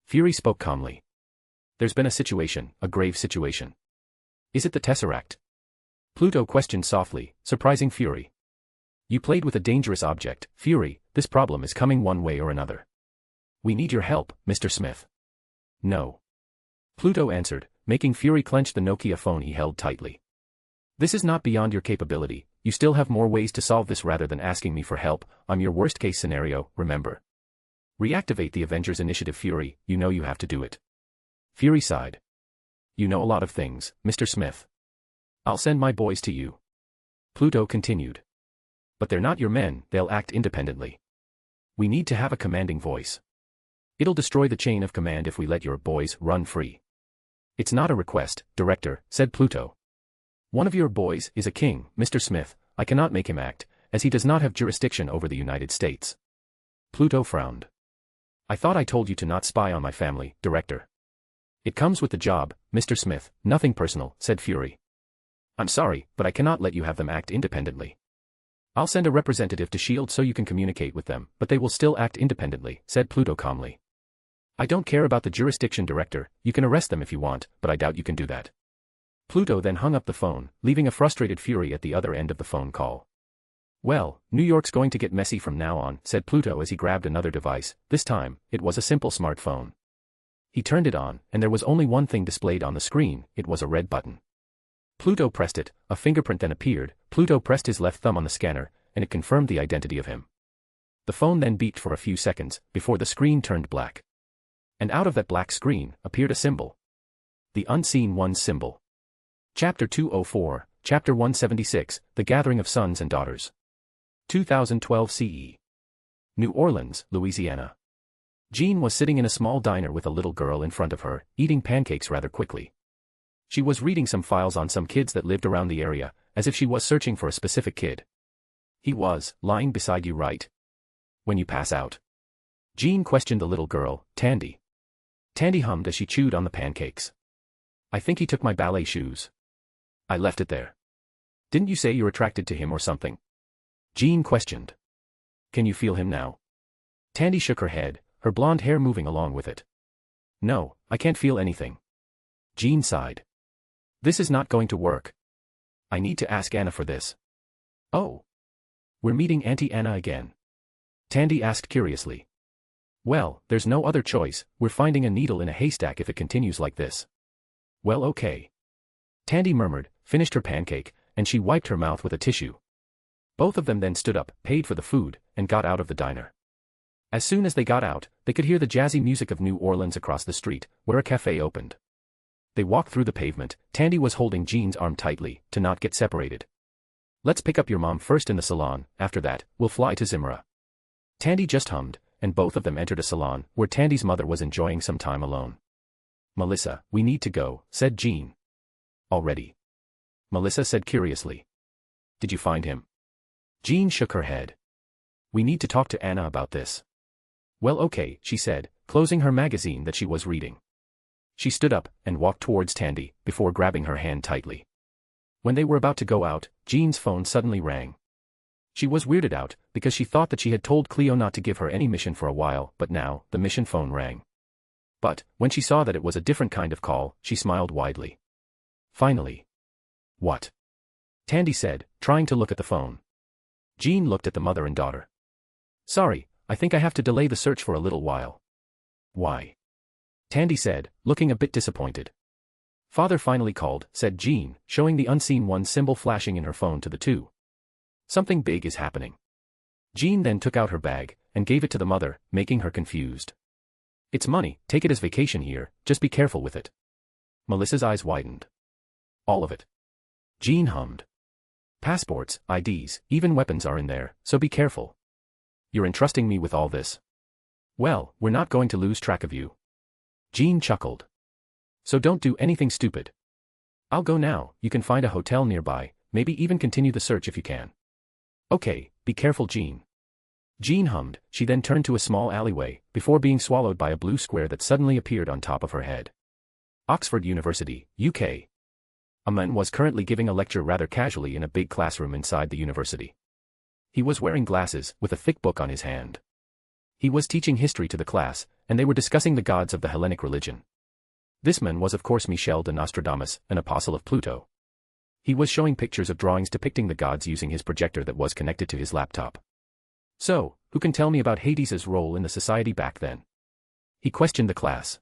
Fury spoke calmly. There's been a situation, a grave situation. Is it the Tesseract? Pluto questioned softly, surprising Fury. You played with a dangerous object, Fury, this problem is coming one way or another. We need your help, Mr. Smith. No. Pluto answered, making Fury clench the Nokia phone he held tightly. This is not beyond your capability, you still have more ways to solve this rather than asking me for help, I'm your worst-case scenario, remember. Reactivate the Avengers initiative Fury, you know you have to do it. Fury sighed. You know a lot of things, Mr. Smith. I'll send my boys to you. Pluto continued. But they're not your men, they'll act independently. We need to have a commanding voice. It'll destroy the chain of command if we let your boys run free. It's not a request, Director, said Pluto. One of your boys is a king, Mr. Smith, I cannot make him act, as he does not have jurisdiction over the United States. Pluto frowned. I thought I told you to not spy on my family, Director. It comes with the job, Mr. Smith, nothing personal, said Fury. I'm sorry, but I cannot let you have them act independently. I'll send a representative to S.H.I.E.L.D. so you can communicate with them, but they will still act independently, said Pluto calmly. I don't care about the jurisdiction, Director, you can arrest them if you want, but I doubt you can do that. Pluto then hung up the phone, leaving a frustrated Fury at the other end of the phone call. Well, New York's going to get messy from now on, said Pluto as he grabbed another device, this time, it was a simple smartphone. He turned it on, and there was only one thing displayed on the screen, it was a red button. Pluto pressed it, a fingerprint then appeared, Pluto pressed his left thumb on the scanner, and it confirmed the identity of him. The phone then beeped for a few seconds, before the screen turned black. And out of that black screen, appeared a symbol. The Unseen One's symbol. Chapter 204, Chapter 176, The Gathering of Sons and Daughters. 2012 CE. New Orleans, Louisiana. Jean was sitting in a small diner with a little girl in front of her, eating pancakes rather quickly. She was reading some files on some kids that lived around the area, as if she was searching for a specific kid. He was lying beside you, right? When you pass out? Jean questioned the little girl, Tandy. Tandy hummed as she chewed on the pancakes. I think he took my ballet shoes. I left it there. Didn't you say you're attracted to him or something? Jean questioned. Can you feel him now? Tandy shook her head, her blonde hair moving along with it. No, I can't feel anything. Jean sighed. This is not going to work. I need to ask Anna for this. Oh. We're meeting Auntie Anna again. Tandy asked curiously. Well, there's no other choice, we're finding a needle in a haystack if it continues like this. Well, okay. Tandy murmured, finished her pancake, and she wiped her mouth with a tissue. Both of them then stood up, paid for the food, and got out of the diner. As soon as they got out, they could hear the jazzy music of New Orleans across the street, where a cafe opened. They walked through the pavement, Tandy was holding Jean's arm tightly, to not get separated. Let's pick up your mom first in the salon, after that, we'll fly to Zimra. Tandy just hummed, and both of them entered a salon, where Tandy's mother was enjoying some time alone. Melissa, we need to go, said Jean. Already? Melissa said curiously. Did you find him? Jean shook her head. We need to talk to Anna about this. Well, okay, she said, closing her magazine that she was reading. She stood up and walked towards Tandy, before grabbing her hand tightly. When they were about to go out, Jean's phone suddenly rang. She was weirded out, because she thought that she had told Cleo not to give her any mission for a while, but now, the mission phone rang. But, when she saw that it was a different kind of call, she smiled widely. Finally. What? Tandy said, trying to look at the phone. Jean looked at the mother and daughter. Sorry, I think I have to delay the search for a little while. Why? Tandy said, looking a bit disappointed. Father finally called, said Jean, showing the Unseen One symbol flashing in her phone to the two. Something big is happening. Jean then took out her bag and gave it to the mother, making her confused. It's money, take it as vacation here, just be careful with it. Melissa's eyes widened. All of it. Jean hummed. Passports, IDs, even weapons are in there, so be careful. You're entrusting me with all this. Well, we're not going to lose track of you. Jean chuckled. So don't do anything stupid. I'll go now, you can find a hotel nearby, maybe even continue the search if you can. Okay, be careful Jean. Jean hummed, she then turned to a small alleyway, before being swallowed by a blue square that suddenly appeared on top of her head. Oxford University, UK. A man was currently giving a lecture rather casually in a big classroom inside the university. He was wearing glasses, with a thick book on his hand. He was teaching history to the class, and they were discussing the gods of the Hellenic religion. This man was of course Michel de Nostradamus, an apostle of Pluto. He was showing pictures of drawings depicting the gods using his projector that was connected to his laptop. So, who can tell me about Hades's role in the society back then? He questioned the class.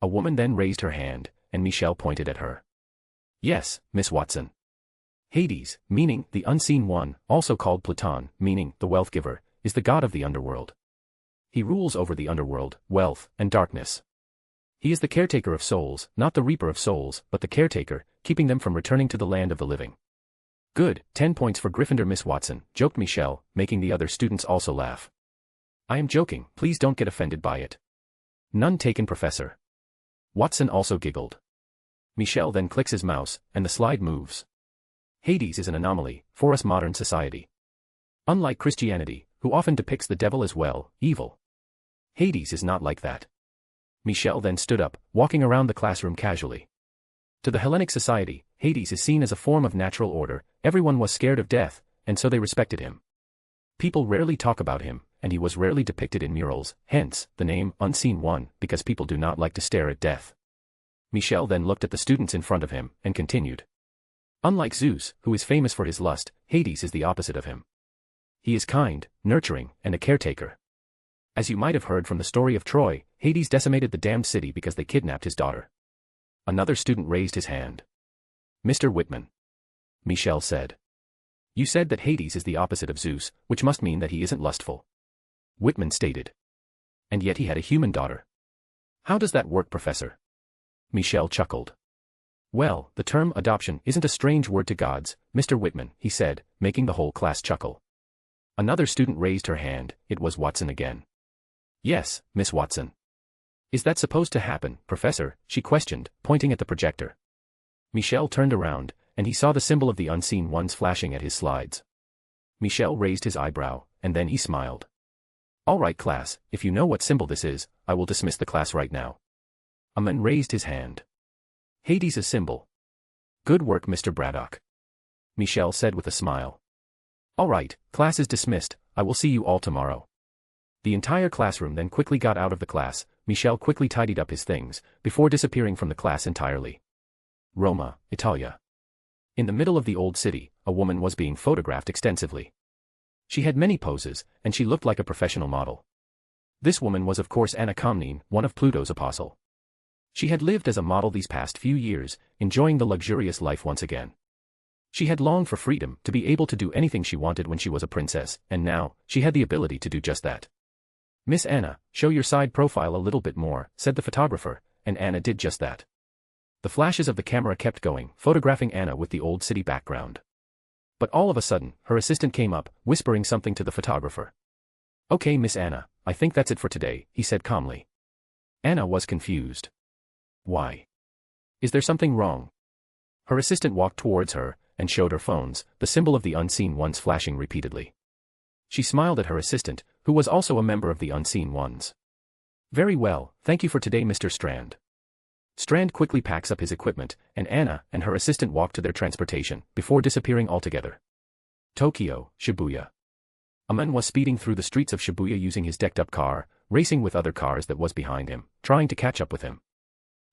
A woman then raised her hand, and Michel pointed at her. Yes, Miss Watson. Hades, meaning the unseen one, also called Platon, meaning the wealth giver, is the god of the underworld. He rules over the underworld, wealth, and darkness. He is the caretaker of souls, not the reaper of souls, but the caretaker, keeping them from returning to the land of the living. Good, 10 points for Gryffindor Miss Watson, joked Michel, making the other students also laugh. I am joking, please don't get offended by it. None taken Professor. Watson also giggled. Michel then clicks his mouse, and the slide moves. Hades is an anomaly, for us modern society. Unlike Christianity, who often depicts the devil as well, evil. Hades is not like that. Michel then stood up, walking around the classroom casually. To the Hellenic society, Hades is seen as a form of natural order, everyone was scared of death, and so they respected him. People rarely talk about him, and he was rarely depicted in murals, hence, the name Unseen One, because people do not like to stare at death. Michel then looked at the students in front of him, and continued. Unlike Zeus, who is famous for his lust, Hades is the opposite of him. He is kind, nurturing, and a caretaker. As you might have heard from the story of Troy, Hades decimated the damned city because they kidnapped his daughter. Another student raised his hand. Mr. Whitman. Michel said. You said that Hades is the opposite of Zeus, which must mean that he isn't lustful. Whitman stated. And yet he had a human daughter. How does that work, Professor? Michel chuckled. Well, the term adoption isn't a strange word to gods, Mr. Whitman, he said, making the whole class chuckle. Another student raised her hand, it was Watson again. Yes, Miss Watson. Is that supposed to happen, Professor? She questioned, pointing at the projector. Michel turned around, and he saw the symbol of the unseen ones flashing at his slides. Michel raised his eyebrow, and then he smiled. All right class, if you know what symbol this is, I will dismiss the class right now. A man raised his hand. Hades a symbol. Good work Mr. Braddock. Michel said with a smile. All right, class is dismissed, I will see you all tomorrow. The entire classroom then quickly got out of the class, Michel quickly tidied up his things, before disappearing from the class entirely. Roma, Italia. In the middle of the old city, a woman was being photographed extensively. She had many poses, and she looked like a professional model. This woman was of course Anna Komnene, one of Pluto's apostle. She had lived as a model these past few years, enjoying the luxurious life once again. She had longed for freedom, to be able to do anything she wanted when she was a princess, and now, she had the ability to do just that. Miss Anna, show your side profile a little bit more, said the photographer, and Anna did just that. The flashes of the camera kept going, photographing Anna with the old city background. But all of a sudden, her assistant came up, whispering something to the photographer. Okay Miss Anna, I think that's it for today, he said calmly. Anna was confused. Why? Is there something wrong? Her assistant walked towards her, and showed her phones, the symbol of the unseen ones flashing repeatedly. She smiled at her assistant, who was also a member of the unseen ones. Very well, thank you for today Mr. Strand. Strand quickly packs up his equipment, and Anna and her assistant walk to their transportation, before disappearing altogether. Tokyo, Shibuya. A man was speeding through the streets of Shibuya using his decked-up car, racing with other cars that was behind him, trying to catch up with him.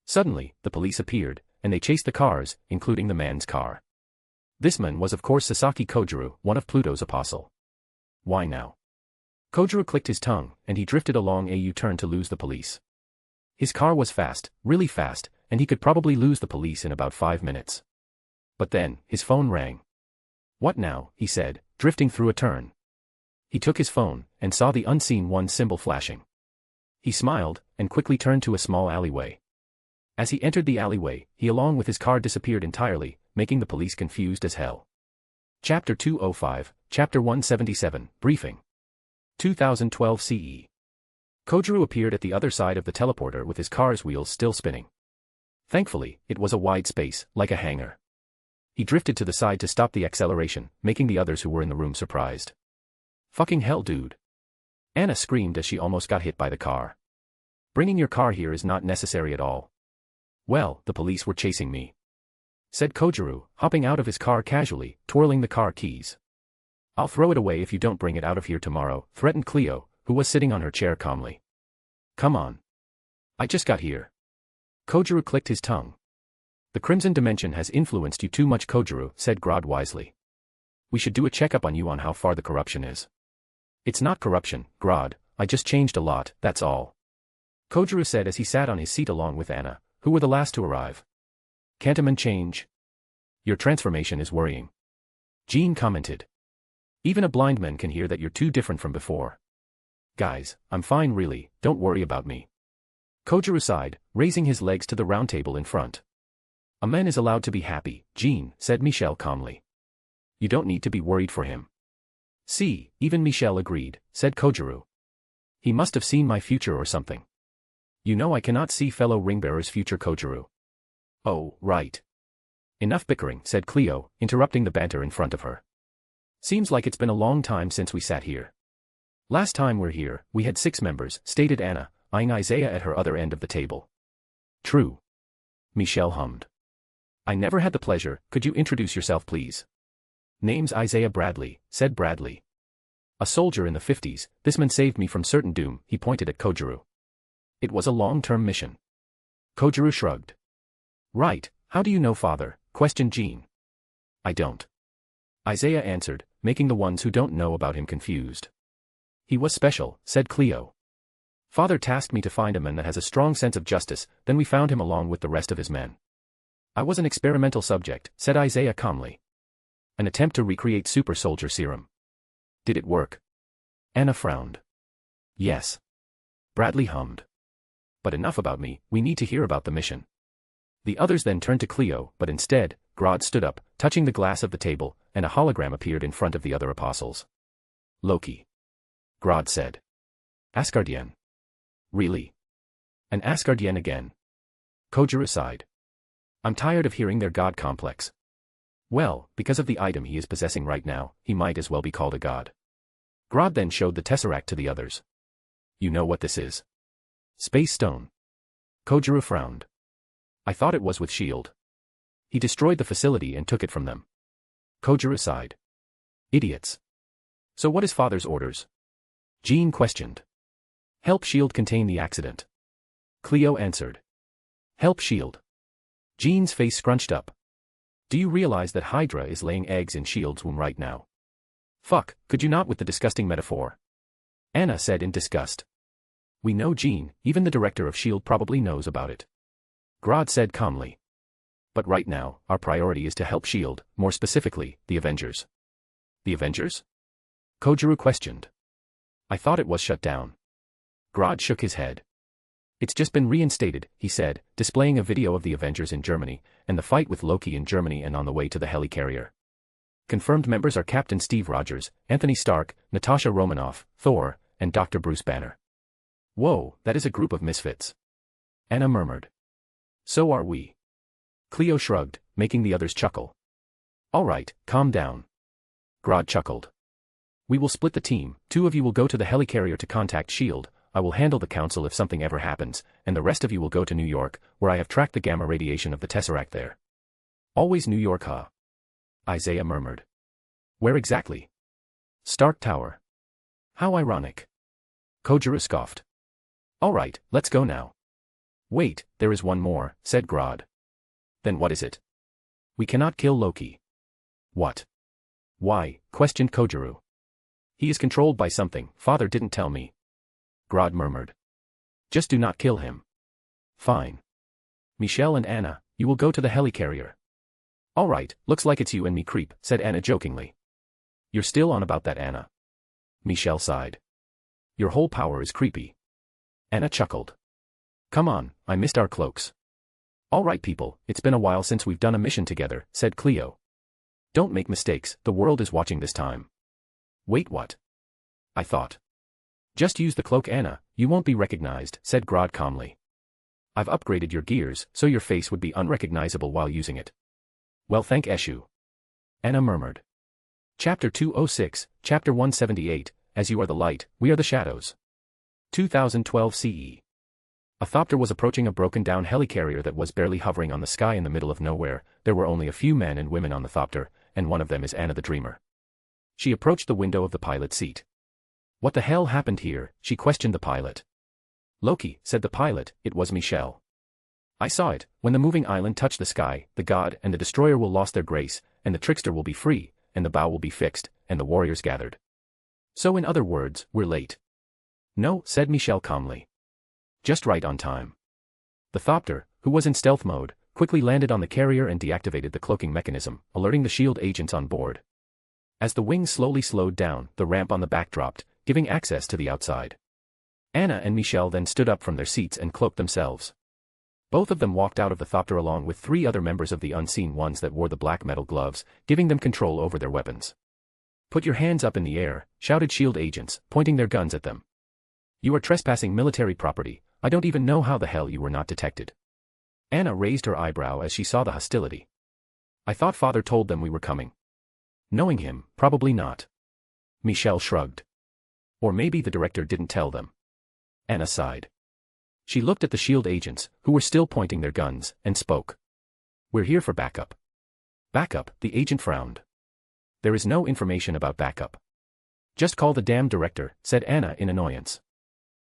Suddenly, the police appeared, and they chased the cars, including the man's car. This man was of course Sasaki Kojiro, one of Pluto's apostle. Why now? Kojiro clicked his tongue, and he drifted along a U-turn to lose the police. His car was fast, really fast, and he could probably lose the police in about 5 minutes. But then, his phone rang. What now, he said, drifting through a turn. He took his phone, and saw the unseen one symbol flashing. He smiled, and quickly turned to a small alleyway. As he entered the alleyway, he along with his car disappeared entirely, making the police confused as hell. Chapter 205, Chapter 177, Briefing. 2012 CE. Kojiro appeared at the other side of the teleporter with his car's wheels still spinning. Thankfully, it was a wide space, like a hangar. He drifted to the side to stop the acceleration, making the others who were in the room surprised. Fucking hell, dude. Anna screamed as she almost got hit by the car. Bringing your car here is not necessary at all. Well, the police were chasing me, said Kojiro, hopping out of his car casually, twirling the car keys. I'll throw it away if you don't bring it out of here tomorrow, threatened Cleo, who was sitting on her chair calmly. Come on. I just got here. Kojiro clicked his tongue. The Crimson Dimension has influenced you too much, Kojiro, said Grod wisely. We should do a checkup on you on how far the corruption is. It's not corruption, Grod, I just changed a lot, that's all. Kojiro said as he sat on his seat along with Anna, who were the last to arrive. Can't a man change? Your transformation is worrying. Jean commented. Even a blind man can hear that you're too different from before. Guys, I'm fine really, don't worry about me. Kojiro sighed, raising his legs to the round table in front. A man is allowed to be happy, Jean, said Michelle calmly. You don't need to be worried for him. See, even Michelle agreed, said Kojiro. He must have seen my future or something. You know I cannot see fellow ringbearer's future, Kojiro. Oh, right. Enough bickering, said Cleo, interrupting the banter in front of her. Seems like it's been a long time since we sat here. Last time we're here, we had 6 members, stated Anna, eyeing Isaiah at her other end of the table. True. Michelle hummed. I never had the pleasure, could you introduce yourself please? Name's Isaiah Bradley, said Bradley. A soldier in the 50s, this man saved me from certain doom, he pointed at Kojiro. It was a long-term mission. Kojiro shrugged. Right, how do you know father, questioned Jean. I don't. Isaiah answered, making the ones who don't know about him confused. He was special, said Cleo. Father tasked me to find a man that has a strong sense of justice, then we found him along with the rest of his men. I was an experimental subject, said Isaiah calmly. An attempt to recreate super soldier serum. Did it work? Anna frowned. Yes. Bradley hummed. But enough about me, we need to hear about the mission. The others then turned to Cleo, but instead, Grod stood up, touching the glass of the table, and a hologram appeared in front of the other apostles. Loki. Grod said. Asgardian. Really? An Asgardian again? Kojiro sighed. I'm tired of hearing their god complex. Well, because of the item he is possessing right now, he might as well be called a god. Grod then showed the tesseract to the others. You know what this is? Space stone. Kojiro frowned. I thought it was with S.H.I.E.L.D. He destroyed the facility and took it from them. Kojiro sighed. Idiots. So what is father's orders? Jean questioned. Help S.H.I.E.L.D. contain the accident. Cleo answered. Help S.H.I.E.L.D. Jean's face scrunched up. Do you realize that Hydra is laying eggs in S.H.I.E.L.D.'s womb right now? Fuck, could you not with the disgusting metaphor? Anna said in disgust. We know Jean, even the director of S.H.I.E.L.D. probably knows about it. Grod said calmly. But right now, our priority is to help S.H.I.E.L.D., more specifically, the Avengers. The Avengers? Kojiro questioned. I thought it was shut down. Grod shook his head. It's just been reinstated, he said, displaying a video of the Avengers in Germany, and the fight with Loki in Germany and on the way to the Helicarrier. Confirmed members are Captain Steve Rogers, Anthony Stark, Natasha Romanoff, Thor, and Dr. Bruce Banner. Whoa, that is a group of misfits. Anna murmured. So are we. Cleo shrugged, making the others chuckle. All right, calm down. Grod chuckled. We will split the team, 2 of you will go to the Helicarrier to contact S.H.I.E.L.D., I will handle the council if something ever happens, and the rest of you will go to New York, where I have tracked the gamma radiation of the tesseract there. Always New York, huh? Isaiah murmured. Where exactly? Stark Tower. How ironic. Kojiro scoffed. All right, let's go now. Wait, there is one more, said Grod. Then what is it? We cannot kill Loki. What? Why? Questioned Kojiro. He is controlled by something, father didn't tell me. Grod murmured. Just do not kill him. Fine. Michelle and Anna, you will go to the Helicarrier. All right, looks like it's you and me creep, said Anna jokingly. You're still on about that, Anna. Michelle sighed. Your whole power is creepy. Anna chuckled. Come on, I missed our cloaks. All right people, it's been a while since we've done a mission together, said Cleo. Don't make mistakes, the world is watching this time. Wait, what? I thought. Just use the cloak, Anna, you won't be recognized, said Grod calmly. I've upgraded your gears, so your face would be unrecognizable while using it. Well, thank Eshu. Anna murmured. Chapter 206, Chapter 178, As You Are the Light, We Are the Shadows. 2012 CE. A Thopter was approaching a broken-down helicarrier that was barely hovering on the sky in the middle of nowhere. There were only a few men and women on the Thopter, and one of them is Anna the Dreamer. She approached the window of the pilot's seat. What the hell happened here? She questioned the pilot. Loki, said the pilot, it was Michelle. I saw it, when the moving island touched the sky, the god and the destroyer will lost their grace, and the trickster will be free, and the bow will be fixed, and the warriors gathered. So in other words, we're late. No, said Michelle calmly. Just right on time. The Thopter, who was in stealth mode, quickly landed on the carrier and deactivated the cloaking mechanism, alerting the shield agents on board. As the wings slowly slowed down, the ramp on the back dropped, giving access to the outside. Anna and Michelle then stood up from their seats and cloaked themselves. Both of them walked out of the Thopter along with 3 other members of the Unseen Ones that wore the black metal gloves, giving them control over their weapons. Put your hands up in the air, shouted shield agents, pointing their guns at them. You are trespassing military property, I don't even know how the hell you were not detected. Anna raised her eyebrow as she saw the hostility. I thought father told them we were coming. Knowing him, probably not. Michelle shrugged. Or maybe the director didn't tell them. Anna sighed. She looked at the shield agents, who were still pointing their guns, and spoke. We're here for backup. Backup, the agent frowned. There is no information about backup. Just call the damn director, said Anna in annoyance.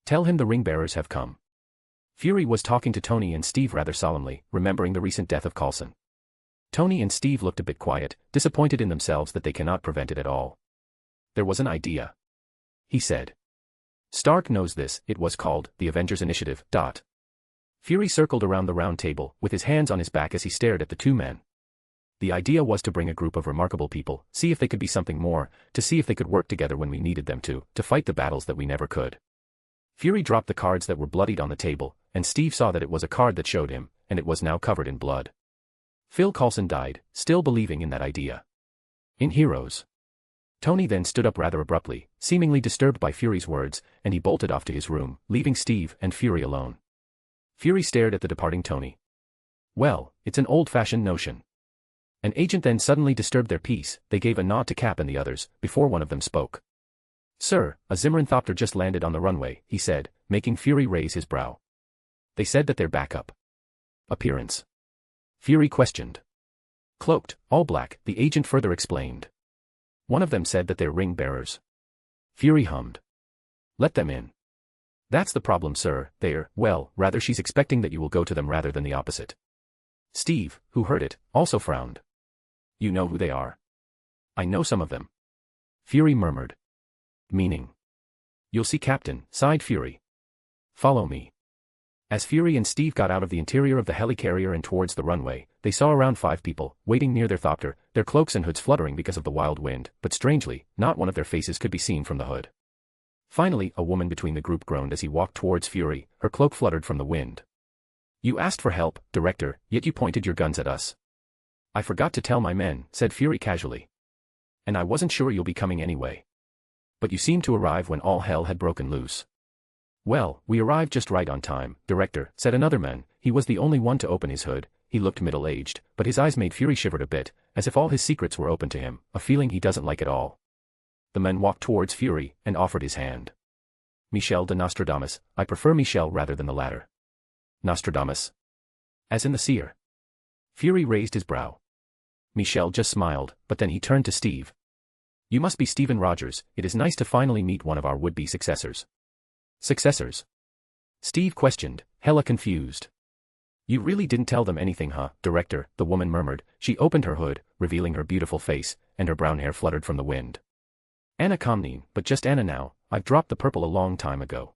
Tell him the ring bearers have come. Fury was talking to Tony and Steve rather solemnly, remembering the recent death of Coulson. Tony and Steve looked a bit quiet, disappointed in themselves that they cannot prevent it at all. There was an idea. He said. Stark knows this, it was called, the Avengers Initiative. Fury circled around the round table, with his hands on his back as he stared at the 2 men. The idea was to bring a group of remarkable people, see if they could be something more, to see if they could work together when we needed them to fight the battles that we never could. Fury dropped the cards that were bloodied on the table, and Steve saw that it was a card that showed him, and it was now covered in blood. Phil Coulson died, still believing in that idea. In Heroes. Tony then stood up rather abruptly, seemingly disturbed by Fury's words, and he bolted off to his room, leaving Steve and Fury alone. Fury stared at the departing Tony. Well, it's an old-fashioned notion. An agent then suddenly disturbed their peace. They gave a nod to Cap and the others, before one of them spoke. Sir, a Zimmeran Thopter just landed on the runway, he said, making Fury raise his brow. They said that they're backup. Appearance. Fury questioned. Cloaked, all black, the agent further explained. One of them said that they're ring bearers. Fury hummed. Let them in. That's the problem, sir, rather she's expecting that you will go to them rather than the opposite. Steve, who heard it, also frowned. You know who they are. I know some of them. Fury murmured. Meaning. You'll see, Captain, sighed Fury. Follow me. As Fury and Steve got out of the interior of the helicarrier and towards the runway, they saw around 5 people, waiting near their Thopter, their cloaks and hoods fluttering because of the wild wind, but strangely, not one of their faces could be seen from the hood. Finally, a woman between the group groaned as he walked towards Fury, her cloak fluttered from the wind. You asked for help, Director, yet you pointed your guns at us. I forgot to tell my men, said Fury casually. And I wasn't sure you'll be coming anyway. But you seemed to arrive when all hell had broken loose. Well, we arrived just right on time, Director, said another man. He was the only one to open his hood. He looked middle-aged, but his eyes made Fury shivered a bit, as if all his secrets were open to him, a feeling he doesn't like at all. The man walked towards Fury, and offered his hand. Michel de Nostradamus, I prefer Michel rather than the latter. Nostradamus? As in the seer. Fury raised his brow. Michel just smiled, but then he turned to Steve. You must be Stephen Rogers, it is nice to finally meet one of our would-be successors. Successors? Steve questioned, hella confused. You really didn't tell them anything, huh, Director, the woman murmured. She opened her hood, revealing her beautiful face, and her brown hair fluttered from the wind. Anna Comnene, but just Anna now, I've dropped the purple a long time ago.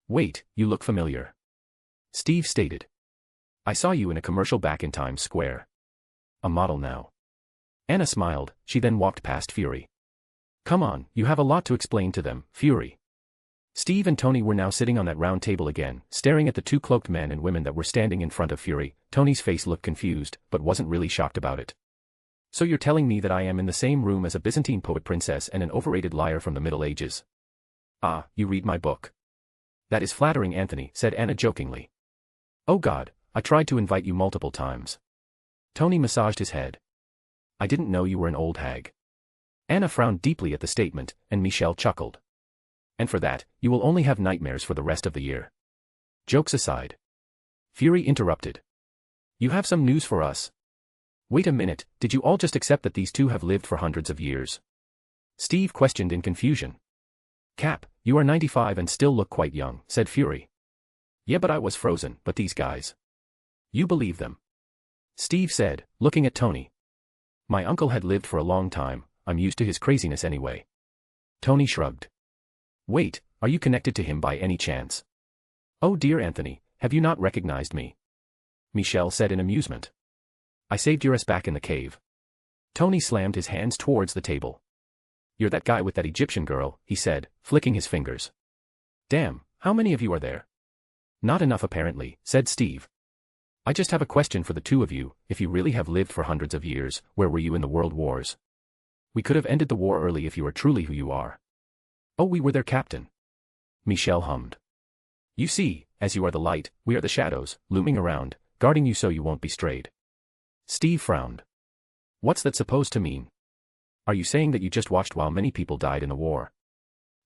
Wait, you look familiar. Steve stated. I saw you in a commercial back in Times Square. A model now. Anna smiled, she then walked past Fury. Come on, you have a lot to explain to them, Fury. Steve and Tony were now sitting on that round table again, staring at the two cloaked men and women that were standing in front of Fury. Tony's face looked confused, but wasn't really shocked about it. So you're telling me that I am in the same room as a Byzantine poet princess and an overrated liar from the Middle Ages? Ah, you read my book. That is flattering, Anthony, said Anna jokingly. Oh God, I tried to invite you multiple times. Tony massaged his head. I didn't know you were an old hag. Anna frowned deeply at the statement, and Michelle chuckled. And for that, you will only have nightmares for the rest of the year. Jokes aside. Fury interrupted. You have some news for us. Wait a minute, did you all just accept that these two have lived for hundreds of years? Steve questioned in confusion. Cap, you are 95 and still look quite young, said Fury. Yeah, but I was frozen, but these guys. You believe them? Steve said, looking at Tony. My uncle had lived for a long time, I'm used to his craziness anyway. Tony shrugged. Wait, are you connected to him by any chance? Oh dear Anthony, have you not recognized me? Michelle said in amusement. I saved your ass back in the cave. Tony slammed his hands towards the table. You're that guy with that Egyptian girl, he said, flicking his fingers. Damn, how many of you are there? Not enough apparently, said Steve. I just have a question for the two of you, if you really have lived for hundreds of years, where were you in the world wars? We could have ended the war early if you are truly who you are. Oh, we were their captain. Michelle hummed. You see, as you are the light, we are the shadows, looming around, guarding you so you won't be strayed. Steve frowned. What's that supposed to mean? Are you saying that you just watched while many people died in the war?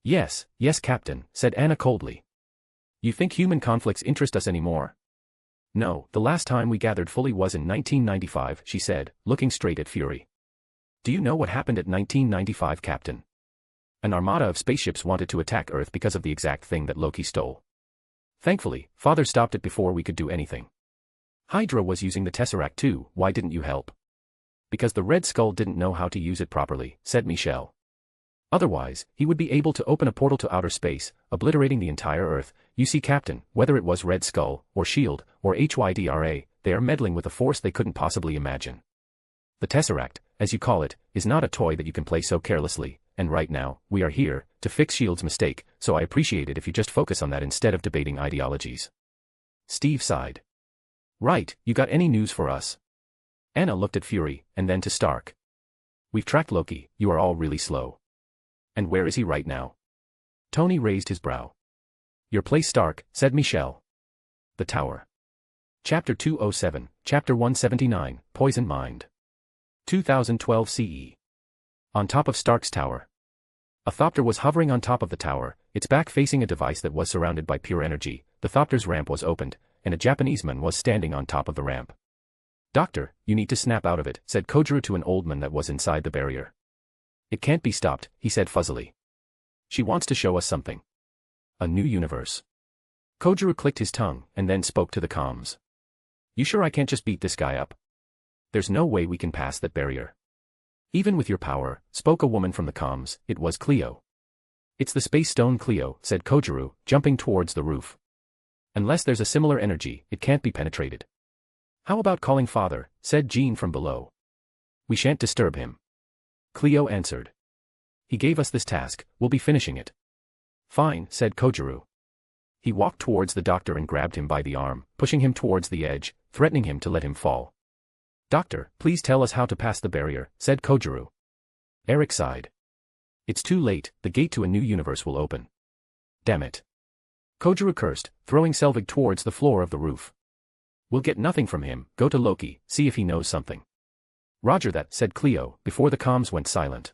Yes, Captain, said Anna coldly. You think human conflicts interest us anymore? No, the last time we gathered fully was in 1995, she said, looking straight at Fury. Do you know what happened at 1995, Captain? An armada of spaceships wanted to attack Earth because of the exact thing that Loki stole. Thankfully, Father stopped it before we could do anything. Hydra was using the Tesseract too, why didn't you help? Because the Red Skull didn't know how to use it properly, said Michelle. Otherwise, he would be able to open a portal to outer space, obliterating the entire Earth. You see, Captain, whether it was Red Skull, or S.H.I.E.L.D., or Hydra, they are meddling with a force they couldn't possibly imagine. The Tesseract, as you call it, is not a toy that you can play so carelessly, and right now, we are here to fix S.H.I.E.L.D.'s mistake, so I appreciate it if you just focus on that instead of debating ideologies. Steve sighed. Right, you got any news for us? Anna looked at Fury, and then to Stark. We've tracked Loki, you are all really slow. And where is he right now? Tony raised his brow. Your place, Stark, said Michelle. The Tower. Chapter 207, Chapter 179, Poison Mind. 2012 CE. On top of Stark's tower. A Thopter was hovering on top of the tower, its back facing a device that was surrounded by pure energy. The Thopter's ramp was opened, and a Japanese man was standing on top of the ramp. Doctor, you need to snap out of it, said Kojiro to an old man that was inside the barrier. It can't be stopped, he said fuzzily. She wants to show us something. A new universe. Kojiro clicked his tongue, and then spoke to the comms. You sure I can't just beat this guy up? There's no way we can pass that barrier. Even with your power, spoke a woman from the comms, it was Cleo. It's the space stone Cleo, said Kojiro, jumping towards the roof. Unless there's a similar energy, it can't be penetrated. How about calling Father, said Jean from below. We shan't disturb him. Cleo answered. He gave us this task, we'll be finishing it. Fine, said Kojiro. He walked towards the doctor and grabbed him by the arm, pushing him towards the edge, threatening him to let him fall. Doctor, please tell us how to pass the barrier, said Kojiro. Eric sighed. It's too late, the gate to a new universe will open. Damn it. Kojiro cursed, throwing Selvig towards the floor of the roof. We'll get nothing from him, go to Loki, see if he knows something. Roger that, said Cleo, before the comms went silent.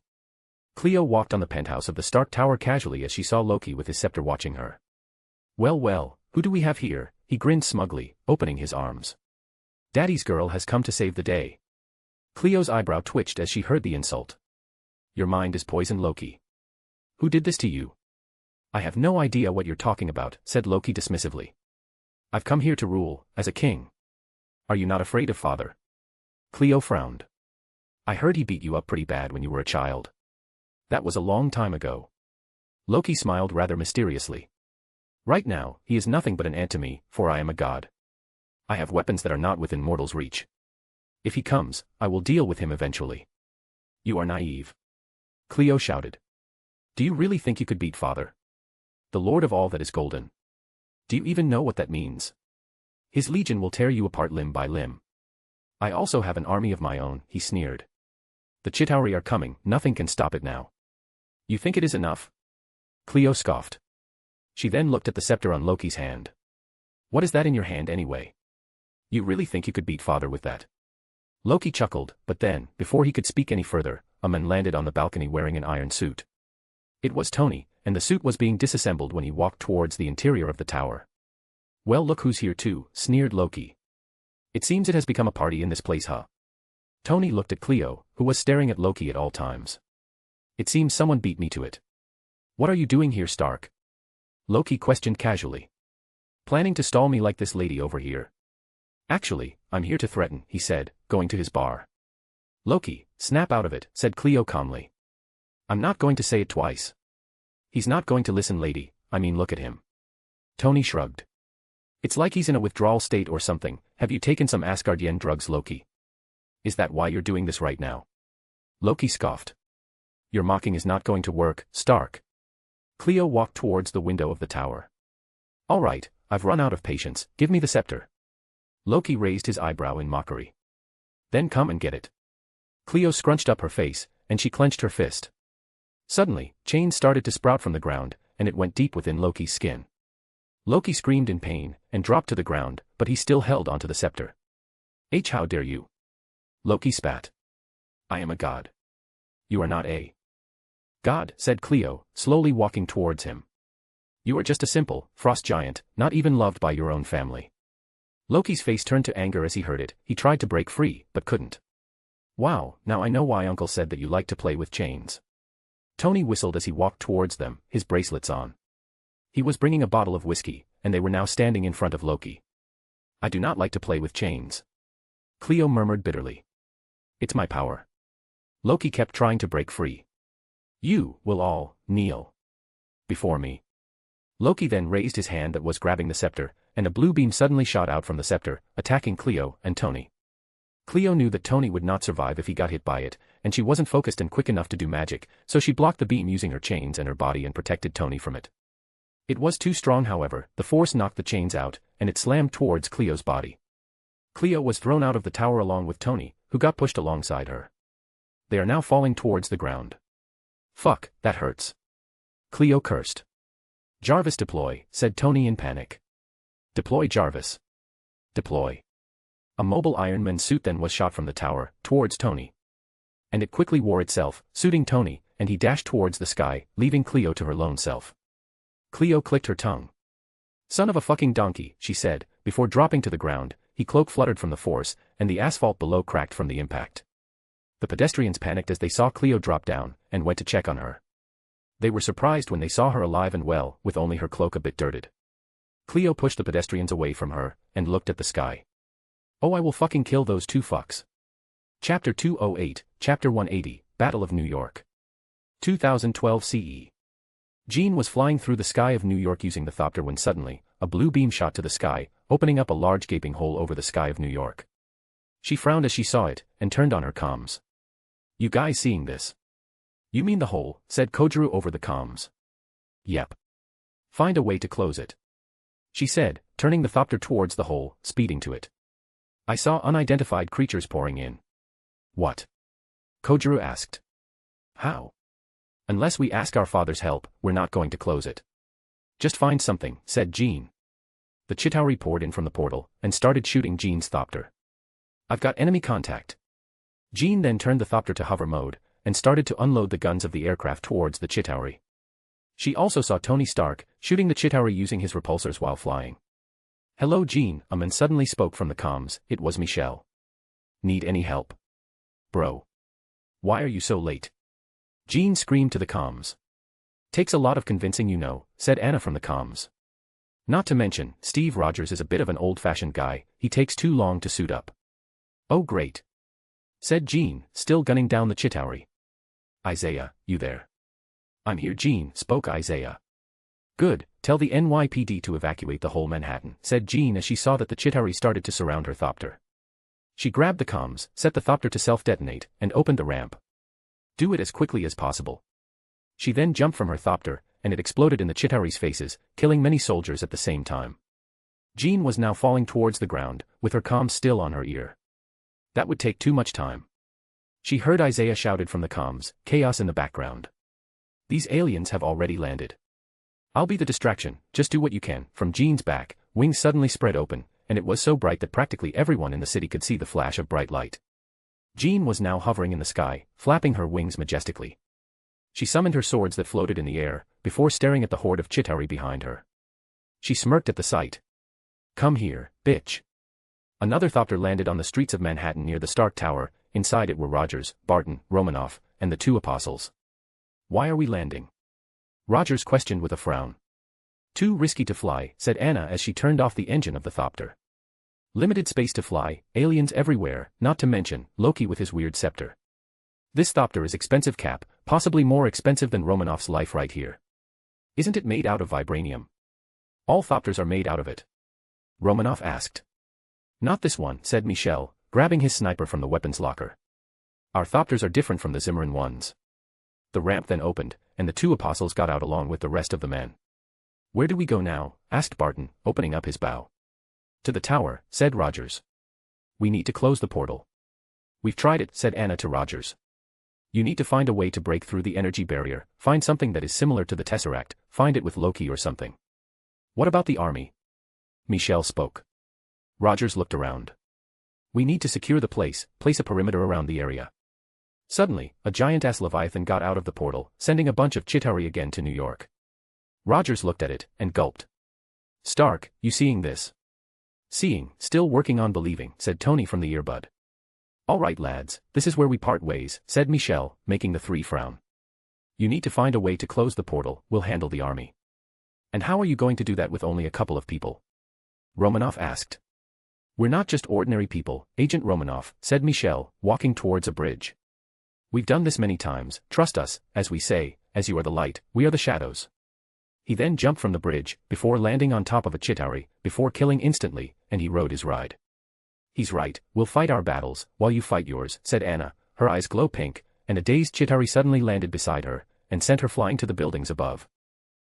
Cleo walked on the penthouse of the Stark Tower casually as she saw Loki with his scepter watching her. Well, who do we have here? He grinned smugly, opening his arms. Daddy's girl has come to save the day. Cleo's eyebrow twitched as she heard the insult. Your mind is poisoned, Loki. Who did this to you? I have no idea what you're talking about, said Loki dismissively. I've come here to rule, as a king. Are you not afraid of Father? Cleo frowned. I heard he beat you up pretty bad when you were a child. That was a long time ago. Loki smiled rather mysteriously. Right now, he is nothing but an ant to me, for I am a god. I have weapons that are not within mortals' reach. If he comes, I will deal with him eventually. You are naive. Cleo shouted. Do you really think you could beat Father? The Lord of all that is golden. Do you even know what that means? His legion will tear you apart limb by limb. I also have an army of my own, he sneered. The Chitauri are coming, nothing can stop it now. You think it is enough? Cleo scoffed. She then looked at the scepter on Loki's hand. What is that in your hand anyway? You really think you could beat Father with that? Loki chuckled, but then, before he could speak any further, a man landed on the balcony wearing an iron suit. It was Tony, and the suit was being disassembled when he walked towards the interior of the tower. Well, look who's here too, sneered Loki. It seems it has become a party in this place, huh? Tony looked at Cleo, who was staring at Loki at all times. It seems someone beat me to it. What are you doing here, Stark? Loki questioned casually. Planning to stall me like this lady over here? Actually, I'm here to threaten, he said, going to his bar. Loki, snap out of it, said Cleo calmly. I'm not going to say it twice. He's not going to listen, lady, I mean look at him. Tony shrugged. It's like he's in a withdrawal state or something. Have you taken some Asgardian drugs, Loki? Is that why you're doing this right now? Loki scoffed. Your mocking is not going to work, Stark. Cleo walked towards the window of the tower. All right, I've run out of patience, give me the scepter. Loki raised his eyebrow in mockery. Then come and get it. Cleo scrunched up her face, and she clenched her fist. Suddenly, chains started to sprout from the ground, and it went deep within Loki's skin. Loki screamed in pain, and dropped to the ground, but he still held onto the scepter. How dare you? Loki spat. I am a god. You are not a god, said Cleo, slowly walking towards him. You are just a simple, frost giant, not even loved by your own family. Loki's face turned to anger as he heard it. He tried to break free, but couldn't. Wow, now I know why Uncle said that you like to play with chains. Tony whistled as he walked towards them, his bracelets on. He was bringing a bottle of whiskey, and they were now standing in front of Loki. I do not like to play with chains. Cleo murmured bitterly. It's my power. Loki kept trying to break free. You will all kneel before me. Loki then raised his hand that was grabbing the scepter, and a blue beam suddenly shot out from the scepter, attacking Cleo and Tony. Cleo knew that Tony would not survive if he got hit by it, and she wasn't focused and quick enough to do magic, so she blocked the beam using her chains and her body and protected Tony from it. It was too strong, however, the force knocked the chains out, and it slammed towards Cleo's body. Cleo was thrown out of the tower along with Tony, who got pushed alongside her. They are now falling towards the ground. Fuck, that hurts. Cleo cursed. Jarvis deploy, said Tony in panic. Deploy Jarvis. Deploy. A mobile Iron Man suit then was shot from the tower, towards Tony. And it quickly wore itself, suiting Tony, and he dashed towards the sky, leaving Cleo to her lone self. Cleo clicked her tongue. Son of a fucking donkey, she said, before dropping to the ground. His cloak fluttered from the force, and the asphalt below cracked from the impact. The pedestrians panicked as they saw Cleo drop down, and went to check on her. They were surprised when they saw her alive and well, with only her cloak a bit dirted. Cleo pushed the pedestrians away from her, and looked at the sky. Oh, I will fucking kill those two fucks. Chapter 208, Chapter 180, Battle of New York. 2012 CE. Jean was flying through the sky of New York using the thopter when suddenly, a blue beam shot to the sky, opening up a large gaping hole over the sky of New York. She frowned as she saw it, and turned on her comms. You guys seeing this? You mean the hole, said Kojuru over the comms. Yep. Find a way to close it. She said, turning the thopter towards the hole, speeding to it. I saw unidentified creatures pouring in. What? Kojuru asked. How? Unless we ask our father's help, we're not going to close it. Just find something, said Jean. The Chitauri poured in from the portal, and started shooting Jean's thopter. I've got enemy contact. Jean then turned the thopter to hover mode, and started to unload the guns of the aircraft towards the Chitauri. She also saw Tony Stark, shooting the Chitauri using his repulsors while flying. Hello Jean, a man suddenly spoke from the comms. It was Michelle. Need any help? Bro. Why are you so late? Jean screamed to the comms. Takes a lot of convincing, you know, said Anna from the comms. Not to mention, Steve Rogers is a bit of an old-fashioned guy, he takes too long to suit up. Oh great. Said Jean, still gunning down the Chitauri. Isaiah, you there? I'm here, Jean, spoke Isaiah. Good, tell the NYPD to evacuate the whole Manhattan, said Jean as she saw that the Chitauri started to surround her thopter. She grabbed the comms, set the thopter to self-detonate, and opened the ramp. Do it as quickly as possible. She then jumped from her thopter, and it exploded in the Chitauri's faces, killing many soldiers at the same time. Jean was now falling towards the ground, with her comms still on her ear. That would take too much time. She heard Isaiah shouted from the comms, chaos in the background. These aliens have already landed. I'll be the distraction, just do what you can. From Jean's back, wings suddenly spread open, and it was so bright that practically everyone in the city could see the flash of bright light. Jean was now hovering in the sky, flapping her wings majestically. She summoned her swords that floated in the air, before staring at the horde of Chitauri behind her. She smirked at the sight. Come here, bitch. Another thopter landed on the streets of Manhattan near the Stark Tower. Inside it were Rogers, Barton, Romanoff, and the two apostles. Why are we landing? Rogers questioned with a frown. Too risky to fly, said Anna as she turned off the engine of the thopter. Limited space to fly, aliens everywhere, not to mention Loki with his weird scepter. This thopter is expensive, Cap, possibly more expensive than Romanoff's life right here. Isn't it made out of vibranium? All thopters are made out of it. Romanoff asked. Not this one, said Michel, grabbing his sniper from the weapons locker. Our thopters are different from the Zimmeran ones. The ramp then opened, and the two apostles got out along with the rest of the men. Where do we go now? Asked Barton, opening up his bow. To the tower, said Rogers. We need to close the portal. We've tried it, said Anna to Rogers. You need to find a way to break through the energy barrier, find something that is similar to the Tesseract, find it with Loki or something. What about the army? Michel spoke. Rogers looked around. We need to secure the place a perimeter around the area. Suddenly, a giant-ass Leviathan got out of the portal, sending a bunch of Chitauri again to New York. Rogers looked at it, and gulped. Stark, you seeing this? Seeing, still working on believing, said Tony from the earbud. All right lads, this is where we part ways, said Michel, making the three frown. You need to find a way to close the portal, we'll handle the army. And how are you going to do that with only a couple of people? Romanoff asked. We're not just ordinary people, Agent Romanoff, said Michel, walking towards a bridge. We've done this many times, trust us, as we say, as you are the light, we are the shadows. He then jumped from the bridge, before landing on top of a Chitauri, before killing instantly, and he rode his ride. He's right, we'll fight our battles, while you fight yours, said Anna, her eyes glow pink, and a dazed Chitauri suddenly landed beside her, and sent her flying to the buildings above.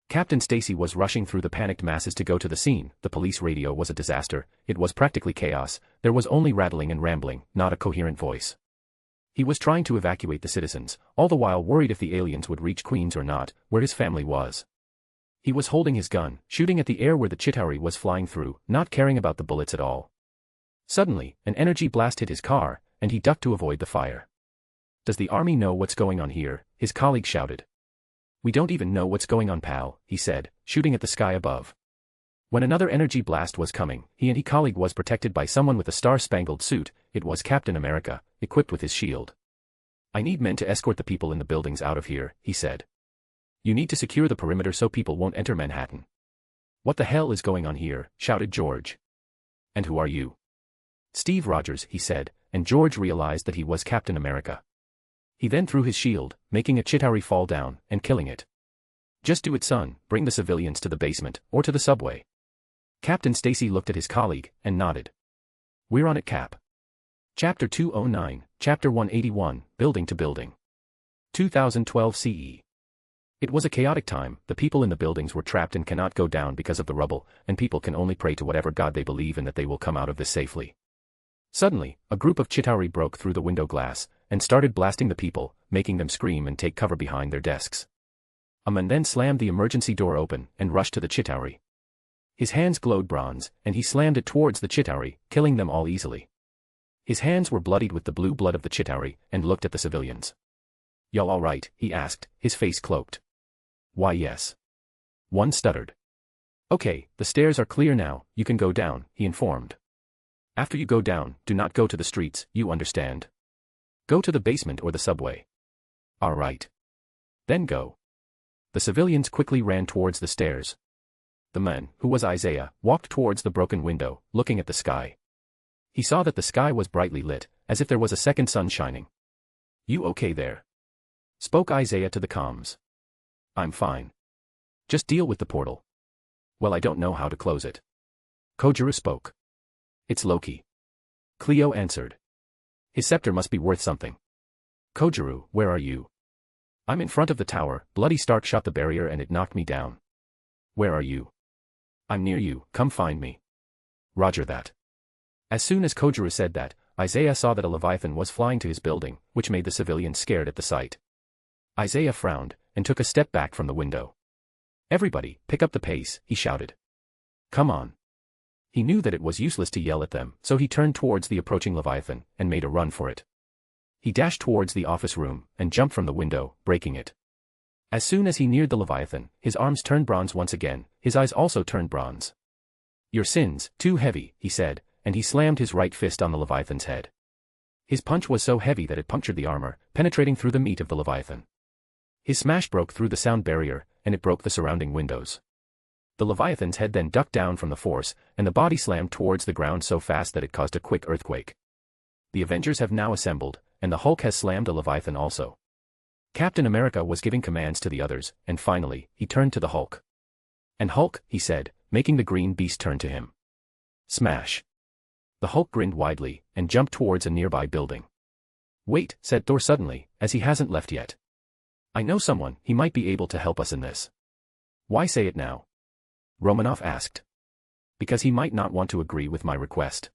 Captain Stacy was rushing through the panicked masses to go to the scene. The police radio was a disaster, it was practically chaos, there was only rattling and rambling, not a coherent voice. He was trying to evacuate the citizens, all the while worried if the aliens would reach Queens or not, where his family was. He was holding his gun, shooting at the air where the Chitauri was flying through, not caring about the bullets at all. Suddenly, an energy blast hit his car, and he ducked to avoid the fire. Does the army know what's going on here? His colleague shouted. We don't even know what's going on, pal, he said, shooting at the sky above. When another energy blast was coming, he and his colleague was protected by someone with a star-spangled suit. It was Captain America, equipped with his shield. I need men to escort the people in the buildings out of here, he said. You need to secure the perimeter so people won't enter Manhattan. What the hell is going on here? Shouted George. And who are you? Steve Rogers, he said, and George realized that he was Captain America. He then threw his shield, making a Chitauri fall down, and killing it. Just do it, son, bring the civilians to the basement, or to the subway. Captain Stacy looked at his colleague, and nodded. We're on it, Cap. Chapter 209, Chapter 181, Building to Building. 2012 CE. It was a chaotic time, the people in the buildings were trapped and cannot go down because of the rubble, and people can only pray to whatever god they believe in that they will come out of this safely. Suddenly, a group of Chitauri broke through the window glass, and started blasting the people, making them scream and take cover behind their desks. A man then slammed the emergency door open, and rushed to the Chitauri. His hands glowed bronze, and he slammed it towards the Chitauri, killing them all easily. His hands were bloodied with the blue blood of the Chitauri, and looked at the civilians. Y'all all right? He asked, his face cloaked. Why yes. One stuttered. Okay, the stairs are clear now, you can go down, he informed. After you go down, do not go to the streets, you understand? Go to the basement or the subway. All right. Then go. The civilians quickly ran towards the stairs. The man, who was Isaiah, walked towards the broken window, looking at the sky. He saw that the sky was brightly lit, as if there was a second sun shining. You okay there? Spoke Isaiah to the comms. I'm fine. Just deal with the portal. Well, I don't know how to close it. Kojiro spoke. It's Loki. Cleo answered. His scepter must be worth something. Kojiro, where are you? I'm in front of the tower, bloody Stark shot the barrier and it knocked me down. Where are you? I'm near you, come find me. Roger that. As soon as Kojuru said that, Isaiah saw that a Leviathan was flying to his building, which made the civilians scared at the sight. Isaiah frowned, and took a step back from the window. Everybody, pick up the pace, he shouted. Come on. He knew that it was useless to yell at them, so he turned towards the approaching Leviathan, and made a run for it. He dashed towards the office room, and jumped from the window, breaking it. As soon as he neared the Leviathan, his arms turned bronze once again, his eyes also turned bronze. Your sins, too heavy, he said, and he slammed his right fist on the Leviathan's head. His punch was so heavy that it punctured the armor, penetrating through the meat of the Leviathan. His smash broke through the sound barrier, and it broke the surrounding windows. The Leviathan's head then ducked down from the force, and the body slammed towards the ground so fast that it caused a quick earthquake. The Avengers have now assembled, and the Hulk has slammed a Leviathan also. Captain America was giving commands to the others, and finally, he turned to the Hulk. And Hulk, he said, making the green beast turn to him. Smash. The Hulk grinned widely, and jumped towards a nearby building. Wait, said Thor suddenly, as he hasn't left yet. I know someone, he might be able to help us in this. Why say it now? Romanoff asked. Because he might not want to agree with my request.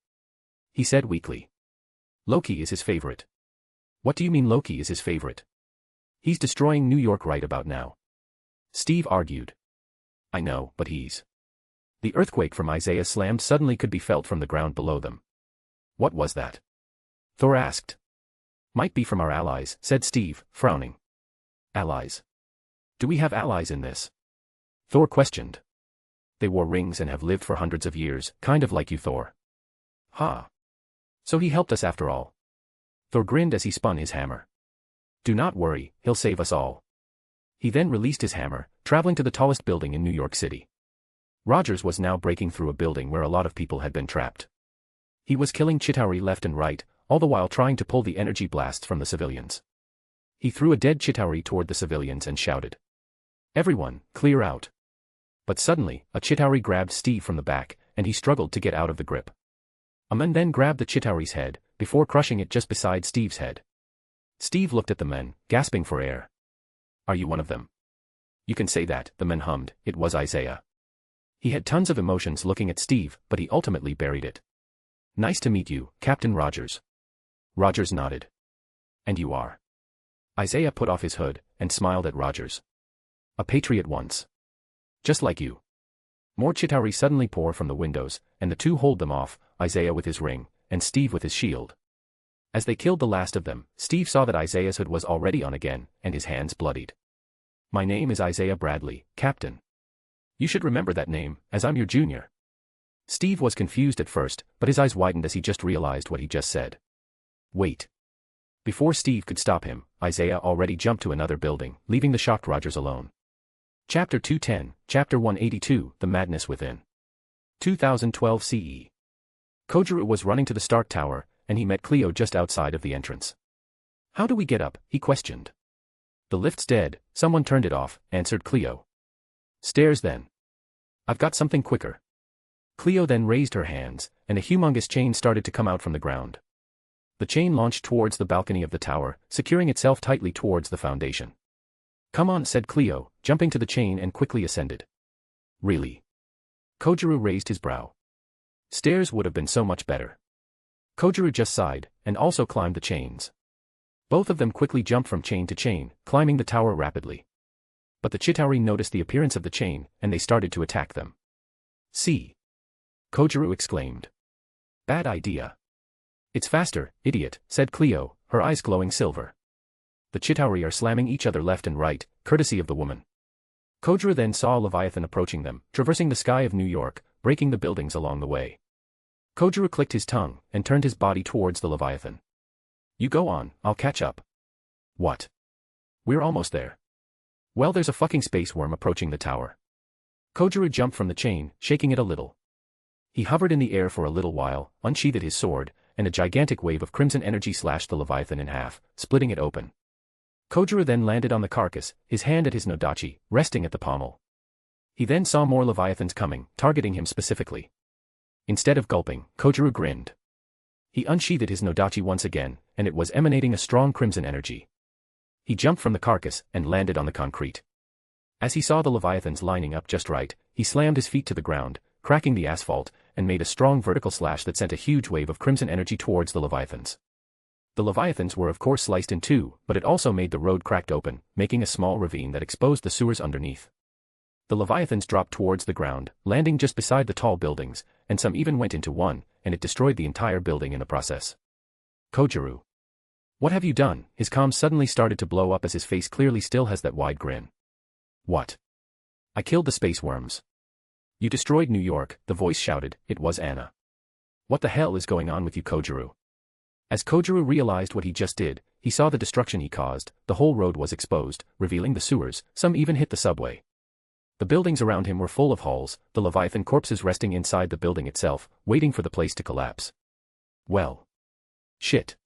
He said weakly. Loki is his favorite. What do you mean Loki is his favorite? He's destroying New York right about now. Steve argued. I know, but he's... The earthquake from Isaiah slammed suddenly could be felt from the ground below them. What was that? Thor asked. Might be from our allies, said Steve, frowning. Allies? Do we have allies in this? Thor questioned. They wore rings and have lived for hundreds of years, kind of like you, Thor. Ha. So he helped us after all. Thor grinned as he spun his hammer. Do not worry, he'll save us all. He then released his hammer, traveling to the tallest building in New York City. Rogers was now breaking through a building where a lot of people had been trapped. He was killing Chitauri left and right, all the while trying to pull the energy blasts from the civilians. He threw a dead Chitauri toward the civilians and shouted. Everyone, clear out. But suddenly, a Chitauri grabbed Steve from the back, and he struggled to get out of the grip. A man then grabbed the Chitauri's head, before crushing it just beside Steve's head. Steve looked at the men, gasping for air. Are you one of them? You can say that, the men hummed, it was Isaiah. He had tons of emotions looking at Steve, but he ultimately buried it. Nice to meet you, Captain Rogers. Rogers nodded. And you are? Isaiah put off his hood, and smiled at Rogers. A patriot once. Just like you. More Chitauri suddenly pour from the windows, and the two hold them off, Isaiah with his ring, and Steve with his shield. As they killed the last of them, Steve saw that Isaiah's hood was already on again, and his hands bloodied. My name is Isaiah Bradley, Captain. You should remember that name, as I'm your junior. Steve was confused at first, but his eyes widened as he just realized what he just said. Wait. Before Steve could stop him, Isaiah already jumped to another building, leaving the shocked Rogers alone. Chapter 210, Chapter 182, The Madness Within. 2012 CE. Kojuru was running to the Stark Tower, and he met Cleo just outside of the entrance. How do we get up? He questioned. The lift's dead, someone turned it off, answered Cleo. Stairs then. I've got something quicker. Cleo then raised her hands, and a humongous chain started to come out from the ground. The chain launched towards the balcony of the tower, securing itself tightly towards the foundation. Come on, said Cleo, jumping to the chain and quickly ascended. Really? Kojuru raised his brow. Stairs would have been so much better. Kojuru just sighed, and also climbed the chains. Both of them quickly jumped from chain to chain, climbing the tower rapidly. But the Chitauri noticed the appearance of the chain, and they started to attack them. See? Kojuru exclaimed. Bad idea. It's faster, idiot, said Cleo, her eyes glowing silver. The Chitauri are slamming each other left and right, courtesy of the woman. Kojuru then saw a Leviathan approaching them, traversing the sky of New York, breaking the buildings along the way. Kojuru clicked his tongue, and turned his body towards the Leviathan. You go on, I'll catch up. What? We're almost there. Well, there's a fucking space worm approaching the tower. Kojuru jumped from the chain, shaking it a little. He hovered in the air for a little while, unsheathed his sword, and a gigantic wave of crimson energy slashed the Leviathan in half, splitting it open. Kojuru then landed on the carcass, his hand at his nodachi, resting at the pommel. He then saw more Leviathans coming, targeting him specifically. Instead of gulping, Kojuru grinned. He unsheathed his nodachi once again, and it was emanating a strong crimson energy. He jumped from the carcass and landed on the concrete. As he saw the leviathans lining up just right, he slammed his feet to the ground, cracking the asphalt, and made a strong vertical slash that sent a huge wave of crimson energy towards the leviathans. The leviathans were of course sliced in two, but it also made the road cracked open, making a small ravine that exposed the sewers underneath. The leviathans dropped towards the ground, landing just beside the tall buildings, and some even went into one, and it destroyed the entire building in the process. Kojiro. What have you done? His comms suddenly started to blow up as his face clearly still has that wide grin. What? I killed the space worms. You destroyed New York, the voice shouted. It was Anna. What the hell is going on with you, Kojiro? As Kojiro realized what he just did, he saw the destruction he caused. The whole road was exposed, revealing the sewers, some even hit the subway. The buildings around him were full of hulls, the leviathan corpses resting inside the building itself, waiting for the place to collapse. Well. Shit.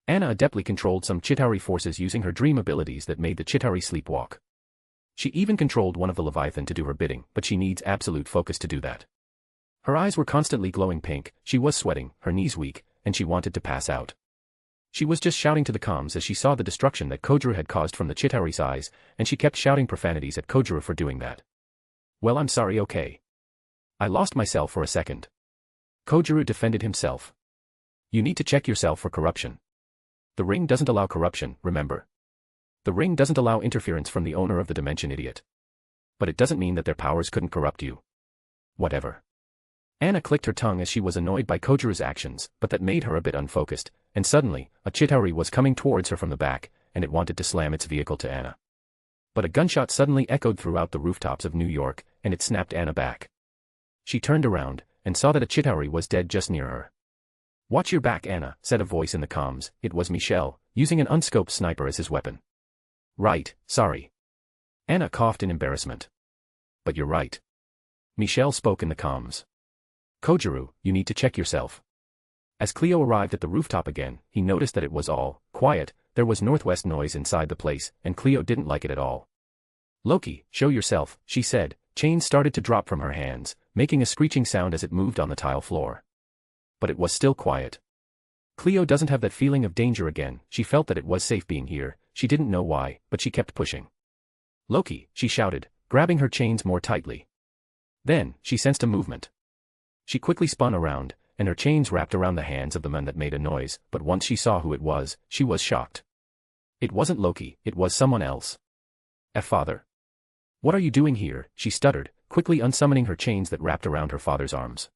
Anna adeptly controlled some Chitauri forces using her dream abilities that made the Chitauri sleepwalk. She even controlled one of the leviathan to do her bidding, but she needs absolute focus to do that. Her eyes were constantly glowing pink, she was sweating, her knees weak, and she wanted to pass out. She was just shouting to the comms as she saw the destruction that Kojiro had caused from the Chitauri's eyes, and she kept shouting profanities at Kojiro for doing that. Well, I'm sorry, okay. I lost myself for a second. Kojiro defended himself. You need to check yourself for corruption. The ring doesn't allow corruption, remember? The ring doesn't allow interference from the owner of the dimension, idiot. But it doesn't mean that their powers couldn't corrupt you. Whatever. Anna clicked her tongue as she was annoyed by Kojiro's actions, but that made her a bit unfocused, and suddenly, a Chitauri was coming towards her from the back, and it wanted to slam its vehicle to Anna. But a gunshot suddenly echoed throughout the rooftops of New York, and it snapped Anna back. She turned around, and saw that a Chitauri was dead just near her. Watch your back, Anna, said a voice in the comms. It was Michel, using an unscoped sniper as his weapon. Right, sorry. Anna coughed in embarrassment. But you're right. Michel spoke in the comms. Kojiro, you need to check yourself. As Cleo arrived at the rooftop again, he noticed that it was all quiet. There was northwest noise inside the place, and Cleo didn't like it at all. Loki, show yourself, she said. Chains started to drop from her hands, making a screeching sound as it moved on the tile floor. But it was still quiet. Cleo doesn't have that feeling of danger again. She felt that it was safe being here. She didn't know why, but she kept pushing. Loki, she shouted, grabbing her chains more tightly. Then, she sensed a movement. She quickly spun around, and her chains wrapped around the hands of the man that made a noise, but once she saw who it was, she was shocked. It wasn't Loki, it was someone else. Father. What are you doing here? She stuttered, quickly unsummoning her chains that wrapped around her father's arms.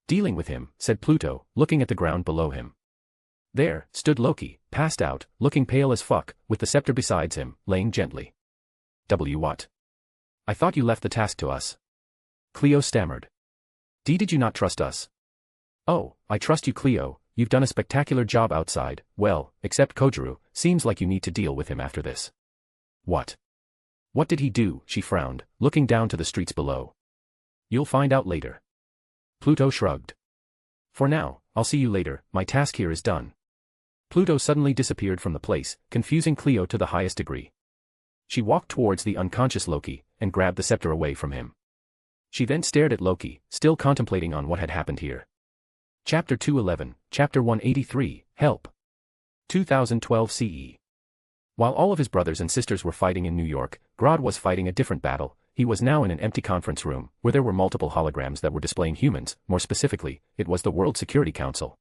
Dealing with him, said Pluto, looking at the ground below him. There stood Loki, passed out, looking pale as fuck, with the scepter beside him, laying gently. What? I thought you left the task to us. Cleo stammered. Did you not trust us? Oh, I trust you, Cleo. You've done a spectacular job outside. Well, except Kojiro, seems like you need to deal with him after this. What? What did he do? She frowned, looking down to the streets below. You'll find out later. Pluto shrugged. For now, I'll see you later, my task here is done. Pluto suddenly disappeared from the place, confusing Cleo to the highest degree. She walked towards the unconscious Loki, and grabbed the scepter away from him. She then stared at Loki, still contemplating on what had happened here. Chapter 211, Chapter 183, Help. 2012 CE. While all of his brothers and sisters were fighting in New York, Grod was fighting a different battle. He was now in an empty conference room, where there were multiple holograms that were displaying humans. More specifically, it was the World Security Council.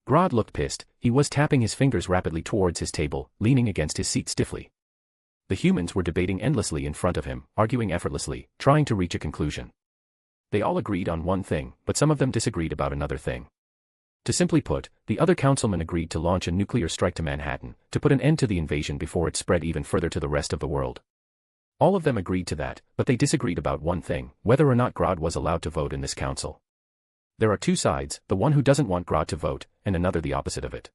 Grod looked pissed. He was tapping his fingers rapidly towards his table, leaning against his seat stiffly. The humans were debating endlessly in front of him, arguing effortlessly, trying to reach a conclusion. They all agreed on one thing, but some of them disagreed about another thing. To simply put, the other councilmen agreed to launch a nuclear strike to Manhattan, to put an end to the invasion before it spread even further to the rest of the world. All of them agreed to that, but they disagreed about one thing, whether or not Grod was allowed to vote in this council. There are two sides, the one who doesn't want Grod to vote, and another the opposite of it.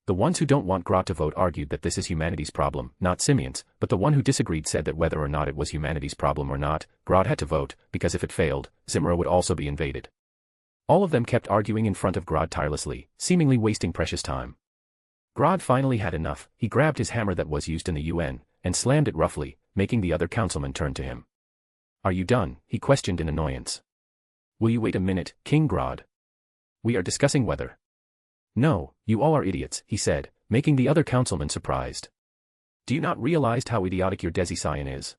The ones who don't want Grod to vote argued that this is humanity's problem, not Simian's, but the one who disagreed said that whether or not it was humanity's problem or not, Grod had to vote, because if it failed, Zimra would also be invaded. All of them kept arguing in front of Grod tirelessly, seemingly wasting precious time. Grod finally had enough. He grabbed his hammer that was used in the UN, and slammed it roughly, making the other councilman turn to him. Are you done? He questioned in annoyance. Will you wait a minute, King Grod? We are discussing whether. No, you all are idiots, he said, making the other councilman surprised. Do you not realize how idiotic your desi-scion is?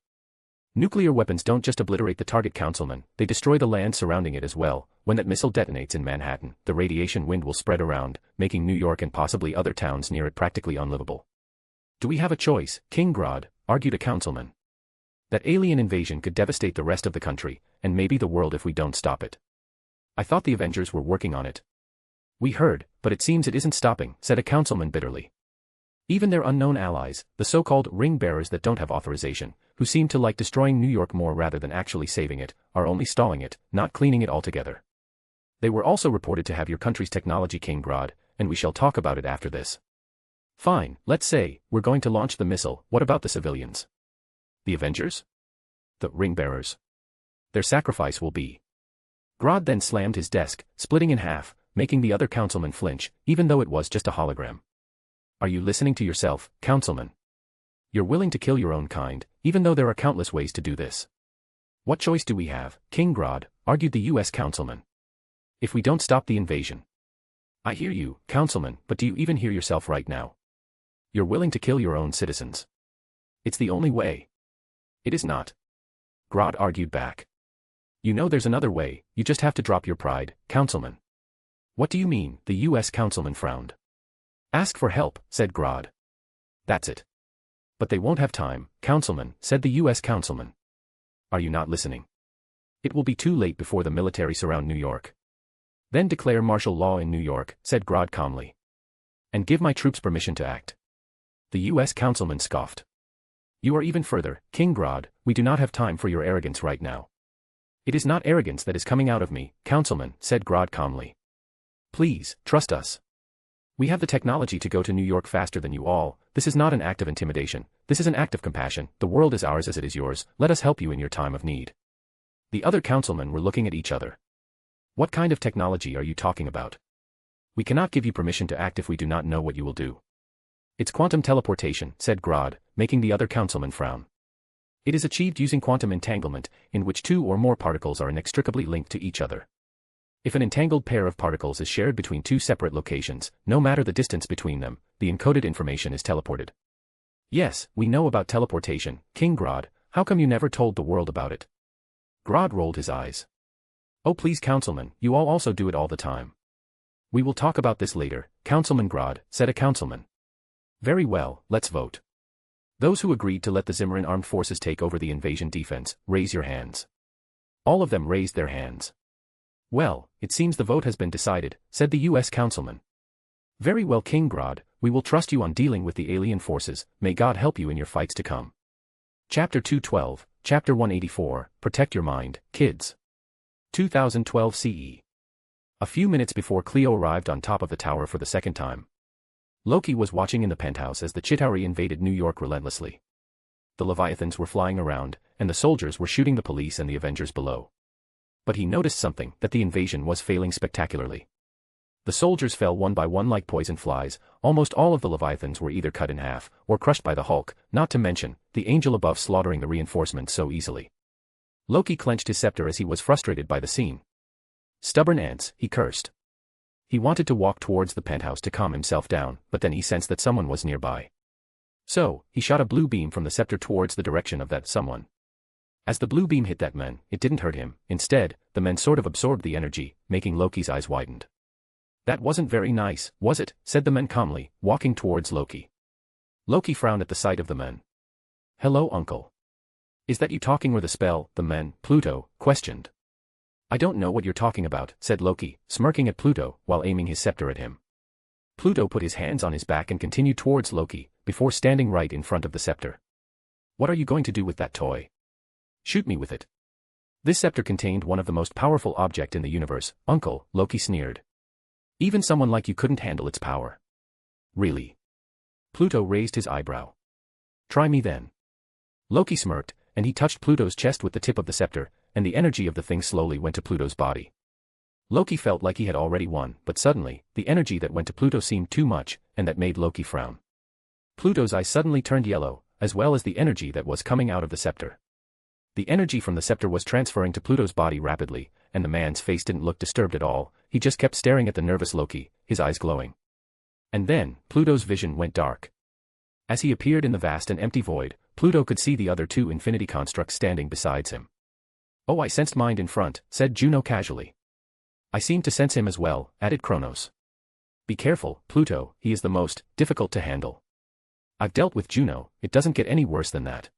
Nuclear weapons don't just obliterate the target, Councilman, they destroy the land surrounding it as well. When that missile detonates in Manhattan, the radiation wind will spread around, making New York and possibly other towns near it practically unlivable. Do we have a choice, King Grod? Argued a councilman. That alien invasion could devastate the rest of the country, and maybe the world if we don't stop it. I thought the Avengers were working on it. We heard, but it seems it isn't stopping, said a councilman bitterly. Even their unknown allies, the so-called ring-bearers that don't have authorization, who seem to like destroying New York more rather than actually saving it, are only stalling it, not cleaning it altogether. They were also reported to have your country's technology, King Grod, and we shall talk about it after this. Fine, let's say, we're going to launch the missile. What about the civilians? The Avengers? The ring-bearers. Their sacrifice will be. Grod then slammed his desk, splitting in half, making the other councilman flinch, even though it was just a hologram. Are you listening to yourself, councilman? You're willing to kill your own kind, even though there are countless ways to do this. What choice do we have, King Grod? Argued the U.S. councilman. If we don't stop the invasion. I hear you, councilman, but do you even hear yourself right now? You're willing to kill your own citizens. It's the only way. It is not. Grod argued back. You know there's another way, you just have to drop your pride, councilman. What do you mean? The U.S. councilman frowned. Ask for help, said Grod. That's it. But they won't have time, councilman, said the U.S. councilman. Are you not listening? It will be too late before the military surround New York. Then declare martial law in New York, said Grod calmly. And give my troops permission to act. The U.S. councilman scoffed. You are even further, King Grod, we do not have time for your arrogance right now. It is not arrogance that is coming out of me, councilman, said Grod calmly. Please, trust us. We have the technology to go to New York faster than you all. This is not an act of intimidation, this is an act of compassion. The world is ours as it is yours, let us help you in your time of need. The other councilmen were looking at each other. What kind of technology are you talking about? We cannot give you permission to act if we do not know what you will do. It's quantum teleportation, said Grod, making the other councilman frown. It is achieved using quantum entanglement, in which two or more particles are inextricably linked to each other. If an entangled pair of particles is shared between two separate locations, no matter the distance between them, the encoded information is teleported. Yes, we know about teleportation, King Grod, how come you never told the world about it? Grod rolled his eyes. Oh please councilman, you all also do it all the time. We will talk about this later, Councilman Grod, said a councilman. Very well, let's vote. Those who agreed to let the Zimmeran armed forces take over the invasion defense, raise your hands. All of them raised their hands. Well, it seems the vote has been decided, said the U.S. councilman. Very well, King Grod, we will trust you on dealing with the alien forces, may God help you in your fights to come. Chapter 212, Chapter 184, Protect Your Mind, Kids. 2012 CE. A few minutes before Cleo arrived on top of the tower for the second time. Loki was watching in the penthouse as the Chitauri invaded New York relentlessly. The Leviathans were flying around, and the soldiers were shooting the police and the Avengers below. But he noticed something, that the invasion was failing spectacularly. The soldiers fell one by one like poison flies, almost all of the Leviathans were either cut in half, or crushed by the Hulk, not to mention, the angel above slaughtering the reinforcements so easily. Loki clenched his scepter as he was frustrated by the scene. Stubborn ants, he cursed. He wanted to walk towards the penthouse to calm himself down, but then he sensed that someone was nearby. So, he shot a blue beam from the scepter towards the direction of that someone. As the blue beam hit that man, it didn't hurt him, instead, the man sort of absorbed the energy, making Loki's eyes widened. That wasn't very nice, was it? Said the man calmly, walking towards Loki. Loki frowned at the sight of the man. Hello, uncle. Is that you talking or the spell? The man, Pluto, questioned. I don't know what you're talking about, said Loki, smirking at Pluto, while aiming his scepter at him. Pluto put his hands on his back and continued towards Loki, before standing right in front of the scepter. What are you going to do with that toy? Shoot me with it. This scepter contained one of the most powerful objects in the universe, uncle, Loki sneered. Even someone like you couldn't handle its power. Really? Pluto raised his eyebrow. Try me then. Loki smirked, and he touched Pluto's chest with the tip of the scepter, and the energy of the thing slowly went to Pluto's body. Loki felt like he had already won, but suddenly, the energy that went to Pluto seemed too much, and that made Loki frown. Pluto's eyes suddenly turned yellow, as well as the energy that was coming out of the scepter. The energy from the scepter was transferring to Pluto's body rapidly, and the man's face didn't look disturbed at all, he just kept staring at the nervous Loki, his eyes glowing. And then, Pluto's vision went dark. As he appeared in the vast and empty void, Pluto could see the other two infinity constructs standing beside him. "Oh, I sensed Mind in front," said Juno casually. "I seem to sense him as well," added Kronos. "Be careful, Pluto, he is the most difficult to handle." "I've dealt with Juno, it doesn't get any worse than that."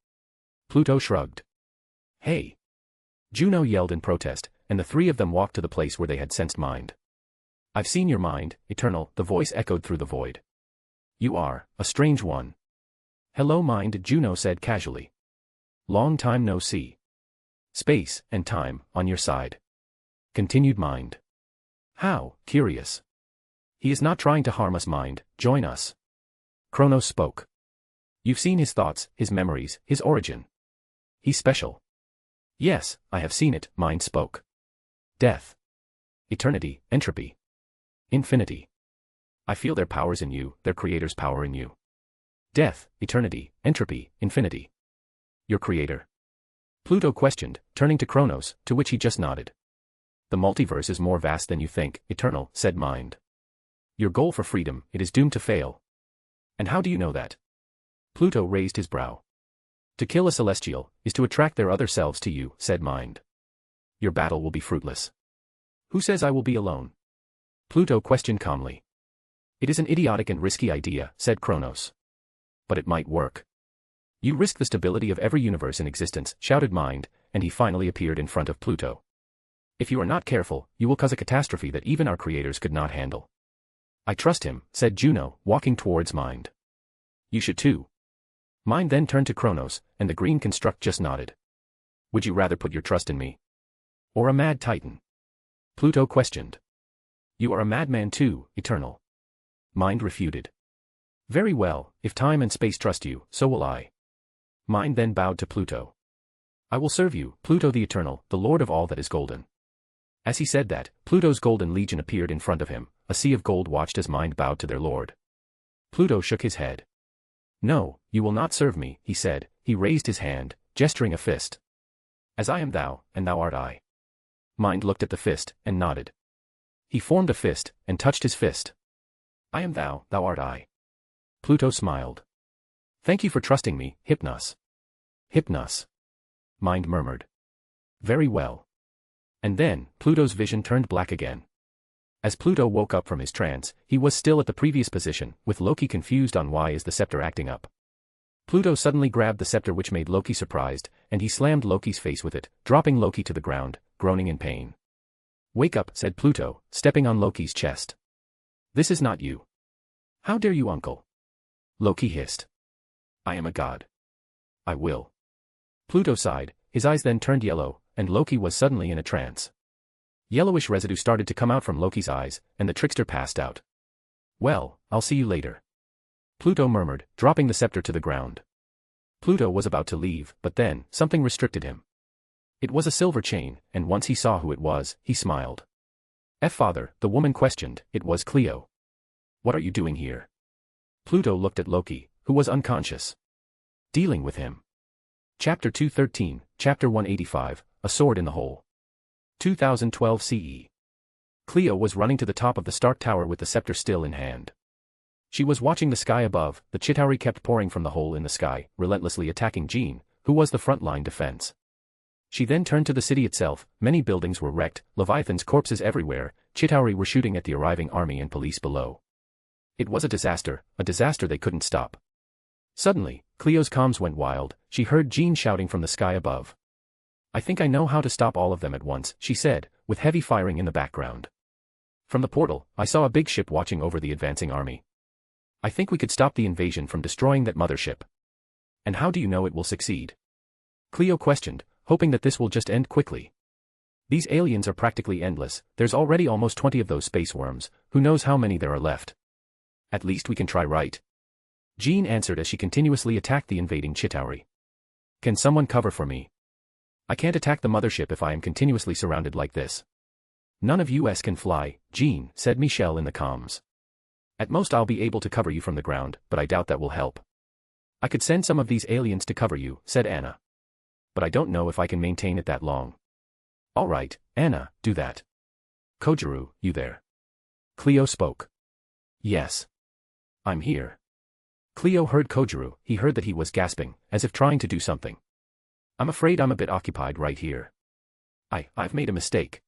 Pluto shrugged. "Hey!" Juno yelled in protest, and the three of them walked to the place where they had sensed Mind. "I've seen your mind, Eternal," the voice echoed through the void. "You are a strange one." "Hello, Mind," Juno said casually. "Long time no see. Space and time on your side," continued Mind. "How curious. He is not trying to harm us, Mind, join us." Kronos spoke. "You've seen his thoughts, his memories, his origin. He's special." "Yes, I have seen it," Mind spoke. "Death. Eternity, entropy. Infinity. I feel their powers in you, their creator's power in you. Death, eternity, entropy, infinity. Your creator?" Pluto questioned, turning to Kronos, to which he just nodded. "The multiverse is more vast than you think, Eternal," said Mind. "Your goal for freedom, it is doomed to fail." "And how do you know that?" Pluto raised his brow. "To kill a celestial, is to attract their other selves to you," said Mind. "Your battle will be fruitless." "Who says I will be alone?" Pluto questioned calmly. "It is an idiotic and risky idea," said Kronos. "But it might work." "You risk the stability of every universe in existence," shouted Mind, and he finally appeared in front of Pluto. "If you are not careful, you will cause a catastrophe that even our creators could not handle." "I trust him," said Juno, walking towards Mind. "You should too." Mind then turned to Kronos, and the green construct just nodded. "Would you rather put your trust in me? Or a mad titan?" Pluto questioned. "You are a madman too, Eternal." Mind refuted. "Very well, if time and space trust you, so will I." Mind then bowed to Pluto. "I will serve you, Pluto the Eternal, the Lord of all that is golden." As he said that, Pluto's golden legion appeared in front of him. A sea of gold watched as Mind bowed to their lord. Pluto shook his head. "No, you will not serve me," he said. He raised his hand, gesturing a fist. "As I am thou, and thou art I." Mind looked at the fist, and nodded. He formed a fist, and touched his fist. "I am thou, thou art I." Pluto smiled. "Thank you for trusting me, Hypnos." "Hypnos," Mind murmured. "Very well." And then, Pluto's vision turned black again. As Pluto woke up from his trance, he was still at the previous position, with Loki confused on why is the scepter acting up. Pluto suddenly grabbed the scepter, which made Loki surprised, and he slammed Loki's face with it, dropping Loki to the ground, groaning in pain. "Wake up," said Pluto, stepping on Loki's chest. "This is not you." "How dare you, uncle?" Loki hissed. "I am a god. I will." Pluto sighed, his eyes then turned yellow, and Loki was suddenly in a trance. Yellowish residue started to come out from Loki's eyes, and the trickster passed out. "Well, I'll see you later," Pluto murmured, dropping the scepter to the ground. Pluto was about to leave, but then, something restricted him. It was a silver chain, and once he saw who it was, he smiled. "Father," the woman questioned. It was Cleo. "What are you doing here?" Pluto looked at Loki, who was unconscious. "Dealing with him." Chapter 213, Chapter 185, A Sword in the Hole. 2012 CE. Cleo was running to the top of the Stark Tower with the scepter still in hand. She was watching the sky above. The Chitauri kept pouring from the hole in the sky, relentlessly attacking Jean, who was the front-line defense. She then turned to the city itself. Many buildings were wrecked, Leviathan's corpses everywhere. Chitauri were shooting at the arriving army and police below. It was a disaster they couldn't stop. Suddenly, Cleo's comms went wild. She heard Jean shouting from the sky above. "I think I know how to stop all of them at once," she said, with heavy firing in the background. "From the portal, I saw a big ship watching over the advancing army. I think we could stop the invasion from destroying that mothership." "And how do you know it will succeed?" Cleo questioned, hoping that this will just end quickly. "These aliens are practically endless. There's already almost 20 of those space worms. Who knows how many there are left?" "At least we can try, right?" Jean answered as she continuously attacked the invading Chitauri. "Can someone cover for me? I can't attack the mothership if I am continuously surrounded like this." "None of us can fly, Jean," said Michelle in the comms. "At most I'll be able to cover you from the ground, but I doubt that will help." "I could send some of these aliens to cover you," said Anna. "But I don't know if I can maintain it that long." "All right, Anna, do that." "Kojiru, you there?" Cleo spoke. "Yes. I'm here." Cleo heard Kojuru, he heard that he was gasping, as if trying to do something. I'm afraid I'm a bit occupied right here. I've made a mistake.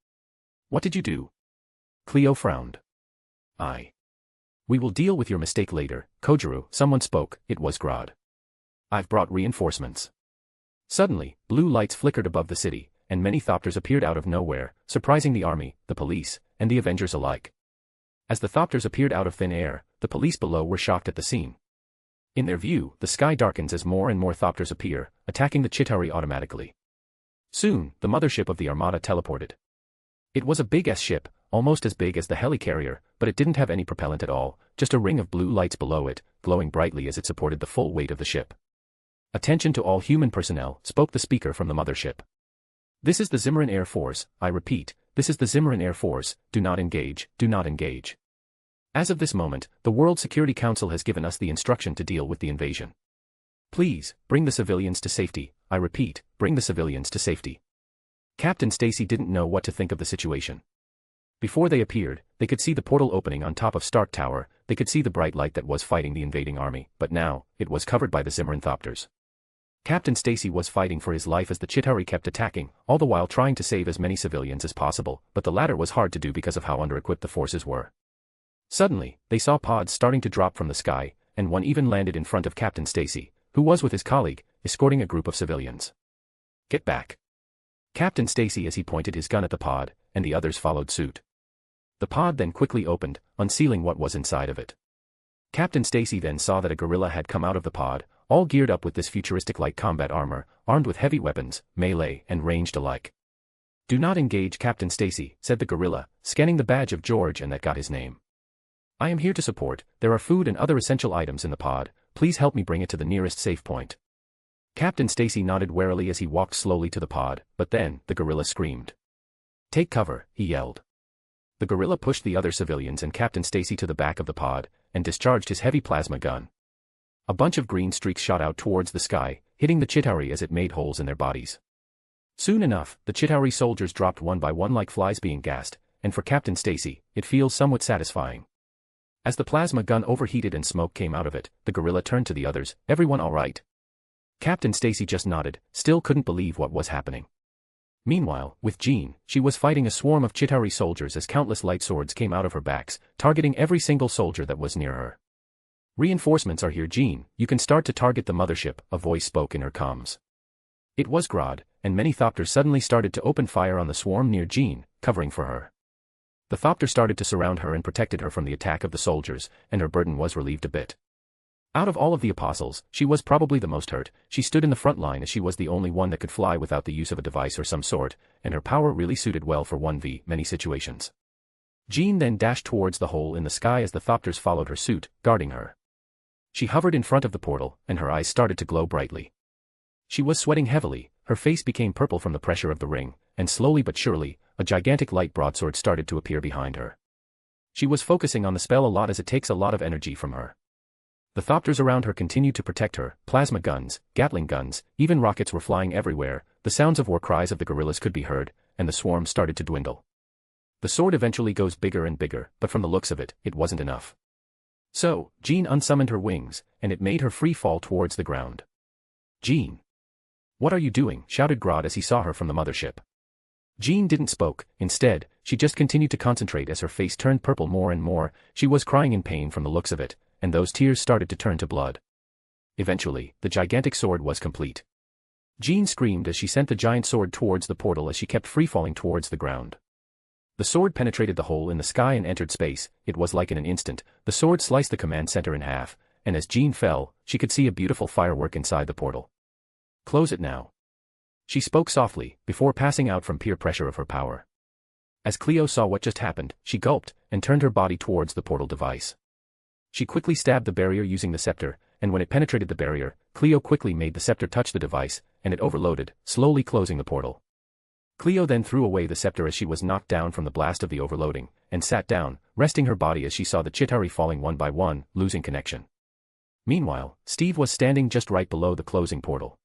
What did you do? Cleo frowned. We will deal with your mistake later, Kojuru, someone spoke, it was Grod. I've brought reinforcements. Suddenly, blue lights flickered above the city, and many Thopters appeared out of nowhere, surprising the army, the police, and the Avengers alike. As the Thopters appeared out of thin air, the police below were shocked at the scene. In their view, the sky darkens as more and more Thopters appear, attacking the Chitauri automatically. Soon, the mothership of the armada teleported. It was a big-ass ship, almost as big as the Helicarrier, but it didn't have any propellant at all, just a ring of blue lights below it, glowing brightly as it supported the full weight of the ship. Attention to all human personnel, spoke the speaker from the mothership. This is the Zimmeran Air Force, I repeat, this is the Zimmeran Air Force, do not engage, do not engage. As of this moment, the World Security Council has given us the instruction to deal with the invasion. Please, bring the civilians to safety, I repeat, bring the civilians to safety. Captain Stacy didn't know what to think of the situation. Before they appeared, they could see the portal opening on top of Stark Tower, they could see the bright light that was fighting the invading army, but now, it was covered by the Zimmeran Thopters. Captain Stacy was fighting for his life as the Chitauri kept attacking, all the while trying to save as many civilians as possible, but the latter was hard to do because of how under-equipped the forces were. Suddenly, they saw pods starting to drop from the sky, and one even landed in front of Captain Stacy, who was with his colleague, escorting a group of civilians. Get back. Captain Stacy as he pointed his gun at the pod, and the others followed suit. The pod then quickly opened, unsealing what was inside of it. Captain Stacy then saw that a gorilla had come out of the pod, all geared up with this futuristic light combat armor, armed with heavy weapons, melee and ranged alike. Do not engage, Captain Stacy, said the gorilla, scanning the badge of George, and that got his name. I am here to support, there are food and other essential items in the pod, please help me bring it to the nearest safe point. Captain Stacy nodded warily as he walked slowly to the pod, but then, the gorilla screamed. Take cover, he yelled. The gorilla pushed the other civilians and Captain Stacy to the back of the pod, and discharged his heavy plasma gun. A bunch of green streaks shot out towards the sky, hitting the Chitauri as it made holes in their bodies. Soon enough, the Chitauri soldiers dropped one by one like flies being gassed, and for Captain Stacy, it feels somewhat satisfying. As the plasma gun overheated and smoke came out of it, the gorilla turned to the others, everyone all right? Captain Stacy just nodded, still couldn't believe what was happening. Meanwhile, with Jean, she was fighting a swarm of Chitauri soldiers as countless light swords came out of her backs, targeting every single soldier that was near her. Reinforcements are here, Jean, you can start to target the mothership, a voice spoke in her comms. It was Grod, and many Thopters suddenly started to open fire on the swarm near Jean, covering for her. The Thopter started to surround her and protected her from the attack of the soldiers, and her burden was relieved a bit. Out of all of the apostles, she was probably the most hurt. She stood in the front line as she was the only one that could fly without the use of a device or some sort, and her power really suited well for 1v many situations. Jean then dashed towards the hole in the sky as the Thopters followed her suit, guarding her. She hovered in front of the portal, and her eyes started to glow brightly. She was sweating heavily, her face became purple from the pressure of the ring, and slowly but surely, a gigantic light broadsword started to appear behind her. She was focusing on the spell a lot as it takes a lot of energy from her. The Thopters around her continued to protect her, plasma guns, Gatling guns, even rockets were flying everywhere, the sounds of war cries of the gorillas could be heard, and the swarm started to dwindle. The sword eventually goes bigger and bigger, but from the looks of it, it wasn't enough. So, Jean unsummoned her wings, and it made her free fall towards the ground. Jean. What are you doing? Shouted Grod as he saw her from the mothership. Jean didn't spoke, instead, she just continued to concentrate as her face turned purple more and more, she was crying in pain from the looks of it, and those tears started to turn to blood. Eventually, the gigantic sword was complete. Jean screamed as she sent the giant sword towards the portal as she kept free-falling towards the ground. The sword penetrated the hole in the sky and entered space, it was like in an instant, the sword sliced the command center in half, and as Jean fell, she could see a beautiful firework inside the portal. Close it now. She spoke softly, before passing out from peer pressure of her power. As Cleo saw what just happened, she gulped, and turned her body towards the portal device. She quickly stabbed the barrier using the scepter, and when it penetrated the barrier, Cleo quickly made the scepter touch the device, and it overloaded, slowly closing the portal. Cleo then threw away the scepter as she was knocked down from the blast of the overloading, and sat down, resting her body as she saw the Chitauri falling one by one, losing connection. Meanwhile, Steve was standing just right below the closing portal.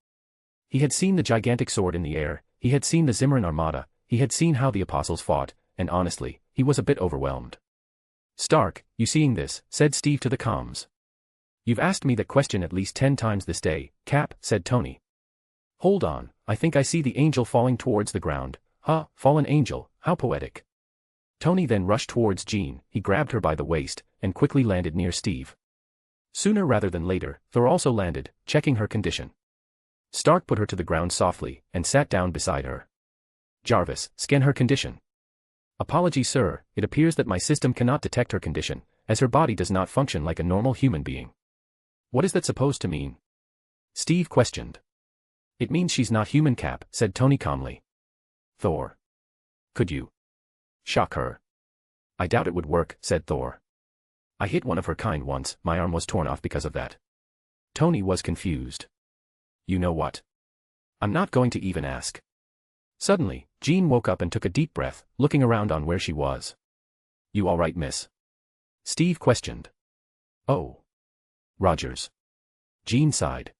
He had seen the gigantic sword in the air, he had seen the Zimmeran armada, he had seen how the apostles fought, and honestly, he was a bit overwhelmed. Stark, you seeing this, said Steve to the comms. You've asked me that question at least 10 times this day, Cap, said Tony. Hold on, I think I see the angel falling towards the ground. Huh, fallen angel, how poetic. Tony then rushed towards Jean, he grabbed her by the waist, and quickly landed near Steve. Sooner rather than later, Thor also landed, checking her condition. Stark put her to the ground softly, and sat down beside her. Jarvis, scan her condition. Apologies sir, it appears that my system cannot detect her condition, as her body does not function like a normal human being. What is that supposed to mean? Steve questioned. It means she's not human, Cap, said Tony calmly. Thor. Could you shock her? I doubt it would work, said Thor. I hit one of her kind once, my arm was torn off because of that. Tony was confused. You know what? I'm not going to even ask. Suddenly, Jean woke up and took a deep breath, looking around on where she was. You all right, miss? Steve questioned. Oh. Rogers. Jean sighed.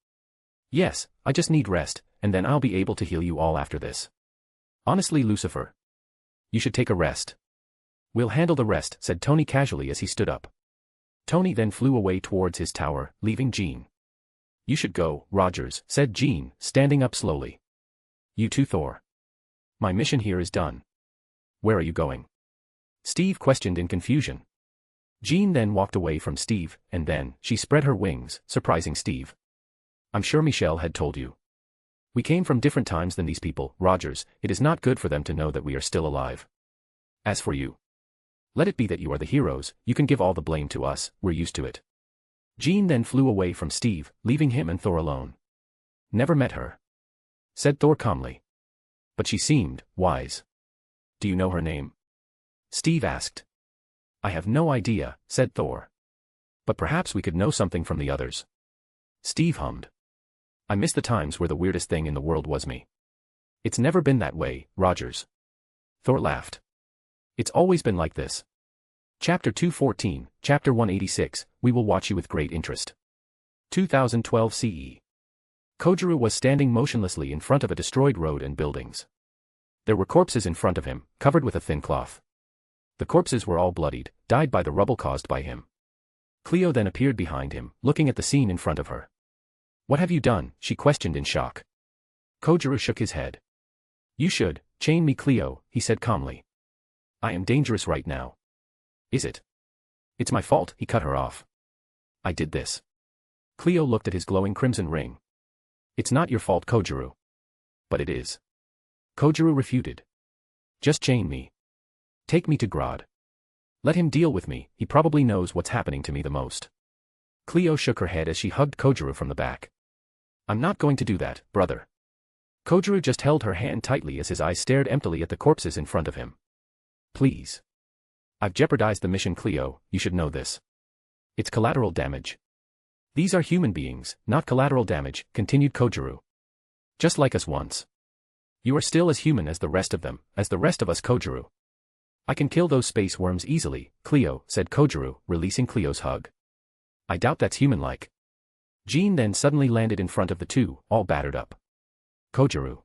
Yes, I just need rest, and then I'll be able to heal you all after this. Honestly, Lucifer. You should take a rest. We'll handle the rest, said Tony casually as he stood up. Tony then flew away towards his tower, leaving Jean. You should go, Rogers, said Jean, standing up slowly. You too, Thor. My mission here is done. Where are you going? Steve questioned in confusion. Jean then walked away from Steve, and then she spread her wings, surprising Steve. I'm sure Michelle had told you. We came from different times than these people, Rogers. It is not good for them to know that we are still alive. As for you, let it be that you are the heroes, you can give all the blame to us, we're used to it. Jean then flew away from Steve, leaving him and Thor alone. Never met her, said Thor calmly. But she seemed wise. Do you know her name? Steve asked. I have no idea, said Thor. But perhaps we could know something from the others. Steve hummed. I miss the times where the weirdest thing in the world was me. It's never been that way, Rogers. Thor laughed. It's always been like this. Chapter 214, Chapter 186, we will watch you with great interest. 2012 CE. Kojiru was standing motionlessly in front of a destroyed road and buildings. There were corpses in front of him, covered with a thin cloth. The corpses were all bloodied, died by the rubble caused by him. Cleo then appeared behind him, looking at the scene in front of her. What have you done? She questioned in shock. Kojiru shook his head. You should chain me, Cleo, he said calmly. I am dangerous right now. Is it? It's my fault, he cut her off. I did this. Cleo looked at his glowing crimson ring. It's not your fault, Kojiru. But it is. Kojiru refuted. Just chain me. Take me to Grod. Let him deal with me, he probably knows what's happening to me the most. Cleo shook her head as she hugged Kojiru from the back. I'm not going to do that, brother. Kojiru just held her hand tightly as his eyes stared emptily at the corpses in front of him. Please. I've jeopardized the mission, Cleo, you should know this. It's collateral damage. These are human beings, not collateral damage, continued Kojiru. Just like us once. You are still as human as the rest of them, as the rest of us, Kojiru. I can kill those space worms easily, Cleo, said Kojiru, releasing Cleo's hug. I doubt that's human-like. Jean then suddenly landed in front of the two, all battered up. Kojiru.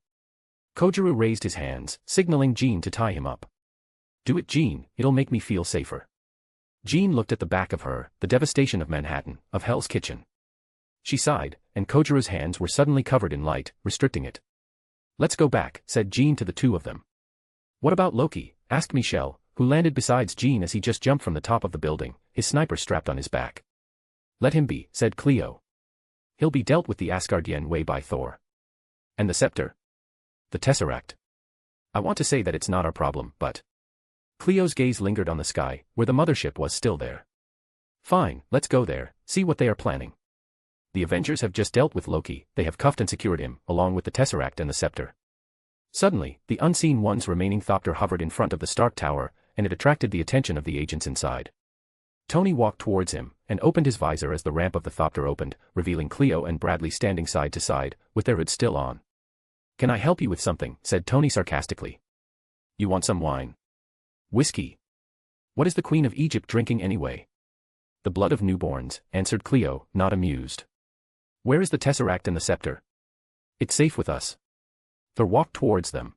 Kojiru raised his hands, signaling Jean to tie him up. Do it, Jean, it'll make me feel safer. Jean looked at the back of her, the devastation of Manhattan, of Hell's Kitchen. She sighed, and Kojiru's hands were suddenly covered in light, restricting it. Let's go back, said Jean to the two of them. What about Loki? Asked Michelle, who landed beside Jean as he just jumped from the top of the building, his sniper strapped on his back. Let him be, said Cleo. He'll be dealt with the Asgardian way by Thor. And the scepter? The Tesseract. I want to say that it's not our problem, but... Cleo's gaze lingered on the sky, where the mothership was still there. Fine, let's go there, see what they are planning. The Avengers have just dealt with Loki, they have cuffed and secured him, along with the Tesseract and the scepter. Suddenly, the unseen one's remaining thopter hovered in front of the Stark Tower, and it attracted the attention of the agents inside. Tony walked towards him, and opened his visor as the ramp of the thopter opened, revealing Cleo and Bradley standing side to side, with their hoods still on. Can I help you with something? Said Tony sarcastically. You want some wine? Whiskey. What is the Queen of Egypt drinking anyway? The blood of newborns, answered Cleo, not amused. Where is the Tesseract and the scepter? It's safe with us. Thor walked towards them.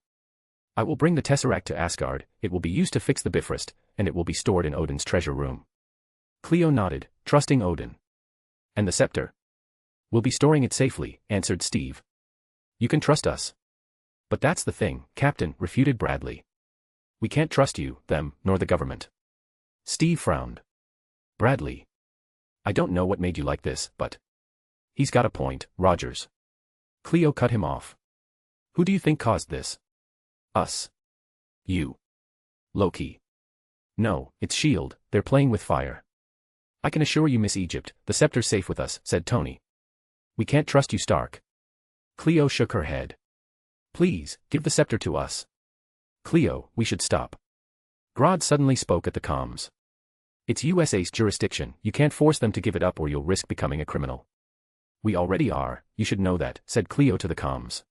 I will bring the Tesseract to Asgard, it will be used to fix the Bifrost, and it will be stored in Odin's treasure room. Cleo nodded, trusting Odin. And the scepter? We'll be storing it safely, answered Steve. You can trust us. But that's the thing, Captain, refuted Bradley. We can't trust you, them, nor the government. Steve frowned. Bradley. I don't know what made you like this, but... He's got a point, Rogers. Cleo cut him off. Who do you think caused this? Us. You. Loki. No, it's S.H.I.E.L.D., they're playing with fire. I can assure you, Miss Egypt, the scepter's safe with us, said Tony. We can't trust you, Stark. Cleo shook her head. Please, give the scepter to us. Cleo, we should stop. Grod suddenly spoke at the comms. It's USA's jurisdiction, you can't force them to give it up or you'll risk becoming a criminal. We already are, you should know that, said Cleo to the comms.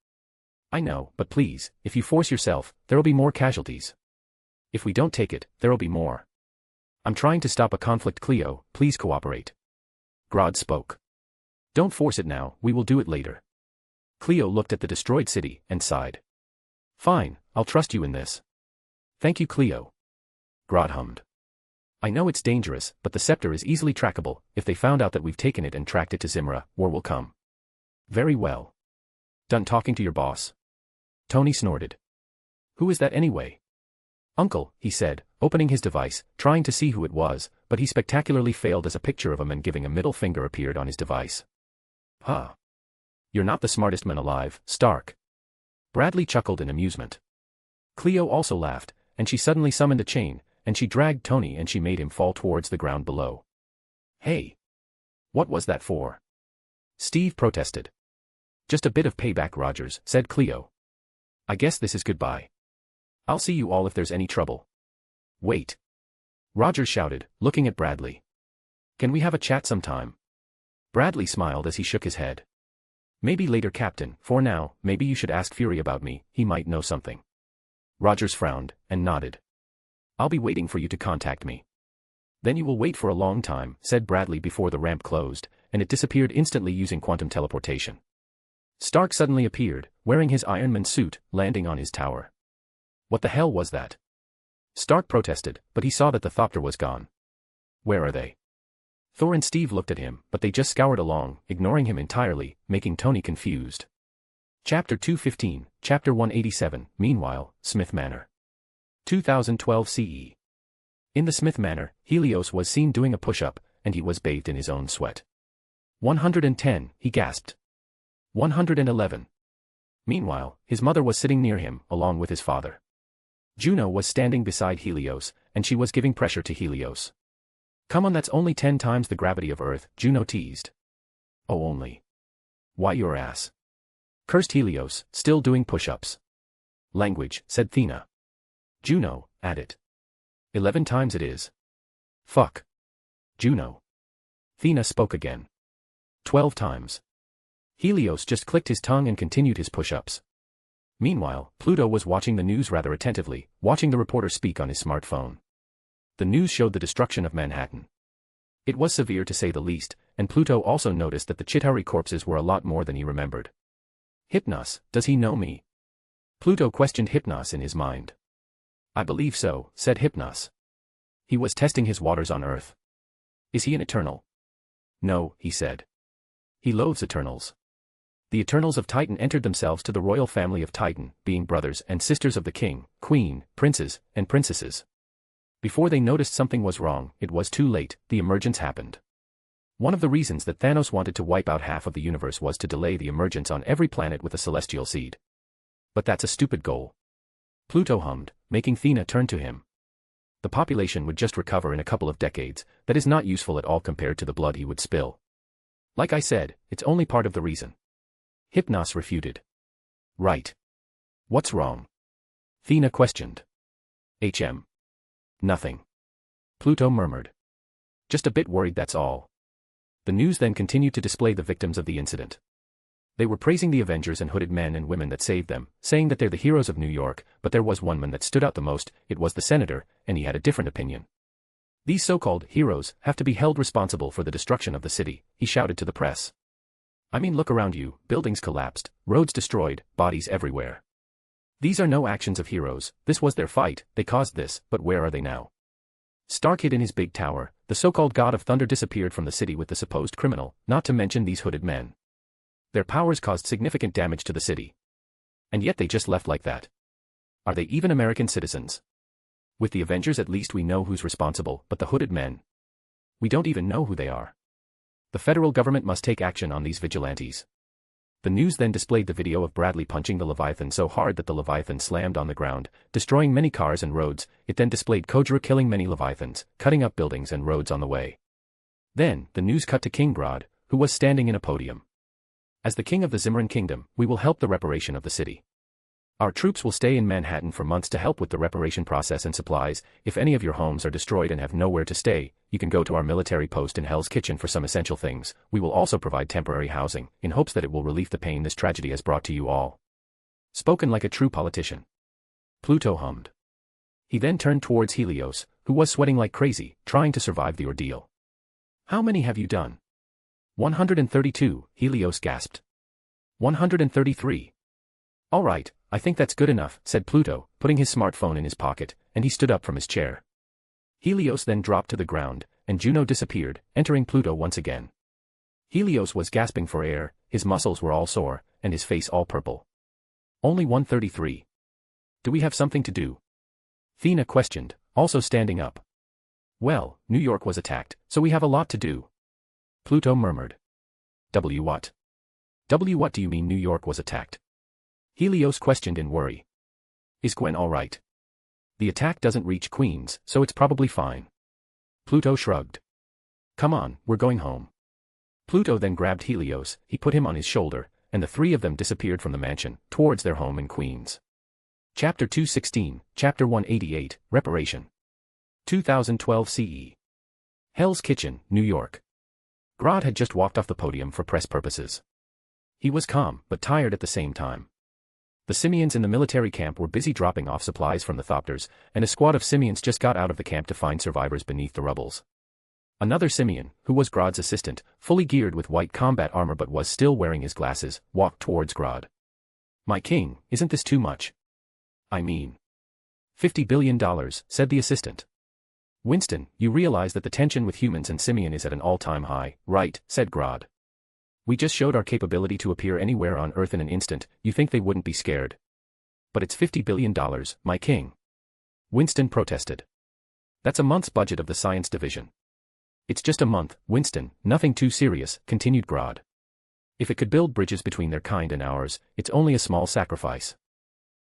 I know, but please, if you force yourself, there'll be more casualties. If we don't take it, there'll be more. I'm trying to stop a conflict, Cleo, please cooperate. Grod spoke. Don't force it now, we will do it later. Cleo looked at the destroyed city, and sighed. Fine, I'll trust you in this. Thank you, Cleo. Grod hummed. I know it's dangerous, but the scepter is easily trackable. If they found out that we've taken it and tracked it to Zimra, war will come. Very well. Done talking to your boss? Tony snorted. Who is that anyway? Uncle, he said, opening his device, trying to see who it was, but he spectacularly failed as a picture of a man giving a middle finger appeared on his device. Huh. You're not the smartest man alive, Stark. Bradley chuckled in amusement. Cleo also laughed, and she suddenly summoned a chain, and she dragged Tony and she made him fall towards the ground below. Hey! What was that for? Steve protested. Just a bit of payback, Rogers, said Cleo. I guess this is goodbye. I'll see you all if there's any trouble. Wait. Rogers shouted, looking at Bradley. Can we have a chat sometime? Bradley smiled as he shook his head. Maybe later, Captain, for now, maybe you should ask Fury about me, he might know something. Rogers frowned, and nodded. I'll be waiting for you to contact me. Then you will wait for a long time, said Bradley before the ramp closed, and it disappeared instantly using quantum teleportation. Stark suddenly appeared, wearing his Iron Man suit, landing on his tower. What the hell was that? Stark protested, but he saw that the Thopter was gone. Where are they? Thor and Steve looked at him, but they just scoured along, ignoring him entirely, making Tony confused. Chapter 215, Chapter 187, Meanwhile, Smith Manor. 2012 CE. In the Smith Manor, Helios was seen doing a push-up, and he was bathed in his own sweat. 110, he gasped. 111. Meanwhile, his mother was sitting near him, along with his father. Juno was standing beside Helios, and she was giving pressure to Helios. Come on, that's only 10 times the gravity of Earth, Juno teased. Oh, only. Why, your ass. Cursed Helios, still doing push-ups. Language, said Thea. Juno, add it. 11 times it is. Fuck. Juno. Thea spoke again. 12 times. Helios just clicked his tongue and continued his push-ups. Meanwhile, Pluto was watching the news rather attentively, watching the reporter speak on his smartphone. The news showed the destruction of Manhattan. It was severe to say the least, and Pluto also noticed that the Chitauri corpses were a lot more than he remembered. Hypnos, does he know me? Pluto questioned Hypnos in his mind. I believe so, said Hypnos. He was testing his waters on Earth. Is he an Eternal? No, he said. He loathes Eternals. The Eternals of Titan entered themselves to the royal family of Titan, being brothers and sisters of the king, queen, princes, and princesses. Before they noticed something was wrong, it was too late, the emergence happened. One of the reasons that Thanos wanted to wipe out half of the universe was to delay the emergence on every planet with a celestial seed. But that's a stupid goal. Pluto hummed, making Thea turn to him. The population would just recover in a couple of decades, that is not useful at all compared to the blood he would spill. Like I said, it's only part of the reason. Hypnos refuted. Right. What's wrong? Thea questioned. Nothing. Pluto murmured. Just a bit worried, that's all. The news then continued to display the victims of the incident. They were praising the Avengers and hooded men and women that saved them, saying that they're the heroes of New York, but there was one man that stood out the most, it was the senator, and he had a different opinion. These so-called heroes have to be held responsible for the destruction of the city, he shouted to the press. I mean, look around you, buildings collapsed, roads destroyed, bodies everywhere. These are no actions of heroes, this was their fight, they caused this, but where are they now? Stark hid in his big tower, the so-called God of Thunder disappeared from the city with the supposed criminal, not to mention these hooded men. Their powers caused significant damage to the city. And yet they just left like that. Are they even American citizens? With the Avengers at least we know who's responsible, but the hooded men? We don't even know who they are. The federal government must take action on these vigilantes. The news then displayed the video of Bradley punching the Leviathan so hard that the Leviathan slammed on the ground, destroying many cars and roads. It then displayed Khodra killing many Leviathans, cutting up buildings and roads on the way. Then, the news cut to King Grod, who was standing in a podium. As the king of the Zimmeran kingdom, we will help the reparation of the city. Our troops will stay in Manhattan for months to help with the reparation process and supplies. If any of your homes are destroyed and have nowhere to stay, you can go to our military post in Hell's Kitchen for some essential things. We will also provide temporary housing, in hopes that it will relieve the pain this tragedy has brought to you all. Spoken like a true politician. Pluto hummed. He then turned towards Helios, who was sweating like crazy, trying to survive the ordeal. How many have you done? 132, Helios gasped. 133. All right, I think that's good enough, said Pluto, putting his smartphone in his pocket, and he stood up from his chair. Helios then dropped to the ground, and Juno disappeared, entering Pluto once again. Helios was gasping for air, his muscles were all sore, and his face all purple. Only 133. Do we have something to do? Thea questioned, also standing up. Well, New York was attacked, so we have a lot to do. Pluto murmured. What? What do you mean New York was attacked? Helios questioned in worry. Is Gwen all right? The attack doesn't reach Queens, so it's probably fine. Pluto shrugged. Come on, we're going home. Pluto then grabbed Helios, he put him on his shoulder, and the three of them disappeared from the mansion, towards their home in Queens. Chapter 216, Chapter 188, Reparation. 2012 CE. Hell's Kitchen, New York. Grod had just walked off the podium for press purposes. He was calm, but tired at the same time. The simians in the military camp were busy dropping off supplies from the Thopters, and a squad of simians just got out of the camp to find survivors beneath the rubbles. Another simian, who was Grod's assistant, fully geared with white combat armor but was still wearing his glasses, walked towards Grod. My king, isn't this too much? I mean, $50 billion, said the assistant. Winston, you realize that the tension with humans and simian is at an all-time high, right, said Grod. We just showed our capability to appear anywhere on Earth in an instant, you think they wouldn't be scared? But it's $50 billion, my king. Winston protested. That's a month's budget of the science division. It's just a month, Winston, nothing too serious, continued Grod. If it could build bridges between their kind and ours, it's only a small sacrifice.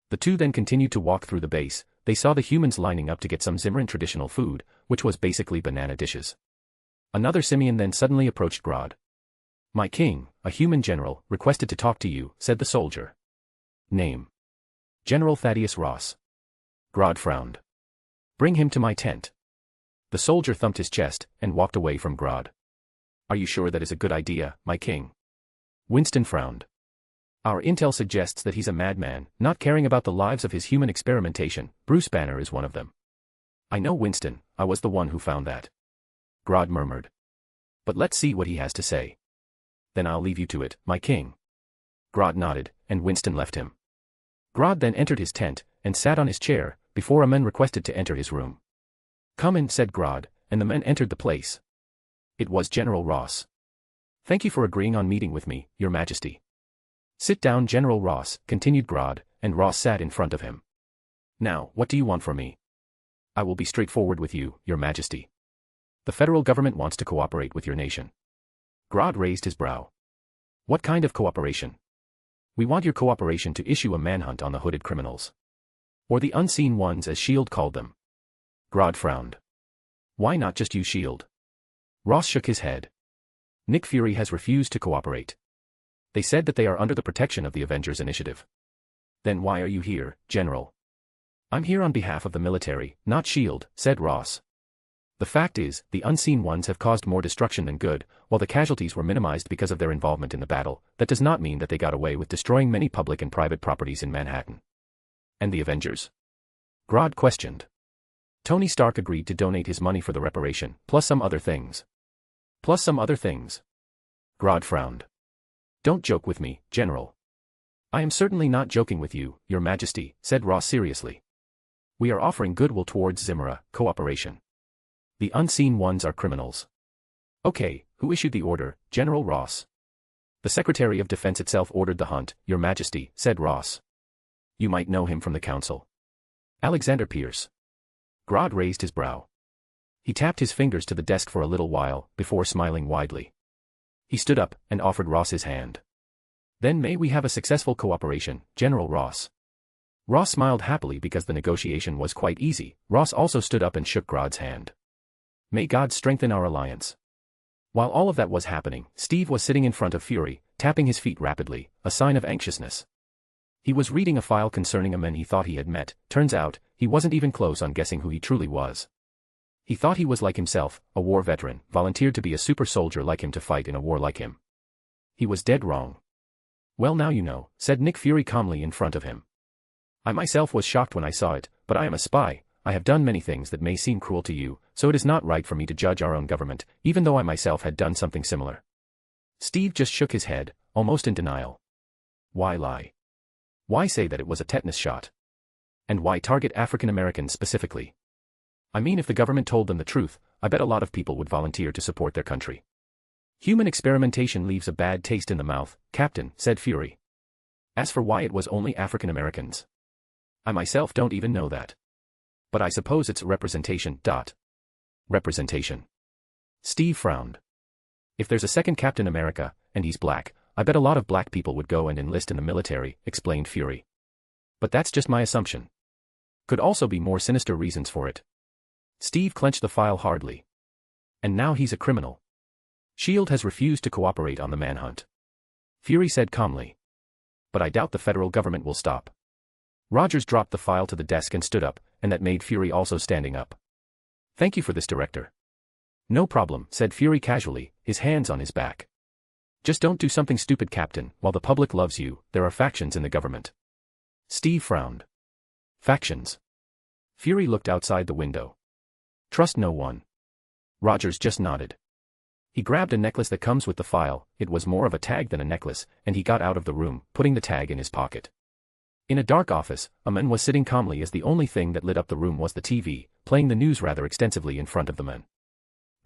The two then continued to walk through the base. They saw the humans lining up to get some Zimmeran traditional food, which was basically banana dishes. Another simian then suddenly approached Grod. My king, a human general, requested to talk to you, said the soldier. Name. General Thaddeus Ross. Grod frowned. Bring him to my tent. The soldier thumped his chest, and walked away from Grod. Are you sure that is a good idea, my king? Winston frowned. Our intel suggests that he's a madman, not caring about the lives of his human experimentation. Bruce Banner is one of them. I know Winston, I was the one who found that. Grod murmured. But let's see what he has to say. Then I'll leave you to it, my king. Grod nodded, and Winston left him. Grod then entered his tent, and sat on his chair, before a man requested to enter his room. Come in, said Grod, and the men entered the place. It was General Ross. Thank you for agreeing on meeting with me, your majesty. Sit down, General Ross, continued Grod, and Ross sat in front of him. Now, what do you want from me? I will be straightforward with you, your majesty. The federal government wants to cooperate with your nation. Grod raised his brow. What kind of cooperation? We want your cooperation to issue a manhunt on the hooded criminals. Or the unseen ones as S.H.I.E.L.D. called them. Grod frowned. Why not just use S.H.I.E.L.D.? Ross shook his head. Nick Fury has refused to cooperate. They said that they are under the protection of the Avengers initiative. Then why are you here, General? I'm here on behalf of the military, not S.H.I.E.L.D., said Ross. The fact is, the unseen ones have caused more destruction than good, while the casualties were minimized because of their involvement in the battle. That does not mean that they got away with destroying many public and private properties in Manhattan. And the Avengers? Grod questioned. Tony Stark agreed to donate his money for the reparation, plus some other things. Plus some other things. Grod frowned. Don't joke with me, General. I am certainly not joking with you, your majesty, said Ross seriously. We are offering goodwill towards Zimera, cooperation. The unseen ones are criminals. Okay, who issued the order? General Ross. The Secretary of Defense itself ordered the hunt, Your Majesty, said Ross. You might know him from the council. Alexander Pierce. Grod raised his brow. He tapped his fingers to the desk for a little while, before smiling widely. He stood up, and offered Ross his hand. Then may we have a successful cooperation, General Ross. Ross smiled happily because the negotiation was quite easy. Ross also stood up and shook Grod's hand. May God strengthen our alliance. While all of that was happening, Steve was sitting in front of Fury, tapping his feet rapidly, a sign of anxiousness. He was reading a file concerning a man he thought he had met. Turns out, he wasn't even close on guessing who he truly was. He thought he was like himself, a war veteran, volunteered to be a super soldier like him to fight in a war like him. He was dead wrong. Well, now you know, said Nick Fury calmly in front of him. I myself was shocked when I saw it, but I am a spy. I have done many things that may seem cruel to you, so it is not right for me to judge our own government, even though I myself had done something similar. Steve just shook his head, almost in denial. Why lie? Why say that it was a tetanus shot? And why target African Americans specifically? I mean, if the government told them the truth, I bet a lot of people would volunteer to support their country. Human experimentation leaves a bad taste in the mouth, Captain, said Fury. As for why it was only African Americans, I myself don't even know that. But I suppose it's representation. Representation. Steve frowned. If there's a second Captain America, and he's black, I bet a lot of black people would go and enlist in the military, explained Fury. But that's just my assumption. Could also be more sinister reasons for it. Steve clenched the file hardly. And now he's a criminal. S.H.I.E.L.D. has refused to cooperate on the manhunt. Fury said calmly. But I doubt the federal government will stop. Rogers dropped the file to the desk and stood up, and that made Fury also standing up. Thank you for this, Director. No problem, said Fury casually, his hands on his back. Just don't do something stupid, Captain. While the public loves you, there are factions in the government. Steve frowned. Factions. Fury looked outside the window. Trust no one. Rogers just nodded. He grabbed a necklace that comes with the file. It was more of a tag than a necklace, and he got out of the room, putting the tag in his pocket. In a dark office, a man was sitting calmly as the only thing that lit up the room was the TV, playing the news rather extensively in front of the man.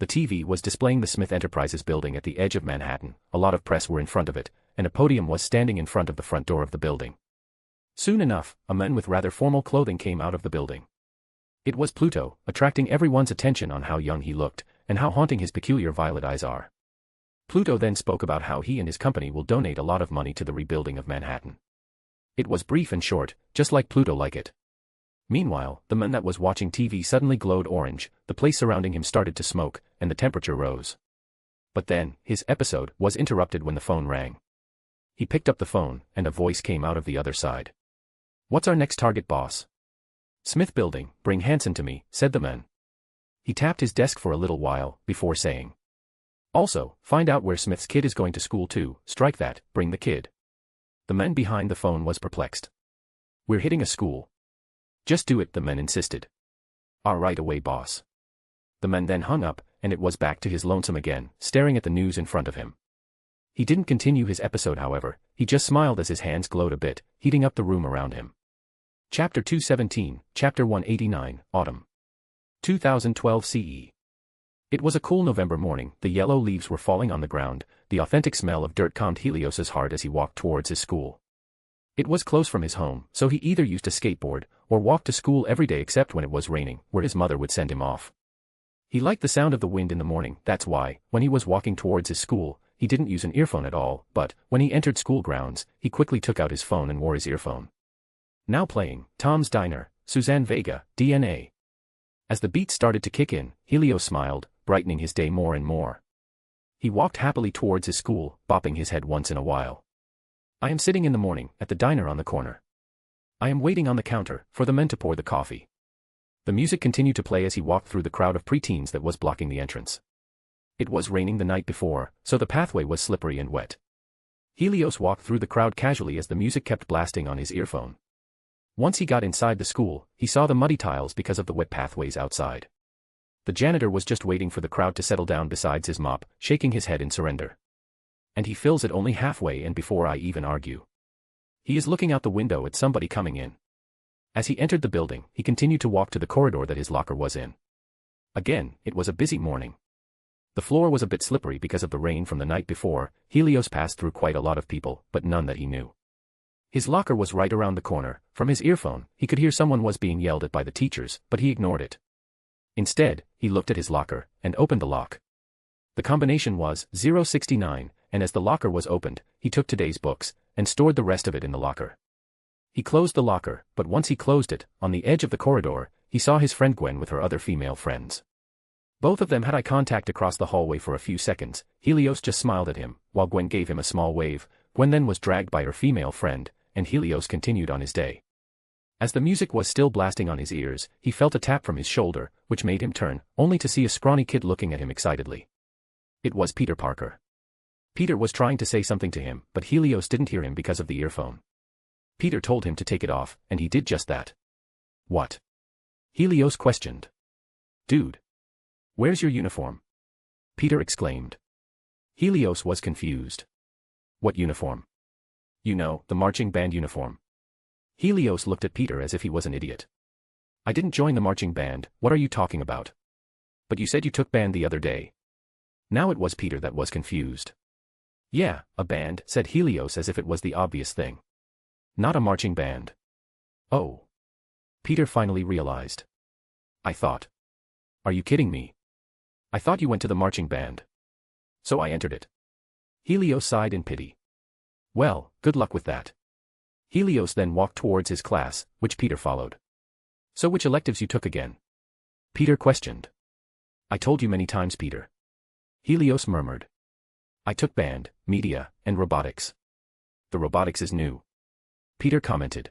The TV was displaying the Smith Enterprises building at the edge of Manhattan. A lot of press were in front of it, and a podium was standing in front of the front door of the building. Soon enough, a man with rather formal clothing came out of the building. It was Pluto, attracting everyone's attention on how young he looked, and how haunting his peculiar violet eyes are. Pluto then spoke about how he and his company will donate a lot of money to the rebuilding of Manhattan. It was brief and short, just like Pluto like it. Meanwhile, the man that was watching TV suddenly glowed orange, the place surrounding him started to smoke, and the temperature rose. But then, his episode was interrupted when the phone rang. He picked up the phone, and a voice came out of the other side. What's our next target, boss? Smith Building, bring Hansen to me, said the man. He tapped his desk for a little while, before saying. Also, find out where Smith's kid is going to school too. Strike that, bring the kid. The man behind the phone was perplexed. We're hitting a school. Just do it, the man insisted. All right away, boss. The man then hung up, and it was back to his lonesome again, staring at the news in front of him. He didn't continue his episode, however, he just smiled as his hands glowed a bit, heating up the room around him. Chapter 217, Chapter 189, Autumn. 2012 CE. It was a cool November morning, the yellow leaves were falling on the ground, the authentic smell of dirt calmed Helios's heart as he walked towards his school. It was close from his home, so he either used a skateboard, or walked to school every day except when it was raining, where his mother would send him off. He liked the sound of the wind in the morning, that's why, when he was walking towards his school, he didn't use an earphone at all, but, when he entered school grounds, he quickly took out his phone and wore his earphone. Now playing, Tom's Diner, Suzanne Vega, DNA. As the beat started to kick in, Helios smiled, brightening his day more and more. He walked happily towards his school, bopping his head once in a while. I am sitting in the morning, at the diner on the corner. I am waiting on the counter, for the men to pour the coffee. The music continued to play as he walked through the crowd of preteens that was blocking the entrance. It was raining the night before, so the pathway was slippery and wet. Helios walked through the crowd casually as the music kept blasting on his earphone. Once he got inside the school, he saw the muddy tiles because of the wet pathways outside. The janitor was just waiting for the crowd to settle down beside his mop, shaking his head in surrender. And he fills it only halfway and before I even argue. He is looking out the window at somebody coming in. As he entered the building, he continued to walk to the corridor that his locker was in. Again, it was a busy morning. The floor was a bit slippery because of the rain from the night before. Helios passed through quite a lot of people, but none that he knew. His locker was right around the corner. From his earphone, he could hear someone was being yelled at by the teachers, but he ignored it. Instead, he looked at his locker and opened the lock. The combination was 069, and as the locker was opened, he took today's books and stored the rest of it in the locker. He closed the locker, but once he closed it, on the edge of the corridor, he saw his friend Gwen with her other female friends. Both of them had eye contact across the hallway for a few seconds. Helios just smiled at him, while Gwen gave him a small wave. Gwen then was dragged by her female friend, and Helios continued on his day. As the music was still blasting on his ears, he felt a tap from his shoulder, which made him turn, only to see a scrawny kid looking at him excitedly. It was Peter Parker. Peter was trying to say something to him, but Helios didn't hear him because of the earphone. Peter told him to take it off, and he did just that. What? Helios questioned. Dude. Where's your uniform? Peter exclaimed. Helios was confused. What uniform? You know, the marching band uniform. Helios looked at Peter as if he was an idiot. I didn't join the marching band, what are you talking about? But you said you took band the other day. Now it was Peter that was confused. Yeah, a band, said Helios as if it was the obvious thing. Not a marching band. Oh. Peter finally realized. I thought. Are you kidding me? I thought you went to the marching band. So I entered it. Helios sighed in pity. Well, good luck with that. Helios then walked towards his class, which Peter followed. So which electives you took again? Peter questioned. I told you many times, Peter. Helios murmured. I took band, media, and robotics. The robotics is new. Peter commented.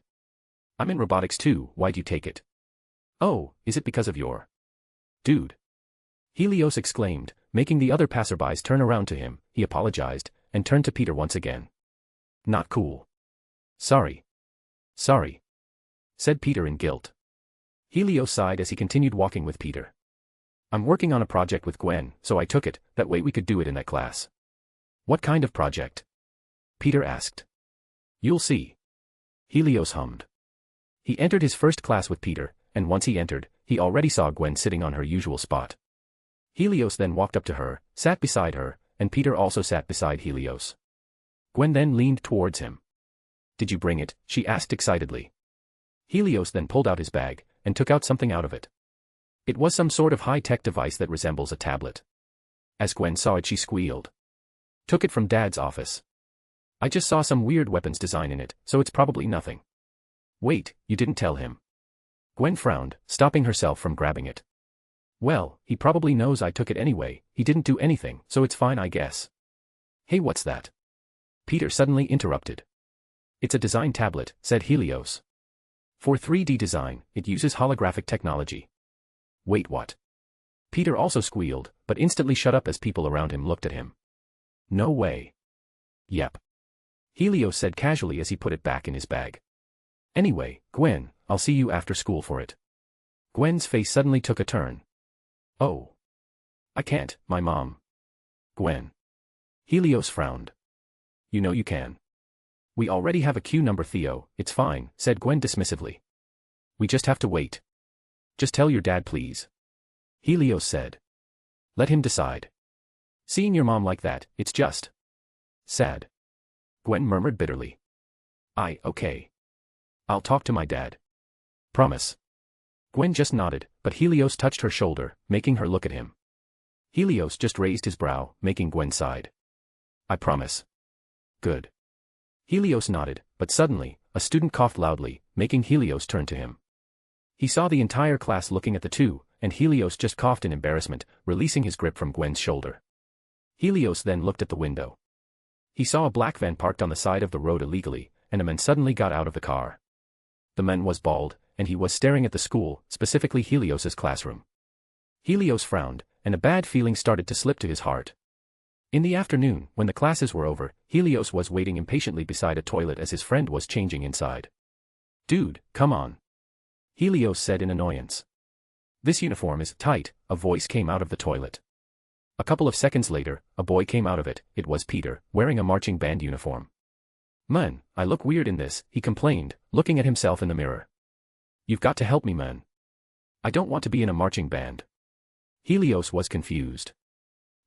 I'm in robotics too, why'd you take it? Oh, is it because of your... Dude. Helios exclaimed, making the other passerbys turn around to him. He apologized, and turned to Peter once again. Not cool. Sorry. Sorry. Said Peter in guilt. Helios sighed as he continued walking with Peter. I'm working on a project with Gwen, so I took it, that way we could do it in that class. What kind of project? Peter asked. You'll see. Helios hummed. He entered his first class with Peter, and once he entered, he already saw Gwen sitting on her usual spot. Helios then walked up to her, sat beside her, and Peter also sat beside Helios. Gwen then leaned towards him. Did you bring it? She asked excitedly. Helios then pulled out his bag, and took out something out of it. It was some sort of high-tech device that resembles a tablet. As Gwen saw it, she squealed. Took it from Dad's office. I just saw some weird weapons design in it, so it's probably nothing. Wait, you didn't tell him. Gwen frowned, stopping herself from grabbing it. Well, he probably knows I took it anyway, he didn't do anything, so it's fine I guess. Hey, what's that? Peter suddenly interrupted. It's a design tablet, said Helios. For 3D design, it uses holographic technology. Wait, what? Peter also squealed, but instantly shut up as people around him looked at him. No way. Yep. Helios said casually as he put it back in his bag. Anyway, Gwen, I'll see you after school for it. Gwen's face suddenly took a turn. Oh. I can't, my mom. Gwen. Helios frowned. You know you can. We already have a queue number, Theo, it's fine, said Gwen dismissively. We just have to wait. Just tell your dad, please. Helios said. Let him decide. Seeing your mom like that, it's just... sad. Gwen murmured bitterly. Okay. I'll talk to my dad. Promise. Gwen just nodded, but Helios touched her shoulder, making her look at him. Helios just raised his brow, making Gwen sigh. I promise. Good. Helios nodded, but suddenly, a student coughed loudly, making Helios turn to him. He saw the entire class looking at the two, and Helios just coughed in embarrassment, releasing his grip from Gwen's shoulder. Helios then looked at the window. He saw a black van parked on the side of the road illegally, and a man suddenly got out of the car. The man was bald, and he was staring at the school, specifically Helios's classroom. Helios frowned, and a bad feeling started to slip to his heart. In the afternoon, when the classes were over, Helios was waiting impatiently beside a toilet as his friend was changing inside. Dude, come on. Helios said in annoyance. This uniform is tight, a voice came out of the toilet. A couple of seconds later, a boy came out of it. It was Peter, wearing a marching band uniform. Man, I look weird in this, he complained, looking at himself in the mirror. You've got to help me, man. I don't want to be in a marching band. Helios was confused.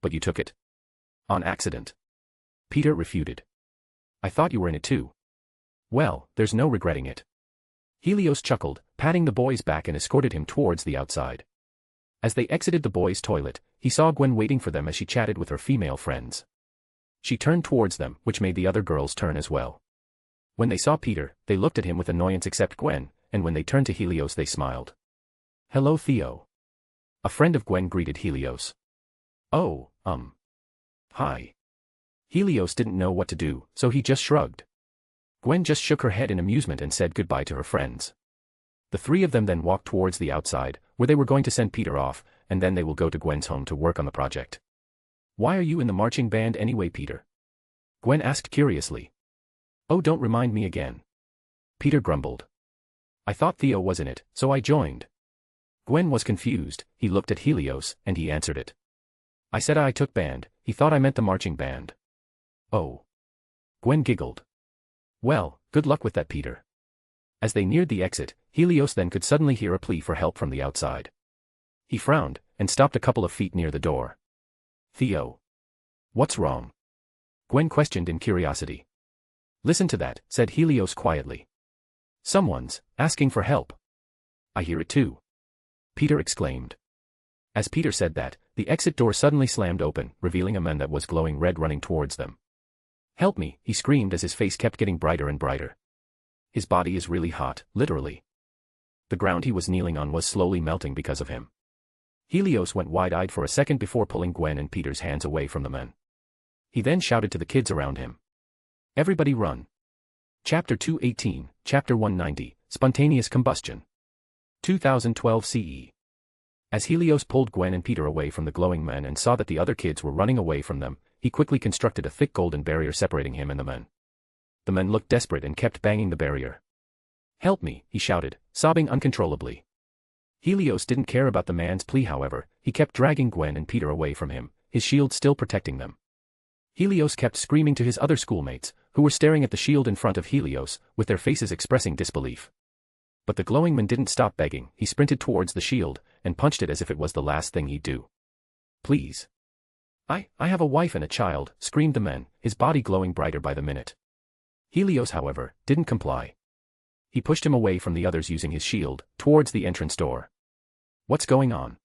But you took it? On accident. Peter refuted. I thought you were in it too. Well, there's no regretting it. Helios chuckled, patting the boy's back and escorted him towards the outside. As they exited the boys' toilet, he saw Gwen waiting for them as she chatted with her female friends. She turned towards them, which made the other girls turn as well. When they saw Peter, they looked at him with annoyance except Gwen, and when they turned to Helios they smiled. Hello Theo. A friend of Gwen greeted Helios. Oh, hi. Helios didn't know what to do, so he just shrugged. Gwen just shook her head in amusement and said goodbye to her friends. The three of them then walked towards the outside, where they were going to send Peter off, and then they will go to Gwen's home to work on the project. Why are you in the marching band anyway, Peter? Gwen asked curiously. Oh, don't remind me again. Peter grumbled. I thought Theo was in it, so I joined. Gwen was confused. He looked at Helios, and he answered it. I said I took band, he thought I meant the marching band. Oh. Gwen giggled. Well, good luck with that, Peter. As they neared the exit, Helios then could suddenly hear a plea for help from the outside. He frowned, and stopped a couple of feet near the door. Theo. What's wrong? Gwen questioned in curiosity. Listen to that, said Helios quietly. Someone's asking for help. I hear it too. Peter exclaimed. As Peter said that, the exit door suddenly slammed open, revealing a man that was glowing red running towards them. Help me, he screamed as his face kept getting brighter and brighter. His body is really hot, literally. The ground he was kneeling on was slowly melting because of him. Helios went wide-eyed for a second before pulling Gwen and Peter's hands away from the men. He then shouted to the kids around him. Everybody run. Chapter 218, Chapter 190, Spontaneous Combustion. 2012 CE. As Helios pulled Gwen and Peter away from the glowing men and saw that the other kids were running away from them, he quickly constructed a thick golden barrier separating him and the men. The men looked desperate and kept banging the barrier. Help me, he shouted, sobbing uncontrollably. Helios didn't care about the man's plea, however. He kept dragging Gwen and Peter away from him, his shield still protecting them. Helios kept screaming to his other schoolmates, who were staring at the shield in front of Helios, with their faces expressing disbelief. But the glowing man didn't stop begging. He sprinted towards the shield, and punched it as if it was the last thing he'd do. Please. I have a wife and a child, screamed the man, his body glowing brighter by the minute. Helios, however, didn't comply. He pushed him away from the others using his shield, towards the entrance door. What's going on?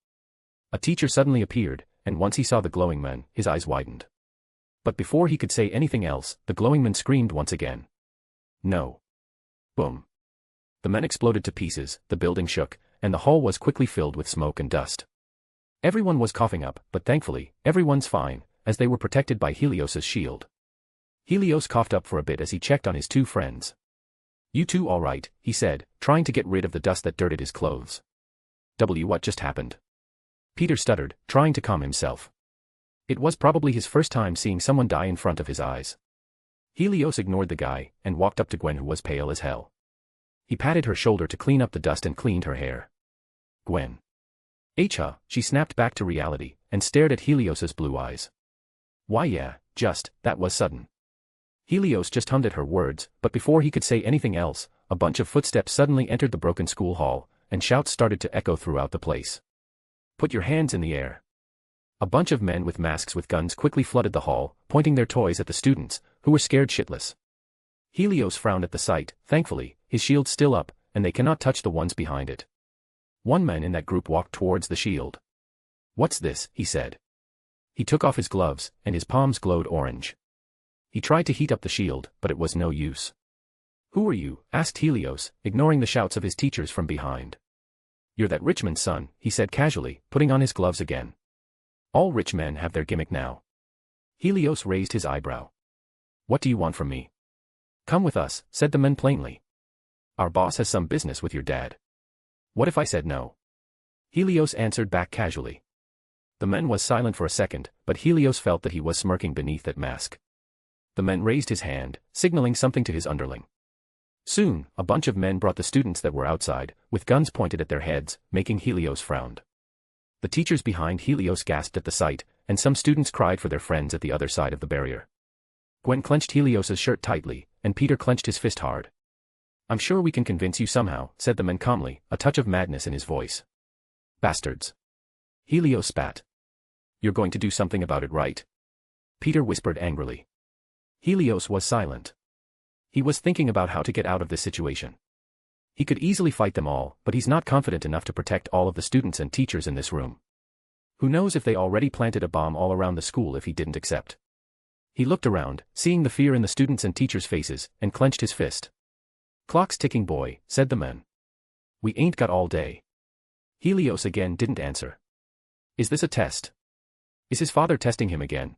A teacher suddenly appeared, and once he saw the glowing man, his eyes widened. But before he could say anything else, the glowing man screamed once again. No. Boom. The men exploded to pieces, the building shook, and the hall was quickly filled with smoke and dust. Everyone was coughing up, but thankfully, everyone's fine, as they were protected by Helios's shield. Helios coughed up for a bit as he checked on his two friends. You two all right, he said, trying to get rid of the dust that dirted his clothes. What just happened? Peter stuttered, trying to calm himself. It was probably his first time seeing someone die in front of his eyes. Helios ignored the guy, and walked up to Gwen, who was pale as hell. He patted her shoulder to clean up the dust and cleaned her hair. Gwen. Huh, she snapped back to reality, and stared at Helios's blue eyes. Why yeah, that was sudden. Helios just hummed at her words, but before he could say anything else, a bunch of footsteps suddenly entered the broken school hall, and shouts started to echo throughout the place. Put your hands in the air. A bunch of men with masks with guns quickly flooded the hall, pointing their toys at the students, who were scared shitless. Helios frowned at the sight. Thankfully, his shield's still up, and they cannot touch the ones behind it. One man in that group walked towards the shield. What's this? He said. He took off his gloves, and his palms glowed orange. He tried to heat up the shield, but it was no use. Who are you? Asked Helios, ignoring the shouts of his teachers from behind. You're that rich man's son, he said casually, putting on his gloves again. All rich men have their gimmick now. Helios raised his eyebrow. What do you want from me? Come with us, said the man plainly. Our boss has some business with your dad. What if I said no? Helios answered back casually. The man was silent for a second, but Helios felt that he was smirking beneath that mask. The man raised his hand, signaling something to his underling. Soon, a bunch of men brought the students that were outside, with guns pointed at their heads, making Helios frown. The teachers behind Helios gasped at the sight, and some students cried for their friends at the other side of the barrier. Gwen clenched Helios's shirt tightly, and Peter clenched his fist hard. I'm sure we can convince you somehow, said the man calmly, a touch of madness in his voice. Bastards. Helios spat. You're going to do something about it, right? Peter whispered angrily. Helios was silent. He was thinking about how to get out of this situation. He could easily fight them all, but he's not confident enough to protect all of the students and teachers in this room. Who knows if they already planted a bomb all around the school if he didn't accept. He looked around, seeing the fear in the students' and teachers' faces, and clenched his fist. Clock's ticking, boy, said the man. We ain't got all day. Helios again didn't answer. Is this a test? Is his father testing him again?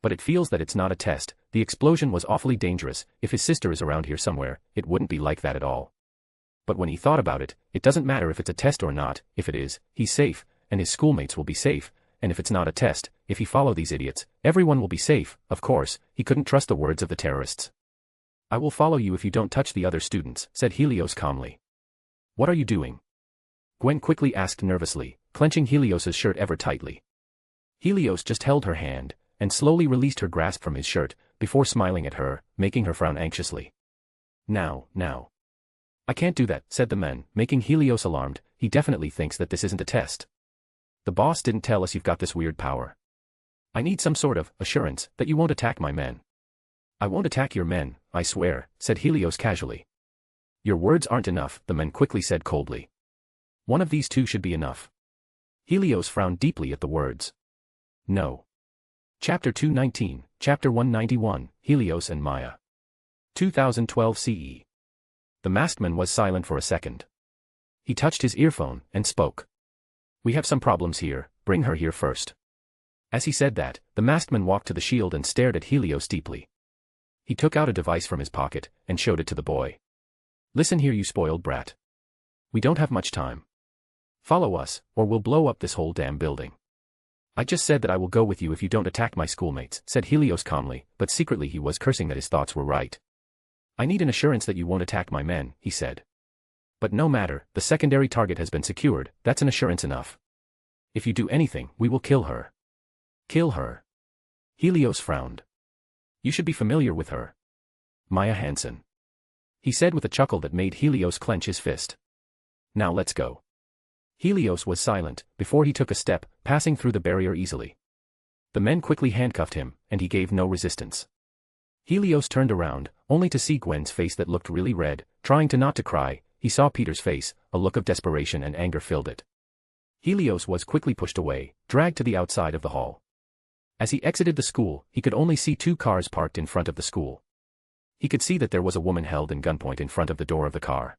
But it feels that it's not a test. The explosion was awfully dangerous. If his sister is around here somewhere, it wouldn't be like that at all. But when he thought about it, it doesn't matter if it's a test or not. If it is, he's safe, and his schoolmates will be safe, and if it's not a test, if he follow these idiots, everyone will be safe. Of course, he couldn't trust the words of the terrorists. I will follow you if you don't touch the other students, said Helios calmly. What are you doing? Gwen quickly asked nervously, clenching Helios's shirt ever tightly. Helios just held her hand, and slowly released her grasp from his shirt, before smiling at her, making her frown anxiously. Now. I can't do that, said the man, making Helios alarmed. He definitely thinks that this isn't a test. The boss didn't tell us you've got this weird power. I need some sort of assurance that you won't attack my men. I won't attack your men, I swear, said Helios casually. Your words aren't enough, the man quickly said coldly. One of these two should be enough. Helios frowned deeply at the words. No. Chapter 219, Chapter 191, Helios and Maya. 2012 CE. The masked man was silent for a second. He touched his earphone and spoke. We have some problems here, bring her here first. As he said that, the masked man walked to the shield and stared at Helios deeply. He took out a device from his pocket and showed it to the boy. Listen here, you spoiled brat. We don't have much time. Follow us, or we'll blow up this whole damn building. I just said that I will go with you if you don't attack my schoolmates, said Helios calmly, but secretly he was cursing that his thoughts were right. I need an assurance that you won't attack my men, he said. But no matter, the secondary target has been secured, that's an assurance enough. If you do anything, we will kill her. Kill her. Helios frowned. You should be familiar with her. Maya Hansen. He said with a chuckle that made Helios clench his fist. Now let's go. Helios was silent, before he took a step, passing through the barrier easily. The men quickly handcuffed him, and he gave no resistance. Helios turned around, only to see Gwen's face that looked really red. Trying to not to cry, he saw Peter's face, a look of desperation and anger filled it. Helios was quickly pushed away, dragged to the outside of the hall. As he exited the school, he could only see 2 cars parked in front of the school. He could see that there was a woman held in gunpoint in front of the door of the car.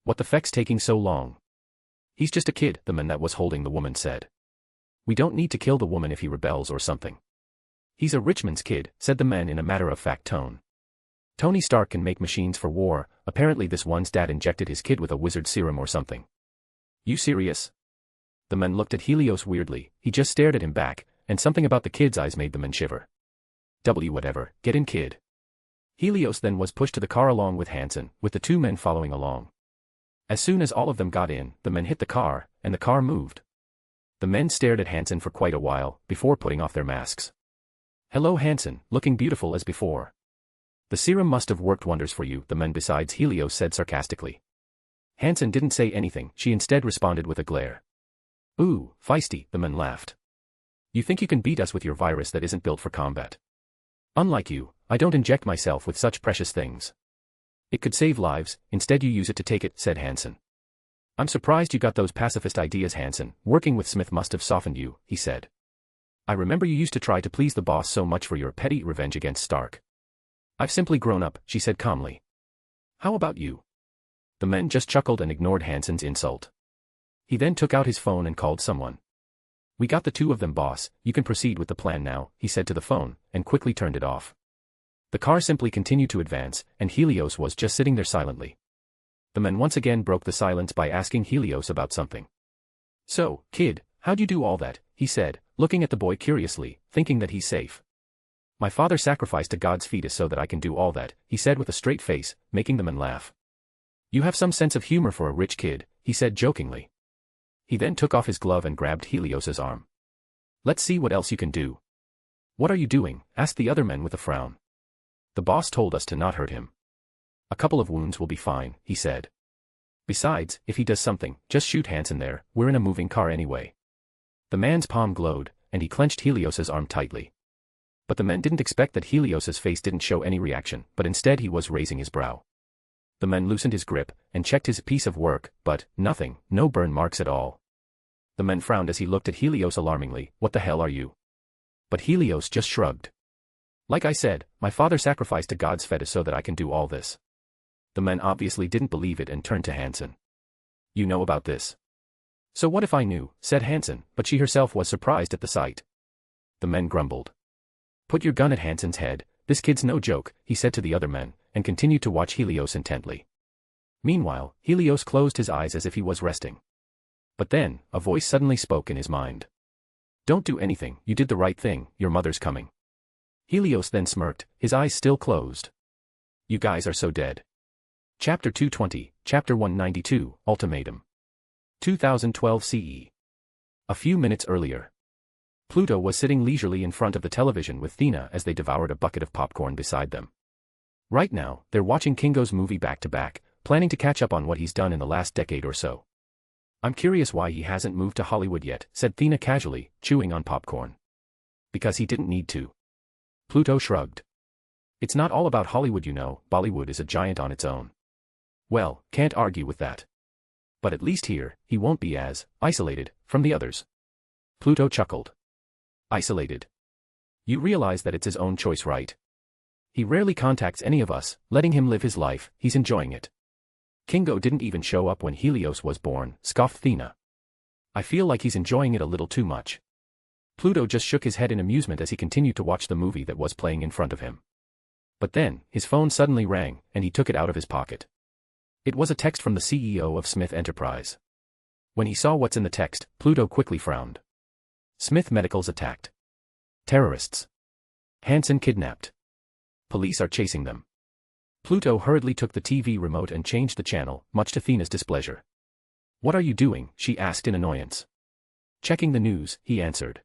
What the feck's taking so long? He's just a kid, the man that was holding the woman said. We don't need to kill the woman if he rebels or something. He's a rich man's kid, said the man in a matter-of-fact tone. Tony Stark can make machines for war. Apparently this one's dad injected his kid with a wizard serum or something. You serious? The man looked at Helios weirdly. He just stared at him back, and something about the kid's eyes made the man shiver. Whatever, get in, kid. Helios then was pushed to the car along with Hansen, with the 2 men following along. As soon as all of them got in, the men hit the car, and the car moved. The men stared at Hansen for quite a while, before putting off their masks. Hello Hansen, looking beautiful as before. The serum must have worked wonders for you, the men besides Helios said sarcastically. Hansen didn't say anything, she instead responded with a glare. Ooh, feisty, the men laughed. You think you can beat us with your virus that isn't built for combat? Unlike you, I don't inject myself with such precious things. It could save lives, instead you use it to take it, said Hansen. I'm surprised you got those pacifist ideas, Hansen. Working with Smith must have softened you, he said. I remember you used to try to please the boss so much for your petty revenge against Stark. I've simply grown up, she said calmly. How about you? The men just chuckled and ignored Hansen's insult. He then took out his phone and called someone. We got the 2 of them, boss, you can proceed with the plan now, he said to the phone, and quickly turned it off. The car simply continued to advance, and Helios was just sitting there silently. The men once again broke the silence by asking Helios about something. So, kid, how'd you do all that, he said, looking at the boy curiously, thinking that he's safe. My father sacrificed a god's fetus so that I can do all that, he said with a straight face, making the men laugh. You have some sense of humor for a rich kid, he said jokingly. He then took off his glove and grabbed Helios's arm. Let's see what else you can do. What are you doing? Asked the other men with a frown. The boss told us to not hurt him. A couple of wounds will be fine, he said. Besides, if he does something, just shoot Hansen there, we're in a moving car anyway. The man's palm glowed, and he clenched Helios's arm tightly. But the men didn't expect that Helios's face didn't show any reaction, but instead he was raising his brow. The man loosened his grip, and checked his piece of work, but, nothing, no burn marks at all. The man frowned as he looked at Helios alarmingly. "What the hell are you?" But Helios just shrugged. "Like I said, my father sacrificed to God's fetus so that I can do all this." The man obviously didn't believe it and turned to Hansen. "You know about this?" "So what if I knew," said Hansen, but she herself was surprised at the sight. The men grumbled. "Put your gun at Hansen's head, this kid's no joke," he said to the other men, and continued to watch Helios intently. Meanwhile, Helios closed his eyes as if he was resting. But then, a voice suddenly spoke in his mind. "Don't do anything, you did the right thing, your mother's coming." Helios then smirked, his eyes still closed. "You guys are so dead." Chapter 220, Chapter 192, Ultimatum. 2012 CE. A few minutes earlier. Pluto was sitting leisurely in front of the television with Thea as they devoured a bucket of popcorn beside them. Right now, they're watching Kingo's movie back to back, planning to catch up on what he's done in the last decade or so. "I'm curious why he hasn't moved to Hollywood yet," said Thea casually, chewing on popcorn. "Because he didn't need to." Pluto shrugged. "It's not all about Hollywood, you know, Bollywood is a giant on its own." "Well, can't argue with that. But at least here, he won't be as isolated from the others." Pluto chuckled. "Isolated? You realize that it's his own choice, right? He rarely contacts any of us, letting him live his life, he's enjoying it." "Kingo didn't even show up when Helios was born," scoffed Thea. "I feel like he's enjoying it a little too much." Pluto just shook his head in amusement as he continued to watch the movie that was playing in front of him. But then, his phone suddenly rang, and he took it out of his pocket. It was a text from the CEO of Smith Enterprise. When he saw what's in the text, Pluto quickly frowned. "Smith Medical's attacked. Terrorists. Hansen kidnapped. Police are chasing them." Pluto hurriedly took the TV remote and changed the channel, much to Thea's displeasure. "What are you doing?" she asked in annoyance. "Checking the news," he answered.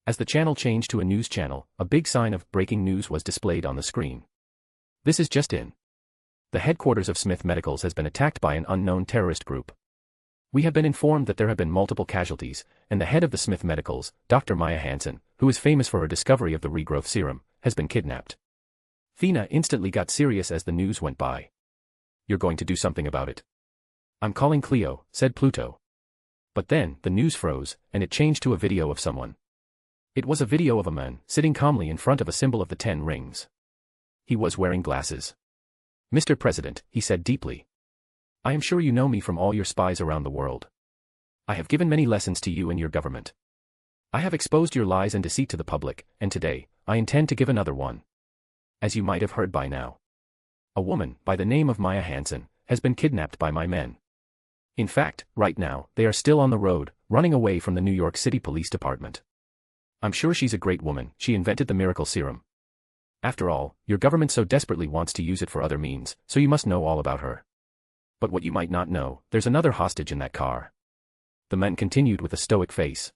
As the channel changed to a news channel, a big sign of breaking news was displayed on the screen. "This is just in. The headquarters of Smith Medicals has been attacked by an unknown terrorist group. We have been informed that there have been multiple casualties, and the head of the Smith Medicals, Dr. Maya Hansen, who is famous for her discovery of the regrowth serum, has been kidnapped." Thea instantly got serious as the news went by. "You're going to do something about it?" "I'm calling Cleo," said Pluto. But then, the news froze, and it changed to a video of someone. It was a video of a man, sitting calmly in front of a symbol of the 10 rings. He was wearing glasses. "Mr. President," he said deeply. "I am sure you know me from all your spies around the world. I have given many lessons to you and your government. I have exposed your lies and deceit to the public, and today, I intend to give another one. As you might have heard by now, a woman, by the name of Maya Hansen, has been kidnapped by my men. In fact, right now, they are still on the road, running away from the New York City Police Department. I'm sure she's a great woman, she invented the miracle serum. After all, your government so desperately wants to use it for other means, so you must know all about her. But what you might not know, there's another hostage in that car." The man continued with a stoic face.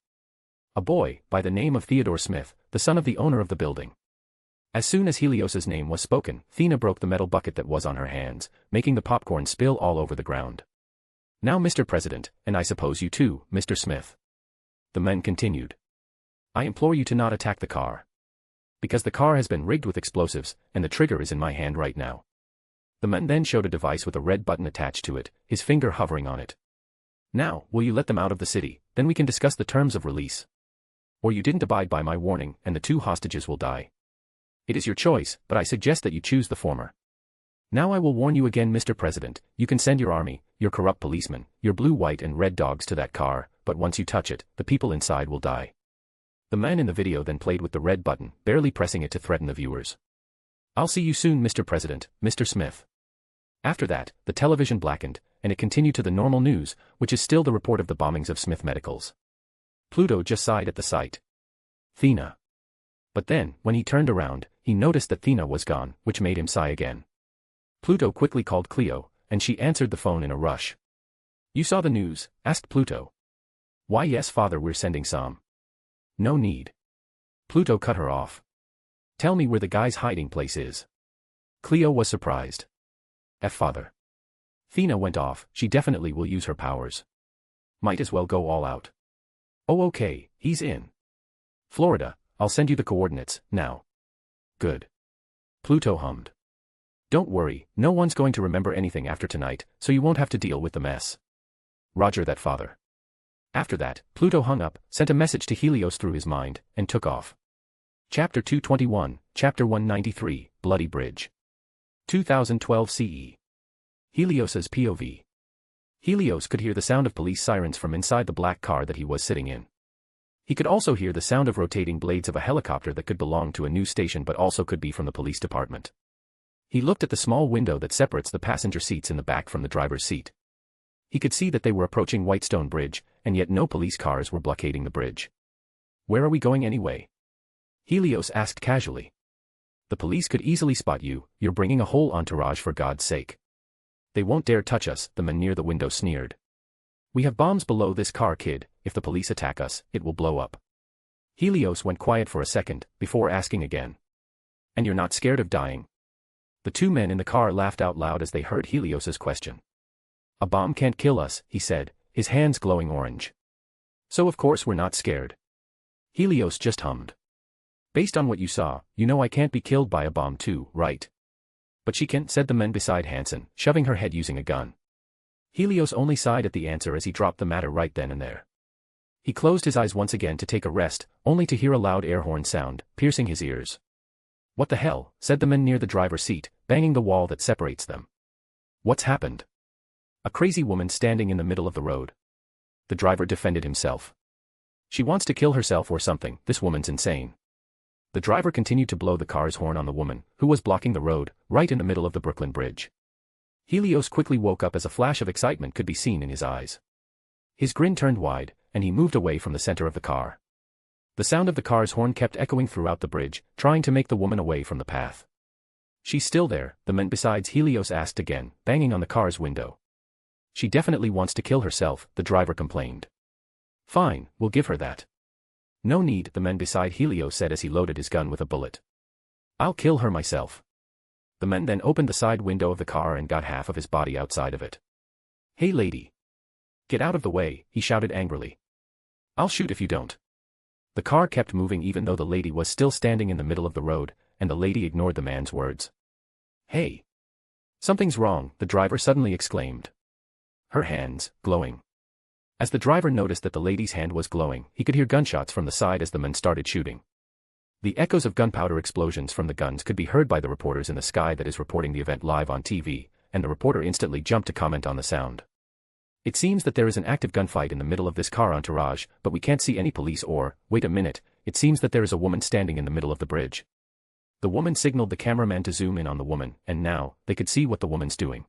"A boy, by the name of Theodore Smith, the son of the owner of the building." As soon as Helios's name was spoken, Thea broke the metal bucket that was on her hands, making the popcorn spill all over the ground. "Now, Mr. President, and I suppose you too, Mr. Smith," the man continued, "I implore you to not attack the car. Because the car has been rigged with explosives, and the trigger is in my hand right now." The man then showed a device with a red button attached to it, his finger hovering on it. "Now, will you let them out of the city, then we can discuss the terms of release. Or you didn't abide by my warning, and the 2 hostages will die. It is your choice, but I suggest that you choose the former. Now I will warn you again, Mr. President, you can send your army, your corrupt policemen, your blue, white and red dogs to that car, but once you touch it, the people inside will die." The man in the video then played with the red button, barely pressing it to threaten the viewers. "I'll see you soon, Mr. President, Mr. Smith." After that, the television blackened, and it continued to the normal news, which is still the report of the bombings of Smith Medicals. Pluto just sighed at the sight. Thea. But then, when he turned around, he noticed that Thea was gone, which made him sigh again. Pluto quickly called Cleo, and she answered the phone in a rush. "You saw the news?" asked Pluto. "Why yes, father, we're sending some." "No need." Pluto cut her off. "Tell me where the guy's hiding place is." Cleo was surprised. Father." Thea went off, she definitely will use her powers. Might as well go all out. Oh okay, he's in Florida, I'll send you the coordinates, now. Good. Pluto hummed. Don't worry, no one's going to remember anything after tonight, so you won't have to deal with the mess. Roger that, father. After that, Pluto hung up, sent a message to Helios through his mind, and took off. Chapter 221, Chapter 193, Bloody Bridge. 2012 CE. Helios's POV. Helios could hear the sound of police sirens from inside the black car that he was sitting in. He could also hear the sound of rotating blades of a helicopter that could belong to a news station but also could be from the police department. He looked at the small window that separates the passenger seats in the back from the driver's seat. He could see that they were approaching Whitestone Bridge, and yet no police cars were blockading the bridge. Where are we going anyway? Helios asked casually. The police could easily spot you, you're bringing a whole entourage for God's sake. They won't dare touch us, the man near the window sneered. We have bombs below this car, kid, if the police attack us, it will blow up. Helios went quiet for a second, before asking again. And you're not scared of dying? The two men in the car laughed out loud as they heard Helios's question. A bomb can't kill us, he said, his hands glowing orange. So of course we're not scared. Helios just hummed. Based on what you saw, you know I can't be killed by a bomb too, right? But she can, said the man beside Hansen, shoving her head using a gun. Helios only sighed at the answer as he dropped the matter right then and there. He closed his eyes once again to take a rest, only to hear a loud air horn sound, piercing his ears. What the hell, said the man near the driver's seat, banging the wall that separates them. What's happened? A crazy woman standing in the middle of the road. The driver defended himself. She wants to kill herself or something, this woman's insane. The driver continued to blow the car's horn on the woman, who was blocking the road, right in the middle of the Brooklyn Bridge. Helios quickly woke up as a flash of excitement could be seen in his eyes. His grin turned wide, and he moved away from the center of the car. The sound of the car's horn kept echoing throughout the bridge, trying to make the woman away from the path. She's still there, the man besides Helios asked again, banging on the car's window. She definitely wants to kill herself, the driver complained. Fine, we'll give her that. No need, the man beside Helios said as he loaded his gun with a bullet. I'll kill her myself. The man then opened the side window of the car and got half of his body outside of it. Hey lady. Get out of the way, he shouted angrily. I'll shoot if you don't. The car kept moving even though the lady was still standing in the middle of the road, and the lady ignored the man's words. Hey. Something's wrong, the driver suddenly exclaimed. Her hands, glowing. As the driver noticed that the lady's hand was glowing, he could hear gunshots from the side as the men started shooting. The echoes of gunpowder explosions from the guns could be heard by the reporters in the sky that is reporting the event live on TV, and the reporter instantly jumped to comment on the sound. It seems that there is an active gunfight in the middle of this car entourage, but we can't see any police or, wait a minute, it seems that there is a woman standing in the middle of the bridge. The woman signaled the cameraman to zoom in on the woman, and now, they could see what the woman's doing.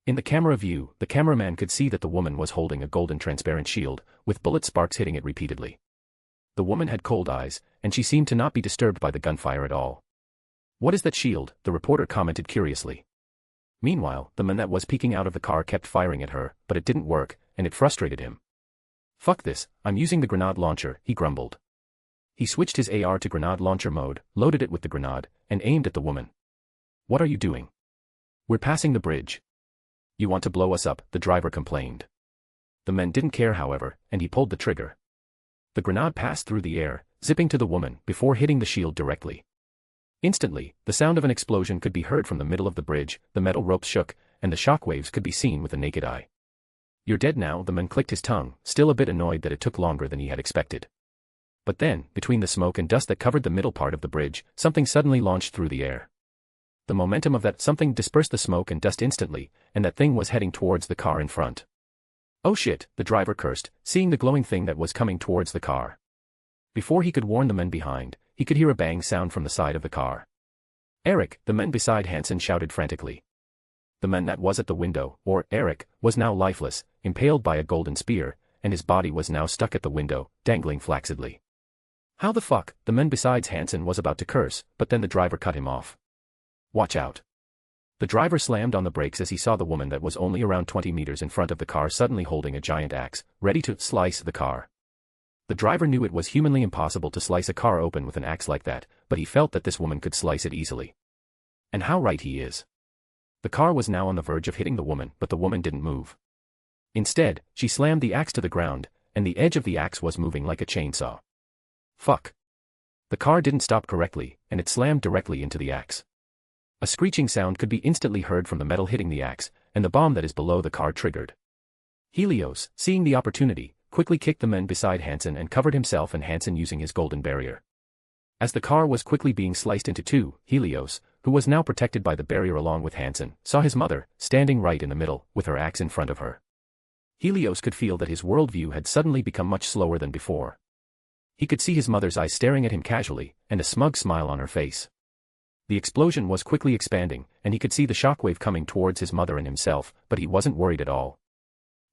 In the camera view, the cameraman could see that the woman was holding a golden transparent shield, with bullet sparks hitting it repeatedly. The woman had cold eyes, and she seemed to not be disturbed by the gunfire at all. What is that shield? The reporter commented curiously. Meanwhile, the man that was peeking out of the car kept firing at her, but it didn't work, and it frustrated him. Fuck this, I'm using the grenade launcher, he grumbled. He switched his AR to grenade launcher mode, loaded it with the grenade, and aimed at the woman. What are you doing? We're passing the bridge. You want to blow us up, the driver complained. The man didn't care however, and he pulled the trigger. The grenade passed through the air, zipping to the woman, before hitting the shield directly. Instantly, the sound of an explosion could be heard from the middle of the bridge, the metal ropes shook, and the shockwaves could be seen with the naked eye. You're dead now, the man clicked his tongue, still a bit annoyed that it took longer than he had expected. But then, between the smoke and dust that covered the middle part of the bridge, something suddenly launched through the air. The momentum of that something dispersed the smoke and dust instantly, and that thing was heading towards the car in front. Oh shit, the driver cursed, seeing the glowing thing that was coming towards the car. Before he could warn the men behind, he could hear a bang sound from the side of the car. Eric, the man beside Hansen shouted frantically. The man that was at the window, or Eric, was now lifeless, impaled by a golden spear, and his body was now stuck at the window, dangling flaccidly. How the fuck, the man besides Hansen was about to curse, but then the driver cut him off. Watch out. The driver slammed on the brakes as he saw the woman that was only around 20 meters in front of the car suddenly holding a giant axe, ready to slice the car. The driver knew it was humanly impossible to slice a car open with an axe like that, but he felt that this woman could slice it easily. And how right he is. The car was now on the verge of hitting the woman, but the woman didn't move. Instead, she slammed the axe to the ground, and the edge of the axe was moving like a chainsaw. Fuck. The car didn't stop correctly, and it slammed directly into the axe. A screeching sound could be instantly heard from the metal hitting the axe, and the bomb that is below the car triggered. Helios, seeing the opportunity, quickly kicked the men beside Hansen and covered himself and Hansen using his golden barrier. As the car was quickly being sliced into two, Helios, who was now protected by the barrier along with Hansen, saw his mother, standing right in the middle, with her axe in front of her. Helios could feel that his worldview had suddenly become much slower than before. He could see his mother's eyes staring at him casually, and a smug smile on her face. The explosion was quickly expanding, and he could see the shockwave coming towards his mother and himself, but he wasn't worried at all.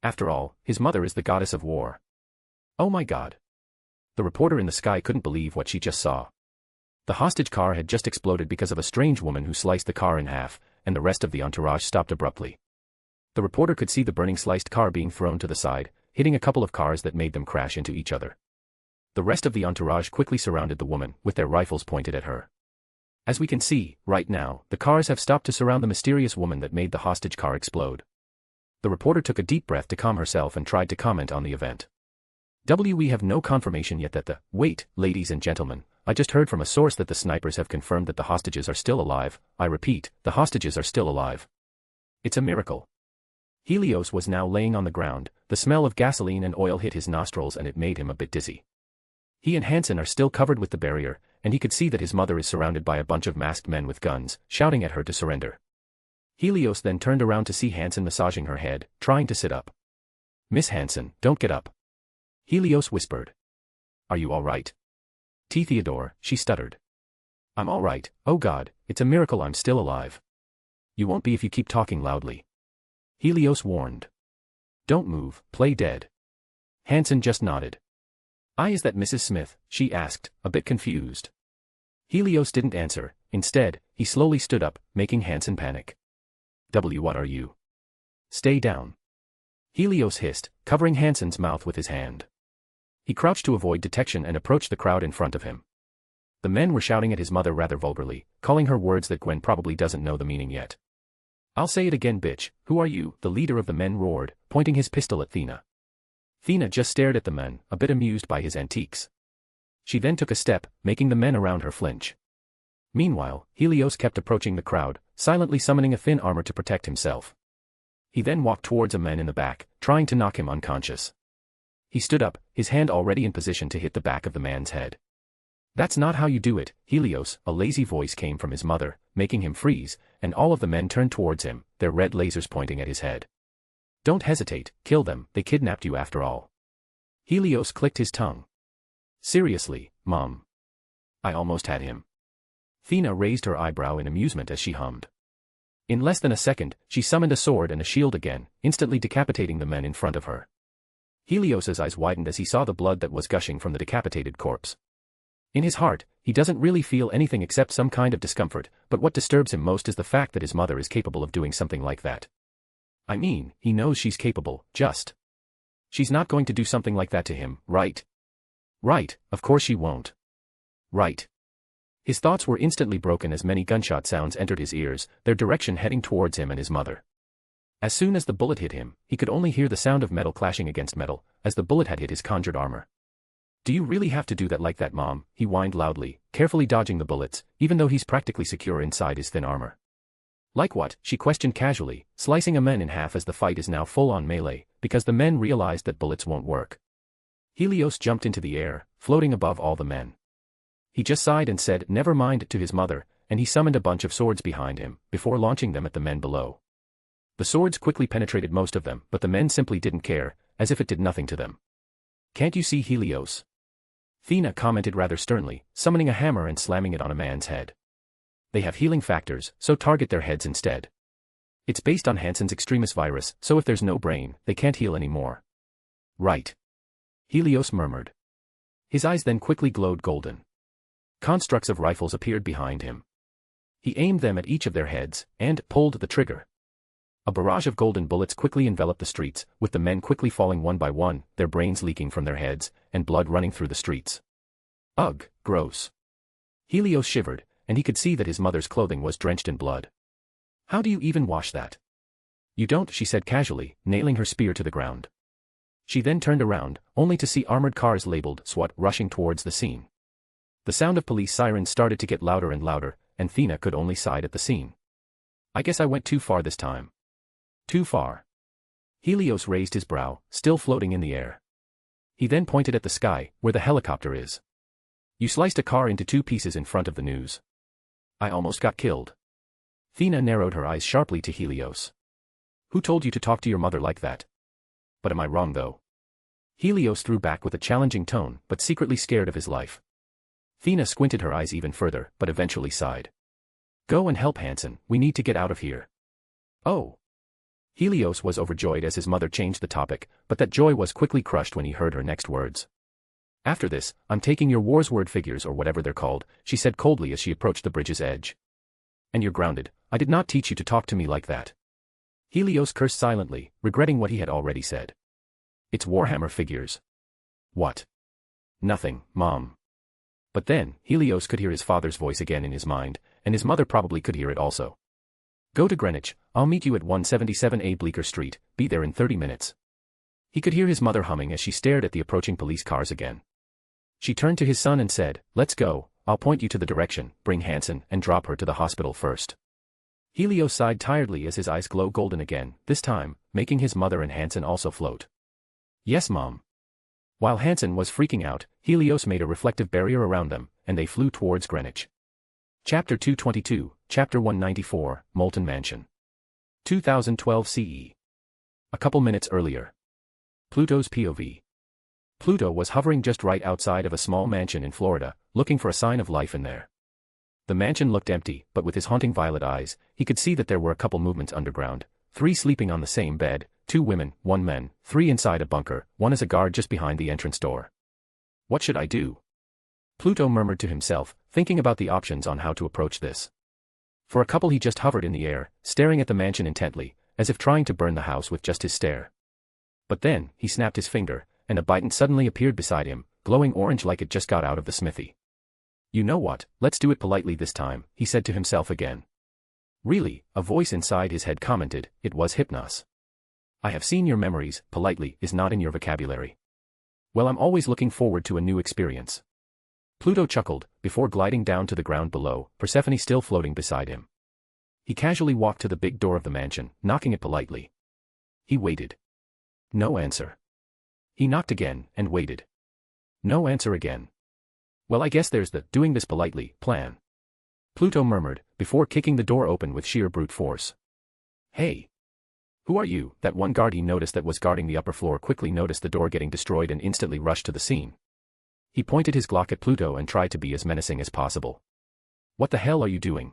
After all, his mother is the goddess of war. Oh my god. The reporter in the sky couldn't believe what she just saw. The hostage car had just exploded because of a strange woman who sliced the car in half, and the rest of the entourage stopped abruptly. The reporter could see the burning sliced car being thrown to the side, hitting a couple of cars that made them crash into each other. The rest of the entourage quickly surrounded the woman, with their rifles pointed at her. As we can see, right now, the cars have stopped to surround the mysterious woman that made the hostage car explode. The reporter took a deep breath to calm herself and tried to comment on the event. We have no confirmation yet that wait, ladies and gentlemen, I just heard from a source that the snipers have confirmed that the hostages are still alive. I repeat, the hostages are still alive. It's a miracle. Helios was now laying on the ground, the smell of gasoline and oil hit his nostrils and it made him a bit dizzy. He and Hansen are still covered with the barrier, and he could see that his mother is surrounded by a bunch of masked men with guns, shouting at her to surrender. Helios then turned around to see Hansen massaging her head, trying to sit up. Miss Hansen, don't get up. Helios whispered. Are you all right? Theodore, she stuttered. I'm all right, oh god, it's a miracle I'm still alive. You won't be if you keep talking loudly. Helios warned. Don't move, play dead. Hansen just nodded. Is that Mrs. Smith? She asked, a bit confused. Helios didn't answer, instead, he slowly stood up, making Hansen panic. What are you? Stay down. Helios hissed, covering Hansen's mouth with his hand. He crouched to avoid detection and approached the crowd in front of him. The men were shouting at his mother rather vulgarly, calling her words that Gwen probably doesn't know the meaning yet. I'll say it again, bitch, who are you? The leader of the men roared, pointing his pistol at Thea. Thea just stared at the men, a bit amused by his antics. She then took a step, making the men around her flinch. Meanwhile, Helios kept approaching the crowd, silently summoning a thin armor to protect himself. He then walked towards a man in the back, trying to knock him unconscious. He stood up, his hand already in position to hit the back of the man's head. That's not how you do it, Helios, a lazy voice came from his mother, making him freeze, and all of the men turned towards him, their red lasers pointing at his head. Don't hesitate, kill them, they kidnapped you after all. Helios clicked his tongue. Seriously, Mom. I almost had him. Thea raised her eyebrow in amusement as she hummed. In less than a second, she summoned a sword and a shield again, instantly decapitating the men in front of her. Helios's eyes widened as he saw the blood that was gushing from the decapitated corpse. In his heart, he doesn't really feel anything except some kind of discomfort, but what disturbs him most is the fact that his mother is capable of doing something like that. I mean, he knows she's capable, she's not going to do something like that to him, right? Right, of course she won't. Right. His thoughts were instantly broken as many gunshot sounds entered his ears, their direction heading towards him and his mother. As soon as the bullet hit him, he could only hear the sound of metal clashing against metal, as the bullet had hit his conjured armor. Do you really have to do that like that, Mom? He whined loudly, carefully dodging the bullets, even though he's practically secure inside his thin armor. Like what? She questioned casually, slicing a man in half as the fight is now full-on melee, because the men realized that bullets won't work. Helios jumped into the air, floating above all the men. He just sighed and said never mind to his mother, and he summoned a bunch of swords behind him, before launching them at the men below. The swords quickly penetrated most of them, but the men simply didn't care, as if it did nothing to them. Can't you see, Helios? Thea commented rather sternly, summoning a hammer and slamming it on a man's head. They have healing factors, so target their heads instead. It's based on Hansen's extremis virus, so if there's no brain, they can't heal anymore. Right. Helios murmured. His eyes then quickly glowed golden. Constructs of rifles appeared behind him. He aimed them at each of their heads, and pulled the trigger. A barrage of golden bullets quickly enveloped the streets, with the men quickly falling one by one, their brains leaking from their heads, and blood running through the streets. Ugh, gross. Helios shivered, and he could see that his mother's clothing was drenched in blood. How do you even wash that? You don't, she said casually, nailing her spear to the ground. She then turned around, only to see armored cars labeled SWAT rushing towards the scene. The sound of police sirens started to get louder and louder, and Thea could only sigh at the scene. I guess I went too far this time. Too far. Helios raised his brow, still floating in the air. He then pointed at the sky, where the helicopter is. You sliced a car into 2 pieces in front of the news. I almost got killed. Thea narrowed her eyes sharply to Helios. Who told you to talk to your mother like that? But am I wrong though? Helios threw back with a challenging tone, but secretly scared of his life. Thea squinted her eyes even further, but eventually sighed. Go and help Hansen, we need to get out of here. Oh. Helios was overjoyed as his mother changed the topic, but that joy was quickly crushed when he heard her next words. After this, I'm taking your war's word figures or whatever they're called, she said coldly as she approached the bridge's edge. And you're grounded, I did not teach you to talk to me like that. Helios cursed silently, regretting what he had already said. It's Warhammer figures. What? Nothing, Mom. But then, Helios could hear his father's voice again in his mind, and his mother probably could hear it also. Go to Greenwich, I'll meet you at 177A Bleecker Street, be there in 30 minutes. He could hear his mother humming as she stared at the approaching police cars again. She turned to his son and said, let's go, I'll point you to the direction, bring Hansen and drop her to the hospital first. Helios sighed tiredly as his eyes glowed golden again, this time, making his mother and Hansen also float. Yes, Mom. While Hansen was freaking out, Helios made a reflective barrier around them, and they flew towards Greenwich. Chapter 222, Chapter 194, Molten Mansion. 2012 CE. A couple minutes earlier. Pluto's POV. Pluto was hovering just right outside of a small mansion in Florida, looking for a sign of life in there. The mansion looked empty, but with his haunting violet eyes, he could see that there were a couple movements underground, 3 sleeping on the same bed, 2 women, 1 man, 3 inside a bunker, 1 as a guard just behind the entrance door. What should I do? Pluto murmured to himself, thinking about the options on how to approach this. For a couple he just hovered in the air, staring at the mansion intently, as if trying to burn the house with just his stare. But then, he snapped his finger, and a Biden suddenly appeared beside him, glowing orange like it just got out of the smithy. You know what, let's do it politely this time, he said to himself again. Really, a voice inside his head commented, it was Hypnos. I have seen your memories, politely is not in your vocabulary. Well, I'm always looking forward to a new experience. Pluto chuckled, before gliding down to the ground below, Persephone still floating beside him. He casually walked to the big door of the mansion, knocking it politely. He waited. No answer. He knocked again, and waited. No answer again. Well, I guess there's the doing this politely plan. Pluto murmured, before kicking the door open with sheer brute force. Hey. Who are you? That one guard he noticed that was guarding the upper floor quickly noticed the door getting destroyed and instantly rushed to the scene. He pointed his Glock at Pluto and tried to be as menacing as possible. What the hell are you doing?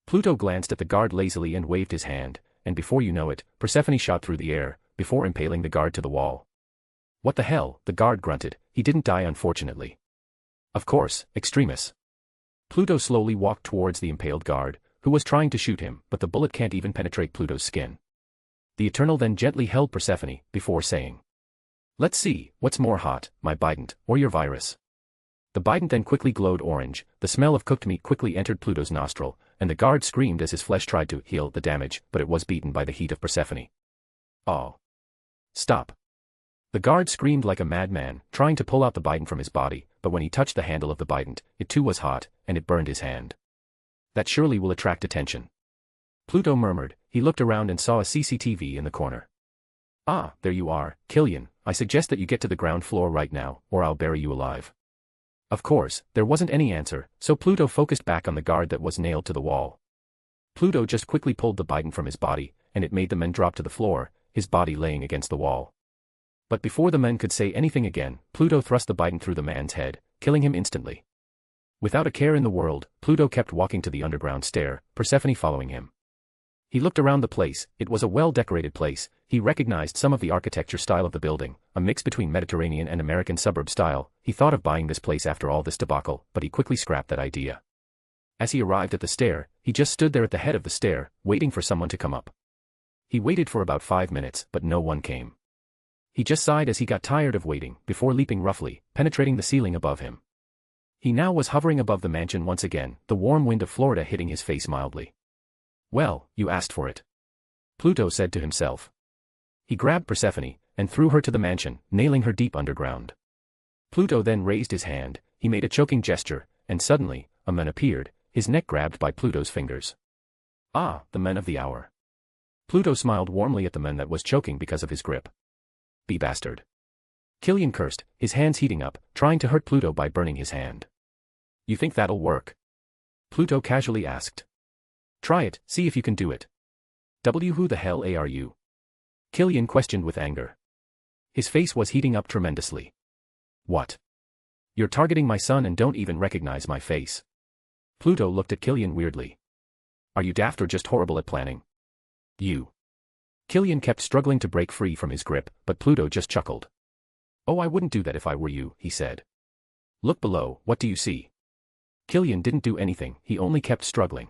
Pluto glanced at the guard lazily and waved his hand, and before you know it, Persephone shot through the air, before impaling the guard to the wall. What the hell, the guard grunted, he didn't die unfortunately. Of course, Extremis. Pluto slowly walked towards the impaled guard, who was trying to shoot him, but the bullet can't even penetrate Pluto's skin. The Eternal then gently held Persephone, before saying, let's see, what's more hot, my Bident, or your virus? The Bident then quickly glowed orange, the smell of cooked meat quickly entered Pluto's nostril, and the guard screamed as his flesh tried to heal the damage, but it was beaten by the heat of Persephone. Oh. Stop. The guard screamed like a madman, trying to pull out the Bident from his body, but when he touched the handle of the Bident, it too was hot, and it burned his hand. That surely will attract attention. Pluto murmured, he looked around and saw a CCTV in the corner. Ah, there you are, Killian, I suggest that you get to the ground floor right now, or I'll bury you alive. Of course, there wasn't any answer, so Pluto focused back on the guard that was nailed to the wall. Pluto just quickly pulled the Bident from his body, and it made the men drop to the floor, his body laying against the wall. But before the men could say anything again, Pluto thrust the Bident through the man's head, killing him instantly. Without a care in the world, Pluto kept walking to the underground stair, Persephone following him. He looked around the place, it was a well-decorated place, he recognized some of the architecture style of the building, a mix between Mediterranean and American suburb style. He thought of buying this place after all this debacle, but he quickly scrapped that idea. As he arrived at the stair, he just stood there at the head of the stair, waiting for someone to come up. He waited for about 5 minutes, but no one came. He just sighed as he got tired of waiting, before leaping roughly, penetrating the ceiling above him. He now was hovering above the mansion once again, the warm wind of Florida hitting his face mildly. Well, you asked for it. Pluto said to himself. He grabbed Persephone, and threw her to the mansion, nailing her deep underground. Pluto then raised his hand, he made a choking gesture, and suddenly, a man appeared, his neck grabbed by Pluto's fingers. Ah, the man of the hour. Pluto smiled warmly at the man that was choking because of his grip. Be bastard. Killian cursed, his hands heating up, trying to hurt Pluto by burning his hand. You think that'll work? Pluto casually asked. Try it, see if you can do it. Who the hell are you? Killian questioned with anger. His face was heating up tremendously. What? You're targeting my son and don't even recognize my face. Pluto looked at Killian weirdly. Are you daft or just horrible at planning? You. Killian kept struggling to break free from his grip, but Pluto just chuckled. Oh, I wouldn't do that if I were you, he said. Look below, what do you see? Killian didn't do anything, he only kept struggling.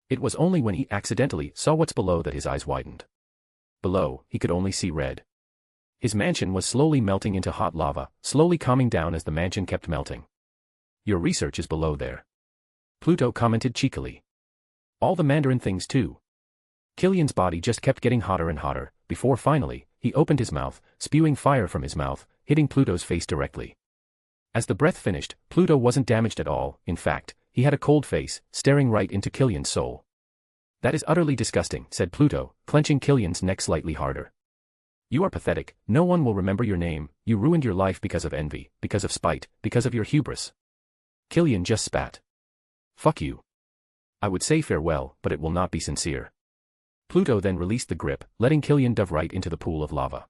It was only when he accidentally saw what's below that his eyes widened. Below, he could only see red. His mansion was slowly melting into hot lava, slowly calming down as the mansion kept melting. Your research is below there. Pluto commented cheekily. All the Mandarin things too. Killian's body just kept getting hotter and hotter, before finally, he opened his mouth, spewing fire from his mouth, hitting Pluto's face directly. As the breath finished, Pluto wasn't damaged at all, in fact, he had a cold face, staring right into Killian's soul. That is utterly disgusting, said Pluto, clenching Killian's neck slightly harder. You are pathetic, no one will remember your name, you ruined your life because of envy, because of spite, because of your hubris. Killian just spat. Fuck you. I would say farewell, but it will not be sincere. Pluto then released the grip, letting Killian dive right into the pool of lava.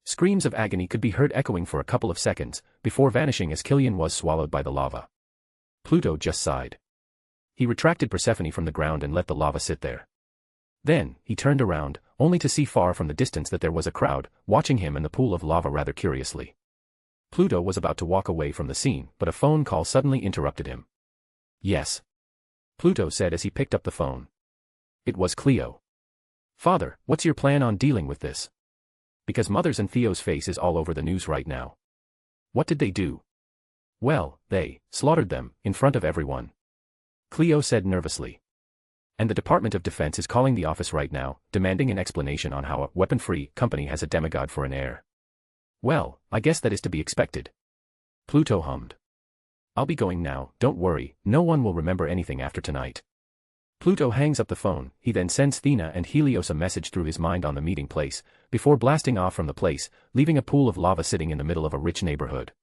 Screams of agony could be heard echoing for a couple of seconds, before vanishing as Killian was swallowed by the lava. Pluto just sighed. He retracted Persephone from the ground and let the lava sit there. Then, he turned around, only to see far from the distance that there was a crowd, watching him and the pool of lava rather curiously. Pluto was about to walk away from the scene, but a phone call suddenly interrupted him. Yes. Pluto said as he picked up the phone. It was Cleo. Father, what's your plan on dealing with this? Because Mother's and Theo's face is all over the news right now. What did they do? Well, they slaughtered them, in front of everyone. Cleo said nervously. And the Department of Defense is calling the office right now, demanding an explanation on how a weapon-free company has a demigod for an heir. Well, I guess that is to be expected. Pluto hummed. I'll be going now, don't worry, no one will remember anything after tonight. Pluto hangs up the phone, he then sends Thea and Helios a message through his mind on the meeting place, before blasting off from the place, leaving a pool of lava sitting in the middle of a rich neighborhood.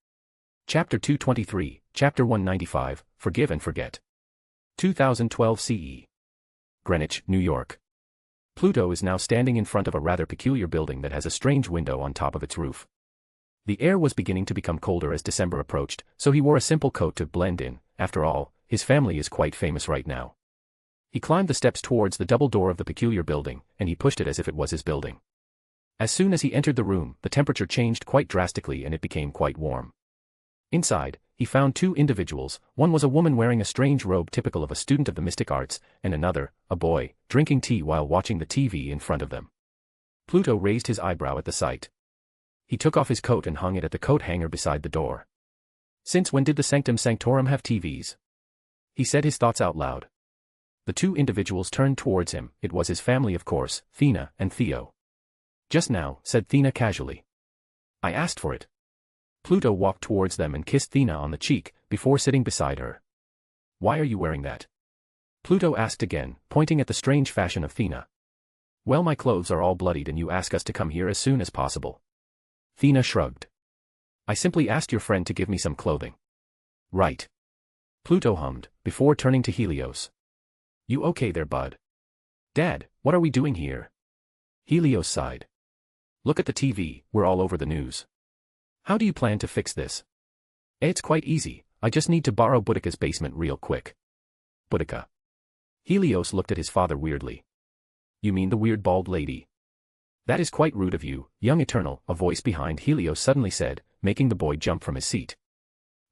Chapter 223, Chapter 195, Forgive and Forget. 2012 CE. Greenwich, New York. Pluto is now standing in front of a rather peculiar building that has a strange window on top of its roof. The air was beginning to become colder as December approached, so he wore a simple coat to blend in. After all, his family is quite famous right now. He climbed the steps towards the double door of the peculiar building, and he pushed it as if it was his building. As soon as he entered the room, the temperature changed quite drastically and it became quite warm. Inside, he found two individuals, one was a woman wearing a strange robe typical of a student of the mystic arts, and another, a boy, drinking tea while watching the TV in front of them. Pluto raised his eyebrow at the sight. He took off his coat and hung it at the coat hanger beside the door. Since when did the Sanctum Sanctorum have TVs? He said his thoughts out loud. The two individuals turned towards him, it was his family of course, Thea and Theo. Just now, said Thea casually. I asked for it. Pluto walked towards them and kissed Thea on the cheek, before sitting beside her. Why are you wearing that? Pluto asked again, pointing at the strange fashion of Thea. Well, my clothes are all bloodied and you ask us to come here as soon as possible. Thea shrugged. I simply asked your friend to give me some clothing. Right. Pluto hummed, before turning to Helios. You okay there, bud? Dad, what are we doing here? Helios sighed. Look at the TV, we're all over the news. How do you plan to fix this? It's quite easy, I just need to borrow Boudicca's basement real quick. Boudicca. Helios looked at his father weirdly. You mean the weird bald lady? That is quite rude of you, young Eternal, a voice behind Helios suddenly said, making the boy jump from his seat.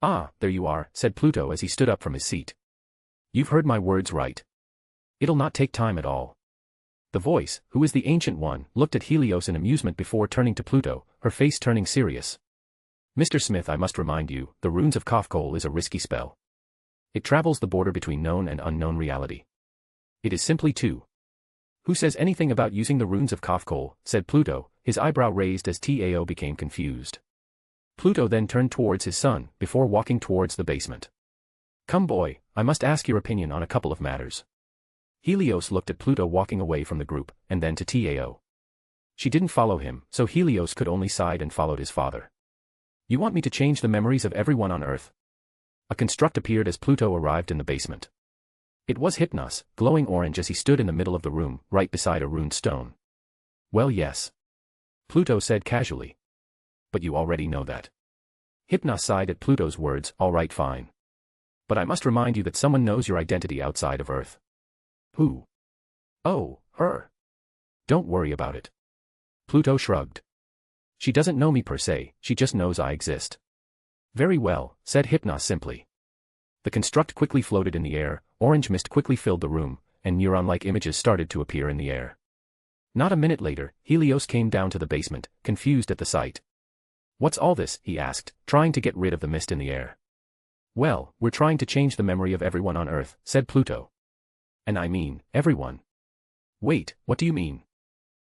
Ah, there you are, said Pluto as he stood up from his seat. You've heard my words right. It'll not take time at all. The voice, who is the Ancient One, looked at Helios in amusement before turning to Pluto, her face turning serious. Mr. Smith, I must remind you, the runes of Kafkol is a risky spell. It travels the border between known and unknown reality. It is simply too. Who says anything about using the runes of Kafkol, said Pluto, his eyebrow raised as Tao became confused. Pluto then turned towards his son, before walking towards the basement. Come boy, I must ask your opinion on a couple of matters. Helios looked at Pluto walking away from the group, and then to Tao. She didn't follow him, so Helios could only sighed and followed his father. You want me to change the memories of everyone on Earth? A construct appeared as Pluto arrived in the basement. It was Hypnos, glowing orange as he stood in the middle of the room, right beside a runed stone. Well yes. Pluto said casually. But you already know that. Hypnos sighed at Pluto's words, all right fine. But I must remind you that someone knows your identity outside of Earth. Who? Oh, her. Don't worry about it. Pluto shrugged. She doesn't know me per se, she just knows I exist. Very well, said Hypnos simply. The construct quickly floated in the air, orange mist quickly filled the room, and neuron-like images started to appear in the air. Not a minute later, Helios came down to the basement, confused at the sight. What's all this, he asked, trying to get rid of the mist in the air. Well, we're trying to change the memory of everyone on Earth, said Pluto. And I mean, everyone. Wait, what do you mean?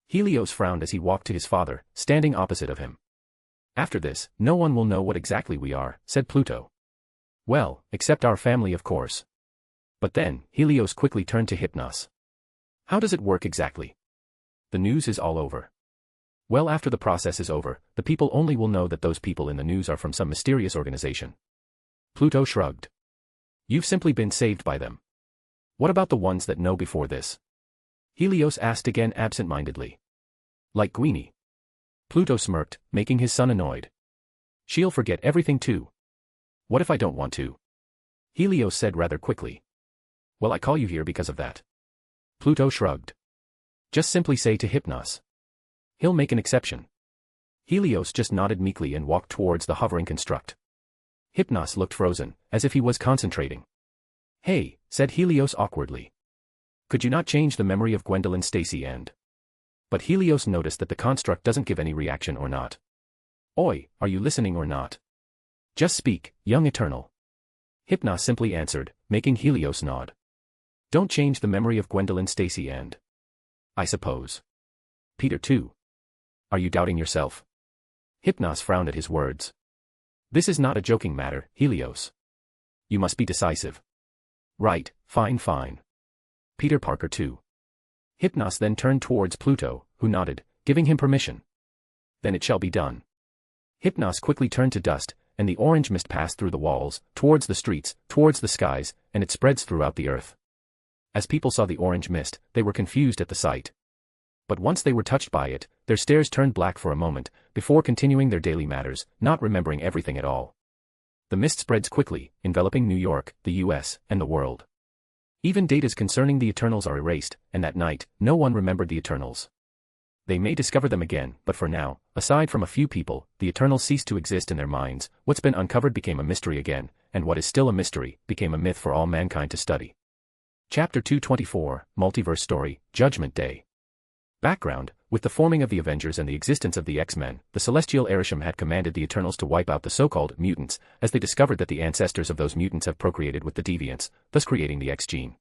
Helios frowned as he walked to his father, standing opposite of him. After this, no one will know what exactly we are, said Pluto. Well, except our family of course. But then, Helios quickly turned to Hypnos. How does it work exactly? The news is all over. Well, after the process is over, the people only will know that those people in the news are from some mysterious organization. Pluto shrugged. You've simply been saved by them. What about the ones that know before this? Helios asked again absent-mindedly. Like Queenie. Pluto smirked, making his son annoyed. She'll forget everything too. What if I don't want to? Helios said rather quickly. Well, I call you here because of that. Pluto shrugged. Just simply say to Hypnos. He'll make an exception. Helios just nodded meekly and walked towards the hovering construct. Hypnos looked frozen, as if he was concentrating. Hey, said Helios awkwardly. Could you not change the memory of Gwendolyn Stacy and... But Helios noticed that the construct doesn't give any reaction or not. Oi, are you listening or not? Just speak, young Eternal. Hypnos simply answered, making Helios nod. Don't change the memory of Gwendolyn Stacy and... I suppose. Peter too. Are you doubting yourself? Hypnos frowned at his words. This is not a joking matter, Helios. You must be decisive. Right, fine fine. Peter Parker too. Hypnos then turned towards Pluto, who nodded, giving him permission. Then it shall be done. Hypnos quickly turned to dust, and the orange mist passed through the walls, towards the streets, towards the skies, and it spreads throughout the earth. As people saw the orange mist, they were confused at the sight. But once they were touched by it, their stares turned black for a moment, before continuing their daily matters, not remembering everything at all. The mist spreads quickly, enveloping New York, the US, and the world. Even datas concerning the Eternals are erased, and that night, no one remembered the Eternals. They may discover them again, but for now, aside from a few people, the Eternals ceased to exist in their minds. What's been uncovered became a mystery again, and what is still a mystery became a myth for all mankind to study. Chapter 224, Multiverse Story, Judgment Day. Background: with the forming of the Avengers and the existence of the X-Men, the celestial Hiroshima had commanded the Eternals to wipe out the so-called mutants, as they discovered that the ancestors of those mutants have procreated with the deviants, thus creating the X gene.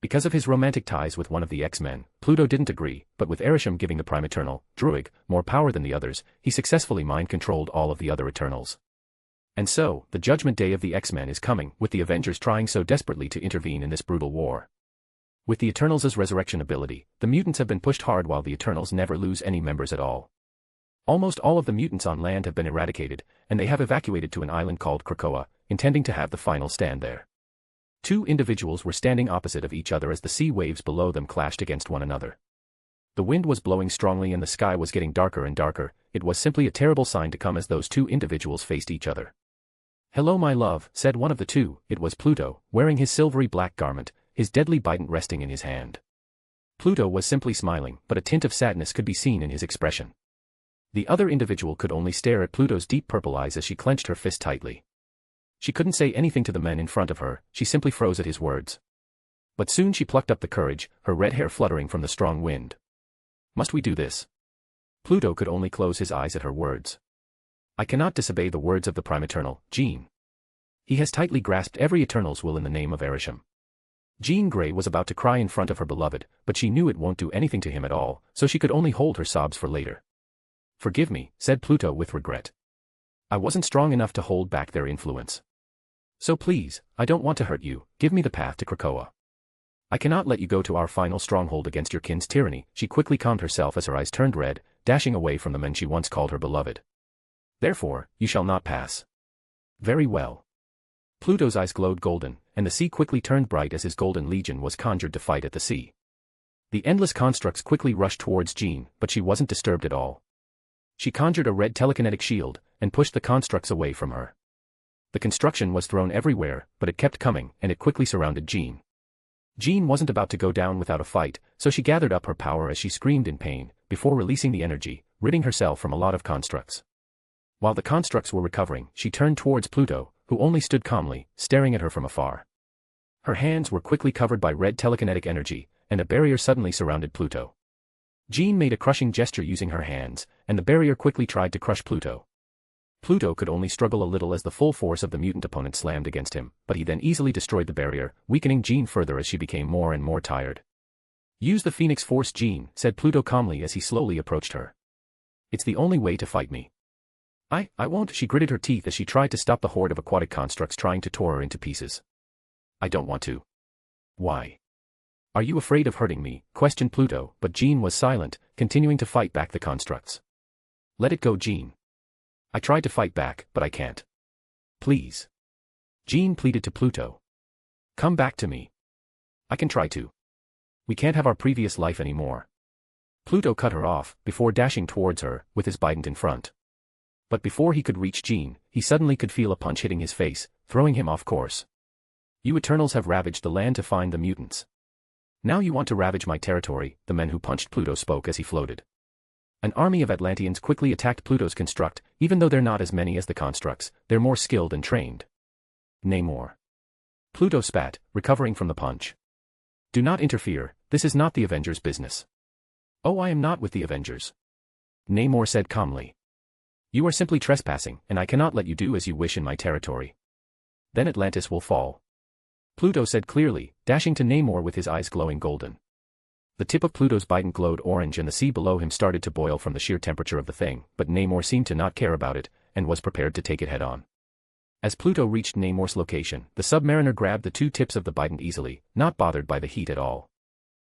Because of his romantic ties with one of the X-Men, Pluto didn't agree, but with Hiroshima giving the Prime Eternal, Druig, more power than the others, he successfully mind-controlled all of the other Eternals. And so, the Judgment Day of the X-Men is coming, with the Avengers trying so desperately to intervene in this brutal war. With the Eternals' resurrection ability, the mutants have been pushed hard while the Eternals never lose any members at all. Almost all of the mutants on land have been eradicated, and they have evacuated to an island called Krakoa, intending to have the final stand there. Two individuals were standing opposite of each other as the sea waves below them clashed against one another. The wind was blowing strongly and the sky was getting darker and darker. It was simply a terrible sign to come as those two individuals faced each other. "Hello my love," said one of the two. It was Pluto, wearing his silvery black garment, his deadly bident resting in his hand. Pluto was simply smiling, but a tint of sadness could be seen in his expression. The other individual could only stare at Pluto's deep purple eyes as she clenched her fist tightly. She couldn't say anything to the men in front of her, she simply froze at his words. But soon she plucked up the courage, her red hair fluttering from the strong wind. "Must we do this?" Pluto could only close his eyes at her words. "I cannot disobey the words of the Prime Eternal, Jean." He has tightly grasped every Eternal's will in the name of Hiroshima. Jean Grey was about to cry in front of her beloved, but she knew it won't do anything to him at all, so she could only hold her sobs for later. Forgive me, said Pluto with regret. I wasn't strong enough to hold back their influence. So please, I don't want to hurt you, give me the path to Krakoa. I cannot let you go to our final stronghold against your kin's tyranny. She quickly calmed herself as her eyes turned red, dashing away from the men she once called her beloved. Therefore, you shall not pass. Very well. Pluto's eyes glowed golden, and the sea quickly turned bright as his golden legion was conjured to fight at the sea. The endless constructs quickly rushed towards Jean, but she wasn't disturbed at all. She conjured a red telekinetic shield, and pushed the constructs away from her. The construction was thrown everywhere, but it kept coming, and it quickly surrounded Jean. Jean wasn't about to go down without a fight, so she gathered up her power as she screamed in pain, before releasing the energy, ridding herself from a lot of constructs. While the constructs were recovering, she turned towards Pluto, who only stood calmly, staring at her from afar. Her hands were quickly covered by red telekinetic energy, and a barrier suddenly surrounded Pluto. Jean made a crushing gesture using her hands, and the barrier quickly tried to crush Pluto. Pluto could only struggle a little as the full force of the mutant opponent slammed against him, but he then easily destroyed the barrier, weakening Jean further as she became more and more tired. Use the Phoenix Force, Jean, said Pluto calmly as he slowly approached her. It's the only way to fight me. I won't, she gritted her teeth as she tried to stop the horde of aquatic constructs trying to tear her into pieces. I don't want to. Why? Are you afraid of hurting me? Questioned Pluto, but Jean was silent, continuing to fight back the constructs. Let it go, Jean. I tried to fight back, but I can't. Please. Jean pleaded to Pluto. Come back to me. I can try to. We can't have our previous life anymore. Pluto cut her off, before dashing towards her, with his bident in front. But before he could reach Jean, he suddenly could feel a punch hitting his face, throwing him off course. You Eternals have ravaged the land to find the mutants. Now you want to ravage my territory, the men who punched Pluto spoke as he floated. An army of Atlanteans quickly attacked Pluto's construct, even though they're not as many as the constructs, they're more skilled and trained. Namor. Pluto spat, recovering from the punch. Do not interfere, this is not the Avengers' business. Oh, I am not with the Avengers. Namor said calmly. You are simply trespassing, and I cannot let you do as you wish in my territory. Then Atlantis will fall. Pluto said clearly, dashing to Namor with his eyes glowing golden. The tip of Pluto's bident glowed orange and the sea below him started to boil from the sheer temperature of the thing, but Namor seemed to not care about it, and was prepared to take it head-on. As Pluto reached Namor's location, the submariner grabbed the two tips of the bident easily, not bothered by the heat at all.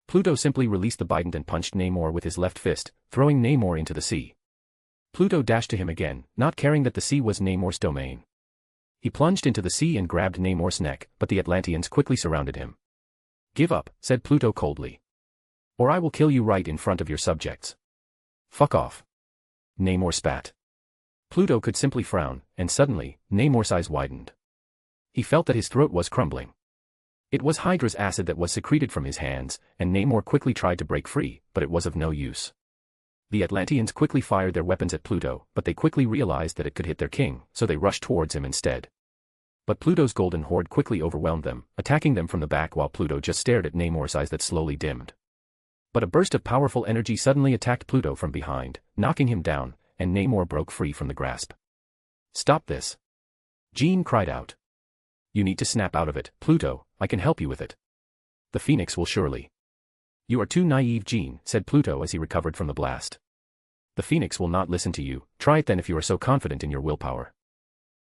Pluto simply released the bident and punched Namor with his left fist, throwing Namor into the sea. Pluto dashed to him again, not caring that the sea was Namor's domain. He plunged into the sea and grabbed Namor's neck, but the Atlanteans quickly surrounded him. Give up, said Pluto coldly. Or I will kill you right in front of your subjects. Fuck off. Namor spat. Pluto could simply frown, and suddenly, Namor's eyes widened. He felt that his throat was crumbling. It was Hydra's acid that was secreted from his hands, and Namor quickly tried to break free, but it was of no use. The Atlanteans quickly fired their weapons at Pluto, but they quickly realized that it could hit their king, so they rushed towards him instead. But Pluto's golden horde quickly overwhelmed them, attacking them from the back while Pluto just stared at Namor's eyes that slowly dimmed. But a burst of powerful energy suddenly attacked Pluto from behind, knocking him down, and Namor broke free from the grasp. Stop this. Jean cried out. You need to snap out of it, Pluto, I can help you with it. The Phoenix will surely. You are too naive, Jean, said Pluto as he recovered from the blast. The Phoenix will not listen to you, try it then if you are so confident in your willpower.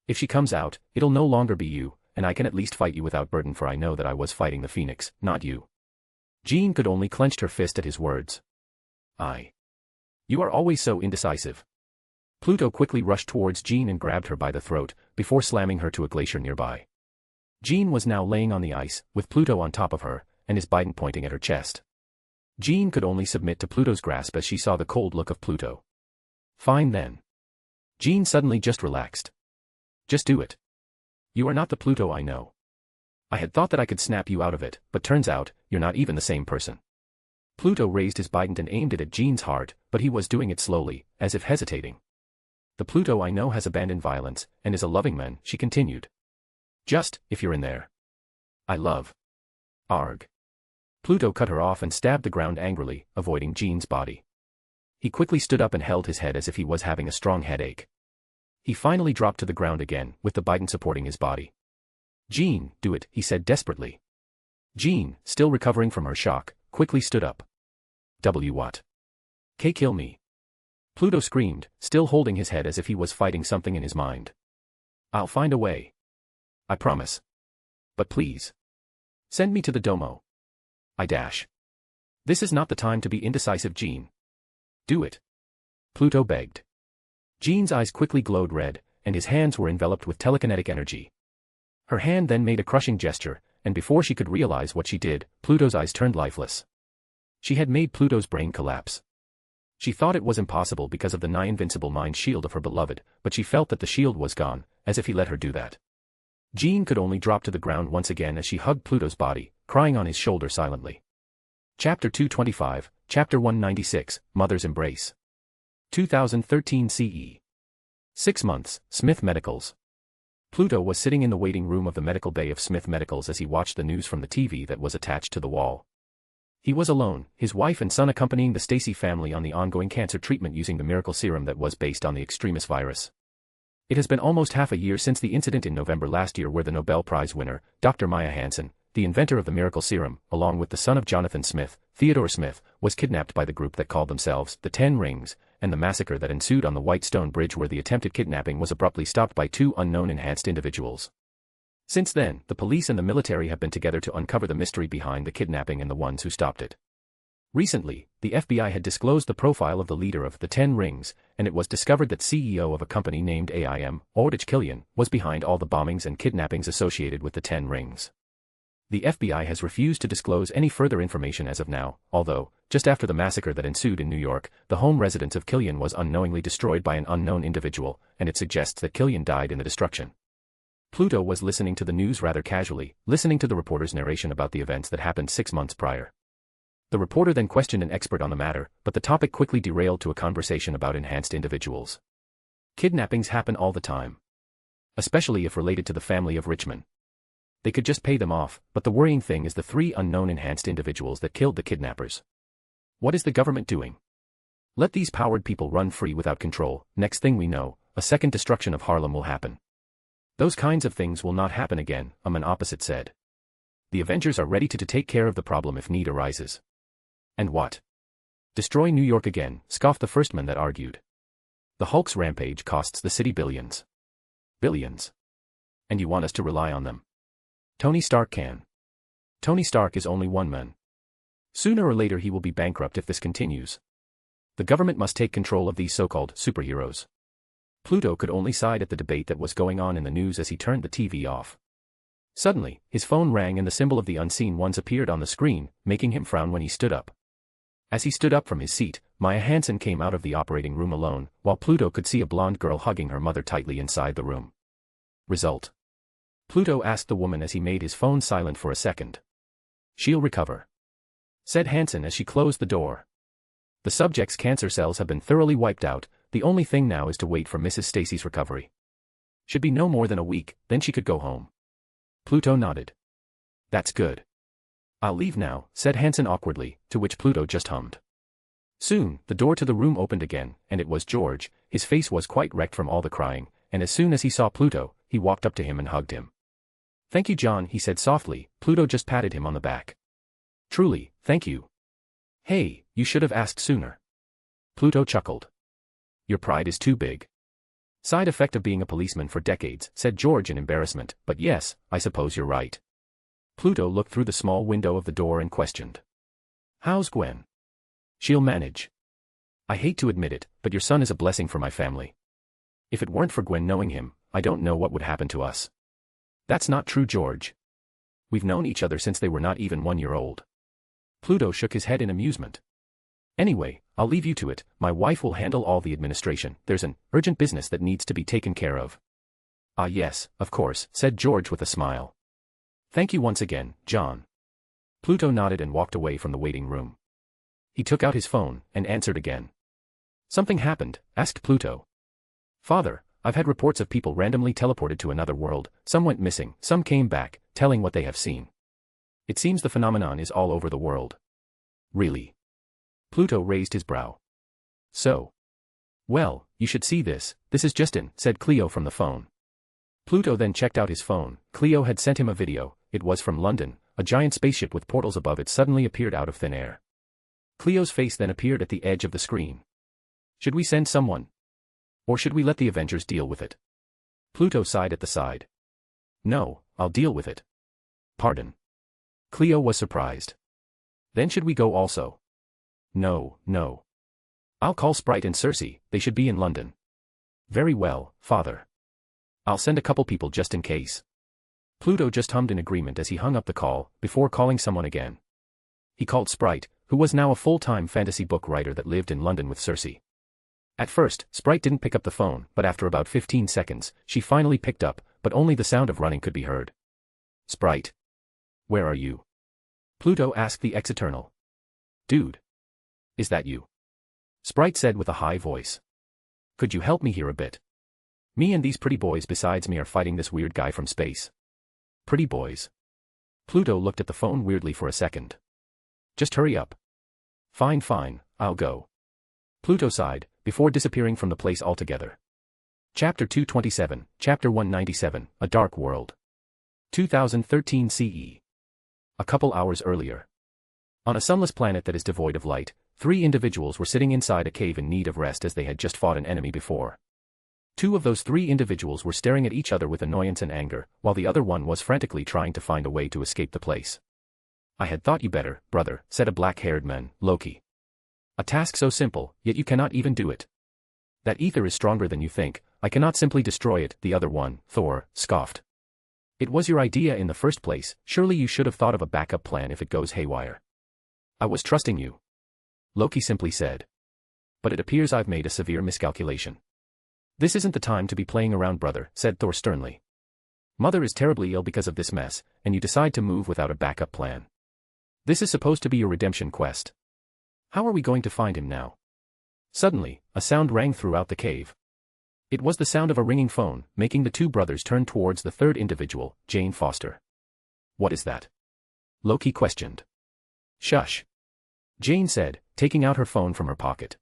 If she comes out, it'll no longer be you, and I can at least fight you without burden for I know that I was fighting the Phoenix, not you. Jean could only clench her fist at his words. You are always so indecisive. Pluto quickly rushed towards Jean and grabbed her by the throat, before slamming her to a glacier nearby. Jean was now laying on the ice, with Pluto on top of her, and his bident pointing at her chest. Jean could only submit to Pluto's grasp as she saw the cold look of Pluto. Fine then. Jean suddenly just relaxed. Just do it. You are not the Pluto I know. I had thought that I could snap you out of it, but turns out, you're not even the same person. Pluto raised his bident and aimed it at Jean's heart, but he was doing it slowly, as if hesitating. The Pluto I know has abandoned violence, and is a loving man, she continued. Just, if you're in there. I love. Arg. Pluto cut her off and stabbed the ground angrily, avoiding Jean's body. He quickly stood up and held his head as if he was having a strong headache. He finally dropped to the ground again, with the bident supporting his body. Jean, do it, he said desperately. Jean, still recovering from her shock, quickly stood up. What? K kill me. Pluto screamed, still holding his head as if he was fighting something in his mind. I'll find a way. I promise. But please. Send me to the domo. I dash. This is not the time to be indecisive, Jean. Do it. Pluto begged. Jean's eyes quickly glowed red, and his hands were enveloped with telekinetic energy. Her hand then made a crushing gesture, and before she could realize what she did, Pluto's eyes turned lifeless. She had made Pluto's brain collapse. She thought it was impossible because of the nigh-invincible mind shield of her beloved, but she felt that the shield was gone, as if he let her do that. Jean could only drop to the ground once again as she hugged Pluto's body, crying on his shoulder silently. Chapter 225, Chapter 196, Mother's Embrace. 2013 CE. 6 months, Smith Medicals. Pluto was sitting in the waiting room of the medical bay of Smith Medicals as he watched the news from the TV that was attached to the wall. He was alone, his wife and son accompanying the Stacy family on the ongoing cancer treatment using the miracle serum that was based on the extremis virus. It has been almost half a year since the incident in November last year where the Nobel Prize winner, Dr. Maya Hansen, the inventor of the miracle serum, along with the son of Jonathan Smith, Theodore Smith, was kidnapped by the group that called themselves the 10 Rings, and the massacre that ensued on the White Stone Bridge where the attempted kidnapping was abruptly stopped by 2 unknown enhanced individuals. Since then, the police and the military have been together to uncover the mystery behind the kidnapping and the ones who stopped it. Recently, the FBI had disclosed the profile of the leader of the 10 Rings, and it was discovered that CEO of a company named AIM, Odin Cleo, was behind all the bombings and kidnappings associated with the 10 Rings. The FBI has refused to disclose any further information as of now, although, just after the massacre that ensued in New York, the home residence of Killian was unknowingly destroyed by an unknown individual, and it suggests that Killian died in the destruction. Pluto was listening to the news rather casually, listening to the reporter's narration about the events that happened 6 months prior. The reporter then questioned an expert on the matter, but the topic quickly derailed to a conversation about enhanced individuals. Kidnappings happen all the time. Especially if related to the family of Richmond. They could just pay them off, but the worrying thing is the 3 unknown enhanced individuals that killed the kidnappers. What is the government doing? Let these powered people run free without control, next thing we know, a second destruction of Harlem will happen. Those kinds of things will not happen again, an opposite said. The Avengers are ready to take care of the problem if need arises. And what? Destroy New York again, scoffed the first man that argued. The Hulk's rampage costs the city billions. Billions. And you want us to rely on them? Tony Stark can. Tony Stark is only one man. Sooner or later he will be bankrupt if this continues. The government must take control of these so-called superheroes. Pluto could only sigh at the debate that was going on in the news as he turned the TV off. Suddenly, his phone rang and the symbol of the unseen ones appeared on the screen, making him frown when he stood up. As he stood up from his seat, Maya Hansen came out of the operating room alone, while Pluto could see a blonde girl hugging her mother tightly inside the room. Result. Pluto asked the woman as he made his phone silent for a second. She'll recover, said Hansen as she closed the door. The subject's cancer cells have been thoroughly wiped out, the only thing now is to wait for Mrs. Stacy's recovery. Should be no more than a week, then she could go home. Pluto nodded. That's good. I'll leave now, said Hansen awkwardly, to which Pluto just hummed. Soon, the door to the room opened again, and it was George. His face was quite wrecked from all the crying, and as soon as he saw Pluto, he walked up to him and hugged him. Thank you, John, he said softly. Pluto just patted him on the back. Truly, thank you. Hey, you should have asked sooner. Pluto chuckled. Your pride is too big. Side effect of being a policeman for decades, said George in embarrassment, but yes, I suppose you're right. Pluto looked through the small window of the door and questioned. How's Gwen? She'll manage. I hate to admit it, but your son is a blessing for my family. If it weren't for Gwen knowing him, I don't know what would happen to us. That's not true, George. We've known each other since they were not even 1 year old. Pluto shook his head in amusement. Anyway, I'll leave you to it, my wife will handle all the administration, there's an urgent business that needs to be taken care of. Ah yes, of course, said George with a smile. Thank you once again, John. Pluto nodded and walked away from the waiting room. He took out his phone, and answered again. Something happened, asked Pluto. Father, I've had reports of people randomly teleported to another world, some went missing, some came back, telling what they have seen. It seems the phenomenon is all over the world. Really? Pluto raised his brow. So? Well, you should see this is Justin, said Cleo from the phone. Pluto then checked out his phone. Cleo had sent him a video. It was from London. A giant spaceship with portals above it suddenly appeared out of thin air. Cleo's face then appeared at the edge of the screen. Should we send someone? Or should we let the Avengers deal with it? Pluto sighed at the side. No, I'll deal with it. Pardon. Cleo was surprised. Then should we go also? No, no. I'll call Sprite and Circe, they should be in London. Very well, father. I'll send a couple people just in case. Pluto just hummed in agreement as he hung up the call, before calling someone again. He called Sprite, who was now a full-time fantasy book writer that lived in London with Circe. At first, Sprite didn't pick up the phone, but after about 15 seconds, she finally picked up, but only the sound of running could be heard. Sprite. Where are you? Pluto asked the ex-Eternal. Dude. Is that you? Sprite said with a high voice. Could you help me here a bit? Me and these pretty boys besides me are fighting this weird guy from space. Pretty boys. Pluto looked at the phone weirdly for a second. Just hurry up. Fine, fine, I'll go. Pluto sighed, before disappearing from the place altogether. Chapter 227, Chapter 197, A Dark World. 2013 CE. A couple hours earlier. On a sunless planet that is devoid of light, 3 individuals were sitting inside a cave in need of rest as they had just fought an enemy before. 2 of those 3 individuals were staring at each other with annoyance and anger, while the other one was frantically trying to find a way to escape the place. I had thought you better, brother, said a black-haired man, Loki. A task so simple, yet you cannot even do it. That ether is stronger than you think, I cannot simply destroy it, the other one, Thor, scoffed. It was your idea in the first place, surely you should have thought of a backup plan if it goes haywire. I was trusting you. Loki simply said. But it appears I've made a severe miscalculation. This isn't the time to be playing around, brother, said Thor sternly. Mother is terribly ill because of this mess, and you decide to move without a backup plan. This is supposed to be your redemption quest. How are we going to find him now? Suddenly, a sound rang throughout the cave. It was the sound of a ringing phone, making the 2 brothers turn towards the third individual, Jane Foster. What is that? Loki questioned. Shush. Jane said, taking out her phone from her pocket.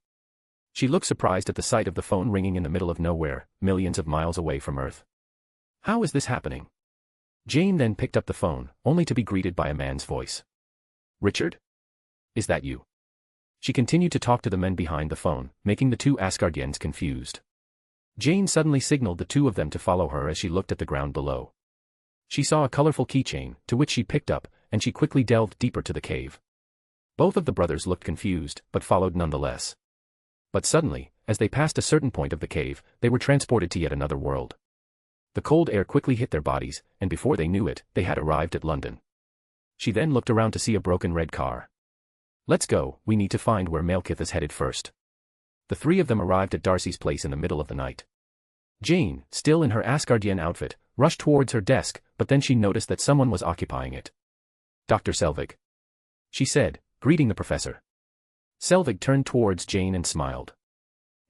She looked surprised at the sight of the phone ringing in the middle of nowhere, millions of miles away from Earth. How is this happening? Jane then picked up the phone, only to be greeted by a man's voice. Richard? Is that you? She continued to talk to the men behind the phone, making the 2 Asgardians confused. Jane suddenly signaled the 2 of them to follow her as she looked at the ground below. She saw a colorful keychain, to which she picked up, and she quickly delved deeper to the cave. Both of the brothers looked confused, but followed nonetheless. But suddenly, as they passed a certain point of the cave, they were transported to yet another world. The cold air quickly hit their bodies, and before they knew it, they had arrived at London. She then looked around to see a broken red car. Let's go, we need to find where Malekith is headed first. The 3 of them arrived at Darcy's place in the middle of the night. Jane, still in her Asgardian outfit, rushed towards her desk, but then she noticed that someone was occupying it. Dr. Selvig. She said, greeting the professor. Selvig turned towards Jane and smiled.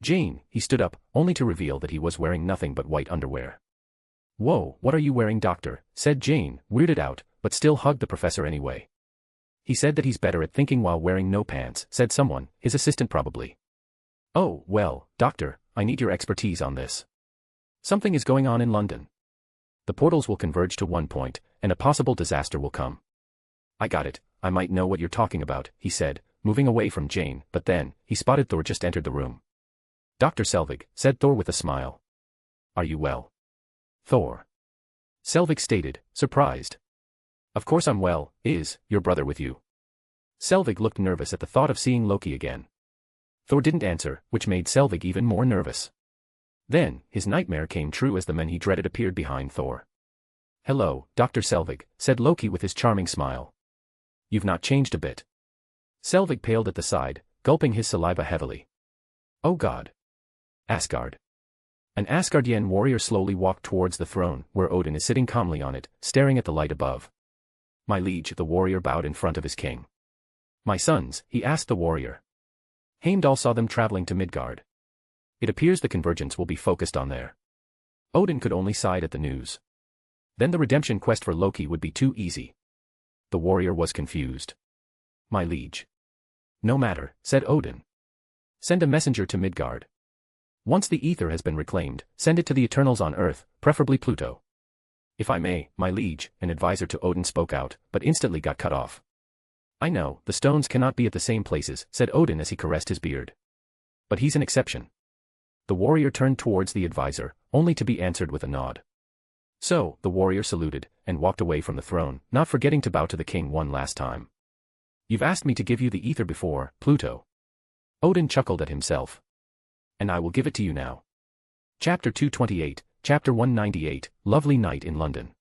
Jane, he stood up, only to reveal that he was wearing nothing but white underwear. Whoa, what are you wearing, doctor? Said Jane, weirded out, but still hugged the professor anyway. He said that he's better at thinking while wearing no pants, said someone, his assistant probably. Oh, well, doctor, I need your expertise on this. Something is going on in London. The portals will converge to one point, and a possible disaster will come. I got it, I might know what you're talking about, he said, moving away from Jane, but then, he spotted Thor just entered the room. Dr. Selvig, said Thor with a smile. Are you well? Thor. Selvig stated, surprised. Of course I'm well, is your brother with you? Selvig looked nervous at the thought of seeing Loki again. Thor didn't answer, which made Selvig even more nervous. Then, his nightmare came true as the men he dreaded appeared behind Thor. Hello, Dr. Selvig, said Loki with his charming smile. You've not changed a bit. Selvig paled at the side, gulping his saliva heavily. Oh God. Asgard. An Asgardian warrior slowly walked towards the throne, where Odin is sitting calmly on it, staring at the light above. My liege, the warrior bowed in front of his king. My sons, he asked the warrior. Heimdall saw them traveling to Midgard. It appears the convergence will be focused on there. Odin could only sigh at the news. Then the redemption quest for Loki would be too easy. The warrior was confused. My liege. No matter, said Odin. Send a messenger to Midgard. Once the ether has been reclaimed, send it to the Eternals on Earth, preferably Pluto. If I may, my liege, an advisor to Odin spoke out, but instantly got cut off. I know, the stones cannot be at the same places, said Odin as he caressed his beard. But he's an exception. The warrior turned towards the advisor, only to be answered with a nod. So, the warrior saluted, and walked away from the throne, not forgetting to bow to the king one last time. You've asked me to give you the ether before, Pluto. Odin chuckled at himself. And I will give it to you now. Chapter 228, Chapter 198, Lovely Night in London.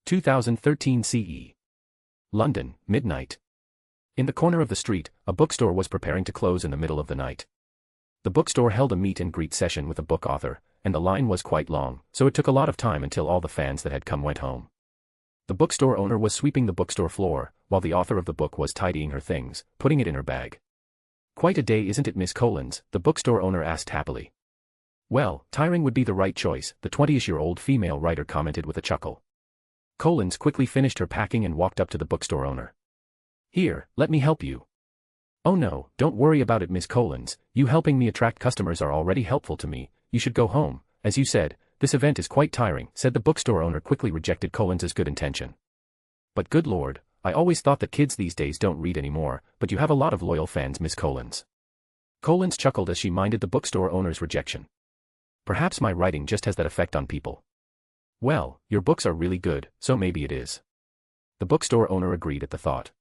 2013 CE. London, midnight. In the corner of the street, a bookstore was preparing to close in the middle of the night. The bookstore held a meet and greet session with a book author, and the line was quite long, so it took a lot of time until all the fans that had come went home. The bookstore owner was sweeping the bookstore floor, while the author of the book was tidying her things, putting it in her bag. Quite a day, isn't it, Miss Collins? The bookstore owner asked happily. Well, tiring would be the right choice, the 20-ish-year-old female writer commented with a chuckle. Collins quickly finished her packing and walked up to the bookstore owner. Here, let me help you. Oh no, don't worry about it, Miss Collins, you helping me attract customers are already helpful to me, you should go home, as you said, this event is quite tiring, said the bookstore owner, quickly rejected Collins's good intention. But good lord, I always thought that kids these days don't read anymore, but you have a lot of loyal fans, Miss Collins. Collins chuckled as she minded the bookstore owner's rejection. Perhaps my writing just has that effect on people. Well, your books are really good, so maybe it is. The bookstore owner agreed at the thought.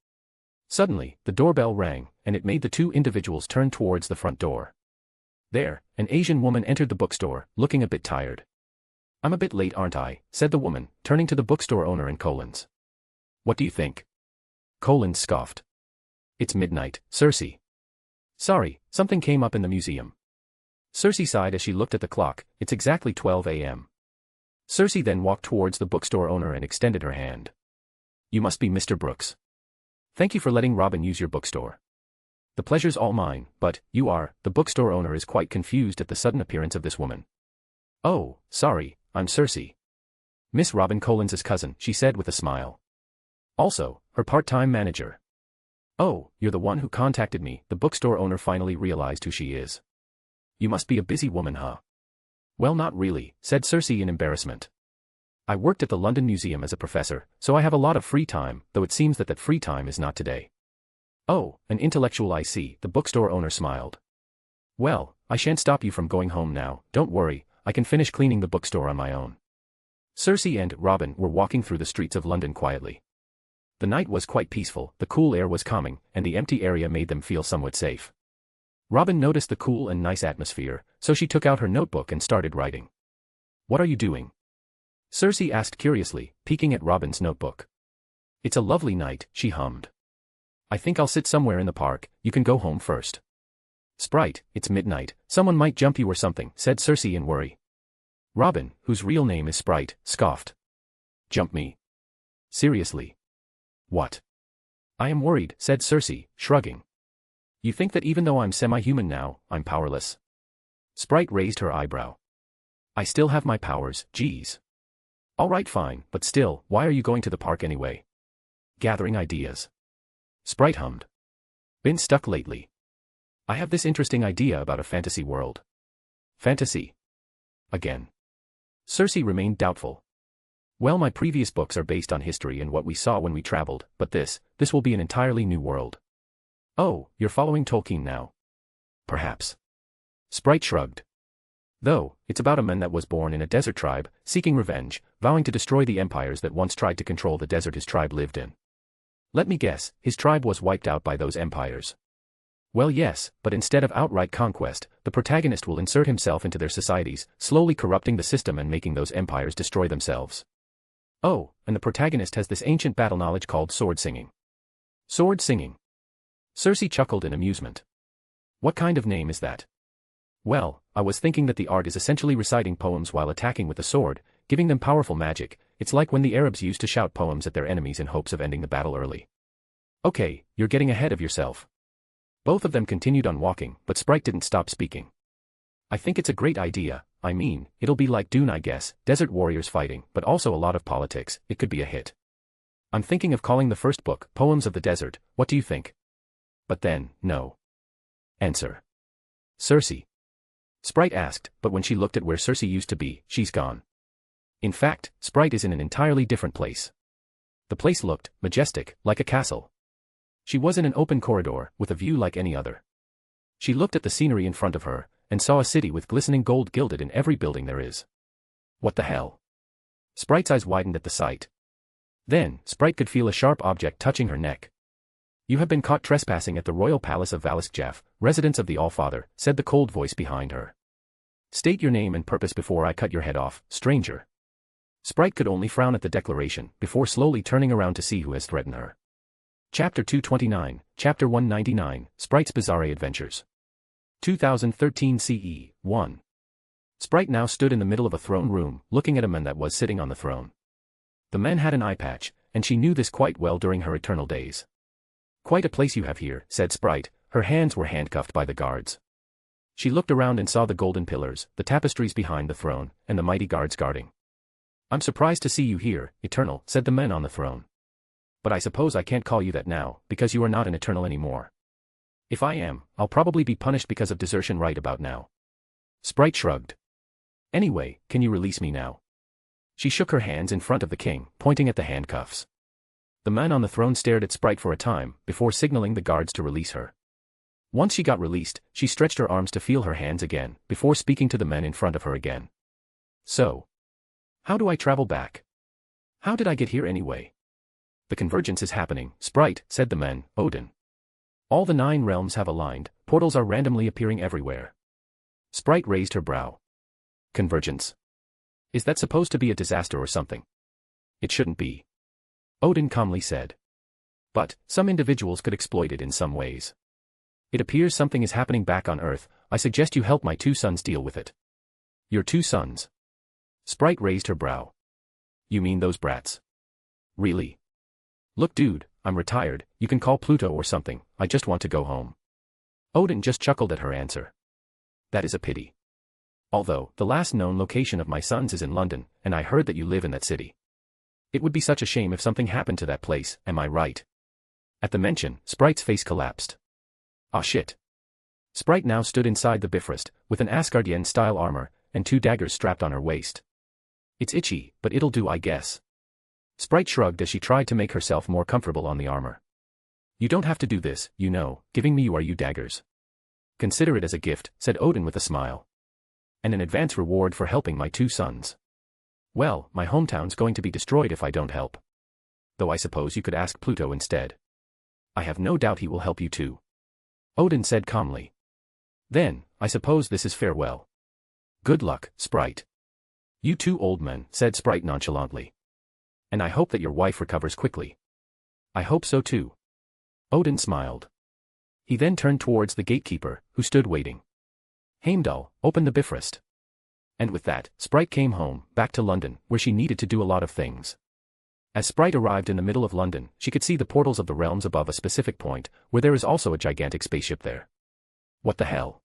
Suddenly, the doorbell rang, and it made the two individuals turn towards the front door. There, an Asian woman entered the bookstore, looking a bit tired. I'm a bit late, aren't I? Said the woman, turning to the bookstore owner and Collins. What do you think? Collins scoffed. It's midnight, Cersei. Sorry, something came up in the museum. Cersei sighed as she looked at the clock, it's exactly 12 a.m. Cersei then walked towards the bookstore owner and extended her hand. You must be Mr. Brooks. Thank you for letting Robin use your bookstore. The pleasure's all mine, but, you are, the bookstore owner is quite confused at the sudden appearance of this woman. Oh, sorry, I'm Cersei. Miss Robin Collins's cousin, she said with a smile. Also, her part-time manager. Oh, you're the one who contacted me, the bookstore owner finally realized who she is. You must be a busy woman, huh? Well, not really, said Cersei in embarrassment. I worked at the London Museum as a professor, so I have a lot of free time, though it seems that free time is not today. Oh, an intellectual, I see, the bookstore owner smiled. Well, I shan't stop you from going home now, don't worry, I can finish cleaning the bookstore on my own. Cersei and Robin were walking through the streets of London quietly. The night was quite peaceful, the cool air was calming, and the empty area made them feel somewhat safe. Robin noticed the cool and nice atmosphere, so she took out her notebook and started writing. What are you doing? Cersei asked curiously, peeking at Robin's notebook. It's a lovely night, she hummed. I think I'll sit somewhere in the park, you can go home first. Sprite, it's midnight, someone might jump you or something, said Cersei in worry. Robin, whose real name is Sprite, scoffed. Jump me? Seriously? What? I am worried, said Cersei, shrugging. You think that even though I'm semi-human now, I'm powerless? Sprite raised her eyebrow. I still have my powers, geez. Alright, fine, but still, why are you going to the park anyway? Gathering ideas. Sprite hummed. Been stuck lately. I have this interesting idea about a fantasy world. Fantasy? Again. Cersei remained doubtful. Well, my previous books are based on history and what we saw when we traveled, but this will be an entirely new world. Oh, you're following Tolkien now? Perhaps. Sprite shrugged. Though, it's about a man that was born in a desert tribe, seeking revenge, vowing to destroy the empires that once tried to control the desert his tribe lived in. Let me guess, his tribe was wiped out by those empires. Well, yes, but instead of outright conquest, the protagonist will insert himself into their societies, slowly corrupting the system and making those empires destroy themselves. Oh, and the protagonist has this ancient battle knowledge called sword singing. Sword singing. Cersei chuckled in amusement. What kind of name is that? Well, I was thinking that the art is essentially reciting poems while attacking with a sword, giving them powerful magic. It's like when the Arabs used to shout poems at their enemies in hopes of ending the battle early. Okay, you're getting ahead of yourself. Both of them continued on walking, but Sprite didn't stop speaking. I think it's a great idea, I mean, it'll be like Dune, I guess, desert warriors fighting, but also a lot of politics, it could be a hit. I'm thinking of calling the first book, Poems of the Desert, what do you think? But then, no. Answer. Cersei. Sprite asked, but when she looked at where Cersei used to be, she's gone. In fact, Sprite is in an entirely different place. The place looked majestic, like a castle. She was in an open corridor, with a view like any other. She looked at the scenery in front of her, and saw a city with glistening gold gilded in every building there is. What the hell? Sprite's eyes widened at the sight. Then, Sprite could feel a sharp object touching her neck. You have been caught trespassing at the royal palace of Valiskjaf, residence of the Allfather, said the cold voice behind her. State your name and purpose before I cut your head off, stranger. Sprite could only frown at the declaration, before slowly turning around to see who has threatened her. Chapter 229, Chapter 199, Sprite's Bizarre Adventures. 2013 CE, 1. Sprite now stood in the middle of a throne room, looking at a man that was sitting on the throne. The man had an eye patch, and she knew this quite well during her eternal days. Quite a place you have here, said Sprite, her hands were handcuffed by the guards. She looked around and saw the golden pillars, the tapestries behind the throne, and the mighty guards guarding. I'm surprised to see you here, Eternal, said the man on the throne. But I suppose I can't call you that now, because you are not an Eternal anymore. If I am, I'll probably be punished because of desertion right about now. Sprite shrugged. Anyway, can you release me now? She shook her hands in front of the king, pointing at the handcuffs. The man on the throne stared at Sprite for a time, before signaling the guards to release her. Once she got released, she stretched her arms to feel her hands again, before speaking to the men in front of her again. So, how do I travel back? How did I get here anyway? The convergence is happening, Sprite, said the men, Odin. All the 9 realms have aligned, portals are randomly appearing everywhere. Sprite raised her brow. Convergence. Is that supposed to be a disaster or something? It shouldn't be. Odin calmly said. But, some individuals could exploit it in some ways. It appears something is happening back on Earth. I suggest you help my 2 sons deal with it. Your 2 sons? Sprite raised her brow. You mean those brats? Really? Look dude, I'm retired, you can call Pluto or something, I just want to go home. Odin just chuckled at her answer. That is a pity. Although, the last known location of my sons is in London, and I heard that you live in that city. It would be such a shame if something happened to that place, am I right? At the mention, Sprite's face collapsed. Ah shit. Sprite now stood inside the Bifrost, with an Asgardian-style armor, and 2 daggers strapped on her waist. It's itchy, but it'll do I guess. Sprite shrugged as she tried to make herself more comfortable on the armor. You don't have to do this, you know, giving me you daggers. Consider it as a gift, said Odin with a smile. And an advance reward for helping my 2 sons. Well, my hometown's going to be destroyed if I don't help. Though I suppose you could ask Pluto instead. I have no doubt he will help you too. Odin said calmly. Then, I suppose this is farewell. Good luck, Sprite. You 2 old men, said Sprite nonchalantly. And I hope that your wife recovers quickly. I hope so too. Odin smiled. He then turned towards the gatekeeper, who stood waiting. Heimdall, open the Bifrost. And with that, Sprite came home, back to London, where she needed to do a lot of things. As Sprite arrived in the middle of London, she could see the portals of the realms above a specific point, where there is also a gigantic spaceship there. What the hell?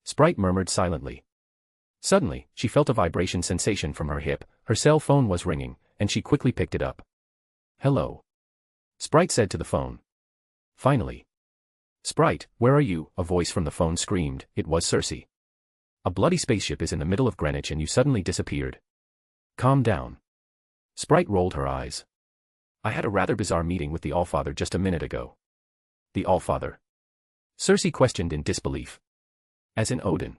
Sprite murmured silently. Suddenly, she felt a vibration sensation from her hip, her cell phone was ringing, and she quickly picked it up. Hello. Sprite said to the phone. Finally. Sprite, where are you? A voice from the phone screamed. It was Cersei. A bloody spaceship is in the middle of Greenwich and you suddenly disappeared. Calm down. Sprite rolled her eyes. I had a rather bizarre meeting with the Allfather just a minute ago. The Allfather? Cersei questioned in disbelief. As in Odin.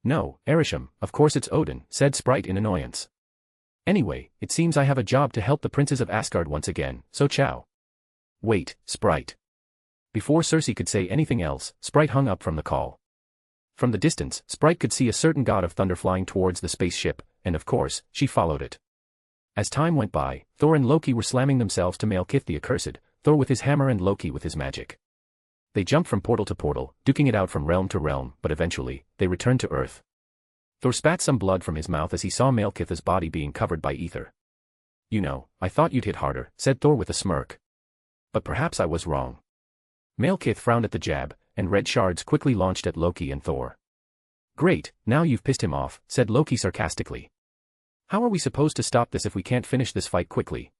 No, Erisham, of course it's Odin, said Sprite in annoyance. Anyway, it seems I have a job to help the princes of Asgard once again, so ciao. Wait, Sprite. Before Cersei could say anything else, Sprite hung up from the call. From the distance, Sprite could see a certain god of thunder flying towards the spaceship, and of course, she followed it. As time went by, Thor and Loki were slamming themselves to Malekith the Accursed, Thor with his hammer and Loki with his magic. They jumped from portal to portal, duking it out from realm to realm, but eventually, they returned to Earth. Thor spat some blood from his mouth as he saw Malekith's body being covered by ether. You know, I thought you'd hit harder, said Thor with a smirk. But perhaps I was wrong. Malekith frowned at the jab, and red shards quickly launched at Loki and Thor. Great, now you've pissed him off, said Loki sarcastically. How are we supposed to stop this if we can't finish this fight quickly?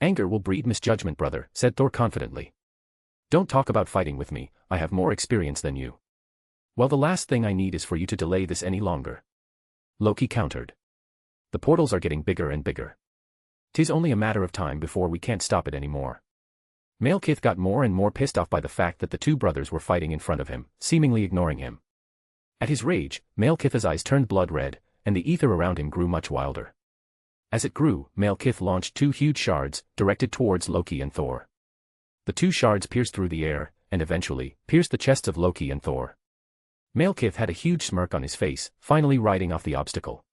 Anger will breed misjudgment, brother, said Thor confidently. Don't talk about fighting with me, I have more experience than you. Well, the last thing I need is for you to delay this any longer. Loki countered. The portals are getting bigger and bigger. 'Tis only a matter of time before we can't stop it anymore. Malekith got more and more pissed off by the fact that the two brothers were fighting in front of him, seemingly ignoring him. At his rage, Malekith's eyes turned blood red, and the ether around him grew much wilder. As it grew, Malekith launched two huge shards, directed towards Loki and Thor. The two shards pierced through the air, and eventually, pierced the chests of Loki and Thor. Malekith had a huge smirk on his face, finally riding off the obstacle.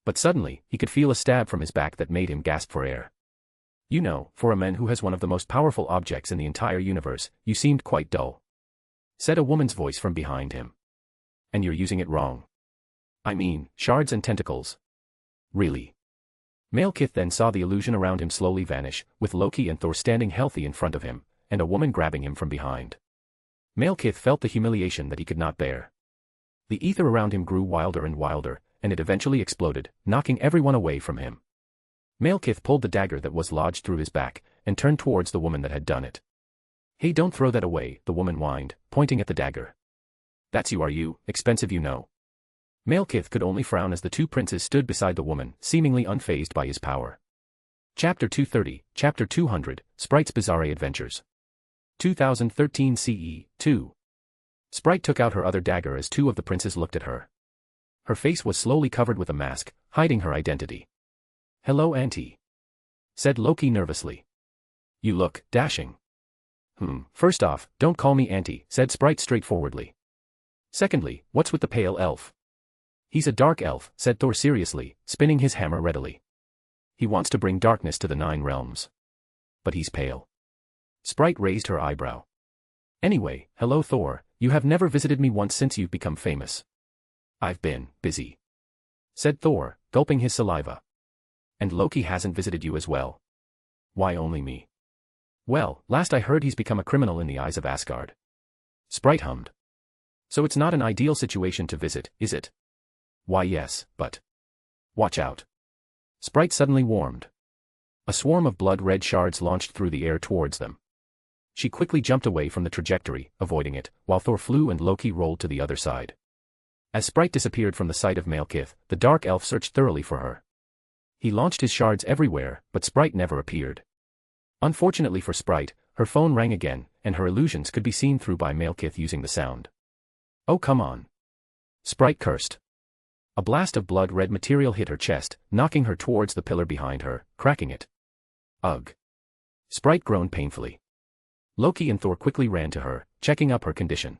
But suddenly, he could feel a stab from his back that made him gasp for air. You know, for a man who has one of the most powerful objects in the entire universe, you seemed quite dull, said a woman's voice from behind him. And you're using it wrong. I mean, shards and tentacles. Really? Malekith then saw the illusion around him slowly vanish, with Loki and Thor standing healthy in front of him, and a woman grabbing him from behind. Malekith felt the humiliation that he could not bear. The ether around him grew wilder and wilder, and it eventually exploded, knocking everyone away from him. Malekith pulled the dagger that was lodged through his back, and turned towards the woman that had done it. Hey, don't throw that away, the woman whined, pointing at the dagger. That's you, are you? Expensive, you know. Malekith could only frown as the two princes stood beside the woman, seemingly unfazed by his power. Chapter 230, Chapter 200, Sprite's Bizarre Adventures. 2013 CE, 2. Sprite took out her other dagger as two of the princes looked at her. Her face was slowly covered with a mask, hiding her identity. Hello, Auntie, said Loki nervously. You look dashing. First off, don't call me Auntie, said Sprite straightforwardly. Secondly, what's with the pale elf? He's a dark elf, said Thor seriously, spinning his hammer readily. He wants to bring darkness to the 9 realms. But he's pale. Sprite raised her eyebrow. Anyway, hello Thor, you have never visited me once since you've become famous. I've been busy, said Thor, gulping his saliva. And Loki hasn't visited you as well. Why only me? Well, last I heard he's become a criminal in the eyes of Asgard. Sprite hummed. So it's not an ideal situation to visit, is it? Why yes, but... Watch out. Sprite suddenly warmed. A swarm of blood-red shards launched through the air towards them. She quickly jumped away from the trajectory, avoiding it, while Thor flew and Loki rolled to the other side. As Sprite disappeared from the sight of Malekith, the dark elf searched thoroughly for her. He launched his shards everywhere, but Sprite never appeared. Unfortunately for Sprite, her phone rang again, and her illusions could be seen through by Malekith using the sound. Oh come on. Sprite cursed. A blast of blood-red material hit her chest, knocking her towards the pillar behind her, cracking it. Ugh. Sprite groaned painfully. Loki and Thor quickly ran to her, checking up her condition.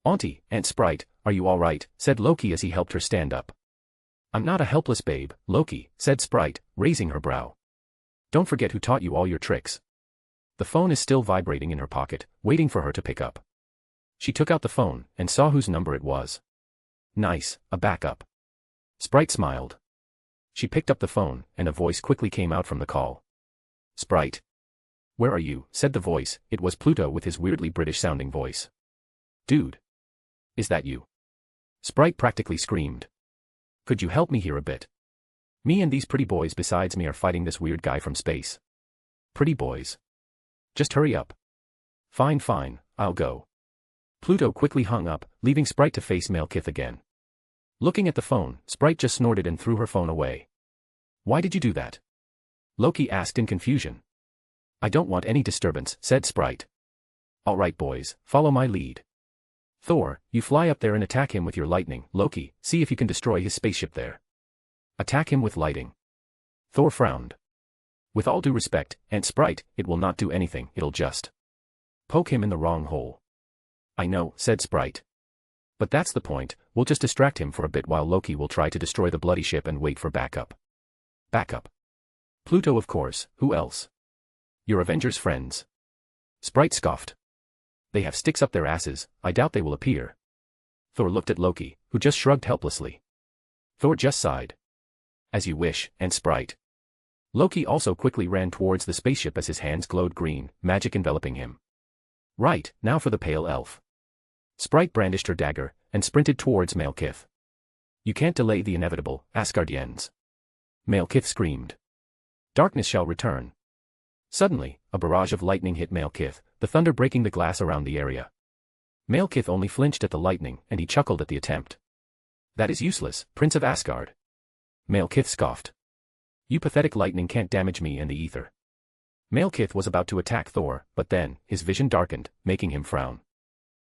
Auntie, Aunt Sprite, are you all right? Said Loki as he helped her stand up. I'm not a helpless babe, Loki, said Sprite, raising her brow. Don't forget who taught you all your tricks. The phone is still vibrating in her pocket, waiting for her to pick up. She took out the phone, and saw whose number it was. Nice, a backup. Sprite smiled. She picked up the phone, and a voice quickly came out from the call. Sprite. Where are you? Said the voice. It was Pluto with his weirdly British-sounding voice. Dude. Is that you? Sprite practically screamed. Could you help me here a bit? Me and these pretty boys besides me are fighting this weird guy from space. Pretty boys. Just hurry up. Fine, I'll go. Pluto quickly hung up, leaving Sprite to face Malekith again. Looking at the phone, Sprite just snorted and threw her phone away. Why did you do that? Loki asked in confusion. I don't want any disturbance, said Sprite. All right boys, follow my lead. Thor, you fly up there and attack him with your lightning. Loki, see if you can destroy his spaceship there. Attack him with lighting. Thor frowned. With all due respect, Aunt Sprite, it will not do anything, it'll just poke him in the wrong hole. I know, said Sprite. But that's the point, we'll just distract him for a bit while Loki will try to destroy the bloody ship and wait for backup. Backup? Pluto of course, who else? Your Avengers friends. Sprite scoffed. They have sticks up their asses, I doubt they will appear. Thor looked at Loki, who just shrugged helplessly. Thor just sighed. As you wish, Aunt Sprite. Loki also quickly ran towards the spaceship as his hands glowed green, magic enveloping him. Right, now for the pale elf. Sprite brandished her dagger, and sprinted towards Malekith. You can't delay the inevitable, Asgardians. Malekith screamed. Darkness shall return. Suddenly, a barrage of lightning hit Malekith, the thunder breaking the glass around the area. Malekith only flinched at the lightning, and he chuckled at the attempt. That is useless, Prince of Asgard. Malekith scoffed. You pathetic lightning can't damage me and the ether. Malekith was about to attack Thor, but then, his vision darkened, making him frown.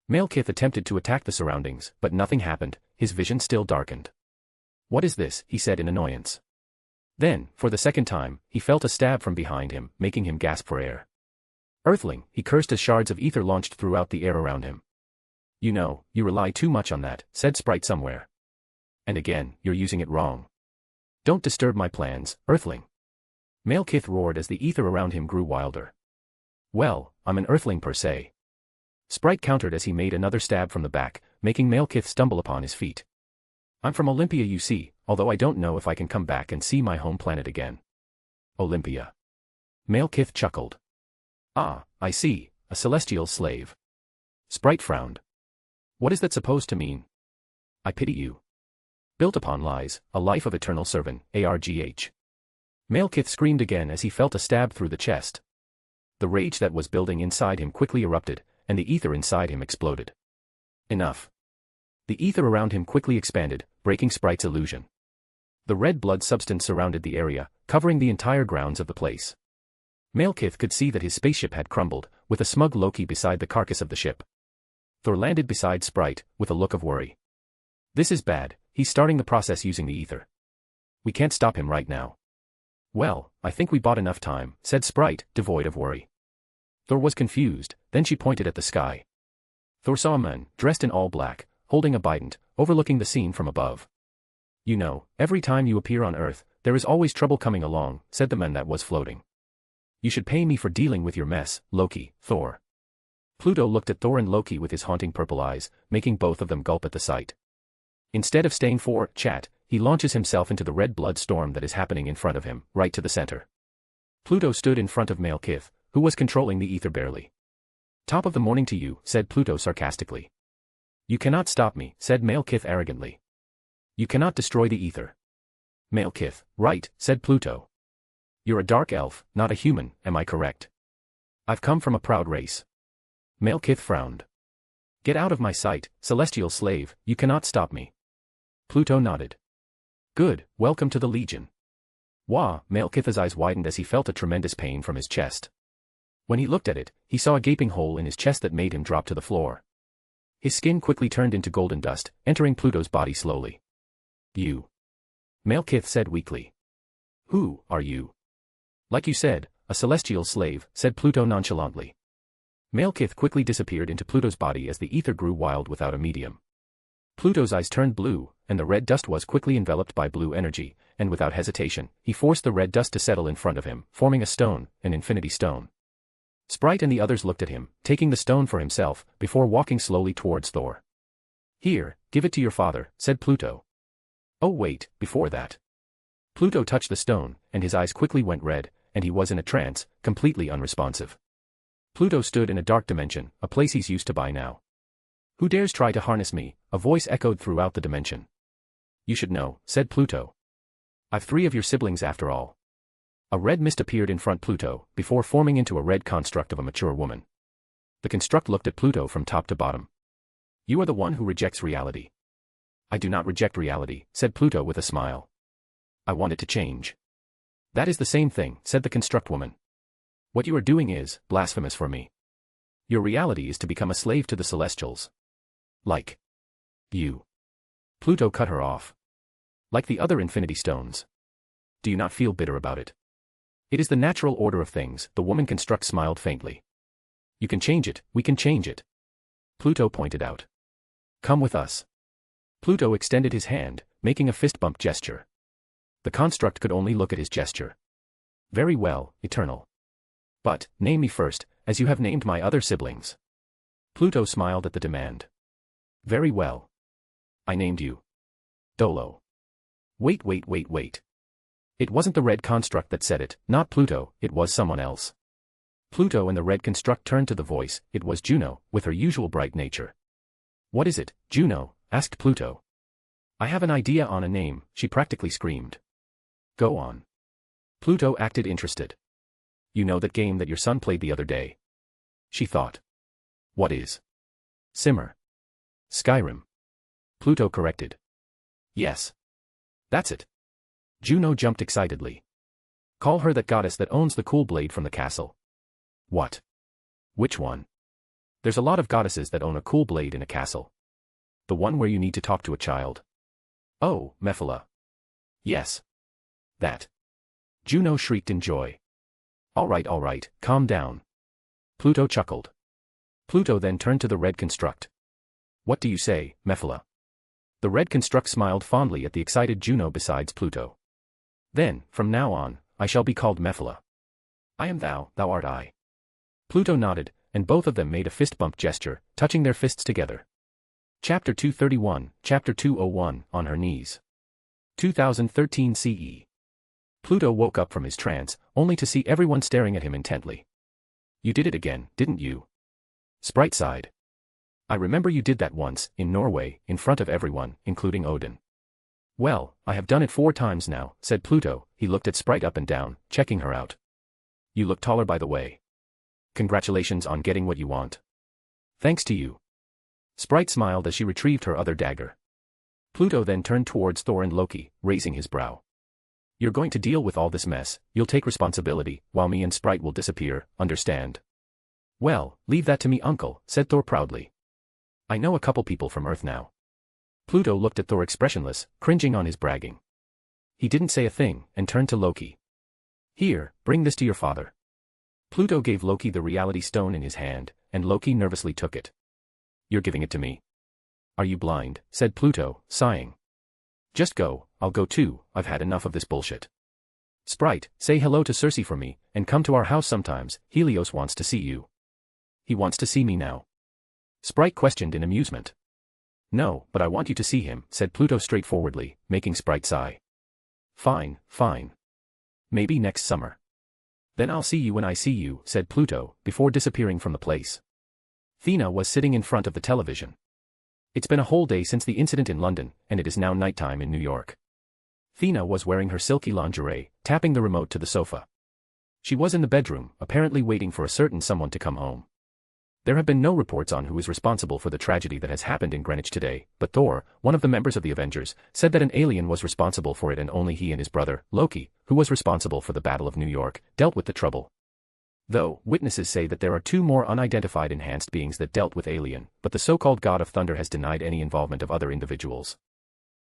Malekith attempted to attack the surroundings, but nothing happened, his vision still darkened. "What is this?" he said in annoyance. Then, for the second time, he felt a stab from behind him, making him gasp for air. "Earthling," he cursed as shards of ether launched throughout the air around him. "You know, you rely too much on that," said Sprite somewhere. "And again, you're using it wrong. Don't disturb my plans, Earthling." Malekith roared as the ether around him grew wilder. "Well, I'm an Earthling per se." Sprite countered as he made another stab from the back, making Malekith stumble upon his feet. "I'm from Olympia, you see, although I don't know if I can come back and see my home planet again." "Olympia." Malekith chuckled. "Ah, I see, a celestial slave." Sprite frowned. "What is that supposed to mean?" "I pity you. Built upon lies, a life of eternal servant, argh." Malekith screamed again as he felt a stab through the chest. The rage that was building inside him quickly erupted, and the ether inside him exploded. Enough. The ether around him quickly expanded, breaking Sprite's illusion. The red blood substance surrounded the area, covering the entire grounds of the place. Malekith could see that his spaceship had crumbled, with a smug Loki beside the carcass of the ship. Thor landed beside Sprite, with a look of worry. "This is bad, he's starting the process using the ether. We can't stop him right now." "Well, I think we bought enough time," said Sprite, devoid of worry. Thor was confused, then she pointed at the sky. Thor saw a man, dressed in all black, holding a bident, overlooking the scene from above. "You know, every time you appear on Earth, there is always trouble coming along," said the man that was floating. "You should pay me for dealing with your mess, Loki, Thor." Pluto looked at Thor and Loki with his haunting purple eyes, making both of them gulp at the sight. Instead of staying for chat, he launches himself into the red blood storm that is happening in front of him, right to the center. Pluto stood in front of Malekith, who was controlling the ether barely. "Top of the morning to you," said Pluto sarcastically. "You cannot stop me," said Malekith arrogantly. "You cannot destroy the ether." Malekith, "Right," said Pluto. "You're a dark elf, not a human, am I correct?" "I've come from a proud race." Malekith frowned. "Get out of my sight, celestial slave, you cannot stop me." Pluto nodded. "Good, welcome to the Legion." "Wah," Malekith's eyes widened as he felt a tremendous pain from his chest. When he looked at it, he saw a gaping hole in his chest that made him drop to the floor. His skin quickly turned into golden dust, entering Pluto's body slowly. "You." Malekith said weakly. "Who are you?" "Like you said, a celestial slave," said Pluto nonchalantly. Malekith quickly disappeared into Pluto's body as the ether grew wild without a medium. Pluto's eyes turned blue, and the red dust was quickly enveloped by blue energy, and without hesitation, he forced the red dust to settle in front of him, forming a stone, an infinity stone. Sprite and the others looked at him, taking the stone for himself, before walking slowly towards Thor. "Here, give it to your father," said Pluto. "Oh wait, before that." Pluto touched the stone, and his eyes quickly went red, and he was in a trance, completely unresponsive. Pluto stood in a dark dimension, a place he's used to by now. "Who dares try to harness me?" a voice echoed throughout the dimension. "You should know," said Pluto. "I've 3 of your siblings after all." A red mist appeared in front Pluto, before forming into a red construct of a mature woman. The construct looked at Pluto from top to bottom. "You are the one who rejects reality." "I do not reject reality," said Pluto with a smile. "I want it to change." "That is the same thing," said the construct woman. "What you are doing is blasphemous for me. Your reality is to become a slave to the Celestials. Like you." Pluto cut her off. "Like the other Infinity Stones. Do you not feel bitter about it?" "It is the natural order of things," the woman construct smiled faintly. "You can change it, we can change it." Pluto pointed out. "Come with us." Pluto extended his hand, making a fist bump gesture. The construct could only look at his gesture. "Very well, Eternal. But, name me first, as you have named my other siblings." Pluto smiled at the demand. "Very well. I named you Dolo." Wait. It wasn't the red construct that said it, not Pluto, it was someone else. Pluto and the red construct turned to the voice, it was Juno, with her usual bright nature. "What is it, Juno?" asked Pluto. "I have an idea on a name," she practically screamed. "Go on." Pluto acted interested. "You know that game that your son played the other day?" She thought. "What is?" "Simmer." "Skyrim." Pluto corrected. "Yes. That's it." Juno jumped excitedly. Call her that goddess that owns the cool blade from the castle. What? Which one? There's a lot of goddesses that own a cool blade in a castle. The one where you need to talk to a child. Oh, Mephila. Yes. That. Juno shrieked in joy. All right, calm down. Pluto chuckled. Pluto then turned to the red construct. What do you say, Mephila? The red construct smiled fondly at the excited Juno besides Pluto. Then, from now on, I shall be called Mephila. I am thou, thou art I. Pluto nodded, and both of them made a fist bump gesture, touching their fists together. Chapter 231, Chapter 201, On Her Knees. 2013 CE. Pluto woke up from his trance, only to see everyone staring at him intently. You did it again, didn't you? Sprite sighed. I remember you did that once, in Norway, in front of everyone, including Odin. Well, I have done it 4 times now, said Pluto. He looked at Sprite up and down, checking her out. You look taller by the way. Congratulations on getting what you want. Thanks to you. Sprite smiled as she retrieved her other dagger. Pluto then turned towards Thor and Loki, raising his brow. You're going to deal with all this mess, you'll take responsibility, while me and Sprite will disappear, understand? Well, leave that to me, uncle, said Thor proudly. I know a couple people from Earth now. Pluto looked at Thor expressionless, cringing on his bragging. He didn't say a thing, and turned to Loki. Here, bring this to your father. Pluto gave Loki the reality stone in his hand, and Loki nervously took it. You're giving it to me? Are you blind? Said Pluto, sighing. Just go, I'll go too, I've had enough of this bullshit. Sprite, say hello to Circe for me, and come to our house sometimes, Helios wants to see you. He wants to see me now? Sprite questioned in amusement. No, but I want you to see him, said Pluto straightforwardly, making Sprite sigh. Fine, fine. Maybe next summer. Then I'll see you when I see you, said Pluto, before disappearing from the place. Thea was sitting in front of the television. It's been a whole day since the incident in London, and it is now nighttime in New York. Thea was wearing her silky lingerie, tapping the remote to the sofa. She was in the bedroom, apparently waiting for a certain someone to come home. There have been no reports on who is responsible for the tragedy that has happened in Greenwich today, but Thor, one of the members of the Avengers, said that an alien was responsible for it and only he and his brother, Loki, who was responsible for the Battle of New York, dealt with the trouble. Though, witnesses say that there are 2 more unidentified enhanced beings that dealt with alien, but the so-called God of Thunder has denied any involvement of other individuals.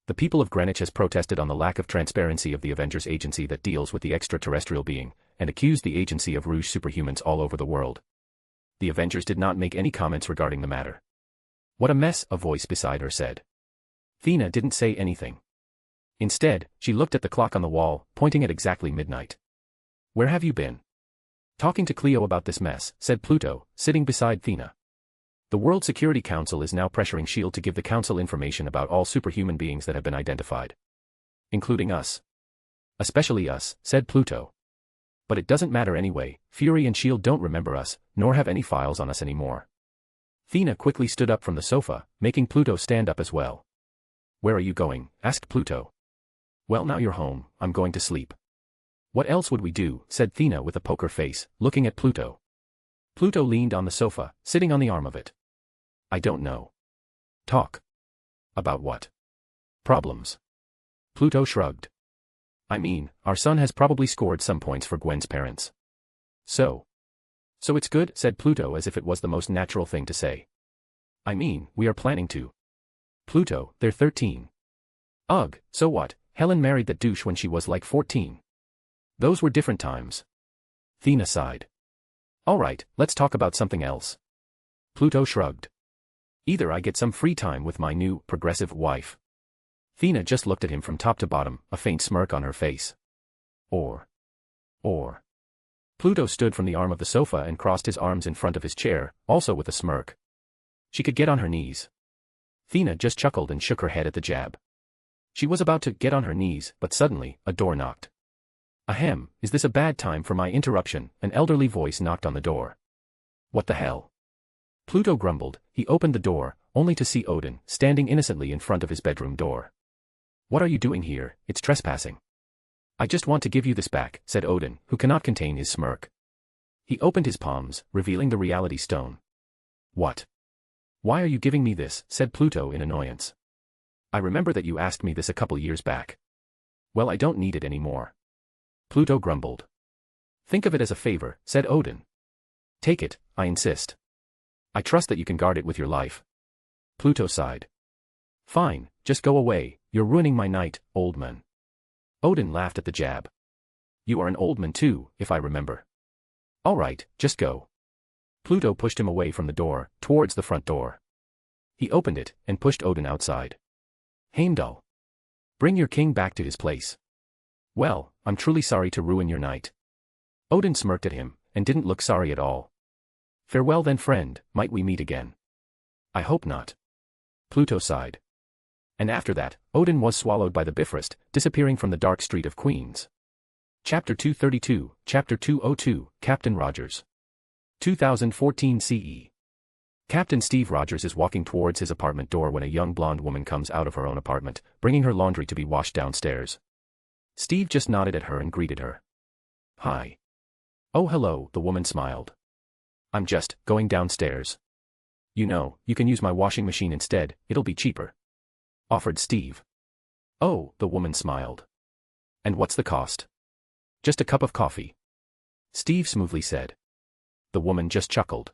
The people of Greenwich has protested on the lack of transparency of the Avengers agency that deals with the extraterrestrial being, and accused the agency of rouge superhumans all over the world. The Avengers did not make any comments regarding the matter. What a mess, a voice beside her said. Thea didn't say anything. Instead, she looked at the clock on the wall, pointing at exactly midnight. Where have you been? Talking to Cleo about this mess, said Pluto, sitting beside Thea. The World Security Council is now pressuring S.H.I.E.L.D. to give the Council information about all superhuman beings that have been identified. Including us. Especially us, said Pluto. But it doesn't matter anyway, Fury and S.H.I.E.L.D. don't remember us, nor have any files on us anymore. Thea quickly stood up from the sofa, making Pluto stand up as well. Where are you going? Asked Pluto. Well, now you're home, I'm going to sleep. What else would we do? Said Thea with a poker face, looking at Pluto. Pluto leaned on the sofa, sitting on the arm of it. I don't know. Talk. About what? Problems. Pluto shrugged. I mean, our son has probably scored some points for Gwen's parents. So it's good, said Pluto as if it was the most natural thing to say. I mean, we are planning to. Pluto, they're 13. Ugh, so what? Helen married that douche when she was like 14. Those were different times. Thea sighed. All right, let's talk about something else. Pluto shrugged. Either I get some free time with my new, progressive wife. Thea just looked at him from top to bottom, a faint smirk on her face. Or. Pluto stood from the arm of the sofa and crossed his arms in front of his chair, also with a smirk. She could get on her knees. Thea just chuckled and shook her head at the jab. She was about to get on her knees, but suddenly, a door knocked. Ahem, is this a bad time for my interruption? An elderly voice knocked on the door. What the hell? Pluto grumbled. He opened the door, only to see Odin, standing innocently in front of his bedroom door. What are you doing here? It's trespassing. I just want to give you this back, said Odin, who cannot contain his smirk. He opened his palms, revealing the reality stone. What? Why are you giving me this? Said Pluto in annoyance. I remember that you asked me this a couple years back. Well, I don't need it anymore. Pluto grumbled. Think of it as a favor, said Odin. Take it, I insist. I trust that you can guard it with your life. Pluto sighed. Fine, just go away, you're ruining my night, old man. Odin laughed at the jab. You are an old man too, if I remember. All right, just go. Pluto pushed him away from the door, towards the front door. He opened it, and pushed Odin outside. Heimdall. Bring your king back to his place. Well, I'm truly sorry to ruin your night. Odin smirked at him, and didn't look sorry at all. Farewell then friend, might we meet again? I hope not. Pluto sighed. And after that, Odin was swallowed by the Bifrost, disappearing from the dark street of Queens. Chapter 232, Chapter 202, Captain Rogers. 2014 CE. Captain Steve Rogers is walking towards his apartment door when a young blonde woman comes out of her own apartment, bringing her laundry to be washed downstairs. Steve just nodded at her and greeted her. Hi. Oh hello, the woman smiled. I'm just going downstairs. You know, you can use my washing machine instead, it'll be cheaper. Offered Steve. Oh, the woman smiled. And what's the cost? Just a cup of coffee. Steve smoothly said. The woman just chuckled.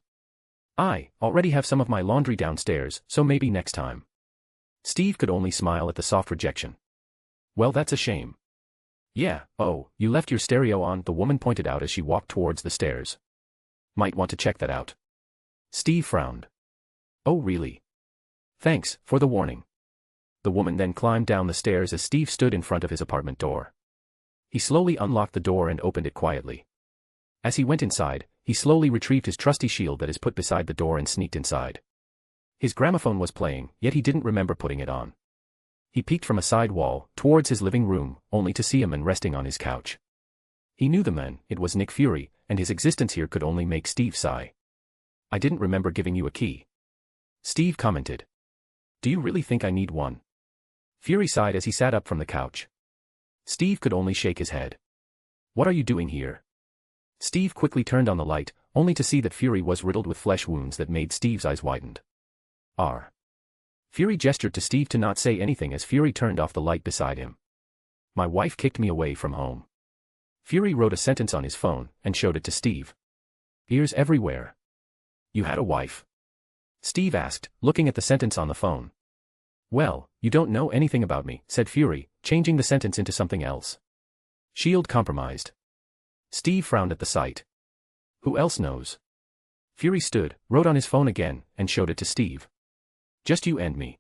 I already have some of my laundry downstairs, so maybe next time. Steve could only smile at the soft rejection. Well, that's a shame. Yeah, oh, you left your stereo on, the woman pointed out as she walked towards the stairs. Might want to check that out. Steve frowned. Oh really? Thanks for the warning. The woman then climbed down the stairs as Steve stood in front of his apartment door. He slowly unlocked the door and opened it quietly. As he went inside, he slowly retrieved his trusty shield that is put beside the door and sneaked inside. His gramophone was playing, yet he didn't remember putting it on. He peeked from a side wall, towards his living room, only to see a man resting on his couch. He knew the man, it was Nick Fury, and his existence here could only make Steve sigh. I didn't remember giving you a key. Steve commented. Do you really think I need one? Fury sighed as he sat up from the couch. Steve could only shake his head. What are you doing here? Steve quickly turned on the light, only to see that Fury was riddled with flesh wounds that made Steve's eyes widened. R. Fury gestured to Steve to not say anything as Fury turned off the light beside him. My wife kicked me away from home. Fury wrote a sentence on his phone and showed it to Steve. Ears everywhere. You had a wife? Steve asked, looking at the sentence on the phone. Well, you don't know anything about me, said Fury, changing the sentence into something else. Shield compromised. Steve frowned at the sight. Who else knows? Fury stood, wrote on his phone again, and showed it to Steve. Just you and me.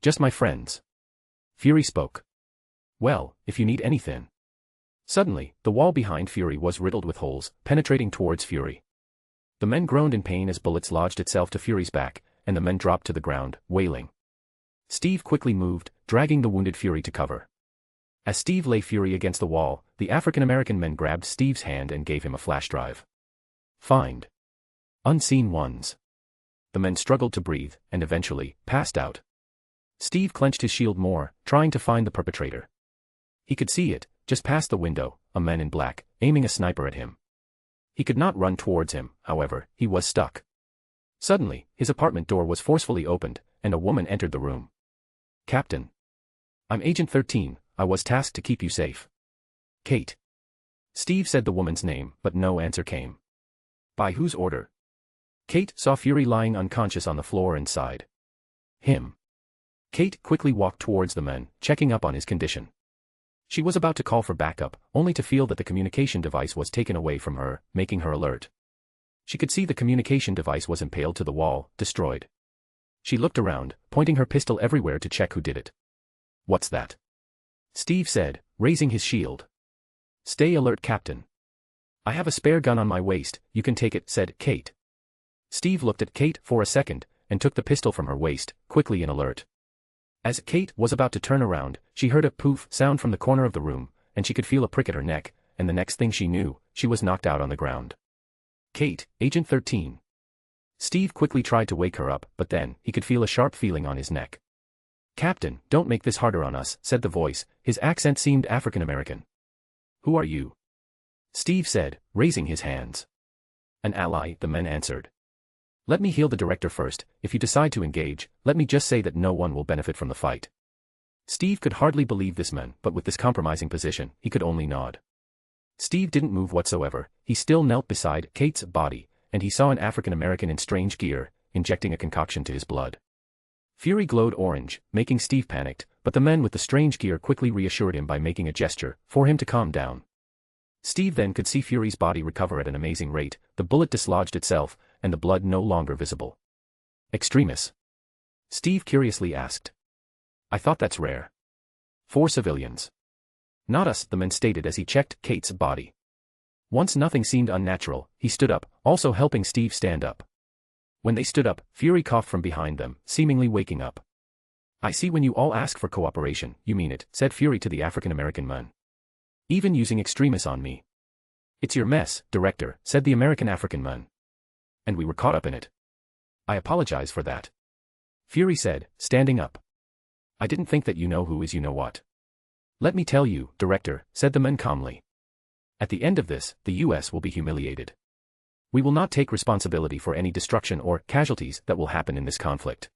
Just my friends. Fury spoke. Well, if you need anything. Suddenly, the wall behind Fury was riddled with holes, penetrating towards Fury. The men groaned in pain as bullets lodged itself to Fury's back, and the men dropped to the ground, wailing. Steve quickly moved, dragging the wounded Fury to cover. As Steve lay Fury against the wall, the African-American men grabbed Steve's hand and gave him a flash drive. Find unseen ones. The men struggled to breathe, and eventually, passed out. Steve clenched his shield more, trying to find the perpetrator. He could see it, just past the window, a man in black, aiming a sniper at him. He could not run towards him, however, he was stuck. Suddenly, his apartment door was forcefully opened, and a woman entered the room. Captain. I'm Agent 13, I was tasked to keep you safe. Kate. Steve said the woman's name, but no answer came. By whose order? Kate saw Fury lying unconscious on the floor and sighed. Him. Kate quickly walked towards the men, checking up on his condition. She was about to call for backup, only to feel that the communication device was taken away from her, making her alert. She could see the communication device was impaled to the wall, destroyed. She looked around, pointing her pistol everywhere to check who did it. What's that? Steve said, raising his shield. Stay alert, Captain. I have a spare gun on my waist, you can take it, said Kate. Steve looked at Kate for a second, and took the pistol from her waist, quickly and alert. As Kate was about to turn around, she heard a poof sound from the corner of the room, and she could feel a prick at her neck, and the next thing she knew, she was knocked out on the ground. Kate, Agent 13. Steve quickly tried to wake her up, but then, he could feel a sharp feeling on his neck. Captain, don't make this harder on us, said the voice, his accent seemed African-American. Who are you? Steve said, raising his hands. An ally, the men answered. Let me heal the director first, if you decide to engage, let me just say that no one will benefit from the fight. Steve could hardly believe this man, but with this compromising position, he could only nod. Steve didn't move whatsoever. He still knelt beside Kate's body, and he saw an African American in strange gear, injecting a concoction to his blood. Fury glowed orange, making Steve panicked, but the men with the strange gear quickly reassured him by making a gesture for him to calm down. Steve then could see Fury's body recover at an amazing rate. The bullet dislodged itself, and the blood no longer visible. Extremis? Steve curiously asked. I thought that's rare. 4 civilians. Not us, the man stated as he checked Kate's body. Once nothing seemed unnatural, he stood up, also helping Steve stand up. When they stood up, Fury coughed from behind them, seemingly waking up. I see when you all ask for cooperation, you mean it, said Fury to the African-American man. Even using extremis on me. It's your mess, Director, said the American-African man. And we were caught up in it. I apologize for that. Fury said, standing up. I didn't think that you know who is you know what. Let me tell you, Director, said the man calmly. At the end of this, the US will be humiliated. We will not take responsibility for any destruction or casualties that will happen in this conflict.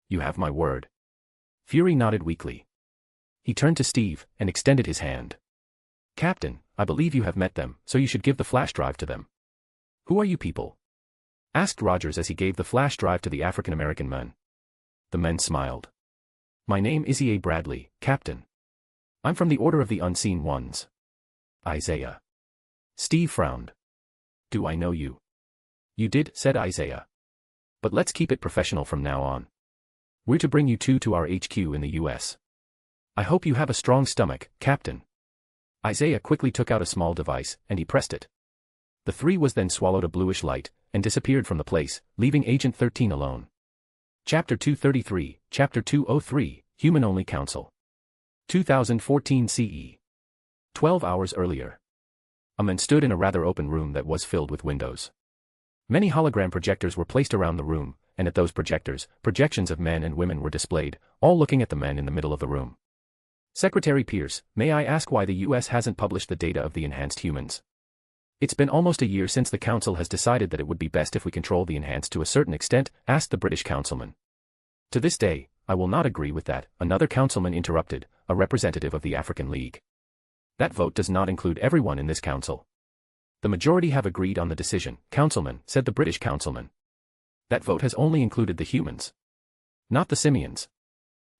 You have my word. Fury nodded weakly. He turned to Steve and extended his hand. Captain, I believe you have met them, so you should give the flash drive to them. Who are you people? Asked Rogers as he gave the flash drive to the African-American man. The men smiled. My name is E.A. Bradley, Captain. I'm from the Order of the Unseen Ones. Isaiah. Steve frowned. Do I know you? You did, said Isaiah. But let's keep it professional from now on. We're to bring you two to our HQ in the US. I hope you have a strong stomach, Captain. Isaiah quickly took out a small device, and he pressed it. The 3 was then swallowed a bluish light, and disappeared from the place, leaving Agent 13 alone. Chapter 233, Chapter 203, Human-Only Council. 2014 CE. 12 hours earlier. A man stood in a rather open room that was filled with windows. Many hologram projectors were placed around the room, and at those projectors, projections of men and women were displayed, all looking at the men in the middle of the room. Secretary Pierce, may I ask why the US hasn't published the data of the enhanced humans? It's been almost a year since the Council has decided that it would be best if we control the enhanced to a certain extent, asked the British councilman. To this day, I will not agree with that, another councilman interrupted, a representative of the African League. That vote does not include everyone in this council. The majority have agreed on the decision, Councilman, said the British councilman. That vote has only included the humans. Not the simians.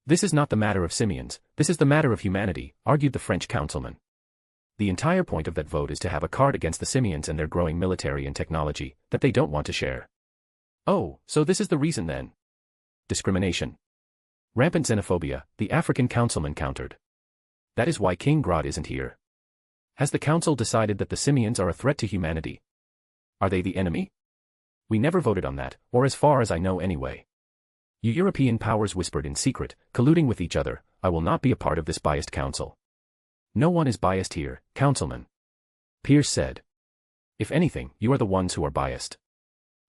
This is not the matter of simians, this is the matter of humanity, argued the French councilman. The entire point of that vote is to have a card against the simians and their growing military and technology, that they don't want to share. Oh, so this is the reason then? Discrimination. Rampant xenophobia, the African councilman countered. That is why King Grod isn't here. Has the council decided that the simians are a threat to humanity? Are they the enemy? We never voted on that, or as far as I know anyway. You European powers whispered in secret, colluding with each other, I will not be a part of this biased council. No one is biased here, Councilman. Pierce said. If anything, you are the ones who are biased.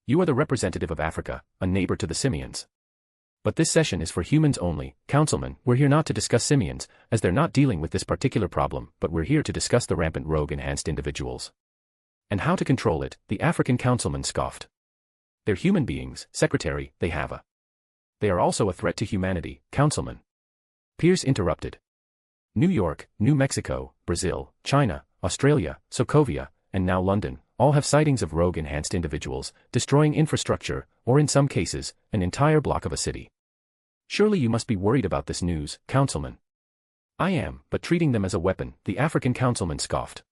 You are the representative of Africa, a neighbor to the simians. But this session is for humans only, Councilman, we're here not to discuss simians, as they're not dealing with this particular problem, but we're here to discuss the rampant rogue enhanced individuals. And how to control it, the African councilman scoffed. They're human beings, Secretary, they are also a threat to humanity, Councilman. Pierce interrupted. New York, New Mexico, Brazil, China, Australia, Sokovia, and now London, all have sightings of rogue enhanced individuals, destroying infrastructure, or in some cases, an entire block of a city. Surely you must be worried about this news, Councilman. I am, but treating them as a weapon, the African councilman scoffed.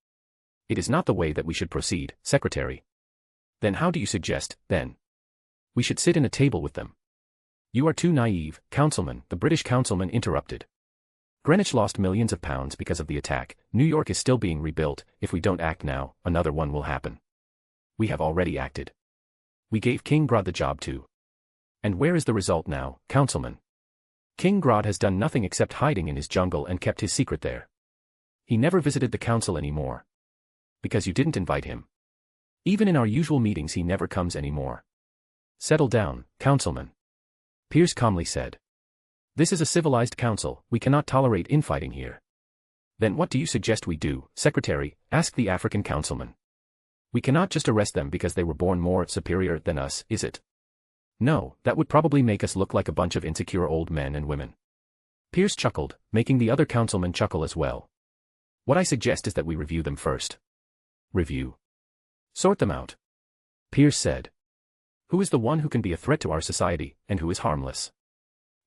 It is not the way that we should proceed, Secretary. Then how do you suggest, then? We should sit in a table with them. You are too naive, Councilman, the British councilman interrupted. Greenwich lost millions of pounds because of the attack, New York is still being rebuilt, if we don't act now, another one will happen. We have already acted. We gave King Grod the job too. And where is the result now, Councilman? King Grod has done nothing except hiding in his jungle and kept his secret there. He never visited the council anymore. Because you didn't invite him. Even in our usual meetings he never comes anymore. Settle down, Councilman. Pierce calmly said. This is a civilized council, we cannot tolerate infighting here. Then what do you suggest we do, Secretary? Asked the African councilman. We cannot just arrest them because they were born more superior than us, is it? No, that would probably make us look like a bunch of insecure old men and women. Pierce chuckled, making the other councilman chuckle as well. What I suggest is that we review them first. Review. Sort them out. Pierce said. Who is the one who can be a threat to our society, and who is harmless?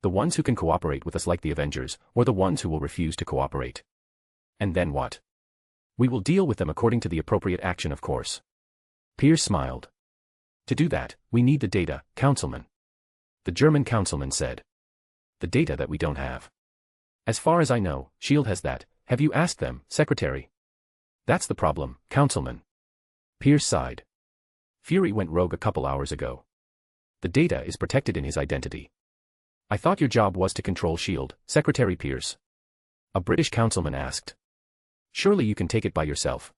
The ones who can cooperate with us like the Avengers, or the ones who will refuse to cooperate? And then what? We will deal with them according to the appropriate action, of course. Pierce smiled. To do that, we need the data, Councilman. The German councilman said. The data that we don't have. As far as I know, S.H.I.E.L.D. has that. Have you asked them, Secretary? That's the problem, Councilman. Pierce sighed. Fury went rogue a couple hours ago. The data is protected in his identity. I thought your job was to control S.H.I.E.L.D., Secretary Pierce. A British councilman asked. Surely you can take it by yourself.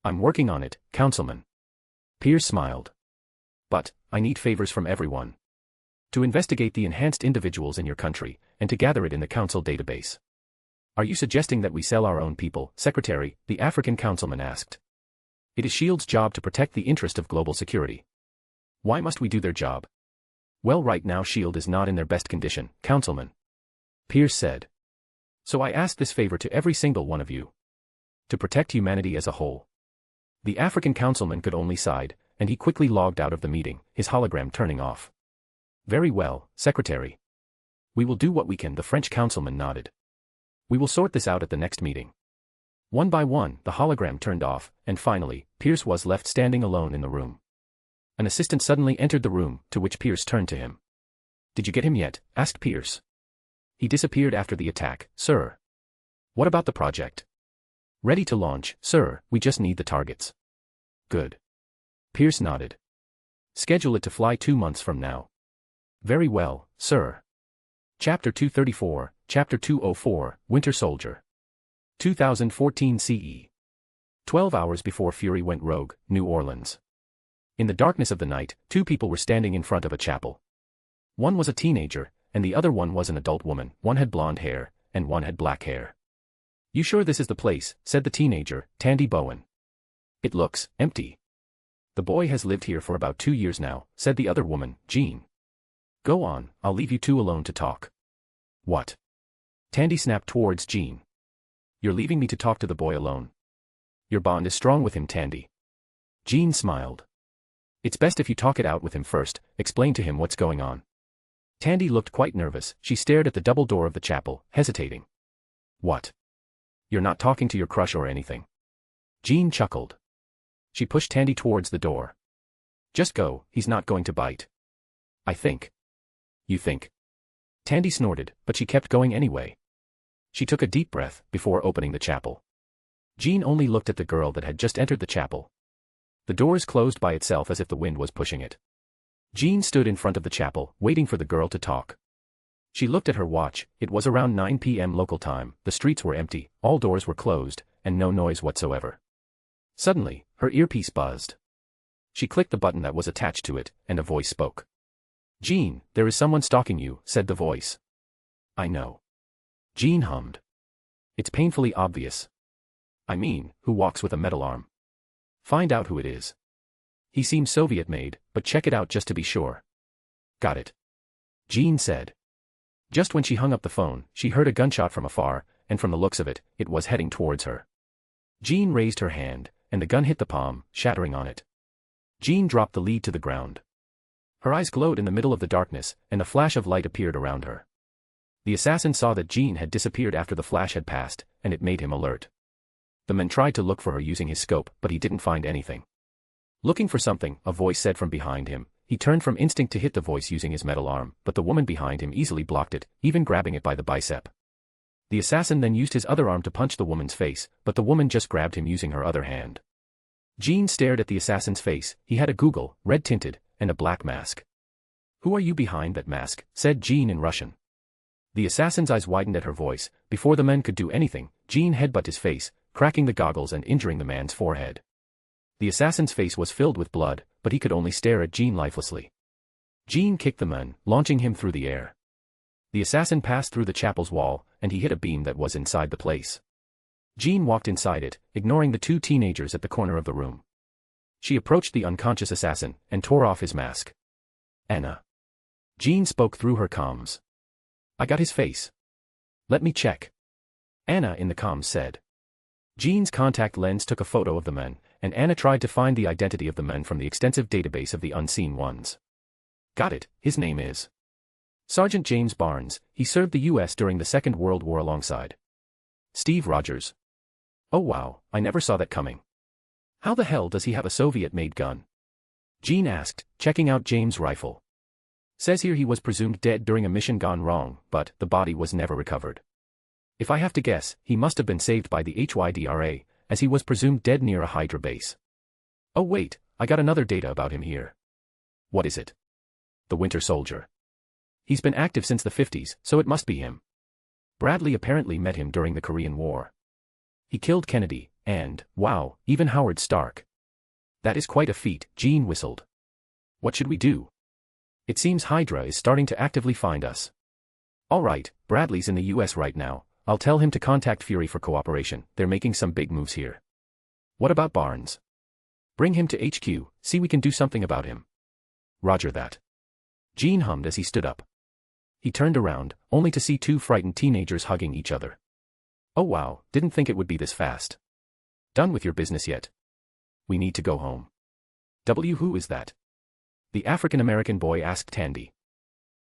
I'm working on it, Councilman. Pierce smiled. But, I need favors from everyone. To investigate the enhanced individuals in your country, and to gather it in the council database. Are you suggesting that we sell our own people, Secretary? The African councilman asked. It is S.H.I.E.L.D.'s job to protect the interest of global security. Why must we do their job? Well, right now S.H.I.E.L.D. is not in their best condition, Councilman. Pierce said. So I ask this favor to every single one of you. To protect humanity as a whole. The African councilman could only sighed, and he quickly logged out of the meeting, his hologram turning off. Very well, Secretary. We will do what we can, the French councilman nodded. We will sort this out at the next meeting. One by one, the hologram turned off, and finally, Pierce was left standing alone in the room. An assistant suddenly entered the room, to which Pierce turned to him. Did you get him yet? Asked Pierce. He disappeared after the attack, sir. What about the project? Ready to launch, sir, we just need the targets. Good. Pierce nodded. Schedule it to fly 2 months from now. Very well, sir. Chapter 234, Chapter 204, Winter Soldier. 2014 CE. 12 hours before Fury went rogue, New Orleans. In the darkness of the night, 2 people were standing in front of a chapel. One was a teenager, and the other one was an adult woman. One had blonde hair, and one had black hair. You sure this is the place? Said the teenager, Tandy Bowen. It looks empty. The boy has lived here for about 2 years now, said the other woman, Jean. Go on, I'll leave you 2 alone to talk. What? Tandy snapped towards Jean. You're leaving me to talk to the boy alone. Your bond is strong with him, Tandy. Jean smiled. It's best if you talk it out with him first, explain to him what's going on. Tandy looked quite nervous, she stared at the double door of the chapel, hesitating. What? You're not talking to your crush or anything? Jean chuckled. She pushed Tandy towards the door. Just go, he's not going to bite. I think. You think? Tandy snorted, but she kept going anyway. She took a deep breath, before opening the chapel. Jean only looked at the girl that had just entered the chapel. The doors closed by itself as if the wind was pushing it. Jean stood in front of the chapel, waiting for the girl to talk. She looked at her watch, it was around 9 p.m. local time, the streets were empty, all doors were closed, and no noise whatsoever. Suddenly, her earpiece buzzed. She clicked the button that was attached to it, and a voice spoke. Jean, there is someone stalking you, said the voice. I know. Jean hummed. It's painfully obvious. I mean, who walks with a metal arm? Find out who it is. He seems Soviet-made, but check it out just to be sure. Got it. Jean said. Just when she hung up the phone, she heard a gunshot from afar, and from the looks of it, it was heading towards her. Jean raised her hand, and the gun hit the palm, shattering on it. Jean dropped the lead to the ground. Her eyes glowed in the middle of the darkness, and a flash of light appeared around her. The assassin saw that Jean had disappeared after the flash had passed, and it made him alert. The man tried to look for her using his scope, but he didn't find anything. Looking for something, a voice said from behind him. He turned from instinct to hit the voice using his metal arm, but the woman behind him easily blocked it, even grabbing it by the bicep. The assassin then used his other arm to punch the woman's face, but the woman just grabbed him using her other hand. Jean stared at the assassin's face. He had a Google, red-tinted, and a black mask. Who are you behind that mask? Said Jean in Russian. The assassin's eyes widened at her voice. Before the man could do anything, Jean headbutted his face, cracking the goggles and injuring the man's forehead. The assassin's face was filled with blood, but he could only stare at Jean lifelessly. Jean kicked the man, launching him through the air. The assassin passed through the chapel's wall, and he hit a beam that was inside the place. Jean walked inside it, ignoring the 2 teenagers at the corner of the room. She approached the unconscious assassin, and tore off his mask. Anna. Jean spoke through her comms. I got his face. Let me check. Anna in the comms said. Jean's contact lens took a photo of the man, and Anna tried to find the identity of the men from the extensive database of the unseen ones. Got it, his name is Sergeant James Barnes. He served the US during the Second World War alongside Steve Rogers. Oh wow, I never saw that coming. How the hell does he have a Soviet-made gun? Jean asked, checking out James' rifle. Says here he was presumed dead during a mission gone wrong, but the body was never recovered. If I have to guess, he must have been saved by the Hydra, as he was presumed dead near a Hydra base. Oh wait, I got another data about him here. What is it? The Winter Soldier. He's been active since the 50s, so it must be him. Bradley apparently met him during the Korean War. He killed Kennedy, and, wow, even Howard Stark. That is quite a feat, Jean whistled. What should we do? It seems Hydra is starting to actively find us. Alright, Bradley's in the US right now. I'll tell him to contact Fury for cooperation. They're making some big moves here. What about Barnes? Bring him to HQ, see we can do something about him. Roger that. Jean hummed as he stood up. He turned around, only to see two frightened teenagers hugging each other. Oh wow, didn't think it would be this fast. Done with your business yet? We need to go home. Who is that? The African-American boy asked Tandy.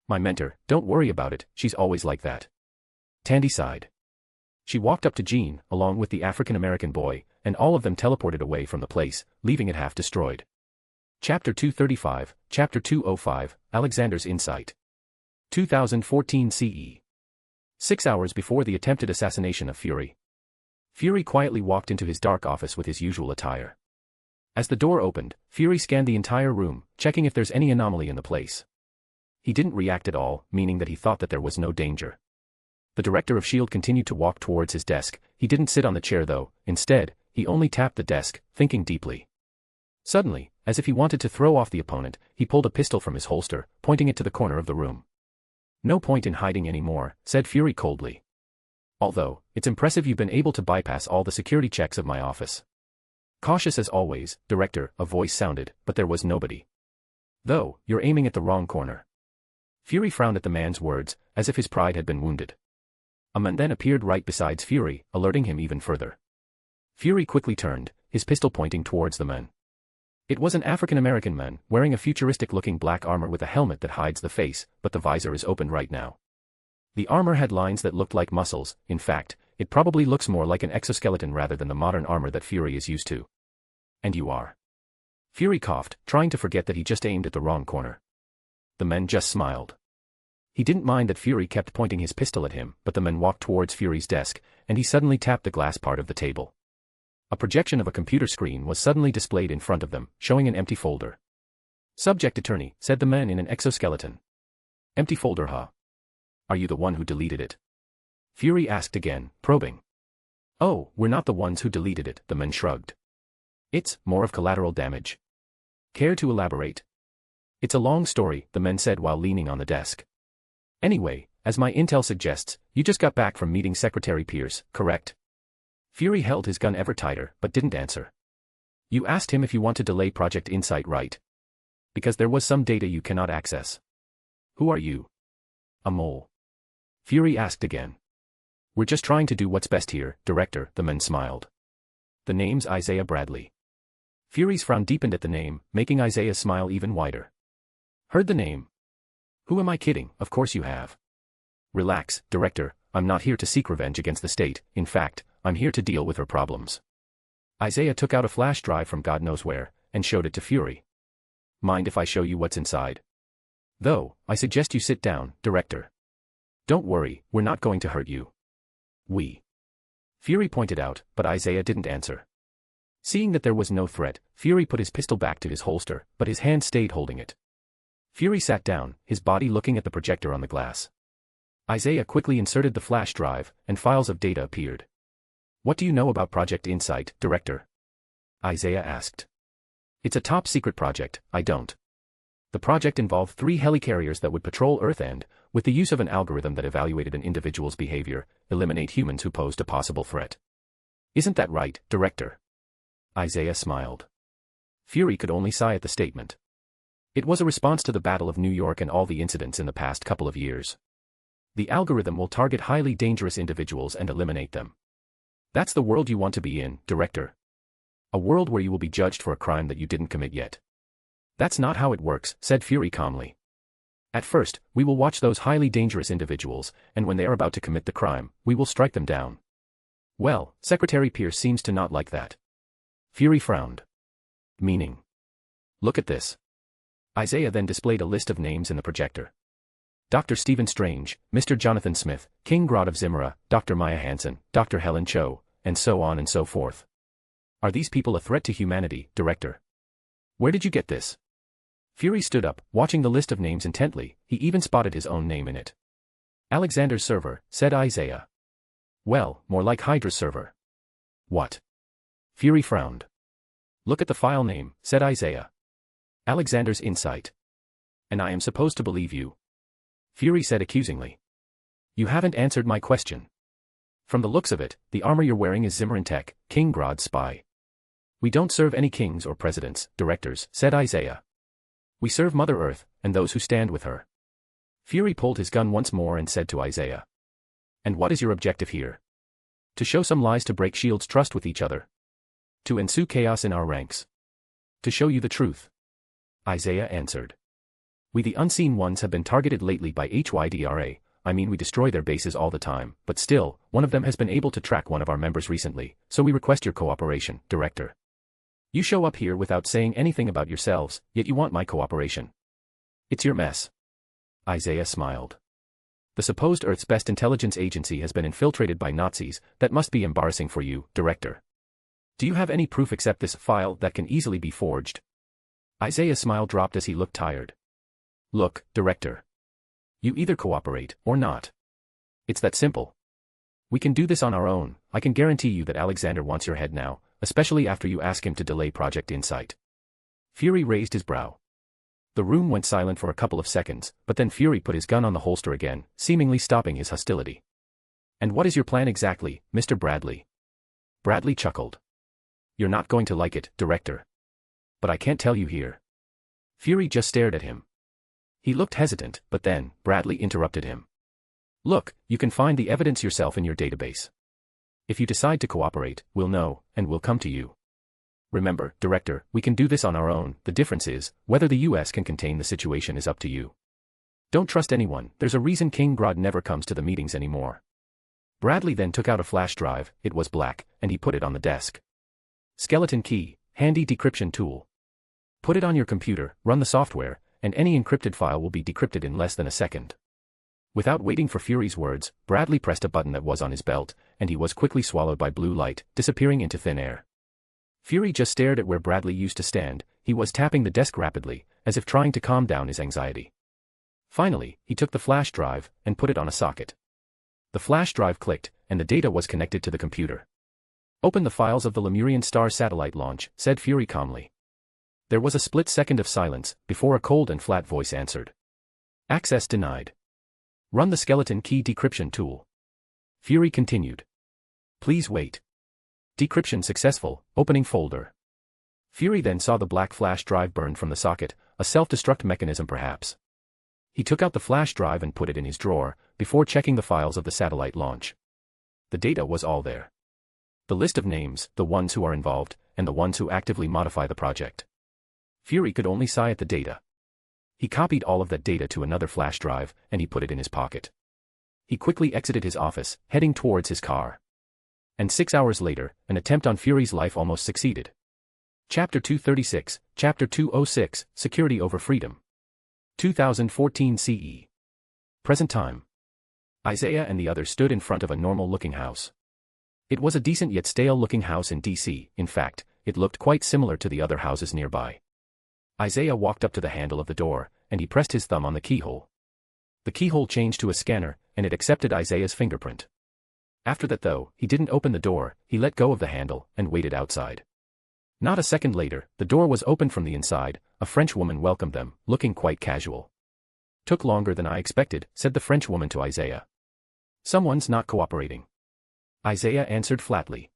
My mentor, don't worry about it, she's always like that. Tandy sighed. She walked up to Jean, along with the African-American boy, and all of them teleported away from the place, leaving it half destroyed. Chapter 235, Chapter 205, Alexander's Insight. 2014 CE. 6 hours before the attempted assassination of Fury. Fury quietly walked into his dark office with his usual attire. As the door opened, Fury scanned the entire room, checking if there's any anomaly in the place. He didn't react at all, meaning that he thought that there was no danger. The director of S.H.I.E.L.D. continued to walk towards his desk. He didn't sit on the chair though, instead, he only tapped the desk, thinking deeply. Suddenly, as if he wanted to throw off the opponent, he pulled a pistol from his holster, pointing it to the corner of the room. No point in hiding anymore, said Fury coldly. Although, it's impressive you've been able to bypass all the security checks of my office. Cautious as always, Director, a voice sounded, but there was nobody. Though, you're aiming at the wrong corner. Fury frowned at the man's words, as if his pride had been wounded. A man then appeared right beside Fury, alerting him even further. Fury quickly turned, his pistol pointing towards the man. It was an African-American man, wearing a futuristic-looking black armor with a helmet that hides the face, but the visor is open right now. The armor had lines that looked like muscles. In fact, it probably looks more like an exoskeleton rather than the modern armor that Fury is used to. And you are? Fury coughed, trying to forget that he just aimed at the wrong corner. The man just smiled. He didn't mind that Fury kept pointing his pistol at him, but the man walked towards Fury's desk, and he suddenly tapped the glass part of the table. A projection of a computer screen was suddenly displayed in front of them, showing an empty folder. Subject attorney, said the man in an exoskeleton. Empty folder, huh? Are you the one who deleted it? Fury asked again, probing. Oh, we're not the ones who deleted it, the man shrugged. It's more of collateral damage. Care to elaborate? It's a long story, the man said while leaning on the desk. Anyway, as my intel suggests, you just got back from meeting Secretary Pierce, correct? Fury held his gun ever tighter, but didn't answer. You asked him if you want to delay Project Insight, right? Because there was some data you cannot access. Who are you? A mole. Fury asked again. We're just trying to do what's best here, Director, the man smiled. The name's Isaiah Bradley. Fury's frown deepened at the name, making Isaiah's smile even wider. Heard the name? Who am I kidding? Of course you have. Relax, Director, I'm not here to seek revenge against the state, in fact, I'm here to deal with her problems. Isaiah took out a flash drive from God knows where, and showed it to Fury. Mind if I show you what's inside? Though, I suggest you sit down, Director. Don't worry, we're not going to hurt you. Fury pointed out, but Isaiah didn't answer. Seeing that there was no threat, Fury put his pistol back to his holster, but his hand stayed holding it. Fury sat down, his body looking at the projector on the glass. Isaiah quickly inserted the flash drive, and files of data appeared. What do you know about Project Insight, Director? Isaiah asked. It's a top-secret project, I don't. The project involved 3 helicarriers that would patrol Earth and, with the use of an algorithm that evaluated an individual's behavior, eliminate humans who posed a possible threat. Isn't that right, Director? Isaiah smiled. Fury could only sigh at the statement. It was a response to the Battle of New York and all the incidents in the past couple of years. The algorithm will target highly dangerous individuals and eliminate them. That's the world you want to be in, Director. A world where you will be judged for a crime that you didn't commit yet. That's not how it works, said Fury calmly. At first, we will watch those highly dangerous individuals, and when they are about to commit the crime, we will strike them down. Well, Secretary Pierce seems to not like that. Fury frowned. Meaning? Look at this. Isaiah then displayed a list of names in the projector. Dr. Stephen Strange, Mr. Jonathan Smith, King Grod of Zimra, Dr. Maya Hansen, Dr. Helen Cho, and so on and so forth. Are these people a threat to humanity, Director? Where did you get this? Fury stood up, watching the list of names intently. He even spotted his own name in it. Alexander's server, said Isaiah. Well, more like Hydra's server. What? Fury frowned. Look at the file name, said Isaiah. Alexander's Insight. And I am supposed to believe you? Fury said accusingly. You haven't answered my question. From the looks of it, the armor you're wearing is Zimmerin Tech, King Grod's spy. We don't serve any kings or presidents, directors, said Isaiah. We serve Mother Earth, and those who stand with her. Fury pulled his gun once more and said to Isaiah. And what is your objective here? To show some lies to break S.H.I.E.L.D's trust with each other. To ensue chaos in our ranks. To show you the truth. Isaiah answered. We the Unseen Ones have been targeted lately by Hydra. I mean we destroy their bases all the time, but still, one of them has been able to track one of our members recently, so we request your cooperation, Director. You show up here without saying anything about yourselves, yet you want my cooperation. It's your mess. Isaiah smiled. The supposed Earth's best intelligence agency has been infiltrated by Nazis. That must be embarrassing for you, Director. Do you have any proof except this file that can easily be forged? Isaiah's smile dropped as he looked tired. Look, Director. You either cooperate, or not. It's that simple. We can do this on our own. I can guarantee you that Alexander wants your head now, especially after you ask him to delay Project Insight. Fury raised his brow. The room went silent for a couple of seconds, but then Fury put his gun on the holster again, seemingly stopping his hostility. And what is your plan exactly, Mr. Bradley? Bradley chuckled. You're not going to like it, Director. But I can't tell you here. Fury just stared at him. He looked hesitant, but then, Bradley interrupted him. Look, you can find the evidence yourself in your database. If you decide to cooperate, we'll know, and we'll come to you. Remember, Director, we can do this on our own. The difference is, whether the US can contain the situation is up to you. Don't trust anyone. There's a reason King Grod never comes to the meetings anymore. Bradley then took out a flash drive. It was black, and he put it on the desk. Skeleton key, handy decryption tool. Put it on your computer, run the software, and any encrypted file will be decrypted in less than a second. Without waiting for Fury's words, Bradley pressed a button that was on his belt, and he was quickly swallowed by blue light, disappearing into thin air. Fury just stared at where Bradley used to stand. He was tapping the desk rapidly, as if trying to calm down his anxiety. Finally, he took the flash drive and put it on a socket. The flash drive clicked, and the data was connected to the computer. Open the files of the Lemurian Star satellite launch, said Fury calmly. There was a split second of silence, before a cold and flat voice answered. Access denied. Run the skeleton key decryption tool. Fury continued. Please wait. Decryption successful, opening folder. Fury then saw the black flash drive burn from the socket, a self-destruct mechanism perhaps. He took out the flash drive and put it in his drawer, before checking the files of the satellite launch. The data was all there. The list of names, the ones who are involved, and the ones who actively modify the project. Fury could only sigh at the data. He copied all of that data to another flash drive, and he put it in his pocket. He quickly exited his office, heading towards his car. And 6 hours later, an attempt on Fury's life almost succeeded. Chapter 236, Chapter 206, Security over Freedom. 2014 CE. Present time. Isaiah and the others stood in front of a normal-looking house. It was a decent yet stale-looking house in DC. In fact, it looked quite similar to the other houses nearby. Isaiah walked up to the handle of the door, and he pressed his thumb on the keyhole. The keyhole changed to a scanner, and it accepted Isaiah's fingerprint. After that though, he didn't open the door. He let go of the handle, and waited outside. Not a second later, the door was opened from the inside. A French woman welcomed them, looking quite casual. Took longer than I expected, said the French woman to Isaiah. Someone's not cooperating. Isaiah answered flatly.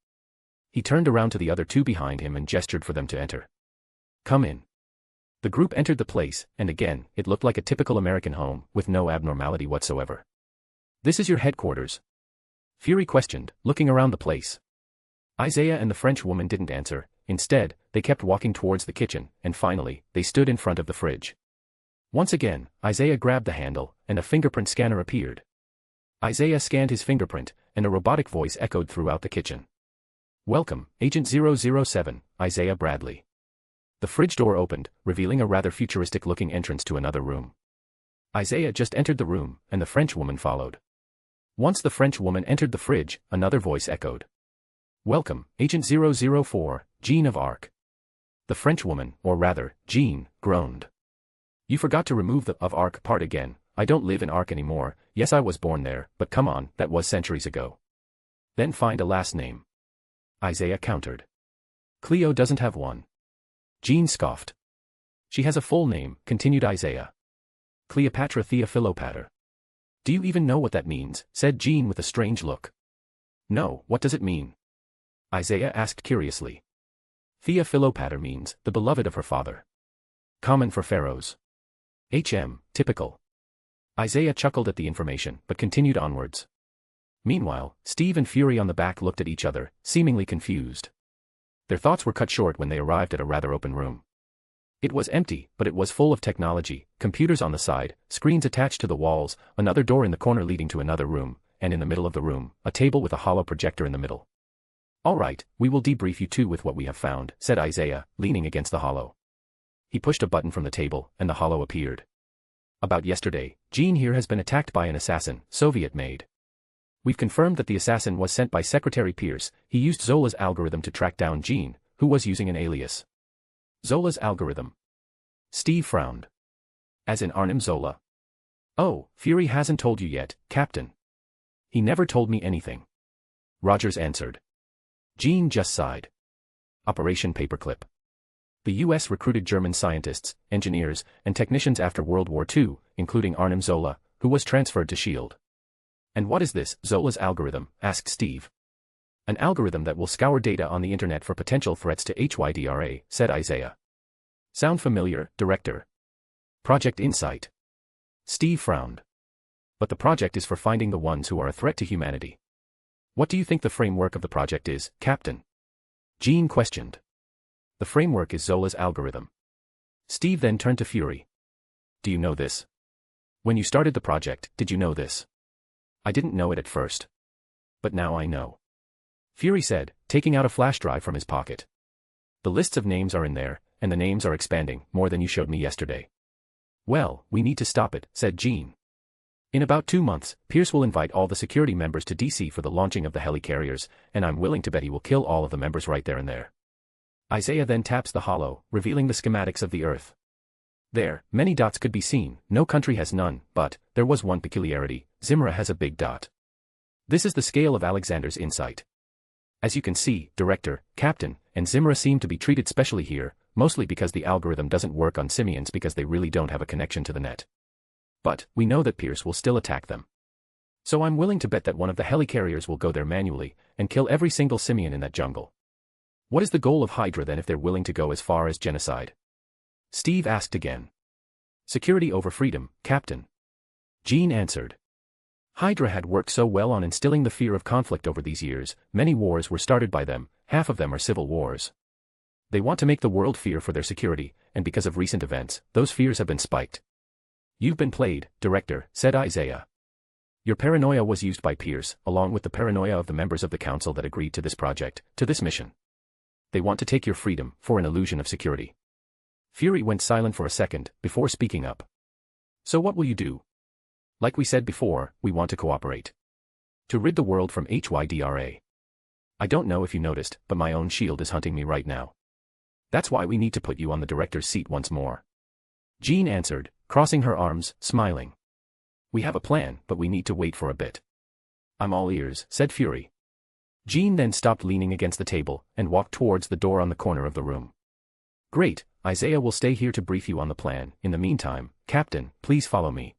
He turned around to the other two behind him and gestured for them to enter. Come in. The group entered the place, and again, it looked like a typical American home, with no abnormality whatsoever. This is your headquarters? Fury questioned, looking around the place. Isaiah and the French woman didn't answer. Instead, they kept walking towards the kitchen, and finally, they stood in front of the fridge. Once again, Isaiah grabbed the handle, and a fingerprint scanner appeared. Isaiah scanned his fingerprint, and a robotic voice echoed throughout the kitchen. "Welcome, Agent 007, Isaiah Bradley." The fridge door opened, revealing a rather futuristic-looking entrance to another room. Isaiah just entered the room, and the French woman followed. Once the French woman entered the fridge, another voice echoed. "Welcome, Agent 004, Jean of Arc." The French woman, or rather, Jean, groaned. "You forgot to remove the of Arc part again. I don't live in Arc anymore. Yes, I was born there, but come on, that was centuries ago." "Then find a last name," Isaiah countered. "Cleo doesn't have one." Jean scoffed. "She has a full name," continued Isaiah. "Cleopatra Thea Philopater." "Do you even know what that means?" said Jean with a strange look. "No, what does it mean?" Isaiah asked curiously. "Thea Philopater means, the beloved of her father. Common for pharaohs. Typical." Isaiah chuckled at the information, but continued onwards. Meanwhile, Steve and Fury on the back looked at each other, seemingly confused. Their thoughts were cut short when they arrived at a rather open room. It was empty, but it was full of technology, computers on the side, screens attached to the walls, another door in the corner leading to another room, and in the middle of the room, a table with a hollow projector in the middle. "All right, we will debrief you too with what we have found," said Isaiah, leaning against the hollow. He pushed a button from the table, and the hollow appeared. "About yesterday, Jean here has been attacked by an assassin, Soviet-made. We've confirmed that the assassin was sent by Secretary Pierce. He used Zola's algorithm to track down Jean, who was using an alias." "Zola's algorithm?" Steve frowned. "As in Arnim Zola?" "Oh, Fury hasn't told you yet, Captain." "He never told me anything," Rogers answered. Jean just sighed. Operation Paperclip. The U.S. recruited German scientists, engineers, and technicians after World War II, including Arnim Zola, who was transferred to S.H.I.E.L.D. "And what is this, Zola's algorithm?" asked Steve. "An algorithm that will scour data on the internet for potential threats to Hydra, said Isaiah. "Sound familiar, Director?" "Project Insight." Steve frowned. "But the project is for finding the ones who are a threat to humanity." "What do you think the framework of the project is, Captain?" Jean questioned. "The framework is Zola's algorithm." Steve then turned to Fury. "Do you know this? When you started the project, did you know this?" "I didn't know it at first. But now I know," Fury said, taking out a flash drive from his pocket. "The lists of names are in there, and the names are expanding, more than you showed me yesterday." "Well, we need to stop it," said Jean. "In about 2 months, Pierce will invite all the security members to DC for the launching of the Helicarriers, and I'm willing to bet he will kill all of the members right there and there." Isaiah then taps the hollow, revealing the schematics of the Earth. There, many dots could be seen. No country has none, but there was one peculiarity: Zimra has a big dot. This is the scale of Alexander's insight. As you can see, Director, Captain, and Zimra seem to be treated specially here, mostly because the algorithm doesn't work on simians because they really don't have a connection to the net. But we know that Pierce will still attack them. So I'm willing to bet that one of the helicarriers will go there manually and kill every single simian in that jungle. What is the goal of Hydra then if they're willing to go as far as genocide? Steve asked again. Security over freedom, Captain. Jean answered. Hydra had worked so well on instilling the fear of conflict over these years. Many wars were started by them, half of them are civil wars. They want to make the world fear for their security, and because of recent events, those fears have been spiked. You've been played, Director, said Isaiah. Your paranoia was used by Pierce, along with the paranoia of the members of the council that agreed to this project, to this mission. They want to take your freedom, for an illusion of security. Fury went silent for a second, before speaking up. So what will you do? Like we said before, we want to cooperate. To rid the world from Hydra. I don't know if you noticed, but my own shield is hunting me right now. That's why we need to put you on the director's seat once more. Jean answered, crossing her arms, smiling. We have a plan, but we need to wait for a bit. I'm all ears, said Fury. Jean then stopped leaning against the table, and walked towards the door on the corner of the room. Great, Isaiah will stay here to brief you on the plan. In the meantime, Captain, please follow me.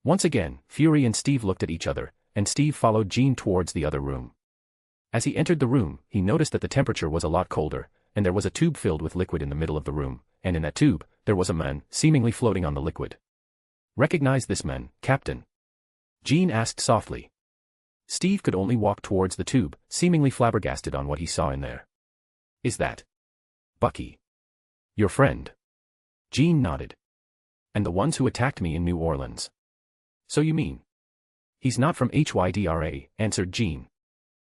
Once again, Fury and Steve looked at each other, and Steve followed Jean towards the other room. As he entered the room, he noticed that the temperature was a lot colder, and there was a tube filled with liquid in the middle of the room, and in that tube, there was a man, seemingly floating on the liquid. Recognize this man, Captain? Jean asked softly. Steve could only walk towards the tube, seemingly flabbergasted on what he saw in there. Is that Bucky. Your friend. Jean nodded. And the ones who attacked me in New Orleans. So you mean? He's not from Hydra, answered Jean.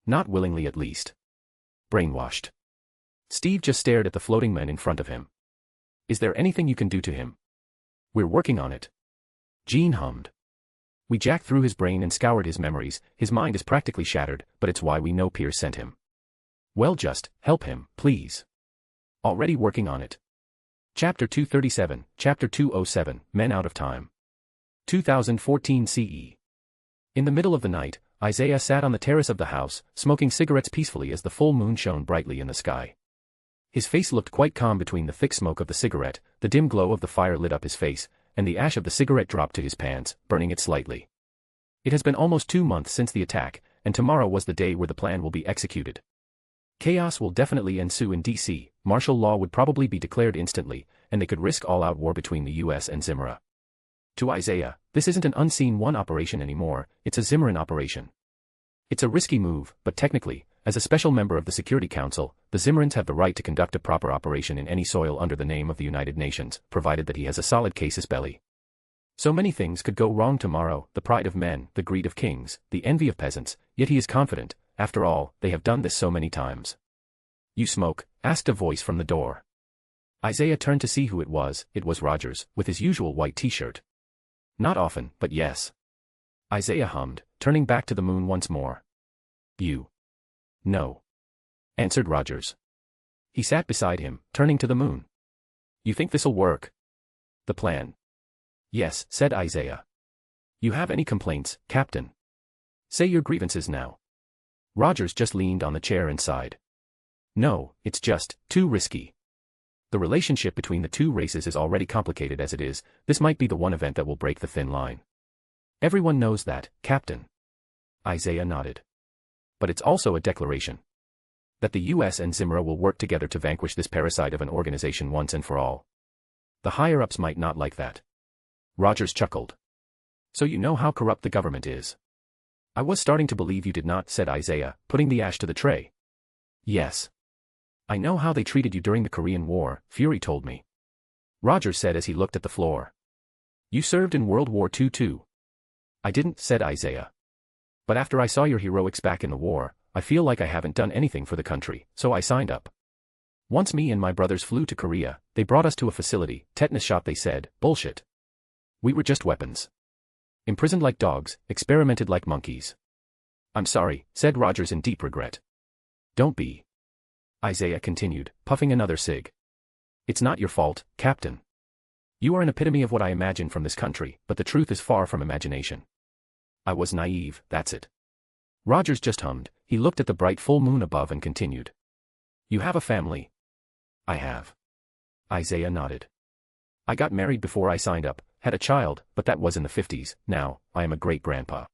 Not willingly at least. Brainwashed. Steve just stared at the floating men in front of him. Is there anything you can do to him? We're working on it. Jean hummed. We jacked through his brain and scoured his memories, his mind is practically shattered, but it's why we know Pierce sent him. Well, just help him, please. Already working on it. Chapter 237, Chapter 207, Men Out of Time. 2014 CE. In the middle of the night, Isaiah sat on the terrace of the house, smoking cigarettes peacefully as the full moon shone brightly in the sky. His face looked quite calm between the thick smoke of the cigarette, the dim glow of the fire lit up his face, and the ash of the cigarette dropped to his pants, burning it slightly. It has been almost 2 months since the attack, and tomorrow was the day where the plan will be executed. Chaos will definitely ensue in DC, martial law would probably be declared instantly, and they could risk all-out war between the US and Zimra. To Isaiah, this isn't an unseen one operation anymore, it's a Zimran operation. It's a risky move, but technically, as a special member of the Security Council, the Zimrans have the right to conduct a proper operation in any soil under the name of the United Nations, provided that he has a solid casus belli. So many things could go wrong tomorrow, the pride of men, the greed of kings, the envy of peasants, yet he is confident, after all, they have done this so many times. You smoke? Asked a voice from the door. Isaiah turned to see who it was Rogers, with his usual white t-shirt. Not often, but yes. Isaiah hummed, turning back to the moon once more. You. No. Answered Rogers. He sat beside him, turning to the moon. You think this'll work? The plan. Yes, said Isaiah. You have any complaints, Captain? Say your grievances now. Rogers just leaned on the chair and sighed. No, it's just too risky. The relationship between the two races is already complicated as it is, this might be the one event that will break the thin line. Everyone knows that, Captain. Isaiah nodded. But it's also a declaration. That the US and Zimra will work together to vanquish this parasite of an organization once and for all. The higher-ups might not like that. Rogers chuckled. So you know how corrupt the government is. I was starting to believe you did not, said Isaiah, putting the ash to the tray. Yes. I know how they treated you during the Korean War, Fury told me. Rogers said as he looked at the floor. You served in World War II too. I didn't, said Isaiah. But after I saw your heroics back in the war, I feel like I haven't done anything for the country, so I signed up. Once me and my brothers flew to Korea, they brought us to a facility, tetanus shot they said, bullshit. We were just weapons. Imprisoned like dogs, experimented like monkeys. I'm sorry, said Rogers in deep regret. Don't be. Isaiah continued, puffing another cig. It's not your fault, Captain. You are an epitome of what I imagine from this country, but the truth is far from imagination. I was naive, that's it. Rogers just hummed, he looked at the bright full moon above and continued. You have a family? I have. Isaiah nodded. I got married before I signed up, had a child, but that was in the 50s, now, I am a great-grandpa.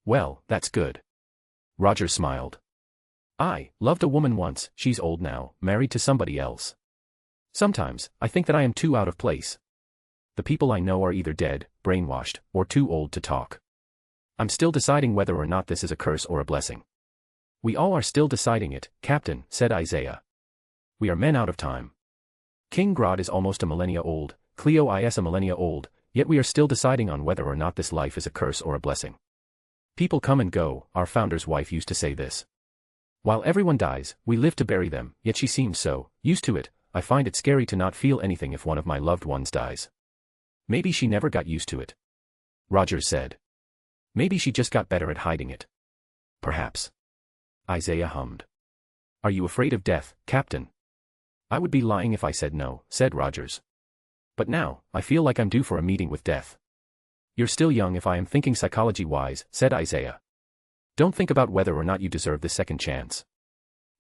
Well, that's good. Rogers smiled. I loved a woman once, she's old now, married to somebody else. Sometimes, I think that I am too out of place. The people I know are either dead, brainwashed, or too old to talk. I'm still deciding whether or not this is a curse or a blessing. We all are still deciding it, Captain, said Isaiah. We are men out of time. King Grod is almost a millennia old, Cleo is a millennia old, yet we are still deciding on whether or not this life is a curse or a blessing. People come and go, our founder's wife used to say this. While everyone dies, we live to bury them, yet she seems so used to it, I find it scary to not feel anything if one of my loved ones dies. Maybe she never got used to it. Rogers said. Maybe she just got better at hiding it. Perhaps. Isaiah hummed. Are you afraid of death, Captain? I would be lying if I said no, said Rogers. But now, I feel like I'm due for a meeting with death. You're still young if I am thinking psychology-wise, said Isaiah. Don't think about whether or not you deserve this second chance.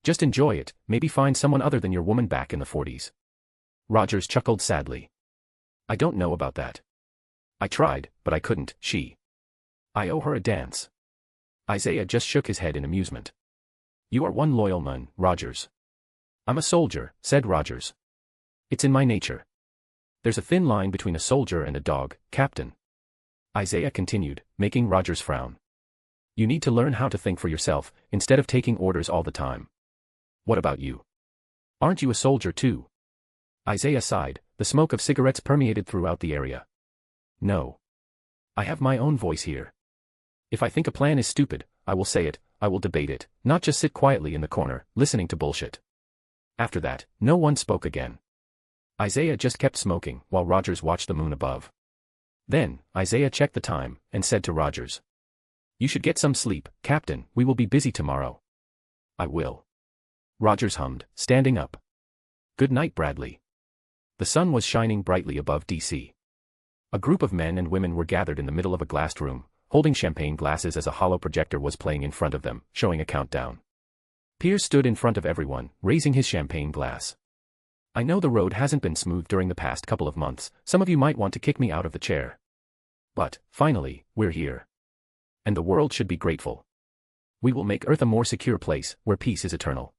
Just enjoy it, maybe find someone other than your woman back in the 40s. Rogers chuckled sadly. I don't know about that. I tried, but I couldn't, I owe her a dance. Isaiah just shook his head in amusement. You are one loyal man, Rogers. I'm a soldier, said Rogers. It's in my nature. There's a thin line between a soldier and a dog, Captain. Isaiah continued, making Rogers frown. You need to learn how to think for yourself, instead of taking orders all the time. What about you? Aren't you a soldier too? Isaiah sighed, the smoke of cigarettes permeated throughout the area. No. I have my own voice here. If I think a plan is stupid, I will say it, I will debate it, not just sit quietly in the corner, listening to bullshit. After that, no one spoke again. Isaiah just kept smoking, while Rogers watched the moon above. Then, Isaiah checked the time, and said to Rogers. You should get some sleep, Captain, we will be busy tomorrow. I will. Rogers hummed, standing up. Good night, Bradley. The sun was shining brightly above DC. A group of men and women were gathered in the middle of a glassed room, holding champagne glasses as a hollow projector was playing in front of them, showing a countdown. Pierce stood in front of everyone, raising his champagne glass. I know the road hasn't been smooth during the past couple of months, some of you might want to kick me out of the chair. But, finally, we're here. And the world should be grateful. We will make Earth a more secure place, where peace is eternal.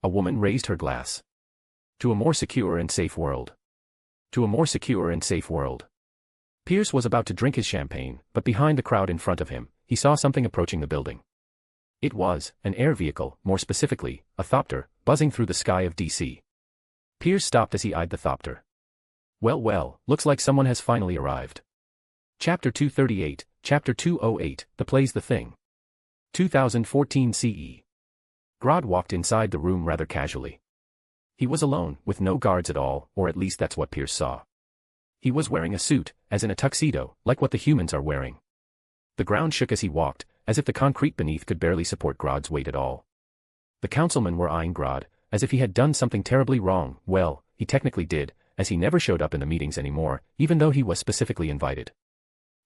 A woman raised her glass. To a more secure and safe world. To a more secure and safe world. Pierce was about to drink his champagne, but behind the crowd in front of him, he saw something approaching the building. It was an air vehicle, more specifically, a thopter, buzzing through the sky of DC. Pierce stopped as he eyed the thopter. Well, looks like someone has finally arrived. Chapter 238, Chapter 208, The Play's the Thing. 2014 CE. Grod walked inside the room rather casually. He was alone, with no guards at all, or at least that's what Pierce saw. He was wearing a suit, as in a tuxedo, like what the humans are wearing. The ground shook as he walked, as if the concrete beneath could barely support Grod's weight at all. The councilmen were eyeing Grod, as if he had done something terribly wrong. Well, he technically did, as he never showed up in the meetings anymore, even though he was specifically invited.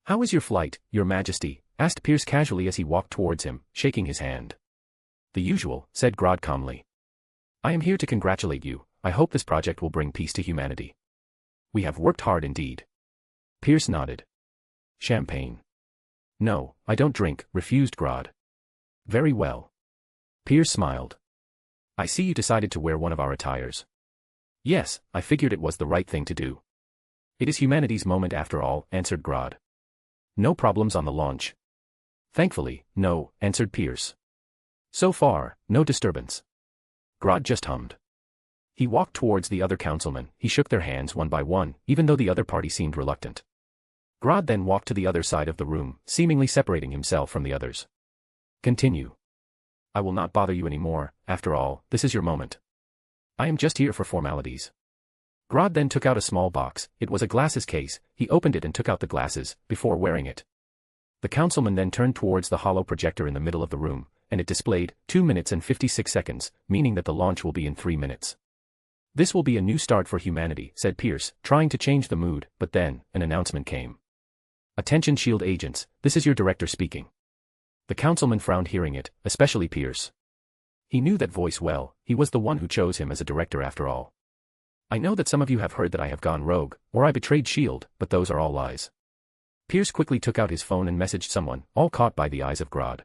How is your flight, Your Majesty? Asked Pierce casually as he walked towards him, shaking his hand. The usual, said Grod calmly. I am here to congratulate you, I hope this project will bring peace to humanity. We have worked hard indeed. Pierce nodded. Champagne. No, I don't drink, refused Grod. Very well. Pierce smiled. I see you decided to wear one of our attires. Yes, I figured it was the right thing to do. It is humanity's moment after all, answered Grod. No problems on the launch. Thankfully, no, answered Pierce. So far, no disturbance. Grod just hummed. He walked towards the other councilmen, he shook their hands one by one, even though the other party seemed reluctant. Grod then walked to the other side of the room, seemingly separating himself from the others. Continue. I will not bother you anymore, after all, this is your moment. I am just here for formalities. Grod then took out a small box, it was a glasses case, he opened it and took out the glasses, before wearing it. The councilman then turned towards the hollow projector in the middle of the room, and it displayed 2 minutes and 56 seconds, meaning that the launch will be in 3 minutes. This will be a new start for humanity, said Pierce, trying to change the mood, but then, an announcement came. Attention SHIELD agents, this is your director speaking. The councilman frowned hearing it, especially Pierce. He knew that voice well, he was the one who chose him as a director after all. I know that some of you have heard that I have gone rogue, or I betrayed SHIELD, but those are all lies. Pierce quickly took out his phone and messaged someone, all caught by the eyes of Grod.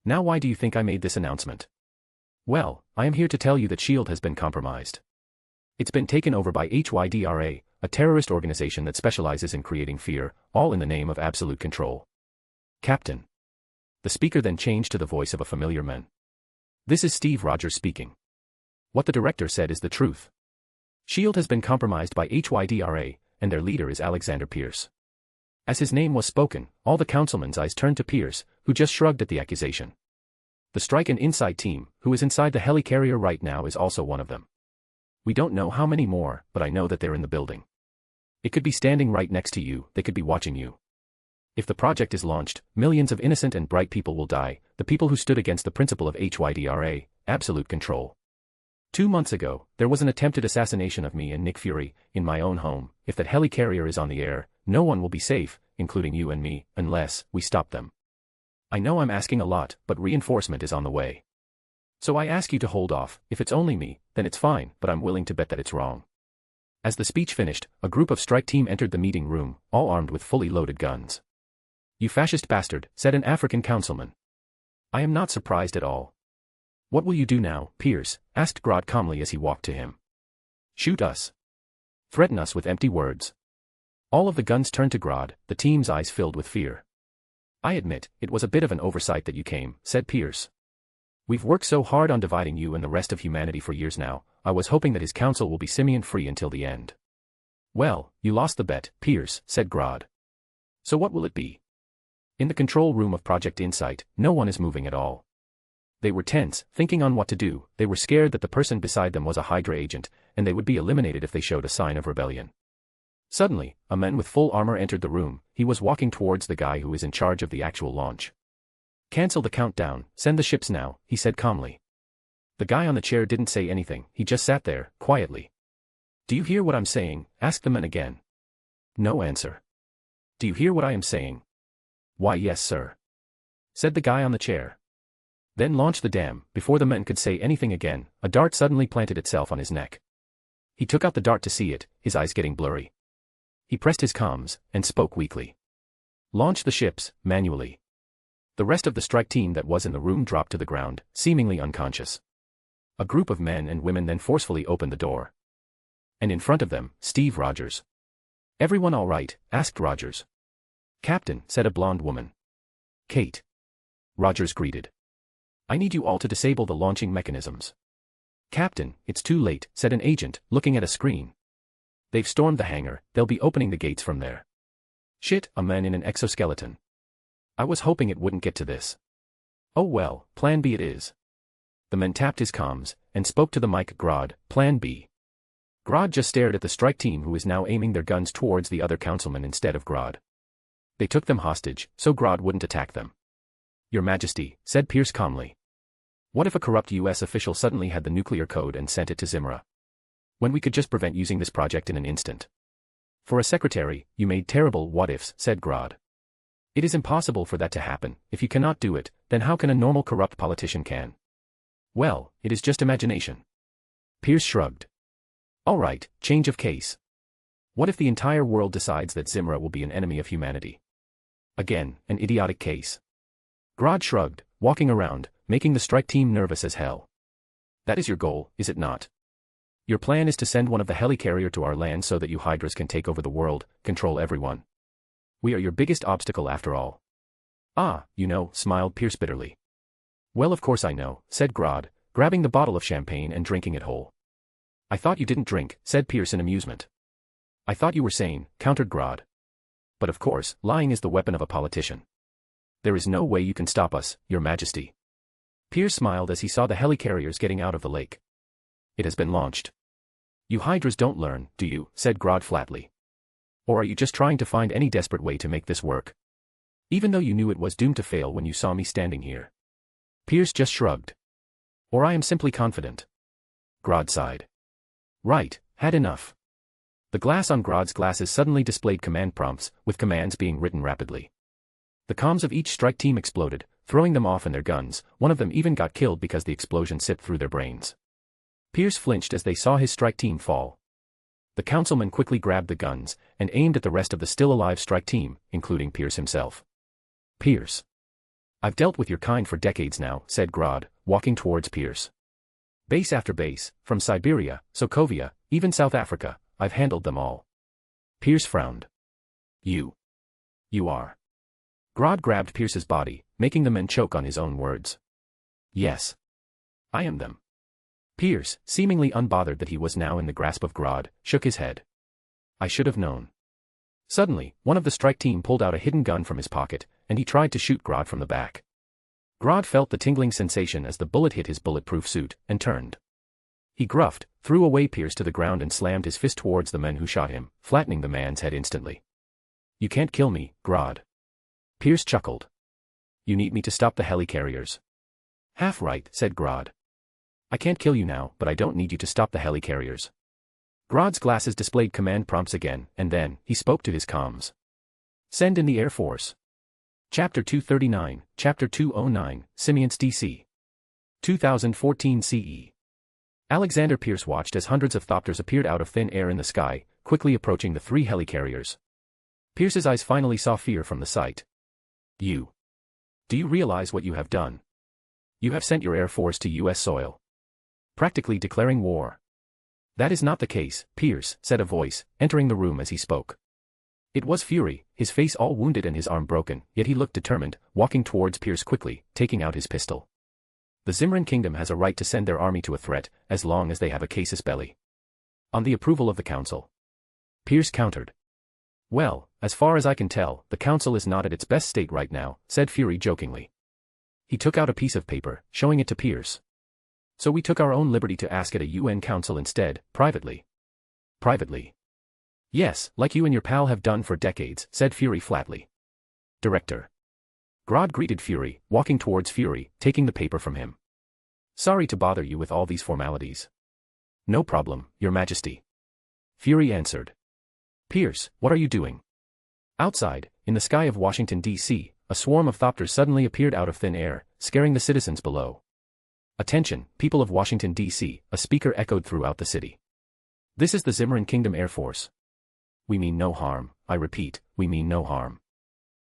Now why do you think I made this announcement? Well, I am here to tell you that SHIELD has been compromised. It's been taken over by Hydra, a terrorist organization that specializes in creating fear, all in the name of absolute control. Captain. The speaker then changed to the voice of a familiar man. This is Steve Rogers speaking. What the director said is the truth. SHIELD has been compromised by Hydra, and their leader is Alexander Pierce. As his name was spoken, all the councilmen's eyes turned to Pierce, who just shrugged at the accusation. The Strike and Inside team, who is inside the Helicarrier right now, is also one of them. We don't know how many more, but I know that they're in the building. It could be standing right next to you, they could be watching you. If the project is launched, millions of innocent and bright people will die, the people who stood against the principle of Hydra, absolute control. 2 months ago, there was an attempted assassination of me and Nick Fury, in my own home. If that Helicarrier is on the air, no one will be safe, including you and me, unless we stop them. I know I'm asking a lot, but reinforcement is on the way. So I ask you to hold off. If it's only me, then it's fine, but I'm willing to bet that it's wrong. As the speech finished, a group of Strike team entered the meeting room, all armed with fully loaded guns. You fascist bastard, said an African councilman. I am not surprised at all. What will you do now, Pierce? Asked Grod calmly as he walked to him. Shoot us. Threaten us with empty words. All of the guns turned to Grod, the team's eyes filled with fear. I admit, it was a bit of an oversight that you came, said Pierce. We've worked so hard on dividing you and the rest of humanity for years now, I was hoping that his council will be simian-free until the end. Well, you lost the bet, Pierce, said Grod. So what will it be? In the control room of Project Insight, no one is moving at all. They were tense, thinking on what to do. They were scared that the person beside them was a Hydra agent, and they would be eliminated if they showed a sign of rebellion. Suddenly, a man with full armor entered the room. He was walking towards the guy who is in charge of the actual launch. Cancel the countdown, send the ships now, he said calmly. The guy on the chair didn't say anything, he just sat there, quietly. Do you hear what I'm saying? Asked the man again. No answer. Do you hear what I am saying? Why yes sir, said the guy on the chair. Then launch the dam. Before the man could say anything again, a dart suddenly planted itself on his neck. He took out the dart to see it, his eyes getting blurry. He pressed his comms, and spoke weakly. Launch the ships, manually. The rest of the strike team that was in the room dropped to the ground, seemingly unconscious. A group of men and women then forcefully opened the door. And in front of them, Steve Rogers. Everyone all right? Asked Rogers. Captain, said a blonde woman. Kate. Rogers greeted. I need you all to disable the launching mechanisms. Captain, it's too late, said an agent, looking at a screen. They've stormed the hangar, they'll be opening the gates from there. Shit, a man in an exoskeleton. I was hoping it wouldn't get to this. Oh well, plan B it is. The man tapped his comms, and spoke to the mic. Grod, plan B. Grod just stared at the strike team who is now aiming their guns towards the other councilman instead of Grod. They took them hostage, so Grod wouldn't attack them. Your Majesty, said Pierce calmly. What if a corrupt US official suddenly had the nuclear code and sent it to Zimra? When we could just prevent using this project in an instant. For a secretary, you made terrible what-ifs, said Grod. It is impossible for that to happen. If you cannot do it, then how can a normal corrupt politician can? Well, it is just imagination. Pierce shrugged. All right, change of case. What if the entire world decides that Zimra will be an enemy of humanity? Again, an idiotic case. Grod shrugged, walking around, making the strike team nervous as hell. That is your goal, is it not? Your plan is to send one of the Helicarrier to our land so that you Hydras can take over the world, control everyone. We are your biggest obstacle after all. Ah, you know, smiled Pierce bitterly. Well of course I know, said Grod, grabbing the bottle of champagne and drinking it whole. I thought you didn't drink, said Pierce in amusement. I thought you were sane, countered Grod. But of course, lying is the weapon of a politician. There is no way you can stop us, Your Majesty. Pierce smiled as he saw the helicarriers getting out of the lake. It has been launched. You Hydras don't learn, do you? Said Grod flatly. Or are you just trying to find any desperate way to make this work? Even though you knew it was doomed to fail when you saw me standing here. Pierce just shrugged. Or I am simply confident. Grod sighed. Right, had enough. The glass on Grod's glasses suddenly displayed command prompts, with commands being written rapidly. The comms of each strike team exploded, throwing them off in their guns. One of them even got killed because the explosion sipped through their brains. Pierce flinched as they saw his strike team fall. The councilman quickly grabbed the guns, and aimed at the rest of the still-alive strike team, including Pierce himself. Pierce. I've dealt with your kind for decades now, said Grod, walking towards Pierce. Base after base, from Siberia, Sokovia, even South Africa, I've handled them all. Pierce frowned. You are. Grod grabbed Pierce's body, making the man choke on his own words. Yes. I am them. Pierce, seemingly unbothered that he was now in the grasp of Grod, shook his head. I should have known. Suddenly, one of the strike team pulled out a hidden gun from his pocket, and he tried to shoot Grod from the back. Grod felt the tingling sensation as the bullet hit his bulletproof suit, and turned. He gruffed, threw away Pierce to the ground and slammed his fist towards the men who shot him, flattening the man's head instantly. You can't kill me, Grod. Pierce chuckled. You need me to stop the helicarriers. Half right, said Grod. I can't kill you now, but I don't need you to stop the helicarriers. Grod's glasses displayed command prompts again, and then, he spoke to his comms. Send in the Air Force. Chapter 239, Chapter 209, Simians DC. 2014 CE. Alexander Pierce watched as hundreds of thopters appeared out of thin air in the sky, quickly approaching the three helicarriers. Pierce's eyes finally saw fear from the sight. Do you realize what you have done? You have sent your Air Force to US soil. Practically declaring war. That is not the case, Pierce, said a voice, entering the room as he spoke. It was Fury, his face all wounded and his arm broken, yet he looked determined, walking towards Pierce quickly, taking out his pistol. The Zimran kingdom has a right to send their army to a threat, as long as they have a casus belli. On the approval of the council. Pierce countered. Well, as far as I can tell, the council is not at its best state right now, said Fury jokingly. He took out a piece of paper, showing it to Pierce. So we took our own liberty to ask at a UN council instead, privately. Privately. Yes, like you and your pal have done for decades, said Fury flatly. Director. Grod greeted Fury, walking towards Fury, taking the paper from him. Sorry to bother you with all these formalities. No problem, Your Majesty. Fury answered. Pierce, what are you doing? Outside, in the sky of Washington, D.C., a swarm of thopters suddenly appeared out of thin air, scaring the citizens below. Attention, people of Washington, D.C., a speaker echoed throughout the city. This is the Zimran Kingdom Air Force. We mean no harm, I repeat, we mean no harm.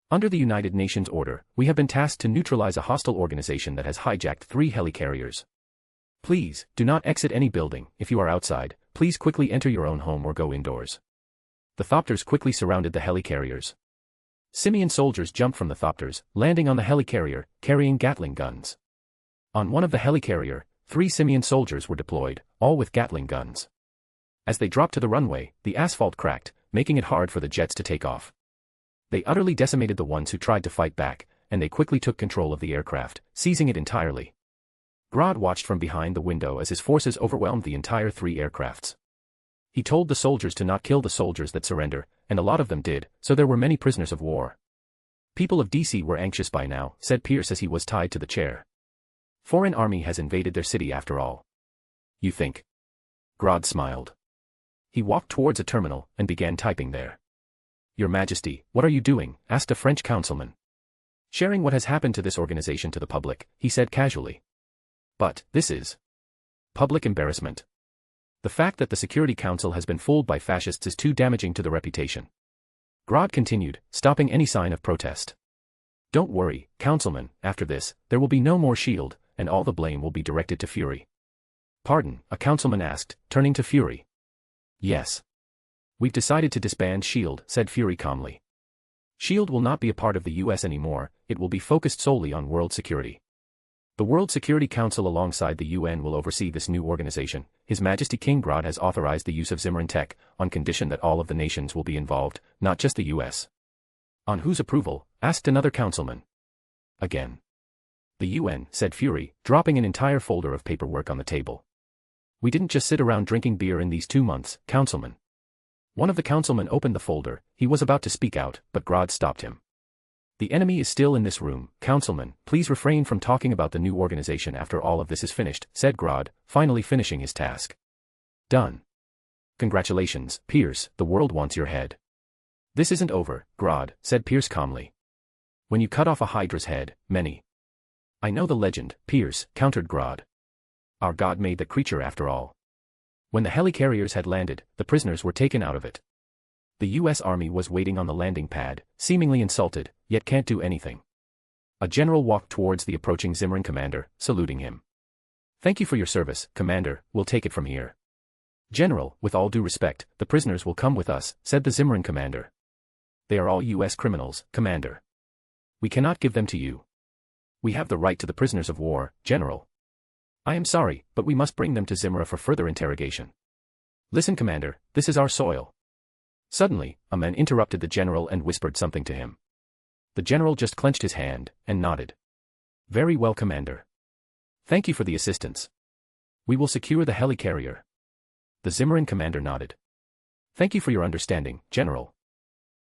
Under the United Nations order, we have been tasked to neutralize a hostile organization that has hijacked 3 helicarriers. Please, do not exit any building. If you are outside, please quickly enter your own home or go indoors. The thopters quickly surrounded the helicarriers. Simian soldiers jumped from the thopters, landing on the helicarrier, carrying Gatling guns. On one of the helicarrier, 3 Simian soldiers were deployed, all with Gatling guns. As they dropped to the runway, the asphalt cracked, making it hard for the jets to take off. They utterly decimated the ones who tried to fight back, and they quickly took control of the aircraft, seizing it entirely. Grod watched from behind the window as his forces overwhelmed the entire 3 aircrafts. He told the soldiers to not kill the soldiers that surrender, and a lot of them did, so there were many prisoners of war. People of DC were anxious by now, said Pierce as he was tied to the chair. Foreign army has invaded their city after all. You think? Grod smiled. He walked towards a terminal, and began typing there. Your Majesty, what are you doing? Asked a French councilman. Sharing what has happened to this organization to the public, he said casually. But, this is public embarrassment. The fact that the Security Council has been fooled by fascists is too damaging to the reputation. Grod continued, stopping any sign of protest. Don't worry, councilman, after this, there will be no more shield, and all the blame will be directed to Fury. Pardon, a councilman asked, turning to Fury. Yes. We've decided to disband SHIELD, said Fury calmly. SHIELD will not be a part of the US anymore, it will be focused solely on world security. The World Security Council alongside the UN will oversee this new organization. His Majesty King Grod has authorized the use of Zimran tech, on condition that all of the nations will be involved, not just the US. On whose approval? Asked another councilman. Again. The UN, said Fury, dropping an entire folder of paperwork on the table. We didn't just sit around drinking beer in these 2 months, councilman. One of the councilmen opened the folder. He was about to speak out, but Grod stopped him. The enemy is still in this room, councilman, please refrain from talking about the new organization after all of this is finished, said Grod, finally finishing his task. Done. Congratulations, Pierce, the world wants your head. This isn't over, Grod, said Pierce calmly. When you cut off a Hydra's head, many. I know the legend, Pierce, countered Grod. Our God made the creature after all. When the helicarriers had landed, the prisoners were taken out of it. The US Army was waiting on the landing pad, seemingly insulted, yet can't do anything. A general walked towards the approaching Zimran commander, saluting him. Thank you for your service, Commander, we'll take it from here. General, with all due respect, the prisoners will come with us, said the Zimran commander. They are all US criminals, Commander. We cannot give them to you. We have the right to the prisoners of war, General. I am sorry, but we must bring them to Zimra for further interrogation. Listen, Commander, this is our soil. Suddenly, a man interrupted the general and whispered something to him. The general just clenched his hand, and nodded. Very well, Commander. Thank you for the assistance. We will secure the helicarrier. The Zimran commander nodded. Thank you for your understanding, General.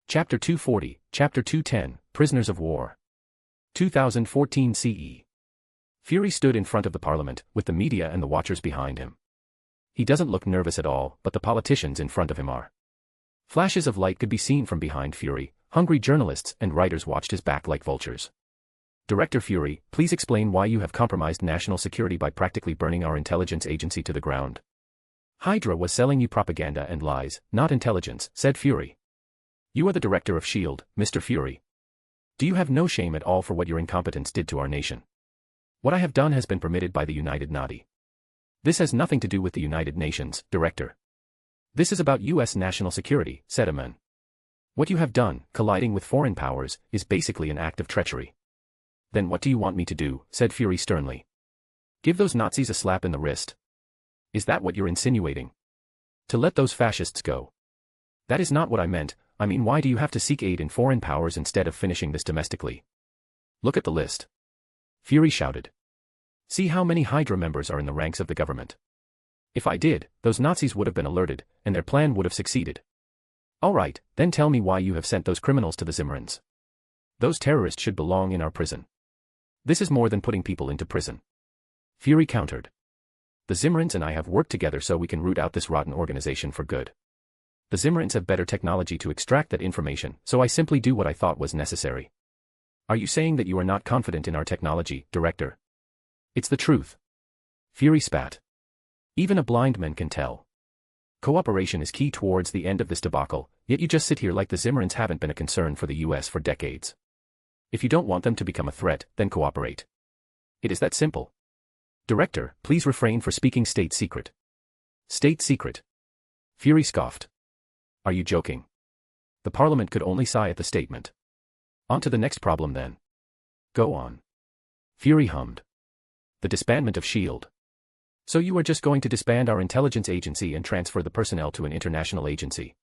Chapter 240, Chapter 210, Prisoners of War. 2014 CE. Fury stood in front of the Parliament, with the media and the watchers behind him. He doesn't look nervous at all, but the politicians in front of him are. Flashes of light could be seen from behind Fury. Hungry journalists and writers watched his back like vultures. Director Fury, please explain why you have compromised national security by practically burning our intelligence agency to the ground. Hydra was selling you propaganda and lies, not intelligence, said Fury. You are the director of SHIELD, Mr. Fury. Do you have no shame at all for what your incompetence did to our nation? What I have done has been permitted by the United Nadi. This has nothing to do with the United Nations, Director. This is about US national security, said a man. What you have done, colliding with foreign powers, is basically an act of treachery. Then what do you want me to do, said Fury sternly. Give those Nazis a slap in the wrist. Is that what you're insinuating? To let those fascists go? That is not what I meant. I mean, why do you have to seek aid in foreign powers instead of finishing this domestically? Look at the list. Fury shouted. See how many Hydra members are in the ranks of the government. If I did, those Nazis would have been alerted, and their plan would have succeeded. All right, then tell me why you have sent those criminals to the Zimmerans. Those terrorists should belong in our prison. This is more than putting people into prison. Fury countered. The Zimmerans and I have worked together so we can root out this rotten organization for good. The Zimmerans have better technology to extract that information, so I simply do what I thought was necessary. Are you saying that you are not confident in our technology, Director? It's the truth. Fury spat. Even a blind man can tell. Cooperation is key towards the end of this debacle, yet you just sit here like the Zimmerans haven't been a concern for the US for decades. If you don't want them to become a threat, then cooperate. It is that simple. Director, please refrain for speaking state secret. State secret? Fury scoffed. Are you joking? The Parliament could only sigh at the statement. On to the next problem then. Go on. Fury hummed. The disbandment of S.H.I.E.L.D. So you are just going to disband our intelligence agency and transfer the personnel to an international agency?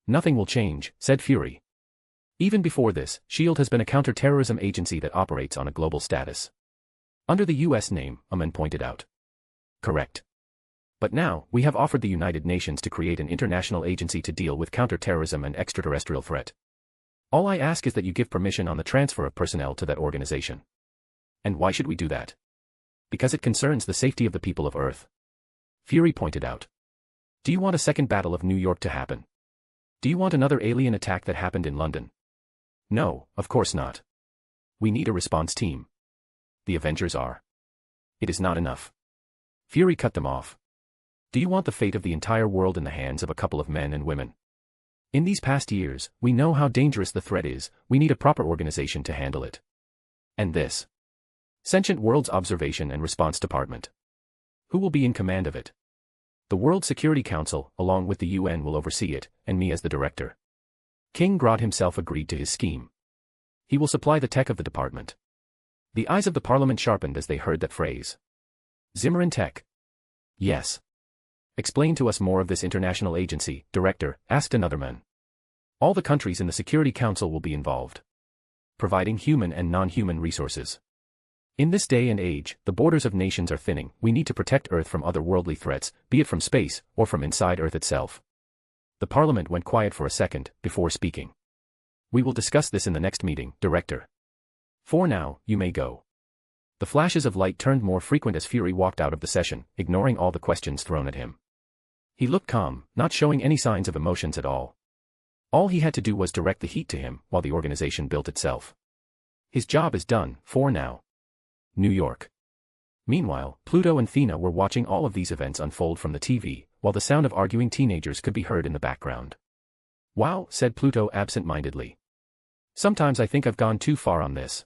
Nothing will change, said Fury. Even before this, S.H.I.E.L.D. has been a counter-terrorism agency that operates on a global status. Under the U.S. name, Amen pointed out. Correct. But now, we have offered the United Nations to create an international agency to deal with counter-terrorism and extraterrestrial threat. All I ask is that you give permission on the transfer of personnel to that organization. And why should we do that? Because it concerns the safety of the people of Earth. Fury pointed out. Do you want a second Battle of New York to happen? Do you want another alien attack that happened in London? No, of course not. We need a response team. The Avengers are. It is not enough. Fury cut them off. Do you want the fate of the entire world in the hands of a couple of men and women? In these past years, we know how dangerous the threat is. We need a proper organization to handle it. And this. Sentient Worlds Observation and Response Department. Who will be in command of it? The World Security Council, along with the UN, will oversee it, and me as the director. King Grod himself agreed to his scheme. He will supply the tech of the department. The eyes of the Parliament sharpened as they heard that phrase. Zimmeran Tech. Yes. Explain to us more of this international agency, Director, asked another man. All the countries in the Security Council will be involved. Providing human and non-human resources. In this day and age, the borders of nations are thinning. We need to protect Earth from otherworldly threats, be it from space, or from inside Earth itself. The Parliament went quiet for a second, before speaking. We will discuss this in the next meeting, Director. For now, you may go. The flashes of light turned more frequent as Fury walked out of the session, ignoring all the questions thrown at him. He looked calm, not showing any signs of emotions at all. All he had to do was direct the heat to him, while the organization built itself. His job is done, for now. New York. Meanwhile, Pluto and Thea were watching all of these events unfold from the TV, while the sound of arguing teenagers could be heard in the background. Wow, said Pluto absent-mindedly. Sometimes I think I've gone too far on this.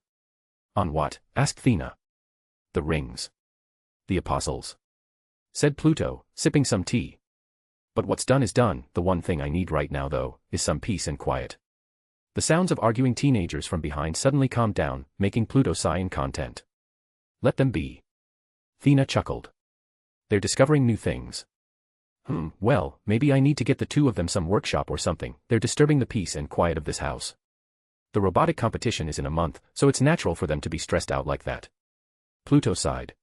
On what? Asked Thea. The rings. The apostles. Said Pluto, sipping some tea. But what's done is done. The one thing I need right now, though, is some peace and quiet. The sounds of arguing teenagers from behind suddenly calmed down, making Pluto sigh in content. Let them be. Thea chuckled. They're discovering new things. Well, maybe I need to get the two of them some workshop or something. They're disturbing the peace and quiet of this house. The robotic competition is in a month, so it's natural for them to be stressed out like that. Pluto sighed.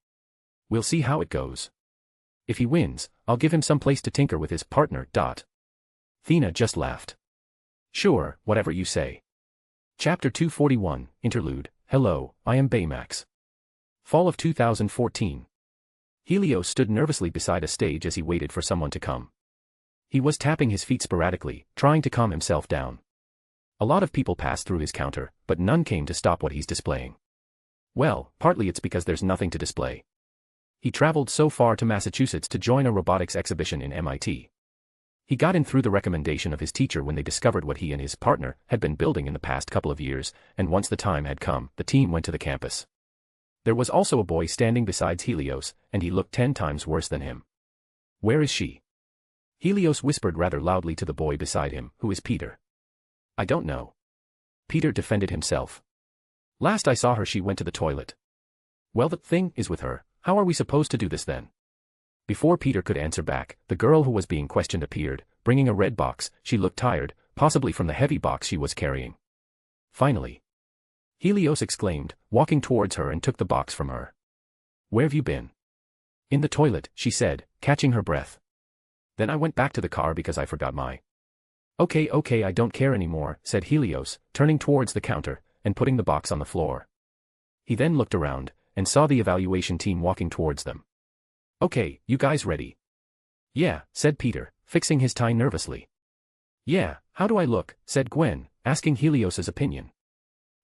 We'll see how it goes. If he wins, I'll give him some place to tinker with his partner. Thea just laughed. Sure, whatever you say. Chapter 241, Interlude. Hello, I am Baymax. Fall of 2014. Helios stood nervously beside a stage as he waited for someone to come. He was tapping his feet sporadically, trying to calm himself down. A lot of people passed through his counter, but none came to stop what he's displaying. Well, partly it's because there's nothing to display. He traveled so far to Massachusetts to join a robotics exhibition in MIT. He got in through the recommendation of his teacher when they discovered what he and his partner had been building in the past couple of years, and once the time had come, the team went to the campus. There was also a boy standing beside Helios, and he looked 10 times worse than him. Where is she? Helios whispered rather loudly to the boy beside him, who is Peter. I don't know. Peter defended himself. Last I saw her she went to the toilet. Well, the thing is with her, How are we supposed to do this then? Before Peter could answer back, the girl who was being questioned appeared, bringing a red box. She looked tired, possibly from the heavy box she was carrying. Finally, Helios exclaimed, walking towards her and took the box from her. Where have you been? In the toilet, she said, catching her breath. Then I went back to the car because I forgot my. Okay, I don't care anymore, said Helios, turning towards the counter, and putting the box on the floor. He then looked around, and saw the evaluation team walking towards them. Okay, you guys ready? Yeah, said Peter, fixing his tie nervously. Yeah, how do I look, said Gwen, asking Helios's opinion.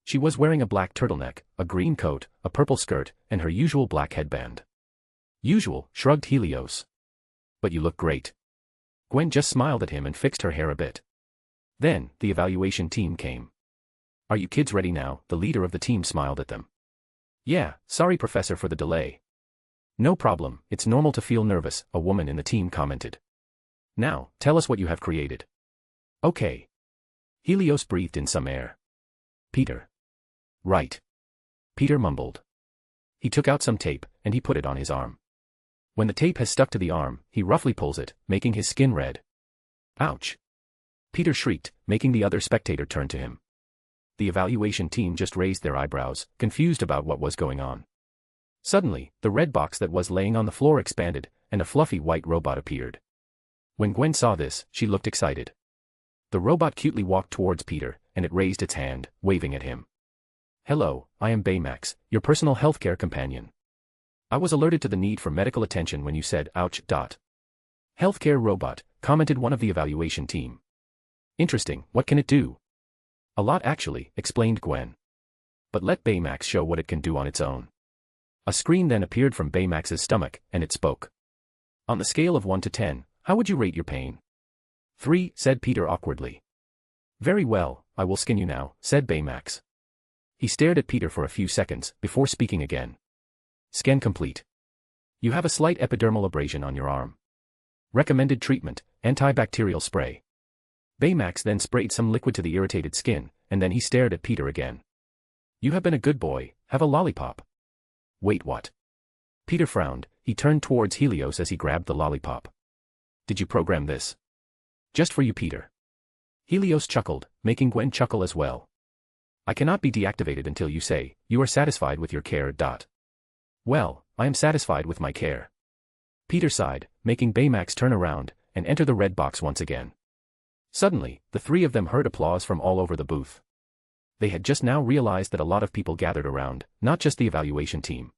She was wearing a black turtleneck, a green coat, a purple skirt, and her usual black headband. Usual, shrugged Helios. But you look great. Gwen just smiled at him and fixed her hair a bit. Then, the evaluation team came. Are you kids ready now? The leader of the team smiled at them. Yeah, sorry Professor for the delay. No problem, it's normal to feel nervous, a woman in the team commented. Now, tell us what you have created. Okay. Helios breathed in some air. Peter. Right. Peter mumbled. He took out some tape, and he put it on his arm. When the tape has stuck to the arm, he roughly pulls it, making his skin red. Ouch. Peter shrieked, making the other spectator turn to him. The evaluation team just raised their eyebrows, confused about what was going on. Suddenly, the red box that was laying on the floor expanded, and a fluffy white robot appeared. When Gwen saw this, she looked excited. The robot cutely walked towards Peter, and it raised its hand, waving at him. Hello, I am Baymax, your personal healthcare companion. I was alerted to the need for medical attention when you said, ouch. Healthcare robot, commented one of the evaluation team. Interesting, what can it do? A lot actually, explained Gwen. But let Baymax show what it can do on its own. A screen then appeared from Baymax's stomach, and it spoke. On the scale of 1 to 10, how would you rate your pain? 3, said Peter awkwardly. Very well, I will skin you now, said Baymax. He stared at Peter for a few seconds, before speaking again. Scan complete. You have a slight epidermal abrasion on your arm. Recommended treatment, antibacterial spray. Baymax then sprayed some liquid to the irritated skin, and then he stared at Peter again. You have been a good boy, have a lollipop. Wait, what? Peter frowned, he turned towards Helios as he grabbed the lollipop. Did you program this? Just for you, Peter. Helios chuckled, making Gwen chuckle as well. I cannot be deactivated until you say, you are satisfied with your care. Well, I am satisfied with my care. Peter sighed, making Baymax turn around, and enter the red box once again. Suddenly, the three of them heard applause from all over the booth. They had just now realized that a lot of people gathered around, not just the evaluation team.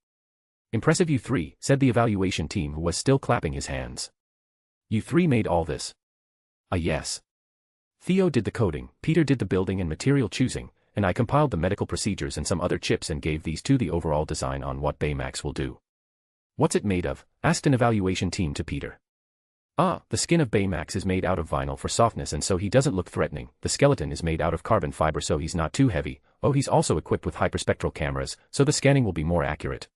Impressive you three, said the evaluation team who was still clapping his hands. You three made all this. Yes. Theo did the coding, Peter did the building and material choosing, and I compiled the medical procedures and some other chips and gave these to the overall design on what Baymax will do. What's it made of? Asked an evaluation team to Peter. The skin of Baymax is made out of vinyl for softness and so he doesn't look threatening. The skeleton is made out of carbon fiber so he's not too heavy. He's also equipped with hyperspectral cameras, so the scanning will be more accurate.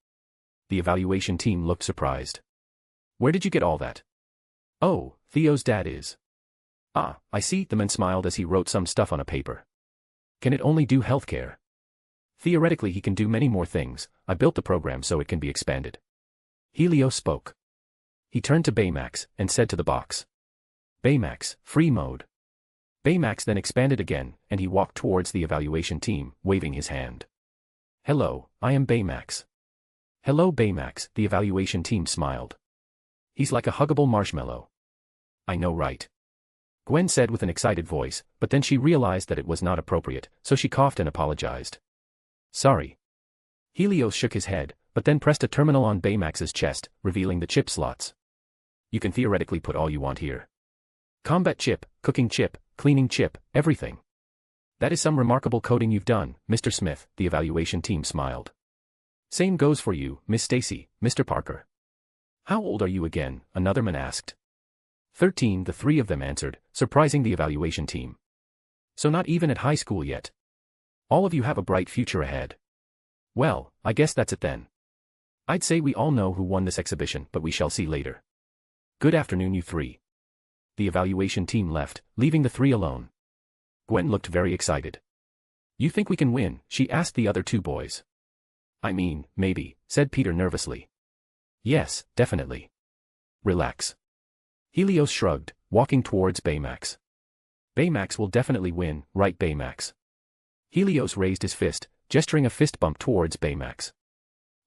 The evaluation team looked surprised. Where did you get all that? Oh, Theo's dad is. I see, the man smiled as he wrote some stuff on a paper. Can it only do healthcare? Theoretically he can do many more things. I built the program so it can be expanded. Helios spoke. He turned to Baymax, and said to the box. Baymax, free mode. Baymax then expanded again, and he walked towards the evaluation team, waving his hand. Hello, I am Baymax. Hello Baymax, the evaluation team smiled. He's like a huggable marshmallow. I know, right? Gwen said with an excited voice, but then she realized that it was not appropriate, so she coughed and apologized. Sorry. Helios shook his head, but then pressed a terminal on Baymax's chest, revealing the chip slots. You can theoretically put all you want here. Combat chip, cooking chip, cleaning chip, everything. That is some remarkable coding you've done, Mr. Smith, the evaluation team smiled. Same goes for you, Miss Stacy, Mr. Parker. How old are you again? Another man asked. 13, the three of them answered, surprising the evaluation team. So not even at high school yet. All of you have a bright future ahead. Well, I guess that's it then. I'd say we all know who won this exhibition, but we shall see later. Good afternoon, you three. The evaluation team left, leaving the three alone. Gwen looked very excited. You think we can win? She asked the other two boys. I mean, maybe, said Peter nervously. Yes, definitely. Relax. Helios shrugged, walking towards Baymax. Baymax will definitely win, right Baymax? Helios raised his fist, gesturing a fist bump towards Baymax.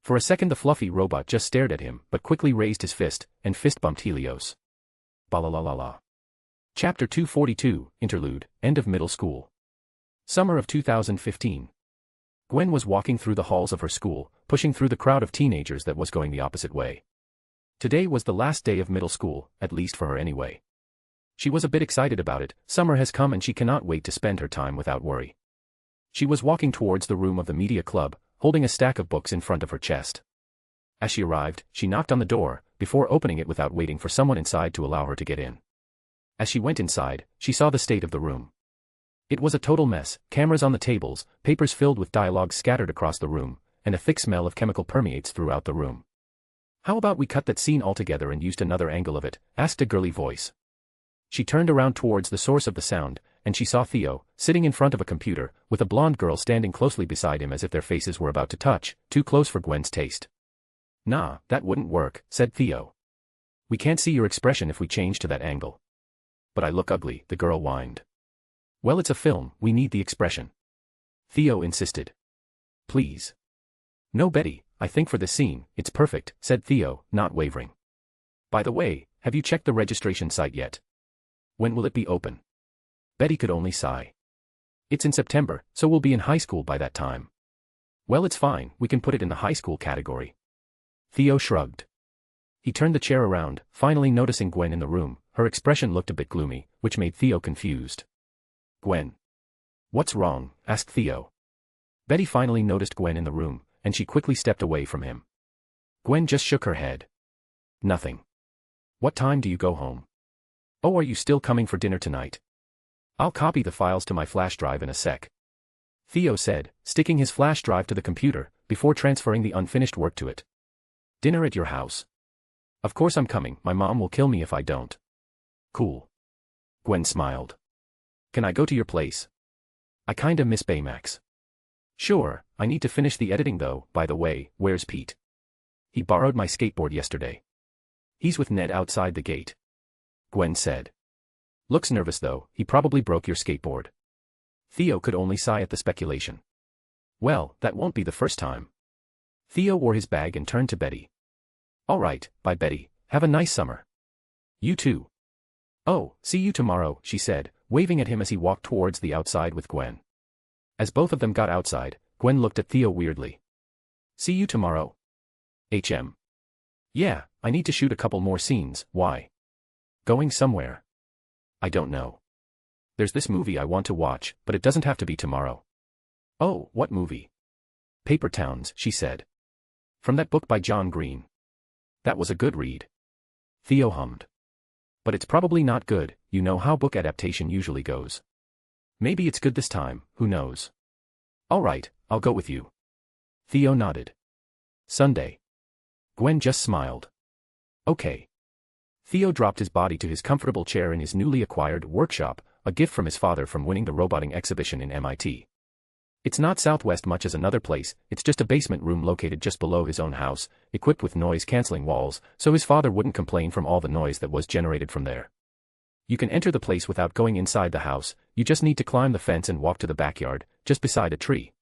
For a second the fluffy robot just stared at him but quickly raised his fist and fist bumped Helios. Balalalala. Chapter 242, Interlude, End of Middle School. Summer of 2015. Gwen was walking through the halls of her school, pushing through the crowd of teenagers that was going the opposite way. Today was the last day of middle school, at least for her anyway. She was a bit excited about it. Summer has come and she cannot wait to spend her time without worry. She was walking towards the room of the media club, holding a stack of books in front of her chest. As she arrived, she knocked on the door, before opening it without waiting for someone inside to allow her to get in. As she went inside, she saw the state of the room. It was a total mess, cameras on the tables, papers filled with dialogue scattered across the room, and a thick smell of chemical permeates throughout the room. "How about we cut that scene altogether and used another angle of it?" asked a girly voice. She turned around towards the source of the sound, and she saw Theo, sitting in front of a computer, with a blonde girl standing closely beside him as if their faces were about to touch, too close for Gwen's taste. "Nah, that wouldn't work," said Theo. "We can't see your expression if we change to that angle." "But I look ugly," the girl whined. "Well, it's a film, we need the expression," Theo insisted. "Please." "No, Betty, I think for this scene, it's perfect," said Theo, not wavering. "By the way, have you checked the registration site yet? When will it be open?" Betty could only sigh. "It's in September, so we'll be in high school by that time." "Well, it's fine, we can put it in the high school category." Theo shrugged. He turned the chair around, finally noticing Gwen in the room. Her expression looked a bit gloomy, which made Theo confused. "Gwen. What's wrong?" asked Theo. Betty finally noticed Gwen in the room, and she quickly stepped away from him. Gwen just shook her head. "Nothing. What time do you go home?" "Oh, are you still coming for dinner tonight?" "I'll copy the files to my flash drive in a sec," Theo said, sticking his flash drive to the computer, before transferring the unfinished work to it. "Dinner at your house?" "Of course I'm coming, my mom will kill me if I don't." "Cool." Gwen smiled. "Can I go to your place? I kinda miss Baymax." "Sure, I need to finish the editing though. By the way, where's Pete?" "He borrowed my skateboard yesterday." "He's with Ned outside the gate," Gwen said. "Looks nervous though, he probably broke your skateboard." Theo could only sigh at the speculation. "Well, that won't be the first time." Theo wore his bag and turned to Betty. "All right, bye Betty, have a nice summer." "You too." "Oh, see you tomorrow," she said, waving at him as he walked towards the outside with Gwen. As both of them got outside, Gwen looked at Theo weirdly. "See you tomorrow?" "HM. Yeah, I need to shoot a couple more scenes." "Why?" "Going somewhere." "I don't know. There's this movie I want to watch, but it doesn't have to be tomorrow." "Oh, what movie?" "Paper Towns," she said. "From that book by John Green." "That was a good read." Theo hummed. "But it's probably not good, you know how book adaptation usually goes." "Maybe it's good this time, who knows." "All right, I'll go with you." Theo nodded. "Sunday." Gwen just smiled. "Okay." Theo dropped his body to his comfortable chair in his newly acquired workshop, a gift from his father from winning the roboting exhibition in MIT. It's not Southwest much as another place, it's just a basement room located just below his own house, equipped with noise-canceling walls, so his father wouldn't complain from all the noise that was generated from there. You can enter the place without going inside the house, you just need to climb the fence and walk to the backyard, just beside a tree.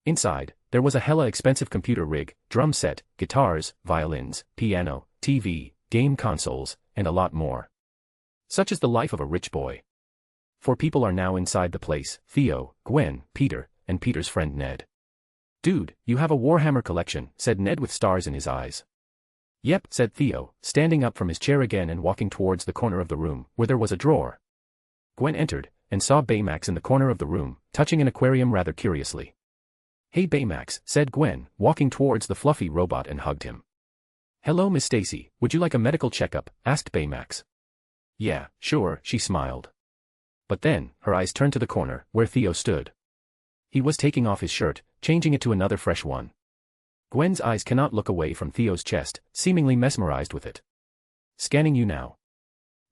Inside, there was a hella expensive computer rig, drum set, guitars, violins, piano, TV, game consoles, and a lot more. Such is the life of a rich boy. 4 people are now inside the place: Theo, Gwen, Peter, and Peter's friend Ned. "Dude, you have a Warhammer collection," said Ned with stars in his eyes. "Yep," said Theo, standing up from his chair again and walking towards the corner of the room, where there was a drawer. Gwen entered, and saw Baymax in the corner of the room, touching an aquarium rather curiously. "Hey Baymax," said Gwen, walking towards the fluffy robot and hugged him. "Hello Miss Stacy, would you like a medical checkup?" asked Baymax. "Yeah, sure," she smiled. But then, her eyes turned to the corner, where Theo stood. He was taking off his shirt, changing it to another fresh one. Gwen's eyes cannot look away from Theo's chest, seemingly mesmerized with it. "Scanning you now."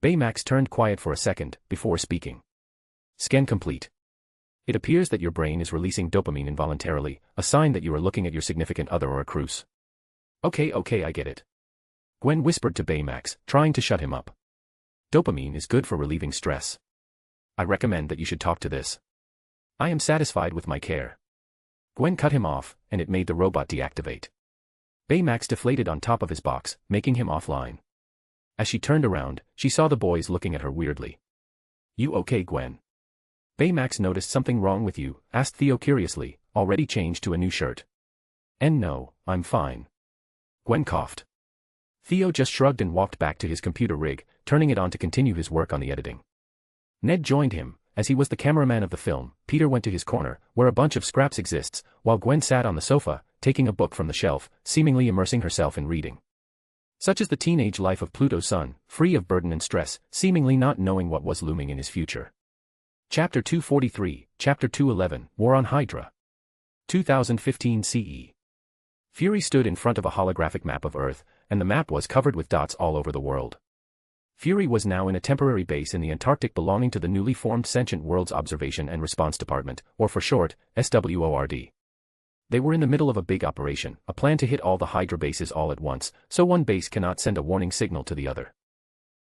Baymax turned quiet for a second, before speaking. "Scan complete. It appears that your brain is releasing dopamine involuntarily, a sign that you are looking at your significant other or a cruise." Okay, I get it." Gwen whispered to Baymax, trying to shut him up. Dopamine is good for relieving stress. I recommend that you should talk to this. I am satisfied with my care. Gwen cut him off, and it made the robot deactivate. Baymax deflated on top of his box, making him offline. As she turned around, she saw the boys looking at her weirdly. You okay, Gwen? Baymax noticed something wrong with you, asked Theo curiously, already changed to a new shirt. And no, I'm fine. Gwen coughed. Theo just shrugged and walked back to his computer rig, turning it on to continue his work on the editing. Ned joined him. As he was the cameraman of the film, Peter went to his corner, where a bunch of scraps exists, while Gwen sat on the sofa, taking a book from the shelf, seemingly immersing herself in reading. Such is the teenage life of Pluto's son, free of burden and stress, seemingly not knowing what was looming in his future. Chapter 243, Chapter 211, War on Hydra. 2015 CE. Fury stood in front of a holographic map of Earth, and the map was covered with dots all over the world. Fury was now in a temporary base in the Antarctic belonging to the newly formed Sentient Worlds Observation and Response Department, or for short, SWORD. They were in the middle of a big operation, a plan to hit all the Hydra bases all at once, so one base cannot send a warning signal to the other.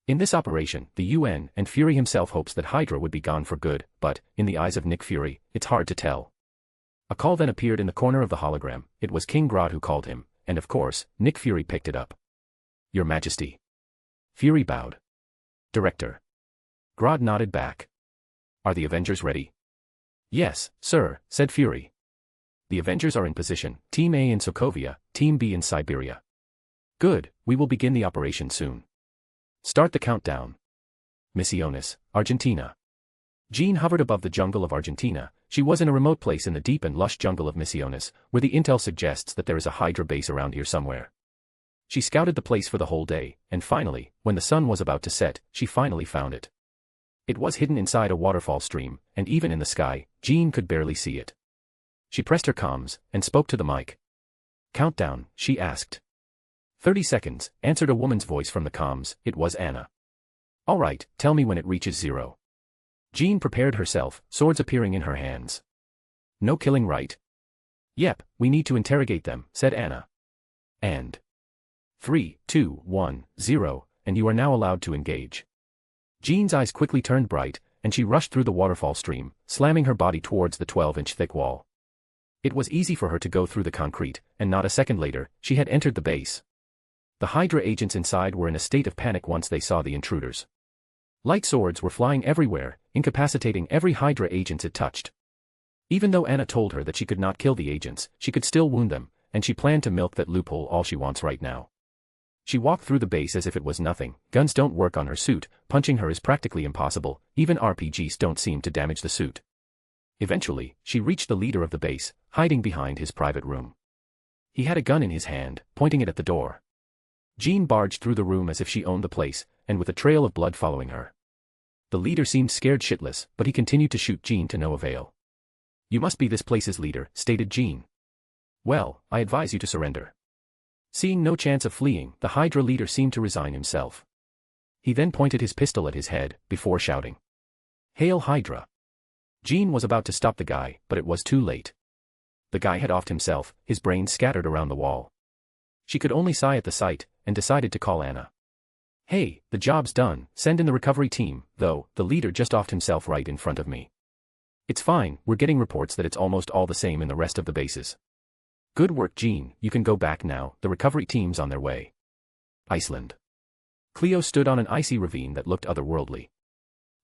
In this operation, the UN and Fury himself hopes that Hydra would be gone for good, but, in the eyes of Nick Fury, it's hard to tell. A call then appeared in the corner of the hologram. It was King Grod who called him, and of course, Nick Fury picked it up. Your Majesty. Fury bowed. Director. Grod nodded back. Are the Avengers ready? Yes, sir, said Fury. The Avengers are in position, Team A in Sokovia, Team B in Siberia. Good, we will begin the operation soon. Start the countdown. Misiones, Argentina. Jean hovered above the jungle of Argentina. She was in a remote place in the deep and lush jungle of Misiones, where the intel suggests that there is a Hydra base around here somewhere. She scouted the place for the whole day, and finally, when the sun was about to set, she finally found it. It was hidden inside a waterfall stream, and even in the sky, Jean could barely see it. She pressed her comms, and spoke to the mic. Countdown, she asked. 30 seconds, answered a woman's voice from the comms. It was Anna. All right, tell me when it reaches 0. Jean prepared herself, swords appearing in her hands. No killing, right? Yep, we need to interrogate them, said Anna. And 3, 2, 1, 0, and you are now allowed to engage. Jean's eyes quickly turned bright, and she rushed through the waterfall stream, slamming her body towards the 12-inch thick wall. It was easy for her to go through the concrete, and not a second later, she had entered the base. The Hydra agents inside were in a state of panic once they saw the intruders. Light swords were flying everywhere, incapacitating every Hydra agent it touched. Even though Anna told her that she could not kill the agents, she could still wound them, and she planned to milk that loophole all she wants right now. She walked through the base as if it was nothing. Guns don't work on her suit, punching her is practically impossible, even RPGs don't seem to damage the suit. Eventually, she reached the leader of the base, hiding behind his private room. He had a gun in his hand, pointing it at the door. Jean barged through the room as if she owned the place, and with a trail of blood following her. The leader seemed scared shitless, but he continued to shoot Jean to no avail. You must be this place's leader, stated Jean. Well, I advise you to surrender. Seeing no chance of fleeing, the Hydra leader seemed to resign himself. He then pointed his pistol at his head, before shouting. Hail Hydra! Jean was about to stop the guy, but it was too late. The guy had offed himself, his brains scattered around the wall. She could only sigh at the sight, and decided to call Anna. Hey, the job's done, send in the recovery team, though, the leader just offed himself right in front of me. It's fine, we're getting reports that it's almost all the same in the rest of the bases. Good work, Jean, you can go back now, the recovery team's on their way. Iceland. Cleo stood on an icy ravine that looked otherworldly.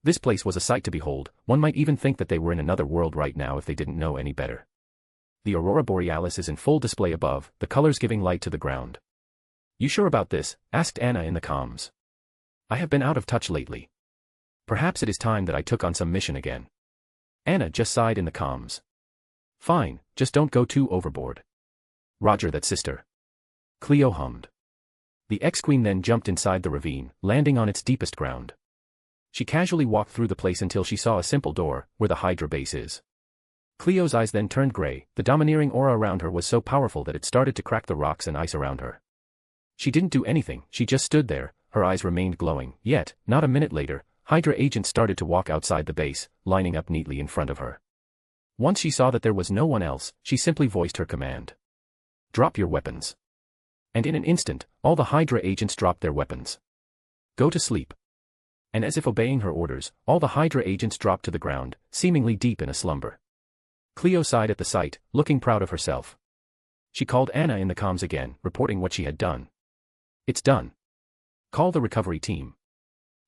This place was a sight to behold, one might even think that they were in another world right now if they didn't know any better. The aurora borealis is in full display above, the colors giving light to the ground. You sure about this? Asked Anna in the comms. I have been out of touch lately. Perhaps it is time that I took on some mission again. Anna just sighed in the comms. Fine, just don't go too overboard. Roger that, sister. Cleo hummed. The ex-queen then jumped inside the ravine, landing on its deepest ground. She casually walked through the place until she saw a simple door, where the Hydra base is. Cleo's eyes then turned gray, the domineering aura around her was so powerful that it started to crack the rocks and ice around her. She didn't do anything, she just stood there, her eyes remained glowing, yet, not a minute later, Hydra agents started to walk outside the base, lining up neatly in front of her. Once she saw that there was no one else, she simply voiced her command. Drop your weapons. And in an instant, all the Hydra agents dropped their weapons. Go to sleep. And as if obeying her orders, all the Hydra agents dropped to the ground, seemingly deep in a slumber. Cleo sighed at the sight, looking proud of herself. She called Anna in the comms again, reporting what she had done. It's done. Call the recovery team.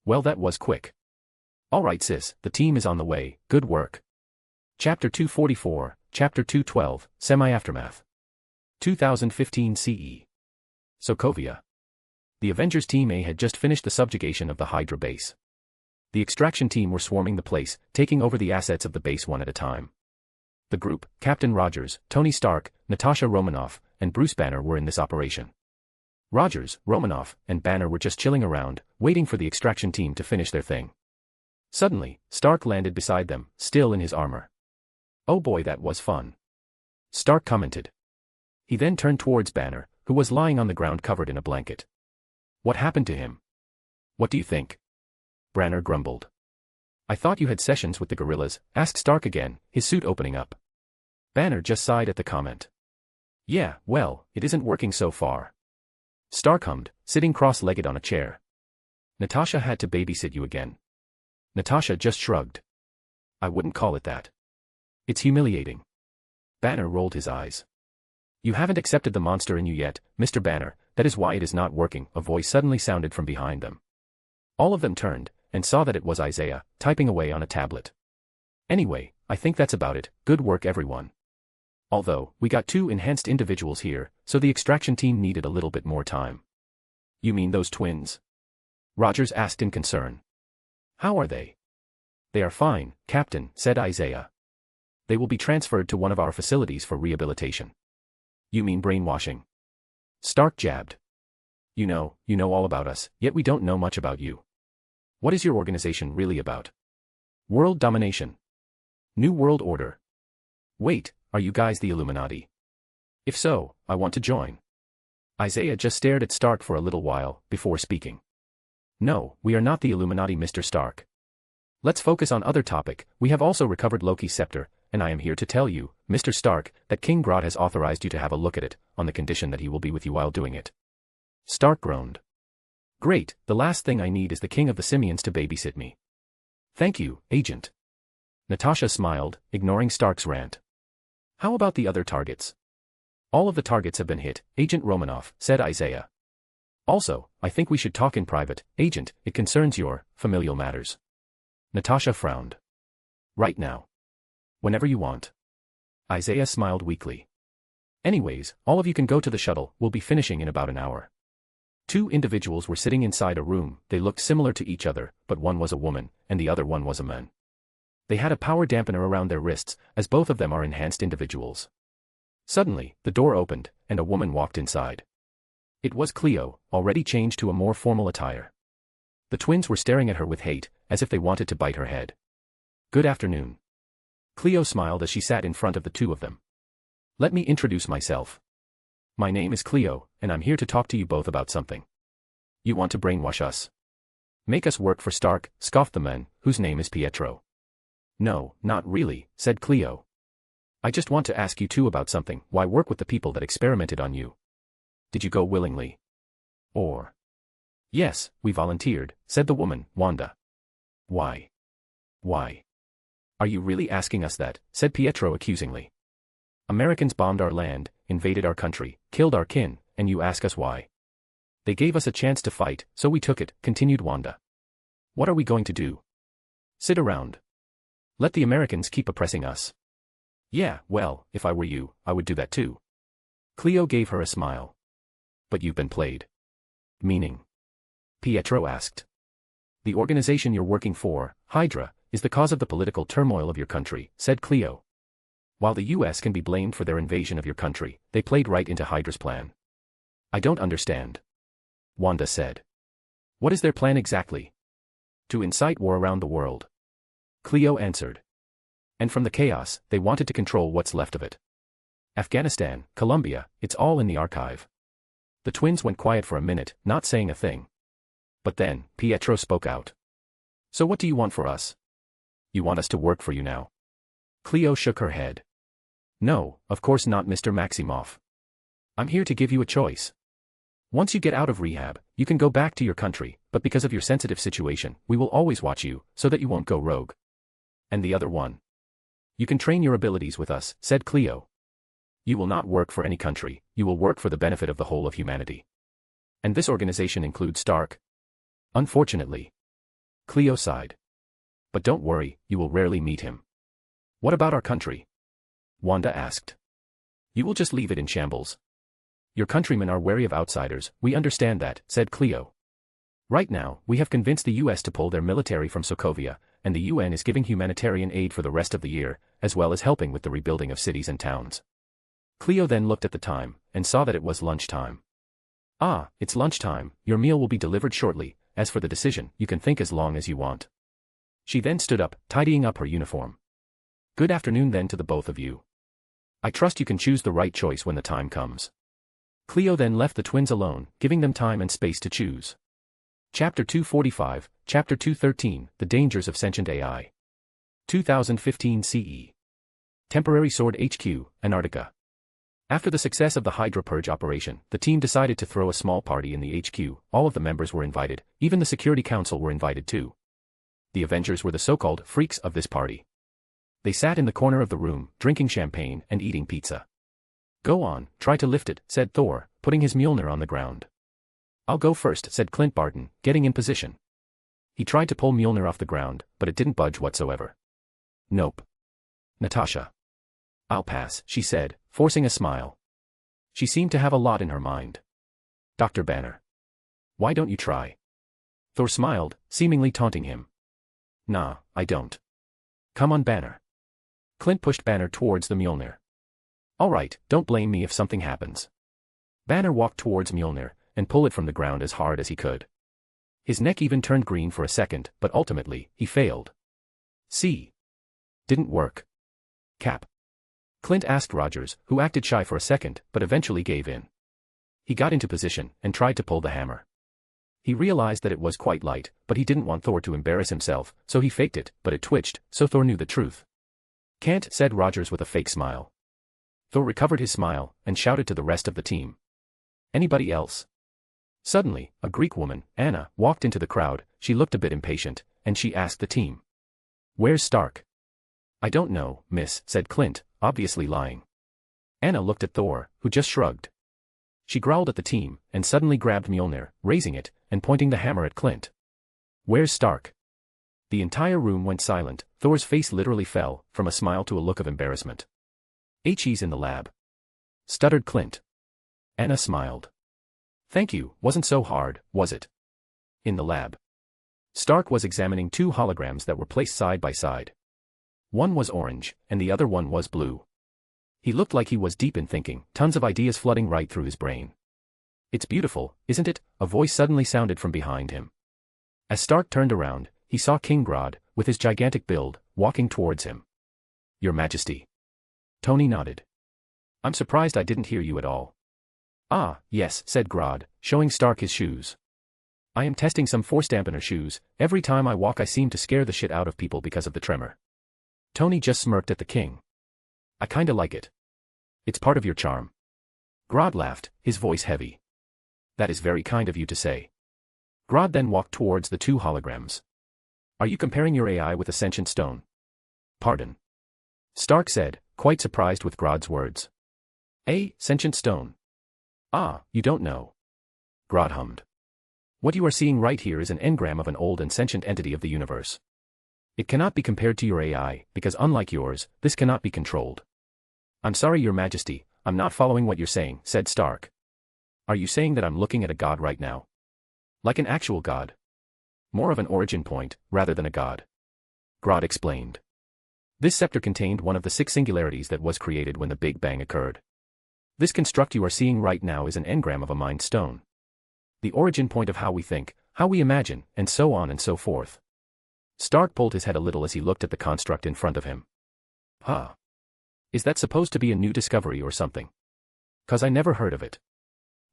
Well, that was quick. All right, sis, the team is on the way, good work. Chapter 244, Chapter 212, Semi-Aftermath. 2015 CE. Sokovia. The Avengers Team A had just finished the subjugation of the Hydra base. The extraction team were swarming the place, taking over the assets of the base one at a time. The group, Captain Rogers, Tony Stark, Natasha Romanoff, and Bruce Banner were in this operation. Rogers, Romanoff, and Banner were just chilling around, waiting for the extraction team to finish their thing. Suddenly, Stark landed beside them, still in his armor. Oh boy, that was fun. Stark commented. He then turned towards Banner, who was lying on the ground covered in a blanket. What happened to him? What do you think? Banner grumbled. I thought you had sessions with the guerrillas, asked Stark again, his suit opening up. Banner just sighed at the comment. Yeah, well, it isn't working so far. Stark hummed, sitting cross-legged on a chair. Natasha had to babysit you again. Natasha just shrugged. I wouldn't call it that. It's humiliating. Banner rolled his eyes. You haven't accepted the monster in you yet, Mr. Banner, that is why it is not working, a voice suddenly sounded from behind them. All of them turned, and saw that it was Isaiah, typing away on a tablet. Anyway, I think that's about it, good work everyone. Although, we got 2 enhanced individuals here, so the extraction team needed a little bit more time. You mean those twins? Rogers asked in concern. How are they? They are fine, Captain, said Isaiah. They will be transferred to one of our facilities for rehabilitation. You mean brainwashing? Stark jabbed. You know all about us, yet we don't know much about you. What is your organization really about? World domination. New World Order. Wait, are you guys the Illuminati? If so, I want to join. Isaiah just stared at Stark for a little while, before speaking. No, we are not the Illuminati, Mr. Stark. Let's focus on other topic. We have also recovered Loki's scepter, and I am here to tell you, Mr. Stark, that King Grod has authorized you to have a look at it, on the condition that he will be with you while doing it. Stark groaned. Great, the last thing I need is the King of the Simians to babysit me. Thank you, Agent. Natasha smiled, ignoring Stark's rant. How about the other targets? All of the targets have been hit, Agent Romanoff, said Isaiah. Also, I think we should talk in private, Agent, it concerns your familial matters. Natasha frowned. Right now. Whenever you want. Isaiah smiled weakly. Anyways, all of you can go to the shuttle, we'll be finishing in about an hour. 2 individuals were sitting inside a room, they looked similar to each other, but one was a woman, and the other one was a man. They had a power dampener around their wrists, as both of them are enhanced individuals. Suddenly, the door opened, and a woman walked inside. It was Cleo, already changed to a more formal attire. The twins were staring at her with hate, as if they wanted to bite her head. Good afternoon. Cleo smiled as she sat in front of the 2 of them. Let me introduce myself. My name is Cleo, and I'm here to talk to you both about something. You want to brainwash us? Make us work for Stark, scoffed the man, whose name is Pietro. No, not really, said Cleo. I just want to ask you 2 about something, why work with the people that experimented on you? Did you go willingly? Or? Yes, we volunteered, said the woman, Wanda. Why? Why? Are you really asking us that, said Pietro accusingly. Americans bombed our land, invaded our country, killed our kin, and you ask us why? They gave us a chance to fight, so we took it, continued Wanda. What are we going to do? Sit around. Let the Americans keep oppressing us. Yeah, well, if I were you, I would do that too. Cleo gave her a smile. But you've been played. Meaning? Pietro asked. The organization you're working for, Hydra, is the cause of the political turmoil of your country, said Cleo. While the US can be blamed for their invasion of your country, they played right into Hydra's plan. I don't understand. Wanda said. What is their plan exactly? To incite war around the world. Cleo answered. And from the chaos, they wanted to control what's left of it. Afghanistan, Colombia, it's all in the archive. The twins went quiet for a minute, not saying a thing. But then, Pietro spoke out. So what do you want for us? You want us to work for you now? Cleo shook her head. No, of course not, Mr. Maximoff. I'm here to give you a choice. Once you get out of rehab, you can go back to your country, but because of your sensitive situation, we will always watch you, so that you won't go rogue. And the other one? You can train your abilities with us, said Cleo. You will not work for any country, you will work for the benefit of the whole of humanity. And this organization includes Stark? Unfortunately. Cleo sighed. But don't worry, you will rarely meet him. What about our country? Wanda asked. You will just leave it in shambles. Your countrymen are wary of outsiders, we understand that, said Cleo. Right now, we have convinced the US to pull their military from Sokovia, and the UN is giving humanitarian aid for the rest of the year, as well as helping with the rebuilding of cities and towns. Cleo then looked at the time, and saw that it was lunchtime. Ah, it's lunchtime, your meal will be delivered shortly, as for the decision, you can think as long as you want. She then stood up, tidying up her uniform. Good afternoon then to the both of you. I trust you can choose the right choice when the time comes. Cleo then left the twins alone, giving them time and space to choose. Chapter 245, Chapter 213, The Dangers of Sentient AI. 2015 CE. Temporary Sword HQ, Antarctica. After the success of the Hydra Purge operation, the team decided to throw a small party in the HQ. All of the members were invited, even the Security Council were invited too. The Avengers were the so-called freaks of this party. They sat in the corner of the room, drinking champagne and eating pizza. Go on, try to lift it, said Thor, putting his Mjolnir on the ground. I'll go first, said Clint Barton, getting in position. He tried to pull Mjolnir off the ground, but it didn't budge whatsoever. Nope. Natasha. I'll pass, she said, forcing a smile. She seemed to have a lot in her mind. Dr. Banner. Why don't you try? Thor smiled, seemingly taunting him. Nah, I don't. Come on, Banner. Clint pushed Banner towards the Mjolnir. All right, don't blame me if something happens. Banner walked towards Mjolnir, and pulled it from the ground as hard as he could. His neck even turned green for a second, but ultimately, he failed. See? Didn't work. Cap. Clint asked Rogers, who acted shy for a second, but eventually gave in. He got into position, and tried to pull the hammer. He realized that it was quite light, but he didn't want Thor to embarrass himself, so he faked it, but it twitched, so Thor knew the truth. Can't, said Rogers with a fake smile. Thor recovered his smile, and shouted to the rest of the team. Anybody else? Suddenly, a Greek woman, Anna, walked into the crowd. She looked a bit impatient, and she asked the team. Where's Stark? I don't know, miss, said Clint, obviously lying. Anna looked at Thor, who just shrugged. She growled at the team, and suddenly grabbed Mjolnir, raising it, and pointing the hammer at Clint. Where's Stark? The entire room went silent. Thor's face literally fell, from a smile to a look of embarrassment. He's in the lab. Stuttered Clint. Anna smiled. Thank you, wasn't so hard, was it? In the lab. Stark was examining two holograms that were placed side by side. One was orange, and the other one was blue. He looked like he was deep in thinking, tons of ideas flooding right through his brain. It's beautiful, isn't it? A voice suddenly sounded from behind him. As Stark turned around, he saw King Grod, with his gigantic build, walking towards him. Your Majesty. Tony nodded. I'm surprised I didn't hear you at all. Ah, yes, said Grod, showing Stark his shoes. I am testing some force dampener shoes. Every time I walk I seem to scare the shit out of people because of the tremor. Tony just smirked at the king. I kinda like it. It's part of your charm. Grod laughed, his voice heavy. That is very kind of you to say. Grod then walked towards the two holograms. Are you comparing your AI with a sentient stone? Pardon. Stark said, quite surprised with Grod's words. A sentient stone. Ah, you don't know. Grod hummed. What you are seeing right here is an engram of an old and sentient entity of the universe. It cannot be compared to your AI, because unlike yours, this cannot be controlled. I'm sorry, Your Majesty, I'm not following what you're saying, said Stark. Are you saying that I'm looking at a god right now? Like an actual god? More of an origin point, rather than a god. Grod explained. This scepter contained one of the 6 singularities that was created when the Big Bang occurred. This construct you are seeing right now is an engram of a mind stone. The origin point of how we think, how we imagine, and so on and so forth. Stark pulled his head a little as he looked at the construct in front of him. Huh. Is that supposed to be a new discovery or something? 'Cause I never heard of it.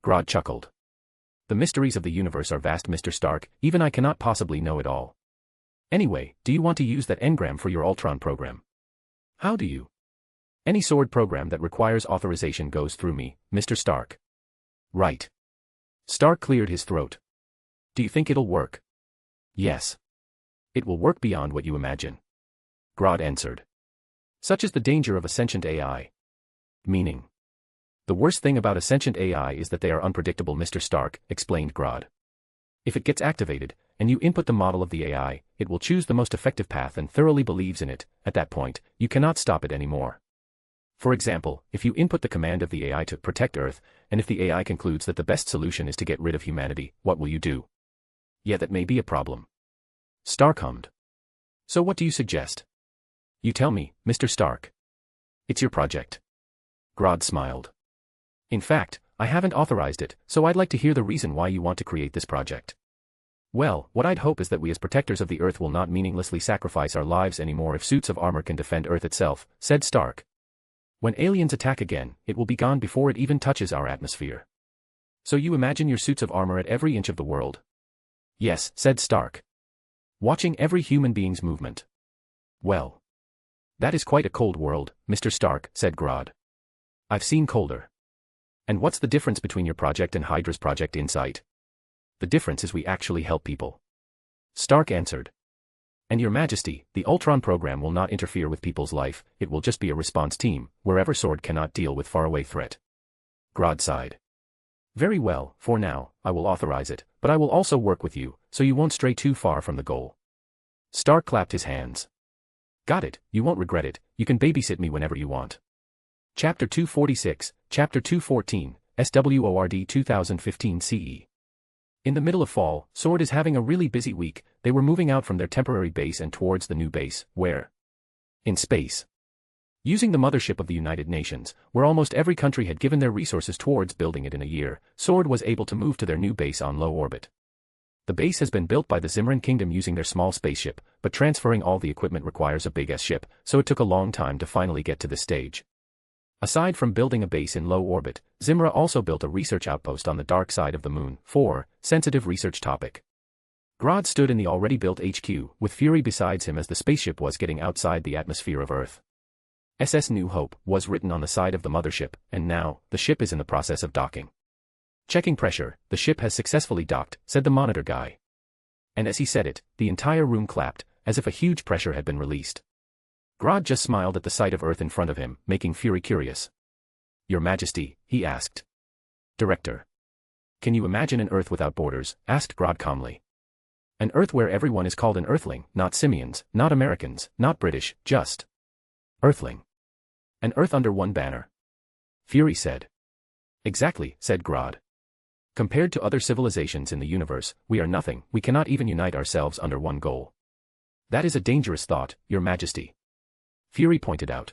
Grod chuckled. The mysteries of the universe are vast, Mr. Stark, even I cannot possibly know it all. Anyway, do you want to use that engram for your Ultron program? How do you? Any sword program that requires authorization goes through me, Mr. Stark. Right. Stark cleared his throat. Do you think it'll work? Yes. It will work beyond what you imagine. Grod answered. Such is the danger of a sentient AI. Meaning. The worst thing about a sentient AI is that they are unpredictable, Mr. Stark, explained Grod. If it gets activated, and you input the model of the AI, it will choose the most effective path and thoroughly believes in it. At that point, you cannot stop it anymore. For example, if you input the command of the AI to protect Earth, and if the AI concludes that the best solution is to get rid of humanity, what will you do? Yeah, that may be a problem. Stark hummed. So what do you suggest? You tell me, Mr. Stark. It's your project. Grod smiled. In fact, I haven't authorized it, so I'd like to hear the reason why you want to create this project. Well, what I'd hope is that we as protectors of the Earth will not meaninglessly sacrifice our lives anymore if suits of armor can defend Earth itself, said Stark. When aliens attack again, it will be gone before it even touches our atmosphere. So you imagine your suits of armor at every inch of the world? Yes, said Stark. Watching every human being's movement. Well. That is quite a cold world, Mr. Stark, said Grod. I've seen colder. And what's the difference between your project and Hydra's project Insight? The difference is we actually help people. Stark answered. And Your Majesty, the Ultron program will not interfere with people's life, it will just be a response team, wherever Sword cannot deal with faraway threat. Grod sighed. Very well, for now, I will authorize it, but I will also work with you, so you won't stray too far from the goal. Stark clapped his hands. Got it, you won't regret it, you can babysit me whenever you want. Chapter 246, Chapter 214, SWORD 2015 CE. In the middle of fall, Sword is having a really busy week. They were moving out from their temporary base and towards the new base, where? In space. Using the mothership of the United Nations, where almost every country had given their resources towards building it in a year, Sword was able to move to their new base on low orbit. The base has been built by the Zimran Kingdom using their small spaceship, but transferring all the equipment requires a big ship, so it took a long time to finally get to this stage. Aside from building a base in low orbit, Zimra also built a research outpost on the dark side of the moon, for sensitive research topic. Grod stood in the already built HQ, with Fury besides him as the spaceship was getting outside the atmosphere of Earth. SS New Hope was written on the side of the mothership, and now, the ship is in the process of docking. Checking pressure, the ship has successfully docked, said the monitor guy. And as he said it, the entire room clapped, as if a huge pressure had been released. Grod just smiled at the sight of Earth in front of him, making Fury curious. Your Majesty, he asked. Director. Can you imagine an Earth without borders? Asked Grod calmly. An Earth where everyone is called an Earthling, not Simians, not Americans, not British, just Earthling. An Earth under one banner. Fury said. Exactly, said Grod. Compared to other civilizations in the universe, we are nothing, we cannot even unite ourselves under one goal. That is a dangerous thought, Your Majesty. Fury pointed out.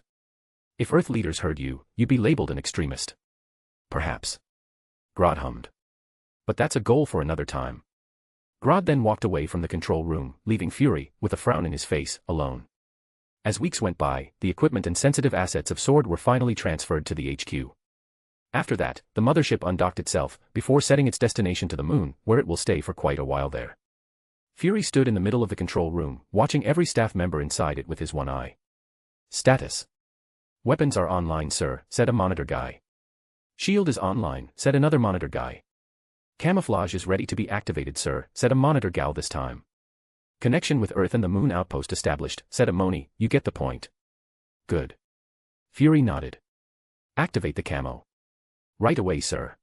If Earth leaders heard you, you'd be labeled an extremist. Perhaps. Grod hummed. But that's a goal for another time. Grod then walked away from the control room, leaving Fury, with a frown in his face, alone. As weeks went by, the equipment and sensitive assets of Sword were finally transferred to the HQ. After that, the mothership undocked itself, before setting its destination to the moon, where it will stay for quite a while there. Fury stood in the middle of the control room, watching every staff member inside it with his one eye. Status. Weapons are online, sir, said a monitor guy. Shield is online, said another monitor guy. Camouflage is ready to be activated, sir, said a monitor gal this time. Connection with Earth and the Moon outpost established, said a Moni, you get the point. Good. Fury nodded. Activate the camo. Right away, sir.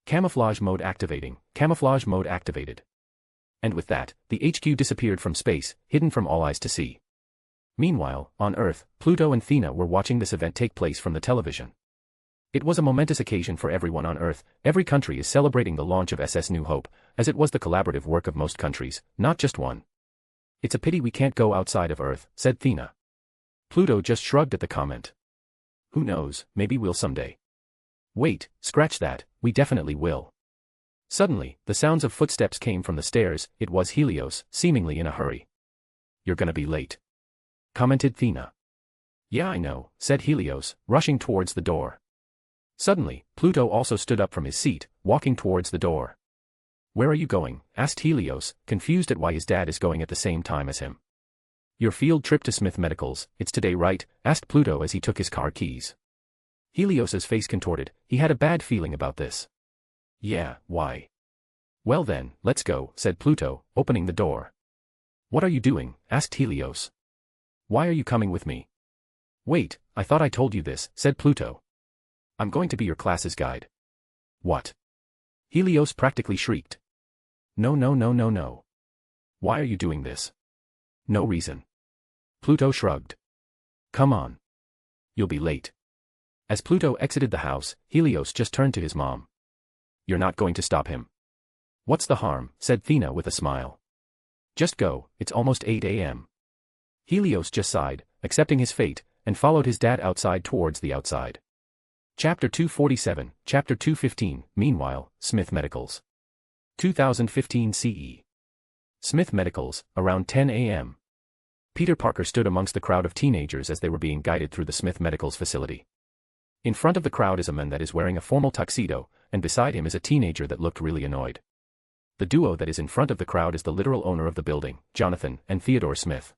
Camouflage mode activating, camouflage mode activated. And with that, the HQ disappeared from space, hidden from all eyes to see. Meanwhile, on Earth, Pluto and Thea were watching this event take place from the television. It was a momentous occasion for everyone on Earth. Every country is celebrating the launch of SS New Hope, as it was the collaborative work of most countries, not just one. It's a pity we can't go outside of Earth, said Thea. Pluto just shrugged at the comment. Who knows, maybe we'll someday. Wait, scratch that, we definitely will. Suddenly, the sounds of footsteps came from the stairs. It was Helios, seemingly in a hurry. You're gonna be late, commented Thea. Yeah, I know, said Helios, rushing towards the door. Suddenly, Pluto also stood up from his seat, walking towards the door. Where are you going? Asked Helios, confused at why his dad is going at the same time as him. Your field trip to Smith Medicals, it's today, right? Asked Pluto as he took his car keys. Helios's face contorted, he had a bad feeling about this. Yeah, why? Well then, let's go, said Pluto, opening the door. What are you doing? Asked Helios. Why are you coming with me? Wait, I thought I told you this, said Pluto. I'm going to be your class's guide. What? Helios practically shrieked. No, no, no, no, no. Why are you doing this? No reason. Pluto shrugged. Come on. You'll be late. As Pluto exited the house, Helios just turned to his mom. You're not going to stop him. What's the harm, said Thea with a smile. Just go, it's almost 8 a.m. Helios just sighed, accepting his fate, and followed his dad outside towards the outside. Chapter 247, Chapter 215, Meanwhile, Smith Medicals. 2015 CE. Smith Medicals, around 10 a.m. Peter Parker stood amongst the crowd of teenagers as they were being guided through the Smith Medicals facility. In front of the crowd is a man that is wearing a formal tuxedo, and beside him is a teenager that looked really annoyed. The duo that is in front of the crowd is the literal owner of the building, Jonathan and Theodore Smith.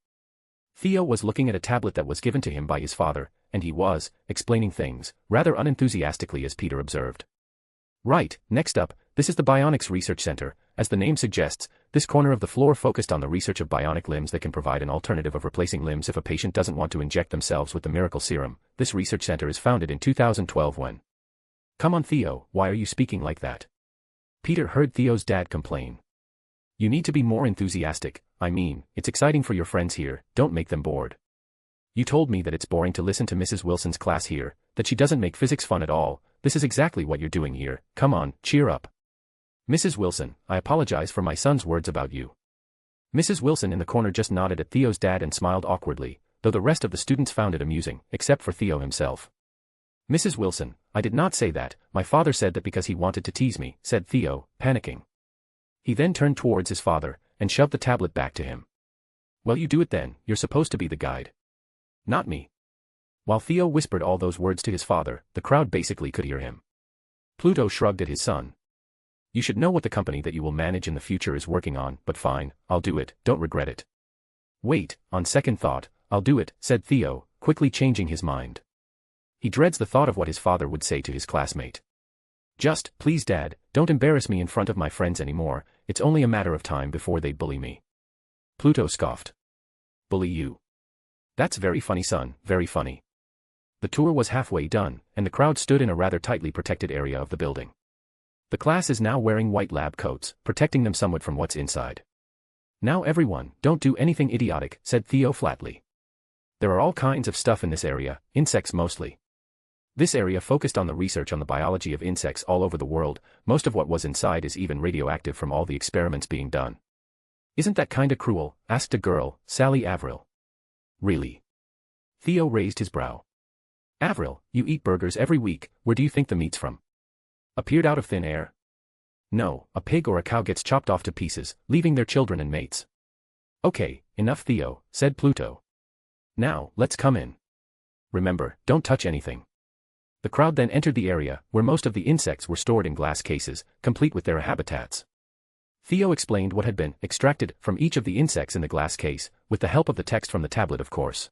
Theo was looking at a tablet that was given to him by his father, and he was explaining things, rather unenthusiastically as Peter observed. Right, next up, this is the Bionics Research Center. As the name suggests, this corner of the floor focused on the research of bionic limbs that can provide an alternative of replacing limbs if a patient doesn't want to inject themselves with the miracle serum. This research center is founded in 2012 when... Come on Theo, why are you speaking like that? Peter heard Theo's dad complain. You need to be more enthusiastic. I mean, it's exciting for your friends here, don't make them bored. You told me that it's boring to listen to Mrs. Wilson's class here, that she doesn't make physics fun at all. This is exactly what you're doing here. Come on, cheer up. Mrs. Wilson, I apologize for my son's words about you. Mrs. Wilson in the corner just nodded at Theo's dad and smiled awkwardly, though the rest of the students found it amusing, except for Theo himself. Mrs. Wilson, I did not say that, my father said that because he wanted to tease me, said Theo, panicking. He then turned towards his father, and shoved the tablet back to him. Well, you do it then, you're supposed to be the guide. Not me. While Theo whispered all those words to his father, the crowd basically could hear him. Pluto shrugged at his son. You should know what the company that you will manage in the future is working on, but fine, I'll do it, don't regret it. Wait, on second thought, I'll do it, said Theo, quickly changing his mind. He dreads the thought of what his father would say to his classmate. Just, please Dad, don't embarrass me in front of my friends anymore, it's only a matter of time before they bully me. Pluto scoffed. Bully you? That's very funny son, very funny. The tour was halfway done, and the crowd stood in a rather tightly protected area of the building. The class is now wearing white lab coats, protecting them somewhat from what's inside. Now everyone, don't do anything idiotic, said Theo flatly. There are all kinds of stuff in this area, insects mostly. This area focused on the research on the biology of insects all over the world. Most of what was inside is even radioactive from all the experiments being done. Isn't that kinda cruel? Asked a girl, Sally Avril. Really? Theo raised his brow. Avril, you eat burgers every week, where do you think the meat's from? Appeared out of thin air? No, a pig or a cow gets chopped off to pieces, leaving their children and mates. Okay, enough Theo, said Pluto. Now, let's come in. Remember, don't touch anything. The crowd then entered the area, where most of the insects were stored in glass cases, complete with their habitats. Theo explained what had been extracted from each of the insects in the glass case, with the help of the text from the tablet of course.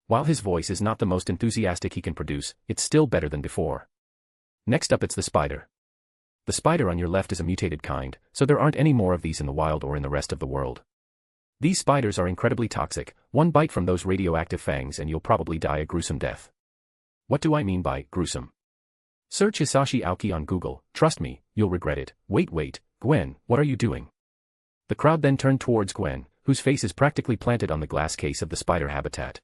While his voice is not the most enthusiastic he can produce, it's still better than before. Next up it's the spider. The spider on your left is a mutated kind, so there aren't any more of these in the wild or in the rest of the world. These spiders are incredibly toxic, one bite from those radioactive fangs and you'll probably die a gruesome death. What do I mean by gruesome? Search Hisashi Aoki on Google, trust me, you'll regret it. Wait, Gwen, what are you doing? The crowd then turned towards Gwen, whose face is practically planted on the glass case of the spider habitat.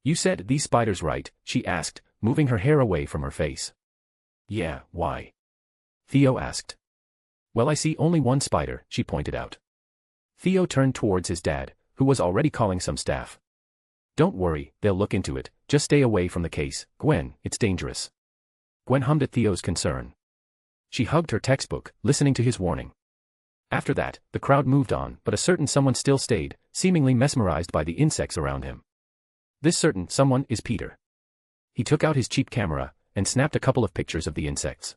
You said these spiders right, she asked, moving her hair away from her face. Yeah, why? Theo asked. Well, I see only one spider, she pointed out. Theo turned towards his dad, who was already calling some staff. Don't worry, they'll look into it, just stay away from the case, Gwen, it's dangerous. Gwen hummed at Theo's concern. She hugged her textbook, listening to his warning. After that, the crowd moved on, but a certain someone still stayed, seemingly mesmerized by the insects around him. This certain someone is Peter. He took out his cheap camera, and snapped a couple of pictures of the insects.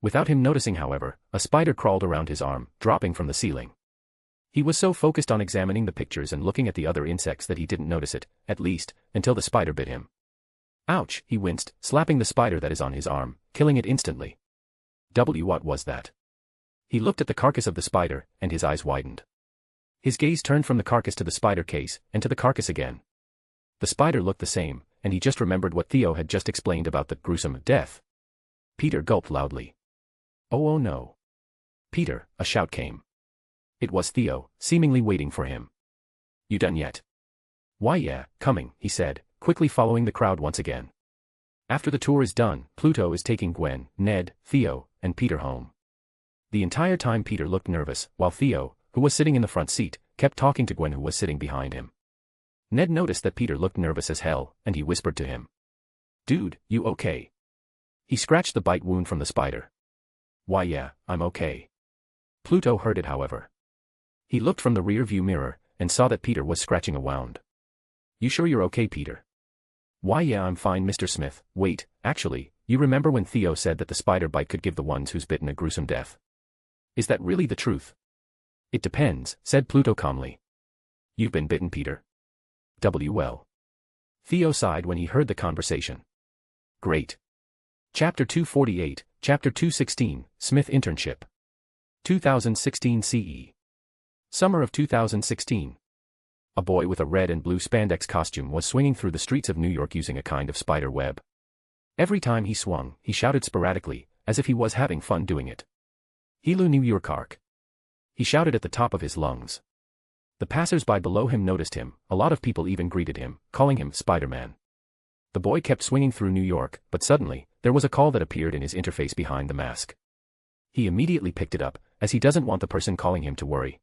Without him noticing however, a spider crawled around his arm, dropping from the ceiling. He was so focused on examining the pictures and looking at the other insects that he didn't notice it, at least, until the spider bit him. Ouch, he winced, slapping the spider that is on his arm, killing it instantly. What was that? He looked at the carcass of the spider, and his eyes widened. His gaze turned from the carcass to the spider case, and to the carcass again. The spider looked the same, and he just remembered what Theo had just explained about the gruesome death. Peter gulped loudly. Oh no. Peter, a shout came. It was Theo, seemingly waiting for him. You done yet? Why yeah, coming, he said, quickly following the crowd once again. After the tour is done, Pluto is taking Gwen, Ned, Theo, and Peter home. The entire time Peter looked nervous, while Theo, who was sitting in the front seat, kept talking to Gwen who was sitting behind him. Ned noticed that Peter looked nervous as hell, and he whispered to him. Dude, you okay? He scratched the bite wound from the spider. Why yeah, I'm okay. Pluto heard it however. He looked from the rear-view mirror, and saw that Peter was scratching a wound. You sure you're okay, Peter? Why yeah, I'm fine, Mr. Smith. Wait, actually, you remember when Theo said that the spider bite could give the ones who's bitten a gruesome death? Is that really the truth? It depends, said Pluto calmly. You've been bitten, Peter? Well. Theo sighed when he heard the conversation. Great. Chapter 248, Chapter 216, Smith Internship. 2016 CE. Summer of 2016. A boy with a red and blue spandex costume was swinging through the streets of New York using a kind of spider web. Every time he swung, he shouted sporadically, as if he was having fun doing it. Helu New York. He shouted at the top of his lungs. The passers-by below him noticed him, a lot of people even greeted him, calling him Spider-Man. The boy kept swinging through New York, but suddenly, there was a call that appeared in his interface behind the mask. He immediately picked it up, as he doesn't want the person calling him to worry.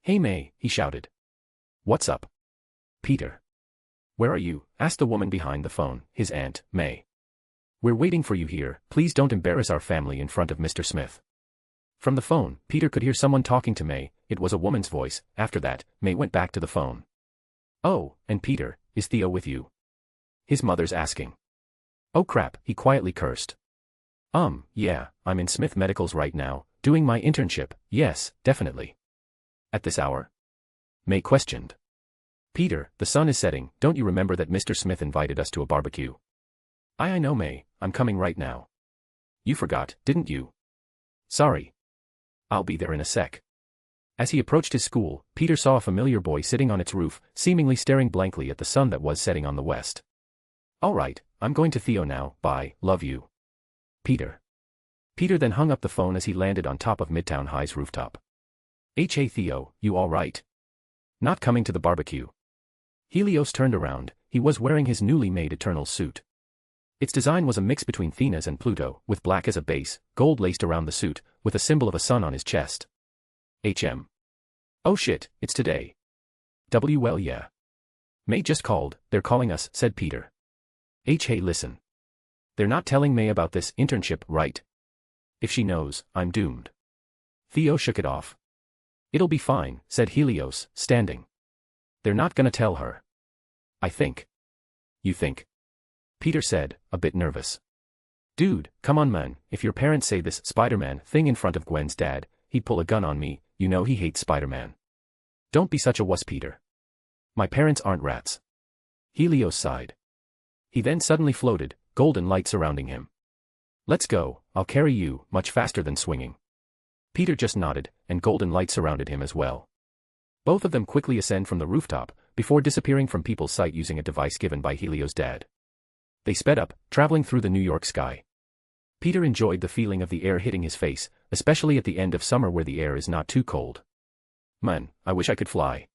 Hey May, he shouted. What's up? Peter. Where are you? Asked the woman behind the phone, his aunt, May. We're waiting for you here, please don't embarrass our family in front of Mr. Smith. From the phone, Peter could hear someone talking to May. It was a woman's voice. After that, May went back to the phone. Oh, and Peter, is Theo with you? His mother's asking. Oh crap, he quietly cursed. Yeah, I'm in Smith Medicals right now, doing my internship, yes, definitely. At this hour? May questioned. Peter, the sun is setting, don't you remember that Mr. Smith invited us to a barbecue? I know May, I'm coming right now. You forgot, didn't you? Sorry. I'll be there in a sec. As he approached his school, Peter saw a familiar boy sitting on its roof, seemingly staring blankly at the sun that was setting on the west. Alright, I'm going to Theo now, bye, love you. Peter. Peter then hung up the phone as he landed on top of Midtown High's rooftop. Hey Theo, you alright? Not coming to the barbecue. Helios turned around, he was wearing his newly made Eternal suit. Its design was a mix between Thena's and Pluto, with black as a base, gold laced around the suit, with a symbol of a sun on his chest. Oh shit, it's today. Well yeah. May just called, they're calling us, said Peter. Hey listen. They're not telling May about this internship, right? If she knows, I'm doomed. Theo shook it off. It'll be fine, said Helios, standing. They're not gonna tell her. I think. You think? Peter said, a bit nervous. Dude, come on man, if your parents say this Spider-Man thing in front of Gwen's dad, he'd pull a gun on me, you know he hates Spider-Man. Don't be such a wuss, Peter. My parents aren't rats. Helios sighed. He then suddenly floated, golden light surrounding him. Let's go, I'll carry you, much faster than swinging. Peter just nodded, and golden light surrounded him as well. Both of them quickly ascend from the rooftop, before disappearing from people's sight using a device given by Helios' dad. They sped up, traveling through the New York sky. Peter enjoyed the feeling of the air hitting his face, especially at the end of summer where the air is not too cold. Man, I wish I could fly.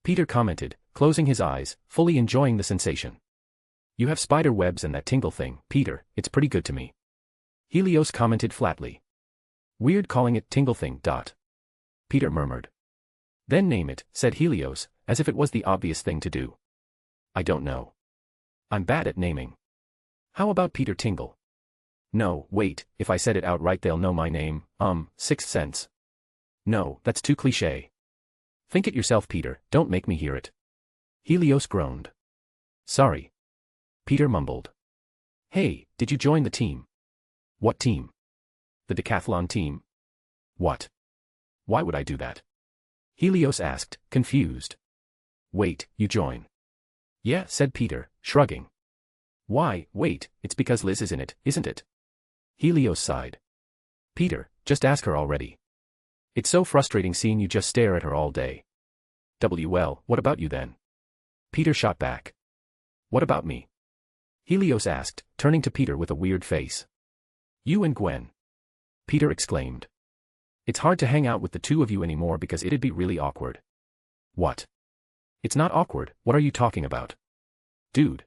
Peter commented, closing his eyes, fully enjoying the sensation. You have spider webs and that tingle thing, Peter, it's pretty good to me. Helios commented flatly. Weird calling it tingle thing. Peter murmured. Then name it, said Helios, as if it was the obvious thing to do. I don't know. I'm bad at naming. How about Peter Tingle? No, wait, if I said it outright they'll know my name, Sixth Sense. No, that's too cliché. Think it yourself, Peter, don't make me hear it. Helios groaned. Sorry. Peter mumbled. Hey, did you join the team? What team? The decathlon team. What? Why would I do that? Helios asked, confused. Wait, you join? Yeah, said Peter, shrugging. Why, wait, it's because Liz is in it, isn't it? Helios sighed. Peter, just ask her already. It's so frustrating seeing you just stare at her all day. Well, what about you then? Peter shot back. What about me? Helios asked, turning to Peter with a weird face. You and Gwen. Peter exclaimed. It's hard to hang out with the two of you anymore because it'd be really awkward. What? It's not awkward, what are you talking about? Dude.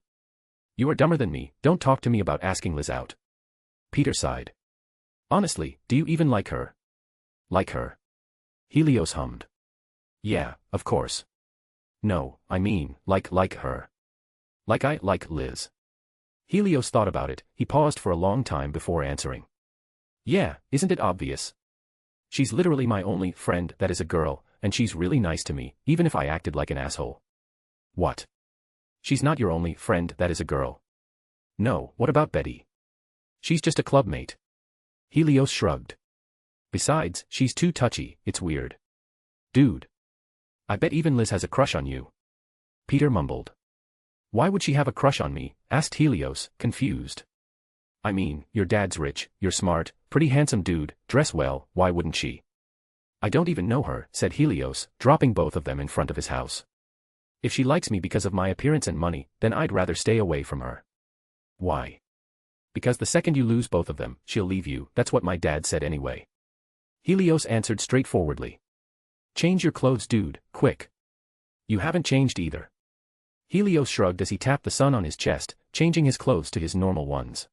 You are dumber than me, don't talk to me about asking Liz out. Peter sighed. Honestly, do you even like her? Like her? Helios hummed. Yeah, of course. No, I mean, like her. Like I like Liz. Helios thought about it, he paused for a long time before answering. Yeah, isn't it obvious? She's literally my only friend that is a girl, and she's really nice to me, even if I acted like an asshole. What? She's not your only friend that is a girl. No, what about Betty? She's just a clubmate. Helios shrugged. Besides, she's too touchy, it's weird. Dude. I bet even Liz has a crush on you. Peter mumbled. Why would she have a crush on me? Asked Helios, confused. I mean, your dad's rich, you're smart, pretty handsome dude, dress well, why wouldn't she? I don't even know her, said Helios, dropping both of them in front of his house. If she likes me because of my appearance and money, then I'd rather stay away from her. Why? Because the second you lose both of them, she'll leave you, that's what my dad said anyway. Helios answered straightforwardly. Change your clothes, dude, quick. You haven't changed either. Helios shrugged as he tapped the sun on his chest, changing his clothes to his normal ones.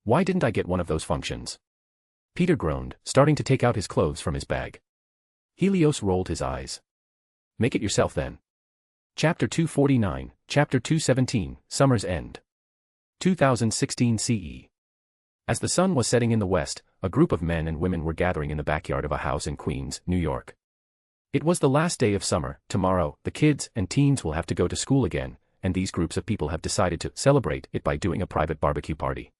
Why didn't I get one of those functions? Peter groaned, starting to take out his clothes from his bag. Helios rolled his eyes. Make it yourself then. Chapter 249, Chapter 217, Summer's End. 2016 CE. As the sun was setting in the west, a group of men and women were gathering in the backyard of a house in Queens, New York. It was the last day of summer. Tomorrow, the kids and teens will have to go to school again, and these groups of people have decided to celebrate it by doing a private barbecue party.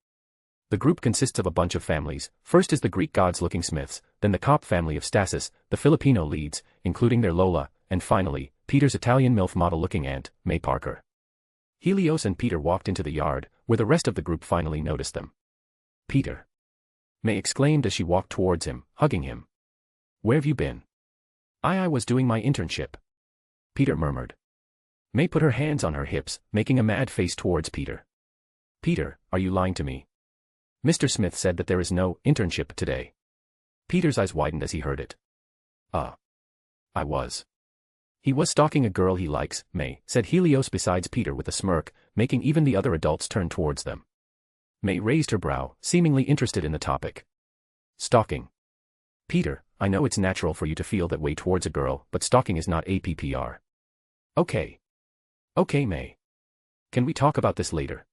The group consists of a bunch of families. First is the Greek gods-looking Smiths, then the Kopp family of Stasis, the Filipino leads, including their Lola, and finally, Peter's Italian MILF model-looking aunt, May Parker. Helios and Peter walked into the yard, where the rest of the group finally noticed them. Peter. May exclaimed as she walked towards him, hugging him. Where have you been? I was doing my internship. Peter murmured. May put her hands on her hips, making a mad face towards Peter. Peter, are you lying to me? Mr. Smith said that there is no internship today. Peter's eyes widened as he heard it. I was. He was stalking a girl he likes, May, said Helios besides Peter with a smirk, making even the other adults turn towards them. May raised her brow, seemingly interested in the topic. Stalking. Peter, I know it's natural for you to feel that way towards a girl, but stalking is not APPR. Okay. Okay, May. Can we talk about this later?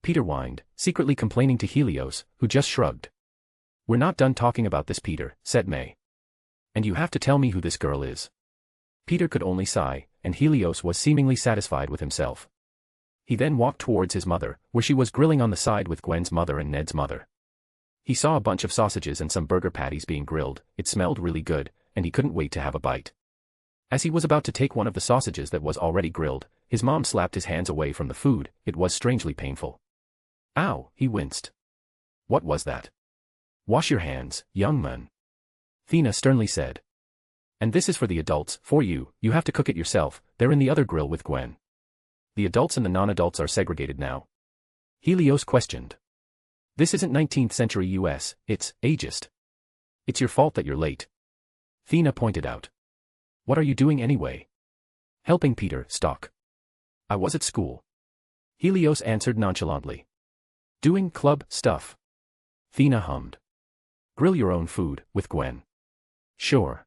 Peter whined, secretly complaining to Helios, who just shrugged. We're not done talking about this, Peter, said May. And you have to tell me who this girl is. Peter could only sigh, and Helios was seemingly satisfied with himself. He then walked towards his mother, where she was grilling on the side with Gwen's mother and Ned's mother. He saw a bunch of sausages and some burger patties being grilled. It smelled really good, and he couldn't wait to have a bite. As he was about to take one of the sausages that was already grilled, his mom slapped his hands away from the food. It was strangely painful. Ow, he winced. What was that? Wash your hands, young man. Thea sternly said. And this is for the adults, for you have to cook it yourself. They're in the other grill with Gwen. The adults and the non-adults are segregated now. Helios questioned. This isn't 19th century US, it's ageist. It's your fault that you're late. Thea pointed out. What are you doing anyway? Helping Peter stalk. I was at school. Helios answered nonchalantly. Doing club stuff. Thea hummed. Grill your own food, with Gwen. Sure.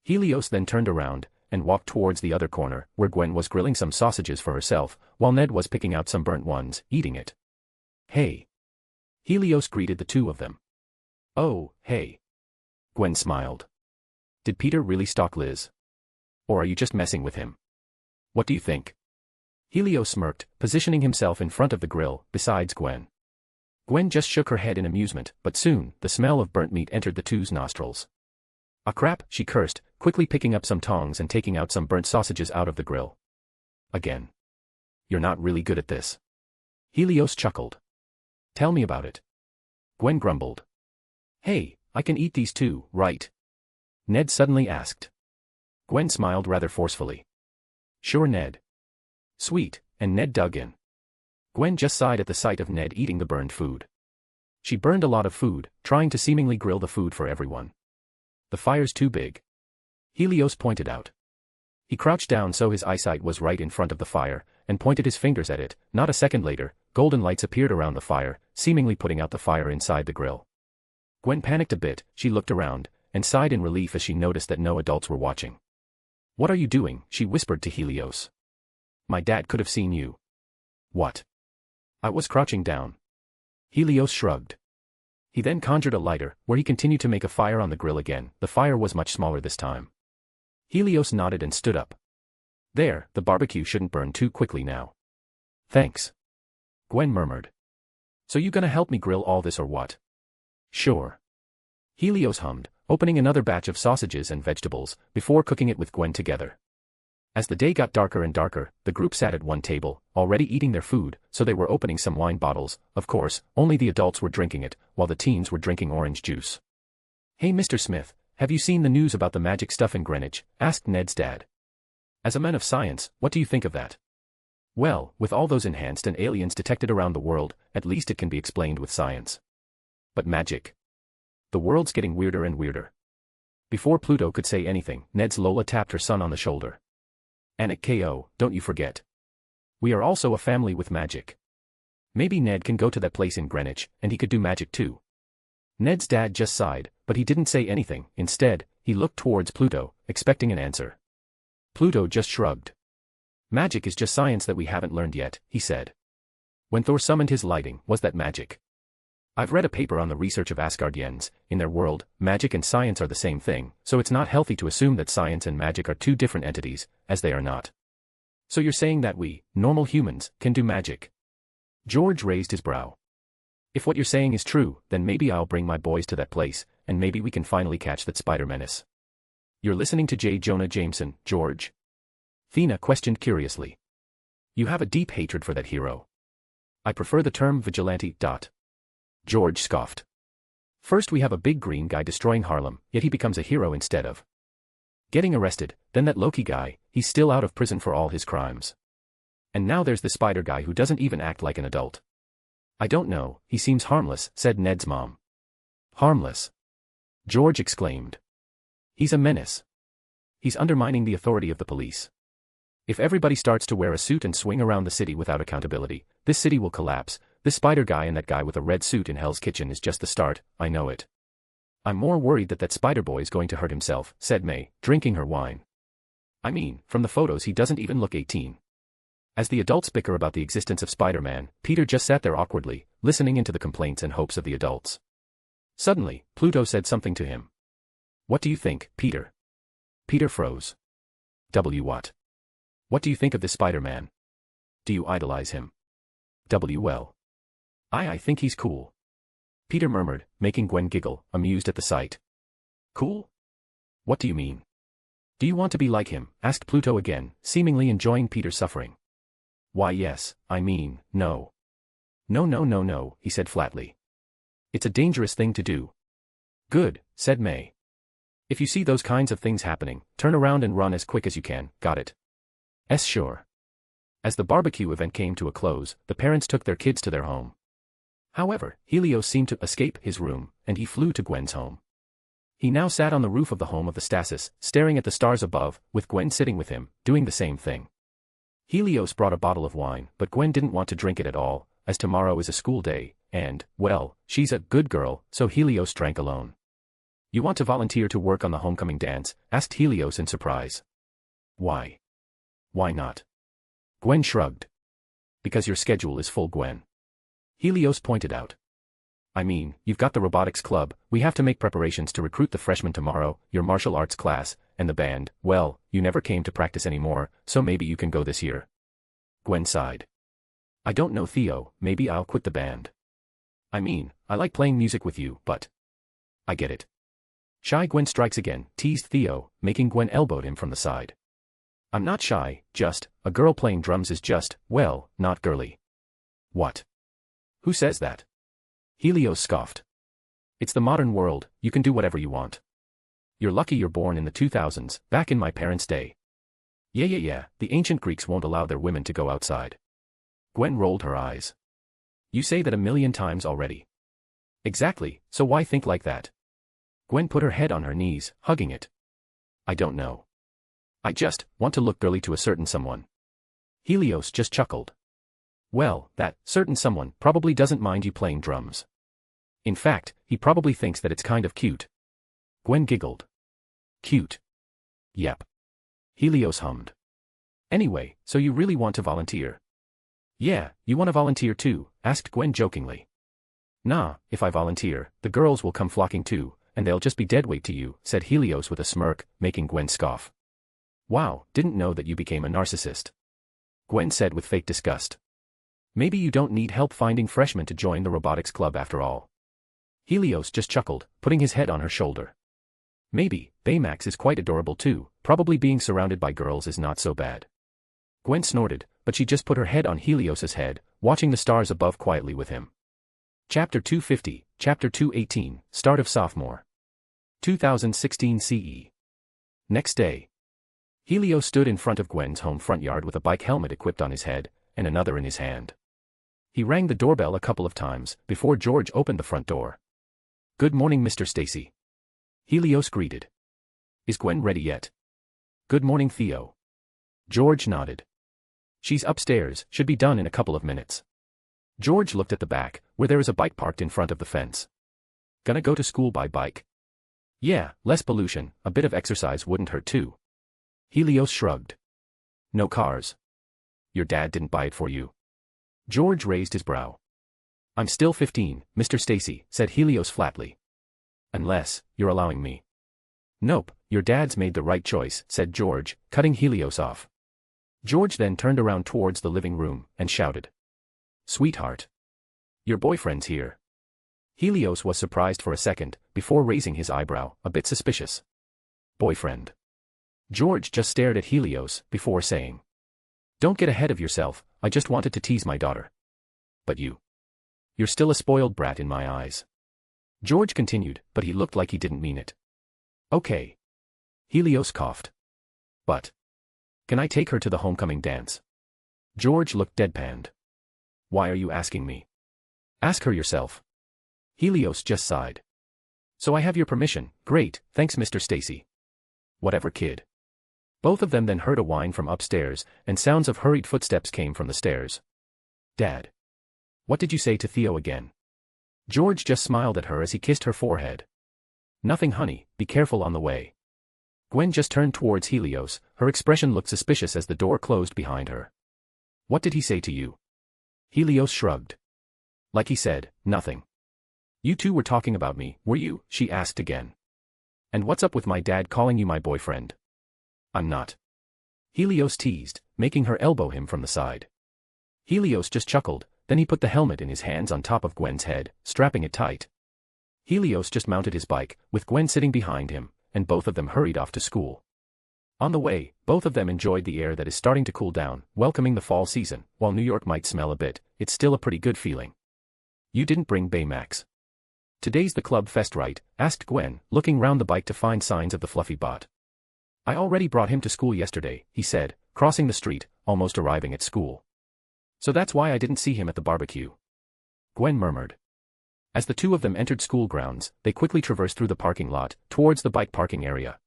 Helios then turned around, and walked towards the other corner, where Gwen was grilling some sausages for herself, while Ned was picking out some burnt ones, eating it. Hey. Helios greeted the two of them. Oh, hey. Gwen smiled. Did Peter really stalk Liz? Or are you just messing with him? What do you think? Helios smirked, positioning himself in front of the grill, besides Gwen. Gwen just shook her head in amusement, but soon, the smell of burnt meat entered the two's nostrils. Ah crap, she cursed, quickly picking up some tongs and taking out some burnt sausages out of the grill. Again. You're not really good at this. Helios chuckled. Tell me about it. Gwen grumbled. Hey, I can eat these too, right? Ned suddenly asked. Gwen smiled rather forcefully. Sure, Ned. Sweet, and Ned dug in. Gwen just sighed at the sight of Ned eating the burned food. She burned a lot of food, trying to seemingly grill the food for everyone. The fire's too big. Helios pointed out. He crouched down so his eyesight was right in front of the fire, and pointed his fingers at it. Not a second later, golden lights appeared around the fire, seemingly putting out the fire inside the grill. Gwen panicked a bit, she looked around, and sighed in relief as she noticed that no adults were watching. What are you doing? She whispered to Helios. My dad could have seen you. What? I was crouching down. Helios shrugged. He then conjured a lighter, where he continued to make a fire on the grill again. The fire was much smaller this time. Helios nodded and stood up. There, the barbecue shouldn't burn too quickly now. Thanks. Gwen murmured. So you gonna help me grill all this or what? Sure. Helios hummed, opening another batch of sausages and vegetables, before cooking it with Gwen together. As the day got darker and darker, the group sat at one table, already eating their food, so they were opening some wine bottles. Of course, only the adults were drinking it, while the teens were drinking orange juice. Hey Mr. Smith, have you seen the news about the magic stuff in Greenwich? Asked Ned's dad. As a man of science, what do you think of that? Well, with all those enhanced and aliens detected around the world, at least it can be explained with science. But magic? The world's getting weirder and weirder. Before Pluto could say anything, Ned's Lola tapped her son on the shoulder. Anik Ko, don't you forget. We are also a family with magic. Maybe Ned can go to that place in Greenwich, and he could do magic too. Ned's dad just sighed, but he didn't say anything. Instead, he looked towards Pluto, expecting an answer. Pluto just shrugged. Magic is just science that we haven't learned yet, he said. When Thor summoned his lightning, was that magic? I've read a paper on the research of Asgardians. In their world, magic and science are the same thing, so it's not healthy to assume that science and magic are two different entities, as they are not. So you're saying that we, normal humans, can do magic? George raised his brow. If what you're saying is true, then maybe I'll bring my boys to that place, and maybe we can finally catch that spider menace. You're listening to J. Jonah Jameson, George? Thea questioned curiously. You have a deep hatred for that hero. I prefer the term vigilante. George scoffed. First we have a big green guy destroying Harlem, yet he becomes a hero instead of getting arrested. Then that Loki guy, he's still out of prison for all his crimes. And now there's the spider guy who doesn't even act like an adult. I don't know, he seems harmless, said Ned's mom. Harmless? George exclaimed. He's a menace. He's undermining the authority of the police. If everybody starts to wear a suit and swing around the city without accountability, this city will collapse. This spider guy and that guy with a red suit in Hell's Kitchen is just the start, I know it. I'm more worried that spider boy's going to hurt himself, said May, drinking her wine. I mean, from the photos he doesn't even look 18. As the adults bicker about the existence of Spider-Man, Peter just sat there awkwardly, listening into the complaints and hopes of the adults. Suddenly, Pluto said something to him. What do you think, Peter? Peter froze. What? What do you think of this Spider-Man? Do you idolize him? Well. I think he's cool. Peter murmured, making Gwen giggle, amused at the sight. Cool? What do you mean? Do you want to be like him? Asked Pluto again, seemingly enjoying Peter's suffering. Why yes, I mean, no. No, he said flatly. It's a dangerous thing to do. Good, said May. If you see those kinds of things happening, turn around and run as quick as you can, got it? Sure. As the barbecue event came to a close, the parents took their kids to their home. However, Helios seemed to escape his room, and he flew to Gwen's home. He now sat on the roof of the home of the Stasis, staring at the stars above, with Gwen sitting with him, doing the same thing. Helios brought a bottle of wine, but Gwen didn't want to drink it at all, as tomorrow is a school day, and, well, she's a good girl, so Helios drank alone. You want to volunteer to work on the homecoming dance? Asked Helios in surprise. Why? Why not? Gwen shrugged. Because your schedule is full, Gwen. Helios pointed out. I mean, you've got the robotics club, we have to make preparations to recruit the freshmen tomorrow, your martial arts class, and the band. Well, you never came to practice anymore, so maybe you can go this year. Gwen sighed. I don't know, Theo, maybe I'll quit the band. I mean, I like playing music with you, but I get it. Shy Gwen strikes again, teased Theo, making Gwen elbowed him from the side. I'm not shy, just, a girl playing drums is just, well, not girly. What? Who says that? Helios scoffed. It's the modern world, you can do whatever you want. You're lucky you're born in the 2000s, back in my parents' day. Yeah, the ancient Greeks won't allow their women to go outside. Gwen rolled her eyes. You say that a million times already. Exactly, so why think like that? Gwen put her head on her knees, hugging it. I don't know. I just want to look girly to a certain someone. Helios just chuckled. Well, that certain someone probably doesn't mind you playing drums. In fact, he probably thinks that it's kind of cute. Gwen giggled. Cute. Yep. Helios hummed. Anyway, so you really want to volunteer? Yeah, you want to volunteer too? Asked Gwen jokingly. Nah, if I volunteer, the girls will come flocking too, and they'll just be deadweight to you, said Helios with a smirk, making Gwen scoff. Wow, didn't know that you became a narcissist. Gwen said with fake disgust. Maybe you don't need help finding freshmen to join the robotics club after all. Helios just chuckled, putting his head on her shoulder. Maybe, Baymax is quite adorable too, probably being surrounded by girls is not so bad. Gwen snorted, but she just put her head on Helios's head, watching the stars above quietly with him. Chapter 250, Chapter 218, Start of Sophomore. 2016 CE. Next day. Helios stood in front of Gwen's home front yard with a bike helmet equipped on his head, and another in his hand. He rang the doorbell a couple of times, before George opened the front door. Good morning, Mr. Stacy. Helios greeted. Is Gwen ready yet? Good morning, Theo. George nodded. She's upstairs, should be done in a couple of minutes. George looked at the back, where there is a bike parked in front of the fence. Gonna go to school by bike? Yeah, less pollution, a bit of exercise wouldn't hurt too. Helios shrugged. No cars. Your dad didn't buy it for you. George raised his brow. I'm still 15, Mr. Stacy, said Helios flatly. Unless, you're allowing me. Nope, your dad's made the right choice, said George, cutting Helios off. George then turned around towards the living room, and shouted. Sweetheart. Your boyfriend's here. Helios was surprised for a second, before raising his eyebrow, a bit suspicious. Boyfriend. George just stared at Helios, before saying. Don't get ahead of yourself, I just wanted to tease my daughter. But you're still a spoiled brat in my eyes. George continued, but he looked like he didn't mean it. Okay. Helios coughed. But. Can I take her to the homecoming dance? George looked deadpanned. Why are you asking me? Ask her yourself. Helios just sighed. So I have your permission, great, thanks Mr. Stacy. Whatever kid. Both of them then heard a whine from upstairs, and sounds of hurried footsteps came from the stairs. Dad. What did you say to Theo again? George just smiled at her as he kissed her forehead. Nothing honey, be careful on the way. Gwen just turned towards Helios, her expression looked suspicious as the door closed behind her. What did he say to you? Helios shrugged. Like he said, nothing. You two were talking about me, were you? She asked again. And what's up with my dad calling you my boyfriend? I'm not. Helios teased, making her elbow him from the side. Helios just chuckled, then he put the helmet in his hands on top of Gwen's head, strapping it tight. Helios just mounted his bike, with Gwen sitting behind him, and both of them hurried off to school. On the way, both of them enjoyed the air that is starting to cool down, welcoming the fall season. While New York might smell a bit, it's still a pretty good feeling. You didn't bring Baymax. Today's the club fest, right? Asked Gwen, looking round the bike to find signs of the fluffy bot. I already brought him to school yesterday, he said, crossing the street, almost arriving at school. So that's why I didn't see him at the barbecue. Gwen murmured. As the two of them entered school grounds, they quickly traversed through the parking lot, towards the bike parking area.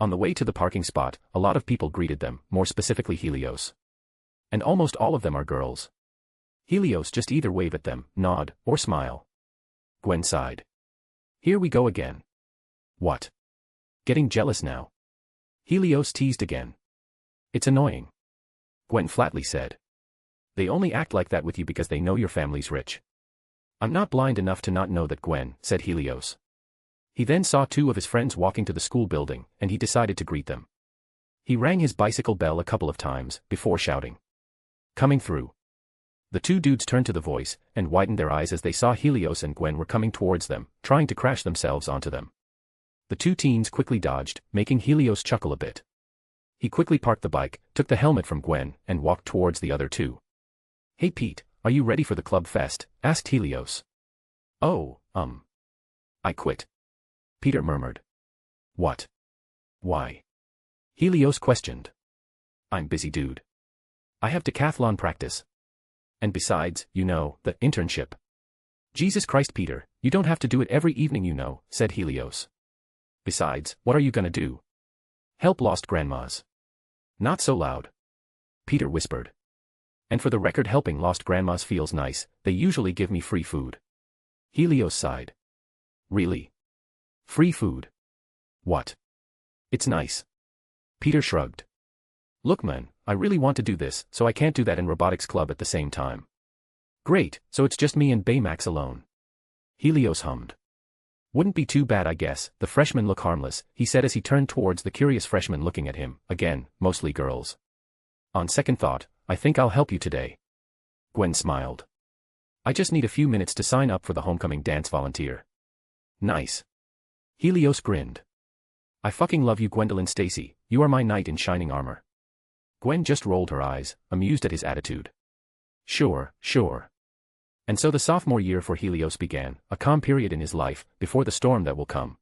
On the way to the parking spot, a lot of people greeted them, more specifically Helios. And almost all of them are girls. Helios just either wave at them, nod, or smile. Gwen sighed. Here we go again. What? Getting jealous now? Helios teased again. It's annoying. Gwen flatly said. They only act like that with you because they know your family's rich. I'm not blind enough to not know that, Gwen, said Helios. He then saw two of his friends walking to the school building, and he decided to greet them. He rang his bicycle bell a couple of times, before shouting. Coming through. The two dudes turned to the voice, and widened their eyes as they saw Helios and Gwen were coming towards them, trying to crash themselves onto them. The two teens quickly dodged, making Helios chuckle a bit. He quickly parked the bike, took the helmet from Gwen, and walked towards the other two. Hey Pete, are you ready for the club fest? Asked Helios. Oh, I quit. Peter murmured. What? Why? Helios questioned. I'm busy, dude. I have decathlon practice. And besides, you know, the internship. Jesus Christ, Peter, you don't have to do it every evening, you know, said Helios. Besides, what are you gonna do? Help lost grandmas. Not so loud. Peter whispered. And for the record, helping lost grandmas feels nice, they usually give me free food. Helios sighed. Really? Free food? What? It's nice. Peter shrugged. Look, man, I really want to do this, so I can't do that in robotics club at the same time. Great, so it's just me and Baymax alone. Helios hummed. Wouldn't be too bad, I guess. The freshmen look harmless, he said as he turned towards the curious freshmen looking at him, again, mostly girls. On second thought, I think I'll help you today. Gwen smiled. I just need a few minutes to sign up for the homecoming dance volunteer. Nice. Helios grinned. I fucking love you, Gwendolyn Stacy, you are my knight in shining armor. Gwen just rolled her eyes, amused at his attitude. Sure, sure. And so the sophomore year for Helios began, a calm period in his life, before the storm that will come.